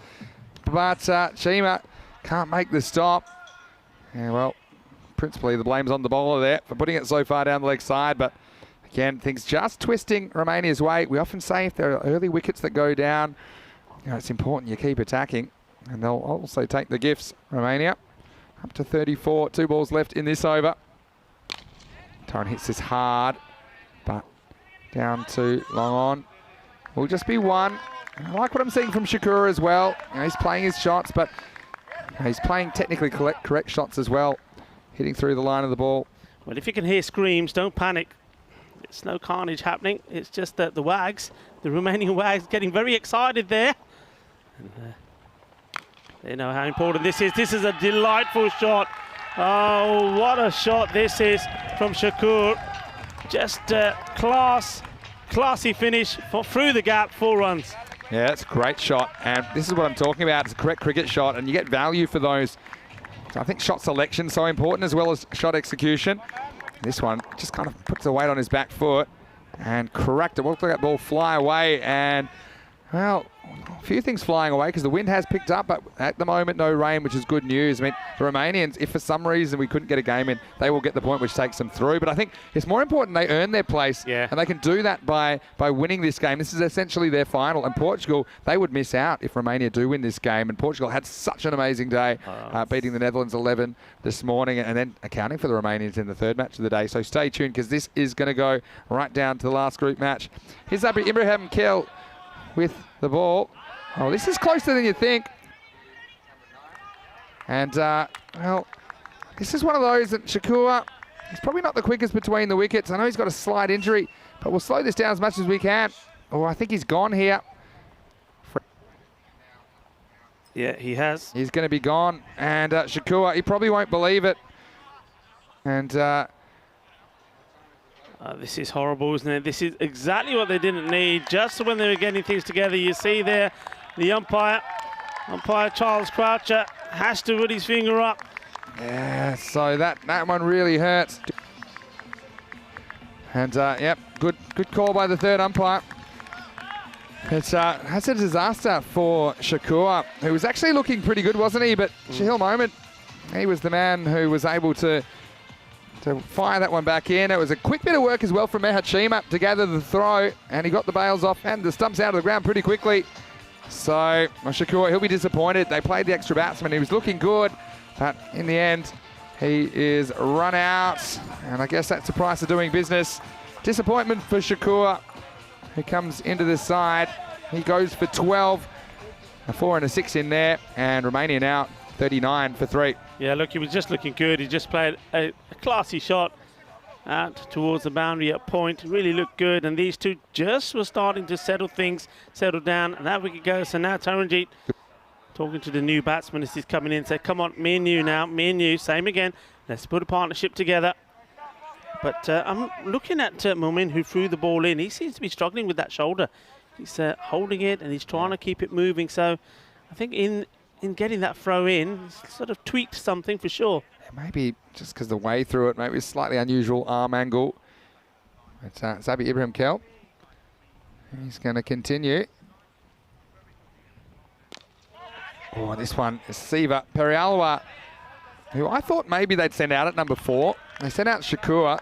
Speaker 3: But Chima can't make the stop. Yeah, well, principally the blame's on the bowler there for putting it so far down the leg side. But again, things just twisting Romania's way. We often say if there are early wickets that go down, it's important you keep attacking. And they'll also take the gifts, Romania. Up to 34, 2 balls left in this over. Tarrant hits this hard, but down to long on. Will just be 1. And I like what I'm seeing from Shakur as well. He's playing his shots, but he's playing technically correct shots as well, hitting through the line of the ball.
Speaker 1: Well, if you can hear screams, don't panic. It's no carnage happening. It's just that the Wags, the Romanian Wags, getting very excited there. And, they know how important this is. This is a delightful shot. Oh, what a shot this is from Shakur. Just classy finish through the gap, 4 runs.
Speaker 3: Yeah, it's a great shot, and this is what I'm talking about. It's a correct cricket shot, and you get value for those. So I think shot selection is so important as well as shot execution. This one just kind of puts the weight on his back foot and cracked it. Look at that ball fly away, and well, a few things flying away because the wind has picked up, but at the moment no rain, which is good news. I mean, the Romanians, if for some reason we couldn't get a game in, they will get the point which takes them through. But I think it's more important they earn their place, and they can do that by winning this game. This is essentially their final, and Portugal, they would miss out if Romania do win this game. And Portugal had such an amazing day, beating the Netherlands 11 this morning, and then accounting for the Romanians in the 3rd match of the day. So stay tuned because this is going to go right down to the last group match. Here's Ibrahim Kill with the ball. Oh, this is closer than you think. And, well, this is one of those that Shakur, he's probably not the quickest between the wickets. I know he's got a slight injury, but we'll slow this down as much as we can. Oh, I think he's gone here.
Speaker 1: Yeah, he has.
Speaker 3: He's going to be gone. And Shakur, he probably won't believe it. And
Speaker 1: this is horrible, isn't it? This is exactly what they didn't need. Just when they were getting things together, you see there, the umpire Charles Croucher, has to put his finger up.
Speaker 3: Yeah, so that one really hurts. And yep, good call by the 3rd umpire. It's that's a disaster for Shakur, who was actually looking pretty good, wasn't he? But Shahil Moment, he was the man who was able to fire that one back in. It was a quick bit of work as well from Mehat Chima to gather the throw, and he got the bails off and the stumps out of the ground pretty quickly. So Shakur, he'll be disappointed. They played the extra batsman. He was looking good, but in the end, he is run out, and I guess that's the price of doing business. Disappointment for Shakur, who comes into the side. He goes for 12, a 4 and a 6 in there, and Romania now 39 for 3.
Speaker 1: Yeah, look, he was just looking good. He just played a classy shot out towards the boundary at point. Really looked good, and these two just were starting to settle down, and that wicket goes. So now Taranjeet talking to the new batsman as he's coming in, said, come on, me and you now, me and you, same again. Let's put a partnership together. But I'm looking at Momin, who threw the ball in. He seems to be struggling with that shoulder. He's holding it and he's trying to keep it moving. So I think in getting that throw in, he's sort of tweaked something for sure.
Speaker 3: Yeah, maybe just because the way through it, maybe a slightly unusual arm angle. It's Zabi Ibrahim Kel. He's going to continue. Oh, this one is Siva Perialawa, who I thought maybe they'd send out at number 4. They sent out Shakur.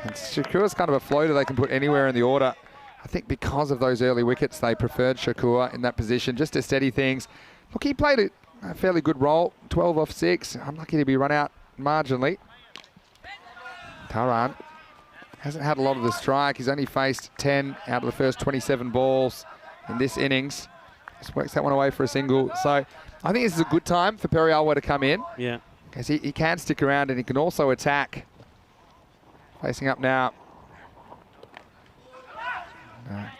Speaker 3: And Shakur's kind of a floater they can put anywhere in the order. I think because of those early wickets, they preferred Shakur in that position just to steady things. Look, he played a fairly good role, 12 off 6. Unlucky to be run out marginally. Taran hasn't had a lot of the strike. He's only faced 10 out of the first 27 balls in this innings. Just works that one away for a single. So I think this is a good time for Perialwa to come in.
Speaker 1: Yeah.
Speaker 3: Because he can stick around and he can also attack. Facing up now.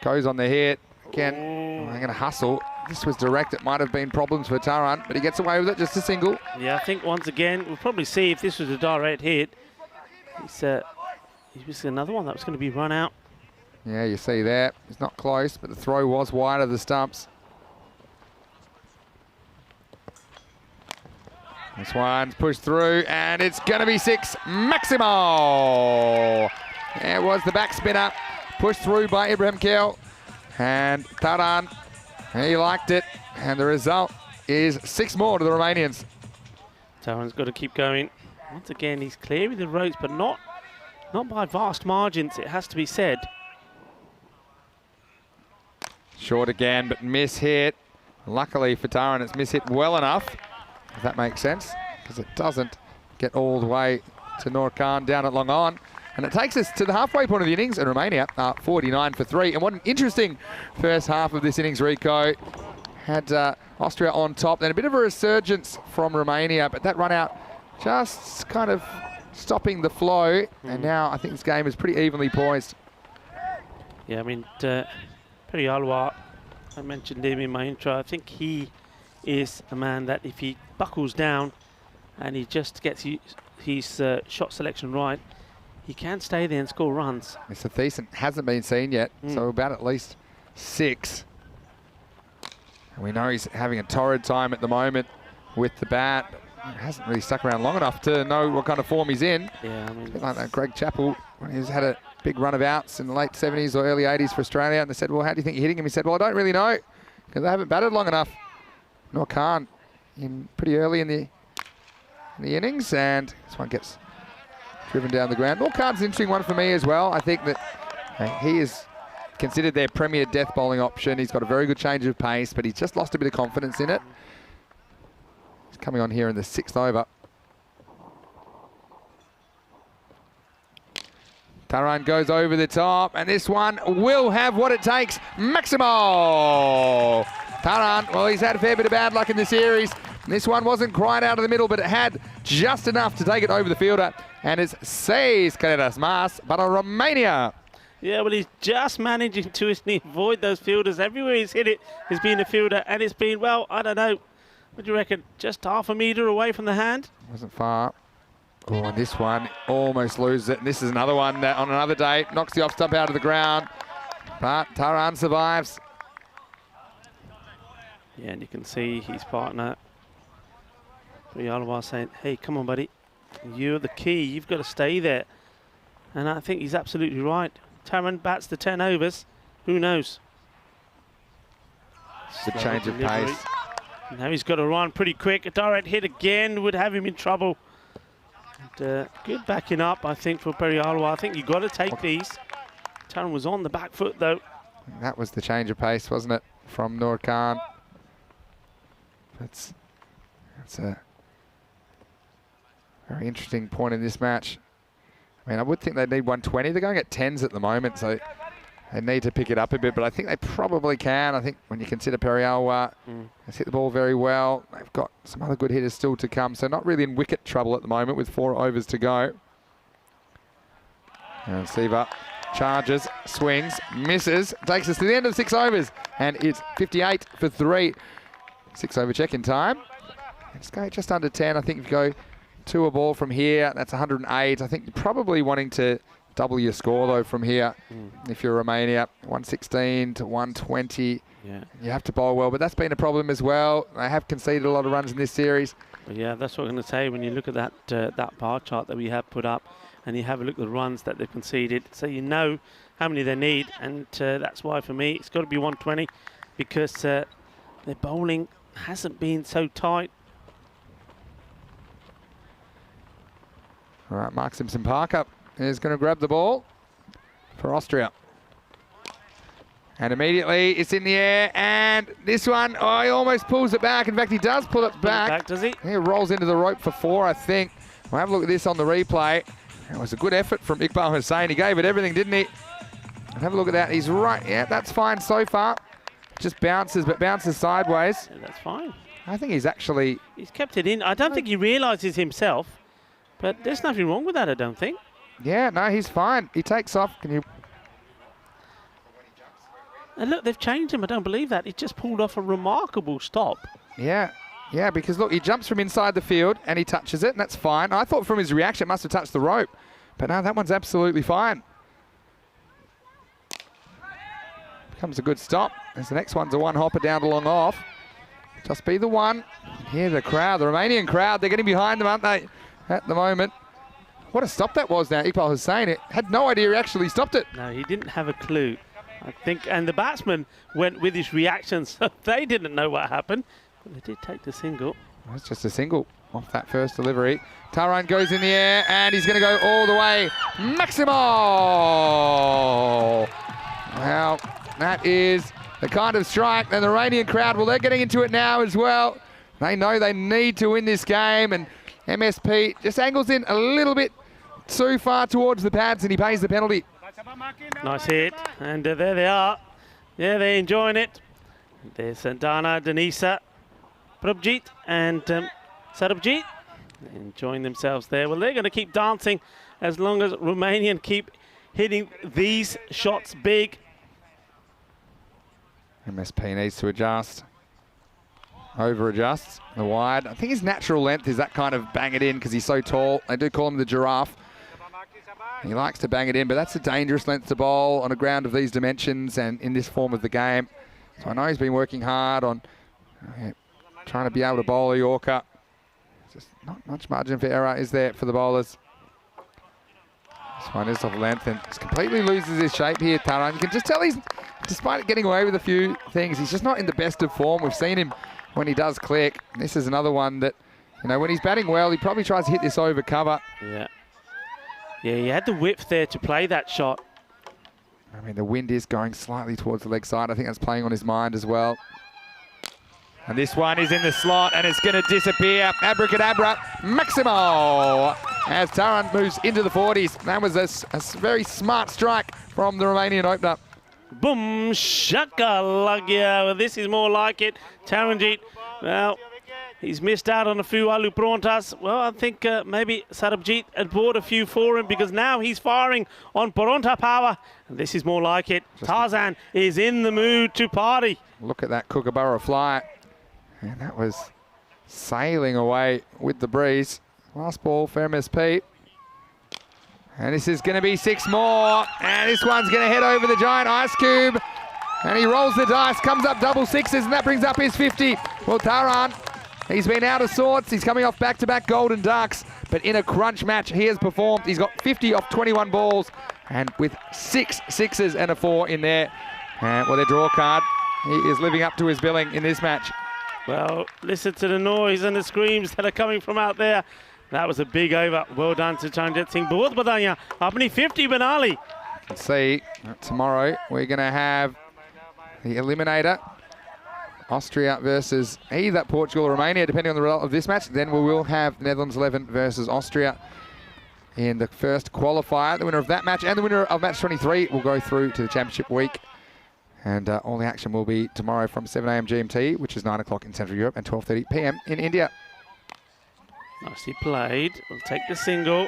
Speaker 3: Goes on the hit. Again, I'm going to hustle. This was direct. It might have been problems for Taran, but he gets away with it, just a single.
Speaker 1: Yeah, I think once again, we'll probably see if this was a direct hit. He was another one that was going to be run out.
Speaker 3: Yeah, you see there. It's not close, but the throw was wide of the stumps. This one's pushed through, and it's going to be 6. Maximo! There was the back spinner, pushed through by Ibrahim Kel. And Taran, he liked it. And the result is 6 more to the Romanians.
Speaker 1: Taran's got to keep going. Once again, he's clearing the ropes, but not by vast margins, it has to be said.
Speaker 3: Short again, but miss hit. Luckily for Taran, it's miss hit well enough. If that makes sense, because it doesn't get all the way to Noor Khan down at Long On. And it takes us to the halfway point of the innings, and Romania are 49 for 3. And what an interesting first half of this innings, Rico. Had Austria on top, then a bit of a resurgence from Romania, but that run out just kind of stopping the flow. And now I think this game is pretty evenly poised.
Speaker 1: Yeah, I mean, Perialwa, I mentioned him in my intro. I think he is a man that if he buckles down and he just gets his shot selection right, he can stay there and score runs.
Speaker 3: Mr. Thiessen hasn't been seen yet, so about at least 6. And we know he's having a torrid time at the moment with the bat. He hasn't really stuck around long enough to know what kind of form he's in.
Speaker 1: Yeah, I mean,
Speaker 3: a bit like that Greg Chappell, when he's had a big run of outs in the late 70s or early 80s for Australia, and they said, well, how do you think you're hitting him? He said, well, I don't really know, because I haven't batted long enough. Noor Khan in pretty early in the innings, and this one gets driven down the ground. Noor Khan's an interesting one for me as well. I think that he is considered their premier death bowling option. He's got a very good change of pace, but he's just lost a bit of confidence in it. He's coming on here in the 6th over. Taran goes over the top, and this one will have what it takes. Maximo! Taran, well, he's had a fair bit of bad luck in the series. This one wasn't quite out of the middle, but it had just enough to take it over the fielder. And it's 6 carreras más para Romania.
Speaker 1: Yeah, well, he's just managing to avoid those fielders. Everywhere he's hit it, he's been a fielder, and it's been, well, I don't know. What do you reckon? Just half a metre away from the hand?
Speaker 3: Wasn't far. Oh, and this one almost loses it. And this is another one that on another day knocks the off stump out of the ground. But Taran survives.
Speaker 1: Yeah, and you can see his partner, Perialwa, saying, hey, come on, buddy. You're the key. You've got to stay there. And I think he's absolutely right. Taran bats the 10 overs. Who knows?
Speaker 3: Good change of pace.
Speaker 1: Now he's got to run pretty quick. A direct hit again would have him in trouble. And, good backing up, I think, for Perialwa. I think you've got to take these. Taran was on the back foot, though.
Speaker 3: That was the change of pace, wasn't it, from Noor Khan? That's a very interesting point in this match. I mean, I would think they'd need 120. They're going at 10s at the moment, so they need to pick it up a bit, but I think they probably can. I think when you consider Perialwa has hit the ball very well. They've got some other good hitters still to come, so not really in wicket trouble at the moment with 4 overs to go. And Siva charges, swings, misses, takes us to the end of 6 overs, and it's 58 for 3. 6 over check-in time. Let's go just under 10. I think if you go 2 a ball from here. That's 108. I think you're probably wanting to double your score, though, from here. If you're Romania, 116 to 120.
Speaker 1: Yeah.
Speaker 3: You have to bowl well, but that's been a problem as well. They have conceded a lot of runs in this series.
Speaker 1: But yeah, that's what I'm going to say. When you look at that that bar chart that we have put up, and you have a look at the runs that they've conceded, so you know how many they need, and that's why for me it's got to be 120, because their bowling hasn't been so tight.
Speaker 3: All right, Mark Simpson-Parker is going to grab the ball for Austria. And immediately it's in the air, and this one, oh, he almost pulls it back. In fact, he does pull it back.
Speaker 1: Does he?
Speaker 3: He rolls into the rope for 4, I think. We'll have a look at this on the replay. It was a good effort from Iqbal Hussain. He gave it everything, didn't he? Have a look at that. He's right. Yeah, that's fine so far. Just bounces, but bounces sideways.
Speaker 1: Yeah, that's fine.
Speaker 3: I think he's actually...
Speaker 1: He's kept it in. I don't think he realises himself, but there's nothing wrong with that, I don't think.
Speaker 3: Yeah, no, he's fine. He takes off. Can you...
Speaker 1: And look, they've changed him. I don't believe that. He just pulled off a remarkable stop.
Speaker 3: Yeah, yeah, because look, he jumps from inside the field and he touches it, and that's fine. I thought from his reaction it must have touched the rope, but no, that one's absolutely fine. Becomes a good stop. As the next one's a one-hopper down to long off. Just be the one. Here the crowd, the Romanian crowd, they're getting behind them, aren't they, at the moment? What a stop that was now. Iqbal Hussain had no idea he actually stopped it.
Speaker 1: No, he didn't have a clue. I think, and the batsman went with his reaction, so they didn't know what happened. But they did take the single.
Speaker 3: That's just a single off that first delivery. Taran goes in the air, and he's going to go all the way. Maximo! Well, that is the kind of strike. And the Iranian crowd, well, they're getting into it now as well. They know they need to win this game, and MSP just angles in a little bit too far towards the pads, and he pays the penalty.
Speaker 1: Nice hit, and there they are. Yeah, they're enjoying it. There's Dana, Denisa, Prabjit, and Sarabjit enjoying themselves there. Well, they're going to keep dancing as long as Romanian keep hitting these shots big.
Speaker 3: MSP needs to adjust. Over-adjusts the wide. I think his natural length is that kind of bang it in because he's so tall. They do call him the giraffe. He likes to bang it in, but that's a dangerous length to bowl on a ground of these dimensions and in this form of the game. So I know he's been working hard on trying to be able to bowl a Yorker. Just not much margin for error is there for the bowlers. This one is off length and just completely loses his shape here, Taran. You can just tell he's, despite getting away with a few things, he's just not in the best of form. We've seen him when he does click. This is another one that, you know, when he's batting well, he probably tries to hit this over cover.
Speaker 1: Yeah. Yeah, he had the width there to play that shot.
Speaker 3: I mean, the wind is going slightly towards the leg side. I think that's playing on his mind as well. And this one is in the slot, and it's going to disappear. Abracadabra, Maximo, as Taran moves into the 40s. That was a very smart strike from the Romanian opener.
Speaker 1: Boom, shaka-lagia. Well, this is more like it. Taranjit, well, he's missed out on a few alu prontas. Well, I think maybe Sarabjit had bought a few for him because now he's firing on pronta power. And this is more like it. Tarzan is in the mood to party.
Speaker 3: Look at that Kookaburra fly. And that was sailing away with the breeze. Last ball for MSP. And this is going to be 6 more. And this one's going to head over the giant ice cube. And he rolls the dice, comes up double sixes, and that brings up his 50. Well, Taran, he's been out of sorts. He's coming off back-to-back golden ducks. But in a crunch match, he has performed. He's got 50 off 21 balls. And with 6 sixes and a 4 in there. And well, their draw card, he is living up to his billing in this match.
Speaker 1: Well, listen to the noise and the screams that are coming from out there. That was a big over. Well done to Chanjit Singh. Bahut badaiyan. Apni 50 banali.
Speaker 3: You can see tomorrow we're going to have the eliminator. Austria versus either Portugal or Romania, depending on the result of this match. Then we will have Netherlands 11 versus Austria in the first qualifier. The winner of that match and the winner of match 23 will go through to the championship week. And all the action will be tomorrow from 7 a.m. GMT, which is 9 o'clock in Central Europe, and 12:30 p.m. in India.
Speaker 1: Nicely played. We'll take the single.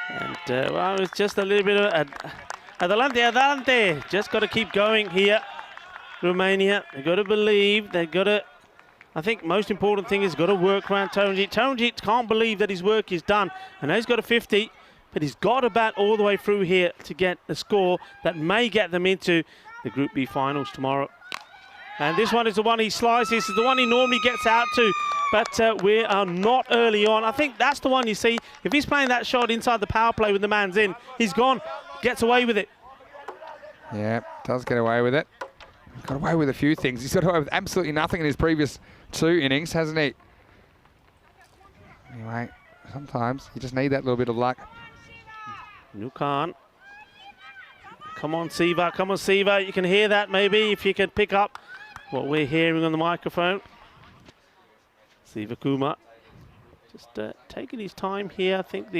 Speaker 1: And, well, it's just a little bit of adelante, adelante. Just got to keep going here. Romania, they've got to believe. They've got to I think most important thing is got to work around Taranjit. Taranjit can't believe that his work is done. I know he's got a 50, but he's got to bat all the way through here to get a score that may get them into the Group B finals tomorrow. And this one is the one he slices. This is the one he normally gets out to, but we are not early on. I think that's the one you see. If he's playing that shot inside the power play with the man's in, he's gone, gets away with it.
Speaker 3: Yeah, does get away with it. He's got away with a few things. He's got away with absolutely nothing in his previous 2 innings, hasn't he? Anyway, sometimes you just need that little bit of luck.
Speaker 1: Nukan. Come on, Siva. Come on, Siva. You can hear that maybe if you can pick up what we're hearing on the microphone. Siva Kumar just taking his time here. I think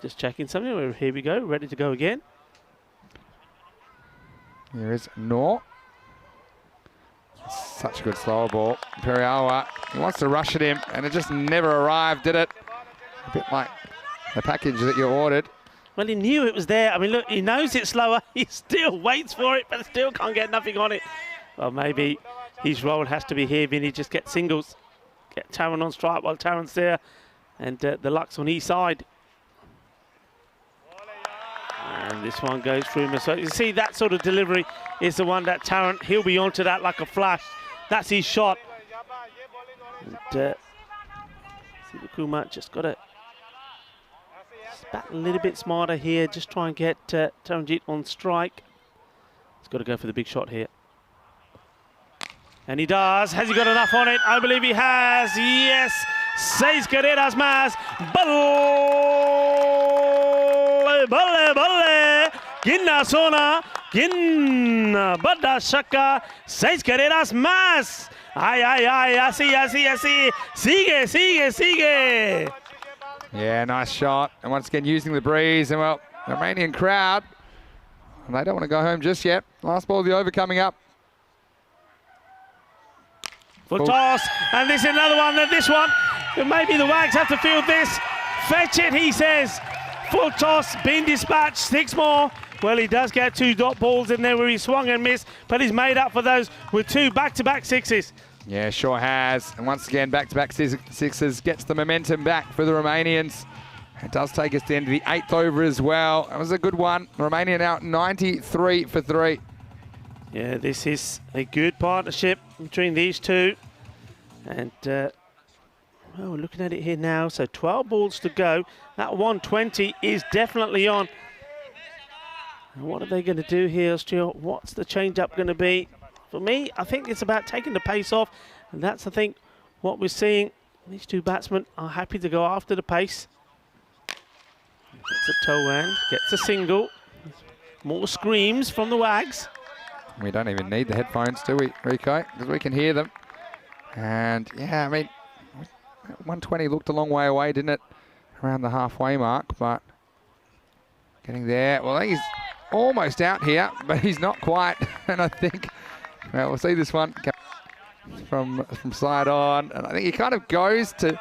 Speaker 1: just checking something. Here we go, ready to go again.
Speaker 3: Here is Noor. Such a good slower ball. Periawa, he wants to rush at him, and it just never arrived, did it? A bit like the package that you ordered.
Speaker 1: Well, he knew it was there. I mean, look, he knows it's slower. He still waits for it, but still can't get nothing on it. Well, maybe his role has to be here, Vinny. Just get singles. Get Taran on strike while Taran's there. And the luck's on his side. And this one goes through him. So you see that sort of delivery is the one that Taran, he'll be onto that like a flash. That's his shot. And Sivakumar just got to bat a little bit smarter here. Just try and get Taranjit on strike. He's got to go for the big shot here. And he does. Has he got enough on it? I believe he has. Yes. 6 carreras más. Balle. Ginna zona. Ginna. Bada shaka. 6 carreras más. Ay. Así. Sigue.
Speaker 3: Yeah, nice shot. And once again, using the breeze. And well, the Romanian crowd, and they don't want to go home just yet. Last ball of the over coming up.
Speaker 1: Full toss, and this is another one. This one, maybe the Wags have to field this. Fetch it, he says. Full toss, been dispatched, 6 more. Well, he does get 2 dot balls in there where he swung and missed, but he's made up for those with 2 back-to-back 6s.
Speaker 3: Yeah, sure has. And once again, back-to-back 6s gets the momentum back for the Romanians. It does take us to the end of the 8th over as well. That was a good one. Romania now 93 for 3.
Speaker 1: Yeah, this is a good partnership between these two. And, well, we're looking at it here now. So 12 balls to go. That 120 is definitely on. And what are they going to do here, Austria? What's the change-up going to be? For me, I think it's about taking the pace off. And that's, I think, what we're seeing. These 2 batsmen are happy to go after the pace. Gets a toe end, gets a single. More screams from the Wags.
Speaker 3: We don't even need the headphones, do we, Rico? Because we can hear them. And, yeah, I mean, 120 looked a long way away, didn't it? Around the halfway mark, but getting there. Well, he's almost out here, but he's not quite. And I think, well, we'll see this one from side on. And I think he kind of goes to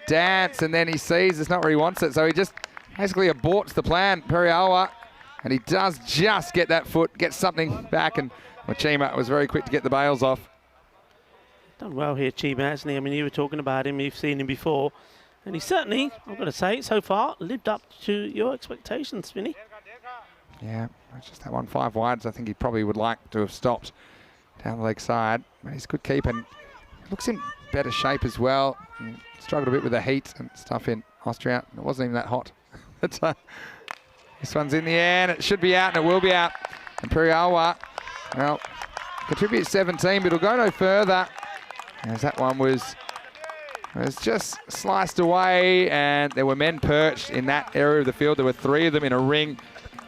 Speaker 3: dance, and then he sees it's not where he wants it. So he just basically aborts the plan, Periawa. And he does just get that foot, get something back, and Chima was very quick to get the bails off.
Speaker 1: Done well here, Chima, hasn't he? I mean, you were talking about him, you've seen him before. And he certainly, I've got to say, so far, lived up to your expectations, Vinny.
Speaker 3: Yeah, it's just that one 5 wides. I think he probably would like to have stopped down the leg side. But he's a good keep and looks in better shape as well. And struggled a bit with the heat and stuff in Austria. It wasn't even that hot. But, this one's in the air, and it should be out, and it will be out. And Periawa, well, contributes 17, but it'll go no further. As that one was just sliced away, and there were men perched in that area of the field. There were 3 of them in a ring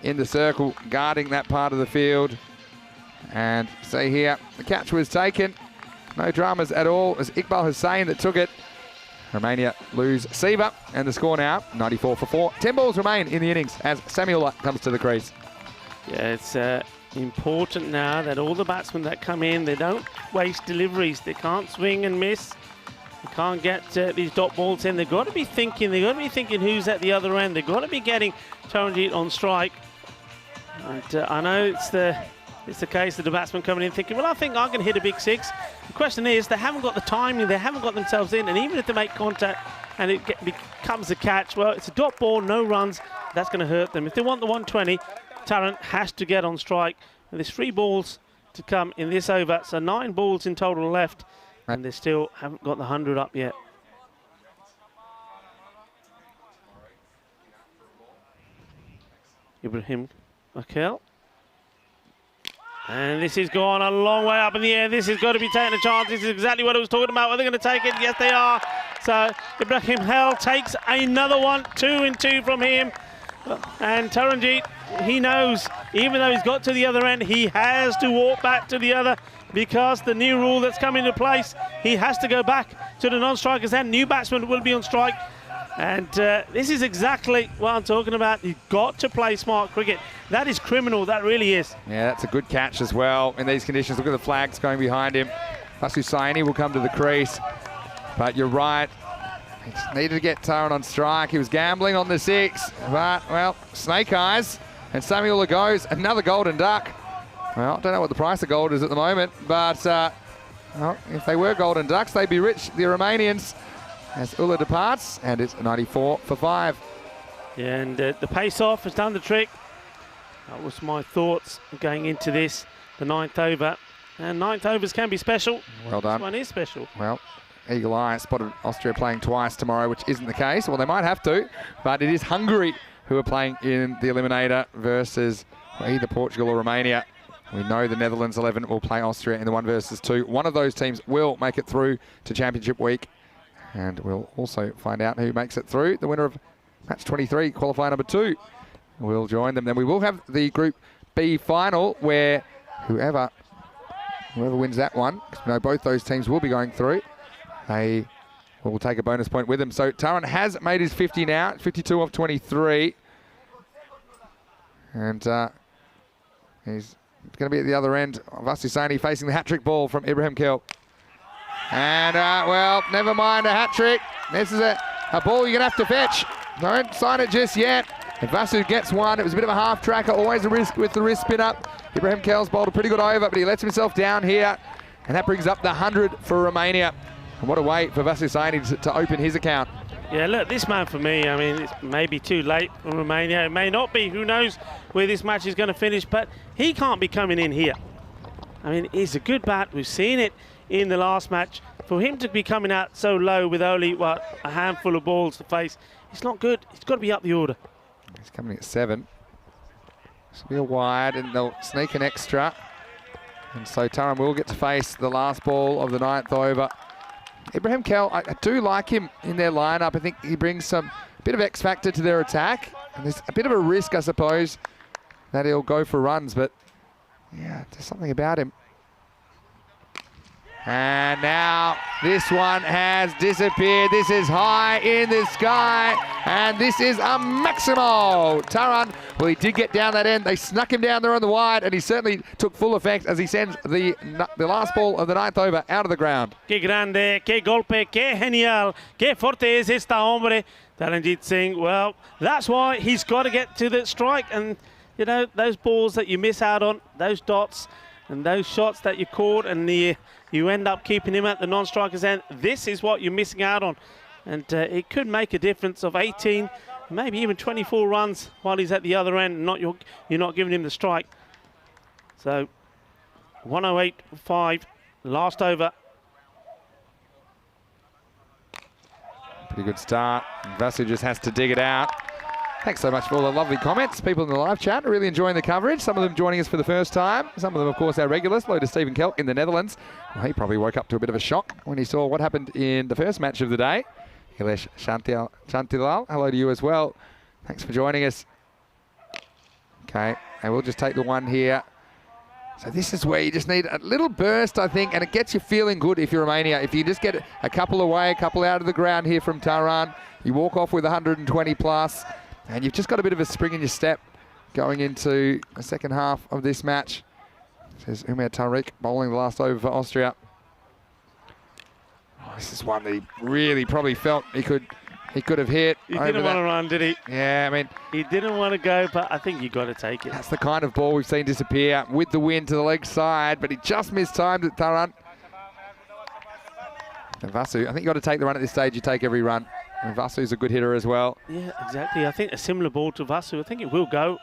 Speaker 3: in the circle, guarding that part of the field. And see here, the catch was taken. No dramas at all. It was Iqbal Hussain that took it. Romania lose Siva, and the score now 94 for 4. 10 balls remain in the innings as Samuel comes to the crease.
Speaker 1: Yeah, it's important now that all the batsmen that come in, they don't waste deliveries. They can't swing and miss. They can't get these dot balls in. They've got to be thinking. They've got to be thinking who's at the other end. They've got to be getting Taranjit on strike. And I know it's the it's the case of the batsman coming in thinking, well, I think I can hit a big 6. The question is, they haven't got the timing, they haven't got themselves in, and even if they make contact and it becomes a catch, well, it's a dot ball, no runs, that's going to hurt them. If they want the 120, Tarrant has to get on strike. And there's 3 balls to come in this over, so 9 balls in total left, and they still haven't got the 100 up yet. Ibrahim Akel. And this is gone a long way up in the air. This has got to be taking a chance. This is exactly what I was talking about. Are they going to take it? Yes, they are. So Ibrahim Akel takes another one. 2 and 2 from him. And Taranjeet, he knows, even though he's got to the other end, he has to walk back to the other because the new rule that's come into place, he has to go back to the non-strikers end. New batsman will be on strike. And this is exactly what I'm talking about. You've got to play smart cricket. That is criminal, that really is.
Speaker 3: Yeah, that's a good catch as well in these conditions. Look at the flags going behind him. Hussaini will come to the crease. But you're right, he just needed to get Tarrant on strike. He was gambling on the 6, but, well, snake eyes. And Samuel goes, another golden duck. Well, I don't know what the price of gold is at the moment, but well, if they were golden ducks, they'd be rich, the Romanians. As Ulla departs, and it's 94 for 5.
Speaker 1: Yeah, and the pace-off has done the trick. That was my thoughts going into this, the 9th over. And 9th overs can be special.
Speaker 3: Well done.
Speaker 1: This one is special.
Speaker 3: Well, Eagle Eye spotted Austria playing twice tomorrow, which isn't the case. Well, they might have to, but it is Hungary who are playing in the eliminator versus either Portugal or Romania. We know the Netherlands 11 will play Austria in the 1 versus 2. One of those teams will make it through to Championship Week. And we'll also find out who makes it through. The winner of match 23, qualifier number 2, will join them. Then we will have the Group B final where whoever wins that one, because we know both those teams will be going through, they will take a bonus point with them. So Tarrant has made his 50 now, 52 of 23. And he's going to be at the other end of Hussaini facing the hat-trick ball from Ibrahim Akel. And, well, never mind a hat-trick. This is a ball you're going to have to fetch. Don't sign it just yet. If Vasu gets one, it was a bit of a half-tracker, always a risk with the wrist spin-up. Ibrahim Akel's bowled a pretty good over, but he lets himself down here. And that brings up the 100 for Romania. And what a way for Hussaini to open his account.
Speaker 1: Yeah, look, this man for me, I mean, it's maybe too late for Romania. It may not be. Who knows where this match is going to finish, but he can't be coming in here. I mean, he's a good bat. We've seen it in the last match. For him to be coming out so low with only, what, a handful of balls to face, it's not good. He's got to be up the order.
Speaker 3: He's coming at 7. This will be a wide, and they'll sneak an extra. And so Tarrant will get to face the last ball of the 9th over. Ibrahim Akel, I do like him in their lineup. I think he brings a bit of X factor to their attack. And there's a bit of a risk, I suppose, that he'll go for runs. But, yeah, there's something about him. And now this one has disappeared. This is high in the sky, and this is a Maximo. Tarrant, well, he did get down that end. They snuck him down there on the wide, and he certainly took full effect as he sends the last ball of the 9th over out of the ground.
Speaker 1: Qué grande, qué golpe, qué genial, qué fuerte es esta hombre. Taranjeet Singh, well, that's why he's got to get to the strike. And, you know, those balls that you miss out on, those dots, and those shots that you caught, and you end up keeping him at the non-strikers end. This is what you're missing out on. And it could make a difference of 18, maybe even 24 runs while he's at the other end. You're not giving him the strike. So 108.5, last over.
Speaker 3: Pretty good start. Vasu just has to dig it out. Thanks so much for all the lovely comments. People in the live chat are really enjoying the coverage. Some of them joining us for the first time. Some of them, of course, our regulars. Hello to Stephen Kelk in the Netherlands. Well, he probably woke up to a bit of a shock when he saw what happened in the first match of the day. Hilesh Shantilal, hello to you as well. Thanks for joining us. Okay, and we'll just take the one here. So this is where you just need a little burst, I think, and it gets you feeling good if you're Romania. If you just get a couple away, a couple out of the ground here from Tarrant, you walk off with 120 plus. And you've just got a bit of a spring in your step going into the second half of this match. Says Umer Tariq, bowling the last over for Austria. Oh, this is one that he really probably felt he could he could have hit.
Speaker 1: He didn't want to run, did he?
Speaker 3: Yeah, I mean,
Speaker 1: he didn't want to go, but I think you got to take it.
Speaker 3: That's the kind of ball we've seen disappear with the wind to the leg side, but he just mistimed it, Taran. And Vasu, I think you got to take the run at this stage. You take every run. And Vasu's a good hitter as well.
Speaker 1: Yeah, exactly. I think a similar ball to Vasu. I think it will go.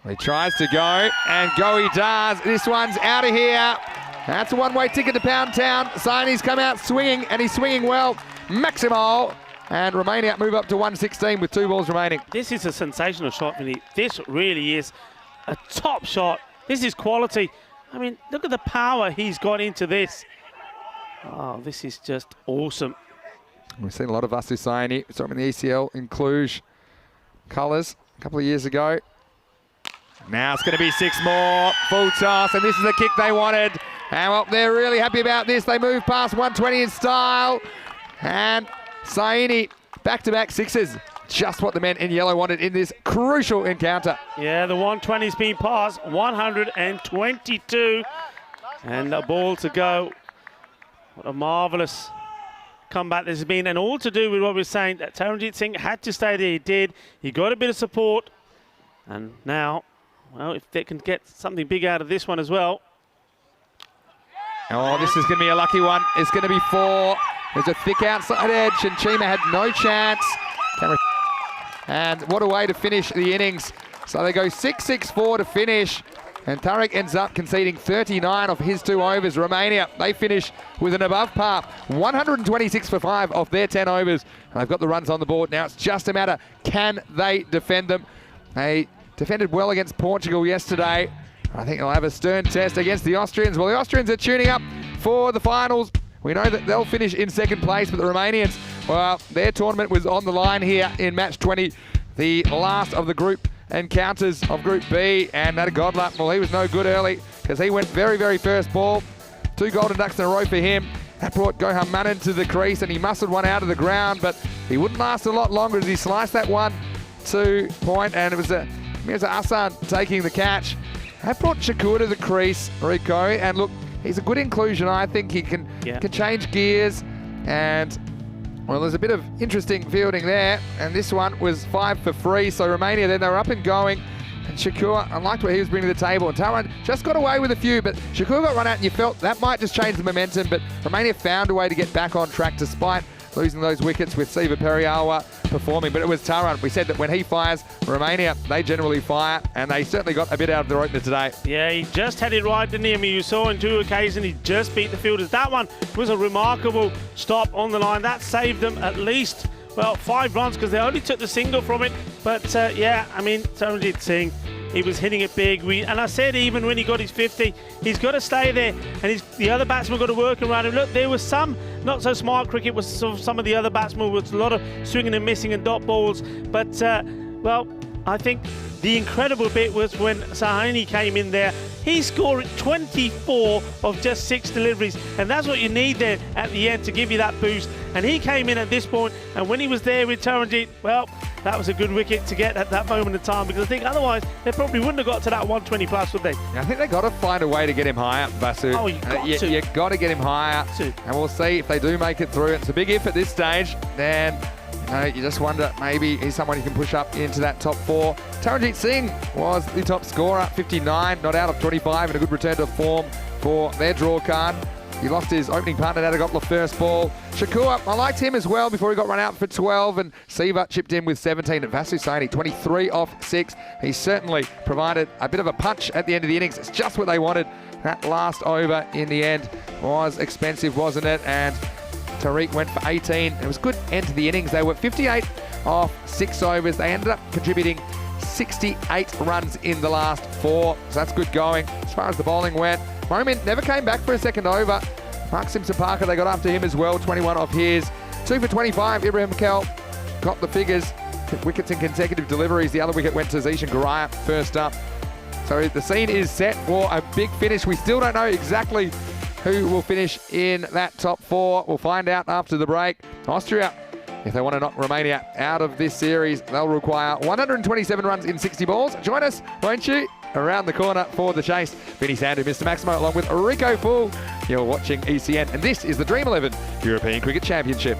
Speaker 3: He tries to go, and go he does. This one's out of here. That's a one-way ticket to Pound Town. Saini's come out swinging, and he's swinging well. Maximal, and Romania move up to 116 with 2 balls remaining.
Speaker 1: This is a sensational shot, Vinny. This really is a top shot. This is quality. I mean, look at the power he's got into this. Oh, this is just awesome.
Speaker 3: We've seen a lot of Vasu Saini. We saw him in the ECL in Cluj colours a couple of years ago. Now it's going to be 6 more, full toss, and this is the kick they wanted. And well, they're really happy about this. They move past 120 in style. And Saini, back-to-back sixes. Just what the men in yellow wanted in this crucial encounter.
Speaker 1: Yeah, the 120's been passed, 122. And the ball to go. What a marvellous comeback this has been. And all to do with what we're saying, that Taranjit Singh had to stay there. He did. He got a bit of support. And now, well, if they can get something big out of this one as well.
Speaker 3: Oh, this is going to be a lucky one. It's going to be 4. There's a thick outside edge, and Chima had no chance. And what a way to finish the innings. So they go 6-6-4 to finish. And Tarek ends up conceding 39 of his 2 overs. Romania, they finish with an above par. 126 for 5 off their 10 overs. And they've got the runs on the board. Now it's just a matter, can they defend them? They defended well against Portugal yesterday. I think they'll have a stern test against the Austrians. Well, the Austrians are tuning up for the finals. We know that they'll finish in second place, but the Romanians, well, their tournament was on the line here in match 20, the last of the group encounters of Group B, and Nadagodla, well, he was no good early because he went very, very first ball. 2 golden ducks in a row for him. That brought Goham Manan to the crease, and he muscled one out of the ground, but he wouldn't last a lot longer as he sliced that one to point, and it was Mirza Hassan taking the catch. That brought Shakur to the crease, Rico, and look, he's a good inclusion. I think he can change gears, and well, there's a bit of interesting fielding there, and this one was 5 for free, so Romania then they were up and going, and Shakur, I liked what he was bringing to the table, and Taran just got away with a few, but Shakur got run out, and you felt that might just change the momentum, but Romania found a way to get back on track despite losing those wickets with Siva Periawa performing. But it was Taran. We said that when he fires, Romania, they generally fire, and they certainly got a bit out of their opener today.
Speaker 1: Yeah, he just had it right, didn't he? I mean, you saw on 2 occasions, he just beat the fielders. That one was a remarkable stop on the line. That saved them at least, well, 5 runs because they only took the single from it. But yeah, I mean, Taranjit Singh, he was hitting it big. And I said even when he got his 50, he's got to stay there. And the other batsmen got to work around him. Look, there was some not so smart cricket with some of the other batsmen with a lot of swinging and missing and dot balls. But, well, I think the incredible bit was when Saini came in there. He scored 24 of just 6 deliveries. And that's what you need there at the end to give you that boost. And he came in at this point, and when he was there with Taranjit, well, that was a good wicket to get at that moment of time, because I think otherwise they probably wouldn't have got to that 120 plus, would they?
Speaker 3: I think they've got to find a way to get him higher, Vasu.
Speaker 1: Oh,
Speaker 3: you've got to get him higher. And we'll see if they do make it through. It's a big if at this stage. Then you just wonder, maybe he's someone you can push up into that top 4. Taranjit Singh was the top scorer, 59, not out of 25, and a good return to form for their draw card. He lost his opening partner, Nadagodla, first ball. Shakur, I liked him as well before he got run out for 12, and Siva chipped in with 17. And Vasu Saini, 23 off 6. He certainly provided a bit of a punch at the end of the innings. It's just what they wanted. That last over in the end was expensive, wasn't it? And Tariq went for 18. It was a good end to the innings. They were 58 off 6 overs. They ended up contributing 68 runs in the last 4. So that's good going. As far as the bowling went, Momin never came back for a second over. Mark Simpson-Parker, they got after him as well, 21 off his. 2 for 25, Ibrahim Kel got the figures. Wickets in consecutive deliveries. The other wicket went to Zishan Garaya first up. So the scene is set for a big finish. We still don't know exactly who will finish in that top 4. We'll find out after the break. Austria, if they want to knock Romania out of this series, they'll require 127 runs in 60 balls. Join us, won't you? around the corner for the chase. Vinny Sandu, Mr. Maximo, along with Rico Full. You're watching ECN, and this is the Dream11 European Cricket Championship.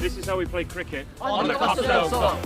Speaker 1: This is how we play cricket.
Speaker 7: On the Costa del Sol.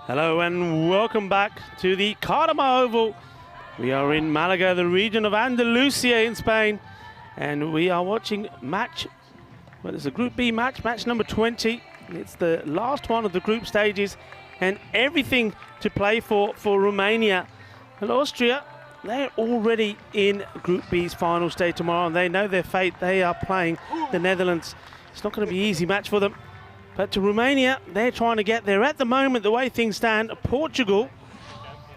Speaker 1: Hello and welcome back to the Cartama Oval. We are in Malaga, the region of Andalusia in Spain, and we are watching it's a Group B match, match number 20. It's the last one of the group stages, and everything to play for Romania. And Austria, they're already in Group B's final stage tomorrow, and they know their fate. They are playing the Netherlands. It's not going to be an easy match for them. But to Romania, they're trying to get there. At the moment, the way things stand, Portugal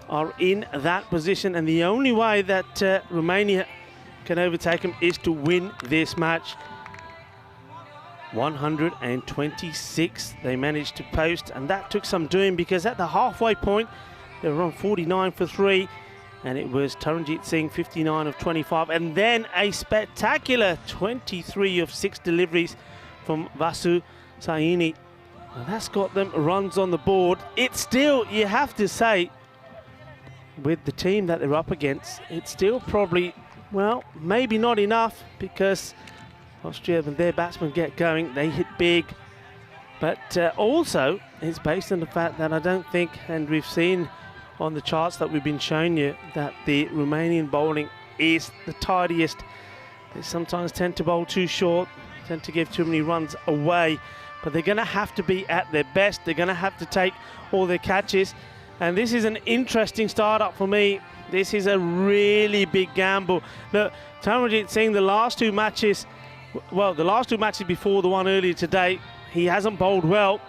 Speaker 1: are in that position, and the only way that Romania can overtake them is to win this match. 126 they managed to post, and that took some doing, because at the halfway point they were on 49 for 3, and it was Taranjit Singh 59 of 25, and then a spectacular 23 of 6 deliveries from Vasu Saini. Well, that's got them runs on the board. It's still, you have to say, with the team that they're up against, it's still probably, well, maybe not enough, because Austria, when their batsmen get going, they hit big. But also, it's based on the fact that I don't think, and we've seen on the charts that we've been showing you, that the Romanian bowling is the tidiest. They sometimes tend to bowl too short, tend to give too many runs away, but they're going to have to be at their best. They're going to have to take all their catches, and this is an interesting startup for me. This is a really big gamble. Look, Taranjit Singh, the last two matches before the one earlier today, he hasn't bowled well.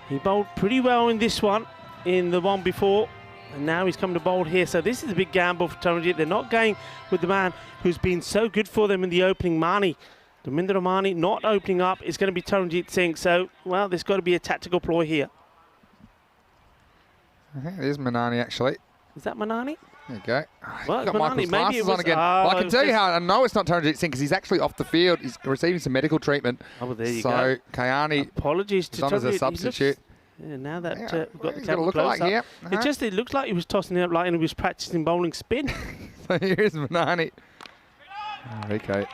Speaker 1: He bowled pretty well in this one, in the one before, and now he's come to bowl here. So this is a big gamble for Taranjit. They're not going with the man who's been so good for them in the opening, Mani. Dharmendra Mani not opening up. It's going to be Taranjit Singh. So, well, there's got to be a tactical ploy here.
Speaker 3: I think it is Manani, actually.
Speaker 1: Is that Manani?
Speaker 3: There you go.
Speaker 1: Well,
Speaker 3: Got
Speaker 1: Manani.
Speaker 3: Michael's
Speaker 1: Maybe it
Speaker 3: glasses
Speaker 1: was,
Speaker 3: on again. Well, I can tell you how I know it's not Taranjit Singh, because he's actually off the field. He's receiving some medical treatment.
Speaker 1: Oh, well, there you go.
Speaker 3: So, Kayani
Speaker 1: apologies to
Speaker 3: on as a substitute.
Speaker 1: Yeah, now that we've got the
Speaker 3: he's
Speaker 1: camera
Speaker 3: look
Speaker 1: close
Speaker 3: like,
Speaker 1: up.
Speaker 3: yeah.
Speaker 1: It looks like he was tossing it up like he was practicing bowling spin.
Speaker 3: So here's Manani. Rico.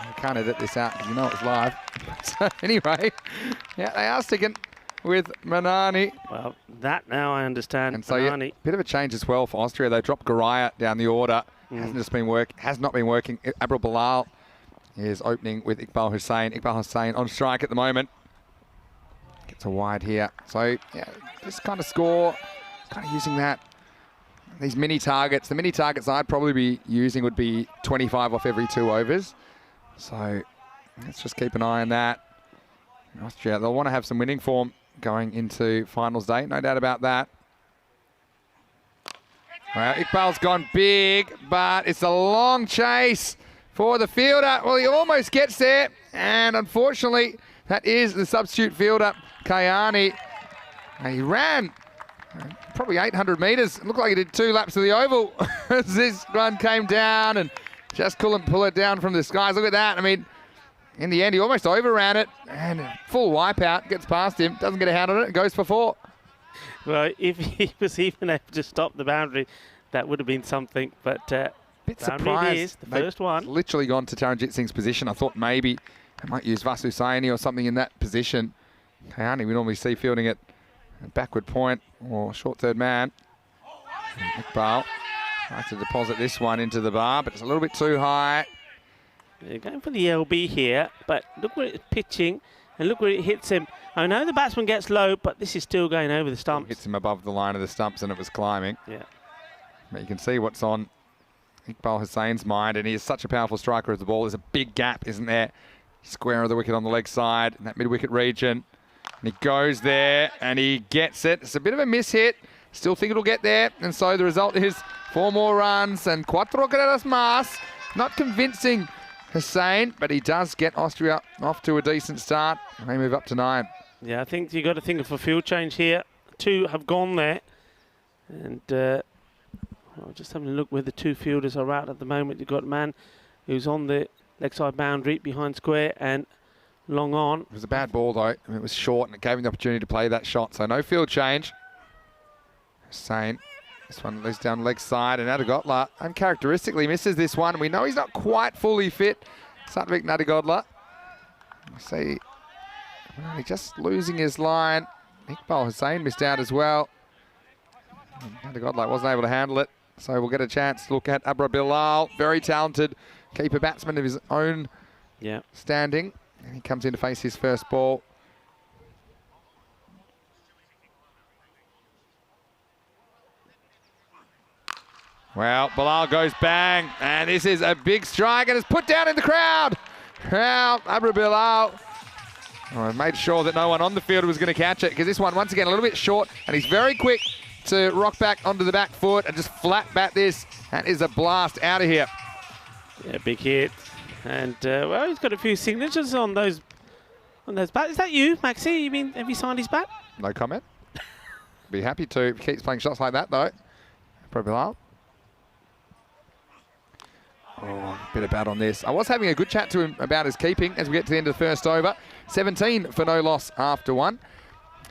Speaker 3: I can't edit this out because you know it's live. So anyway, yeah, they are sticking with Manani.
Speaker 1: Well, that now I understand.
Speaker 3: And so yeah, bit of a change as well for Austria. They dropped Garaya down the order. Has not been working. Abril Bilal is opening with Iqbal Hussain. Iqbal Hussain on strike at the moment. Gets a wide here. So yeah, this kind of score, kind of using that. These mini targets. The mini targets I'd probably be using would be 25 off every 2 overs. So let's just keep an eye on that. Austria, they'll want to have some winning form going into finals day, no doubt about that. Well, Iqbal's gone big, but it's a long chase for the fielder. Well, he almost gets there, and unfortunately, that is the substitute fielder, Kayani. And he ran probably 800 metres. It looked like he did 2 laps of the oval as this one came down and just couldn't pull it down from the skies. Look at that. I mean, in the end, he almost overran it, and full wipeout, gets past him, doesn't get a hand on it, and goes for 4.
Speaker 1: Well, if he was even able to stop the boundary, that would have been something, but
Speaker 3: bit surprised.
Speaker 1: The first one.
Speaker 3: Literally gone to Taranjit Singh's position. I thought maybe they might use Vasu Saini or something in that position. Kayani, we normally see fielding at a backward point or short third man. Iqbal tries to deposit this one into the bar, but it's a little bit too high.
Speaker 1: They're going for the LB here, but look where it's pitching, and look where it hits him. I know the batsman gets low, but this is still going over the stumps.
Speaker 3: It hits him above the line of the stumps, and it was climbing.
Speaker 1: Yeah.
Speaker 3: But you can see what's on Iqbal Hussain's mind, and he is such a powerful striker of the ball. There's a big gap, isn't there? Square of the wicket on the leg side in that mid-wicket region. And he goes there, and he gets it. It's a bit of a miss hit. Still think it'll get there, and so the result is 4 more runs and 4 carreras más. Not convincing Hussain, but he does get Austria off to a decent start. They move up to 9.
Speaker 1: Yeah, I think you've got to think of a field change here. 2 have gone there, and well, just having a look where the 2 fielders are out at the moment. You've got a man who's on the leg side boundary behind square and long on.
Speaker 3: It was a bad ball though. I mean, it was short and it gave him the opportunity to play that shot. So no field change. Hussain, this one lays down leg side, and Nadegodla uncharacteristically misses this one. We know he's not quite fully fit. Satvik Nadegodla. I see, well, he's just losing his line. Iqbal Hussain missed out as well. The Godlike wasn't able to handle it. So we'll get a chance to look at Abra Bilal. Very talented keeper batsman of his own standing. And he comes in to face his first ball. Well, Bilal goes bang, and this is a big strike, and it's put down in the crowd. Well, Abra Bilal made sure that no one on the field was going to catch it, because this one, once again, a little bit short, and he's very quick to rock back onto the back foot and just flat bat this. That is a blast out of here.
Speaker 1: Yeah, big hit. And, well, he's got a few signatures on those bats. Is that you, Maxi? Have you signed his bat?
Speaker 3: No comment. Be happy to if he keeps playing shots like that, though. Abra Bilal. Oh, bit of bat on this. I was having a good chat to him about his keeping as we get to the end of the first over. 17 for no loss after one.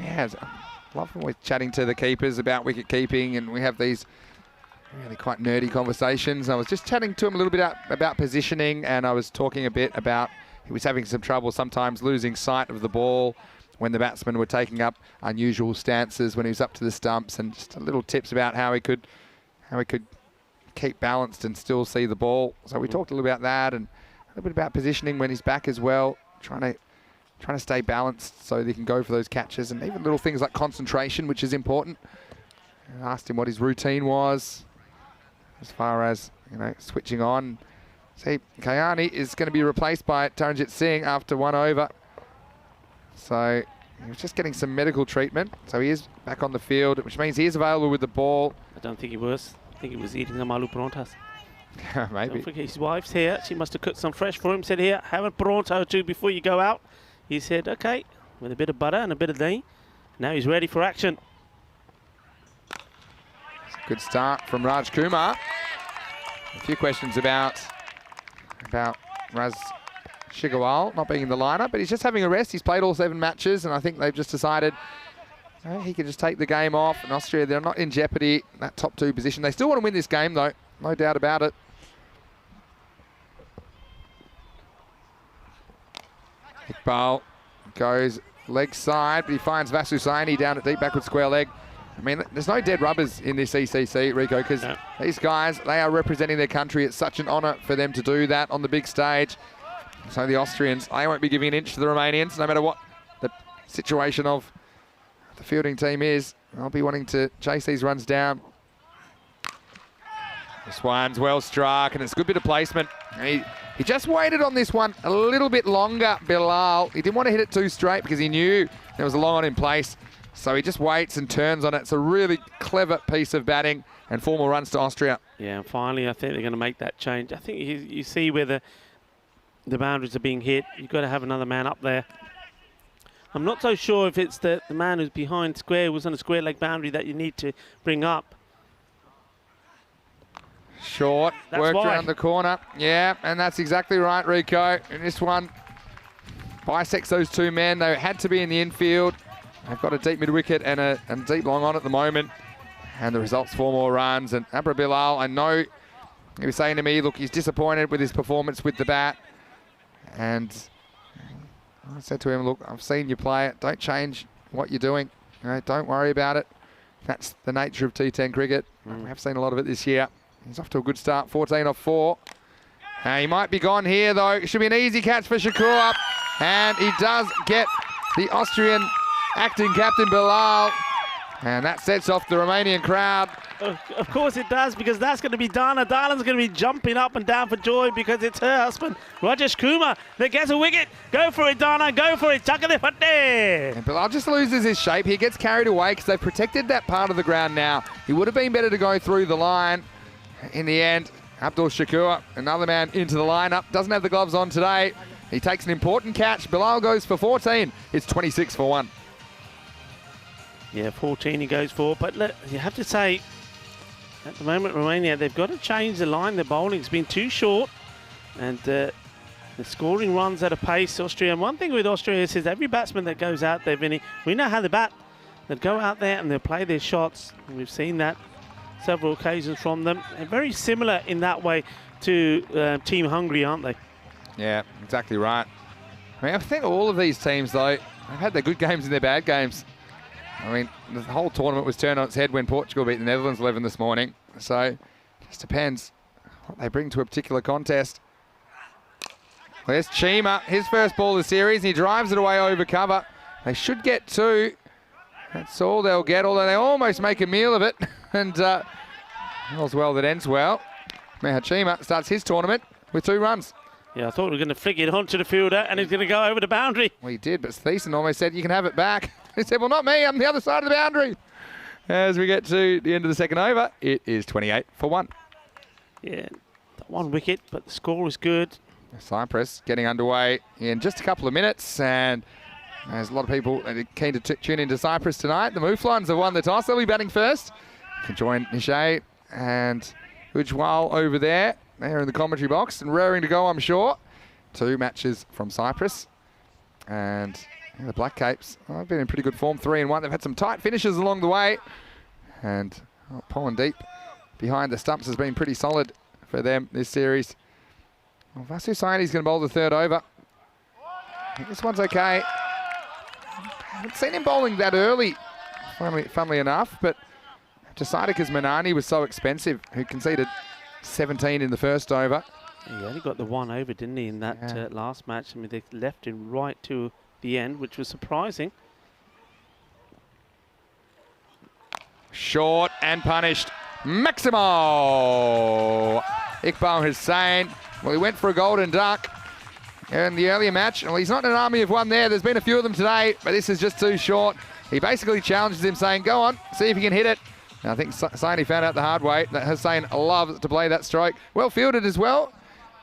Speaker 3: Yeah, I love always chatting to the keepers about wicket keeping, and we have these really quite nerdy conversations. I was just chatting to him a little bit about positioning, and I was talking a bit about he was having some trouble sometimes losing sight of the ball when the batsmen were taking up unusual stances when he was up to the stumps, and just a little tips about how he could keep balanced and still see the ball. So we talked a little about that, and a little bit about positioning when he's back as well, trying to stay balanced so that he can go for those catches, and even little things like concentration, which is important. I asked him what his routine was as far as, switching on. See, Kayani is going to be replaced by Taranjit Singh after one over. So he was just getting some medical treatment. So he is back on the field, which means he is available with the ball.
Speaker 1: I don't think he was. I think he was eating some aloo paranthas.
Speaker 3: Maybe.
Speaker 1: Don't forget his wife's here. She must have cooked some fresh for him. Said, here, have a paratha or two before you go out. He said, okay, with a bit of butter and a bit of dahi. Now he's ready for action.
Speaker 3: Good start from Raj Kumar. A few questions about Raz Shigawal not being in the lineup, but he's just having a rest. He's played all 7 matches, and I think they've just decided he can just take the game off. And Austria, they're not in jeopardy, that top 2 position. They still want to win this game, though. No doubt about it. Iqbal goes leg side, but he finds Vasu Saini down at deep backward square leg. I mean, there's no dead rubbers in this ECC, Rico, because these guys, they are representing their country. It's such an honour for them to do that on the big stage. So the Austrians, they won't be giving an inch to the Romanians, no matter what the situation of the fielding team is. They'll be wanting to chase these runs down. This one's well struck, and it's a good bit of placement. He just waited on this one a little bit longer, Bilal. He didn't want to hit it too straight because he knew there was a long on in place. So he just waits and turns on it. It's a really clever piece of batting, and 4 more runs to Austria.
Speaker 1: Yeah, and finally I think they're going to make that change. I think you see where the boundaries are being hit. You've got to have another man up there. I'm not so sure if it's the man who's behind square, who's on a square leg boundary, that you need to bring up.
Speaker 3: Short, worked around the corner. Yeah, and that's exactly right, Rico. And this one bisects those 2 men. They had to be in the infield. They've got a deep mid-wicket and a deep long on at the moment. And the result's 4 more runs. And Abra Bilal, I know he was saying to me, look, he's disappointed with his performance with the bat. And I said to him, look, I've seen you play it. Don't change what you're doing. Don't worry about it. That's the nature of T10 cricket. We have seen a lot of it this year. He's off to a good start, 14 off 4. He might be gone here, though. It should be an easy catch for Shakur. And he does get the Austrian acting captain, Bilal. And that sets off the Romanian crowd.
Speaker 1: Of course it does, because that's going to be Dana. Dana's going to be jumping up and down for joy because it's her husband, Rajesh Kumar, that gets a wicket. Go for it, Dana. Go for it.
Speaker 3: And Bilal just loses his shape. He gets carried away because they've protected that part of the ground now. He would have been better to go through the line. In the end, Abdul Shakur, another man into the lineup, doesn't have the gloves on today. He takes an important catch. Bilal goes for 14. It's 26 for 1.
Speaker 1: Yeah, 14 he goes for. But look, you have to say, at the moment, Romania, they've got to change the line. Their bowling's been too short. And they're scoring runs at a pace, Austria. And one thing with Austria is every batsman that goes out there, Vinny, we know how they bat. They'll go out there and they'll play their shots. And we've seen that several occasions from them. They're very similar in that way to Team Hungary, aren't they?
Speaker 3: Yeah, exactly right. I mean, I think all of these teams, though, have had their good games and their bad games. I mean, the whole tournament was turned on its head when Portugal beat the Netherlands 11 this morning. So it just depends what they bring to a particular contest. There's Chima, his first ball of the series, and he drives it away over cover. They should get 2. That's all they'll get, although they almost make a meal of it. And all's well that ends well. Chima starts his tournament with 2 runs.
Speaker 1: Yeah, I thought we were going to flick it onto the fielder and he's going to go over the boundary.
Speaker 3: Well, he did, but Thiessen almost said, you can have it back. He said, well, not me, I'm the other side of the boundary. As we get to the end of the second over, it is 28 for 1.
Speaker 1: Yeah, 1 wicket, but the score is good.
Speaker 3: Cyprus getting underway in just a couple of minutes, and there's a lot of people keen to tune into Cyprus tonight. The Mouflons have won the toss. They'll be batting first. You can join Nishay and Ujwal over there. They're in the commentary box and raring to go, I'm sure. 2 matches from Cyprus. And the Black Capes, they've been in pretty good form, 3 and 1. They've had some tight finishes along the way. And pulling deep behind the stumps has been pretty solid for them this series. Well, Vasu Saini's going to bowl the 3rd over. I think this one's okay. I haven't seen him bowling that early, funnily enough, but decided because Manani was so expensive, who conceded 17 in the first over.
Speaker 1: He only got the 1 over, didn't he, in that last match? I mean, they left him right to the end, which was surprising.
Speaker 3: Short and punished. Maximo! Iqbal Hussain. Well, he went for a golden duck in the earlier match. Well, he's not in an army of 1 there. There's been a few of them today, but this is just too short. He basically challenges him, saying, go on, see if you can hit it. And I think Saini found out the hard way that Hussain loves to play that stroke. Well fielded as well.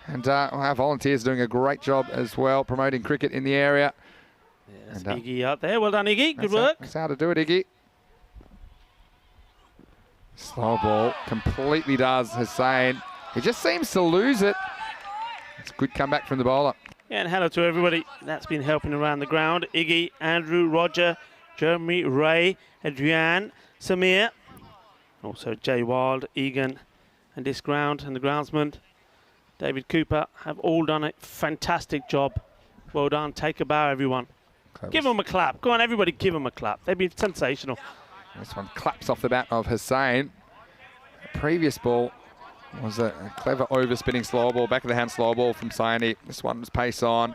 Speaker 3: And our volunteers doing a great job as well, promoting cricket in the area.
Speaker 1: Yeah, that's Iggy out there. Well done, Iggy. Good work.
Speaker 3: That's how to do it, Iggy. Slow ball. Completely does Hussain. He just seems to lose it. It's a good comeback from the bowler.
Speaker 1: Yeah, and hello to everybody that's been helping around the ground. Iggy, Andrew, Roger, Jeremy, Ray, Adrian, Samir. Also Jay Wild, Egan, and this ground and the groundsman, David Cooper, have all done a fantastic job. Well done. Take a bow, everyone.
Speaker 3: Close.
Speaker 1: Give them a clap. Go on, everybody, give them a clap. They've been sensational.
Speaker 3: This one claps off the bat of Hussain. The previous ball was a clever overspinning slow ball, back of the hand slow ball from Saini. This one was pace on.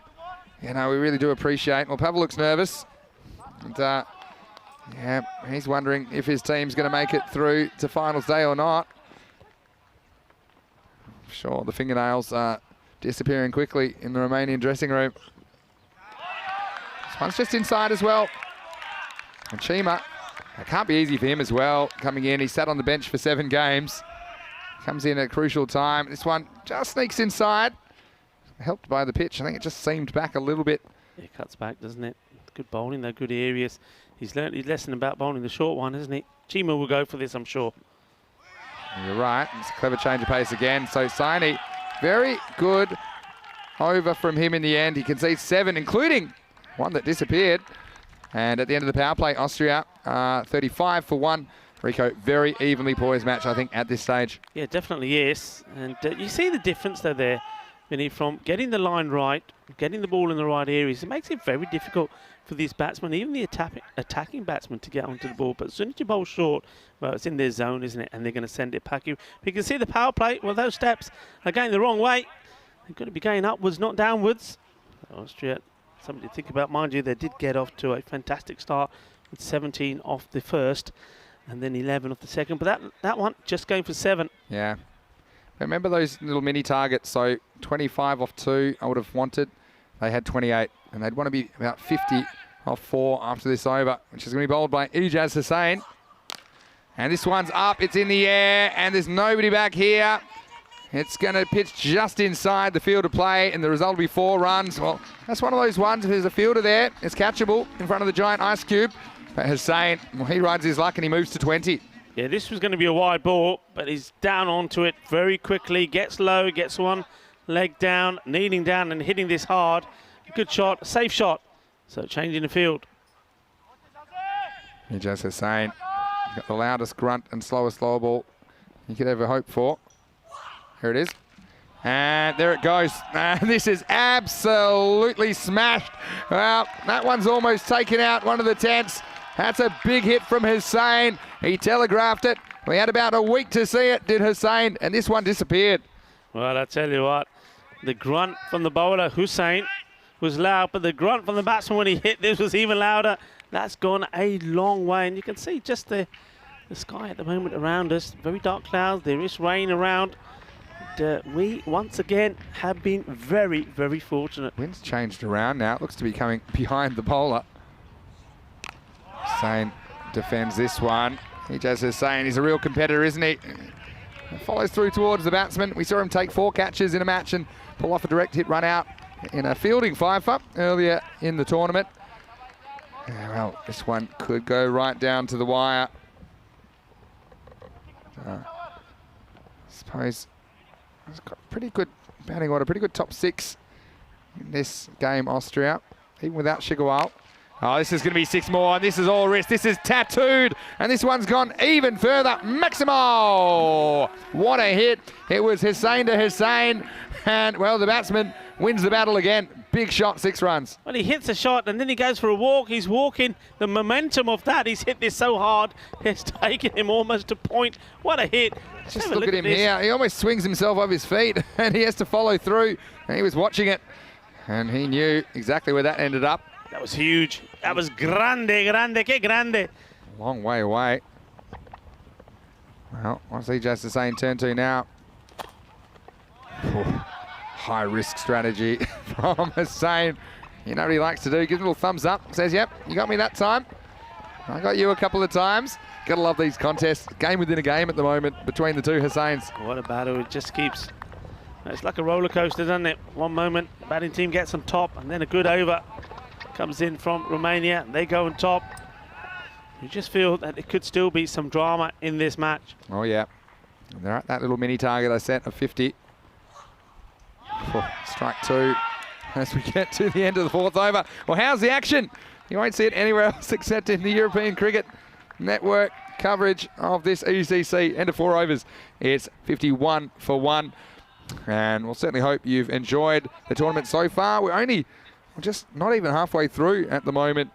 Speaker 3: You know, we really do appreciate. Well, Pavel looks nervous. And, yeah, he's wondering if his team's going to make it through to finals day or not. Sure, the fingernails are disappearing quickly in the Romanian dressing room. This one's just inside as well. And Chima, it can't be easy for him as well, coming in. He sat on the bench for 7 games. Comes in at a crucial time. This one just sneaks inside. Helped by the pitch. I think it just seamed back a little bit.
Speaker 1: It cuts back, doesn't it? Good bowling, though, good areas. He's learnt his lesson about bowling the short one, hasn't he? Chima will go for this, I'm sure.
Speaker 3: You're right. It's a clever change of pace again. So Saini, very good over from him in the end. He concedes 7, including one that disappeared. And at the end of the power play, Austria 35 for 1. Rico, very evenly poised match, I think, at this stage.
Speaker 1: Yeah, definitely is. And you see the difference, though, there, Vinny, from getting the line right, getting the ball in the right areas. It makes it very difficult for these batsmen, even the attacking batsmen, to get onto the ball. But as soon as you bowl short, well, it's in their zone, isn't it? And they're going to send it back. You can see the power play. Well, those steps are going the wrong way. They're going to be going upwards, not downwards. Austria, something to think about. Mind you, they did get off to a fantastic start with 17 off the first and then 11 off the second. But that one just going for 7.
Speaker 3: Yeah. Remember those little mini targets? So 25 off 2, I would have wanted. They had 28, and they'd want to be about 50 off 4 after this over, which is going to be bowled by Ijaz Hussain. And this one's up, it's in the air, and there's nobody back here. It's going to pitch just inside the field of play, and the result will be 4 runs. Well, that's one of those ones, if there's a fielder there, it's catchable in front of the giant ice cube. But Hussain, well, he rides his luck and he moves to 20.
Speaker 1: Yeah, this was going to be a wide ball, but he's down onto it very quickly, gets low, gets one leg down, kneeling down and hitting this hard. Good shot, safe shot. So changing the field.
Speaker 3: Ijaz Hussain, got the loudest grunt and slowest slow ball you could ever hope for. Here it is. And there it goes. This is absolutely smashed. Well, that one's almost taken out one of the tents. That's a big hit from Hussain. He telegraphed it. We had about a week to see it, did Hussain, and this one disappeared.
Speaker 1: Well, I tell you what, the grunt from the bowler, Hussain, was loud, but the grunt from the batsman when he hit this was even louder. That's gone a long way, and you can see just the sky at the moment around us. Very dark clouds, there is rain around. We, once again, have been very, very fortunate.
Speaker 3: Wind's changed around now. It looks to be coming behind the bowler. Hussain defends this one. Ijaz Hussain, he's a real competitor, isn't he? Follows through towards the batsman. We saw him take 4 catches in a match and pull off a direct hit run out in a fielding fifer earlier in the tournament. Well, this one could go right down to the wire. I suppose he's got pretty good batting order, pretty good top 6 in this game, Austria, even without Shigawal. Oh, this is going to be 6 more, and this is all wrist. This is tattooed, and this one's gone even further. Maximo! What a hit. It was Hussain to Hussain, and, well, the batsman wins the battle again. Big shot, 6 runs.
Speaker 1: Well, he hits a shot, and then he goes for a walk. He's walking. The momentum of that, he's hit this so hard, it's taken him almost to point. What a hit.
Speaker 3: Just look at him here. He almost swings himself off his feet, and he has to follow through, and he was watching it, and he knew exactly where that ended up.
Speaker 1: That was huge. That was grande, grande, que grande.
Speaker 3: Long way away. Well, what's Ijaz Hussain turn to now? High risk strategy from Hussain. You know what he likes to do? Gives a little thumbs up. Says, yep, you got me that time. I got you a couple of times. Gotta love these contests. Game within a game at the moment between the 2 Hussains.
Speaker 1: What a battle. It just keeps... It's like a roller coaster, doesn't it? One moment, batting team gets on top, and then a good over comes in from Romania. They go on top. You just feel that there could still be some drama in this match.
Speaker 3: Oh, yeah. And they're at that little mini target I set of 50. Strike 2 as we get to the end of the 4th over. Well, how's the action? You won't see it anywhere else except in the European Cricket Network coverage of this ECC. End of 4 overs. It's 51 for 1. And we'll certainly hope you've enjoyed the tournament so far. We're just not even halfway through at the moment.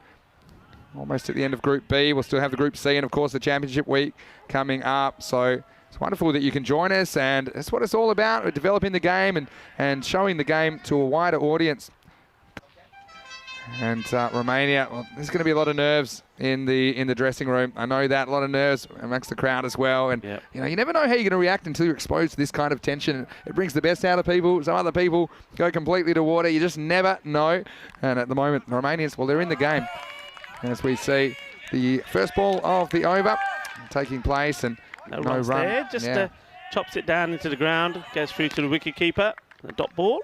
Speaker 3: Almost at the end of Group B. We'll still have the Group C and, of course, the Championship Week coming up. So it's wonderful that you can join us, and that's what it's all about. We're developing the game and showing the game to a wider audience. And Romania, well, there's going to be a lot of nerves in the dressing room. I know that, a lot of nerves amongst the crowd as well. And you know, you never know how you're going to react until you're exposed to this kind of tension. It brings the best out of people. Some other people go completely to water. You just never know. And at the moment, the Romanians, well, they're in the game. As we see the first ball of the over taking place, and
Speaker 1: no runs
Speaker 3: run
Speaker 1: there. Just chops it down into the ground, goes through to the wicket keeper. The dot ball.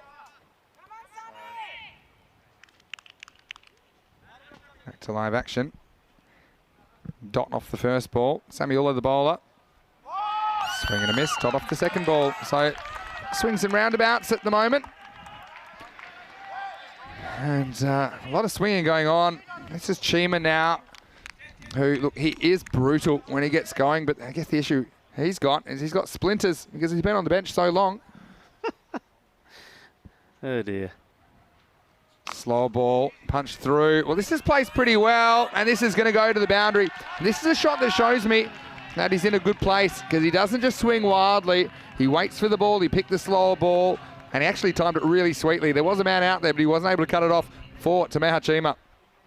Speaker 3: Back to live action. Dot off the first ball. Samuela the bowler. Swing and a miss. Dot off the second ball. So swings and roundabouts at the moment. And a lot of swinging going on. This is Chima now, who, look, he is brutal when he gets going, but I guess the issue he's got is he's got splinters because he's been on the bench so long.
Speaker 1: Oh, dear.
Speaker 3: Slow ball, punch through. Well, this is placed pretty well, and this is going to go to the boundary. This is a shot that shows me that he's in a good place because he doesn't just swing wildly. He waits for the ball, he picked the slower ball, and he actually timed it really sweetly. There was a man out there, but he wasn't able to cut it off for Tameha Chima.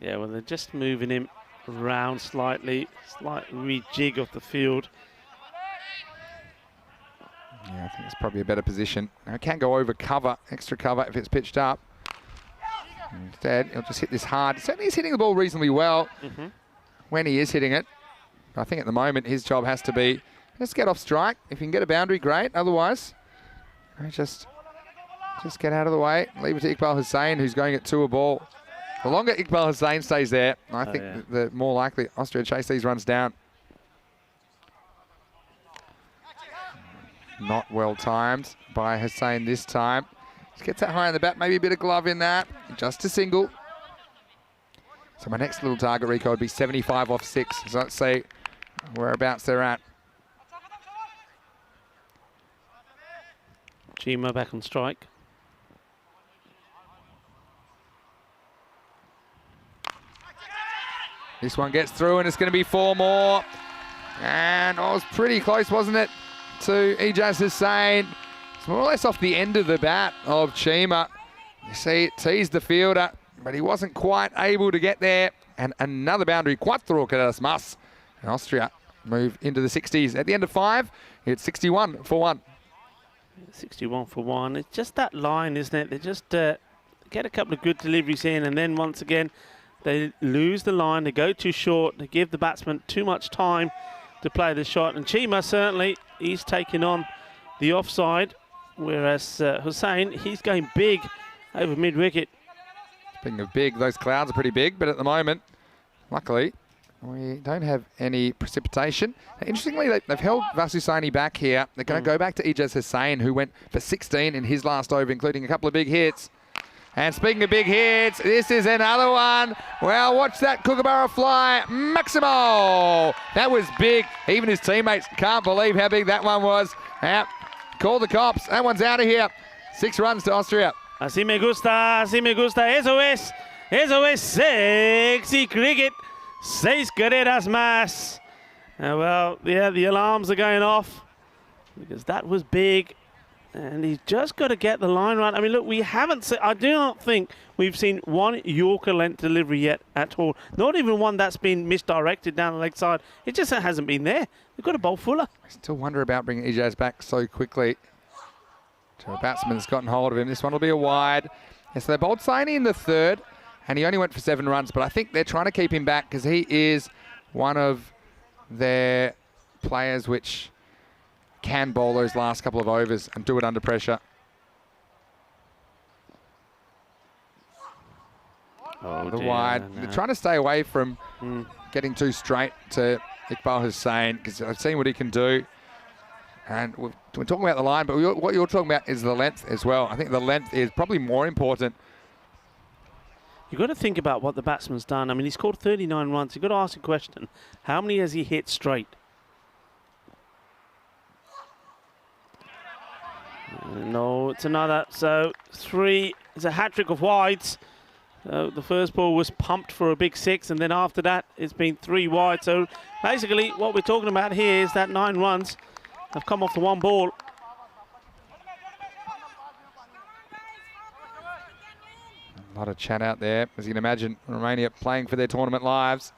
Speaker 1: Yeah, well, they're just moving him around slightly. Slight rejig of the field.
Speaker 3: Yeah, I think it's probably a better position. Now, it can go over cover, extra cover if it's pitched up. Instead, he'll just hit this hard. Certainly he's hitting the ball reasonably well when he is hitting it. I think at the moment his job has to be just get off strike. If you can get a boundary, great. Otherwise, just get out of the way. Leave it to Iqbal Hussain, who's going at 2 a ball. The longer Iqbal Hussain stays there, I think the more likely Austria chase these runs down. Not well timed by Hussain this time. Just gets that high in the bat, maybe a bit of glove in that. Just a single. So my next little target, Rico, would be 75 off 6. So let's see whereabouts they're at.
Speaker 1: Chima back on strike.
Speaker 3: This one gets through and it's going to be 4 more. And it was pretty close, wasn't it, to Ijaz Hussain. It's more or less off the end of the bat of Chima. You see it teased the fielder, but he wasn't quite able to get there. And another boundary, cuatro quedas más. And Austria move into the 60s. At the end of 5, it's 61 for 1.
Speaker 1: 61 for 1. It's just that line, isn't it? They just get a couple of good deliveries in, and then once again, they lose the line. They go too short. They give the batsman too much time to play the shot. And Chima, certainly, he's taking on the offside, whereas Hussain, he's going big over mid-wicket.
Speaker 3: Speaking of big, those clouds are pretty big, but at the moment, luckily, we don't have any precipitation. Interestingly, they've held Vasusaini back here. They're going to go back to Ijaz Hussain, who went for 16 in his last over, including a couple of big hits. And speaking of big hits, this is another one. Well, watch that Kookaburra fly. Maximo! That was big. Even his teammates can't believe how big that one was. Call the cops. That one's out of here. 6 runs to Austria.
Speaker 1: Así me gusta, así me gusta. Eso es sexy cricket. 6 carreras más. Well, yeah, the alarms are going off because that was big. And he's just got to get the line right. I mean, look, we haven't seen, I do not think we've seen one Yorker length delivery yet at all. Not even one that's been misdirected down the leg side. It just hasn't been there. They've got a bowl fuller.
Speaker 3: I still wonder about bringing Ijaz back so quickly. So a batsman's gotten hold of him. This one will be a wide. Yeah, so they bowled Saini in the 3rd, and he only went for 7 runs. But I think they're trying to keep him back because he is one of their players which can bowl those last couple of overs and do it under pressure.
Speaker 1: Oh,
Speaker 3: the
Speaker 1: dear,
Speaker 3: wide.
Speaker 1: no.
Speaker 3: They're trying to stay away from getting too straight to Iqbal Hussain because I've seen what he can do. And we're talking about the line, but what you're talking about is the length as well. I think the length is probably more important.
Speaker 1: You've got to think about what the batsman's done. I mean, he's scored 39 runs. You've got to ask a question. How many has he hit straight? No, it's another. So 3 is a hat-trick of wides. The first ball was pumped for a big 6, and then after that, it's been 3 wide. So basically, what we're talking about here is that 9 runs have come off the 1 ball.
Speaker 3: A lot of chat out there. As you can imagine, Romania playing for their tournament lives.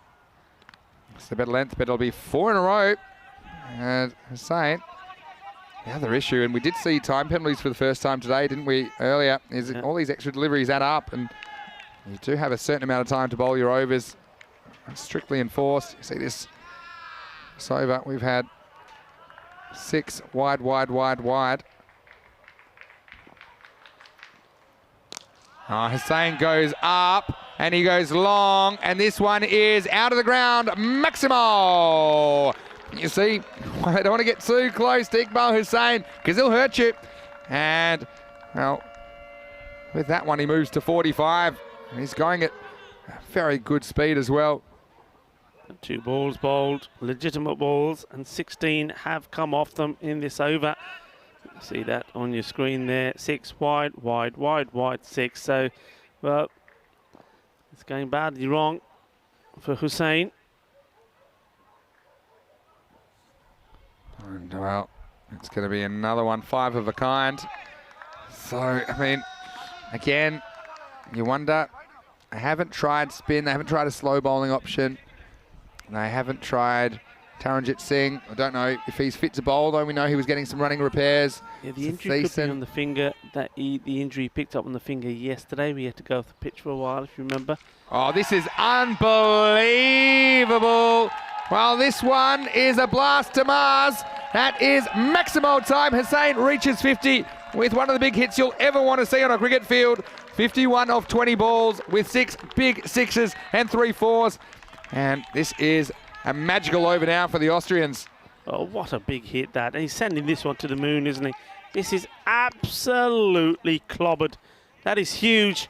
Speaker 3: It's a better length, but it'll be 4 in a row. And Hussain, the other issue, and we did see time penalties for the first time today, didn't we, earlier, is all these extra deliveries add up, and you do have a certain amount of time to bowl your overs. It's strictly enforced. You see this over. We've had 6 wide, wide, wide, wide. Oh, Hussain goes up, and he goes long, and this one is out of the ground. Maximo! You see, I don't want to get too close to Iqbal Hussain because he'll hurt you. And, well, with that one, he moves to 45. And he's going at very good speed as well.
Speaker 1: 2 balls bowled, legitimate balls, and 16 have come off them in this over. You see that on your screen there. 6 wide, wide, wide, wide, 6. So, well, it's going badly wrong for Hussain.
Speaker 3: And, well, it's going to be another one, 5 of a kind. So, I mean, again, you wonder, they haven't tried spin, they haven't tried a slow bowling option, they haven't tried Taranjit Singh. I don't know if he's fit to bowl, though we know he was getting some running repairs.
Speaker 1: Yeah, the injury could be on the finger. The injury he picked up on the finger yesterday. We had to go off the pitch for a while, if you remember.
Speaker 3: Oh, this is unbelievable. Well, this one is a blast to Mars. That is maximal time. Hussain reaches 50 with one of the big hits you'll ever want to see on a cricket field. 51 of 20 balls with 6 big 6s and 3 4s. And this is a magical over now for the Austrians.
Speaker 1: Oh, what a big hit that. And he's sending this one to the moon, isn't he? This is absolutely clobbered. That is huge.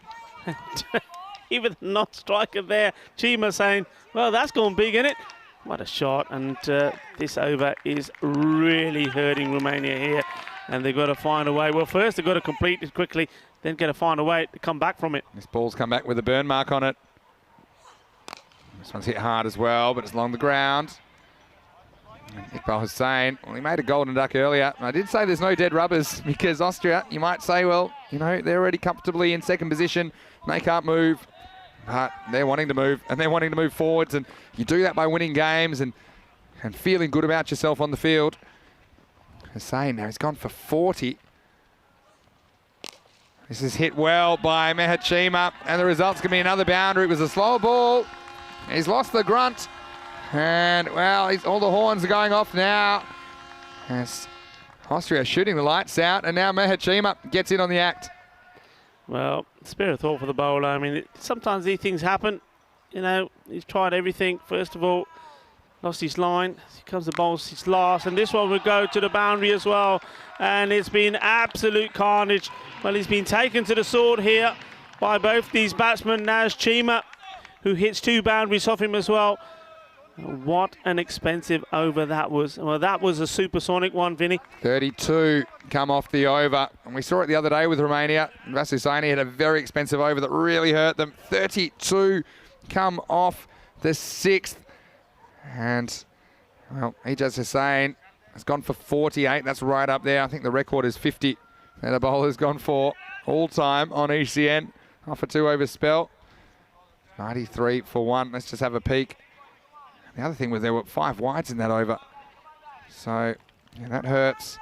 Speaker 1: Even the non-striker there, Chima, saying, well, that's gone big, isn't it? What a shot. And this over is really hurting Romania here. And they've got to find a way. Well, first they've got to complete it quickly, then got to find a way to come back from it.
Speaker 3: This ball's come back with a burn mark on it. This one's hit hard as well, but it's along the ground. Iqbal Hussain, well, he made a golden duck earlier. I did say there's no dead rubbers because Austria, you might say, well, you know, they're already comfortably in second position. They can't move, but they're wanting to move, and they're wanting to move forwards, and you do that by winning games and feeling good about yourself on the field. Hussain now, he's gone for 40. This is hit well by Mehat Chima, and the result's going to be another boundary. It was a slower ball. He's lost the grunt. And, well, all the horns are going off now. As Austria shooting the lights out, and now Mehat Chima gets in on the act.
Speaker 1: Well, spare a thought for the bowler. I mean, sometimes these things happen. You know, he's tried everything. First of all, lost his line. Here comes the ball, his last. And this one would go to the boundary as well. And it's been absolute carnage. Well, he's been taken to the sword here by both these batsmen. Now it's Chima, who hits 2 boundaries off him as well. What an expensive over that was. Well, that was a supersonic one, Vinny.
Speaker 3: 32 come off the over. And we saw it the other day with Romania. Vasusani had a very expensive over that really hurt them. 32 come off the 6th. And, well, Ijaz Hussain has gone for 48. That's right up there. I think the record is 50 that a bowler's gone for all time on ECN. Off a 2 over spell. 93 for 1. Let's just have a peek. The other thing was there were 5 wides in that over. So, yeah, that hurts.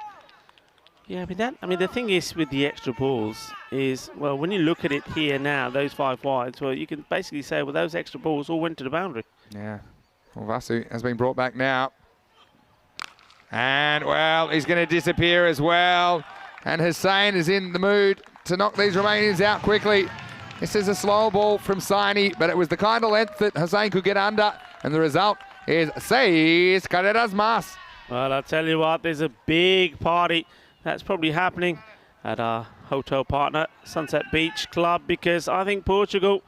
Speaker 1: Yeah, I mean, the thing is with the extra balls is, well, when you look at it here now, those 5 wides, well, you can basically say, well, those extra balls all went to the boundary.
Speaker 3: Yeah. Well, Vasu has been brought back now. And, well, he's going to disappear as well. And Hussain is in the mood to knock these Romanians out quickly. This is a slow ball from Saini, but it was the kind of length that Hussain could get under. And the result is 6 carreras más.
Speaker 1: Well, I'll tell you what, there's a big party that's probably happening at our hotel partner, Sunset Beach Club, because I think Portugal,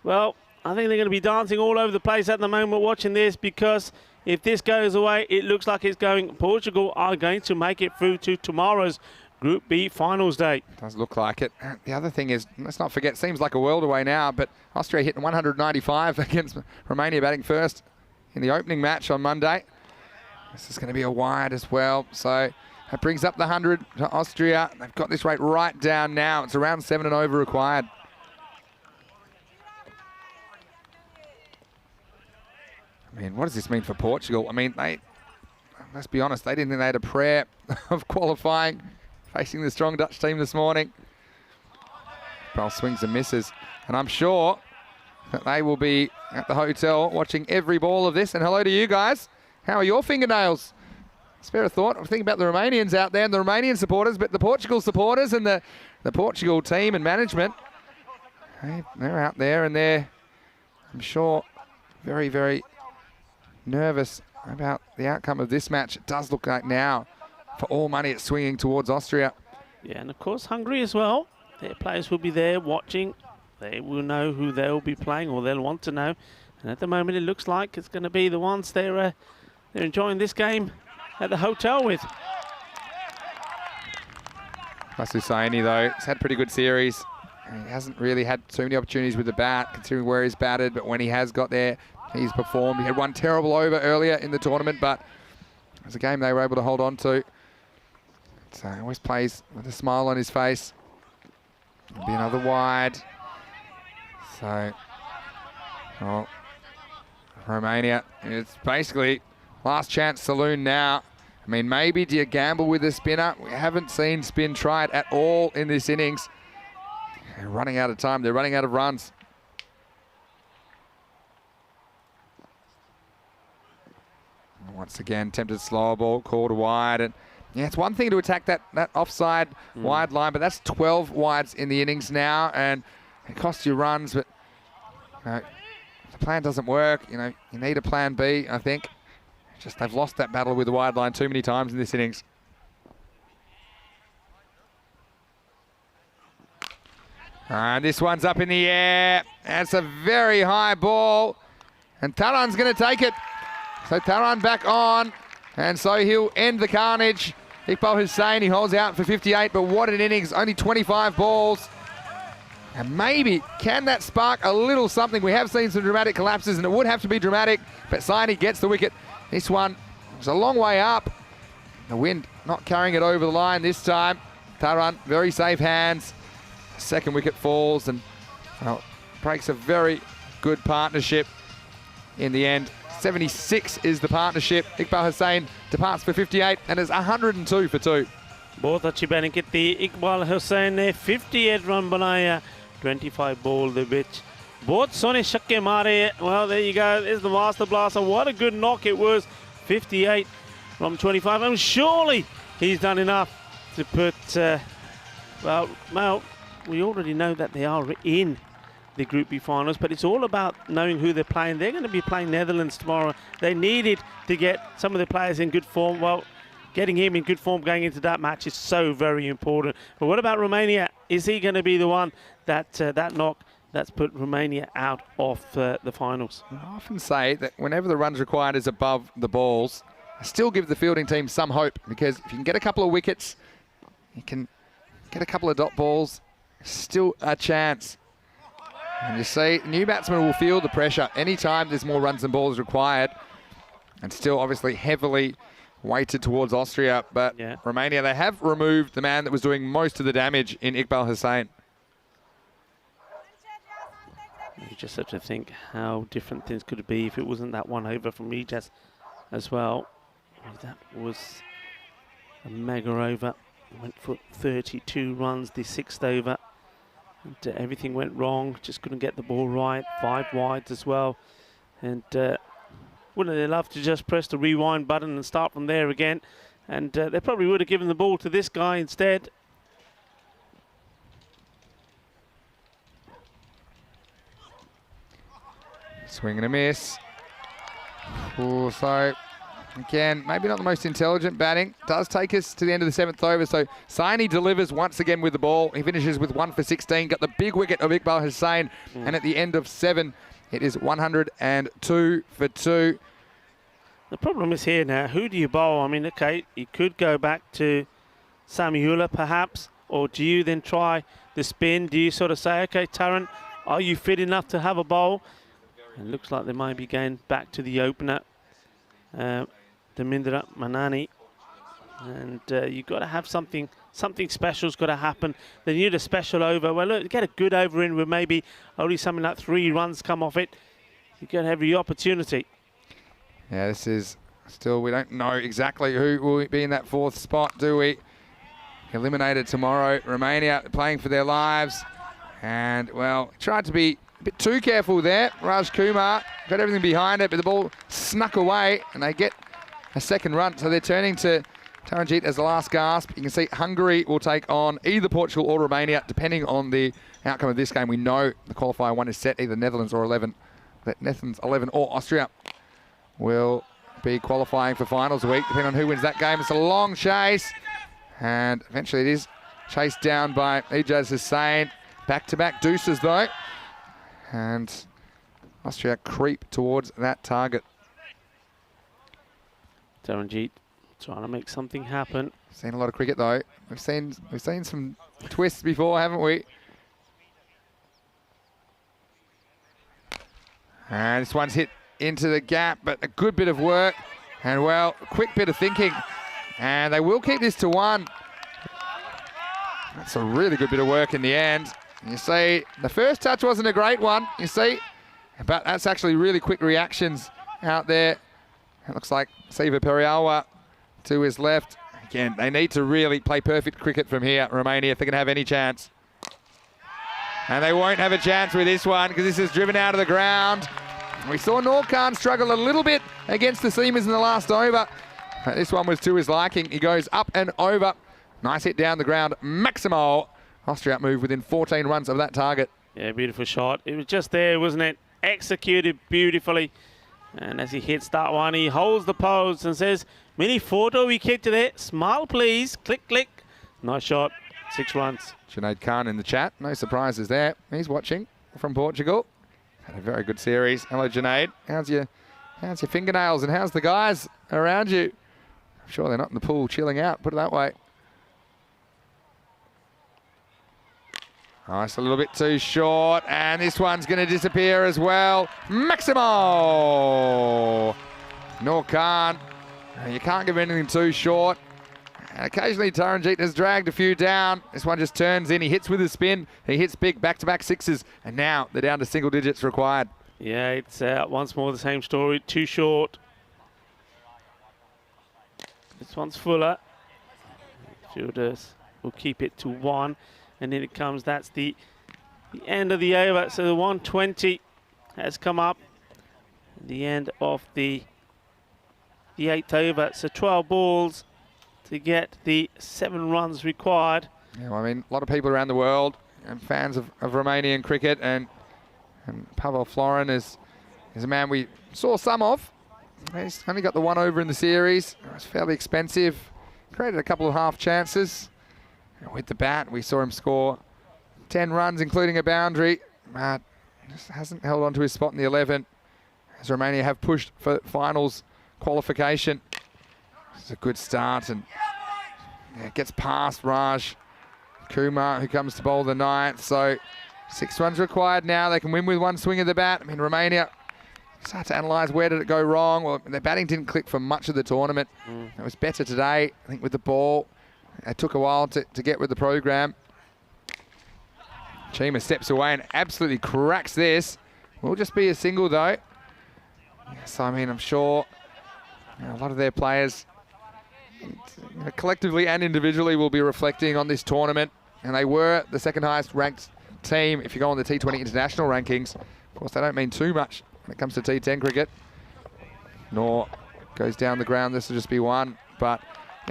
Speaker 1: well, I think they're going to be dancing all over the place at the moment watching this, because if this goes away, it looks like it's going. Portugal are going to make it through to tomorrow's Group B finals day.
Speaker 3: Does look like it. The other thing is, let's not forget, seems like a world away now, but Austria hitting 195 against Romania batting first in the opening match on Monday. This is going to be a wide as well. So that brings up the 100 to Austria. They've got this rate right down now. It's around 7 and over required. I mean, what does this mean for Portugal? I mean, let's be honest, they didn't think they had a prayer of qualifying, facing the strong Dutch team this morning. Ball swings and misses. And I'm sure that they will be at the hotel watching every ball of this. And hello to you guys. How are your fingernails? Spare a thought. I'm thinking about the Romanians out there and the Romanian supporters, but the Portugal supporters and the Portugal team and management, they're out there and they're, I'm sure, very, very nervous about the outcome of this match. It does look like now, for all money, it's swinging towards Austria.
Speaker 1: Yeah, and of course Hungary as well. Their players will be there watching. They will know who they'll be playing, or they'll want to know. And at the moment, it looks like it's going to be the ones they're enjoying this game at the hotel with.
Speaker 3: Vasusani, though, has had a pretty good series. He hasn't really had too many opportunities with the bat, considering where he's batted, but when he has got there, he's performed. He had one terrible over earlier in the tournament, but it was a game they were able to hold on to. So he always plays with a smile on his face. It'll be another wide. So, well, Romania, it's basically last chance saloon now. I mean, maybe do you gamble with the spinner? We haven't seen spin tried at all in this innings. They're running out of time. They're running out of runs. Once again, tempted slower ball, called wide. And yeah, it's one thing to attack that offside wide line, but that's 12 wides in the innings now, and it costs you runs, but you know, if the plan doesn't work, you know, you need a plan B, I think. Just they've lost that battle with the wide line too many times in this innings. And this one's up in the air. That's a very high ball, and Taran's going to take it. So Taran back on, and so he'll end the carnage. Iqbal Hussain, he holds out for 58, but what an innings, only 25 balls. And maybe, can that spark a little something? We have seen some dramatic collapses, and it would have to be dramatic, but Saini gets the wicket. This one was a long way up. The wind not carrying it over the line this time. Taran, very safe hands. Second wicket falls, and well, breaks a very good partnership in the end. 76 is the partnership. Iqbal Hussain departs for 58 and is 102 for 2.
Speaker 1: बहुत अच्छी batting की थी इकबाल हुसैन ने 58 run बनाया 25 ball ਦੇ ਵਿੱਚ बहुत सोने छक्के मारे. Well, there you go. There's the master blaster. What a good knock it was. 58 from 25. And surely he's done enough to put well, we already know that they are in the Group B finals, but it's all about knowing who they're playing. They're going to be playing Netherlands tomorrow. They needed to get some of the players in good form. Well, getting him in good form going into that match is so very important. But what about Romania? Is he going to be the one that that knock that's put Romania out of the finals?
Speaker 3: I often say that whenever the runs required is above the balls, I still give the fielding team some hope, because if you can get a couple of wickets, you can get a couple of dot balls, still a chance. And you see, new batsmen will feel the pressure anytime there's more runs than balls required. And still obviously heavily weighted towards Austria. But
Speaker 1: yeah,
Speaker 3: Romania, they have removed the man that was doing most of the damage in Iqbal Hussain.
Speaker 1: You just have to think how different things could be if it wasn't that one over from Ijaz as well. That was a mega over. Went for 32 runs, the 6th over. And everything went wrong, just couldn't get the ball right. 5 wides as well. And wouldn't they love to just press the rewind button and start from there again? And they probably would have given the ball to this guy instead.
Speaker 3: Swing and a miss. Ooh, so again, maybe not the most intelligent batting. Does take us to the end of the 7th over. So Saini delivers once again with the ball. He finishes with 1 for 16. Got the big wicket of Iqbal Hussain. And at the end of 7, it is 102 for 2.
Speaker 1: The problem is here now, who do you bowl? I mean, okay, you could go back to Samiullah perhaps, or do you then try the spin? Do you sort of say, okay, Taran, are you fit enough to have a bowl? It looks like they might be going back to the opener, Damindra Manani. And you've got to have something special's got to happen. They need a special over. Well, look, get a good over in with maybe only something like 3 runs come off it. You've got to have the opportunity.
Speaker 3: Yeah, this is still, we don't know exactly who will be in that 4th spot, do we? Eliminated tomorrow. Romania playing for their lives. And, well, tried to be a bit too careful there. Raj Kumar got everything behind it, but the ball snuck away, and they get a 2nd run. So they're turning to Taranjit as the last gasp. You can see Hungary will take on either Portugal or Romania, depending on the outcome of this game. We know the qualifier 1 is set, either Netherlands or 11. That Netherlands 11 or Austria will be qualifying for finals week, depending on who wins that game. It's a long chase, and eventually it is chased down by Ijaz Hussain. Back-to-back deuces, though. And Austria creep towards that target.
Speaker 1: Taranjit trying to make something happen.
Speaker 3: Seen a lot of cricket, though. We've seen some twists before, haven't we? And this one's hit into the gap, but a good bit of work. And, well, a quick bit of thinking. And they will keep this to 1. That's a really good bit of work in the end. You see, the first touch wasn't a great one, you see. But that's actually really quick reactions out there. It looks like Siva Periawa to his left. Again, they need to really play perfect cricket from here, Romania, if they're going to have any chance. And they won't have a chance with this one, because this is driven out of the ground. We saw Norkhan struggle a little bit against the seamers in the last over. But this one was to his liking. He goes up and over. Nice hit down the ground. Maximo. Austria move within 14 runs of that target.
Speaker 1: Yeah, beautiful shot. It was just there, wasn't it? Executed beautifully. And as he hits that one, he holds the pose and says, mini photo wicket today. Smile, please. Click, click. Nice shot. 6 runs.
Speaker 3: Junaid Khan in the chat. No surprises there. He's watching from Portugal. Had a very good series. Hello, Junaid. How's your fingernails and how's the guys around you? I'm sure they're not in the pool chilling out, put it that way. Nice, a little bit too short, and this one's going to disappear as well. Maximo! Norkan, you can't give anything too short. And occasionally Taranjeet has dragged a few down. This one just turns in, he hits with his spin, he hits big back-to-back sixes, and now they're down to single digits required.
Speaker 1: Yeah, it's once more the same story, too short. This one's fuller. Fielders will keep it to 1, and then it comes, that's the end of the over. So the 120 has come up. The end of the 8th over. So 12 balls to get the 7 runs required.
Speaker 3: Yeah, well, I mean, a lot of people around the world and fans of Romanian cricket, and Pavel Florin is a man we saw some of. He's only got the 1 over in the series. It was fairly expensive. Created a couple of half chances. With the bat, we saw him score 10 runs, including a boundary. But just hasn't held on to his spot in the 11, as Romania have pushed for finals qualification. It's a good start, and it gets past Raj Kumar, who comes to bowl the 9th. So 6 runs required now. They can win with 1 swing of the bat. I mean, Romania start to analyse where did it go wrong. Well, their batting didn't click for much of the tournament. It was better today, I think, with the ball. It took a while to get with the program. Chima steps away and absolutely cracks this. Will just be a single though. Yes, I mean, I'm sure a lot of their players, collectively and individually, will be reflecting on this tournament. And they were the 2nd highest ranked team if you go on the T20 international rankings. Of course, they don't mean too much when it comes to T10 cricket. Nor goes down the ground. This will just be 1. But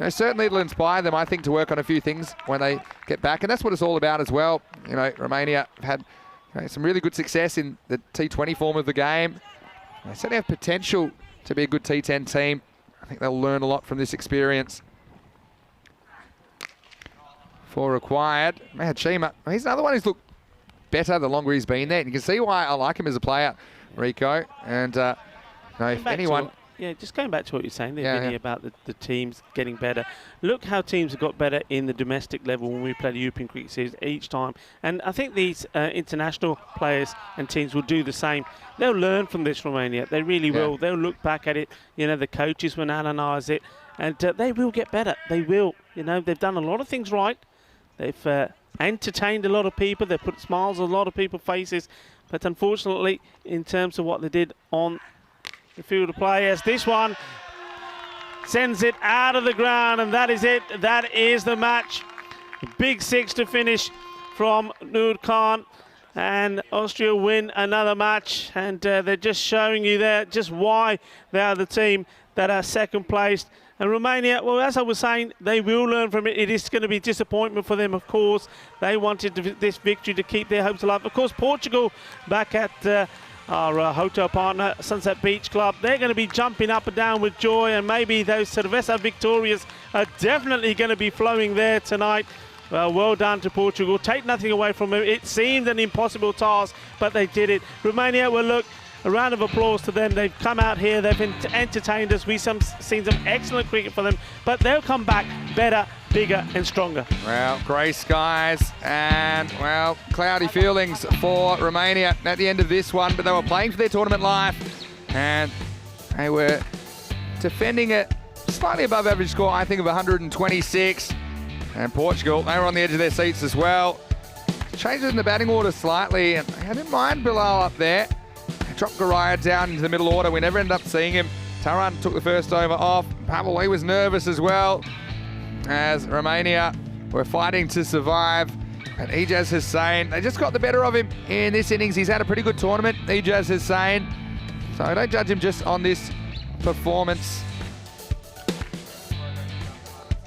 Speaker 3: certainly it'll inspire them, I think, to work on a few things when they get back. And that's what it's all about as well. Romania have had some really good success in the T20 form of the game. They certainly have potential to be a good T10 team. I think they'll learn a lot from this experience. 4 required. Chima, he's another one who's looked better the longer he's been there. And you can see why I like him as a player, Rico. And if anyone...
Speaker 1: Just going back to what you're saying there, Vinny, about the teams getting better. Look how teams have got better in the domestic level when we play the European Cricket Series each time. And I think these international players and teams will do the same. They'll learn from this, Romania. They really will. They'll look back at it. The coaches will analyse it. And they will get better. They will. They've done a lot of things right. They've entertained a lot of people. They've put smiles on a lot of people's faces. But unfortunately, in terms of what they did on the field of players, this one sends it out of the ground, and that is it. That is the match. Big 6 to finish from Nur Khan, and Austria win another match. And they're just showing you there just why they are the team that are 2nd placed. And Romania, well, as I was saying, they will learn from it. It is going to be disappointment for them, of course. They wanted this victory to keep their hopes alive. Of course, Portugal back at our hotel partner, Sunset Beach Club, they're going to be jumping up and down with joy, and maybe those Cerveza Victorias are definitely going to be flowing there tonight. Well done to Portugal. Take nothing away from them. It seemed an impossible task, but they did it. Romania, well, look, a round of applause to them. They've come out here, they've entertained us. We've seen some excellent cricket for them, but they'll come back better, bigger and stronger.
Speaker 3: Well, grey skies and, well, cloudy feelings for Romania at the end of this one, but they were playing for their tournament life and they were defending a slightly above average score, I think, of 126. And Portugal, they were on the edge of their seats as well. Changed in the batting order slightly, and I didn't mind Bilal up there. Dropped Garaya down into the middle order. We never ended up seeing him. Taran took the first over off. Pavel, he was nervous as well, as Romania were fighting to survive. And Ijaz Hussain, they just got the better of him in this innings. He's had a pretty good tournament, Ijaz Hussain. So don't judge him just on this performance.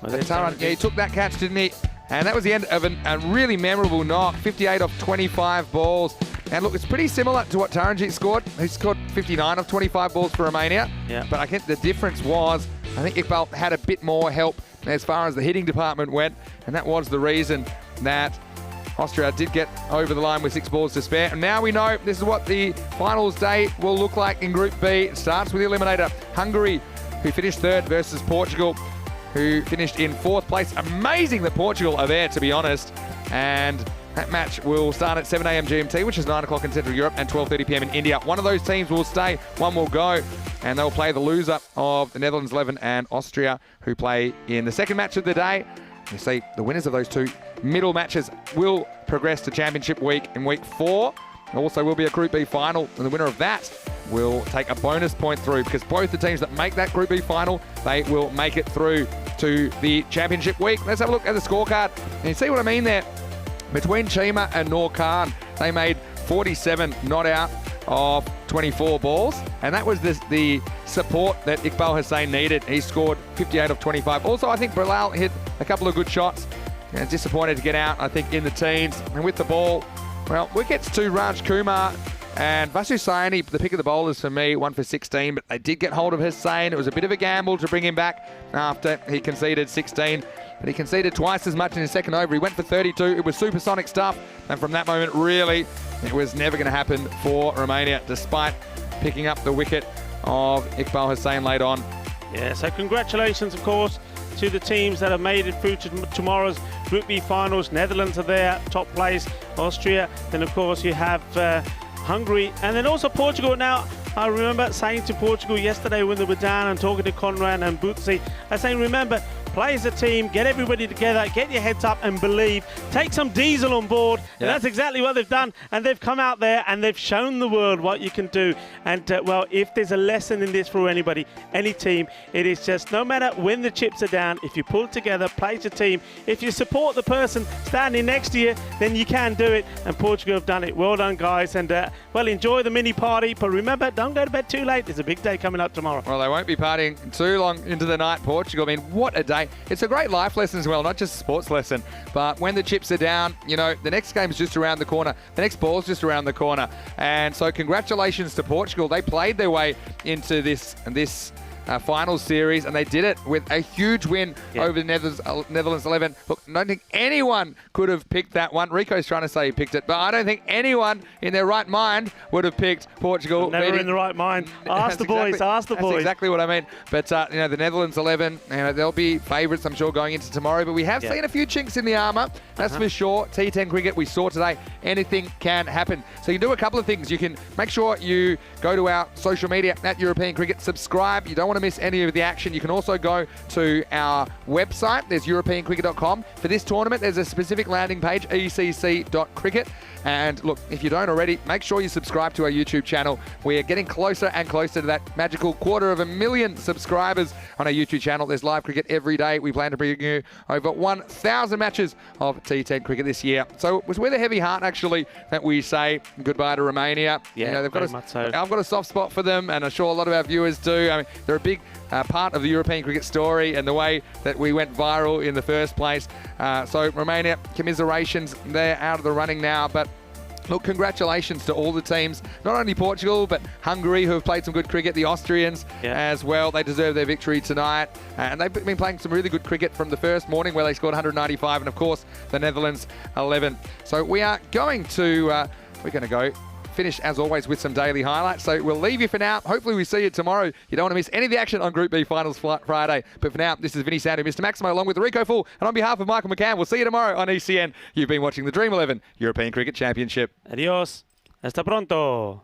Speaker 3: Taran, he took that catch, didn't he? And that was the end of a really memorable knock. 58 off 25 balls. And look, it's pretty similar to what Taranjeet scored. He scored 59 off 25 balls for Romania.
Speaker 1: Yeah.
Speaker 3: But I think the difference was, I think Iqbal had a bit more help as far as the hitting department went. And that was the reason that Austria did get over the line with 6 balls to spare. And now we know this is what the finals day will look like in Group B. It starts with the eliminator, Hungary, who finished 3rd, versus Portugal, who finished in 4th place. Amazing that Portugal are there, to be honest. And That match will start at 7 a.m. GMT, which is 9 o'clock in Central Europe, and 12:30 p.m. in India. One of those teams will stay, one will go, and they'll play the loser of the Netherlands 11 and Austria, who play in the second match of the day. You see, the winners of those two middle matches will progress to Championship Week in Week 4. There also will be a Group B final, and the winner of that will take a bonus point through, because both the teams that make that Group B final, they will make it through to the Championship Week. Let's have a look at the scorecard, and you see what I mean there. Between Chima and Noor Khan, they made 47 not out of 24 balls, and that was the support that Iqbal Hussain needed. He scored 58 of 25. Also, I think Bilal hit a couple of good shots, and disappointed to get out, I think, in the teens. And with the ball, well, wickets to Raj Kumar and Vasu Saini, the pick of the bowlers for me, 1 for 16, but they did get hold of Hussain. It was a bit of a gamble to bring him back after he conceded 16. But he conceded twice as much in his second over. He went for 32. It was supersonic stuff. And from that moment, really, it was never going to happen for Romania, despite picking up the wicket of Iqbal Hussain late on.
Speaker 1: Yeah, so congratulations, of course, to the teams that have made it through to tomorrow's Group B finals. Netherlands are there, top place, Austria. Then, of course, you have Hungary, and then also Portugal. Now, I remember saying to Portugal yesterday when they were down and talking to Conrad and Bootsy, I was saying, remember, play as a team, get everybody together, get your heads up and believe. Take some diesel on board. Yeah. And that's exactly what they've done. And they've come out there and they've shown the world what you can do. And, well, if there's a lesson in this for anybody, any team, it is just no matter when the chips are down, if you pull together, play as a team, if you support the person standing next to you, then you can do it. And Portugal have done it. Well done, guys. And, well, enjoy the mini party. But remember, don't go to bed too late. There's a big day coming up tomorrow.
Speaker 3: Well, they won't be partying too long into the night, Portugal. I mean, what a day. It's a great life lesson as well, not just a sports lesson. But when the chips are down, you know, the next game's just around the corner. The next ball's just around the corner. And so congratulations to Portugal. They played their way into this final series, and they did it with a huge win over the Netherlands 11. Look, I don't think anyone could have picked that one. Rico's trying to say he picked it, but I don't think anyone in their right mind would have picked Portugal.
Speaker 1: Never in the right mind. Ask the boys, ask the boys.
Speaker 3: That's exactly what I mean. But, you know, the Netherlands 11, you know, they'll be favourites, I'm sure, going into tomorrow. But we have seen a few chinks in the armour. That's for sure. T10 cricket, we saw today, anything can happen. So you can do a couple of things. You can make sure you go to our social media at European Cricket, subscribe. You don't want to miss any of the action. You can also go to our website. There's europeancricket.com. For this tournament, there's a specific landing page, ecc.cricket. And look, if you don't already, make sure you subscribe to our YouTube channel. We're getting closer and closer to that magical 250,000 subscribers on our YouTube channel. There's live cricket every day. We plan to bring you over 1,000 matches of T10 cricket this year. So it was with a heavy heart, actually, that we say goodbye to Romania.
Speaker 1: Yeah,
Speaker 3: you know, they've got
Speaker 1: very much so.
Speaker 3: I've got a soft spot for them, and I'm sure a lot of our viewers do. I mean, they're a big part of the European cricket story and the way that we went viral in the first place. So Romania, commiserations, they're out of the running now, but look, congratulations to all the teams, not only Portugal, but Hungary, who have played some good cricket, the Austrians as well. They deserve their victory tonight. And they've been playing some really good cricket from the first morning where they scored 195, and of course, the Netherlands 11. So we are going to, we're going to go finish, as always, with some daily highlights. So we'll leave you for now. Hopefully we see you tomorrow. You don't want to miss any of the action on Group B Finals Friday. But for now, this is Vinny Sandu, Mr. Maximo, along with Rico Full. And on behalf of Michael McCann, we'll see you tomorrow on ECN. You've been watching the Dream11 European Cricket Championship.
Speaker 1: Adios. Hasta pronto.